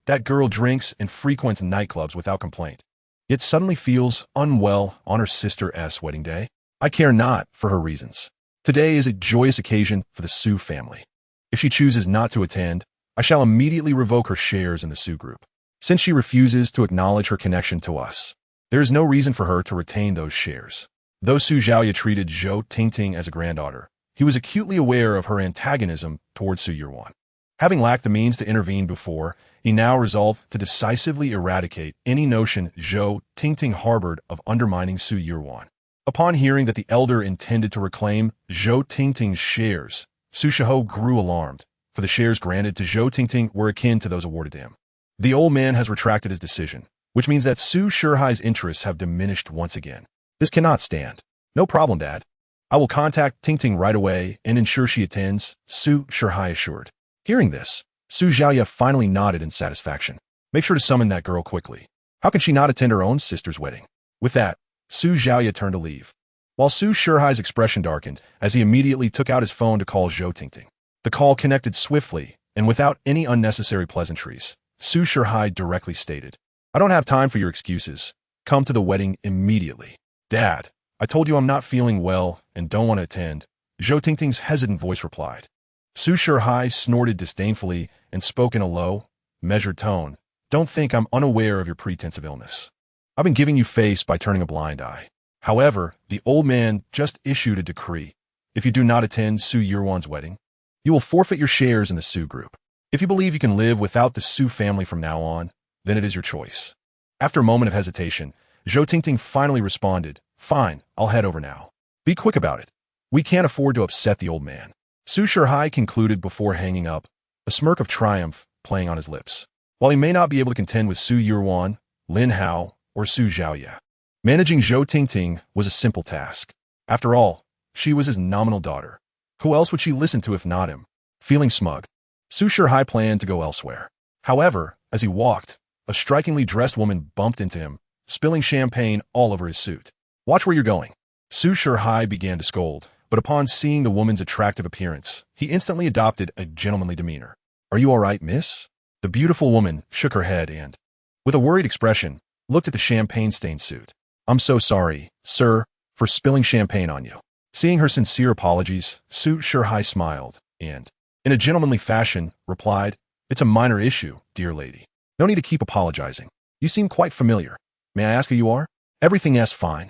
[SPEAKER 1] That girl drinks and frequents nightclubs without complaint, yet suddenly feels unwell on her sister's wedding day. I care not for her reasons. Today is a joyous occasion for the Su family. If she chooses not to attend, I shall immediately revoke her shares in the Su group. Since she refuses to acknowledge her connection to us, there is no reason for her to retain those shares. Though Su Xiaoya treated Zhou Tingting as a granddaughter, he was acutely aware of her antagonism towards Su Yuan. Having lacked the means to intervene before, he now resolved to decisively eradicate any notion Zhou Tingting harbored of undermining Su Yuan. Upon hearing that the elder intended to reclaim Zhou Tingting's shares, Su Shihou grew alarmed, for the shares granted to Zhou Tingting were akin to those awarded to him. The old man has retracted his decision, which means that Su Shihai's interests have diminished once again. This cannot stand. No problem, Dad. I will contact Tingting right away and ensure she attends, Su Shihai assured. Hearing this, Su Xiaoya finally nodded in satisfaction. Make sure to summon that girl quickly. How can she not attend her own sister's wedding? With that, Su Xiaoya turned to leave, while Su Shihai's expression darkened as he immediately took out his phone to call Zhou Tingting. The call connected swiftly, and without any unnecessary pleasantries, Su Shihai directly stated, I don't have time for your excuses. Come to the wedding immediately. Dad, I told you I'm not feeling well and don't want to attend, Zhou Tingting's hesitant voice replied. Su Shihai snorted disdainfully and spoke in a low, measured tone. Don't think I'm unaware of your pretense of illness. I've been giving you face by turning a blind eye. However, the old man just issued a decree. If you do not attend Su Yuan's wedding, you will forfeit your shares in the Su group. If you believe you can live without the Su family from now on, then it is your choice. After a moment of hesitation, Zhou Tingting finally responded, Fine, I'll head over now. Be quick about it. We can't afford to upset the old man. Su Shihai concluded before hanging up, a smirk of triumph playing on his lips. While he may not be able to contend with Su Yuan, Lin Hao, or Su Xiaoya, managing Zhou Tingting was a simple task. After all, she was his nominal daughter. Who else would she listen to if not him? Feeling smug, Su Shihai planned to go elsewhere. However, as he walked, a strikingly dressed woman bumped into him, spilling champagne all over his suit. Watch where you're going. Su Shihai began to scold, but upon seeing the woman's attractive appearance, he instantly adopted a gentlemanly demeanor. Are you all right, miss? The beautiful woman shook her head and, with a worried expression, looked at the champagne-stained suit. I'm so sorry, sir, for spilling champagne on you. Seeing her sincere apologies, Su Shihai smiled and, in a gentlemanly fashion, replied, It's a minor issue, dear lady. No need to keep apologizing. You seem quite familiar. May I ask who you are? Everything's fine.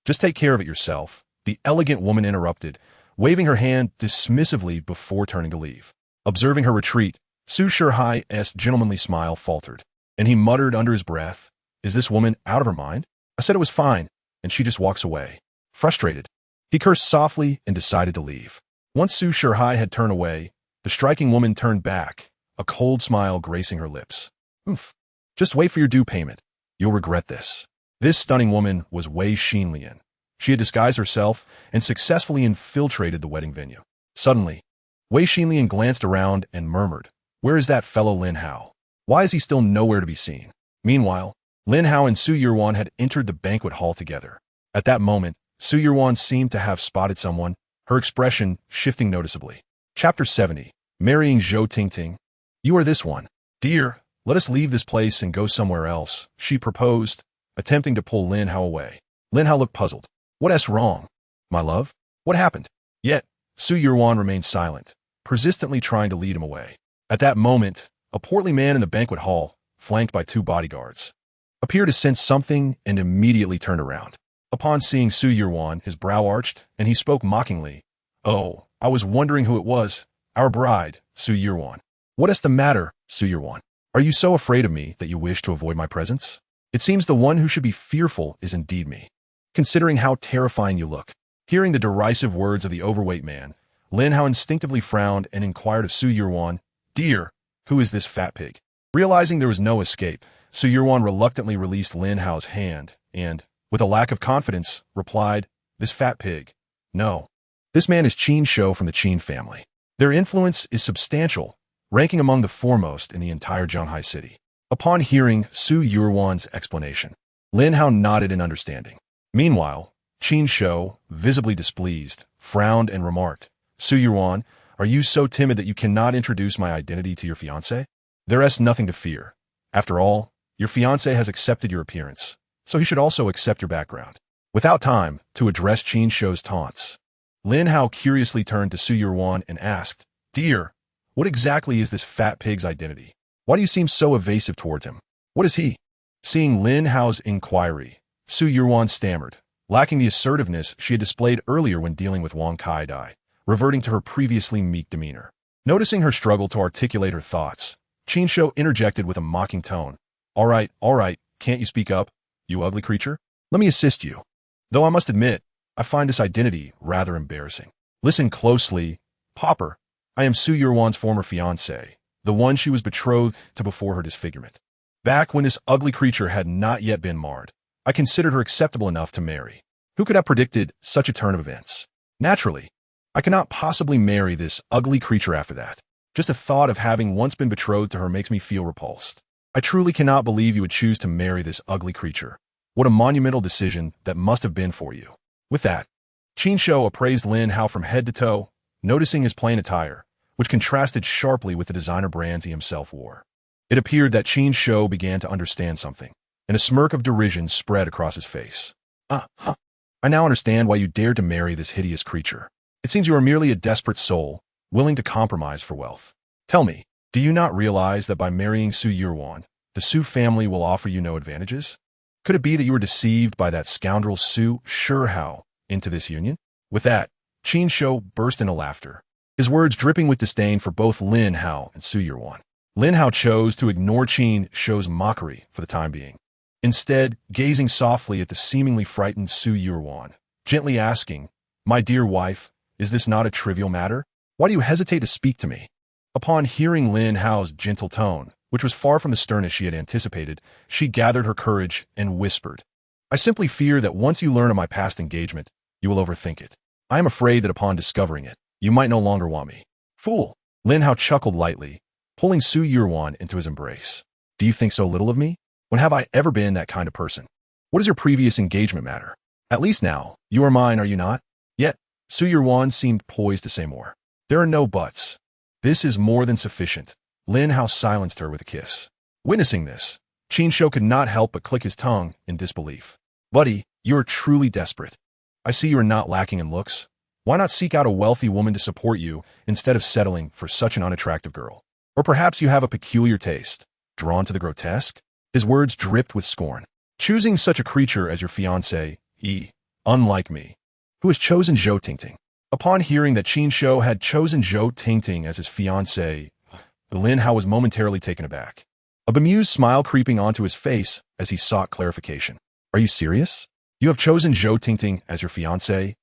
[SPEAKER 1] Just take care of it yourself, the elegant woman interrupted, waving her hand dismissively before turning to leave. Observing her retreat, Su Shihai's gentlemanly smile faltered, and he muttered under his breath, Is this woman out of her mind? I said it was fine, and she just walks away. Frustrated, he cursed softly and decided to leave. Once Su Shihai had turned away, the striking woman turned back, a cold smile gracing her lips. Oof. Just wait for your due payment. You'll regret this. This stunning woman was Wei Xinlian. She had disguised herself and successfully infiltrated the wedding venue. Suddenly, Wei Xinlian glanced around and murmured, Where is that fellow Lin Hao? Why is he still nowhere to be seen? Meanwhile, Lin Hao and Su Yuan had entered the banquet hall together. At that moment, Su Yuan seemed to have spotted someone, her expression shifting noticeably. Chapter 70. Marrying Zhou Tingting. You are this one. Dear, let us leave this place and go somewhere else, she proposed, attempting to pull Lin Hao away. Lin Hao looked puzzled. What's wrong? My love? What happened? Yet, Su Yuan remained silent, persistently trying to lead him away. At that moment, a portly man in the banquet hall, flanked by 2 bodyguards, appeared to sense something and immediately turned around. Upon seeing Su Yuan, his brow arched, and he spoke mockingly. Oh, I was wondering who it was. Our bride, Su Yuan. What is the matter, Su Yuan? Are you so afraid of me that you wish to avoid my presence? It seems the one who should be fearful is indeed me, considering how terrifying you look. Hearing the derisive words of the overweight man, Lin Hao instinctively frowned and inquired of Su Yuan, Dear, who is this fat pig? Realizing there was no escape, Su Yuan reluctantly released Lin Hao's hand and, with a lack of confidence, replied, This fat pig. No. This man is Qin Shou from the Qin family. Their influence is substantial, ranking among the foremost in the entire Zhanghai city. Upon hearing Su Yuan's explanation, Lin Hao nodded in understanding. Meanwhile, Qin Shou, visibly displeased, frowned and remarked, Su Yuan, are you so timid that you cannot introduce my identity to your fiancé? There is nothing to fear. After all, your fiancé has accepted your appearance, so he should also accept your background. Without time to address Qin Shou's taunts, Lin Hao curiously turned to Su Yurwan and asked, "Dear, what exactly is this fat pig's identity? Why do you seem so evasive towards him? What is he?" Seeing Lin Hao's inquiry, Su Yurwan stammered, lacking the assertiveness she had displayed earlier when dealing with Wang Kaidai, reverting to her previously meek demeanor. Noticing her struggle to articulate her thoughts, Qin Shou interjected with a mocking tone. All right, can't you speak up, you ugly creature? Let me assist you. Though I must admit, I find this identity rather embarrassing. Listen closely, Popper. I am Su Yurwan's former fiancé, the one she was betrothed to before her disfigurement. Back when this ugly creature had not yet been marred, I considered her acceptable enough to marry. Who could have predicted such a turn of events? Naturally, I cannot possibly marry this ugly creature after that. Just the thought of having once been betrothed to her makes me feel repulsed. I truly cannot believe you would choose to marry this ugly creature. What a monumental decision that must have been for you. With that, Qin Shou appraised Lin Hao from head to toe, noticing his plain attire, which contrasted sharply with the designer brands he himself wore. It appeared that Qin Shou began to understand something, and a smirk of derision spread across his face. I now understand why you dared to marry this hideous creature. It seems you are merely a desperate soul, willing to compromise for wealth. Tell me, do you not realize that by marrying Su Yurwan, the Su family will offer you no advantages? Could it be that you were deceived by that scoundrel Su Shihao into this union? With that, Qin Shou burst into laughter, his words dripping with disdain for both Lin Hao and Su Yurwan. Lin Hao chose to ignore Qin Shou's mockery for the time being, instead gazing softly at the seemingly frightened Su Yurwan, gently asking, "My dear wife, is this not a trivial matter? Why do you hesitate to speak to me?" Upon hearing Lin Hao's gentle tone, which was far from the sternness she had anticipated, she gathered her courage and whispered, "I simply fear that once you learn of my past engagement, you will overthink it. I am afraid that upon discovering it, you might no longer want me." "Fool!" Lin Hao chuckled lightly, pulling Su Yurwan into his embrace. "Do you think so little of me? When have I ever been that kind of person? What does your previous engagement matter? At least now, you are mine, are you not?" Yet, Su Yurwan seemed poised to say more. "There are no buts. This is more than sufficient." Lin Hao silenced her with a kiss. Witnessing this, Qin Shou could not help but click his tongue in disbelief. "Buddy, you are truly desperate. I see you are not lacking in looks. Why not seek out a wealthy woman to support you instead of settling for such an unattractive girl? Or perhaps you have a peculiar taste, drawn to the grotesque?" His words dripped with scorn. "Choosing such a creature as your fiancé, unlike me, who has chosen Zhou Tingting." Upon hearing that Qin Shou had chosen Zhou Tingting as his fiancé, Lin Hao was momentarily taken aback, a bemused smile creeping onto his face as he sought clarification. "Are you serious? You have chosen Zhou Tingting as your fiancé?"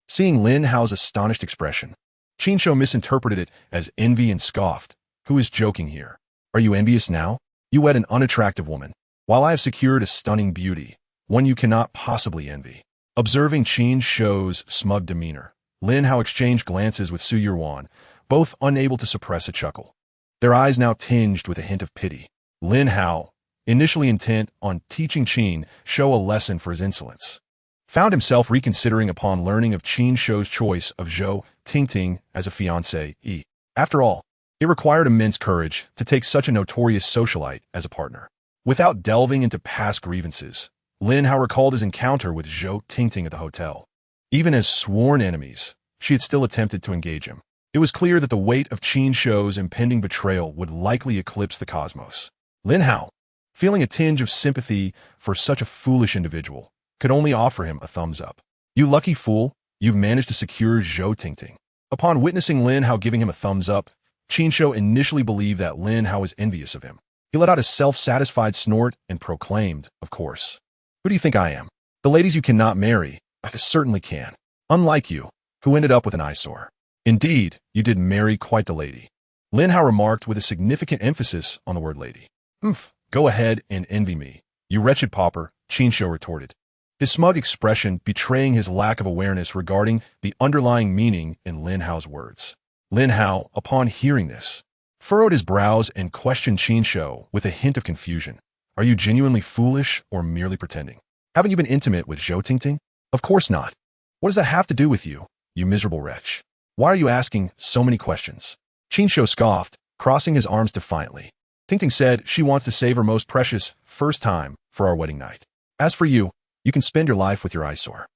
[SPEAKER 1] Seeing Lin Hao's astonished expression, Qin Shou misinterpreted it as envy and scoffed. "Who is joking here? Are you envious now? You wed an unattractive woman, while I have secured a stunning beauty, one you cannot possibly envy." Observing Qin Shou's smug demeanor, Lin Hao exchanged glances with Su Yurwan, both unable to suppress a chuckle, their eyes now tinged with a hint of pity. Lin Hao, initially intent on teaching Qin Shou a lesson for his insolence, found himself reconsidering upon learning of Qin Shou's choice of Zhou Tingting as a fiancé. After all, it required immense courage to take such a notorious socialite as a partner. Without delving into past grievances, Lin Hao recalled his encounter with Zhou Tingting at the hotel. Even as sworn enemies, she had still attempted to engage him. It was clear that the weight of Qin Shou's impending betrayal would likely eclipse the cosmos. Lin Hao, feeling a tinge of sympathy for such a foolish individual, could only offer him a thumbs up. "You lucky fool, you've managed to secure Zhou Tingting." Upon witnessing Lin Hao giving him a thumbs up, Qin Shou initially believed that Lin Hao was envious of him. He let out a self-satisfied snort and proclaimed, "Of course. Who do you think I am? The ladies you cannot marry, I certainly can. Unlike you, who ended up with an eyesore." "Indeed, you did marry quite the lady," Lin Hao remarked with a significant emphasis on the word lady. Go ahead and envy me, you wretched pauper," Qin Shou retorted, his smug expression betraying his lack of awareness regarding the underlying meaning in Lin Hao's words. Lin Hao, upon hearing this, furrowed his brows and questioned Qin Shou with a hint of confusion. "Are you genuinely foolish or merely pretending? Haven't you been intimate with Zhou Tingting?" "Of course not. What does that have to do with you, you miserable wretch? Why are you asking so many questions?" Qin Shou scoffed, crossing his arms defiantly. Tingting said she wants to save her most precious first time for our wedding night. As for you, you can spend your life with your eyesore.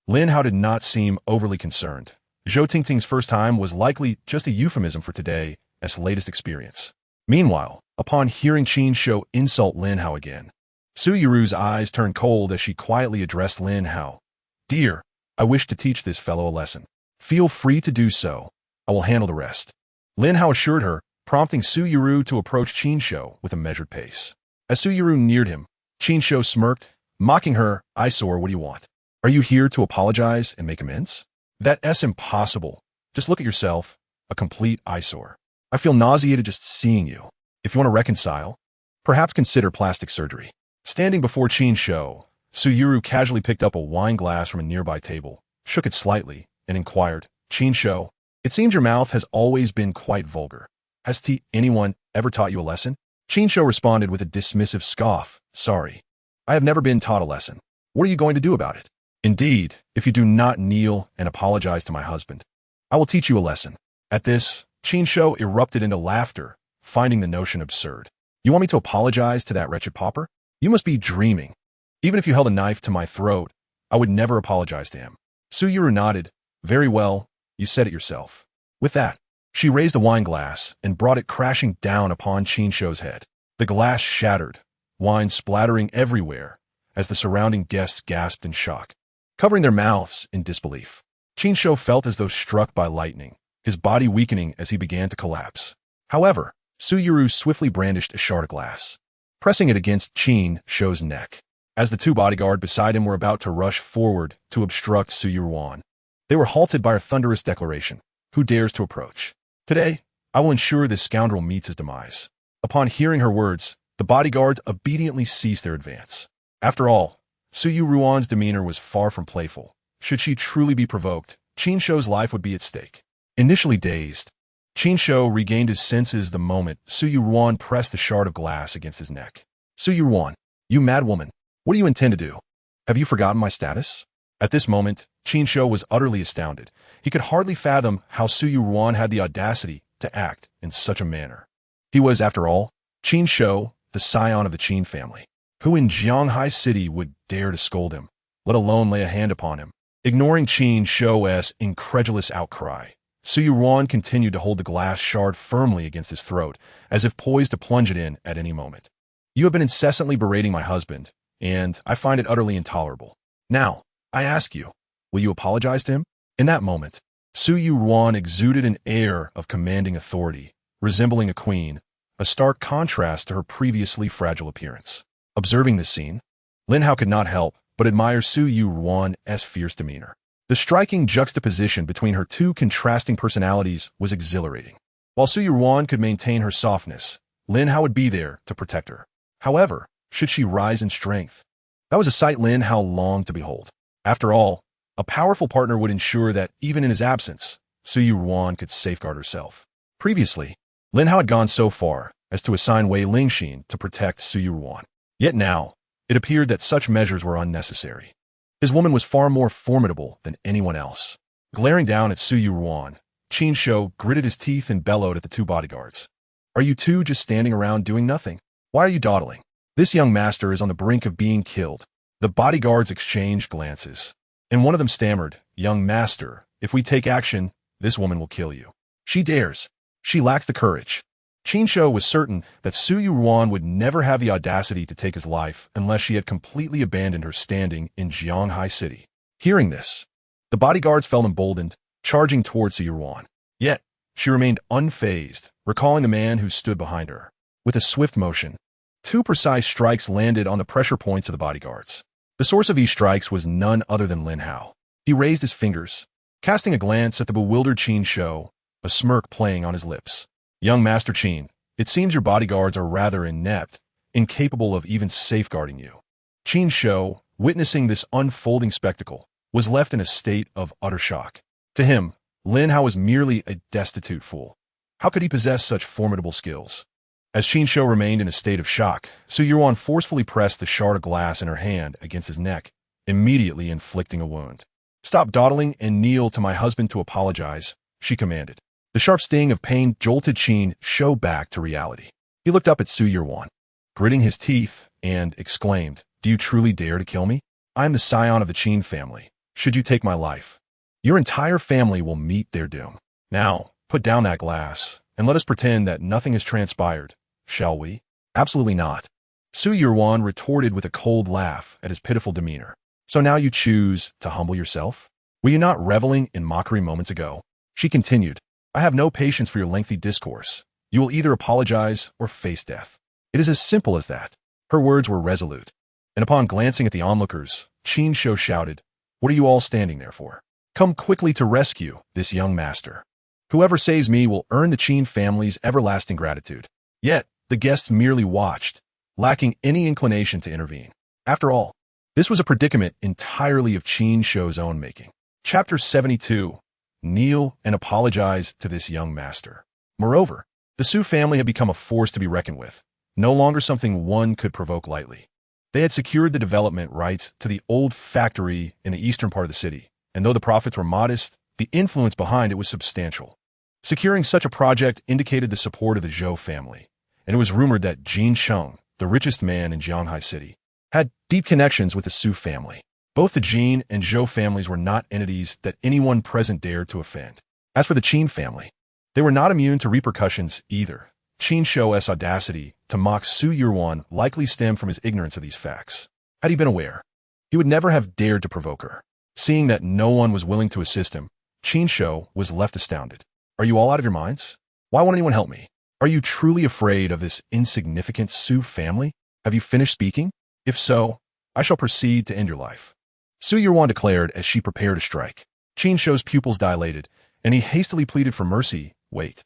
[SPEAKER 1] Lin Hao did not seem overly concerned. Zhou Tingting's first time was likely just a euphemism for today's latest experience. Meanwhile, upon hearing Qin Shou insult Lin Hao again, Su Yuru's eyes turned cold as she quietly addressed Lin Hao. Dear, I wish to teach this fellow a lesson. Feel free to do so. I will handle the rest. Lin Hao assured her, prompting Su Yuru to approach Qin Shou with a measured pace. As Su Yuru neared him, Qin Shou smirked, mocking her. Eyesore, what do you want? Are you here to apologize and make amends? That's impossible. Just look at yourself, a complete eyesore. I feel nauseated just seeing you. If you want to reconcile, perhaps consider plastic surgery. Standing before Qin Shou, Su Yuru casually picked up a wine glass from a nearby table, shook it slightly, and inquired, Qin Shou, it seems your mouth has always been quite vulgar. Has anyone ever taught you a lesson? Qin Shou responded with a dismissive scoff, sorry. I have never been taught a lesson. What are you going to do about it? Indeed, if you do not kneel and apologize to my husband, I will teach you a lesson. At this, Qin Shou erupted into laughter, finding the notion absurd. You want me to apologize to that wretched pauper? You must be dreaming. Even if you held a knife to my throat, I would never apologize to him. Su Yuru nodded. Very well, you said it yourself. With that, she raised the wine glass and brought it crashing down upon Qin Shou's head. The glass shattered, wine splattering everywhere, as the surrounding guests gasped in shock, covering their mouths in disbelief. Qin Shou felt as though struck by lightning, his body weakening as he began to collapse. However, Su Yuru swiftly brandished a shard of glass, pressing it against Qin Shou's neck. As the two bodyguards beside him were about to rush forward to obstruct Su Yuruan, they were halted by her thunderous declaration, who dares to approach? Today, I will ensure this scoundrel meets his demise. Upon hearing her words, the bodyguards obediently ceased their advance. After all, Su Yuruan's demeanor was far from playful. Should she truly be provoked, Qin Shou's life would be at stake. Initially dazed, Qin Shou regained his senses the moment Su Yuruan pressed the shard of glass against his neck. Su Yuruan, you mad woman, what do you intend to do? Have you forgotten my status? At this moment, Qin Shou was utterly astounded. He could hardly fathom how Su Yuruan had the audacity to act in such a manner. He was, after all, Qin Shou, the scion of the Qin family. Who in Jianghai City would dare to scold him, let alone lay a hand upon him? Ignoring Qin Shou's incredulous outcry, Su Yuruan continued to hold the glass shard firmly against his throat, as if poised to plunge it in at any moment. You have been incessantly berating my husband, and I find it utterly intolerable. Now, I ask you, will you apologize to him? In that moment, Su Yuruan exuded an air of commanding authority, resembling a queen, a stark contrast to her previously fragile appearance. Observing this scene, Lin Hao could not help but admire Su Yuruan's fierce demeanor. The striking juxtaposition between her two contrasting personalities was exhilarating. While Su Yuruan could maintain her softness, Lin Hao would be there to protect her. However, should she rise in strength, that was a sight Lin Hao longed to behold. After all, a powerful partner would ensure that, even in his absence, Su Yuruan could safeguard herself. Previously, Lin Hao had gone so far as to assign Wei Lingxin to protect Su Yuruan. Yet now, it appeared that such measures were unnecessary. His woman was far more formidable than anyone else. Glaring down at Su Yuruan, Qin Shou gritted his teeth and bellowed at the two bodyguards. Are you two just standing around doing nothing? Why are you dawdling? This young master is on the brink of being killed. The bodyguards exchanged glances, and one of them stammered, Young master, if we take action, this woman will kill you. She dares. She lacks the courage. Qin Shou was certain that Su Yuruan would never have the audacity to take his life unless she had completely abandoned her standing in Jianghai City. Hearing this, the bodyguards felt emboldened, charging towards Su Yuruan. Yet, she remained unfazed, recalling the man who stood behind her. With a swift motion, two precise strikes landed on the pressure points of the bodyguards. The source of these strikes was none other than Lin Hao. He raised his fingers, casting a glance at the bewildered Qin Shou, a smirk playing on his lips. Young Master Qin, it seems your bodyguards are rather inept, incapable of even safeguarding you. Qin Shou, witnessing this unfolding spectacle, was left in a state of utter shock. To him, Lin Hao was merely a destitute fool. How could he possess such formidable skills? As Qin Shou remained in a state of shock, Su Yuruan forcefully pressed the shard of glass in her hand against his neck, immediately inflicting a wound. Stop dawdling and kneel to my husband to apologize, she commanded. The sharp sting of pain jolted Qin Shou back to reality. He looked up at Su Yurwan, gritting his teeth, and exclaimed, "Do you truly dare to kill me? I am the scion of the Qin family. Should you take my life, your entire family will meet their doom. Now, put down that glass, and let us pretend that nothing has transpired, shall we?" "Absolutely not," Su Yurwan retorted with a cold laugh at his pitiful demeanor. "So now you choose to humble yourself? Were you not reveling in mockery moments ago?" She continued, "I have no patience for your lengthy discourse. You will either apologize or face death. It is as simple as that." Her words were resolute, and upon glancing at the onlookers, Qin Shou shouted, "What are you all standing there for? Come quickly to rescue this young master. Whoever saves me will earn the Qin family's everlasting gratitude." Yet, the guests merely watched, lacking any inclination to intervene. After all, this was a predicament entirely of Qin Shou's own making. Chapter 72. Kneel and apologize to this young master. Moreover, the Su family had become a force to be reckoned with, no longer something one could provoke lightly. They had secured the development rights to the old factory in the eastern part of the city, and though the profits were modest, the influence behind it was substantial. Securing such a project indicated the support of the Zhou family, and it was rumored that Jin Sheng, the richest man in Jianghai City, had deep connections with the Su family. Both the Jin and Zhou families were not entities that anyone present dared to offend. As for the Qin family, they were not immune to repercussions either. Qin Shou's audacity to mock Su Yurwan likely stemmed from his ignorance of these facts. Had he been aware, he would never have dared to provoke her. Seeing that no one was willing to assist him, Qin Shou was left astounded. "Are you all out of your minds? Why won't anyone help me? Are you truly afraid of this insignificant Su family? Have you finished speaking? If so, I shall proceed to end your life," Su Yurwan declared as she prepared to strike. Qin Shou's pupils dilated, and he hastily pleaded for mercy. Wait.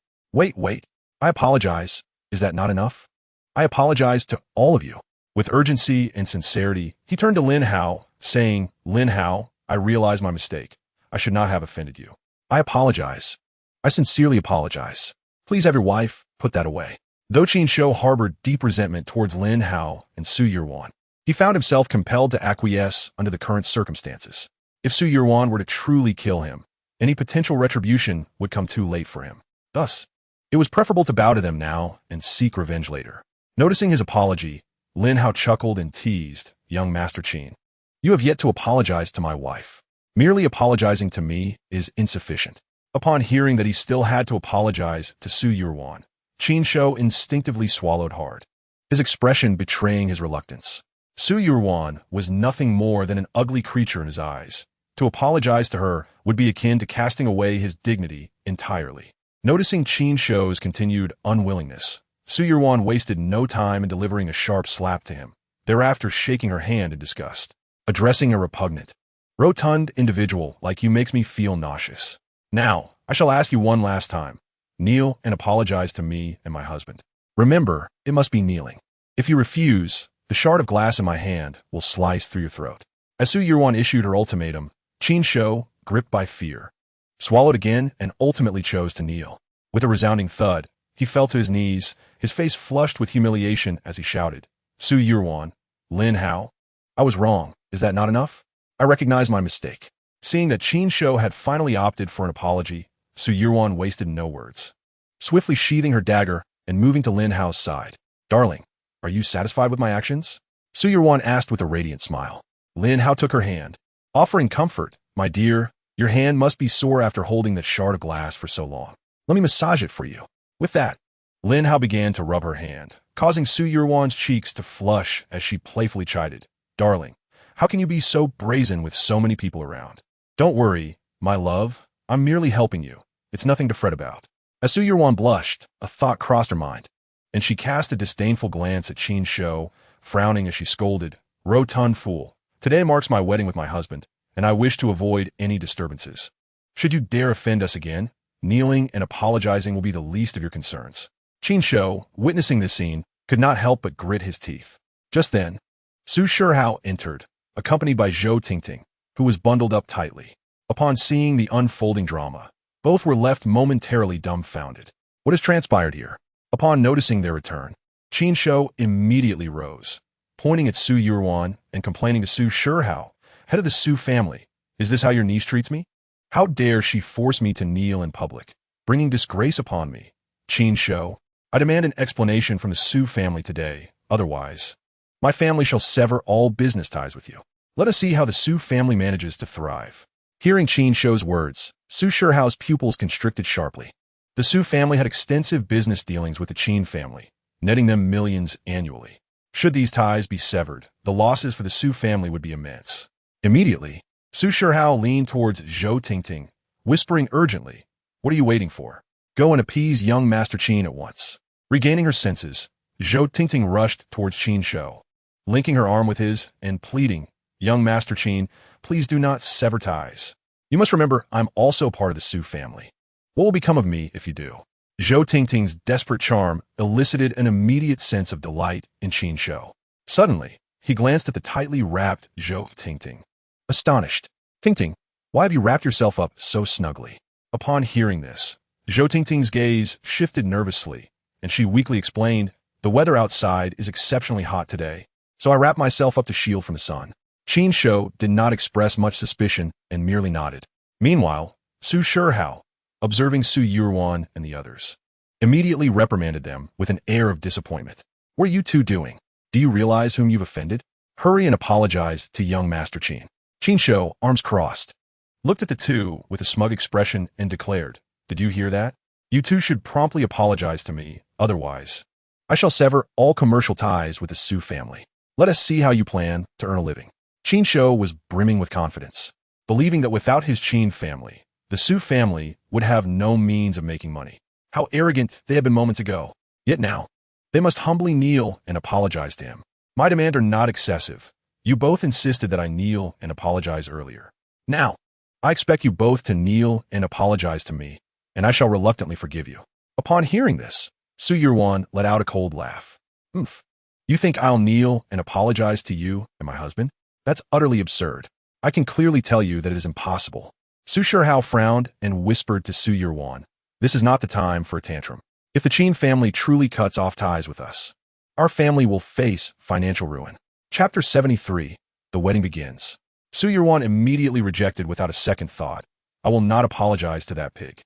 [SPEAKER 1] I apologize. Is that not enough? I apologize to all of you." With urgency and sincerity, he turned to Lin Hao, saying, "Lin Hao, I realize my mistake. I should not have offended you. I apologize. I sincerely apologize. Please have your wife put that away." Though Qin Shou harbored deep resentment towards Lin Hao and Su Yurwan, he found himself compelled to acquiesce under the current circumstances. If Su Yurwan were to truly kill him, any potential retribution would come too late for him. Thus, it was preferable to bow to them now and seek revenge later. Noticing his apology, Lin Hao chuckled and teased, "Young Master Qin, you have yet to apologize to my wife. Merely apologizing to me is insufficient." Upon hearing that he still had to apologize to Su Yurwan, Qin Shou instinctively swallowed hard, his expression betraying his reluctance. Su Yurwan was nothing more than an ugly creature in his eyes. To apologize to her would be akin to casting away his dignity entirely. Noticing Qin Shou's continued unwillingness, Su Yurwan wasted no time in delivering a sharp slap to him, thereafter shaking her hand in disgust. Addressing a repugnant, rotund individual like you makes me feel nauseous. Now, I shall ask you one last time. Kneel and apologize to me and my husband. Remember, it must be kneeling. If you refuse, the shard of glass in my hand will slice through your throat." As Su Yurwan issued her ultimatum, Qin Shou, gripped by fear, swallowed again and ultimately chose to kneel. With a resounding thud, he fell to his knees, his face flushed with humiliation as he shouted, "Su Yurwan, Lin Hao, I was wrong. Is that not enough? I recognize my mistake." Seeing that Qin Shou had finally opted for an apology, Su Yurwan wasted no words. Swiftly sheathing her dagger and moving to Lin Hao's side, "Darling, are you satisfied with my actions?" Su Yurwan asked with a radiant smile. Lin Hao took her hand, offering comfort. "My dear, your hand must be sore after holding that shard of glass for so long. Let me massage it for you." With that, Lin Hao began to rub her hand, causing Su Yurwan's cheeks to flush as she playfully chided, "Darling, how can you be so brazen with so many people around? Don't worry, my love, I'm merely helping you. It's nothing to fret about." As Su Yurwan blushed, a thought crossed her mind, and she cast a disdainful glance at Qin Shou, frowning as she scolded, "Rotund fool, today marks my wedding with my husband, and I wish to avoid any disturbances. Should you dare offend us again, kneeling and apologizing will be the least of your concerns." Qin Shou, witnessing this scene, could not help but grit his teeth. Just then, Su Shihao entered, accompanied by Zhou Tingting, who was bundled up tightly. Upon seeing the unfolding drama, both were left momentarily dumbfounded. What has transpired here? Upon noticing their return, Qin Shou immediately rose, pointing at Su Yurwan and complaining to Su Shihao, head of the Su family, "Is this how your niece treats me? How dare she force me to kneel in public, bringing disgrace upon me? Qin Shou, I demand an explanation from the Su family today, otherwise, my family shall sever all business ties with you. Let us see how the Su family manages to thrive. Hearing Qin Shou's words, Su Shihao's pupils constricted sharply. The Su family had extensive business dealings with the Qin family, netting them millions annually. Should these ties be severed, the losses for the Su family would be immense. Immediately, Su Shihao leaned towards Zhou Tingting, whispering urgently, "What are you waiting for? Go and appease young Master Qin at once." Regaining her senses, Zhou Tingting rushed towards Qin Shou, linking her arm with his and pleading, "Young Master Qin, please do not sever ties. You must remember I'm also part of the Su family. What will become of me if you do?" Zhou Tingting's desperate charm elicited an immediate sense of delight in Qin Shou. Suddenly, he glanced at the tightly wrapped Zhou Tingting. Astonished, "Tingting, why have you wrapped yourself up so snugly?" Upon hearing this, Zhou Tingting's gaze shifted nervously, and she weakly explained, "The weather outside is exceptionally hot today, so I wrapped myself up to shield from the sun." Qin Shou did not express much suspicion and merely nodded. Meanwhile, Su Shihao, observing Su Yuan and the others, immediately reprimanded them with an air of disappointment. "What are you two doing? Do you realize whom you've offended? Hurry and apologize to young Master Qin." Qin Shou, arms crossed, looked at the two with a smug expression and declared, "Did you hear that? You two should promptly apologize to me, otherwise, I shall sever all commercial ties with the Su family. Let us see how you plan to earn a living." Qin Shou was brimming with confidence, believing that without his Qin family, the Su family would have no means of making money. How arrogant they had been moments ago. Yet now, they must humbly kneel and apologize to him. "My demands are not excessive. You both insisted that I kneel and apologize earlier. Now, I expect you both to kneel and apologize to me, and I shall reluctantly forgive you." Upon hearing this, Su Yuan let out a cold laugh. "Oomph. You think I'll kneel and apologize to you and my husband? That's utterly absurd. I can clearly tell you that it is impossible." Su Shihao frowned and whispered to Su Yuan, "This is not the time for a tantrum. If the Qin family truly cuts off ties with us, our family will face financial ruin." Chapter 73, The Wedding Begins. Su Yuan immediately rejected without a second thought, "I will not apologize to that pig.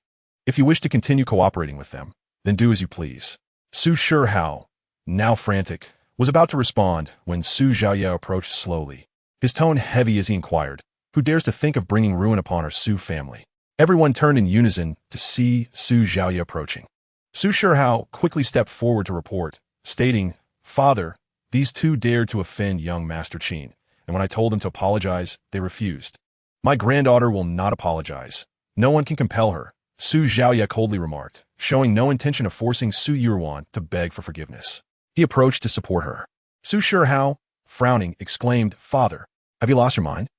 [SPEAKER 1] If you wish to continue cooperating with them, then do as you please." Su Shihao, now frantic, was about to respond when Su Zhaoye approached slowly, his tone heavy as he inquired, "Who dares to think of bringing ruin upon our Su family?" Everyone turned in unison to see Su Zhaoye approaching. Su Shihao quickly stepped forward to report, stating, "Father, these two dared to offend young Master Qin, and when I told them to apologize, they refused. My granddaughter will not apologize. No one can compel her," Su Zhaoye coldly remarked, showing no intention of forcing Su Yuan to beg for forgiveness. He approached to support her. Su Shihao, frowning, exclaimed, "Father, have you lost your mind?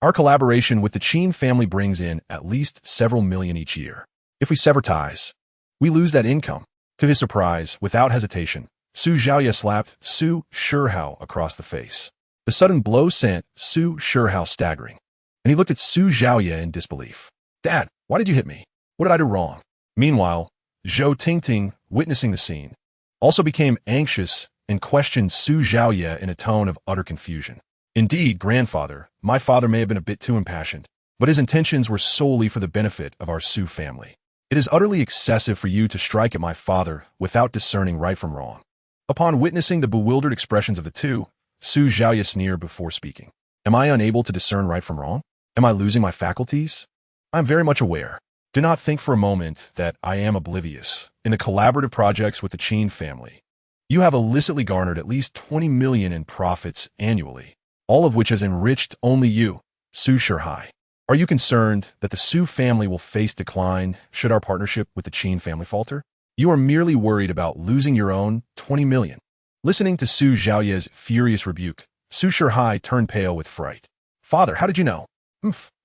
[SPEAKER 1] Our collaboration with the Qin family brings in at least several million each year. If we sever ties, we lose that income." To his surprise, without hesitation, Su Zhaoye slapped Su Shihao across the face. The sudden blow sent Su Shihao staggering, and he looked at Su Zhaoye in disbelief. "Dad, why did you hit me? What did I do wrong?" Meanwhile, Zhou Tingting, witnessing the scene, also became anxious and questioned Su Zhaoye in a tone of utter confusion. "Indeed, grandfather, my father may have been a bit too impassioned, but his intentions were solely for the benefit of our Su family. It is utterly excessive for you to strike at my father without discerning right from wrong." Upon witnessing the bewildered expressions of the two, Su Zhaoye sneered before speaking. "Am I unable to discern right from wrong? Am I losing my faculties? I am very much aware. Do not think for a moment that I am oblivious. In the collaborative projects with the Qin family, you have illicitly garnered at least 20 million in profits annually, all of which has enriched only you, Su Shihai. Are you concerned that the Su family will face decline should our partnership with the Qin family falter? You are merely worried about losing your own 20 million. Listening to Su Zhaoye's furious rebuke, Su Shihai turned pale with fright. "Father, how did you know?"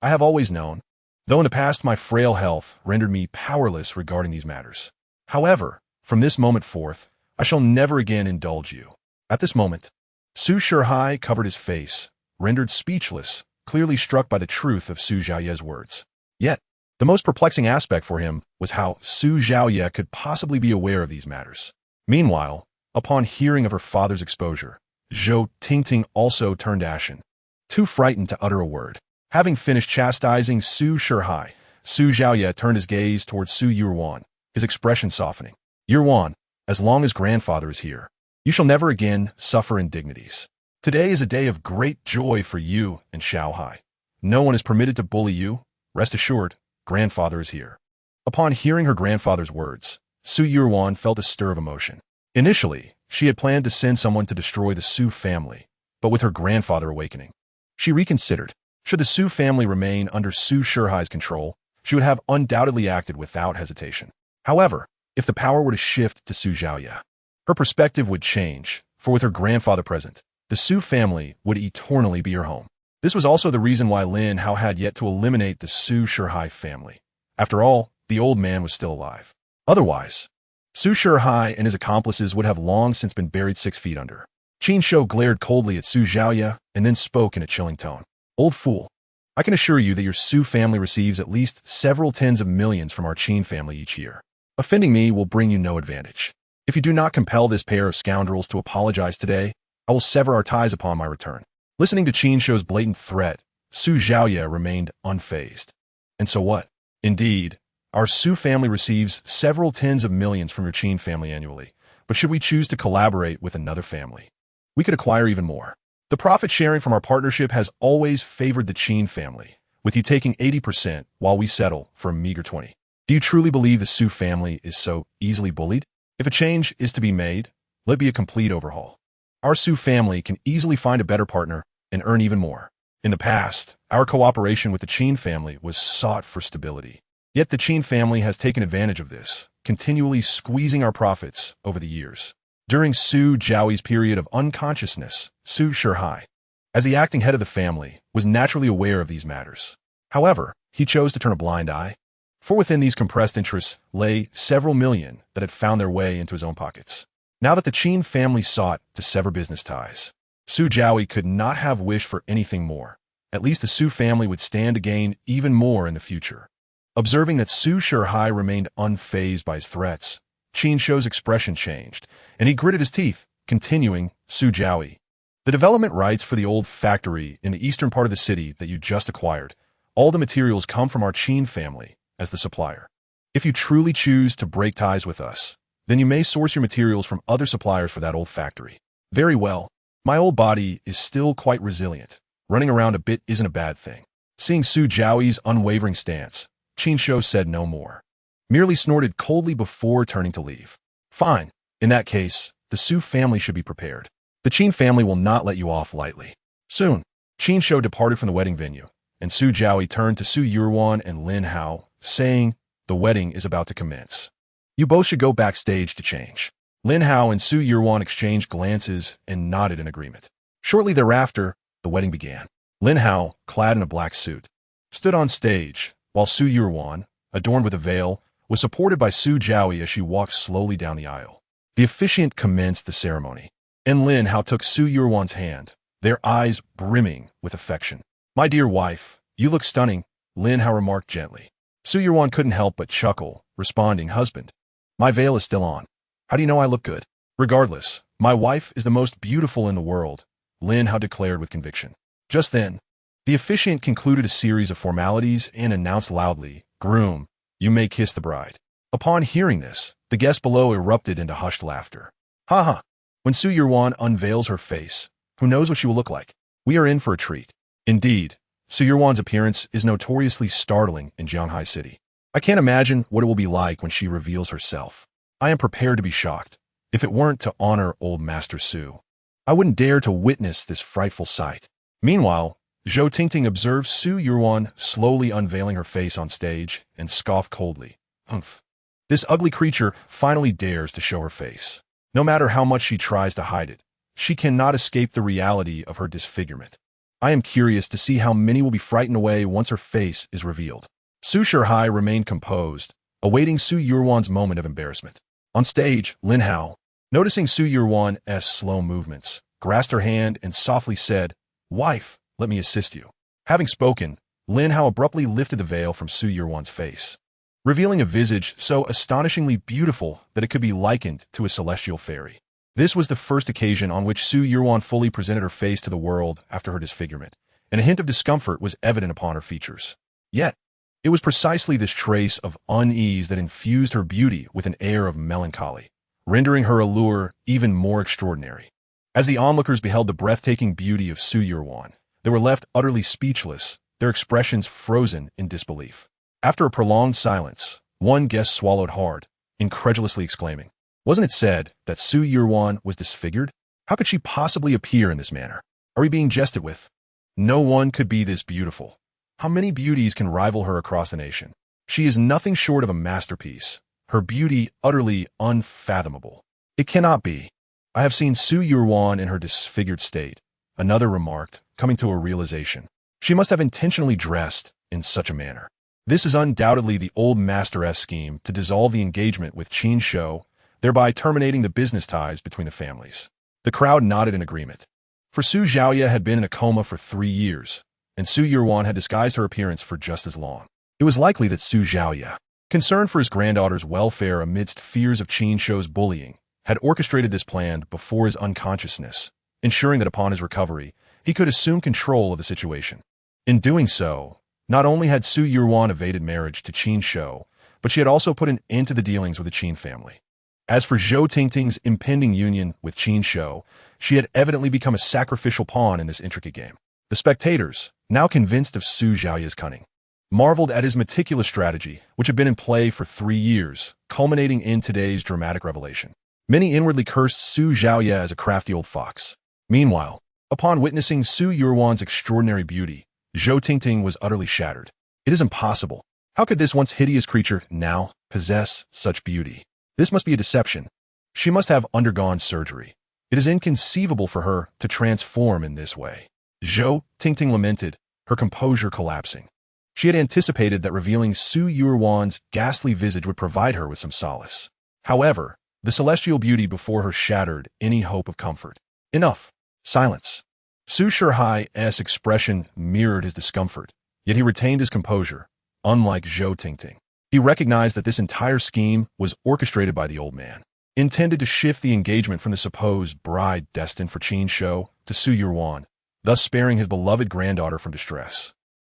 [SPEAKER 1] "I have always known, though in the past my frail health rendered me powerless regarding these matters. However, from this moment forth, I shall never again indulge you." At this moment, Su Shihai covered his face, rendered speechless, clearly struck by the truth of Su Zhaoye's words. Yet, the most perplexing aspect for him was how Su Zhaoye could possibly be aware of these matters. Meanwhile, upon hearing of her father's exposure, Zhou Tingting also turned ashen, too frightened to utter a word. Having finished chastising Su Shihai, Su Zhaoye turned his gaze towards Su Yuan, his expression softening. "Yuan, as long as grandfather is here. You shall never again suffer indignities. Today is a day of great joy for you and Shanghai. No one is permitted to bully you. Rest assured, grandfather is here. Upon hearing her grandfather's words, Su Yuan felt a stir of emotion. Initially, she had planned to send someone to destroy the Su family, but with her grandfather awakening, she reconsidered. Should the Su family remain under Su Shihai's control, she would have undoubtedly acted without hesitation. However, if the power were to shift to Su Zhaoye, her perspective would change, for with her grandfather present, the Su family would eternally be her home. This was also the reason why Lin Hao had yet to eliminate the Su Shihai family. After all, the old man was still alive. Otherwise, Su Shihai and his accomplices would have long since been buried 6 feet under. Qin Shou glared coldly at Su Zhaoye and then spoke in a chilling tone. Old fool, I can assure you that your Su family receives at least several tens of millions from our Qin family each year. Offending me will bring you no advantage. If you do not compel this pair of scoundrels to apologize today, I will sever our ties upon my return. Listening to Qin Shou's blatant threat, Su Zhaoye remained unfazed. And so what? Indeed, our Su family receives several tens of millions from your Qin family annually, but should we choose to collaborate with another family, we could acquire even more. The profit sharing from our partnership has always favored the Qin family, with you taking 80% while we settle for a meager 20%. Do you truly believe the Su family is so easily bullied? If a change is to be made, let it be a complete overhaul. Our Su family can easily find a better partner and earn even more. In the past, our cooperation with the Qin family was sought for stability. Yet the Qin family has taken advantage of this, continually squeezing our profits over the years. During Su Zhaoye's period of unconsciousness, Su Shihai, as the acting head of the family, was naturally aware of these matters. However, he chose to turn a blind eye, for within these compressed interests lay several million that had found their way into his own pockets. Now that the Qin family sought to sever business ties, Su Zhaoye could not have wished for anything more. At least the Su family would stand to gain even more in the future. Observing that Su Shihai remained unfazed by his threats, Qin Shou's expression changed, and he gritted his teeth, continuing, Su Zhaoye, the development rights for the old factory in the eastern part of the city that you just acquired, all the materials come from our Qin family as the supplier. If you truly choose to break ties with us, then you may source your materials from other suppliers for that old factory. Very well. My old body is still quite resilient. Running around a bit isn't a bad thing. Seeing Su Zhaoye's unwavering stance, Qin Shou said no more, merely snorted coldly before turning to leave. Fine. In that case, the Su family should be prepared. The Qin family will not let you off lightly. Soon, Qin Shou departed from the wedding venue, and Su Zhaoye turned to Su Yuan and Lin Hao, saying, the wedding is about to commence. You both should go backstage to change. Lin Hao and Su Yuan exchanged glances and nodded in agreement. Shortly thereafter, the wedding began. Lin Hao, clad in a black suit, stood on stage, while Su Yuan, adorned with a veil, was supported by Su Zhaoye as she walked slowly down the aisle. The officiant commenced the ceremony, and Lin Hao took Su Yuan's hand, their eyes brimming with affection. My dear wife, you look stunning, Lin Hao remarked gently. Su Yuan couldn't help but chuckle, responding, husband, my veil is still on. How do you know I look good? Regardless, my wife is the most beautiful in the world, Lin Hao declared with conviction. Just then, the officiant concluded a series of formalities and announced loudly, groom, you may kiss the bride. Upon hearing this, the guests below erupted into hushed laughter. Ha ha! When Su Yuan unveils her face, who knows what she will look like? We are in for a treat. Indeed, Su Yuan's appearance is notoriously startling in Jianghai City. I can't imagine what it will be like when she reveals herself. I am prepared to be shocked. If it weren't to honor old Master Su, I wouldn't dare to witness this frightful sight. Meanwhile, Zhou Tingting observed Su Yuan slowly unveiling her face on stage and scoffed coldly. Humph. This ugly creature finally dares to show her face. No matter how much she tries to hide it, she cannot escape the reality of her disfigurement. I am curious to see how many will be frightened away once her face is revealed. Su Shihai remained composed, awaiting Su Yuan's moment of embarrassment. On stage, Lin Hao, noticing Su Yuan's slow movements, grasped her hand and softly said, Wife, let me assist you. Having spoken, Lin Hao abruptly lifted the veil from Su Yuan's face, revealing a visage so astonishingly beautiful that it could be likened to a celestial fairy. This was the first occasion on which Su Yuan fully presented her face to the world after her disfigurement, and a hint of discomfort was evident upon her features. Yet, it was precisely this trace of unease that infused her beauty with an air of melancholy, rendering her allure even more extraordinary. As the onlookers beheld the breathtaking beauty of Su Yurwan, they were left utterly speechless, their expressions frozen in disbelief. After a prolonged silence, one guest swallowed hard, incredulously exclaiming, "Wasn't it said that Su Yurwan was disfigured? How could she possibly appear in this manner? Are we being jested with? No one could be this beautiful. How many beauties can rival her across the nation? She is nothing short of a masterpiece, her beauty utterly unfathomable. It cannot be. I have seen Su Yurwan in her disfigured state," another remarked, coming to a realization. She must have intentionally dressed in such a manner. This is undoubtedly the old masteress scheme to dissolve the engagement with Qin Shou, thereby terminating the business ties between the families. The crowd nodded in agreement. For Su Xiaoya had been in a coma for 3 years, and Su Yurwan had disguised her appearance for just as long. It was likely that Su Xiaoya, concerned for his granddaughter's welfare amidst fears of Qin Shou's bullying, had orchestrated this plan before his unconsciousness, ensuring that upon his recovery, he could assume control of the situation. In doing so, not only had Su Yurwan evaded marriage to Qin Shou, but she had also put an end to the dealings with the Qin family. As for Zhou Tingting's impending union with Qin Shou, she had evidently become a sacrificial pawn in this intricate game. The spectators, now convinced of Su Xiaoya's cunning, marveled at his meticulous strategy, which had been in play for 3 years, culminating in today's dramatic revelation. Many inwardly cursed Su Xiaoya as a crafty old fox. Meanwhile, upon witnessing Su Yurwan's extraordinary beauty, Zhou Tingting was utterly shattered. It is impossible. How could this once hideous creature now possess such beauty? This must be a deception. She must have undergone surgery. It is inconceivable for her to transform in this way. Zhou Tingting lamented, her composure collapsing. She had anticipated that revealing Su Yurwan's ghastly visage would provide her with some solace. However, the celestial beauty before her shattered any hope of comfort. Enough. Silence. Su Shihai's expression mirrored his discomfort, yet he retained his composure, unlike Zhou Tingting. He recognized that this entire scheme was orchestrated by the old man, intended to shift the engagement from the supposed bride destined for Qin Shou to Su Yurwan, thus sparing his beloved granddaughter from distress.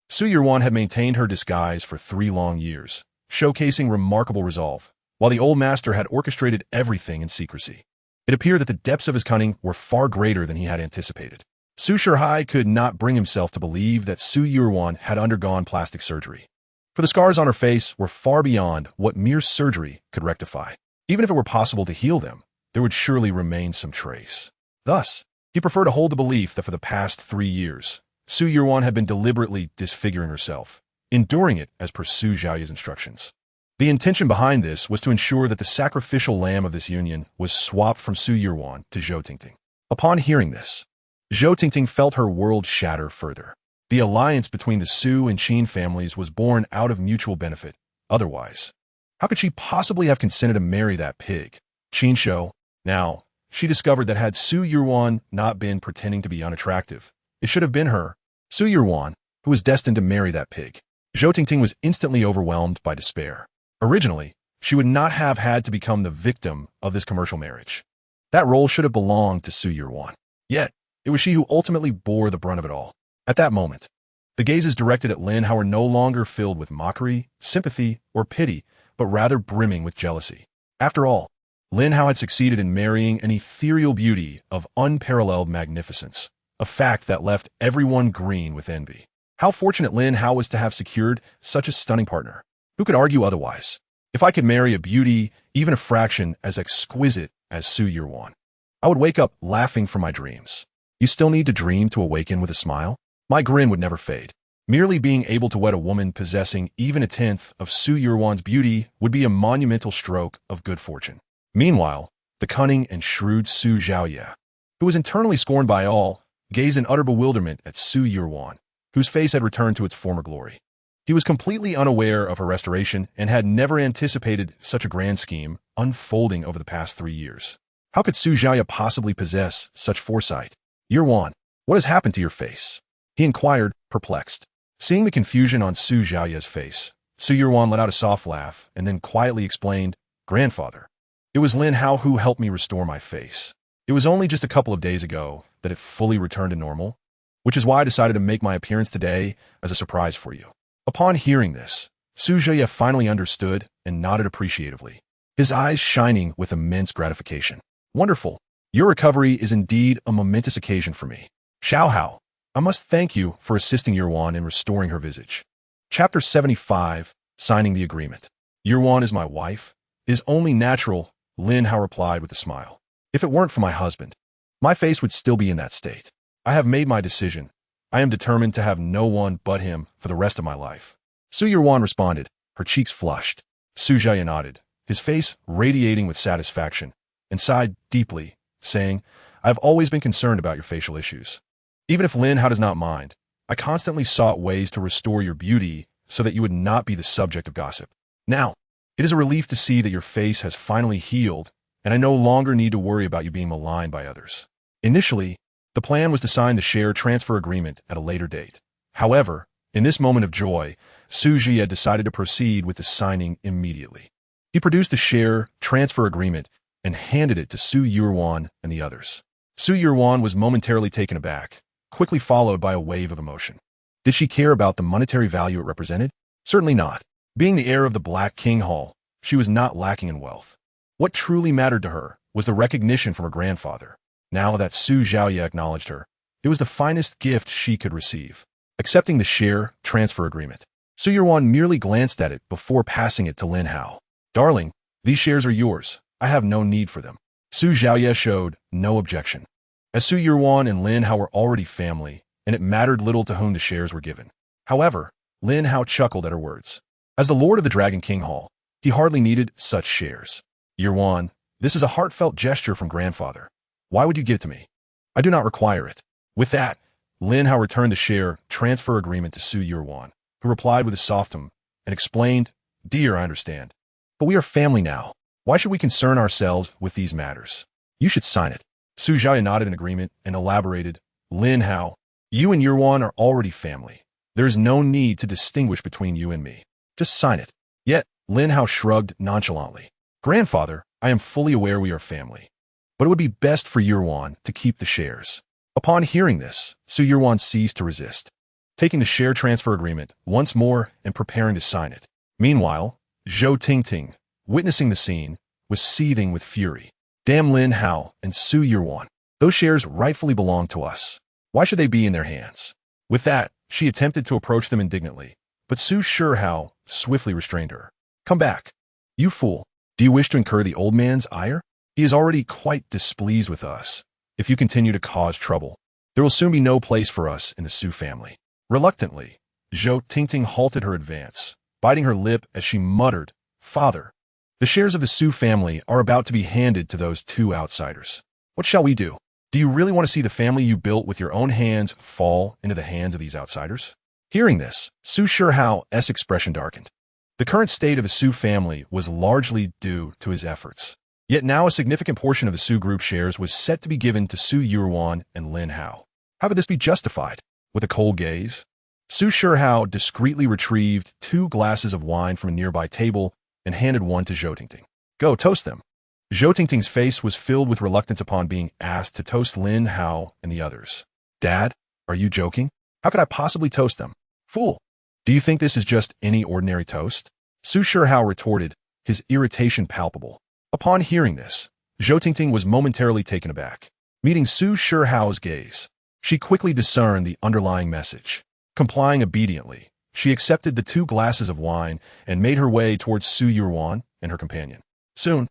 [SPEAKER 1] Su Yurwan had maintained her disguise for 3 long years, showcasing remarkable resolve, while the old master had orchestrated everything in secrecy. It appeared that the depths of his cunning were far greater than he had anticipated. Su Shihai could not bring himself to believe that Su Yurwan had undergone plastic surgery, for the scars on her face were far beyond what mere surgery could rectify. Even if it were possible to heal them, there would surely remain some trace. Thus, he preferred to hold the belief that for the past 3 years, Su Yurwan had been deliberately disfiguring herself, enduring it as per Su Xiaoya's instructions. The intention behind this was to ensure that the sacrificial lamb of this union was swapped from Su Yurwan to Zhou Tingting. Upon hearing this, Zhou Tingting felt her world shatter further. The alliance between the Su and Qin families was born out of mutual benefit. Otherwise, how could she possibly have consented to marry that pig, Qin Shou? Now, she discovered that had Su Yurwan not been pretending to be unattractive, it should have been her, Su Yurwan, who was destined to marry that pig. Zhou Tingting was instantly overwhelmed by despair. Originally, she would not have had to become the victim of this commercial marriage. That role should have belonged to Su Yurwan. Yet, it was she who ultimately bore the brunt of it all. At that moment, the gazes directed at Lin Hao were no longer filled with mockery, sympathy, or pity, but rather brimming with jealousy. After all, Lin Hao had succeeded in marrying an ethereal beauty of unparalleled magnificence, a fact that left everyone green with envy. How fortunate Lin Hao was to have secured such a stunning partner. Who could argue otherwise? If I could marry a beauty, even a fraction as exquisite as Su Yurwan, I would wake up laughing from my dreams. You still need to dream to awaken with a smile? My grin would never fade. Merely being able to wed a woman possessing even a tenth of Su Yurwan's beauty would be a monumental stroke of good fortune. Meanwhile, the cunning and shrewd Su Xiaoya, who was internally scorned by all, gazed in utter bewilderment at Su Yurwan, whose face had returned to its former glory. He was completely unaware of her restoration and had never anticipated such a grand scheme unfolding over the past 3 years. How could Su Xiaoya possibly possess such foresight? Yurwan, what has happened to your face? He inquired, perplexed. Seeing the confusion on Su Xiaoya's face, Su Yurwan let out a soft laugh and then quietly explained, "Grandfather, it was Lin Hao who helped me restore my face. It was only just a couple of days ago that it fully returned to normal, which is why I decided to make my appearance today as a surprise for you." Upon hearing this, Su Xiaoya finally understood and nodded appreciatively. his eyes shining with immense gratification. Wonderful. Your recovery is indeed a momentous occasion for me. Xiao Hao, I must thank you for assisting Yurwan in restoring her visage. Chapter 75, Signing the Agreement. Yurwan is my wife. It is only natural, Lin Hao replied with a smile. If it weren't for my husband, my face would still be in that state. I have made my decision. I am determined to have no one but him for the rest of my life. Su Yurwan responded, her cheeks flushed. Su Jiaye nodded, his face radiating with satisfaction, and sighed deeply, saying, I have always been concerned about your facial issues. Even if Lin Hao does not mind, I constantly sought ways to restore your beauty so that you would not be the subject of gossip. Now, it is a relief to see that your face has finally healed, and I no longer need to worry about you being maligned by others. Initially, the plan was to sign the share transfer agreement at a later date. However, in this moment of joy, Su Ji had decided to proceed with the signing immediately. He produced the share transfer agreement and handed it to Su Yurwan and the others. Su Yurwan was momentarily taken aback, quickly followed by a wave of emotion. Did she care about the monetary value it represented? Certainly not. Being the heir of the Black King Hall, she was not lacking in wealth. What truly mattered to her was the recognition from her grandfather. Now that Su Jiaye acknowledged her, it was the finest gift she could receive. Accepting the share transfer agreement, Su Yurwan merely glanced at it before passing it to Lin Hao. Darling, these shares are yours. I have no need for them. Su Jiaye showed no objection. As Su Yurwan and Lin Hao were already family, and it mattered little to whom the shares were given. However, Lin Hao chuckled at her words. As the Lord of the Dragon King Hall, he hardly needed such shares. Yurwan, this is a heartfelt gesture from grandfather. Why would you give it to me? I do not require it. With that, Lin Hao returned the share transfer agreement to Su Yurwan, who replied with a soft hum and explained, Dear, I understand. But we are family now. Why should we concern ourselves with these matters? You should sign it. Su Jiaye nodded in agreement and elaborated, Lin Hao, you and Yurwan are already family. There is no need to distinguish between you and me. Just sign it. Yet, Lin Hao shrugged nonchalantly. Grandfather, I am fully aware we are family. But it would be best for Yurwan to keep the shares. Upon hearing this, Su Yurwan ceased to resist, taking the share transfer agreement once more and preparing to sign it. Meanwhile, Zhou Tingting, witnessing the scene, was seething with fury. Damn Lin Hao and Su Yurwan. Those shares rightfully belong to us. Why should they be in their hands? With that, she attempted to approach them indignantly, but Su Shihao swiftly restrained her. Come back. You fool. Do you wish to incur the old man's ire? He is already quite displeased with us. If you continue to cause trouble, there will soon be no place for us in the Su family. Reluctantly, Zhou Tingting halted her advance, biting her lip as she muttered, Father, the shares of the Su family are about to be handed to those two outsiders. What shall we do? Do you really want to see the family you built with your own hands fall into the hands of these outsiders? Hearing this, Su Shihao's expression darkened. The current state of the Su family was largely due to his efforts. Yet now a significant portion of the Su group shares was set to be given to Su Yurwan and Lin Hao. How could this be justified? With a cold gaze, Su Shihao discreetly retrieved 2 glasses of wine from a nearby table and handed one to Zhou Tingting. Go, toast them. Zhou Tingting's face was filled with reluctance upon being asked to toast Lin Hao and the others. Dad, are you joking? How could I possibly toast them? Fool! Do you think this is just any ordinary toast? Su Shihao retorted, his irritation palpable. Upon hearing this, Zhou Tingting was momentarily taken aback. Meeting Su Shihao's gaze, she quickly discerned the underlying message. Complying obediently, she accepted the 2 glasses of wine and made her way towards Su Yurwan and her companion. Soon,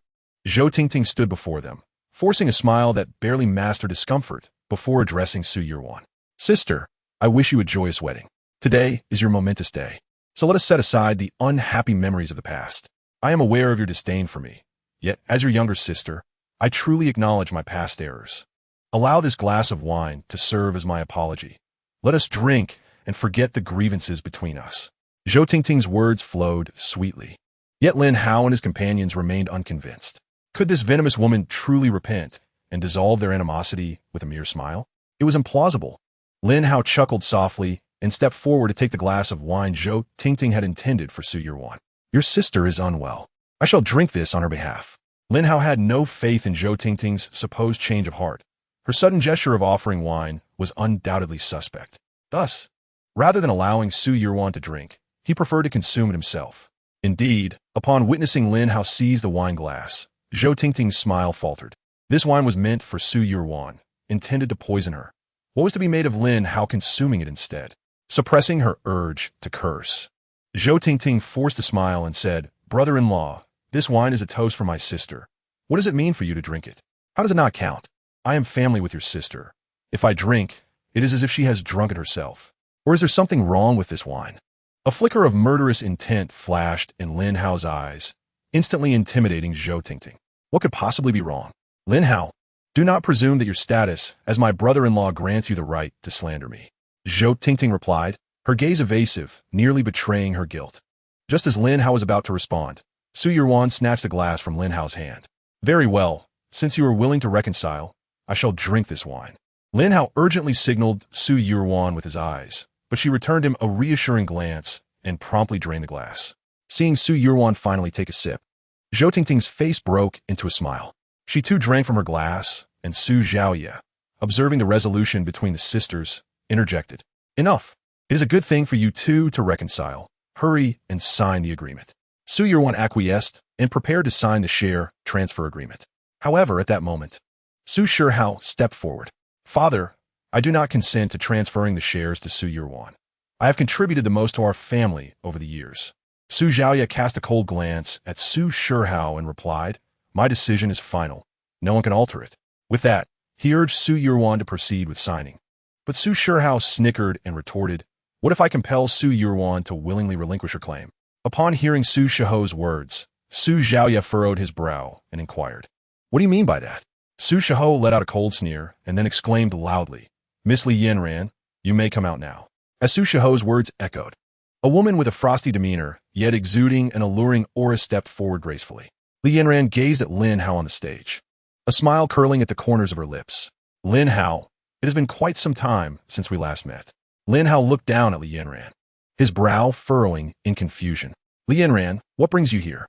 [SPEAKER 1] Zhou Tingting stood before them, forcing a smile that barely masked her discomfort before addressing Su Yurwan. Sister, I wish you a joyous wedding. Today is your momentous day, so let us set aside the unhappy memories of the past. I am aware of your disdain for me. Yet, as your younger sister, I truly acknowledge my past errors. Allow this glass of wine to serve as my apology. Let us drink and forget the grievances between us. Zhou Tingting's words flowed sweetly. Yet Lin Hao and his companions remained unconvinced. Could this venomous woman truly repent and dissolve their animosity with a mere smile? It was implausible. Lin Hao chuckled softly and stepped forward to take the glass of wine Zhou Tingting had intended for Su Yurwan. Your sister is unwell. I shall drink this on her behalf. Lin Hao had no faith in Zhou Tingting's supposed change of heart. Her sudden gesture of offering wine was undoubtedly suspect. Thus, rather than allowing Su Yurwan to drink, he preferred to consume it himself. Indeed, upon witnessing Lin Hao seize the wine glass, Zhou Tingting's smile faltered. This wine was meant for Su Yuan, intended to poison her. What was to be made of Lin Hao consuming it instead? Suppressing her urge to curse, Zhou Tingting forced a smile and said, "Brother-in-law, this wine is a toast for my sister. What does it mean for you to drink it? How does it not count? I am family with your sister. If I drink, it is as if she has drunk it herself. Or is there something wrong with this wine?" A flicker of murderous intent flashed in Lin Hao's eyes, instantly intimidating Zhou Tingting. What could possibly be wrong? Lin Hao, do not presume that your status as my brother-in-law grants you the right to slander me. Zhou Tingting replied, her gaze evasive, nearly betraying her guilt. Just as Lin Hao was about to respond, Su Yuan snatched the glass from Lin Hao's hand. "Very well, since you are willing to reconcile, I shall drink this wine." Lin Hao urgently signaled Su Yuan with his eyes, but she returned him a reassuring glance and promptly drained the glass. Seeing Su Yuan finally take a sip, Zhou Tingting's face broke into a smile. She too drank from her glass, and Su Zhaoye, observing the resolution between the sisters, interjected, "Enough. It is a good thing for you two to reconcile. Hurry and sign the agreement." Su Yuan acquiesced and prepared to sign the share transfer agreement. However, at that moment, Su Shihao stepped forward. "Father, I do not consent to transferring the shares to Su Yuan. I have contributed the most to our family over the years." Su Zhaoye cast a cold glance at Su Shihao and replied, "My decision is final. No one can alter it." With that, he urged Su Yuan to proceed with signing. But Su Shihao snickered and retorted, "What if I compel Su Yuan to willingly relinquish her claim?" Upon hearing Su Shihao's words, Su Zhaoye furrowed his brow and inquired, "What do you mean by that?" Su Shihao let out a cold sneer and then exclaimed loudly, "Miss Li Yanran, you may come out now." As Su Shihao's words echoed, a woman with a frosty demeanor, yet exuding an alluring aura, stepped forward gracefully. Li Yanran gazed at Lin Hao on the stage, a smile curling at the corners of her lips. "Lin Hao, it has been quite some time since we last met." Lin Hao looked down at Li Yanran, his brow furrowing in confusion. "Li Yanran, what brings you here?"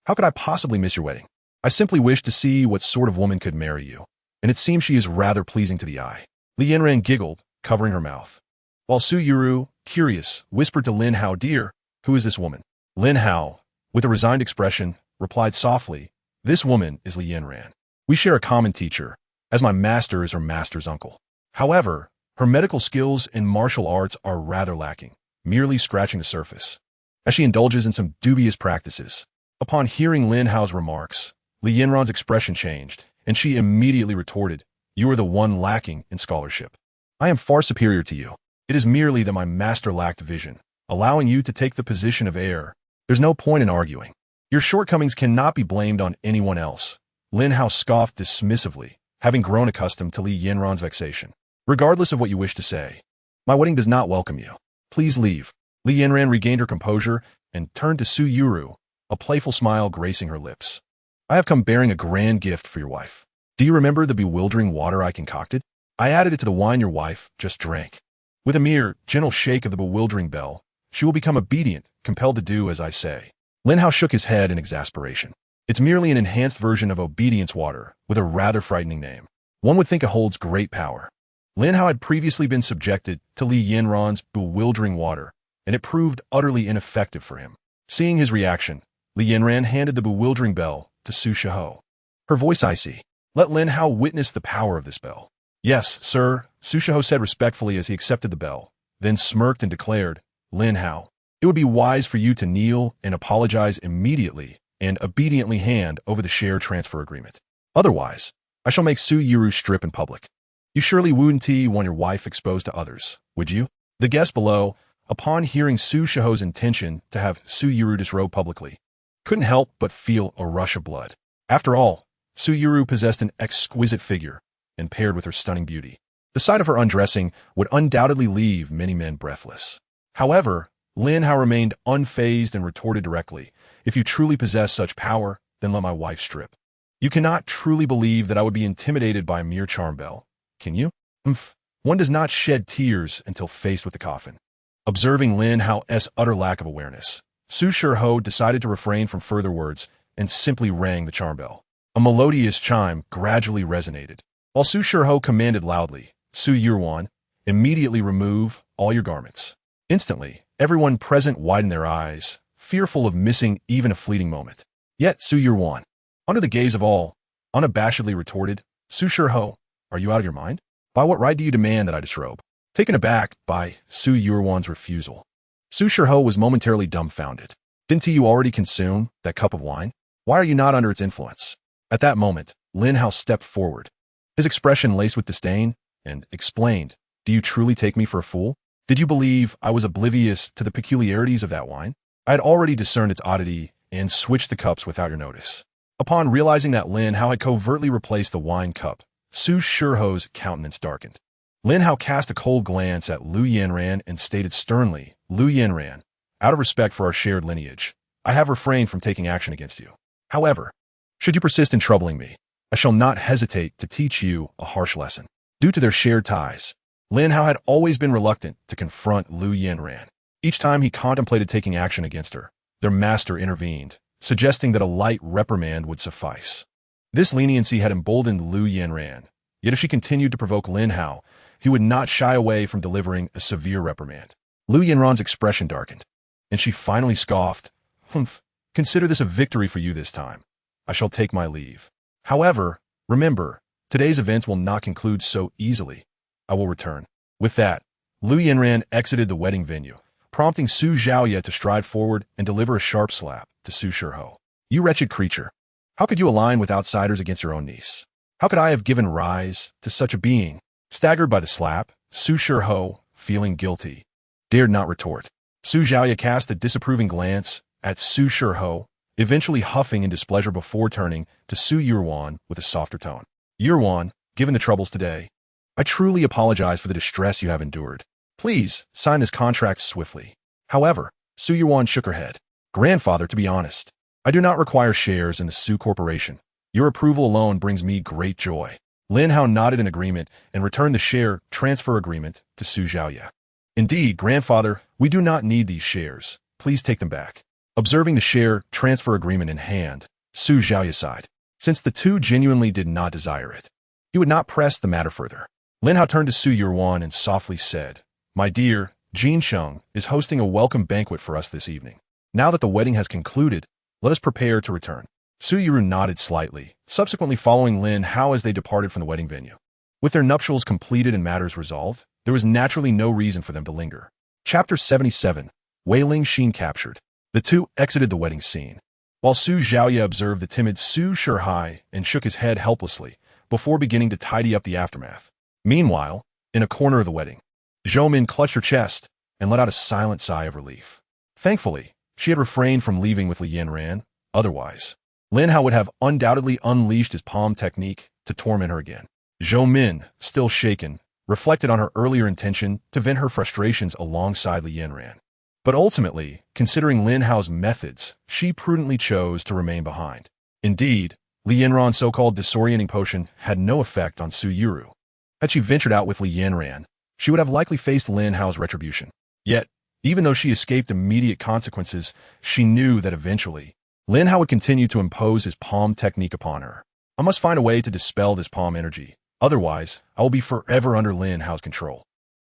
[SPEAKER 1] How could I possibly miss your wedding? I simply wish to see what sort of woman could marry you, and it seems she is rather pleasing to the eye." Li Yanran giggled, covering her mouth, while Su Yuru, curious, whispered to Lin Hao, "Dear, who is this woman?" Lin Hao, with a resigned expression, replied softly, "This woman is Li Yanran. We share a common teacher, as my master is her master's uncle. However, her medical skills and martial arts are rather lacking, merely scratching the surface, as she indulges in some dubious practices." Upon hearing Lin Hao's remarks, Li Yanran's expression changed, and she immediately retorted, "You are the one lacking in scholarship. I am far superior to you. It is merely that my master lacked vision, allowing you to take the position of heir. There's no point in arguing. Your shortcomings cannot be blamed on anyone else." Lin Hao scoffed dismissively, having grown accustomed to Li Yanran's vexation. "Regardless of what you wish to say, my wedding does not welcome you. Please leave." Li Yanran regained her composure and turned to Su Yuru, a playful smile gracing her lips. "I have come bearing a grand gift for your wife. Do you remember the bewildering water I concocted? I added it to the wine your wife just drank. With a mere gentle shake of the bewildering bell, she will become obedient, compelled to do as I say." Lin Hao shook his head in exasperation. "It's merely an enhanced version of obedience water with a rather frightening name. One would think it holds great power." Lin Hao had previously been subjected to Li Yanran's bewildering water, and it proved utterly ineffective for him. Seeing his reaction, Li Yanran handed the bewildering bell to Su Shihao, her voice icy. "Let Lin Hao witness the power of this bell." "Yes, sir," Su Shihao said respectfully as he accepted the bell, then smirked and declared, "Lin Hao, it would be wise for you to kneel and apologize immediately and obediently hand over the share transfer agreement. Otherwise, I shall make Su Yuru strip in public. You surely wouldn't want your wife exposed to others, would you?" The guests below, upon hearing Su Shihao's intention to have Su Yuru disrobe publicly, couldn't help but feel a rush of blood. After all, Su Yuru possessed an exquisite figure, and paired with her stunning beauty, the sight of her undressing would undoubtedly leave many men breathless. However, Lin Hao remained unfazed and retorted directly, "If you truly possess such power, then let my wife strip. You cannot truly believe that I would be intimidated by a mere charm bell, can you? One does not shed tears until faced with the coffin." Observing Lin Hao's utter lack of awareness, Su Shihao decided to refrain from further words and simply rang the charm bell. A melodious chime gradually resonated. While Su Shihao commanded loudly, "Su Yuan, immediately remove all your garments." Instantly, everyone present widened their eyes, fearful of missing even a fleeting moment. Yet Su Yurwan, under the gaze of all, unabashedly retorted, Su Shurho, are you out of your mind? By what right do you demand that I disrobe? Taken aback by Su Yurwan's refusal, Su Shurho was momentarily dumbfounded. Didn't you already consume that cup of wine? Why are you not under its influence? At that moment, Lin Hao stepped forward, his expression laced with disdain, and explained, do you truly take me for a fool? Did you believe I was oblivious to the peculiarities of that wine? I had already discerned its oddity and switched the cups without your notice. Upon realizing that Lin Hao had covertly replaced the wine cup, Su Shurho's countenance darkened. Lin Hao cast a cold glance at Lu Yanran and stated sternly, Lu Yanran, out of respect for our shared lineage, I have refrained from taking action against you. However, should you persist in troubling me, I shall not hesitate to teach you a harsh lesson. Due to their shared ties, Lin Hao had always been reluctant to confront Lu Yanran. Each time he contemplated taking action against her, their master intervened, suggesting that a light reprimand would suffice. This leniency had emboldened Lu Yanran, yet if she continued to provoke Lin Hao, he would not shy away from delivering a severe reprimand. Lu Yanran's expression darkened, and she finally scoffed, Humph, consider this a victory for you this time. I shall take my leave. However, remember, today's events will not conclude so easily. I will return. With that, Lu Yanran exited the wedding venue, prompting Su Zhaoye to stride forward and deliver a sharp slap to Su Shurho. You wretched creature! How could you align with outsiders against your own niece? How could I have given rise to such a being? Staggered by the slap, Su Shurho, feeling guilty, dared not retort. Su Zhaoye cast a disapproving glance at Su Shurho, eventually huffing in displeasure before turning to Su Yurwan with a softer tone. Yurwan, given the troubles today, I truly apologize for the distress you have endured. Please, sign this contract swiftly. However, Su Yurwan shook her head. Grandfather, to be honest, I do not require shares in the Su Corporation. Your approval alone brings me great joy. Lin Hao nodded in agreement and returned the share transfer agreement to Su Zhaoye. Indeed, grandfather, we do not need these shares. Please take them back. Observing the share transfer agreement in hand, Su Zhaoye sighed. Since the two genuinely did not desire it, he would not press the matter further. Lin Hao turned to Su Yurwan and softly said, My dear, Jin Sheng is hosting a welcome banquet for us this evening. Now that the wedding has concluded, let us prepare to return. Su Yuru nodded slightly, subsequently following Lin Hao as they departed from the wedding venue. With their nuptials completed and matters resolved, there was naturally no reason for them to linger. Chapter 77, Wei Lingxin captured. The two exited the wedding scene, while Su Zhaoye observed the timid Su Shurhai and shook his head helplessly before beginning to tidy up the aftermath. Meanwhile, in a corner of the wedding, Zhou Min clutched her chest and let out a silent sigh of relief. Thankfully, she had refrained from leaving with Li Yanran. Otherwise, Lin Hao would have undoubtedly unleashed his palm technique to torment her again. Zhou Min, still shaken, reflected on her earlier intention to vent her frustrations alongside Li Yanran. But ultimately, considering Lin Hao's methods, she prudently chose to remain behind. Indeed, Li Yanran's so-called disorienting potion had no effect on Su Yuru. Had she ventured out with Li Yanran, she would have likely faced Lin Hao's retribution. Yet, even though she escaped immediate consequences, she knew that eventually, Lin Hao would continue to impose his palm technique upon her. I must find a way to dispel this palm energy. Otherwise, I will be forever under Lin Hao's control.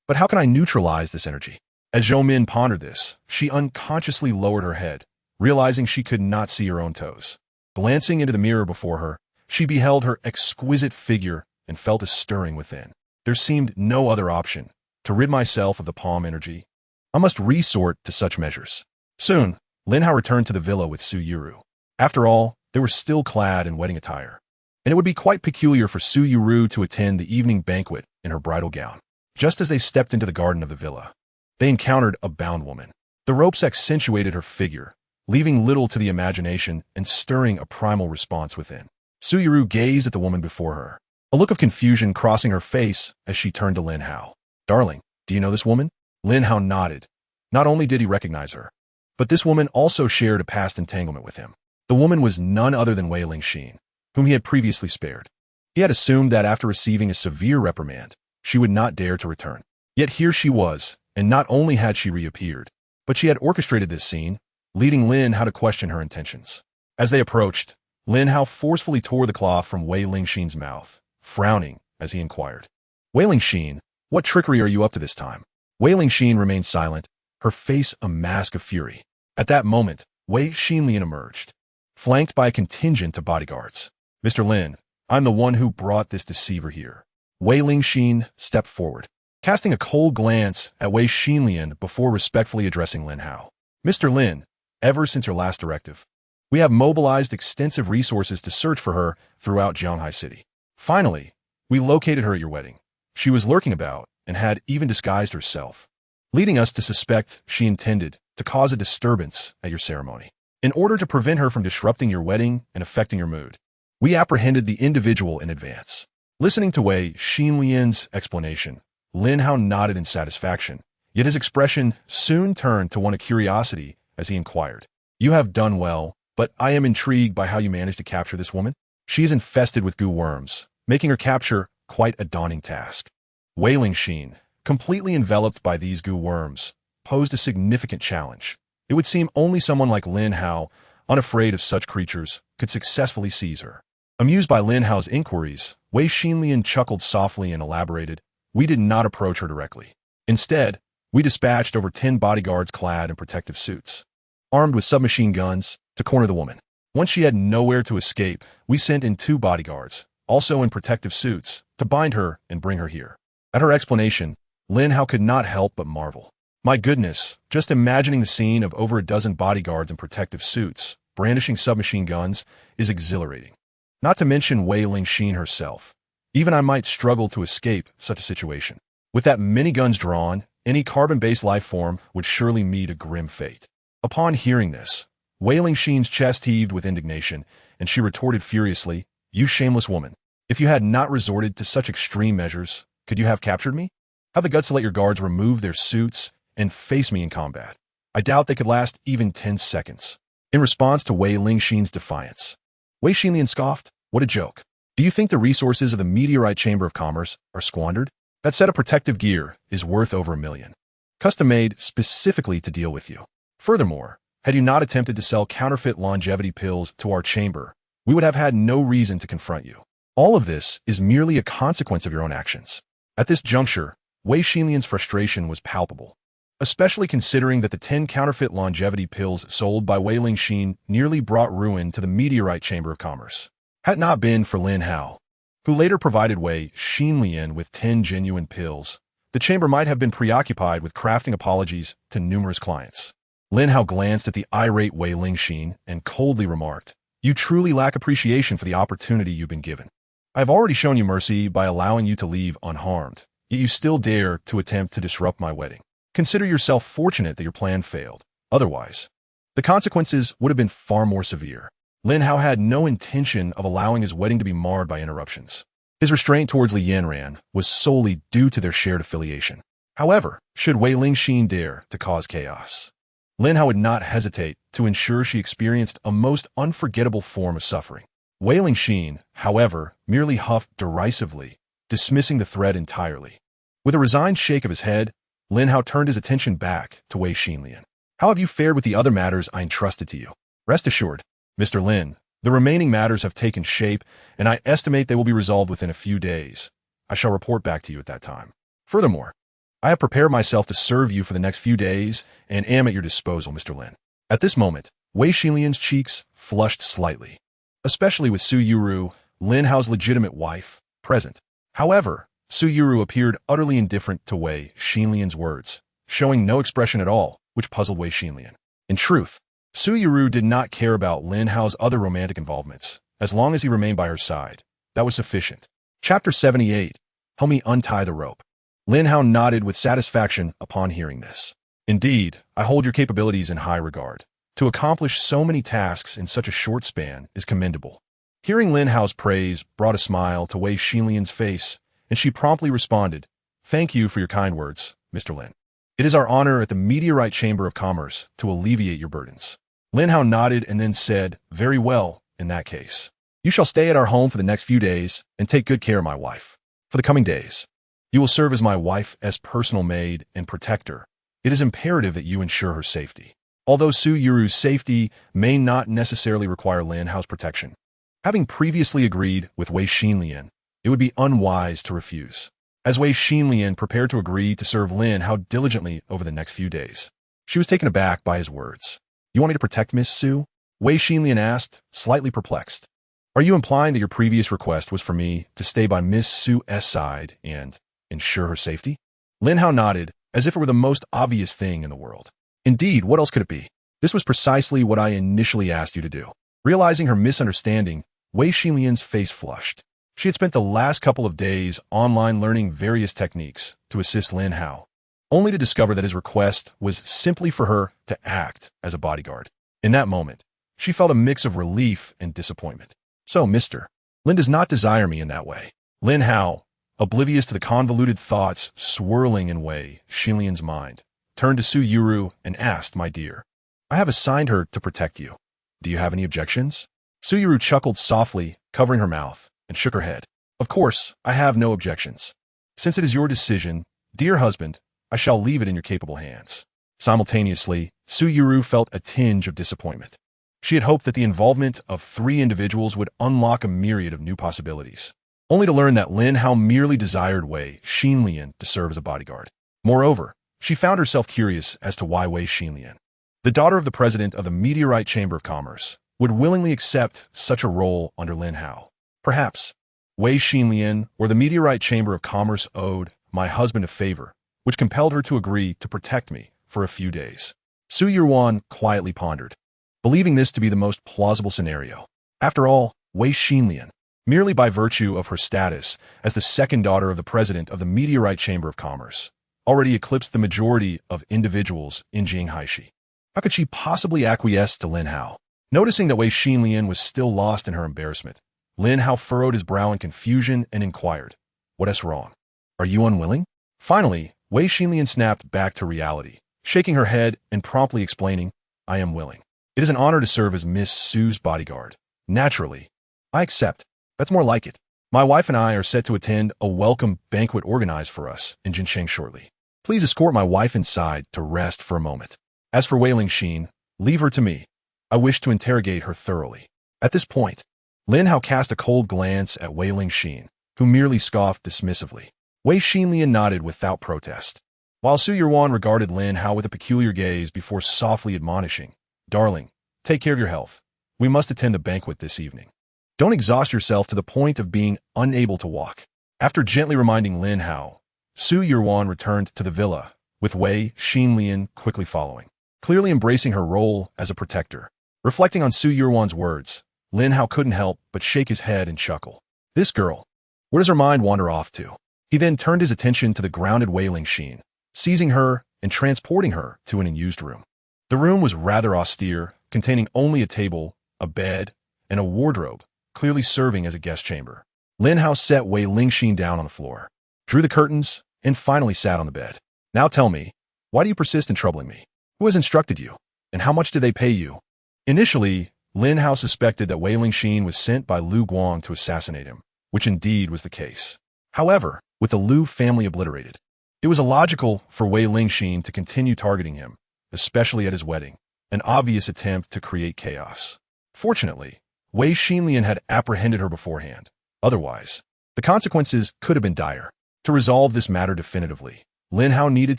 [SPEAKER 1] But how can I neutralize this energy? As Zhou Min pondered this, she unconsciously lowered her head, realizing she could not see her own toes. Glancing into the mirror before her, she beheld her exquisite figure and felt a stirring within. There seemed no other option. To rid myself of the palm energy, I must resort to such measures. Soon, Lin Hao returned to the villa with Su Yuru. After all, they were still clad in wedding attire, and it would be quite peculiar for Su Yuru to attend the evening banquet in her bridal gown. Just as they stepped into the garden of the villa, they encountered a bound woman. The ropes accentuated her figure, leaving little to the imagination and stirring a primal response within. Su Yuru gazed at the woman before her, a look of confusion crossing her face as she turned to Lin Hao. Darling, do you know this woman? Lin Hao nodded. Not only did he recognize her, but this woman also shared a past entanglement with him. The woman was none other than Wei Lingxin, whom he had previously spared. He had assumed that after receiving a severe reprimand, she would not dare to return. Yet here she was, and not only had she reappeared, but she had orchestrated this scene, leading Lin Hao to question her intentions. As they approached, Lin Hao forcefully tore the cloth from Wei Lingxin's mouth, frowning as he inquired, Wei Lingxin, what trickery are you up to this time? Wei Lingxin remained silent, her face a mask of fury. At that moment, Wei Xinlian emerged, flanked by a contingent of bodyguards. "Mr. Lin, I'm the one who brought this deceiver here." Wei Lingxin stepped forward, casting a cold glance at Wei Xinlian before respectfully addressing Lin Hao. "Mr. Lin, ever since your last directive, we have mobilized extensive resources to search for her throughout Jianghai City. Finally, we located her at your wedding. She was lurking about and had even disguised herself, leading us to suspect she intended to cause a disturbance at your ceremony. In order to prevent her from disrupting your wedding and affecting your mood, we apprehended the individual in advance." Listening to Wei Xinlian's explanation, Lin Hao nodded in satisfaction, yet his expression soon turned to one of curiosity as he inquired, "You have done well, but I am intrigued by how you managed to capture this woman. She is infested with goo worms, making her capture quite a daunting task." Wei Lingxin, completely enveloped by these goo worms, posed a significant challenge. It would seem only someone like Lin Hao, unafraid of such creatures, could successfully seize her. Amused by Lin Hao's inquiries, Wei Xinlian chuckled softly and elaborated, "We did not approach her directly. Instead, we dispatched over 10 bodyguards clad in protective suits, armed with submachine guns, to corner the woman. Once she had nowhere to escape, we sent in 2 bodyguards, also in protective suits, to bind her and bring her here." At her explanation, Lin Hao could not help but marvel. My goodness, just imagining the scene of over a dozen bodyguards in protective suits, brandishing submachine guns, is exhilarating. Not to mention Wei Lingxin herself. Even I might struggle to escape such a situation. With that many guns drawn, any carbon-based life form would surely meet a grim fate. Upon hearing this, Wei Lingxin's chest heaved with indignation, and she retorted furiously, "You shameless woman. If you had not resorted to such extreme measures, could you have captured me? Have the guts to let your guards remove their suits and face me in combat. I doubt they could last even 10 seconds. In response to Wei Lingxin's defiance, Wei Xinlian scoffed, "What a joke. Do you think the resources of the Meteorite Chamber of Commerce are squandered? That set of protective gear is worth over $1 million. Custom-made specifically to deal with you. Furthermore, had you not attempted to sell counterfeit longevity pills to our chamber, we would have had no reason to confront you. All of this is merely a consequence of your own actions." At this juncture, Wei Xinlian's frustration was palpable, especially considering that the 10 counterfeit longevity pills sold by Wei Lingxin nearly brought ruin to the Meteorite Chamber of Commerce. Had it not been for Lin Hao, who later provided Wei Xinlian with 10 genuine pills, the chamber might have been preoccupied with crafting apologies to numerous clients. Lin Hao glanced at the irate Wei Lingxin and coldly remarked, "You truly lack appreciation for the opportunity you've been given. I have already shown you mercy by allowing you to leave unharmed, yet you still dare to attempt to disrupt my wedding. Consider yourself fortunate that your plan failed. Otherwise, the consequences would have been far more severe." Lin Hao had no intention of allowing his wedding to be marred by interruptions. His restraint towards Li Yanran was solely due to their shared affiliation. However, should Wei Lingxin dare to cause chaos, Lin Hao would not hesitate to ensure she experienced a most unforgettable form of suffering. Wei Lingxin, however, merely huffed derisively, dismissing the threat entirely. With a resigned shake of his head, Lin Hao turned his attention back to Wei Xinlian. "How have you fared with the other matters I entrusted to you? Rest assured, Mr. Lin, the remaining matters have taken shape, and I estimate they will be resolved within a few days. I shall report back to you at that time. Furthermore, I have prepared myself to serve you for the next few days and am at your disposal, Mr. Lin." At this moment, Wei Xinlian's cheeks flushed slightly, especially with Su Yuru, Lin Hao's legitimate wife, present. However, Su Yuru appeared utterly indifferent to Wei Xinlian's words, showing no expression at all, which puzzled Wei Xinlian. In truth, Su Yuru did not care about Lin Hao's other romantic involvements. As long as he remained by her side, that was sufficient. Chapter 78. Help me untie the rope. Lin Hao nodded with satisfaction upon hearing this. "Indeed, I hold your capabilities in high regard. To accomplish so many tasks in such a short span is commendable." Hearing Lin Hao's praise brought a smile to Wei Xinlian's face, and she promptly responded, "Thank you for your kind words, Mr. Lin. It is our honor at the Meteorite Chamber of Commerce to alleviate your burdens." Lin Hao nodded and then said, "Very well, in that case. You shall stay at our home for the next few days and take good care of my wife. For the coming days, you will serve as my wife as personal maid and protector. It is imperative that you ensure her safety." Although Su Yuru's safety may not necessarily require Lin Hao's protection, having previously agreed with Wei Xinlian, it would be unwise to refuse. As Wei Xinlian prepared to agree to serve Lin Hao diligently over the next few days, she was taken aback by his words. You want me to protect Miss Su? Wei Xinlian asked, slightly perplexed. Are you implying that your previous request was for me to stay by Miss Su's side and ensure her safety? Lin Hao nodded, as if it were the most obvious thing in the world. Indeed, what else could it be? This was precisely what I initially asked you to do. Realizing her misunderstanding, Wei Xinlian's face flushed. She had spent the last couple of days online learning various techniques to assist Lin Hao, only to discover that his request was simply for her to act as a bodyguard. In that moment, she felt a mix of relief and disappointment. So, Mr. Lin does not desire me in that way. Lin Hao, oblivious to the convoluted thoughts swirling in Wei Xinlian's mind, turned to Su Yuru and asked, My dear, I have assigned her to protect you. Do you have any objections? Su Yuru chuckled softly, covering her mouth, and shook her head. Of course, I have no objections. Since it is your decision, dear husband, I shall leave it in your capable hands. Simultaneously, Su Yuru felt a tinge of disappointment. She had hoped that the involvement of 3 individuals would unlock a myriad of new possibilities, only to learn that Lin Hao merely desired Wei Xinlian to serve as a bodyguard. Moreover, she found herself curious as to why Wei Xinlian, the daughter of the president of the Meteorite Chamber of Commerce, would willingly accept such a role under Lin Hao. Perhaps Wei Xinlian or the Meteorite Chamber of Commerce owed my husband a favor, which compelled her to agree to protect me for a few days. Su Yuan quietly pondered, believing this to be the most plausible scenario. After all, Wei Xinlian, merely by virtue of her status as the second daughter of the president of the Meteorite Chamber of Commerce, already eclipsed the majority of individuals in Jinghaishi. How could she possibly acquiesce to Lin Hao? Noticing that Wei Xinlian was still lost in her embarrassment, Lin Hao furrowed his brow in confusion and inquired, What is wrong? Are you unwilling? Finally, Wei Xinlian snapped back to reality, shaking her head and promptly explaining, I am willing. It is an honor to serve as Miss Su's bodyguard. Naturally, I accept. That's more like it. My wife and I are set to attend a welcome banquet organized for us in Jinsheng shortly. Please escort my wife inside to rest for a moment. As for Wei Lingxin, leave her to me. I wish to interrogate her thoroughly. At this point, Lin Hao cast a cold glance at Wei Lingxin, who merely scoffed dismissively. Wei Xinlian nodded without protest, while Su Yuan regarded Lin Hao with a peculiar gaze before softly admonishing, Darling, take care of your health. We must attend the banquet this evening. Don't exhaust yourself to the point of being unable to walk. After gently reminding Lin Hao, Su Yuan returned to the villa, with Wei Xinlian quickly following, clearly embracing her role as a protector. Reflecting on Su Yuan's words, Lin Hao couldn't help but shake his head and chuckle. This girl, where does her mind wander off to? He then turned his attention to the grounded Wei Lingxin, seizing her and transporting her to an unused room. The room was rather austere, containing only a table, a bed, and a wardrobe, clearly serving as a guest chamber. Lin Hao set Wei Lingxin down on the floor, drew the curtains, and finally sat on the bed. Now tell me, why do you persist in troubling me? Who has instructed you? And how much did they pay you? Initially, Lin Hao suspected that Wei Lingxin was sent by Lu Guang to assassinate him, which indeed was the case. However, with the Lu family obliterated, it was illogical for Wei Lingxin to continue targeting him, especially at his wedding, an obvious attempt to create chaos. Fortunately, Wei Xinlian had apprehended her beforehand. Otherwise, the consequences could have been dire. To resolve this matter definitively, Lin Hao needed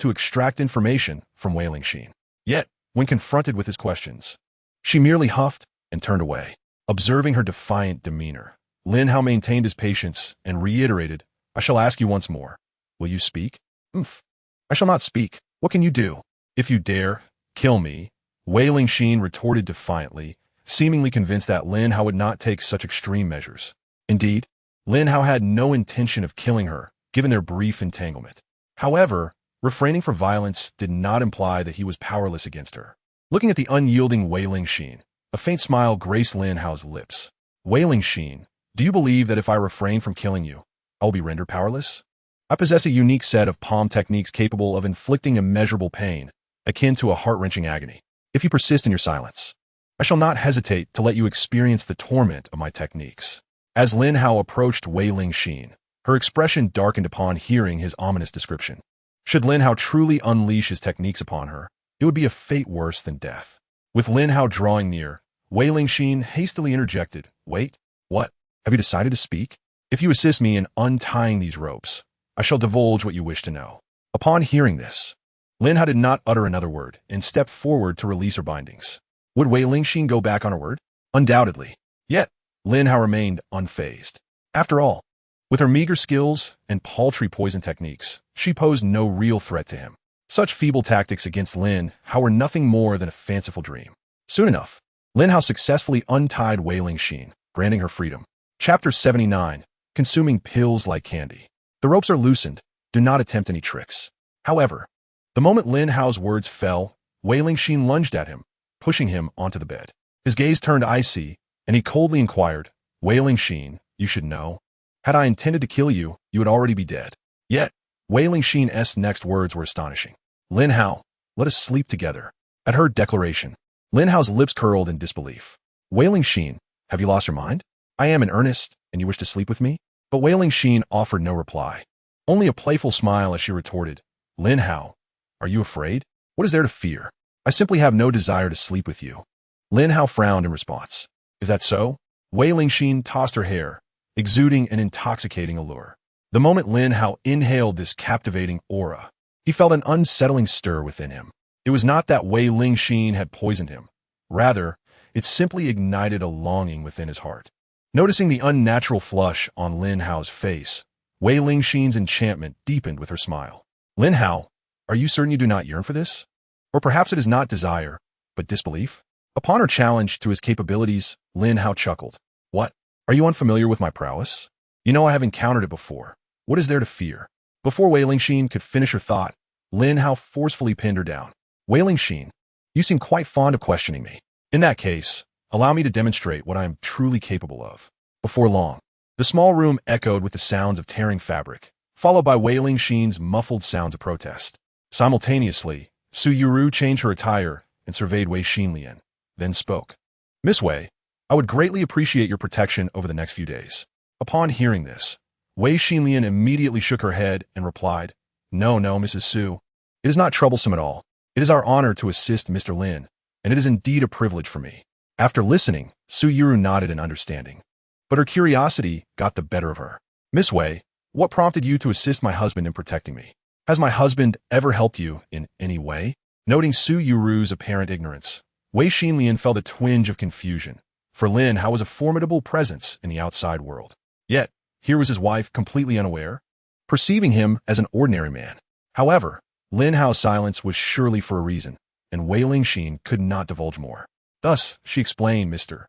[SPEAKER 1] to extract information from Wei Lingxin. Yet, when confronted with his questions, she merely huffed and turned away. Observing her defiant demeanor, Lin Hao maintained his patience and reiterated, I shall ask you once more. Will you speak? I shall not speak. What can you do? If you dare, kill me. Wei Lingxin retorted defiantly, seemingly convinced that Lin Hao would not take such extreme measures. Indeed, Lin Hao had no intention of killing her, given their brief entanglement. However, refraining from violence did not imply that he was powerless against her. Looking at the unyielding Wei Lingxin, a faint smile graced Lin Hao's lips. Wei Lingxin, do you believe that if I refrain from killing you, I will be rendered powerless? I possess a unique set of palm techniques capable of inflicting immeasurable pain, akin to a heart-wrenching agony. If you persist in your silence, I shall not hesitate to let you experience the torment of my techniques. As Lin Hao approached Wei Lingxin, her expression darkened upon hearing his ominous description. Should Lin Hao truly unleash his techniques upon her, it would be a fate worse than death. With Lin Hao drawing near, Wei Lingxin hastily interjected, Wait, what? Have you decided to speak? If you assist me in untying these ropes, I shall divulge what you wish to know. Upon hearing this, Lin Hao did not utter another word and stepped forward to release her bindings. Would Wei Lingxin go back on her word? Undoubtedly. Yet, Lin Hao remained unfazed. After all, with her meager skills and paltry poison techniques, she posed no real threat to him. Such feeble tactics against Lin Hao were nothing more than a fanciful dream. Soon enough, Lin Hao successfully untied Wei Lingxin, granting her freedom. Chapter 79. Consuming pills like candy. The ropes are loosened. Do not attempt any tricks. However, the moment Lin Hao's words fell, Wei Lingxin lunged at him, pushing him onto the bed. His gaze turned icy, and he coldly inquired, Wei Lingxin, you should know. Had I intended to kill you, you would already be dead. Yet, Wei Lingxin's next words were astonishing. Lin Hao, let us sleep together. At her declaration, Lin Hao's lips curled in disbelief. Wei Lingxin, have you lost your mind? I am in earnest, and you wish to sleep with me? But Wei Lingxin offered no reply. Only a playful smile as she retorted, Lin Hao, are you afraid? What is there to fear? I simply have no desire to sleep with you. Lin Hao frowned in response. Is that so? Wei Lingxin tossed her hair, exuding an intoxicating allure. The moment Lin Hao inhaled this captivating aura, he felt an unsettling stir within him. It was not that Wei Lingxin had poisoned him. Rather, it simply ignited a longing within his heart. Noticing the unnatural flush on Lin Hao's face, Wei Lingxin's enchantment deepened with her smile. Lin Hao, are you certain you do not yearn for this? Or perhaps it is not desire, but disbelief? Upon her challenge to his capabilities, Lin Hao chuckled. What? Are you unfamiliar with my prowess? You know I have encountered it before. What is there to fear? Before Wei Lingxin could finish her thought, Lin Hao forcefully pinned her down. Wei Lingxin, you seem quite fond of questioning me. In that case, allow me to demonstrate what I am truly capable of. Before long, the small room echoed with the sounds of tearing fabric, followed by Wei Lingxin's muffled sounds of protest. Simultaneously, Su Yuru changed her attire and surveyed Wei Xinlian, then spoke. Miss Wei, I would greatly appreciate your protection over the next few days. Upon hearing this, Wei Xinlian immediately shook her head and replied, No, Mrs. Su. It is not troublesome at all. It is our honor to assist Mr. Lin, and it is indeed a privilege for me. After listening, Su Yuru nodded in understanding. But her curiosity got the better of her. Miss Wei, what prompted you to assist my husband in protecting me? Has my husband ever helped you in any way? Noting Su Yuru's apparent ignorance, Wei Xinlian felt a twinge of confusion. For Lin Hao was a formidable presence in the outside world. Yet, here was his wife completely unaware, perceiving him as an ordinary man. However, Lin Hao's silence was surely for a reason, and Wei Lingxin could not divulge more. Thus, she explained, Mr.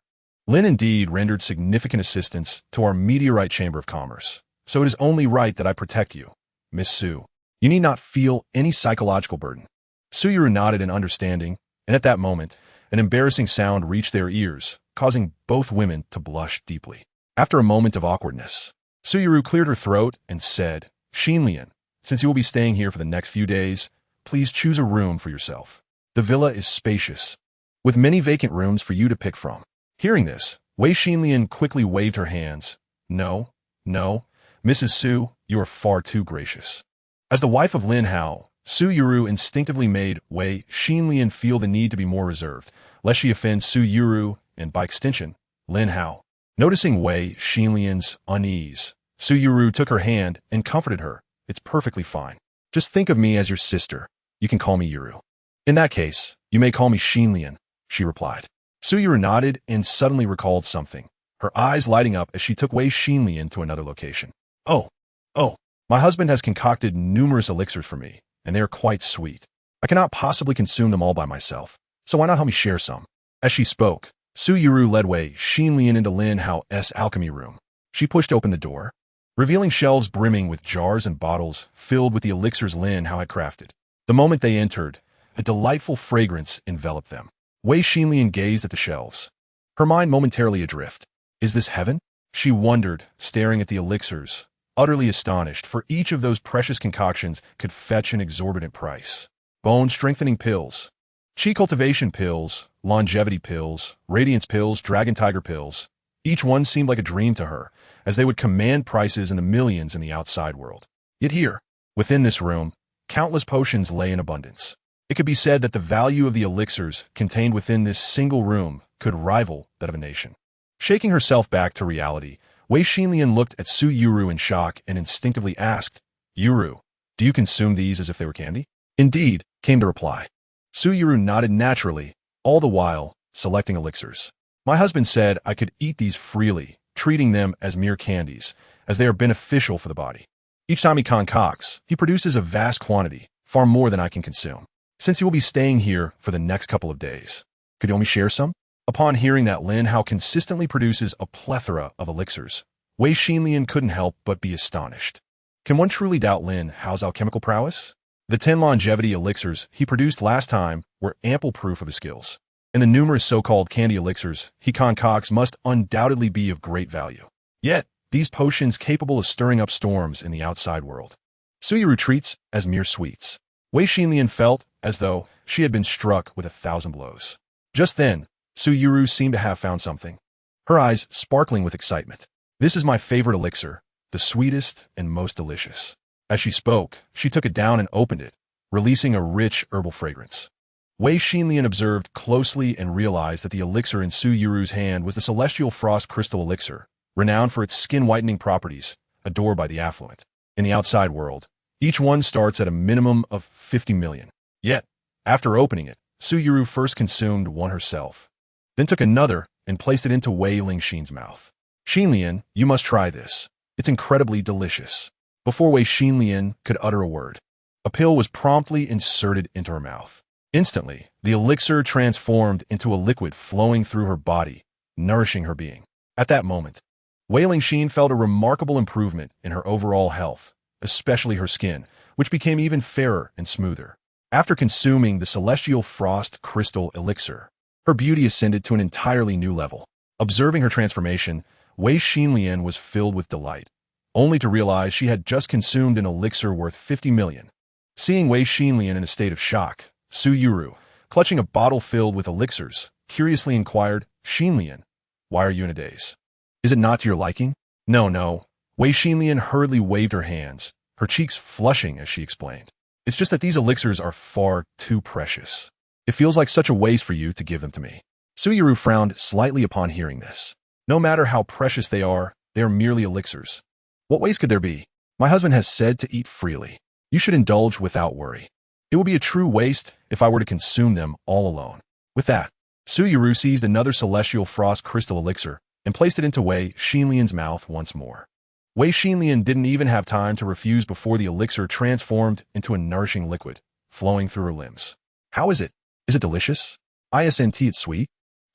[SPEAKER 1] Lin indeed rendered significant assistance to our meteorite chamber of commerce, so it is only right that I protect you. Miss Su, you need not feel any psychological burden. Su Yuru nodded in understanding, and at that moment, an embarrassing sound reached their ears, causing both women to blush deeply. After a moment of awkwardness, Su Yuru cleared her throat and said, Xinlian, since you will be staying here for the next few days, please choose a room for yourself. The villa is spacious, with many vacant rooms for you to pick from. Hearing this, Wei Xinlian quickly waved her hands. No, Mrs. Su, you are far too gracious. As the wife of Lin Hao, Su Yuru instinctively made Wei Xinlian feel the need to be more reserved, lest she offend Su Yuru and, by extension, Lin Hao. Noticing Wei Xinlian's unease, Su Yuru took her hand and comforted her. It's perfectly fine. Just think of me as your sister. You can call me Yuru. In that case, you may call me Xinlian, she replied. Su Yuru nodded and suddenly recalled something, her eyes lighting up as she took Wei Xinlian to another location. Oh, my husband has concocted numerous elixirs for me, and they are quite sweet. I cannot possibly consume them all by myself, so why not help me share some? As she spoke, Su Yuru led Wei Xinlian into Lin Hao's alchemy room. She pushed open the door, revealing shelves brimming with jars and bottles filled with the elixirs Lin Hao had crafted. The moment they entered, a delightful fragrance enveloped them. Wei Xinlian gazed at the shelves, her mind momentarily adrift. Is this heaven? She wondered, staring at the elixirs, utterly astonished, for each of those precious concoctions could fetch an exorbitant price. Bone-strengthening pills, chi cultivation pills, longevity pills, radiance pills, dragon tiger pills. Each one seemed like a dream to her, as they would command prices in the millions in the outside world. Yet here, within this room, countless potions lay in abundance. It could be said that the value of the elixirs contained within this single room could rival that of a nation. Shaking herself back to reality, Wei Xinlian looked at Su Yuru in shock and instinctively asked, Yuru, do you consume these as if they were candy? Indeed, came the reply. Su Yuru nodded naturally. All the while, selecting elixirs. My husband said I could eat these freely, treating them as mere candies, as they are beneficial for the body. Each time he concocts, he produces a vast quantity, far more than I can consume. Since he will be staying here for the next couple of days, could you let me share some? Upon hearing that Lin Hao consistently produces a plethora of elixirs, Wei Xinlian couldn't help but be astonished. Can one truly doubt Lin Hao's alchemical prowess? The 10 longevity elixirs he produced last time were ample proof of his skills, and the numerous so-called candy elixirs he concocts must undoubtedly be of great value. Yet, these potions capable of stirring up storms in the outside world. Suyiru treats as mere sweets. Wei Xinlian felt as though she had been struck with 1,000 blows. Just then, Suyiru seemed to have found something, her eyes sparkling with excitement. This is my favorite elixir, the sweetest and most delicious. As she spoke, she took it down and opened it, releasing a rich herbal fragrance. Wei Xinlian observed closely and realized that the elixir in Suyiru's hand was the celestial frost crystal elixir, renowned for its skin-whitening properties, adored by the affluent. In the outside world, each one starts at a minimum of 50 million. Yet, after opening it, Suyiru first consumed one herself, then took another and placed it into Wei Lingxin's mouth. Xinlian, you must try this. It's incredibly delicious. Before Wei Xinlian could utter a word, a pill was promptly inserted into her mouth. Instantly, the elixir transformed into a liquid flowing through her body, nourishing her being. At that moment, Wei Lingxin felt a remarkable improvement in her overall health, especially her skin, which became even fairer and smoother. After consuming the celestial frost crystal elixir, her beauty ascended to an entirely new level. Observing her transformation, Wei Xinlian was filled with delight, only to realize she had just consumed an elixir worth 50 million. Seeing Wei Xinlian in a state of shock, Suyiru, clutching a bottle filled with elixirs, curiously inquired, Xinlian, why are you in a daze? Is it not to your liking? No. Wei Xinlian hurriedly waved her hands, her cheeks flushing as she explained. It's just that these elixirs are far too precious. It feels like such a waste for you to give them to me. Suyiru frowned slightly upon hearing this. No matter how precious they are merely elixirs. What waste could there be? My husband has said to eat freely. You should indulge without worry. It would be a true waste if I were to consume them all alone. With that, Suyiru seized another celestial frost crystal elixir and placed it into Wei Xinlian's mouth once more. Wei Xinlian didn't even have time to refuse before the elixir transformed into a nourishing liquid, flowing through her limbs. How is it? Is it delicious? Isn't it sweet?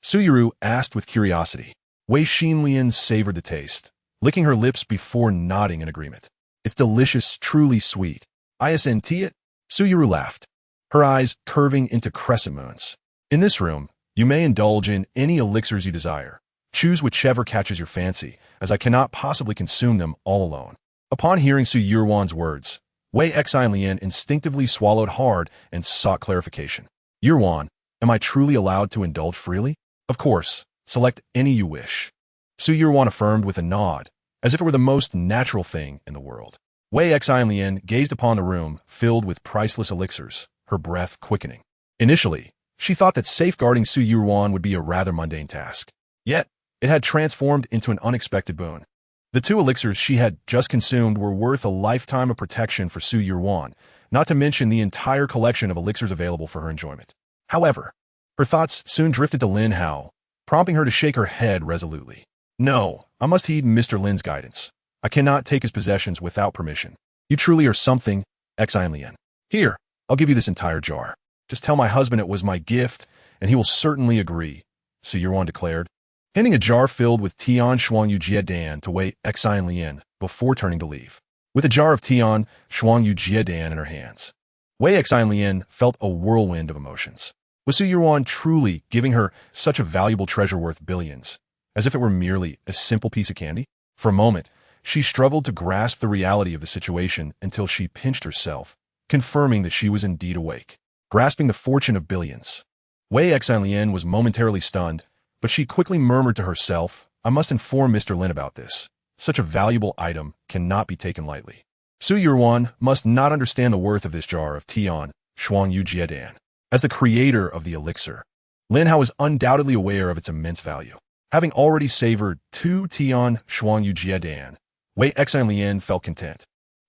[SPEAKER 1] Suyiru asked with curiosity. Wei Xinlian savored the taste, licking her lips before nodding in agreement. It's delicious, truly sweet. Isn't it? Suyiru laughed, her eyes curving into crescent moons. In this room, you may indulge in any elixirs you desire. Choose whichever catches your fancy, as I cannot possibly consume them all alone. Upon hearing Su Yurwan's words, Wei Xinlian instinctively swallowed hard and sought clarification. Yurwan, am I truly allowed to indulge freely? Of course, select any you wish. Su Yurwan affirmed with a nod, as if it were the most natural thing in the world. Wei Xinlian gazed upon the room filled with priceless elixirs, her breath quickening. Initially, she thought that safeguarding Su Yurwan would be a rather mundane task. Yet, it had transformed into an unexpected boon. The 2 elixirs she had just consumed were worth a lifetime of protection for Su Yurwan, not to mention the entire collection of elixirs available for her enjoyment. However, her thoughts soon drifted to Lin Hao, prompting her to shake her head resolutely. No, I must heed Mr. Lin's guidance. I cannot take his possessions without permission. You truly are something, Xinlian. Here, I'll give you this entire jar. Just tell my husband it was my gift, and he will certainly agree, Su Yurwan declared, handing a jar filled with Tian Shuangyu Jiedan to Wei Xinlian before turning to leave. With a jar of Tian Shuangyu Jiedan in her hands, Wei Xinlian felt a whirlwind of emotions. Was Su Yurwan truly giving her such a valuable treasure worth billions, as if it were merely a simple piece of candy? For a moment, she struggled to grasp the reality of the situation until she pinched herself, confirming that she was indeed awake, grasping the fortune of billions. Wei Xinlian was momentarily stunned, but she quickly murmured to herself, I must inform Mr. Lin about this. Such a valuable item cannot be taken lightly. Su Yurwan must not understand the worth of this jar of Tian Shuangyu Jiedan. As the creator of the elixir, Lin Hao is undoubtedly aware of its immense value. Having already savored 2 Tian Shuangyu Jiedan, Wei Xinlian felt content.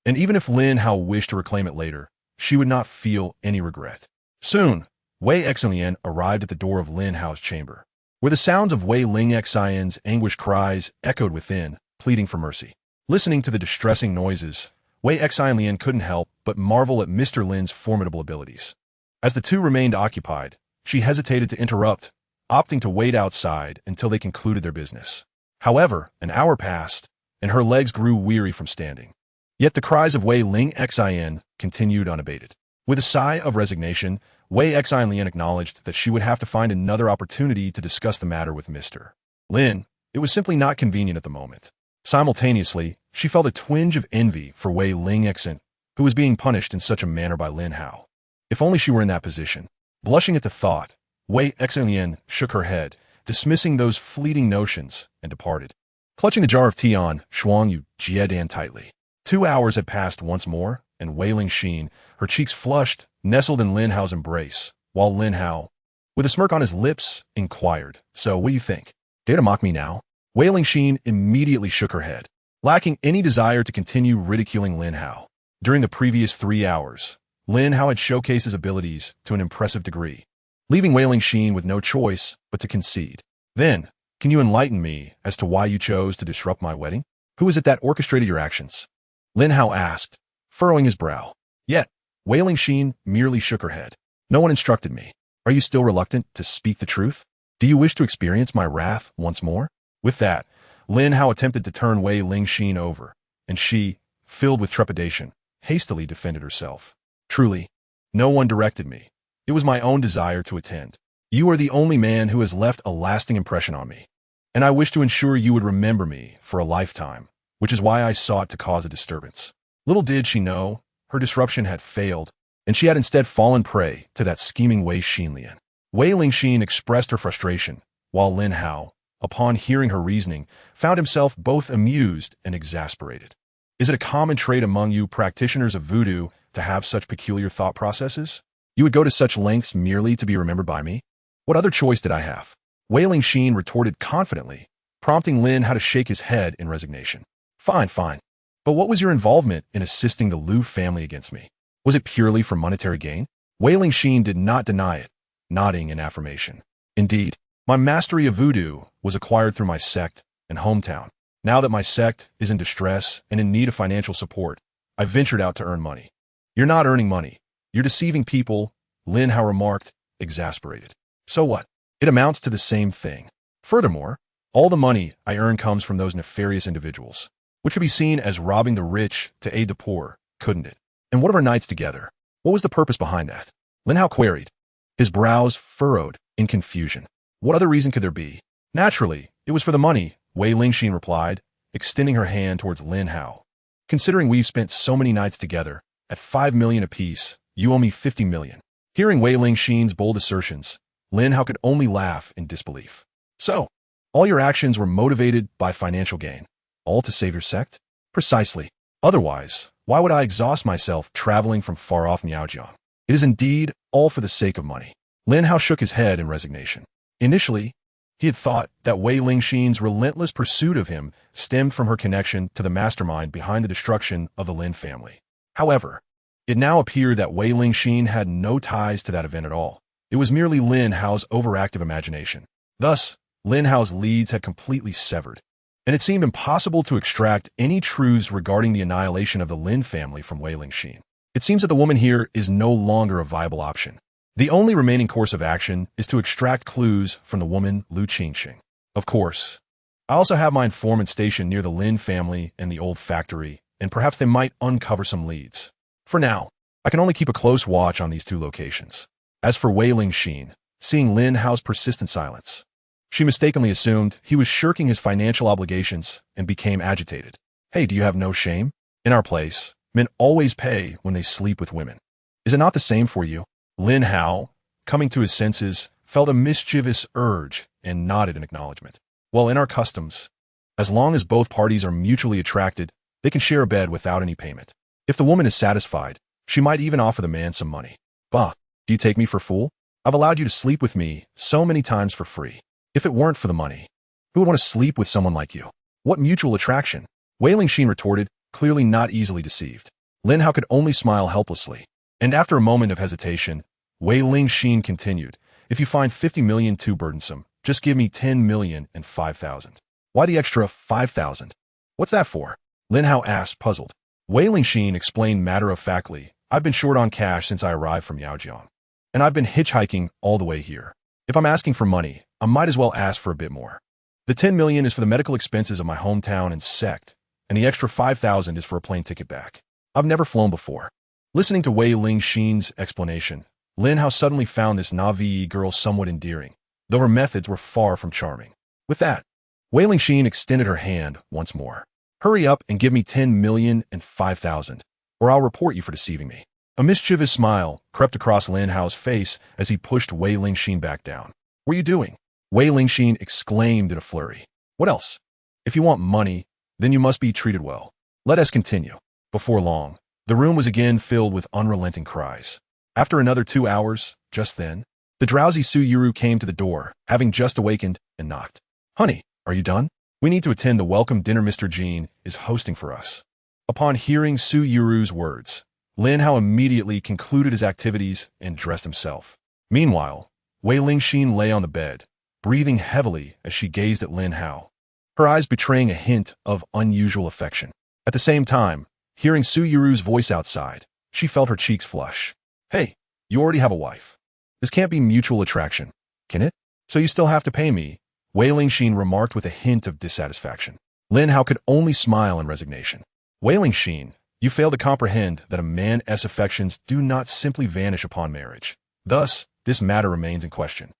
[SPEAKER 1] And even if Lin Hao wished to reclaim it later, she would not feel any regret. Soon, Wei Xian arrived at the door of Lin Hao's chamber, where the sounds of Wei Ling Xian's anguished cries echoed within, pleading for mercy. Listening to the distressing noises, Wei Xian couldn't help but marvel at Mr. Lin's formidable abilities. As the two remained occupied, she hesitated to interrupt, opting to wait outside until they concluded their business. However, an hour passed, and her legs grew weary from standing. Yet the cries of Wei Ling Xian continued unabated. With a sigh of resignation, Wei Xian acknowledged that she would have to find another opportunity to discuss the matter with Mr. Lin. It was simply not convenient at the moment. Simultaneously, she felt a twinge of envy for Wei Ling Xian, who was being punished in such a manner by Lin Hao. If only she were in that position. Blushing at the thought, Wei Xian shook her head, dismissing those fleeting notions, and departed. Clutching the jar of tea on Shuang Yu Jiedan tightly. 2 hours had passed once more, and Wei Ling Xin, her cheeks flushed, nestled in Lin Hao's embrace, while Lin Hao, with a smirk on his lips, inquired, "So, what do you think? Dare to mock me now?" Wei Ling Xin immediately shook her head, lacking any desire to continue ridiculing Lin Hao. During the previous 3 hours, Lin Hao had showcased his abilities to an impressive degree, leaving Wei Ling Xin with no choice but to concede. "Then, can you enlighten me as to why you chose to disrupt my wedding? Who is it that orchestrated your actions?" Lin Hao asked, furrowing his brow. Yet, Wei Ling Xin merely shook her head. "No one instructed me. Are you still reluctant to speak the truth? Do you wish to experience my wrath once more?" With that, Lin Hao attempted to turn Wei Ling Xin over, and she, filled with trepidation, hastily defended herself. "Truly, no one directed me. It was my own desire to attend. You are the only man who has left a lasting impression on me, and I wish to ensure you would remember me for a lifetime, which is why I sought to cause a disturbance." Little did she know, her disruption had failed, and she had instead fallen prey to that scheming Wei Xinlian. Wei Ling Xin expressed her frustration, while Lin Hao, upon hearing her reasoning, found himself both amused and exasperated. "Is it a common trait among you practitioners of voodoo to have such peculiar thought processes? You would go to such lengths merely to be remembered by me? What other choice did I have?" Wei Ling Xin retorted confidently, prompting Lin Hao to shake his head in resignation. Fine. But what was your involvement in assisting the Liu family against me? Was it purely for monetary gain?" Wei Ling Xin did not deny it, nodding in affirmation. "Indeed, my mastery of voodoo was acquired through my sect and hometown. Now that my sect is in distress and in need of financial support, I ventured out to earn money." "You're not earning money. You're deceiving people," Lin Hao remarked, exasperated. "So what? It amounts to the same thing. Furthermore, all the money I earn comes from those nefarious individuals, which could be seen as robbing the rich to aid the poor, couldn't it? And what of our nights together? What was the purpose behind that?" Lin Hao queried, his brows furrowed in confusion. "What other reason could there be?" "Naturally, it was for the money," Wei Ling Xin replied, extending her hand towards Lin Hao. "Considering we've spent so many nights together, at 5 million apiece, you owe me 50 million. Hearing Wei Ling Xin's bold assertions, Lin Hao could only laugh in disbelief. "So, all your actions were motivated by financial gain, all to save your sect?" "Precisely. Otherwise, why would I exhaust myself traveling from far-off Miaojiang? It is indeed all for the sake of money." Lin Hao shook his head in resignation. Initially, he had thought that Wei Ling Xin's relentless pursuit of him stemmed from her connection to the mastermind behind the destruction of the Lin family. However, it now appeared that Wei Ling Xin had no ties to that event at all. It was merely Lin Hao's overactive imagination. Thus, Lin Hao's leads had completely severed, and it seemed impossible to extract any truths regarding the annihilation of the Lin family from Wei Ling Xin. It seems that the woman here is no longer a viable option. The only remaining course of action is to extract clues from the woman Lu Qingxing. Of course, I also have my informant stationed near the Lin family and the old factory, and perhaps they might uncover some leads. For now, I can only keep a close watch on these 2 locations. As for Wei Ling Xin, seeing Lin Hao's persistent silence, she mistakenly assumed he was shirking his financial obligations and became agitated. "Hey, do you have no shame? In our place, men always pay when they sleep with women. Is it not the same for you?" Lin Hao, coming to his senses, felt a mischievous urge and nodded in acknowledgement. "Well, in our customs, as long as both parties are mutually attracted, they can share a bed without any payment. If the woman is satisfied, she might even offer the man some money." "Bah, do you take me for a fool? I've allowed you to sleep with me so many times for free. If it weren't for the money, who would want to sleep with someone like you? What mutual attraction?" Wei Ling Xin retorted, clearly not easily deceived. Lin Hao could only smile helplessly, and after a moment of hesitation, Wei Lingxin continued. If you find 50 million too burdensome, just give me 10 million and 5,000. Why the extra 5,000? What's that for? Lin Hao asked, puzzled. Wei Lingxin explained matter-of-factly, I've been short on cash since I arrived from Yaojiang. And I've been hitchhiking all the way here. If I'm asking for money, I might as well ask for a bit more. The 10 million is for the medical expenses of my hometown and sect, and the extra 5,000 is for a plane ticket back. I've never flown before. Listening to Wei Lingxin's explanation, Lin Hao suddenly found this Navi girl somewhat endearing, though her methods were far from charming. With that, Wei Lingxin extended her hand once more. Hurry up and give me 10 million and 5,000, or I'll report you for deceiving me. A mischievous smile crept across Lin Hao's face as he pushed Wei Lingxin back down. What are you doing? Wei Lingxin exclaimed in a flurry. What else? If you want money, then you must be treated well. Let us continue. Before long, the room was again filled with unrelenting cries. After another 2 hours, just then, the drowsy Su Yuru came to the door, having just awakened, and knocked. Honey, are you done? We need to attend the welcome dinner Mr. Jean is hosting for us. Upon hearing Su Yuru's words, Lin Hao immediately concluded his activities and dressed himself. Meanwhile, Wei Lingxin lay on the bed, breathing heavily as she gazed at Lin Hao, her eyes betraying a hint of unusual affection. At the same time, hearing Su Yuru's voice outside, she felt her cheeks flush. Hey, you already have a wife. This can't be mutual attraction, can it? So you still have to pay me, Wei Lingxin remarked with a hint of dissatisfaction. Lin Hao could only smile in resignation. Wei Lingxin, you fail to comprehend that a man's affections do not simply vanish upon marriage. Thus, this matter remains in question.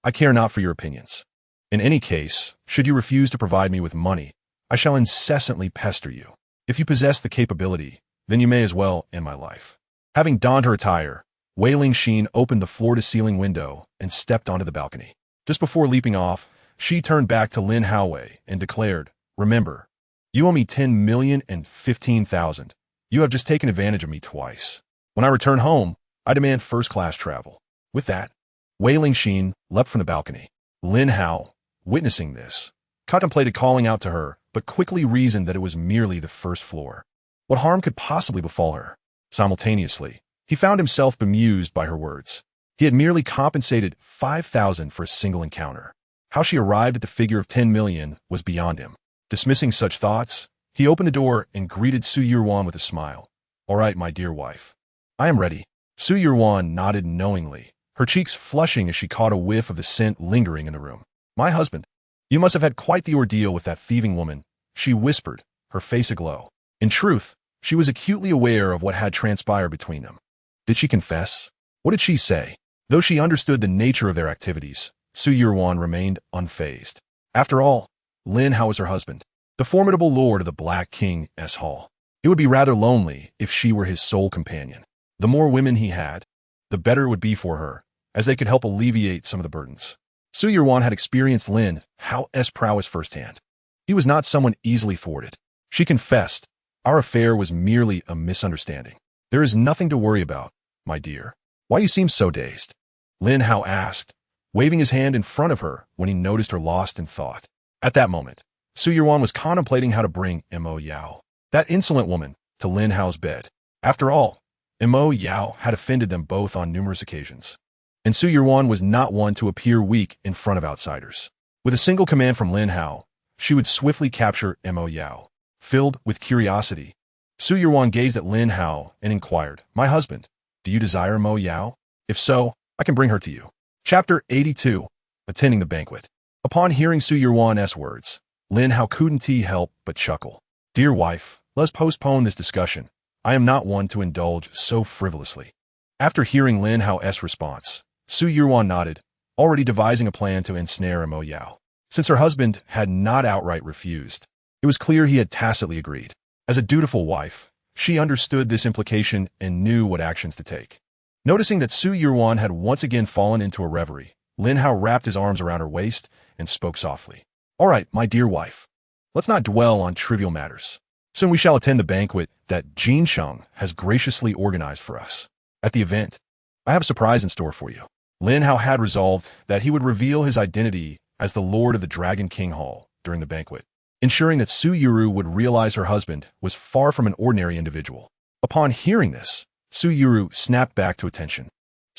[SPEAKER 1] I care not for your opinions. In any case, should you refuse to provide me with money, I shall incessantly pester you. If you possess the capability, then you may as well end my life. Having donned her attire, Wei Lingxin opened the floor-to-ceiling window and stepped onto the balcony. Just before leaping off, she turned back to Lin Hao and declared, Remember, you owe me 10 million and 15,000. You have just taken advantage of me twice. When I return home, I demand first-class travel. With that, Wei Lingxin leapt from the balcony. Lin Hao, witnessing this, contemplated calling out to her, but quickly reasoned that it was merely the first floor. What harm could possibly befall her? Simultaneously, he found himself bemused by her words. He had merely compensated 5,000 for a single encounter. How she arrived at the figure of 10 million was beyond him. Dismissing such thoughts, he opened the door and greeted Su Yurwan with a smile. All right, my dear wife. I am ready. Su Yurwan nodded knowingly, her cheeks flushing as she caught a whiff of the scent lingering in the room. My husband, you must have had quite the ordeal with that thieving woman, she whispered, her face aglow. In truth, she was acutely aware of what had transpired between them. Did she confess? What did she say? Though she understood the nature of their activities, Su Yurwan remained unfazed. After all, Lin Hao was her husband, the formidable lord of the Black King's Hall. It would be rather lonely if she were his sole companion. The more women he had, the better it would be for her, as they could help alleviate some of the burdens. Su Yurwan had experienced Lin Hao's prowess firsthand. He was not someone easily thwarted. She confessed, Our affair was merely a misunderstanding. There is nothing to worry about, my dear. Why you seem so dazed? Lin Hao asked, waving his hand in front of her when he noticed her lost in thought. At that moment, Su Yurwan was contemplating how to bring Mo Yao, that insolent woman, to Lin Hao's bed. After all, Mo Yao had offended them both on numerous occasions. And Su Yurwan was not one to appear weak in front of outsiders. With a single command from Lin Hao, she would swiftly capture Mo Yao. Filled with curiosity, Su Yurwan gazed at Lin Hao and inquired, My husband, do you desire Mo Yao? If so, I can bring her to you. Chapter 82. Attending the Banquet. Upon hearing Su Yurwan's words, Lin Hao couldn't help but chuckle. Dear wife, let's postpone this discussion. I am not one to indulge so frivolously. After hearing Lin Hao's response, Su Yurwan nodded, already devising a plan to ensnare Mo Yao. Since her husband had not outright refused, it was clear he had tacitly agreed. As a dutiful wife, she understood this implication and knew what actions to take. Noticing that Su Yurwan had once again fallen into a reverie, Lin Hao wrapped his arms around her waist and spoke softly. All right, my dear wife. Let's not dwell on trivial matters. Soon we shall attend the banquet that Jin Sheng has graciously organized for us. At the event, I have a surprise in store for you. Lin Hao had resolved that he would reveal his identity as the Lord of the Dragon King Hall during the banquet, ensuring that Su Yuru would realize her husband was far from an ordinary individual. Upon hearing this, Su Yuru snapped back to attention.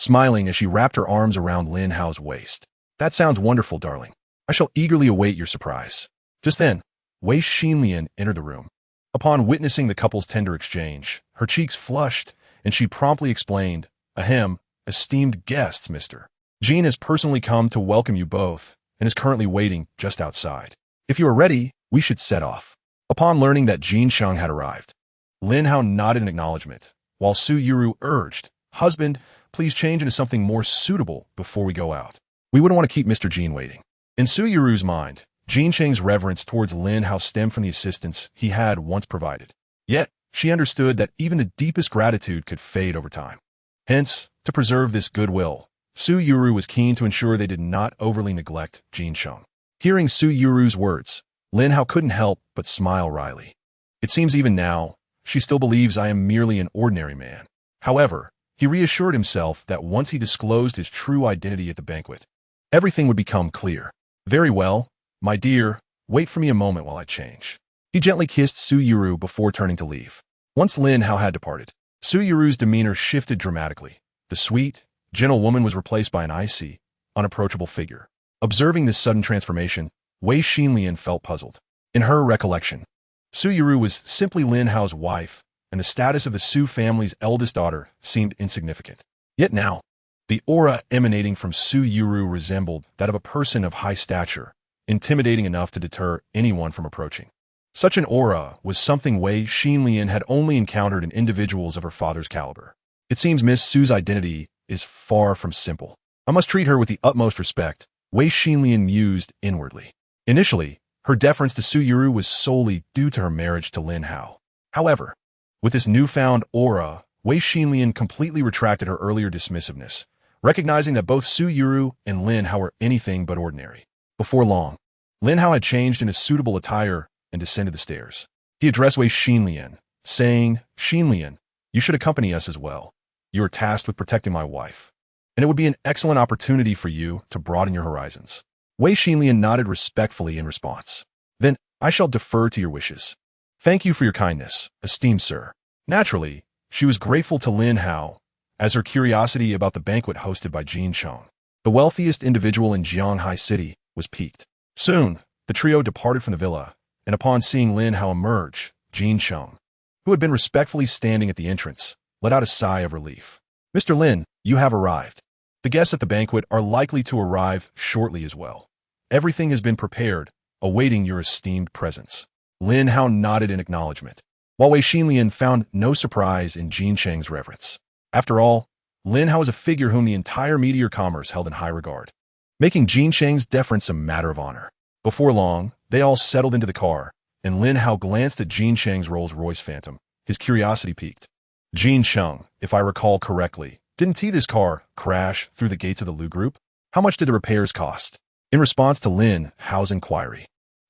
[SPEAKER 1] smiling as she wrapped her arms around Lin Hao's waist. "That sounds wonderful, darling. I shall eagerly await your surprise." Just then, Wei Xinlian entered the room. Upon witnessing the couple's tender exchange, her cheeks flushed, and she promptly explained, "Ahem, esteemed guests, Mr. Jean has personally come to welcome you both and is currently waiting just outside. If you are ready, we should set off." Upon learning that Jin Sheng had arrived, Lin Hao nodded in acknowledgement, while Su Yuru urged, "Husband, please change into something more suitable before we go out. We wouldn't want to keep Mr. Jean waiting." In Su Yuru's mind, Jin Sheng's reverence towards Lin Hao stemmed from the assistance he had once provided. Yet, she understood that even the deepest gratitude could fade over time. Hence, to preserve this goodwill, Su Yuru was keen to ensure they did not overly neglect Jin Sheng. Hearing Su Yuru's words, Lin Hao couldn't help but smile wryly. "It seems even now, she still believes I am merely an ordinary man." However, he reassured himself that once he disclosed his true identity at the banquet, everything would become clear. "Very well, my dear, wait for me a moment while I change." He gently kissed Su Yuru before turning to leave. Once Lin Hao had departed, Su Yuru's demeanor shifted dramatically. The sweet, gentle woman was replaced by an icy, unapproachable figure. Observing this sudden transformation, Wei Xinlian felt puzzled. In her recollection, Su Yuru was simply Lin Hao's wife, and the status of the Su family's eldest daughter seemed insignificant. Yet now, the aura emanating from Su Yuru resembled that of a person of high stature, intimidating enough to deter anyone from approaching. Such an aura was something Wei Xinlian had only encountered in individuals of her father's caliber. It seems Miss Su's identity is far from simple. I must treat her with the utmost respect, Wei Xinlian mused inwardly. Initially, her deference to Su Yuru was solely due to her marriage to Lin Hao. However, with this newfound aura, Wei Xinlian completely retracted her earlier dismissiveness, recognizing that both Su Yuru and Lin Hao were anything but ordinary. Before long, Lin Hao had changed into suitable attire and descended the stairs. He addressed Wei Xinlian, saying, "Xinlian, you should accompany us as well. You are tasked with protecting my wife, and it would be an excellent opportunity for you to broaden your horizons." Wei Xinlian nodded respectfully in response. "Then I shall defer to your wishes. Thank you for your kindness, esteemed sir." Naturally, she was grateful to Lin Hao, as her curiosity about the banquet hosted by Jin Sheng, the wealthiest individual in Jianghai City, was piqued. Soon, the trio departed from the villa, and upon seeing Lin Hao emerge, Jin Sheng, who had been respectfully standing at the entrance, let out a sigh of relief. "Mr. Lin, you have arrived. The guests at the banquet are likely to arrive shortly as well. Everything has been prepared, awaiting your esteemed presence." Lin Hao nodded in acknowledgement, while Wei Xinlian found no surprise in Jin Sheng's reverence. After all, Lin Hao was a figure whom the entire meteor commerce held in high regard, making Jin Sheng's deference a matter of honor. Before long, they all settled into the car, and Lin Hao glanced at Jin Sheng's Rolls-Royce Phantom, his curiosity piqued. "Jin Sheng, if I recall correctly, didn't this car crash through the gates of the Lu Group? How much did the repairs cost?" In response to Lin Hao's inquiry,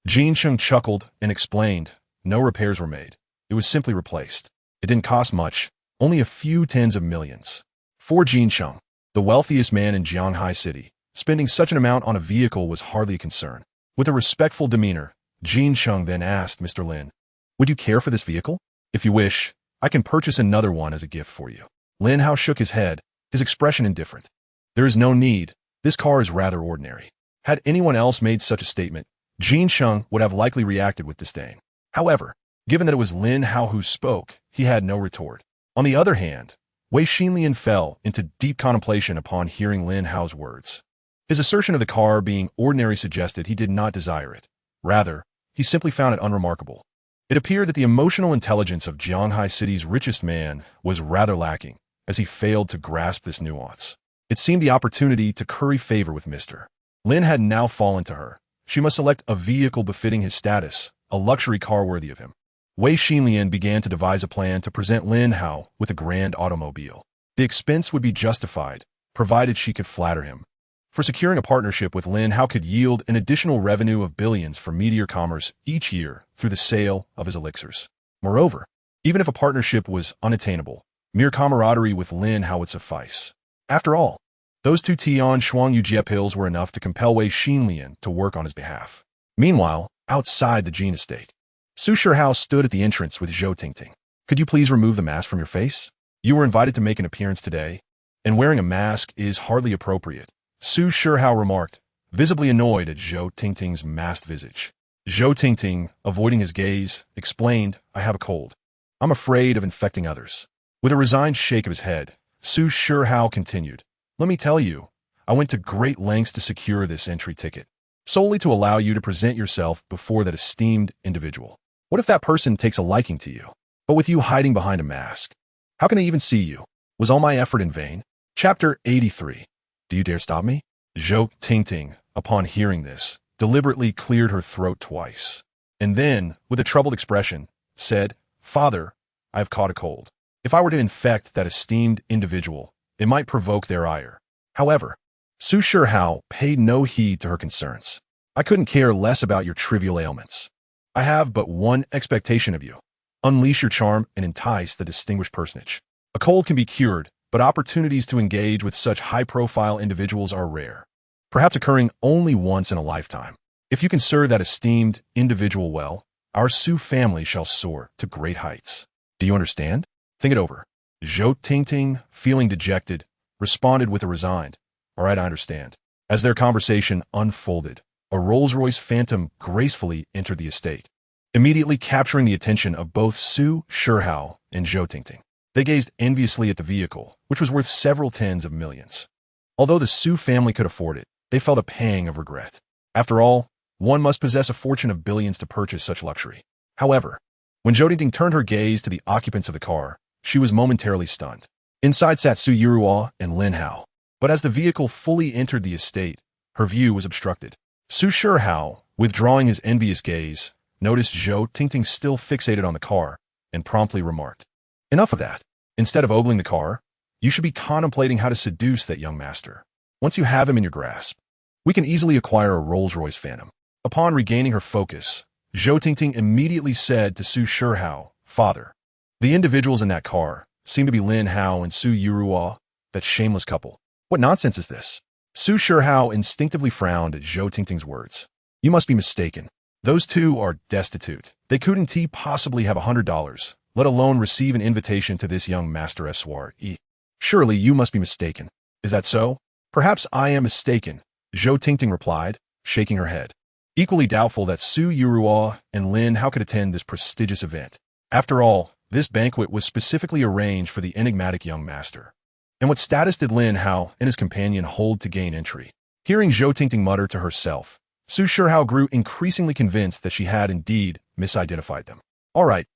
[SPEAKER 1] Jin Sheng chuckled and explained, "No repairs were made. It was simply replaced. It didn't cost much, only a few tens of millions." For Jin Sheng, the wealthiest man in Jianghai City, spending such an amount on a vehicle was hardly a concern. With a respectful demeanor, Jin Sheng then asked Mr. Lin, "Would you care for this vehicle? If you wish, I can purchase another one as a gift for you." Lin Hao shook his head, his expression indifferent. "There is no need. This car is rather ordinary." Had anyone else made such a statement, Jin Sheng would have likely reacted with disdain. However, given that it was Lin Hao who spoke, he had no retort. On the other hand, Wei Xinlian fell into deep contemplation upon hearing Lin Hao's words. His assertion of the car being ordinary suggested he did not desire it. Rather, he simply found it unremarkable. It appeared that the emotional intelligence of Jianghai City's richest man was rather lacking, as he failed to grasp this nuance. It seemed the opportunity to curry favor with Mr. Lin had now fallen to her. She must select a vehicle befitting his status, a luxury car worthy of him. Wei Xinlian began to devise a plan to present Lin Hao with a grand automobile. The expense would be justified, provided she could flatter him. For securing a partnership with Lin Hao could yield an additional revenue of billions for meteor commerce each year through the sale of his elixirs. Moreover, even if a partnership was unattainable, mere camaraderie with Lin Hao would suffice. After all, those two Tian Shuangyu Jie pills were enough to compel Wei Xinlian to work on his behalf. Meanwhile, outside the Jin estate, Su Shihao stood at the entrance with Zhou Tingting. "Could you please remove the mask from your face? You were invited to make an appearance today." and wearing a mask is hardly appropriate, Su Shihao remarked, visibly annoyed at Zhou Tingting's masked visage. Zhou Tingting, avoiding his gaze, explained, I have a cold. I'm afraid of infecting others. With a resigned shake of his head, Su Shihao continued, let me tell you, I went to great lengths to secure this entry ticket, solely to allow you to present yourself before that esteemed individual. What if that person takes a liking to you, but with you hiding behind a mask? How can they even see you? Was all my effort in vain? Chapter 83. Do you dare stop me? Zhou Tingting, upon hearing this, deliberately cleared her throat twice, and then, with a troubled expression, said, Father, I have caught a cold. If I were to infect that esteemed individual, it might provoke their ire. However, Su Shihao paid no heed to her concerns. I couldn't care less about your trivial ailments. I have but one expectation of you. Unleash your charm and entice the distinguished personage. A cold can be cured, but opportunities to engage with such high-profile individuals are rare, perhaps occurring only once in a lifetime. If you can serve that esteemed individual well, our Su family shall soar to great heights. Do you understand? Think it over. Zhou Tingting, feeling dejected, responded with a resigned, all right, I understand. As their conversation unfolded, a Rolls-Royce Phantom gracefully entered the estate, immediately capturing the attention of both Su Shihao and Zhou Tingting. They gazed enviously at the vehicle, which was worth several tens of millions. Although the Su family could afford it, they felt a pang of regret. After all, one must possess a fortune of billions to purchase such luxury. However, when Zhou Tingting turned her gaze to the occupants of the car, she was momentarily stunned. Inside sat Su Yiruo and Lin Hao, but as the vehicle fully entered the estate, her view was obstructed. Su Shihao, withdrawing his envious gaze, noticed Zhou Tingting still fixated on the car, and promptly remarked, Enough of that. Instead of ogling the car, you should be contemplating how to seduce that young master. Once you have him in your grasp, we can easily acquire a Rolls-Royce Phantom. Upon regaining her focus, Zhou Tingting immediately said to Su Shihao, Father, the individuals in that car seem to be Lin Hao and Su Yiruo, that shameless couple. What nonsense is this? Su Shihao instinctively frowned at Zhou Tingting's words. You must be mistaken. Those two are destitute. They couldn't possibly have $100, let alone receive an invitation to this young master soiree. Surely you must be mistaken. Is that so? Perhaps I am mistaken, Zhou Tingting replied, shaking her head, equally doubtful that Su Yiruo and Lin Hao could attend this prestigious event. After all, this banquet was specifically arranged for the enigmatic young master. And what status did Lin Hao and his companion hold to gain entry? Hearing Zhou Tingting mutter to herself, Su Shihao grew increasingly convinced that she had indeed misidentified them. All right,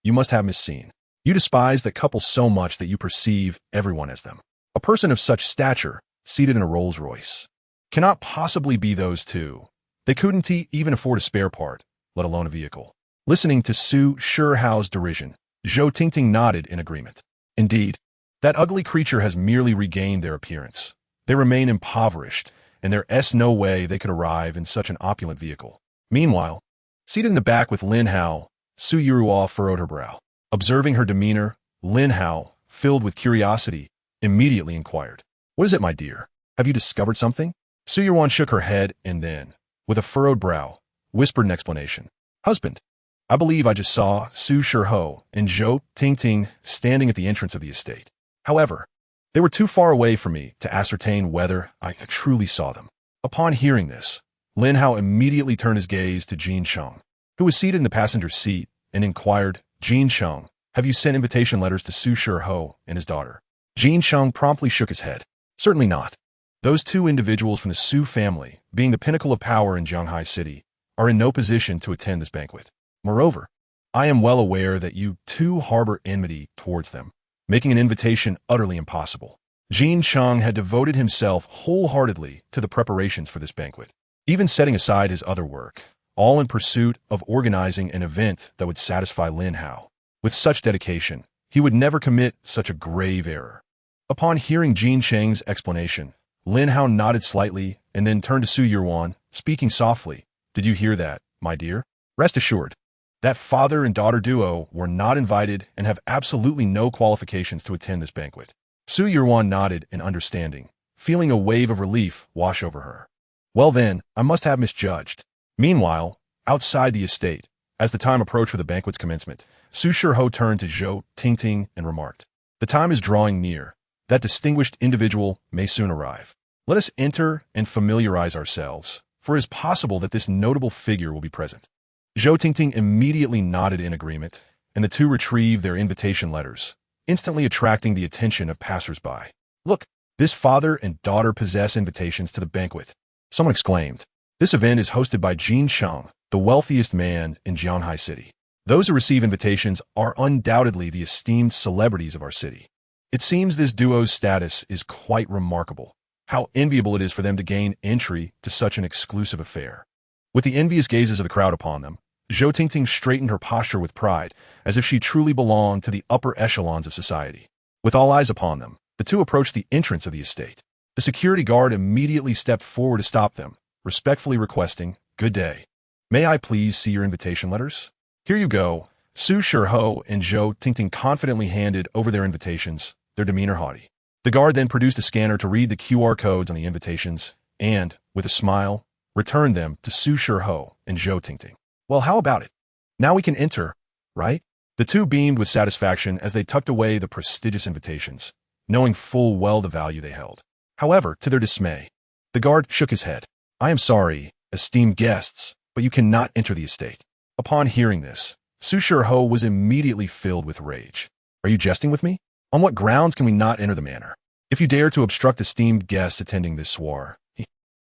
[SPEAKER 1] you must have misseen. You despise that couple so much that you perceive everyone as them. A person of such stature, seated in a Rolls-Royce, cannot possibly be those two. They couldn't even afford a spare part, let alone a vehicle. Listening to Su Shihao's derision, Zhou Tingting nodded in agreement. Indeed, that ugly creature has merely regained their appearance. They remain impoverished, and there's no way they could arrive in such an opulent vehicle. Meanwhile, seated in the back with Lin Hao, Su Yiruo furrowed her brow. Observing her demeanor, Lin Hao, filled with curiosity, immediately inquired, What is it, my dear? Have you discovered something? Su Yiruo shook her head and then, with a furrowed brow, whispered an explanation. Husband, I believe I just saw Su Shihao and Zhou Tingting standing at the entrance of the estate. However, they were too far away for me to ascertain whether I truly saw them. Upon hearing this, Lin Hao immediately turned his gaze to Jin Cheng, who was seated in the passenger seat, and inquired, Jin Cheng, have you sent invitation letters to Su Shihao and his daughter? Jin Cheng promptly shook his head. Certainly not. Those two individuals from the Su family, being the pinnacle of power in Shanghai City, are in no position to attend this banquet. Moreover, I am well aware that you two harbor enmity towards them, making an invitation utterly impossible. Jin Cheng had devoted himself wholeheartedly to the preparations for this banquet, even setting aside his other work, all in pursuit of organizing an event that would satisfy Lin Hao. With such dedication, he would never commit such a grave error. Upon hearing Jin Cheng's explanation, Lin Hao nodded slightly and then turned to Su Yiruo, speaking softly. Did you hear that, my dear? Rest assured, that father and daughter duo were not invited and have absolutely no qualifications to attend this banquet. Su Yiruo nodded in understanding, feeling a wave of relief wash over her. Well then, I must have misjudged. Meanwhile, outside the estate, as the time approached for the banquet's commencement, Su Shihao turned to Zhou Tingting and remarked, The time is drawing near. That distinguished individual may soon arrive. Let us enter and familiarize ourselves, for it is possible that this notable figure will be present." Zhou Tingting immediately nodded in agreement, and the two retrieved their invitation letters, instantly attracting the attention of passers-by. "Look, this father and daughter possess invitations to the banquet," someone exclaimed. "This event is hosted by Jin Sheng, the wealthiest man in Jianhai City. Those who receive invitations are undoubtedly the esteemed celebrities of our city. It seems this duo's status is quite remarkable. How enviable it is for them to gain entry to such an exclusive affair." With the envious gazes of the crowd upon them, Zhou Tingting straightened her posture with pride, as if she truly belonged to the upper echelons of society. With all eyes upon them, the two approached the entrance of the estate. The security guard immediately stepped forward to stop them, respectfully requesting, "Good day. May I please see your invitation letters?" "Here you go." Su Shiho and Zhou Tingting confidently handed over their invitations, their demeanor haughty. The guard then produced a scanner to read the QR codes on the invitations and, with a smile, returned them to Su Shiho and Zhou Tingting. "Well, how about it? Now we can enter, right?" The two beamed with satisfaction as they tucked away the prestigious invitations, knowing full well the value they held. However, to their dismay, the guard shook his head. "I am sorry, esteemed guests, but you cannot enter the estate." Upon hearing this, Su Shiho was immediately filled with rage. "Are you jesting with me? On what grounds can we not enter the manor? If you dare to obstruct esteemed guests attending this soiree,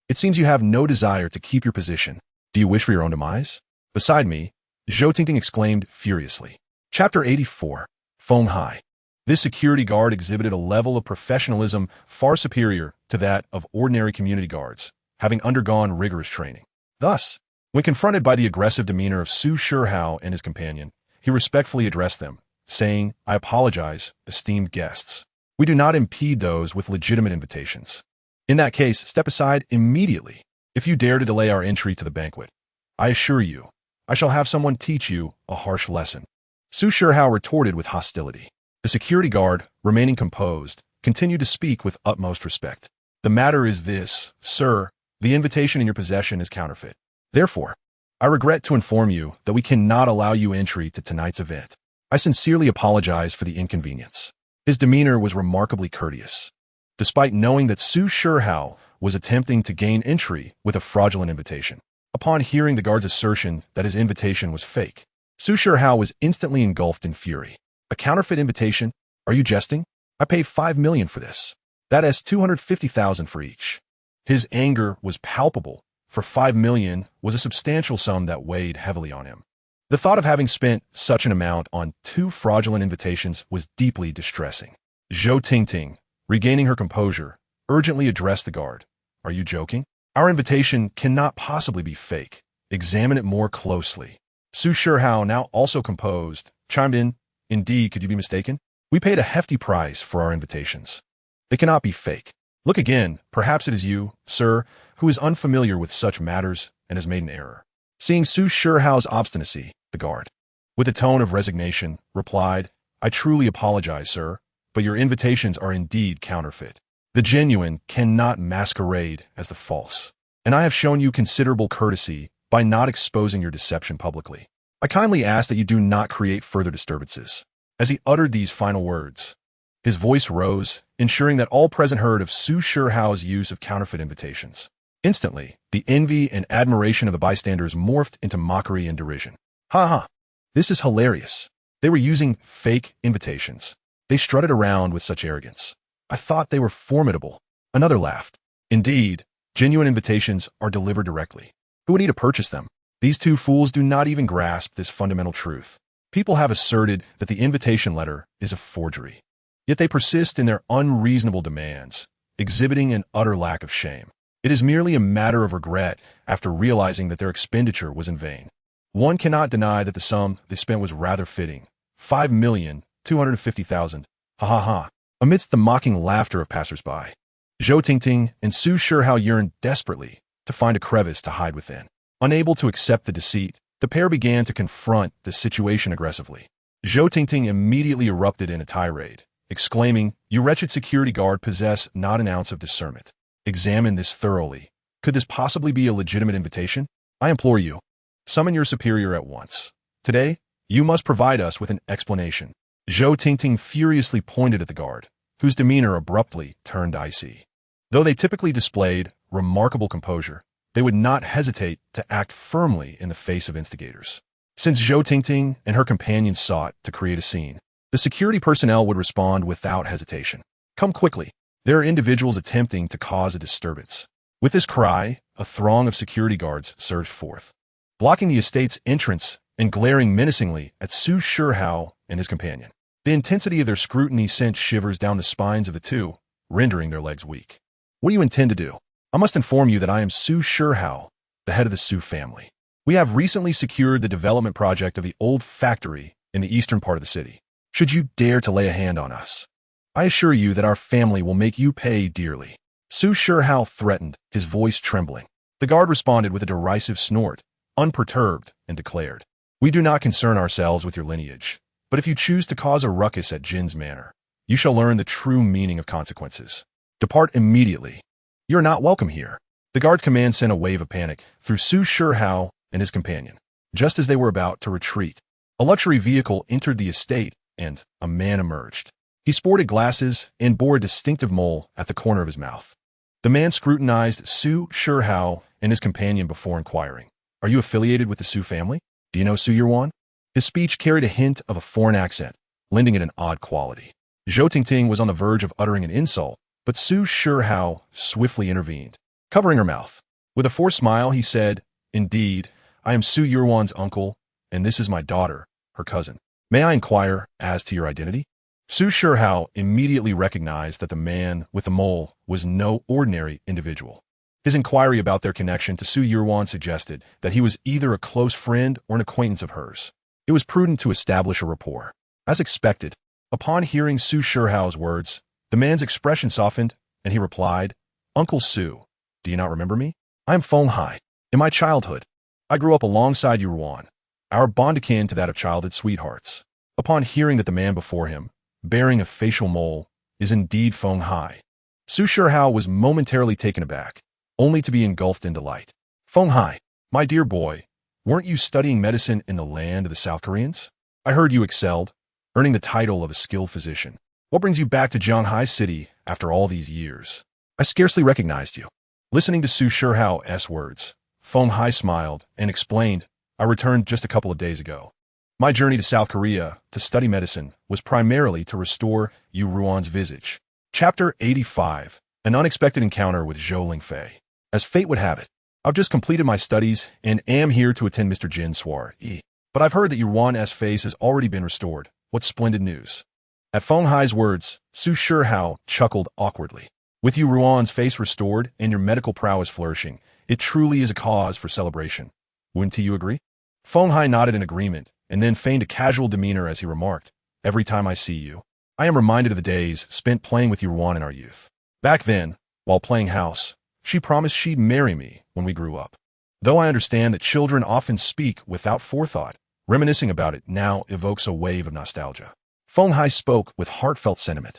[SPEAKER 1] it seems you have no desire to keep your position. Do you wish for your own demise?" "Beside me," Zhou Tingting exclaimed furiously. Chapter 84. Feng Hai. This security guard exhibited a level of professionalism far superior to that of ordinary community guards, having undergone rigorous training. Thus, when confronted by the aggressive demeanor of Su Shiho and his companion, he respectfully addressed them, saying, "I apologize, esteemed guests. We do not impede those with legitimate invitations. In that case, step aside immediately. If you dare to delay our entry to the banquet, I assure you, I shall have someone teach you a harsh lesson." Su Shiho retorted with hostility. The security guard, remaining composed, continued to speak with utmost respect. "The matter is this, sir, the invitation in your possession is counterfeit. Therefore, I regret to inform you that we cannot allow you entry to tonight's event. I sincerely apologize for the inconvenience." His demeanor was remarkably courteous. Despite knowing that Su Shiho was attempting to gain entry with a fraudulent invitation. Upon hearing the guard's assertion that his invitation was fake, Su Shiho was instantly engulfed in fury. "A counterfeit invitation? Are you jesting? I paid 5 million for this. That is 250,000 for each." His anger was palpable, for 5 million was a substantial sum that weighed heavily on him. The thought of having spent such an amount on 2 fraudulent invitations was deeply distressing. Zhou Tingting, regaining her composure, urgently addressed the guard. "Are you joking? Our invitation cannot possibly be fake. Examine it more closely." Su Shiho, now also composed, chimed in, "Indeed, could you be mistaken? We paid a hefty price for our invitations. They cannot be fake. Look again, perhaps it is you, sir, who is unfamiliar with such matters and has made an error." Seeing Su Shiho's obstinacy, the guard, with a tone of resignation, replied, "I truly apologize, sir, but your invitations are indeed counterfeit. The genuine cannot masquerade as the false, and I have shown you considerable courtesy by not exposing your deception publicly. I kindly ask that you do not create further disturbances." As he uttered these final words, his voice rose, ensuring that all present heard of Su Shiho's use of counterfeit invitations. Instantly, the envy and admiration of the bystanders morphed into mockery and derision. "Ha ha! This is hilarious. They were using fake invitations. They strutted around with such arrogance. I thought they were formidable." Another laughed. "Indeed, genuine invitations are delivered directly. Who would need to purchase them? These two fools do not even grasp this fundamental truth. People have asserted that the invitation letter is a forgery. Yet they persist in their unreasonable demands, exhibiting an utter lack of shame. It is merely a matter of regret after realizing that their expenditure was in vain. One cannot deny that the sum they spent was rather fitting. 5,250,000. Ha ha ha." Amidst the mocking laughter of passers-by, Zhou Tingting and Su Shiho yearned desperately to find a crevice to hide within. Unable to accept the deceit, the pair began to confront the situation aggressively. Zhou Tingting immediately erupted in a tirade, exclaiming, "You wretched security guard possess not an ounce of discernment. Examine this thoroughly. Could this possibly be a legitimate invitation? I implore you, summon your superior at once. Today, you must provide us with an explanation." Zhou Tingting furiously pointed at the guard, whose demeanor abruptly turned icy. Though they typically displayed remarkable composure, they would not hesitate to act firmly in the face of instigators. Since Zhou Tingting and her companions sought to create a scene, the security personnel would respond without hesitation. Come quickly. There are individuals attempting to cause a disturbance. With this cry, a throng of security guards surged forth, blocking the estate's entrance and glaring menacingly at Su Shihao and his companion. The intensity of their scrutiny sent shivers down the spines of the two, rendering their legs weak. What do you intend to do? I must inform you that I am Su Shihao, the head of the Su family. We have recently secured the development project of the old factory in the eastern part of the city. Should you dare to lay a hand on us, I assure you that our family will make you pay dearly. Su Shihao threatened, his voice trembling. The guard responded with a derisive snort, unperturbed, and declared, "We do not concern ourselves with your lineage, but if you choose to cause a ruckus at Jin's manor, you shall learn the true meaning of consequences. Depart immediately. You are not welcome here." The guard's command sent a wave of panic through Su Shihao and his companion. Just as they were about to retreat, a luxury vehicle entered the estate, and a man emerged. He sported glasses and bore a distinctive mole at the corner of his mouth. The man scrutinized Su Shihao and his companion before inquiring, "Are you affiliated with the Su family? Do you know Su Yurwan?" His speech carried a hint of a foreign accent, lending it an odd quality. Zhou Tingting was on the verge of uttering an insult, but Su Shihao swiftly intervened, covering her mouth. With a forced smile, he said, "Indeed, I am Su Yurwan's uncle, and this is my daughter, her cousin. May I inquire as to your identity?" Su Shihao immediately recognized that the man with the mole was no ordinary individual. His inquiry about their connection to Su Yurwan suggested that he was either a close friend or an acquaintance of hers. It was prudent to establish a rapport. As expected, upon hearing Su Shihao's words, the man's expression softened, and he replied, "Uncle Su, do you not remember me? I am Feng Hai. In my childhood, I grew up alongside Yurwan, our bond akin to that of childhood sweethearts." Upon hearing that the man before him, bearing a facial mole, is indeed Feng Hai, Su Shihao was momentarily taken aback, only to be engulfed in delight. "Feng Hai, my dear boy, weren't you studying medicine in the land of the South Koreans? I heard you excelled, earning the title of a skilled physician. What brings you back to Jianghai City after all these years? I scarcely recognized you." Listening to Su Shihao's words, Feng Hai smiled and explained, "I returned just a couple of days ago. My journey to South Korea to study medicine was primarily to restore Yu Ruan's visage." Chapter 85, An Unexpected Encounter with Zhou Lingfei. As fate would have it, I've just completed my studies and am here to attend Mr. Jin's soiree. But I've heard that Yu Ruan's face has already been restored. What splendid news. At Feng Hai's words, Su Shihao chuckled awkwardly. With Yu Ruan's face restored and your medical prowess flourishing, it truly is a cause for celebration. Wouldn't you agree? Feng Hai nodded in agreement, and then feigned a casual demeanor as he remarked, "Every time I see you, I am reminded of the days spent playing with Yurwan in our youth. Back then, while playing house, she promised she'd marry me when we grew up. Though I understand that children often speak without forethought, reminiscing about it now evokes a wave of nostalgia." Feng Hai spoke with heartfelt sentiment,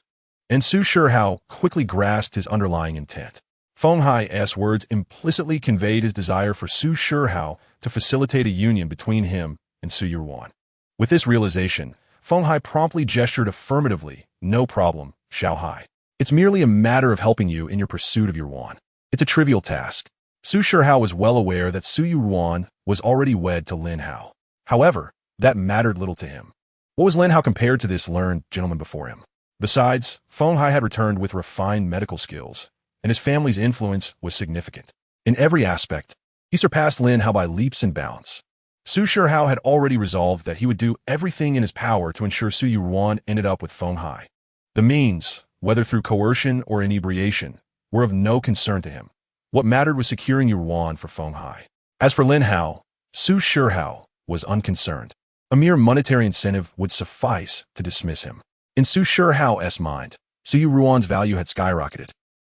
[SPEAKER 1] and Su Shihao quickly grasped his underlying intent. Feng Hai's words implicitly conveyed his desire for Su Shihao to facilitate a union between him and Su Yurwan. With this realization, Feng Hai promptly gestured affirmatively, "No problem, Xiao Hai. It's merely a matter of helping you in your pursuit of Yurwan. It's a trivial task." Su Shihao was well aware that Su Yurwan was already wed to Lin Hao. However, that mattered little to him. What was Lin Hao compared to this learned gentleman before him? Besides, Feng Hai had returned with refined medical skills, and his family's influence was significant. In every aspect, he surpassed Lin Hao by leaps and bounds. Su Shihao had already resolved that he would do everything in his power to ensure Su Yurwan ended up with Feng Hai. The means, whether through coercion or inebriation, were of no concern to him. What mattered was securing Yurwan for Feng Hai. As for Lin Hao, Su Shihao was unconcerned. A mere monetary incentive would suffice to dismiss him. In Su Shihao's mind, Su Yurwan's value had skyrocketed.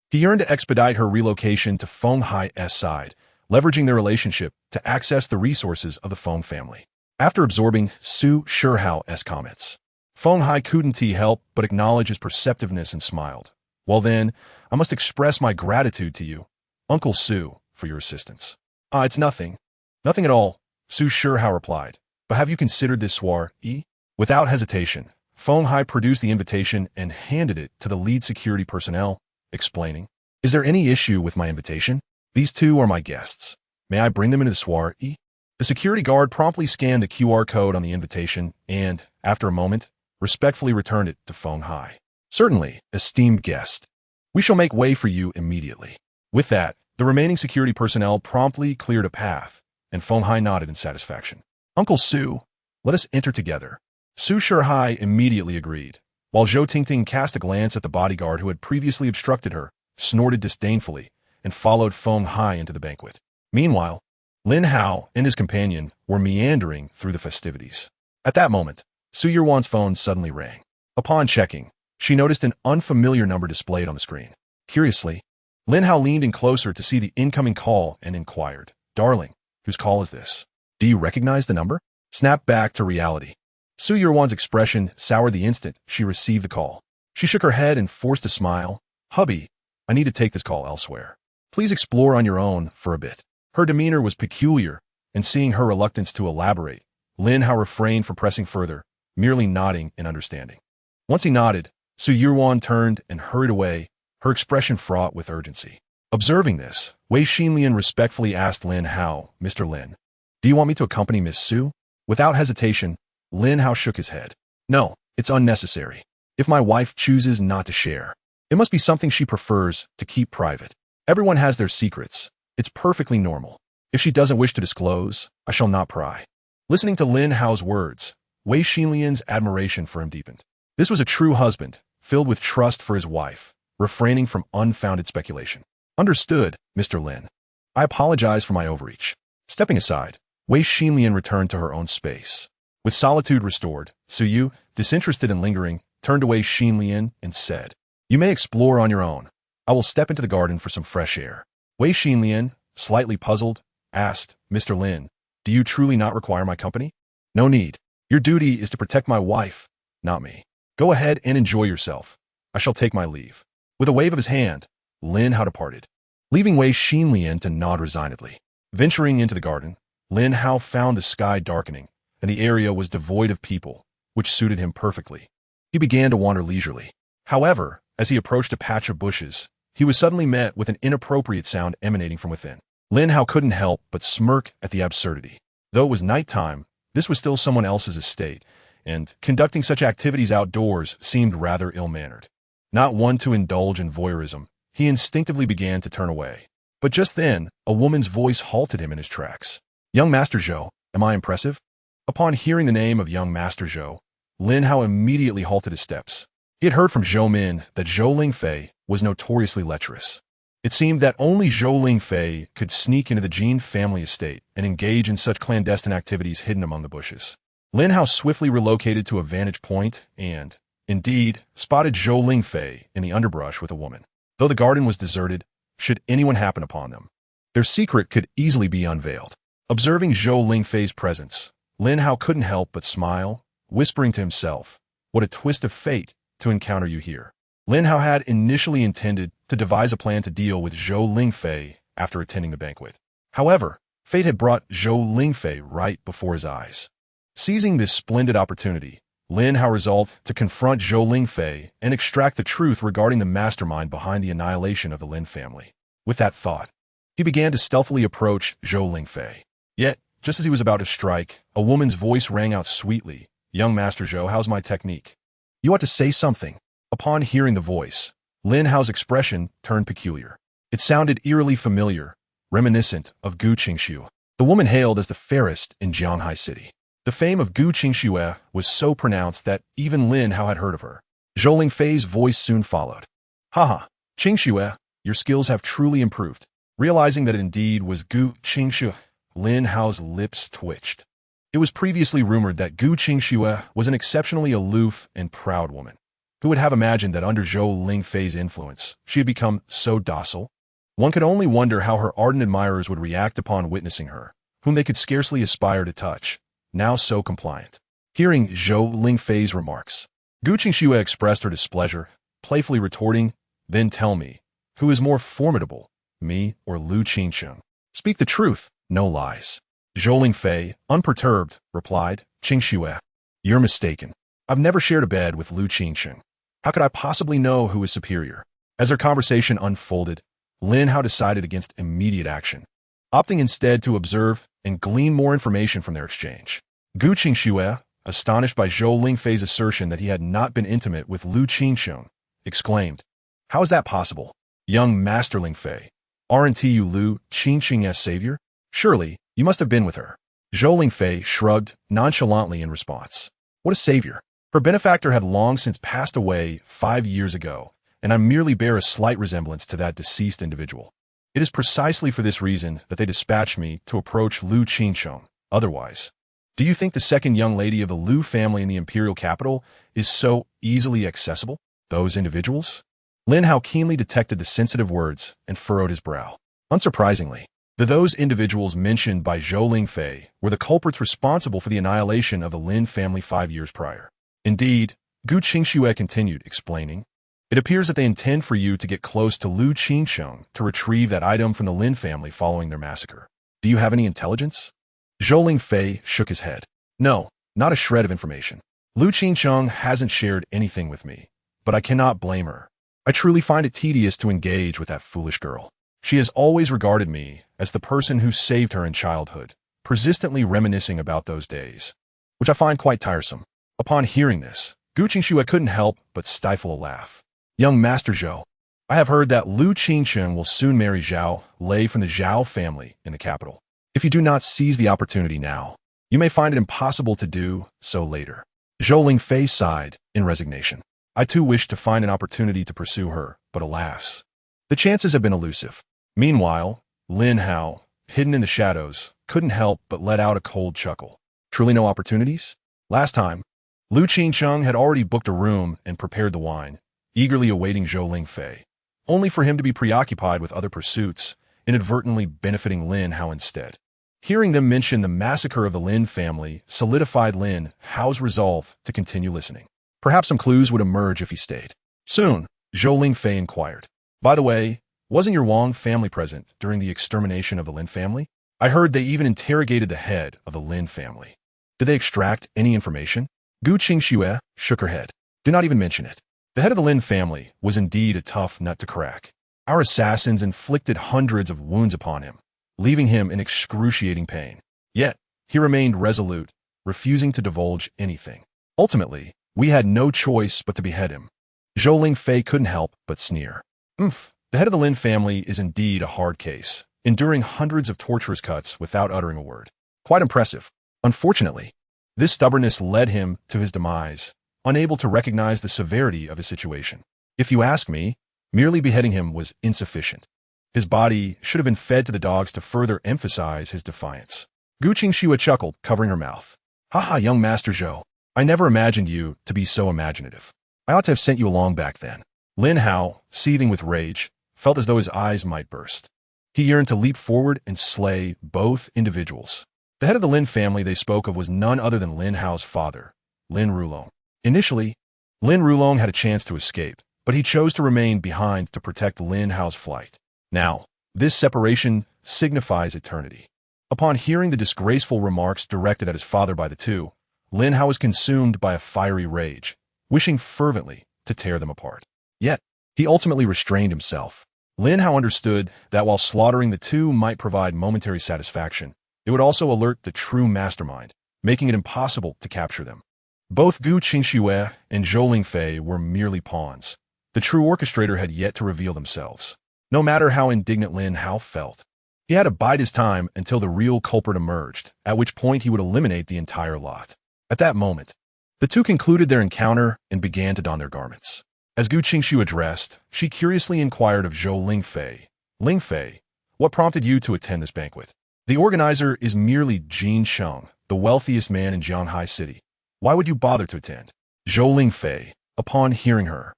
[SPEAKER 1] He yearned to expedite her relocation to Feng Hai's side, leveraging their relationship to access the resources of the Feng family. After absorbing Su Shihao's comments, Feng Hai couldn't help but acknowledge his perceptiveness and smiled. "Well then, I must express my gratitude to you, Uncle Su, for your assistance." It's nothing. Nothing at all," Su Shihao replied. "But have you considered this soiree?" Without hesitation, Feng Hai produced the invitation and handed it to the lead security personnel, explaining, "Is there any issue with my invitation? These two are my guests. May I bring them into the soiree?" The security guard promptly scanned the QR code on the invitation and, after a moment, respectfully returned it to Feng Hai. "Certainly, esteemed guest. We shall make way for you immediately." With that, the remaining security personnel promptly cleared a path, and Feng Hai nodded in satisfaction. "Uncle Su, let us enter together." Su Shihai immediately agreed, while Zhou Tingting cast a glance at the bodyguard who had previously obstructed her, snorted disdainfully, and followed Feng Hai into the banquet. Meanwhile, Lin Hao and his companion were meandering through the festivities. At that moment, Su Yirwan's phone suddenly rang. Upon checking, she noticed an unfamiliar number displayed on the screen. Curiously, Lin Hao leaned in closer to see the incoming call and inquired, "Darling, whose call is this? Do you recognize the number?" Snap back to reality. Su Yirwan's expression soured the instant she received the call. She shook her head and forced a smile. "Hubby, I need to take this call elsewhere. Please explore on your own for a bit." Her demeanor was peculiar, and seeing her reluctance to elaborate, Lin Hao refrained from pressing further, merely nodding in understanding. Once he nodded, Su Yirwan turned and hurried away, her expression fraught with urgency. Observing this, Wei Xinlian respectfully asked Lin Hao, "Mr. Lin, do you want me to accompany Miss Su?" Without hesitation, Lin Hao shook his head. "No, it's unnecessary. If my wife chooses not to share, it must be something she prefers to keep private. Everyone has their secrets. It's perfectly normal. If she doesn't wish to disclose, I shall not pry." Listening to Lin Hao's words, Wei Xinlian's admiration for him deepened. This was a true husband, filled with trust for his wife, refraining from unfounded speculation. "Understood, Mr. Lin. I apologize for my overreach." Stepping aside, Wei Xinlian returned to her own space. With solitude restored, Su Yu, disinterested and lingering, turned to Wei Xinlian and said, "You may explore on your own. I will step into the garden for some fresh air." Wei Xinlian, slightly puzzled, asked, "Mr. Lin, do you truly not require my company?" "No need. Your duty is to protect my wife, not me. Go ahead and enjoy yourself. I shall take my leave." With a wave of his hand, Lin Hao departed, leaving Wei Xinlian to nod resignedly. Venturing into the garden, Lin Hao found the sky darkening, and the area was devoid of people, which suited him perfectly. He began to wander leisurely. However, as he approached a patch of bushes, he was suddenly met with an inappropriate sound emanating from within. Lin Hao couldn't help but smirk at the absurdity. Though it was nighttime, this was still someone else's estate, and conducting such activities outdoors seemed rather ill-mannered. Not one to indulge in voyeurism, he instinctively began to turn away. But just then, a woman's voice halted him in his tracks. "Young Master Zhou, am I impressive?" Upon hearing the name of young Master Zhou, Lin Hao immediately halted his steps. He had heard from Zhou Min that Zhou Lingfei was notoriously lecherous. It seemed that only Zhou Lingfei could sneak into the Jin family estate and engage in such clandestine activities hidden among the bushes. Lin Hao swiftly relocated to a vantage point and, indeed, spotted Zhou Lingfei in the underbrush with a woman. Though the garden was deserted, should anyone happen upon them, their secret could easily be unveiled. Observing Zhou Lingfei's presence, Lin Hao couldn't help but smile, whispering to himself, "What a twist of fate to encounter you here." Lin Hao had initially intended to devise a plan to deal with Zhou Lingfei after attending the banquet. However, fate had brought Zhou Lingfei right before his eyes. Seizing this splendid opportunity, Lin Hao resolved to confront Zhou Lingfei and extract the truth regarding the mastermind behind the annihilation of the Lin family. With that thought, he began to stealthily approach Zhou Lingfei. Yet, just as he was about to strike, a woman's voice rang out sweetly, "Young Master Zhou, how's my technique? You ought to say something." Upon hearing the voice, Lin Hao's expression turned peculiar. It sounded eerily familiar, reminiscent of Gu Qingxue. The woman hailed as the fairest in Jianghai City. The fame of Gu Qingxue was so pronounced that even Lin Hao had heard of her. Zhou Lingfei's voice soon followed. "Haha, Qingxue, your skills have truly improved." Realizing that it indeed was Gu Qingxue, Lin Hao's lips twitched. It was previously rumored that Gu Qingxue was an exceptionally aloof and proud woman. Who would have imagined that under Zhou Lingfei's influence, she had become so docile? One could only wonder how her ardent admirers would react upon witnessing her, whom they could scarcely aspire to touch, now so compliant. Hearing Zhou Lingfei's remarks, Gu Qingxue expressed her displeasure, playfully retorting, "Then tell me, who is more formidable, me or Lu Qingsheng? Speak the truth, no lies." Zhou Lingfei, unperturbed, replied, "Qingxue, you're mistaken. I've never shared a bed with Lu Qingsheng. How could I possibly know who is superior? As their conversation unfolded, Lin Hao decided against immediate action, opting instead to observe and glean more information from their exchange. Gu Qingxue, astonished by Zhou Lingfei's assertion that he had not been intimate with Lu Qingsheng, exclaimed, "How is that possible? Young Master Lingfei, aren't you Lu Qingsheng's savior? Surely, you must have been with her." Zhou Lingfei shrugged nonchalantly in response. What a savior! Her benefactor had long since passed away 5 years ago, and I merely bear a slight resemblance to that deceased individual. It is precisely for this reason that they dispatched me to approach Lu Qingsheng. Otherwise, do you think the second young lady of the Lu family in the imperial capital is so easily accessible? Those individuals? Lin Hao keenly detected the sensitive words and furrowed his brow. Unsurprisingly, those individuals mentioned by Zhou Lingfei were the culprits responsible for the annihilation of the Lin family 5 years prior. Indeed, Gu Qingxue continued, explaining, it appears that they intend for you to get close to Lu Qingsheng to retrieve that item from the Lin family following their massacre. Do you have any intelligence? Zhou Lingfei shook his head. No, not a shred of information. Lu Qingsheng hasn't shared anything with me, but I cannot blame her. I truly find it tedious to engage with that foolish girl. She has always regarded me as the person who saved her in childhood, persistently reminiscing about those days, which I find quite tiresome. Upon hearing this, Gu Qingxue couldn't help but stifle a laugh. Young Master Zhou, I have heard that Lu Qingsheng will soon marry Zhao Lei from the Zhao family in the capital. If you do not seize the opportunity now, you may find it impossible to do so later. Zhou Lingfei sighed in resignation. I too wish to find an opportunity to pursue her, but alas, the chances have been elusive. Meanwhile, Lin Hao, hidden in the shadows, couldn't help but let out a cold chuckle. Truly no opportunities? Last time, Lu Qingsheng had already booked a room and prepared the wine, eagerly awaiting Zhou Lingfei, only for him to be preoccupied with other pursuits, inadvertently benefiting Lin Hao instead. Hearing them mention the massacre of the Lin family solidified Lin Hao's resolve to continue listening. Perhaps some clues would emerge if he stayed. Soon, Zhou Lingfei inquired, by the way, wasn't your Wang family present during the extermination of the Lin family? I heard they even interrogated the head of the Lin family. Did they extract any information? Gu Qingxue shook her head. Do not even mention it. The head of the Lin family was indeed a tough nut to crack. Our assassins inflicted hundreds of wounds upon him, leaving him in excruciating pain. Yet, he remained resolute, refusing to divulge anything. Ultimately, we had no choice but to behead him. Zhou Lingfei couldn't help but sneer. The head of the Lin family is indeed a hard case, enduring hundreds of torturous cuts without uttering a word. Quite impressive. Unfortunately, this stubbornness led him to his demise, unable to recognize the severity of his situation. If you ask me, merely beheading him was insufficient. His body should have been fed to the dogs to further emphasize his defiance. Gu Qingxue chuckled, covering her mouth. Haha, young Master Zhou. I never imagined you to be so imaginative. I ought to have sent you along back then. Lin Hao, seething with rage, felt as though his eyes might burst. He yearned to leap forward and slay both individuals. The head of the Lin family they spoke of was none other than Lin Hao's father, Lin Rulong. Initially, Lin Rulong had a chance to escape, but he chose to remain behind to protect Lin Hao's flight. Now, this separation signifies eternity. Upon hearing the disgraceful remarks directed at his father by the two, Lin Hao was consumed by a fiery rage, wishing fervently to tear them apart. Yet, he ultimately restrained himself. Lin Hao understood that while slaughtering the two might provide momentary satisfaction, it would also alert the true mastermind, making it impossible to capture them. Both Gu Qingxue and Zhou Lingfei were merely pawns. The true orchestrator had yet to reveal themselves. No matter how indignant Lin Hao felt, he had to bide his time until the real culprit emerged, at which point he would eliminate the entire lot. At that moment, the two concluded their encounter and began to don their garments. As Gu Qingxue addressed, she curiously inquired of Zhou Lingfei. Lingfei, what prompted you to attend this banquet? The organizer is merely Jin Sheng, the wealthiest man in Jianghai City. Why would you bother to attend? Zhou Lingfei, upon hearing her,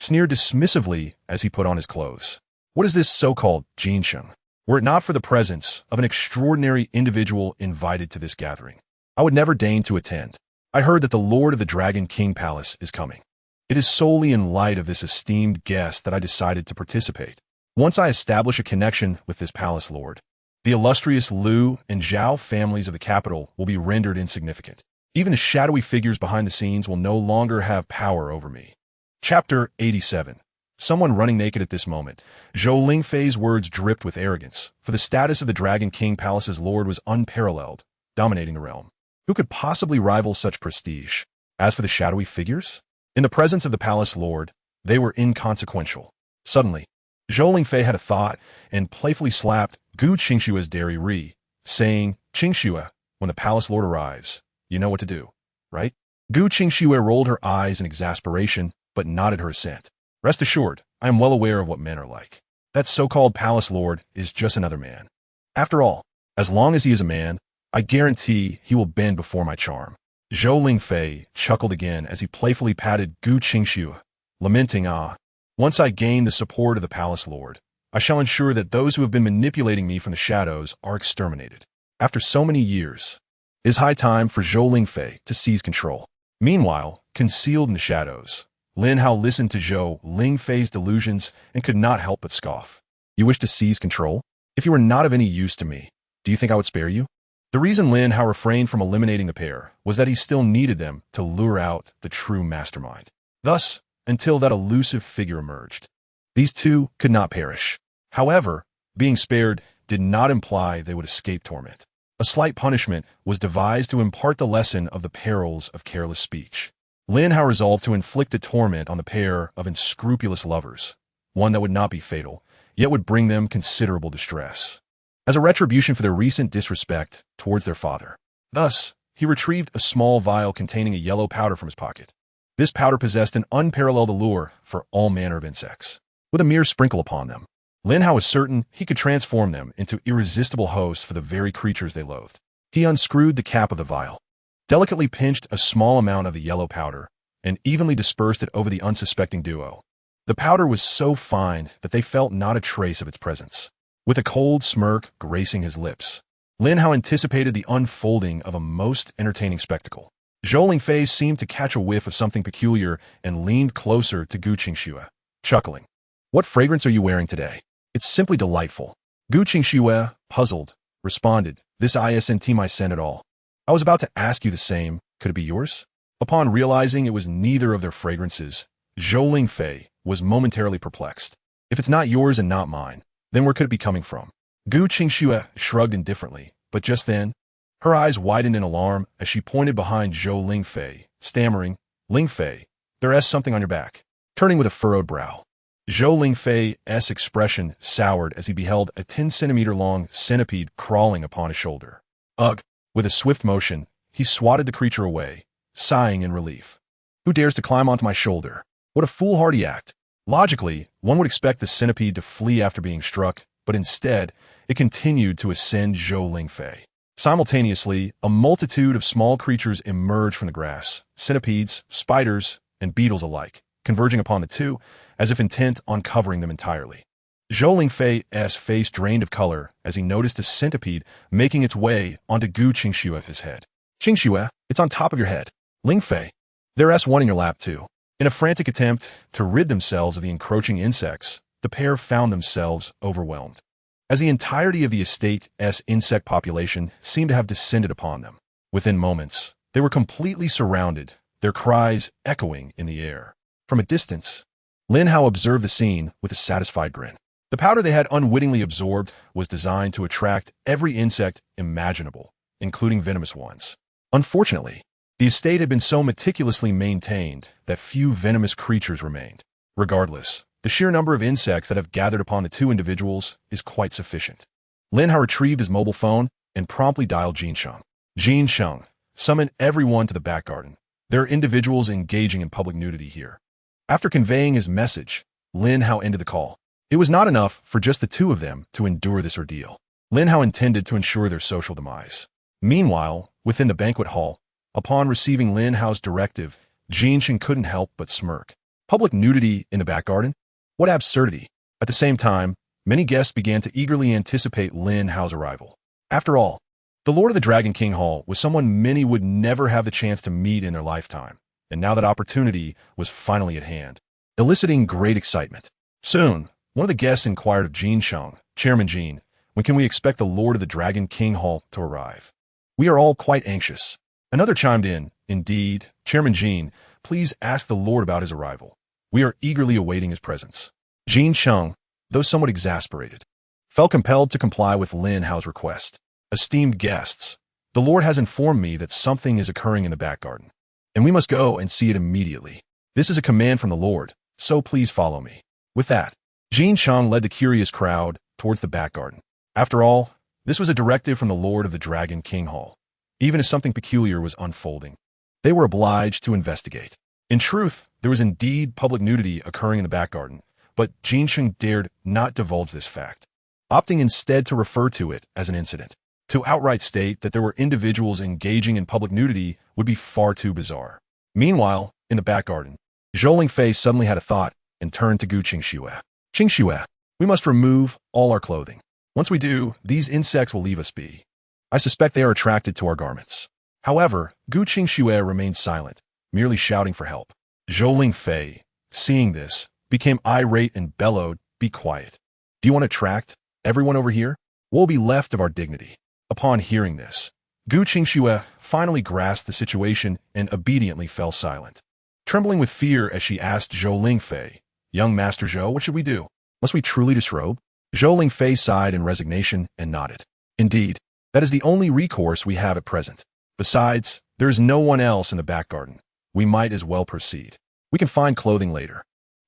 [SPEAKER 1] sneered dismissively as he put on his clothes. What is this so-called Jin Sheng? Were it not for the presence of an extraordinary individual invited to this gathering, I would never deign to attend. I heard that the Lord of the Dragon King Palace is coming. It is solely in light of this esteemed guest that I decided to participate. Once I establish a connection with this palace lord, the illustrious Lu and Zhao families of the capital will be rendered insignificant. Even the shadowy figures behind the scenes will no longer have power over me. Chapter 87. Someone running naked at this moment. Zhou Lingfei's words dripped with arrogance, for the status of the Dragon King Palace's lord was unparalleled, dominating the realm. Who could possibly rival such prestige? As for the shadowy figures, in the presence of the palace lord, they were inconsequential. Suddenly, Zhou Lingfei had a thought and playfully slapped Gu Qingshua's dairy Ri, saying, "Qingxue, when the palace lord arrives, you know what to do, right?" Gu Qingxue rolled her eyes in exasperation, but nodded her assent. "Rest assured, I am well aware of what men are like. That so-called palace lord is just another man. After all, as long as he is a man, I guarantee he will bend before my charm." Zhou Lingfei chuckled again as he playfully patted Gu Qingxue, lamenting, "Once I gain the support of the palace lord, I shall ensure that those who have been manipulating me from the shadows are exterminated." After so many years, it is high time for Zhou Lingfei to seize control. Meanwhile, concealed in the shadows, Lin Hao listened to Zhou Lingfei's delusions and could not help but scoff. "You wish to seize control? If you were not of any use to me, do you think I would spare you?" The reason Lin Hao refrained from eliminating the pair was that he still needed them to lure out the true mastermind. Thus, until that elusive figure emerged, these two could not perish. However, being spared did not imply they would escape torment. A slight punishment was devised to impart the lesson of the perils of careless speech. Lin Hao resolved to inflict a torment on the pair of unscrupulous lovers, one that would not be fatal, yet would bring them considerable distress, as a retribution for their recent disrespect towards their father. Thus, he retrieved a small vial containing a yellow powder from his pocket. This powder possessed an unparalleled allure for all manner of insects. With a mere sprinkle upon them, Lin Hao was certain he could transform them into irresistible hosts for the very creatures they loathed. He unscrewed the cap of the vial, delicately pinched a small amount of the yellow powder, and evenly dispersed it over the unsuspecting duo. The powder was so fine that they felt not a trace of its presence. With a cold smirk gracing his lips, Lin Hao anticipated the unfolding of a most entertaining spectacle. Zhou Lingfei seemed to catch a whiff of something peculiar and leaned closer to Gu Qingxue, chuckling. "What fragrance are you wearing today? It's simply delightful." Gu Qingxue, puzzled, responded, "This isn't my scent at all. I was about to ask you the same. Could it be yours?" Upon realizing it was neither of their fragrances, Zhou Lingfei was momentarily perplexed. "If it's not yours and not mine, then where could it be coming from?" Gu Qingxue shrugged indifferently, but just then, her eyes widened in alarm as she pointed behind Zhou Lingfei, stammering, "Lingfei, there's something on your back." Turning with a furrowed brow, Zhou Lingfei's expression soured as he beheld a 10-centimeter-long centipede crawling upon his shoulder. "Ugh!" With a swift motion, he swatted the creature away, sighing in relief. "Who dares to climb onto my shoulder? What a foolhardy act!" Logically, one would expect the centipede to flee after being struck, but instead, it continued to ascend Zhou Lingfei. Simultaneously, a multitude of small creatures emerged from the grass, centipedes, spiders, and beetles alike, converging upon the two, as if intent on covering them entirely. Zhou Lingfei's face drained of color as he noticed a centipede making its way onto Gu Qingshue's head. "Qingxue, it's on top of your head. Lingfei, there's one in your lap too." In a frantic attempt to rid themselves of the encroaching insects, the pair found themselves overwhelmed, as the entirety of the estate's insect population seemed to have descended upon them. Within moments, they were completely surrounded, their cries echoing in the air. From a distance, Lin Hao observed the scene with a satisfied grin. The powder they had unwittingly absorbed was designed to attract every insect imaginable, including venomous ones. Unfortunately, the estate had been so meticulously maintained that few venomous creatures remained. Regardless, the sheer number of insects that have gathered upon the two individuals is quite sufficient. Lin Hao retrieved his mobile phone and promptly dialed Jin Sheng. "Jin Sheng, summon everyone to the back garden. There are individuals engaging in public nudity here." After conveying his message, Lin Hao ended the call. It was not enough for just the two of them to endure this ordeal. Lin Hao intended to ensure their social demise. Meanwhile, within the banquet hall, upon receiving Lin Hao's directive, Jin Sheng couldn't help but smirk. Public nudity in the back garden? What absurdity! At the same time, many guests began to eagerly anticipate Lin Hao's arrival. After all, the Lord of the Dragon King Hall was someone many would never have the chance to meet in their lifetime, and now that opportunity was finally at hand, eliciting great excitement. Soon, one of the guests inquired of Jin Sheng, "Chairman Jin, when can we expect the Lord of the Dragon King Hall to arrive? We are all quite anxious." Another chimed in, "Indeed, Chairman Jean, please ask the Lord about his arrival. We are eagerly awaiting his presence." Jean Chung, though somewhat exasperated, felt compelled to comply with Lin Hao's request. "Esteemed guests, the Lord has informed me that something is occurring in the back garden, and we must go and see it immediately. This is a command from the Lord, so please follow me." With that, Jean Chung led the curious crowd towards the back garden. After all, this was a directive from the Lord of the Dragon King Hall. Even if something peculiar was unfolding, they were obliged to investigate. In truth, there was indeed public nudity occurring in the back garden, but Jean Chung dared not divulge this fact, opting instead to refer to it as an incident. To outright state that there were individuals engaging in public nudity would be far too bizarre. Meanwhile, in the back garden, Zhou Lingfei suddenly had a thought and turned to Gu Qingxue. "Qingxue, we must remove all our clothing. Once we do, these insects will leave us be. I suspect they are attracted to our garments." However, Gu Qingxue remained silent, merely shouting for help. Zhou Lingfei, seeing this, became irate and bellowed, "Be quiet. Do you want to attract everyone over here? What will be left of our dignity?" Upon hearing this, Gu Qingxue finally grasped the situation and obediently fell silent. Trembling with fear as she asked Zhou Lingfei, "Young Master Zhou, what should we do? Must we truly disrobe?" Zhou Lingfei sighed in resignation and nodded. "Indeed, that is the only recourse we have at present. Besides, there is no one else in the back garden. We might as well proceed. We can find clothing later."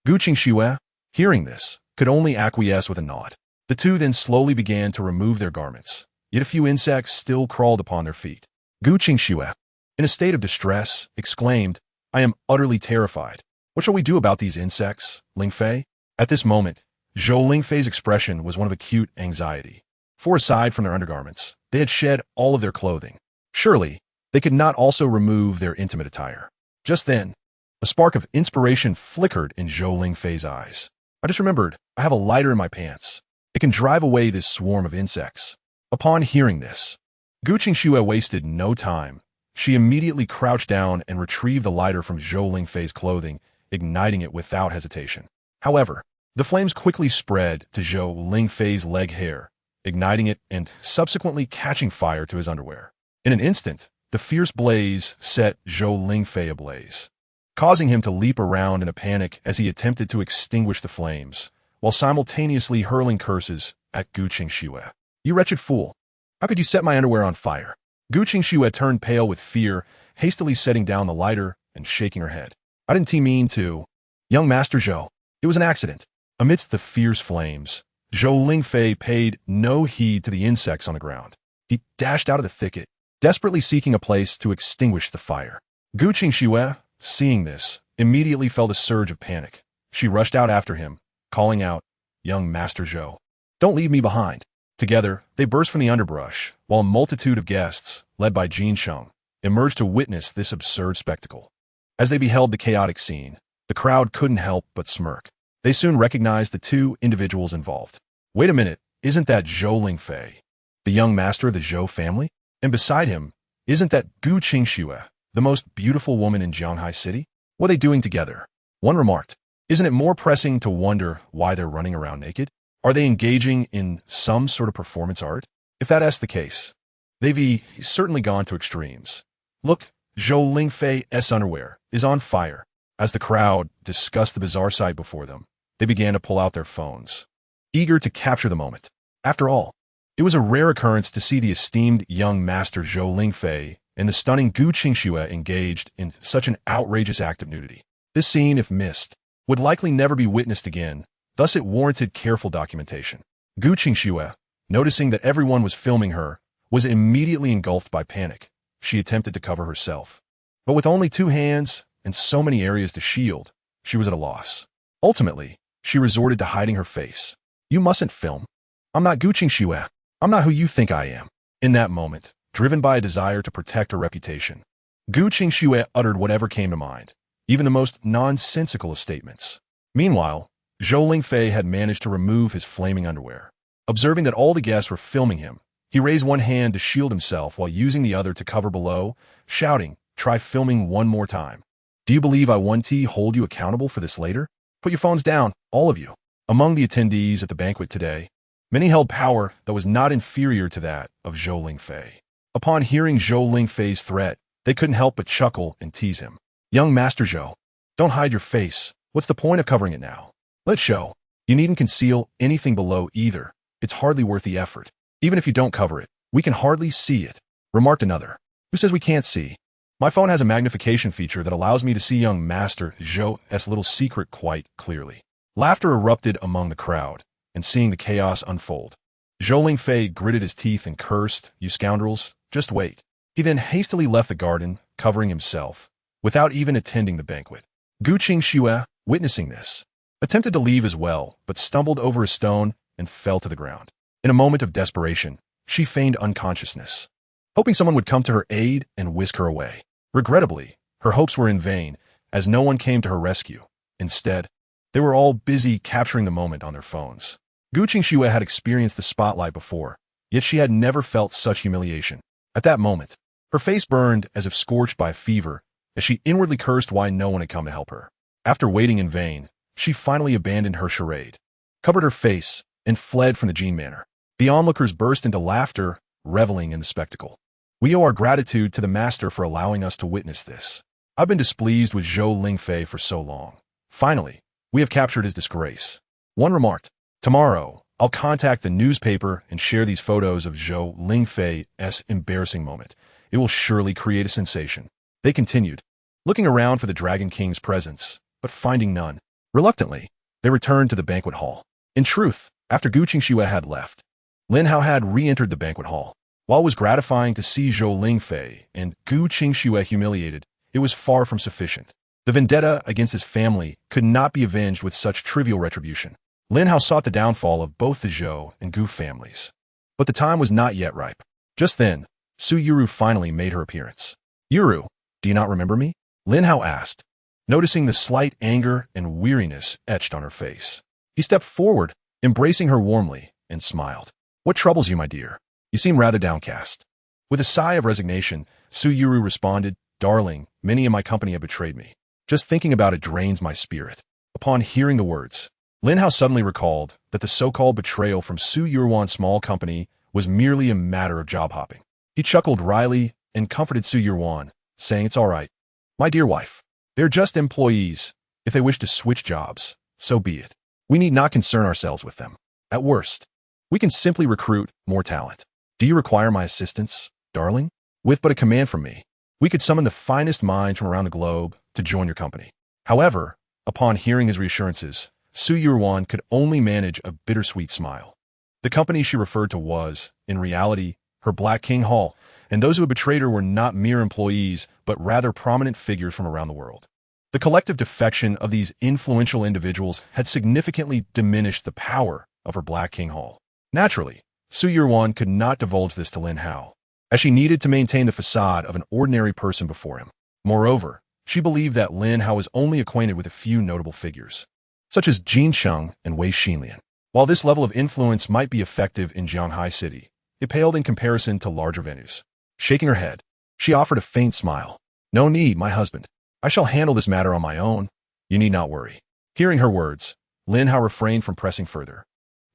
[SPEAKER 1] Gu Qingxue, hearing this, could only acquiesce with a nod. The two then slowly began to remove their garments, yet a few insects still crawled upon their feet. Gu Qingxue, in a state of distress, exclaimed, "I am utterly terrified. What shall we do about these insects, Lingfei?" At this moment, Zhou Lingfei's expression was one of acute anxiety. For aside from their undergarments, they had shed all of their clothing. Surely, they could not also remove their intimate attire. Just then, a spark of inspiration flickered in Zhou Lingfei's eyes. "I just remembered, I have a lighter in my pants. It can drive away this swarm of insects." Upon hearing this, Gu Qingxue wasted no time. She immediately crouched down and retrieved the lighter from Zhou Lingfei's clothing, igniting it without hesitation. However, the flames quickly spread to Zhou Lingfei's leg hair, igniting it and subsequently catching fire to his underwear. In an instant, the fierce blaze set Zhou Lingfei ablaze, causing him to leap around in a panic as he attempted to extinguish the flames, while simultaneously hurling curses at Gu Qingxue. "You wretched fool! How could you set my underwear on fire?" Gu Qingxue turned pale with fear, hastily setting down the lighter and shaking her head. "I didn't mean to. Young Master Zhou, it was an accident." Amidst the fierce flames, Zhou Lingfei paid no heed to the insects on the ground. He dashed out of the thicket, desperately seeking a place to extinguish the fire. Gu Qingxue, seeing this, immediately felt a surge of panic. She rushed out after him, calling out, "Young Master Zhou, don't leave me behind." Together, they burst from the underbrush, while a multitude of guests, led by Jean Chung, emerged to witness this absurd spectacle. As they beheld the chaotic scene, the crowd couldn't help but smirk. They soon recognized the two individuals involved. "Wait a minute, isn't that Zhou Lingfei, the young master of the Zhou family? And beside him, isn't that Gu Qingxue, the most beautiful woman in Jianghai City? What are they doing together?" One remarked, "Isn't it more pressing to wonder why they're running around naked? Are they engaging in some sort of performance art? If that's the case, they've certainly gone to extremes. Look, Zhou Lingfei's underwear is on fire." As the crowd discussed the bizarre sight before them, they began to pull out their phones, eager to capture the moment. After all, it was a rare occurrence to see the esteemed young master Zhou Lingfei and the stunning Gu Qingxue engaged in such an outrageous act of nudity. This scene, if missed, would likely never be witnessed again, thus it warranted careful documentation. Gu Qingxue, noticing that everyone was filming her, was immediately engulfed by panic. She attempted to cover herself, but with only 2 hands and so many areas to shield, she was at a loss. Ultimately, she resorted to hiding her face. "You mustn't film. I'm not Gu Qingxue. I'm not who you think I am." In that moment, driven by a desire to protect her reputation, Gu Qingxue uttered whatever came to mind, even the most nonsensical of statements. Meanwhile, Zhou Lingfei had managed to remove his flaming underwear. Observing that all the guests were filming him, he raised one hand to shield himself while using the other to cover below, shouting, "Try filming one more time. Do you believe I want to hold you accountable for this later? Put your phones down, all of you." Among the attendees at the banquet today, many held power that was not inferior to that of Zhou Lingfei. Upon hearing Zhou Lingfei's threat, They couldn't help but chuckle and tease him. Young Master Zhou, don't hide your face. What's the point of covering it now? Let's show. You needn't conceal anything below either. It's hardly worth the effort. Even if you don't cover it, we can hardly see it, remarked another. Who says we can't see? My phone has a magnification feature that allows me to see young Master Zhou's little secret quite clearly. Laughter erupted among the crowd, and seeing the chaos unfold, Zhou Lingfei gritted his teeth and cursed, "You scoundrels, just wait." He then hastily left the garden, covering himself, without even attending the banquet. Gu Qingxue, witnessing this, attempted to leave as well, but stumbled over a stone and fell to the ground. In a moment of desperation, she feigned unconsciousness, hoping someone would come to her aid and whisk her away. Regrettably, her hopes were in vain, as no one came to her rescue. Instead, they were all busy capturing the moment on their phones. Gu Qingxue had experienced the spotlight before, yet she had never felt such humiliation. At that moment, her face burned as if scorched by a fever, as she inwardly cursed why no one had come to help her. After waiting in vain, she finally abandoned her charade, covered her face, and fled from the Jin Manor. The onlookers burst into laughter, reveling in the spectacle. We owe our gratitude to the master for allowing us to witness this. I've been displeased with Zhou Lingfei for so long. Finally, we have captured his disgrace. One remarked, "Tomorrow, I'll contact the newspaper and share these photos of Zhou Lingfei's embarrassing moment. It will surely create a sensation." They continued, looking around for the Dragon King's presence, but finding none. Reluctantly, they returned to the banquet hall. In truth, after Gu Qingxue had left, Lin Hao had re-entered the banquet hall. While it was gratifying to see Zhou Lingfei and Gu Qingxue humiliated, it was far from sufficient. The vendetta against his family could not be avenged with such trivial retribution. Lin Hao sought the downfall of both the Zhou and Gu families. But the time was not yet ripe. Just then, Su Yuru finally made her appearance. "Yuru, do you not remember me?" Lin Hao asked, noticing the slight anger and weariness etched on her face. He stepped forward, embracing her warmly, and smiled. "What troubles you, my dear? You seem rather downcast." With a sigh of resignation, Su Yuru responded, "Darling, many in my company have betrayed me. Just thinking about it drains my spirit." Upon hearing the words, Lin Hao suddenly recalled that the so-called betrayal from Su Yuruan's small company was merely a matter of job hopping. He chuckled wryly and comforted Su Yuruan, saying, "It's all right. My dear wife, they're just employees. If they wish to switch jobs, so be it. We need not concern ourselves with them. At worst, we can simply recruit more talent. Do you require my assistance, darling? With but a command from me, we could summon the finest minds from around the globe to join your company." However, upon hearing his reassurances, Su Yuruan could only manage a bittersweet smile. The company she referred to was, in reality, her Black King Hall, and those who had betrayed her were not mere employees, but rather prominent figures from around the world. The collective defection of these influential individuals had significantly diminished the power of her Black King Hall. Naturally, Su Yuruan could not divulge this to Lin Hao, as she needed to maintain the facade of an ordinary person before him. Moreover, she believed that Lin Hao was only acquainted with a few notable figures, such as Jin Cheng and Wei Xinlian. While this level of influence might be effective in Jianghai City, it paled in comparison to larger venues. Shaking her head, she offered a faint smile. "No need, my husband. I shall handle this matter on my own. You need not worry." Hearing her words, Lin Hao refrained from pressing further,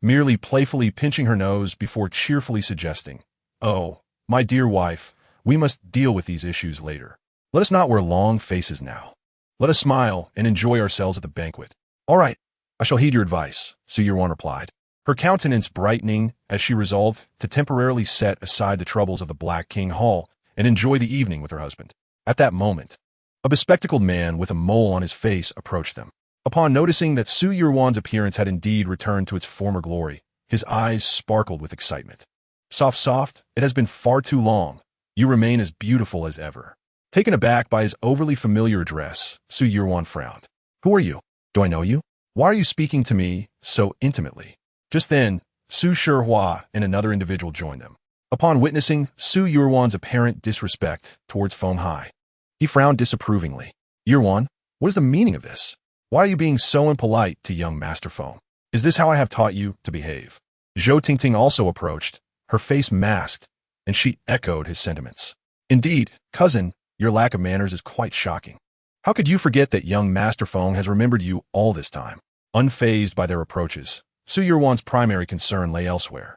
[SPEAKER 1] merely playfully pinching her nose before cheerfully suggesting, "Oh, my dear wife, we must deal with these issues later. Let us not wear long faces now. Let us smile and enjoy ourselves at the banquet." "All right, I shall heed your advice," Su Yuruan replied, her countenance brightening as she resolved to temporarily set aside the troubles of the Black King Hall and enjoy the evening with her husband. At that moment, a bespectacled man with a mole on his face approached them. Upon noticing that Su Yuruan's appearance had indeed returned to its former glory, his eyes sparkled with excitement. Soft, it has been far too long. You remain as beautiful as ever." Taken aback by his overly familiar address, Su Yuruan frowned. "Who are you? Do I know you? Why are you speaking to me so intimately?" Just then, Su Shihua and another individual joined them. Upon witnessing Su Yuruan's apparent disrespect towards Feng Hai, he frowned disapprovingly. "Yuruan, what is the meaning of this? Why are you being so impolite to young Master Feng? Is this how I have taught you to behave?" Zhou Tingting also approached, her face masked, and she echoed his sentiments. "Indeed, cousin, your lack of manners is quite shocking. How could you forget that young Master Feng has remembered you all this time?" Unfazed by their approaches, Su Yuruan's primary concern lay elsewhere.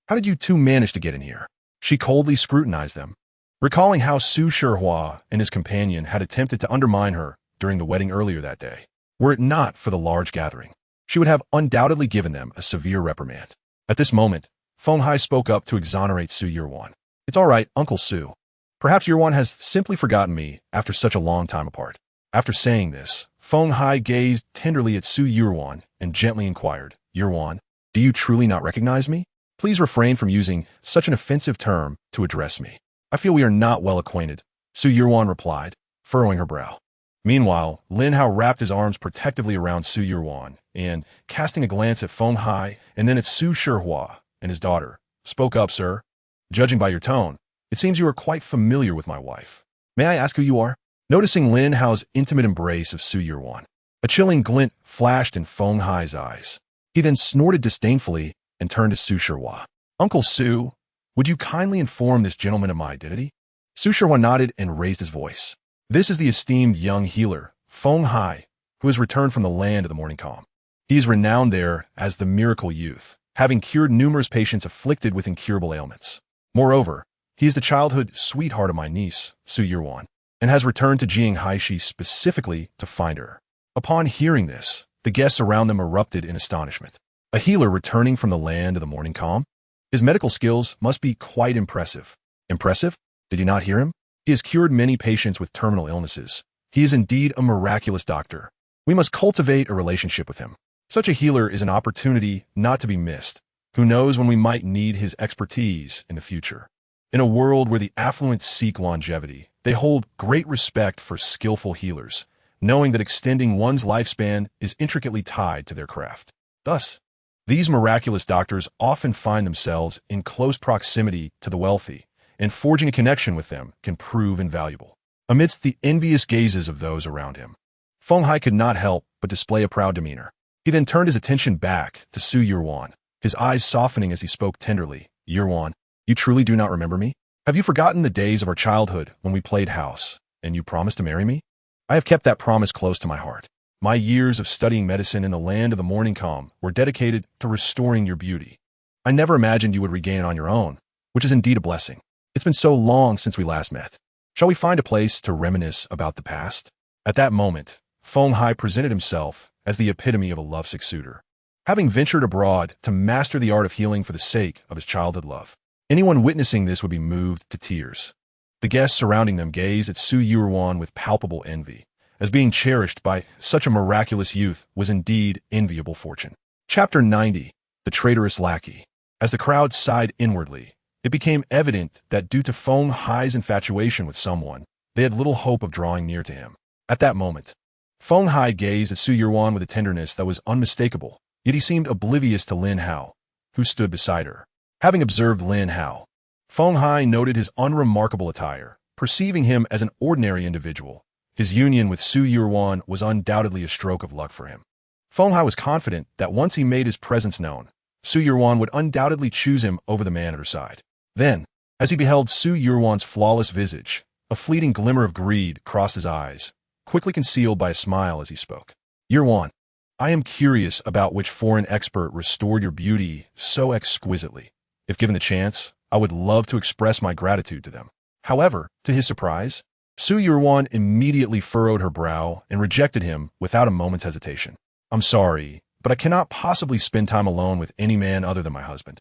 [SPEAKER 1] "How did you two manage to get in here?" She coldly scrutinized them. recalling how Su Shihua and his companion had attempted to undermine her during the wedding earlier that day. Were it not for the large gathering, she would have undoubtedly given them a severe reprimand. At this moment, Feng Hai spoke up to exonerate Su Yirwan. "It's all right, Uncle Su. Perhaps Yirwan has simply forgotten me after such a long time apart." After saying this, Feng Hai gazed tenderly at Su Yirwan and gently inquired, "Yirwan, do you truly not recognize me? Please refrain from using such an offensive term to address me. I feel we are not well acquainted," Su Yirwan replied, furrowing her brow. Meanwhile, Lin Hao wrapped his arms protectively around Su Yirwan and, casting a glance at Feng Hai and then at Su Shihua and his daughter, spoke up, "Sir, judging by your tone, it seems you are quite familiar with my wife. May I ask who you are?" Noticing Lin Hao's intimate embrace of Su Yirwan, a chilling glint flashed in Feng Hai's eyes. He then snorted disdainfully and turned to Su Shihua. "Uncle Su, would you kindly inform this gentleman of my identity?" Su Shihua nodded and raised his voice. "This is the esteemed young healer, Feng Hai, who has returned from the land of the morning calm. He is renowned there as the miracle youth, having cured numerous patients afflicted with incurable ailments. Moreover, he is the childhood sweetheart of my niece, Su Yirwan, and has returned to Jinghaishi specifically to find her." Upon hearing this, the guests around them erupted in astonishment. A healer returning from the land of the morning calm? His medical skills must be quite impressive. Impressive? Did you not hear him? He has cured many patients with terminal illnesses. He is indeed a miraculous doctor. We must cultivate a relationship with him. Such a healer is an opportunity not to be missed. Who knows when we might need his expertise in the future. In a world where the affluent seek longevity, they hold great respect for skillful healers, knowing that extending one's lifespan is intricately tied to their craft. Thus, these miraculous doctors often find themselves in close proximity to the wealthy, and forging a connection with them can prove invaluable. Amidst the envious gazes of those around him, Feng Hai could not help but display a proud demeanor. He then turned his attention back to Su Yirwan, his eyes softening as he spoke tenderly. "Yirwan, you truly do not remember me? Have you forgotten the days of our childhood when we played house, and you promised to marry me? I have kept that promise close to my heart. My years of studying medicine in the land of the morning calm were dedicated to restoring your beauty. I never imagined you would regain it on your own, which is indeed a blessing. It's been so long since we last met. Shall we find a place to reminisce about the past?" At that moment, Feng Hai presented himself as the epitome of a lovesick suitor, having ventured abroad to master the art of healing for the sake of his childhood love. Anyone witnessing this would be moved to tears. The guests surrounding them gazed at Su Yirwan with palpable envy, as being cherished by such a miraculous youth was indeed enviable fortune. Chapter 90. The Traitorous Lackey. As the crowd sighed inwardly, it became evident that due to Feng Hai's infatuation with someone, they had little hope of drawing near to him. At that moment, Feng Hai gazed at Su Yirwan with a tenderness that was unmistakable, yet he seemed oblivious to Lin Hao, who stood beside her. Having observed Lin Hao, Feng Hai noted his unremarkable attire, perceiving him as an ordinary individual. His union with Su Yirwan was undoubtedly a stroke of luck for him. Feng Hai was confident that once he made his presence known, Su Yirwan would undoubtedly choose him over the man at her side. Then, as he beheld Su Yirwan's flawless visage, a fleeting glimmer of greed crossed his eyes, quickly concealed by a smile as he spoke. "Yirwan, I am curious about which foreign expert restored your beauty so exquisitely. If given the chance, I would love to express my gratitude to them." However, to his surprise, Su Yirwan immediately furrowed her brow and rejected him without a moment's hesitation. "I'm sorry, but I cannot possibly spend time alone with any man other than my husband,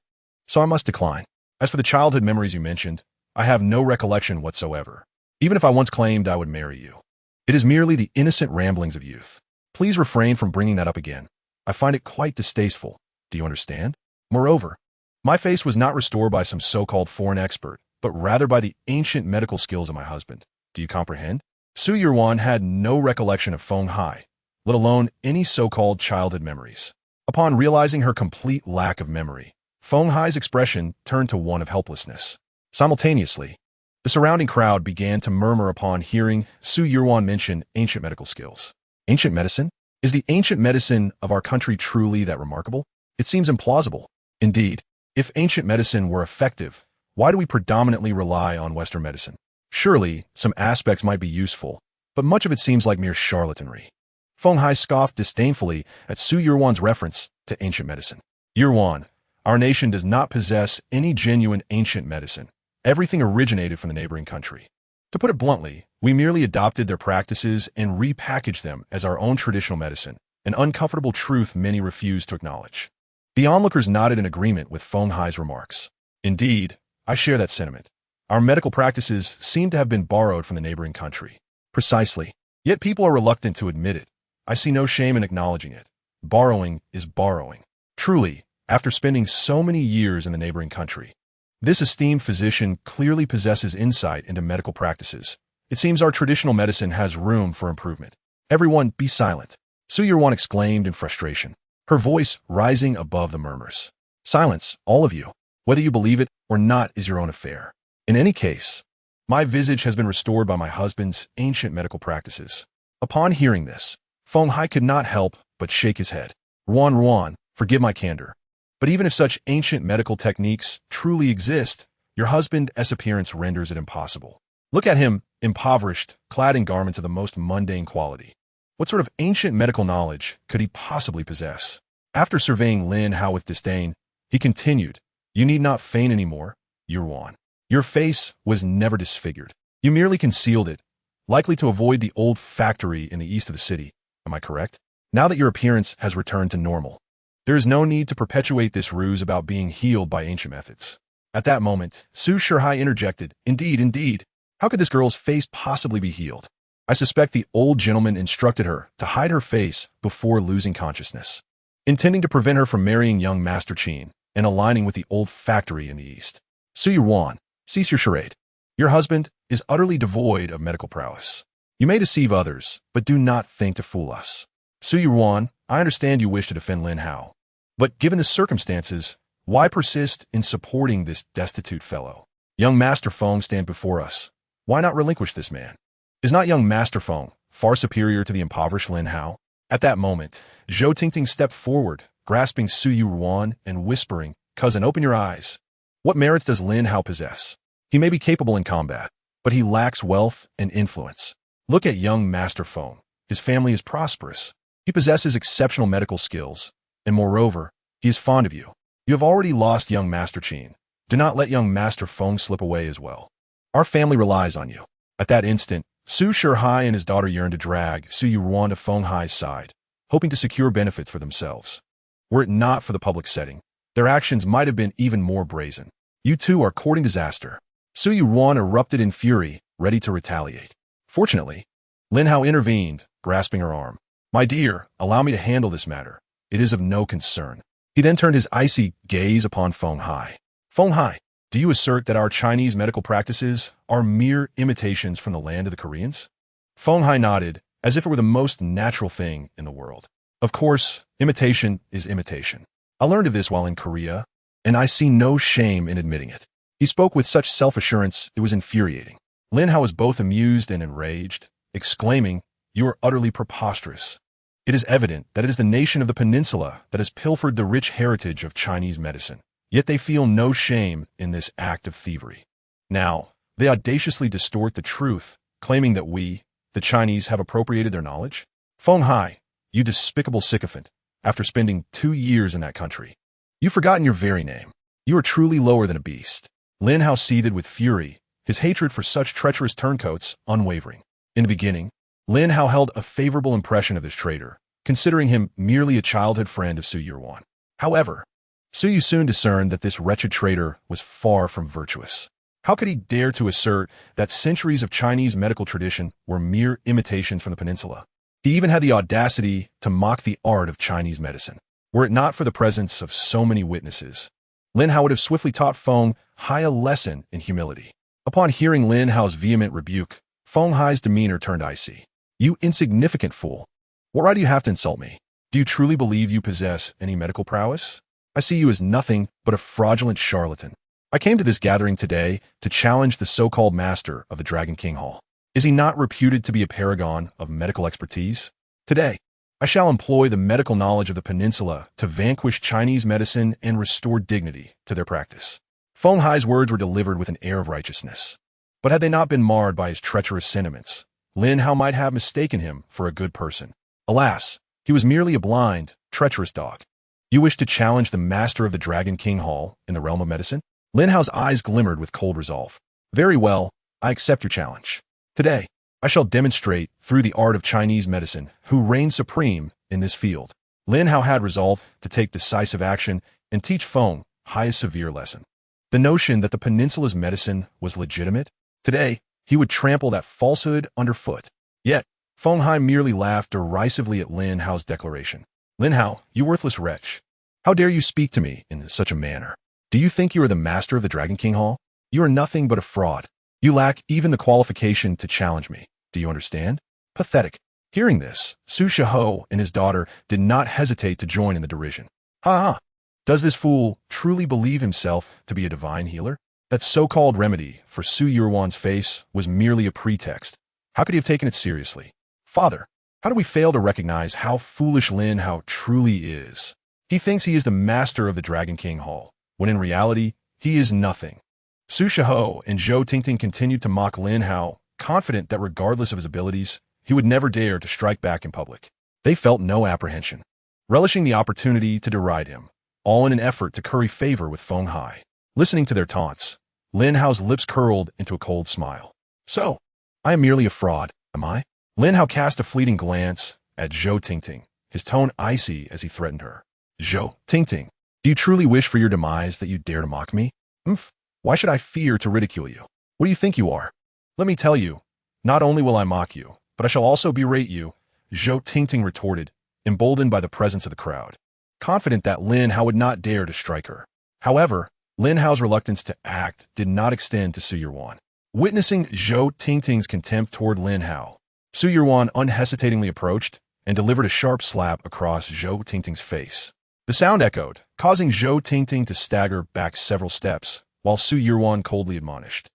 [SPEAKER 1] so I must decline. As for the childhood memories you mentioned, I have no recollection whatsoever, even if I once claimed I would marry you. It is merely the innocent ramblings of youth. Please refrain from bringing that up again. I find it quite distasteful. Do you understand? Moreover, my face was not restored by some so-called foreign expert, but rather by the ancient medical skills of my husband. Do you comprehend?" Su Yirwan had no recollection of Feng Hai, let alone any so-called childhood memories. Upon realizing her complete lack of memory, Feng Hai's expression turned to one of helplessness. Simultaneously, the surrounding crowd began to murmur upon hearing Su Yirwan mention ancient medical skills. Ancient medicine? Is the ancient medicine of our country truly that remarkable? It seems implausible. Indeed, if ancient medicine were effective, why do we predominantly rely on Western medicine? Surely, some aspects might be useful, but much of it seems like mere charlatanry. Feng Hai scoffed disdainfully at Su Yirwan's reference to ancient medicine. "Yirwan, our nation does not possess any genuine ancient medicine. Everything originated from the neighboring country. To put it bluntly, we merely adopted their practices and repackaged them as our own traditional medicine, an uncomfortable truth many refuse to acknowledge. The onlookers nodded in agreement with Feng Hai's remarks. Indeed, I share that sentiment. Our medical practices seem to have been borrowed from the neighboring country. Precisely. Yet people are reluctant to admit it. I see no shame in acknowledging it. Borrowing is borrowing. Truly, after spending so many years in the neighboring country, this esteemed physician clearly possesses insight into medical practices. It seems our traditional medicine has room for improvement. Everyone, be silent, Su Yurwan exclaimed in frustration, her voice rising above the murmurs. Silence, all of you. Whether you believe it or not is your own affair. In any case, my visage has been restored by my husband's ancient medical practices. Upon hearing this, Feng Hai could not help but shake his head. Ruan, forgive my candor. But even if such ancient medical techniques truly exist, your husband's appearance renders it impossible. Look at him, impoverished, clad in garments of the most mundane quality. What sort of ancient medical knowledge could he possibly possess? After surveying Lin Hao with disdain, he continued, You need not feign anymore, Yurwan. Your face was never disfigured. You merely concealed it, likely to avoid the old factory in the east of the city. Am I correct? Now that your appearance has returned to normal, there is no need to perpetuate this ruse about being healed by ancient methods. At that moment, Su Shihai interjected, Indeed. How could this girl's face possibly be healed? I suspect the old gentleman instructed her to hide her face before losing consciousness, intending to prevent her from marrying young Master Qin and aligning with the old factory in the east. Su Yurwan, cease your charade. Your husband is utterly devoid of medical prowess. You may deceive others, but do not think to fool us. Su Yurwan, I understand you wish to defend Lin Hao, but given the circumstances, why persist in supporting this destitute fellow? Young Master Feng stand before us. Why not relinquish this man? Is not young Master Feng far superior to the impoverished Lin Hao? At that moment, Zhou Tingting stepped forward, grasping Su Yurwan and whispering, Cousin, open your eyes. What merits does Lin Hao possess? He may be capable in combat, but he lacks wealth and influence. Look at young Master Feng. His family is prosperous. He possesses exceptional medical skills, and moreover, he is fond of you. You have already lost young Master Qin. Do not let young Master Feng slip away as well. Our family relies on you. At that instant, Su Shihai and his daughter yearned to drag Su Yurwan to Feng Hai's side, hoping to secure benefits for themselves. Were it not for the public setting, their actions might have been even more brazen. You two are courting disaster. Su Yurwan erupted in fury, ready to retaliate. Fortunately, Lin Hao intervened, grasping her arm. My dear, allow me to handle this matter. It is of no concern. He then turned his icy gaze upon Feng Hai. Feng Hai, do you assert that our Chinese medical practices are mere imitations from the land of the Koreans? Feng Hai nodded, as if it were the most natural thing in the world. Of course, imitation is imitation. I learned of this while in Korea, and I see no shame in admitting it. He spoke with such self-assurance it was infuriating. Lin Hao was both amused and enraged, exclaiming, You are utterly preposterous. It is evident that it is the nation of the peninsula that has pilfered the rich heritage of Chinese medicine, yet they feel no shame in this act of thievery. Now, they audaciously distort the truth, claiming that we, the Chinese, have appropriated their knowledge. Feng Hai, you despicable sycophant, after spending 2 years in that country, you've forgotten your very name. You are truly lower than a beast. Lin Hao seethed with fury, his hatred for such treacherous turncoats unwavering. In the beginning, Lin Hao held a favorable impression of this traitor, considering him merely a childhood friend of Su Yurwan. However, Su Yu soon discerned that this wretched traitor was far from virtuous. How could he dare to assert that centuries of Chinese medical tradition were mere imitations from the peninsula? He even had the audacity to mock the art of Chinese medicine. Were it not for the presence of so many witnesses, Lin Hao would have swiftly taught Feng Hai a lesson in humility. Upon hearing Lin Hao's vehement rebuke, Feng Hai's demeanor turned icy. You insignificant fool. What right do you have to insult me? Do you truly believe you possess any medical prowess? I see you as nothing but a fraudulent charlatan. I came to this gathering today to challenge the so-called master of the Dragon King Hall. Is he not reputed to be a paragon of medical expertise? Today, I shall employ the medical knowledge of the peninsula to vanquish Chinese medicine and restore dignity to their practice. Feng Hai's words were delivered with an air of righteousness. But had they not been marred by his treacherous sentiments, Lin Hao might have mistaken him for a good person. Alas, he was merely a blind, treacherous dog. You wish to challenge the master of the Dragon King Hall in the realm of medicine? Lin Hao's eyes glimmered with cold resolve. Very well, I accept your challenge. Today, I shall demonstrate through the art of Chinese medicine who reigns supreme in this field. Lin Hao had resolved to take decisive action and teach Feng Hai a severe lesson. The notion that the peninsula's medicine was legitimate, today, he would trample that falsehood underfoot. Yet, Feng Hai merely laughed derisively at Lin Hao's declaration. Lin Hao, you worthless wretch. How dare you speak to me in such a manner? Do you think you are the master of the Dragon King Hall? You are nothing but a fraud. You lack even the qualification to challenge me. Do you understand? Pathetic. Hearing this, Su Shaho and his daughter did not hesitate to join in the derision. Ha ha! Does this fool truly believe himself to be a divine healer? That so-called remedy for Su Yuan's face was merely a pretext. How could he have taken it seriously? Father, how do we fail to recognize how foolish Lin Hao truly is? He thinks he is the master of the Dragon King Hall, when in reality, he is nothing. Su Shaho and Zhou Tingting continued to mock Lin Hao, confident that regardless of his abilities, he would never dare to strike back in public. They felt no apprehension, relishing the opportunity to deride him, all in an effort to curry favor with Feng Hai. Listening to their taunts, Lin Hao's lips curled into a cold smile. So, I am merely a fraud, am I? Lin Hao cast a fleeting glance at Zhou Tingting, his tone icy as he threatened her. Zhou Tingting, do you truly wish for your demise that you dare to mock me? Why should I fear to ridicule you? What do you think you are? Let me tell you, not only will I mock you, but I shall also berate you, Zhou Tingting retorted, emboldened by the presence of the crowd, confident that Lin Hao would not dare to strike her. However, Lin Hao's reluctance to act did not extend to Su Yuan. Witnessing Zhou Tingting's contempt toward Lin Hao, Su Yuan unhesitatingly approached and delivered a sharp slap across Zhou Tingting's face. The sound echoed, causing Zhou Tingting to stagger back several steps, while Su Yuan coldly admonished.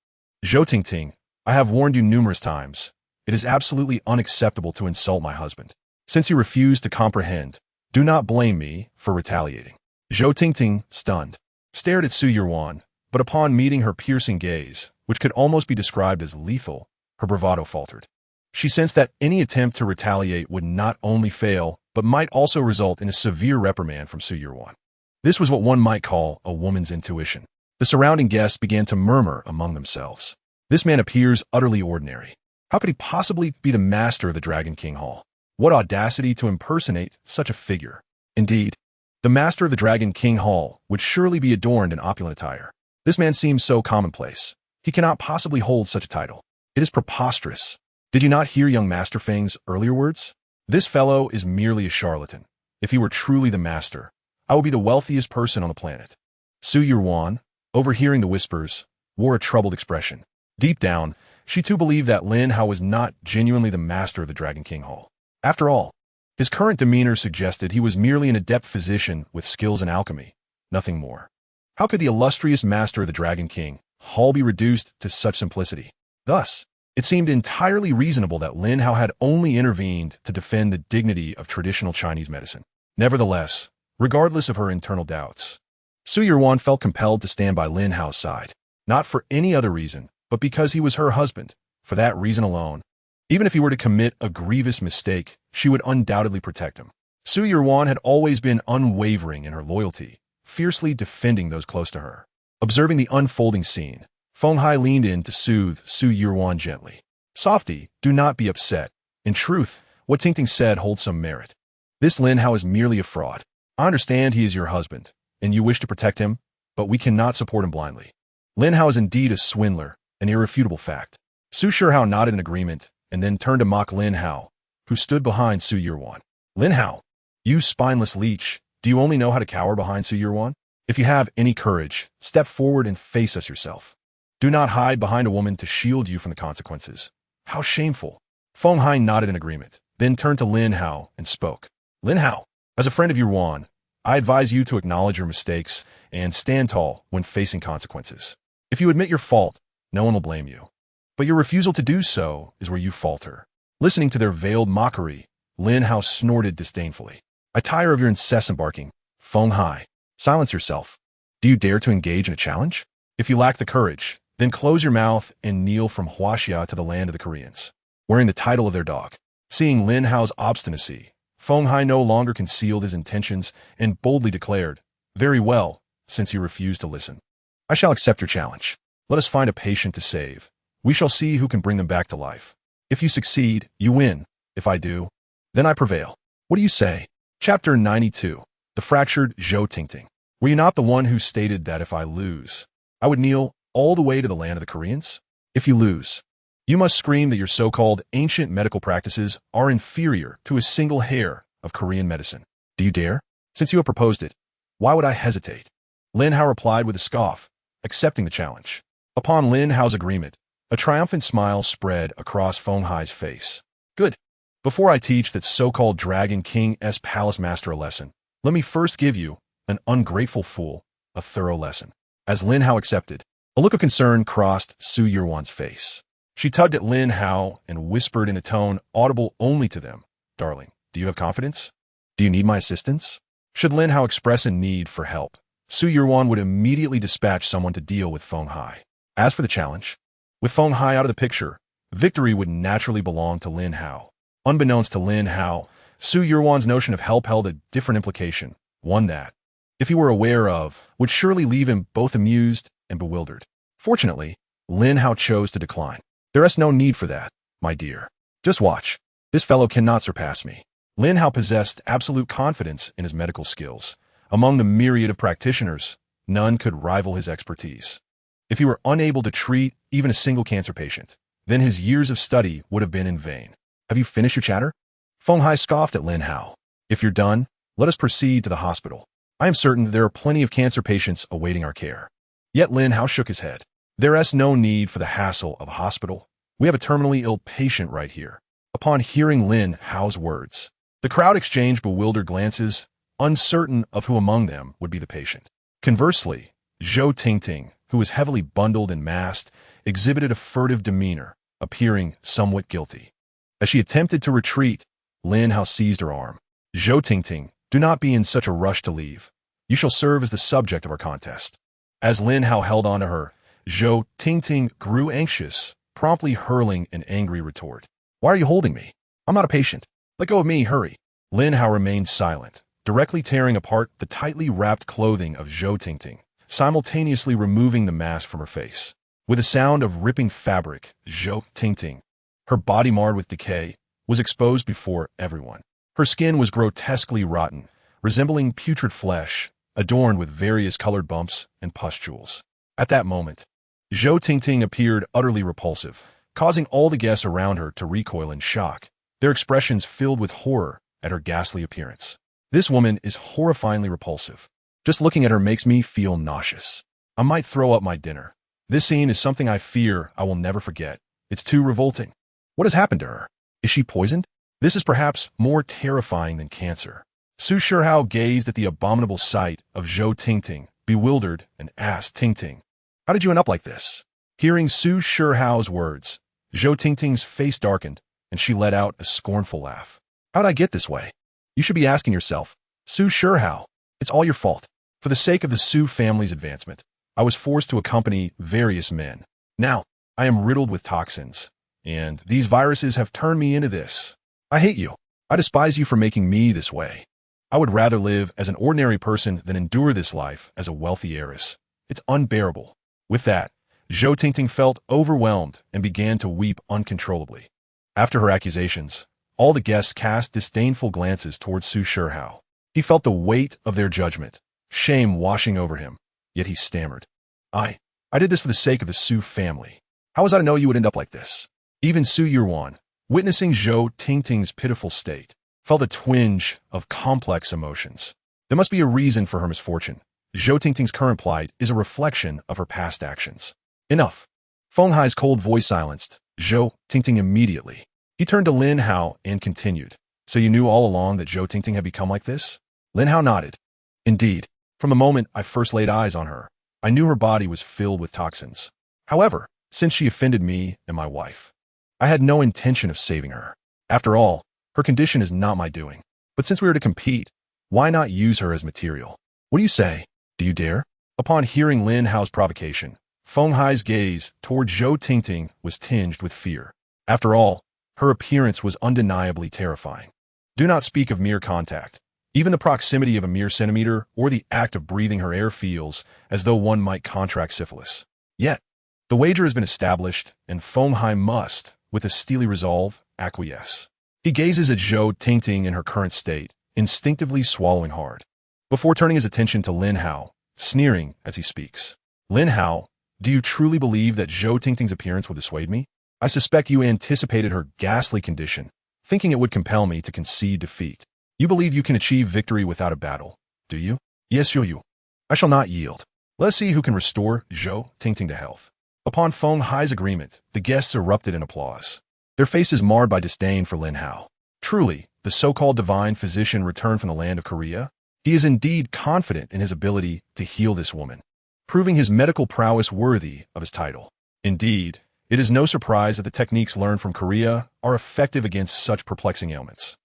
[SPEAKER 1] Zhou Tingting, I have warned you numerous times. It is absolutely unacceptable to insult my husband. Since you refuse to comprehend, do not blame me for retaliating. Zhou Tingting, stunned, stared at Su Yuan, but upon meeting her piercing gaze, which could almost be described as lethal, her bravado faltered. She sensed that any attempt to retaliate would not only fail, but might also result in a severe reprimand from Su Yuan. This was what one might call a woman's intuition. The surrounding guests began to murmur among themselves. This man appears utterly ordinary. How could he possibly be the master of the Dragon King Hall? What audacity to impersonate such a figure. Indeed, the master of the Dragon King Hall would surely be adorned in opulent attire. This man seems so commonplace. He cannot possibly hold such a title. It is preposterous. Did you not hear young Master Feng's earlier words? This fellow is merely a charlatan. If he were truly the master, I would be the wealthiest person on the planet. Su Yuan, overhearing the whispers, wore a troubled expression. Deep down, she too believed that Lin Hao was not genuinely the master of the Dragon King Hall. After all, his current demeanor suggested he was merely an adept physician with skills in alchemy, nothing more. How could the illustrious master of the Dragon King Hall be reduced to such simplicity? Thus, it seemed entirely reasonable that Lin Hao had only intervened to defend the dignity of traditional Chinese medicine. Nevertheless, regardless of her internal doubts, Su Yuan felt compelled to stand by Lin Hao's side, not for any other reason, but because he was her husband. For that reason alone, even if he were to commit a grievous mistake, she would undoubtedly protect him. Su Yuan had always been unwavering in her loyalty, fiercely defending those close to her. Observing the unfolding scene, Feng Hai leaned in to soothe Su Yuan gently. Softy, do not be upset. In truth, what Tingting said holds some merit. This Lin Hao is merely a fraud. I understand he is your husband, and you wish to protect him, but we cannot support him blindly. Lin Hao is indeed a swindler, an irrefutable fact. Su Shihao nodded in agreement, and then turned to mock Lin Hao, who stood behind Su Yuan. Lin Hao, you spineless leech, do you only know how to cower behind Su Yuan? If you have any courage, step forward and face us yourself. Do not hide behind a woman to shield you from the consequences. How shameful. Feng Hai nodded in agreement, then turned to Lin Hao and spoke. Lin Hao, as a friend of Yuan, I advise you to acknowledge your mistakes and stand tall when facing consequences. If you admit your fault, no one will blame you. But your refusal to do so is where you falter. Listening to their veiled mockery, Lin Hao snorted disdainfully. I tire of your incessant barking. Feng Hai, silence yourself. Do you dare to engage in a challenge? If you lack the courage, then close your mouth and kneel from Huaxia to the land of the Koreans, wearing the title of their dog. Seeing Lin Hao's obstinacy, Feng Hai no longer concealed his intentions and boldly declared, very well, since you refuse to listen. I shall accept your challenge. Let us find a patient to save. We shall see who can bring them back to life. If you succeed, you win. If I do, then I prevail. What do you say? Chapter 92. The Fractured Zhou Tingting. Were you not the one who stated that if I lose, I would kneel all the way to the land of the Koreans? If you lose, you must scream that your so-called ancient medical practices are inferior to a single hair of Korean medicine. Do you dare? Since you have proposed it, why would I hesitate? Lin Hao replied with a scoff, accepting the challenge. Upon Lin Hao's agreement, a triumphant smile spread across Feng Hai's face. Good. Before I teach that so-called Dragon King's palace master a lesson, let me first give you, an ungrateful fool, a thorough lesson. As Lin Hao accepted, a look of concern crossed Su Yuan's face. She tugged at Lin Hao and whispered in a tone audible only to them, "Darling, do you have confidence? Do you need my assistance?" Should Lin Hao express a need for help, Su Yuan would immediately dispatch someone to deal with Feng Hai. As for the challenge, with Feng Hai out of the picture, victory would naturally belong to Lin Hao. Unbeknownst to Lin Hao, Su Yuan's notion of help held a different implication, one that, if he were aware of, would surely leave him both amused and bewildered. Fortunately, Lin Hao chose to decline. There is no need for that, my dear. Just watch. This fellow cannot surpass me. Lin Hao possessed absolute confidence in his medical skills. Among the myriad of practitioners, none could rival his expertise. If he were unable to treat even a single cancer patient, then his years of study would have been in vain. Have you finished your chatter? Feng Hai scoffed at Lin Hao. If you're done, let us proceed to the hospital. I am certain that there are plenty of cancer patients awaiting our care. Yet Lin Hao shook his head. There is no need for the hassle of a hospital. We have a terminally ill patient right here. Upon hearing Lin Hao's words, the crowd exchanged bewildered glances, uncertain of who among them would be the patient. Conversely, Zhou Tingting, who was heavily bundled and masked, exhibited a furtive demeanor, appearing somewhat guilty. As she attempted to retreat, Lin Hao seized her arm. "Zhou Tingting, do not be in such a rush to leave. You shall serve as the subject of our contest." As Lin Hao held on to her, Zhou Tingting grew anxious, promptly hurling an angry retort. "Why are you holding me? I'm not a patient. Let go of me, hurry." Lin Hao remained silent, directly tearing apart the tightly wrapped clothing of Zhou Tingting, simultaneously removing the mask from her face. With a sound of ripping fabric, Zhou Tingting, her body marred with decay, was exposed before everyone. Her skin was grotesquely rotten, resembling putrid flesh, adorned with various colored bumps and pustules. At that moment, Zhou Tingting appeared utterly repulsive, causing all the guests around her to recoil in shock, their expressions filled with horror at her ghastly appearance. This woman is horrifyingly repulsive. Just looking at her makes me feel nauseous. I might throw up my dinner. This scene is something I fear I will never forget. It's too revolting. What has happened to her? Is she poisoned? This is perhaps more terrifying than cancer. Su Shihao gazed at the abominable sight of Zhou Tingting, bewildered, and asked Tingting, "How did you end up like this?" Hearing Su Shihao's words, Zhou Tingting's face darkened, and she let out a scornful laugh. "How'd I get this way? You should be asking yourself, Su Shihao. It's all your fault. For the sake of the Su family's advancement, I was forced to accompany various men. Now, I am riddled with toxins, and these viruses have turned me into this. I hate you. I despise you for making me this way. I would rather live as an ordinary person than endure this life as a wealthy heiress. It's unbearable." With that, Zhou Tingting felt overwhelmed and began to weep uncontrollably. After her accusations, all the guests cast disdainful glances towards Su Shihao. He felt the weight of their judgment, shame washing over him, yet he stammered, I did this for the sake of the Su family. How was I to know you would end up like this?" Even Su Yuan, witnessing Zhou Tingting's pitiful state, felt a twinge of complex emotions. There must be a reason for her misfortune. Zhou Tingting's current plight is a reflection of her past actions. Enough. Feng Hai's cold voice silenced Zhou Tingting immediately. He turned to Lin Hao and continued, "So you knew all along that Zhou Tingting had become like this?" Lin Hao nodded. "Indeed. From the moment I first laid eyes on her, I knew her body was filled with toxins. However, since she offended me and my wife, I had no intention of saving her. After all, her condition is not my doing. But since we are to compete, why not use her as material? What do you say? Do you dare?" Upon hearing Lin Hao's provocation, Feng Hai's gaze toward Zhou Tingting was tinged with fear. After all, her appearance was undeniably terrifying. Do not speak of mere contact. Even the proximity of a mere centimeter or the act of breathing her air feels as though one might contract syphilis. Yet, the wager has been established, and Feng Hai must, with a steely resolve, acquiesce. He gazes at Zhou Tingting in her current state, instinctively swallowing hard, before turning his attention to Lin Hao, sneering as he speaks. Lin Hao, do you truly believe that Zhou Tingting's appearance will dissuade me? I suspect you anticipated her ghastly condition, thinking it would compel me to concede defeat. You believe you can achieve victory without a battle, do you? Yes, you. I shall not yield. Let's see who can restore Zhou Tingting to health. Upon Feng Hai's agreement, the guests erupted in applause, their faces marred by disdain for Lin Hao. Truly, the so-called divine physician returned from the land of Korea? He is indeed confident in his ability to heal this woman, proving his medical prowess worthy of his title. Indeed, it is no surprise that the techniques learned from Korea are effective against such perplexing ailments.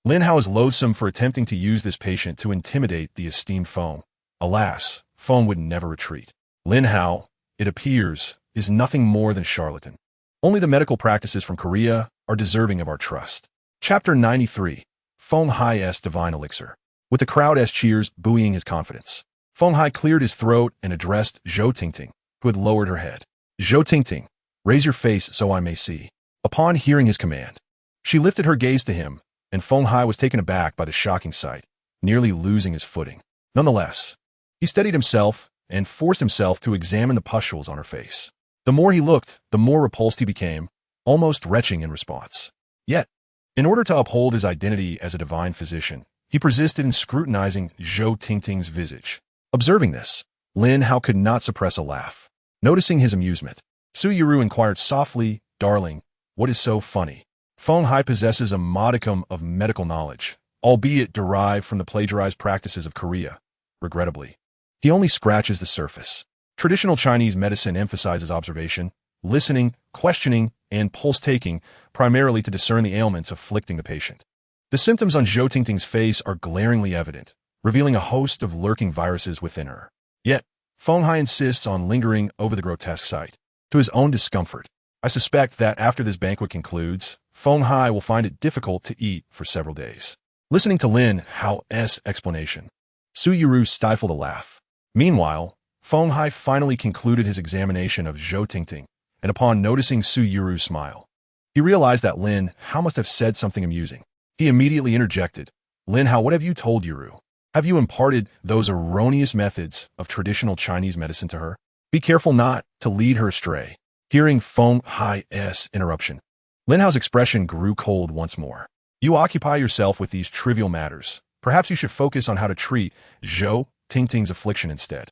[SPEAKER 1] Lin Hao is loathsome for attempting to use this patient to intimidate the esteemed Feng. Alas, Feng would never retreat. Lin Hao, it appears, is nothing more than a charlatan. Only the medical practices from Korea are deserving of our trust. Chapter 93. Feng Hai's Divine Elixir. With the crowd's cheers buoying his confidence, Feng Hai cleared his throat and addressed Zhou Tingting, who had lowered her head. Zhou Tingting, raise your face so I may see. Upon hearing his command, she lifted her gaze to him, and Feng Hai was taken aback by the shocking sight, nearly losing his footing. Nonetheless, he steadied himself and forced himself to examine the pustules on her face. The more he looked, the more repulsed he became, almost retching in response. Yet, in order to uphold his identity as a divine physician, he persisted in scrutinizing Zhou Tingting's visage. Observing this, Lin Hao could not suppress a laugh. Noticing his amusement, Su Yiru inquired softly, Darling, what is so funny? Feng Hai possesses a modicum of medical knowledge, albeit derived from the plagiarized practices of Korea. Regrettably, he only scratches the surface. Traditional Chinese medicine emphasizes observation, listening, questioning, and pulse-taking, primarily to discern the ailments afflicting the patient. The symptoms on Zhou Tingting's face are glaringly evident, revealing a host of lurking viruses within her. Yet, Feng Hai insists on lingering over the grotesque sight, to his own discomfort. I suspect that after this banquet concludes, Feng Hai will find it difficult to eat for several days. Listening to Lin Hao's explanation, Su Yiru stifled a laugh. Meanwhile, Feng Hai finally concluded his examination of Zhou Tingting, and upon noticing Su Yiru's smile, he realized that Lin Hao must have said something amusing. He immediately interjected, Lin Hao, what have you told Yiru? Have you imparted those erroneous methods of traditional Chinese medicine to her? Be careful not to lead her astray. Hearing Feng Hai's interruption, Lin Hao's expression grew cold once more. You occupy yourself with these trivial matters. Perhaps you should focus on how to treat Zhou Tingting's affliction instead.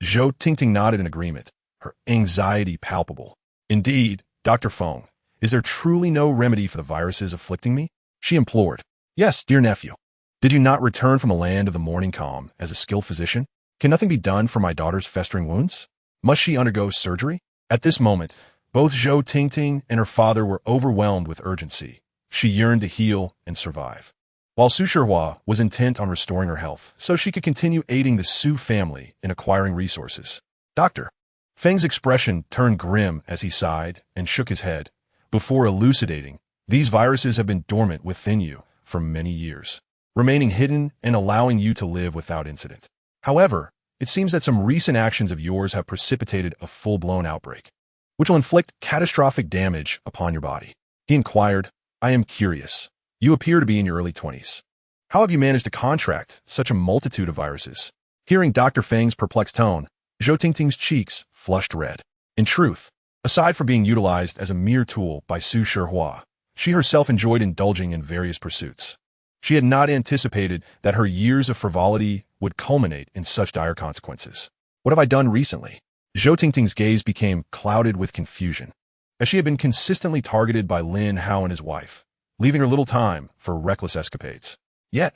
[SPEAKER 1] Zhou Tingting nodded in agreement, her anxiety palpable. Indeed, Dr. Feng, is there truly no remedy for the viruses afflicting me? She implored. Yes, dear nephew. Did you not return from the land of the morning calm as a skilled physician? Can nothing be done for my daughter's festering wounds? Must she undergo surgery? At this moment, both Zhou Tingting and her father were overwhelmed with urgency. She yearned to heal and survive, while Su Shihua was intent on restoring her health so she could continue aiding the Su family in acquiring resources. Doctor. Feng's expression turned grim as he sighed and shook his head, before elucidating, these viruses have been dormant within you for many years, remaining hidden and allowing you to live without incident. However, it seems that some recent actions of yours have precipitated a full-blown outbreak, which will inflict catastrophic damage upon your body. He inquired, I am curious. You appear to be in your early 20s. How have you managed to contract such a multitude of viruses? Hearing Dr. Feng's perplexed tone, Zhou Tingting's cheeks flushed red. In truth, aside from being utilized as a mere tool by Su Shihua, she herself enjoyed indulging in various pursuits. She had not anticipated that her years of frivolity would culminate in such dire consequences. What have I done recently? Zhou Tingting's gaze became clouded with confusion, as she had been consistently targeted by Lin Hao and his wife, leaving her little time for reckless escapades. Yet,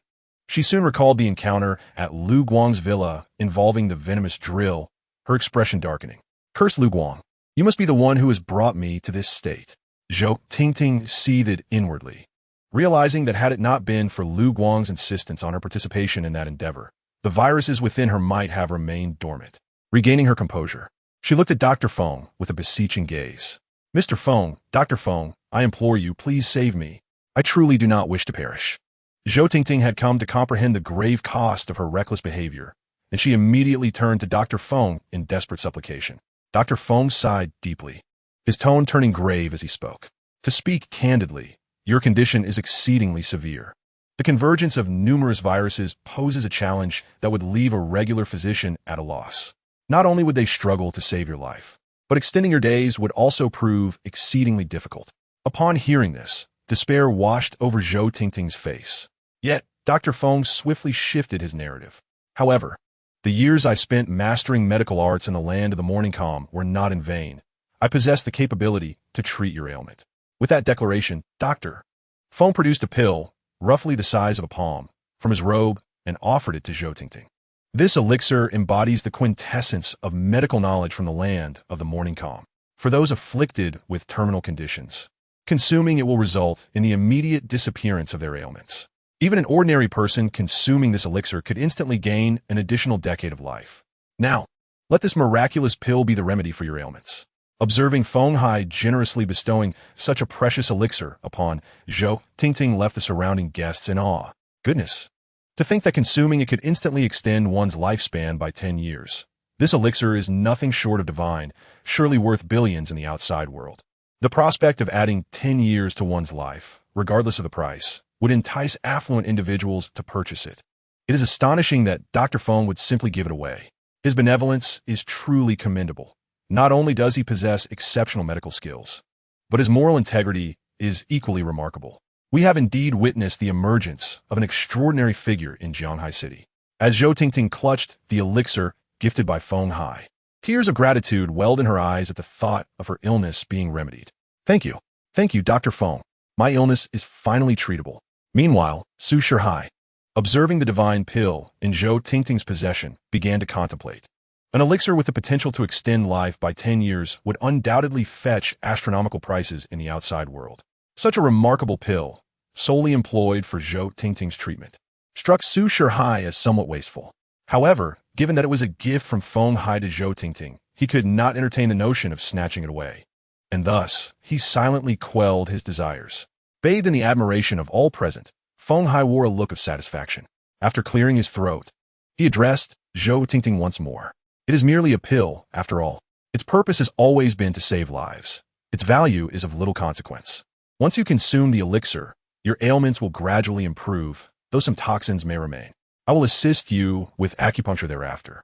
[SPEAKER 1] she soon recalled the encounter at Lu Guang's villa involving the venomous drill, her expression darkening. Curse Lu Guang, you must be the one who has brought me to this state. Zhou Tingting seethed inwardly, realizing that had it not been for Lu Guang's insistence on her participation in that endeavor, the viruses within her might have remained dormant. Regaining her composure, she looked at Dr. Feng with a beseeching gaze. Mr. Feng, Dr. Feng, I implore you, please save me. I truly do not wish to perish. Zhou Tingting had come to comprehend the grave cost of her reckless behavior, and she immediately turned to Dr. Feng in desperate supplication. Dr. Feng sighed deeply, his tone turning grave as he spoke. To speak candidly, your condition is exceedingly severe. The convergence of numerous viruses poses a challenge that would leave a regular physician at a loss. Not only would they struggle to save your life, but extending your days would also prove exceedingly difficult. Upon hearing this, despair washed over Zhou Tingting's face. Yet, Dr. Feng swiftly shifted his narrative. However, the years I spent mastering medical arts in the land of the morning calm were not in vain. I possess the capability to treat your ailment. With that declaration, Dr. Feng produced a pill, roughly the size of a palm, from his robe and offered it to Zhou Tingting. This elixir embodies the quintessence of medical knowledge from the land of the morning calm. For those afflicted with terminal conditions, consuming it will result in the immediate disappearance of their ailments. Even an ordinary person consuming this elixir could instantly gain an additional decade of life. Now, let this miraculous pill be the remedy for your ailments. Observing Feng Hai generously bestowing such a precious elixir upon Zhou Tingting left the surrounding guests in awe. Goodness! To think that consuming it could instantly extend one's lifespan by 10 years. This elixir is nothing short of divine, surely worth billions in the outside world. The prospect of adding 10 years to one's life, regardless of the price, would entice affluent individuals to purchase it. It is astonishing that Dr. Feng would simply give it away. His benevolence is truly commendable. Not only does he possess exceptional medical skills, but his moral integrity is equally remarkable. We have indeed witnessed the emergence of an extraordinary figure in Jianghai City. As Zhou Tingting clutched the elixir gifted by Feng Hai, tears of gratitude welled in her eyes at the thought of her illness being remedied. Thank you, Dr. Feng. My illness is finally treatable. Meanwhile, Su Shihai, observing the divine pill in Zhou Tingting's possession, began to contemplate. An elixir with the potential to extend life by 10 years would undoubtedly fetch astronomical prices in the outside world. Such a remarkable pill, solely employed for Zhou Tingting's treatment, struck Su Shihai as somewhat wasteful. However, given that it was a gift from Feng Hai to Zhou Tingting, he could not entertain the notion of snatching it away. And thus, he silently quelled his desires. Bathed in the admiration of all present, Feng Hai wore a look of satisfaction. After clearing his throat, he addressed Zhou Tingting once more. It is merely a pill, after all. Its purpose has always been to save lives. Its value is of little consequence. Once you consume the elixir, your ailments will gradually improve, though some toxins may remain. I will assist you with acupuncture thereafter.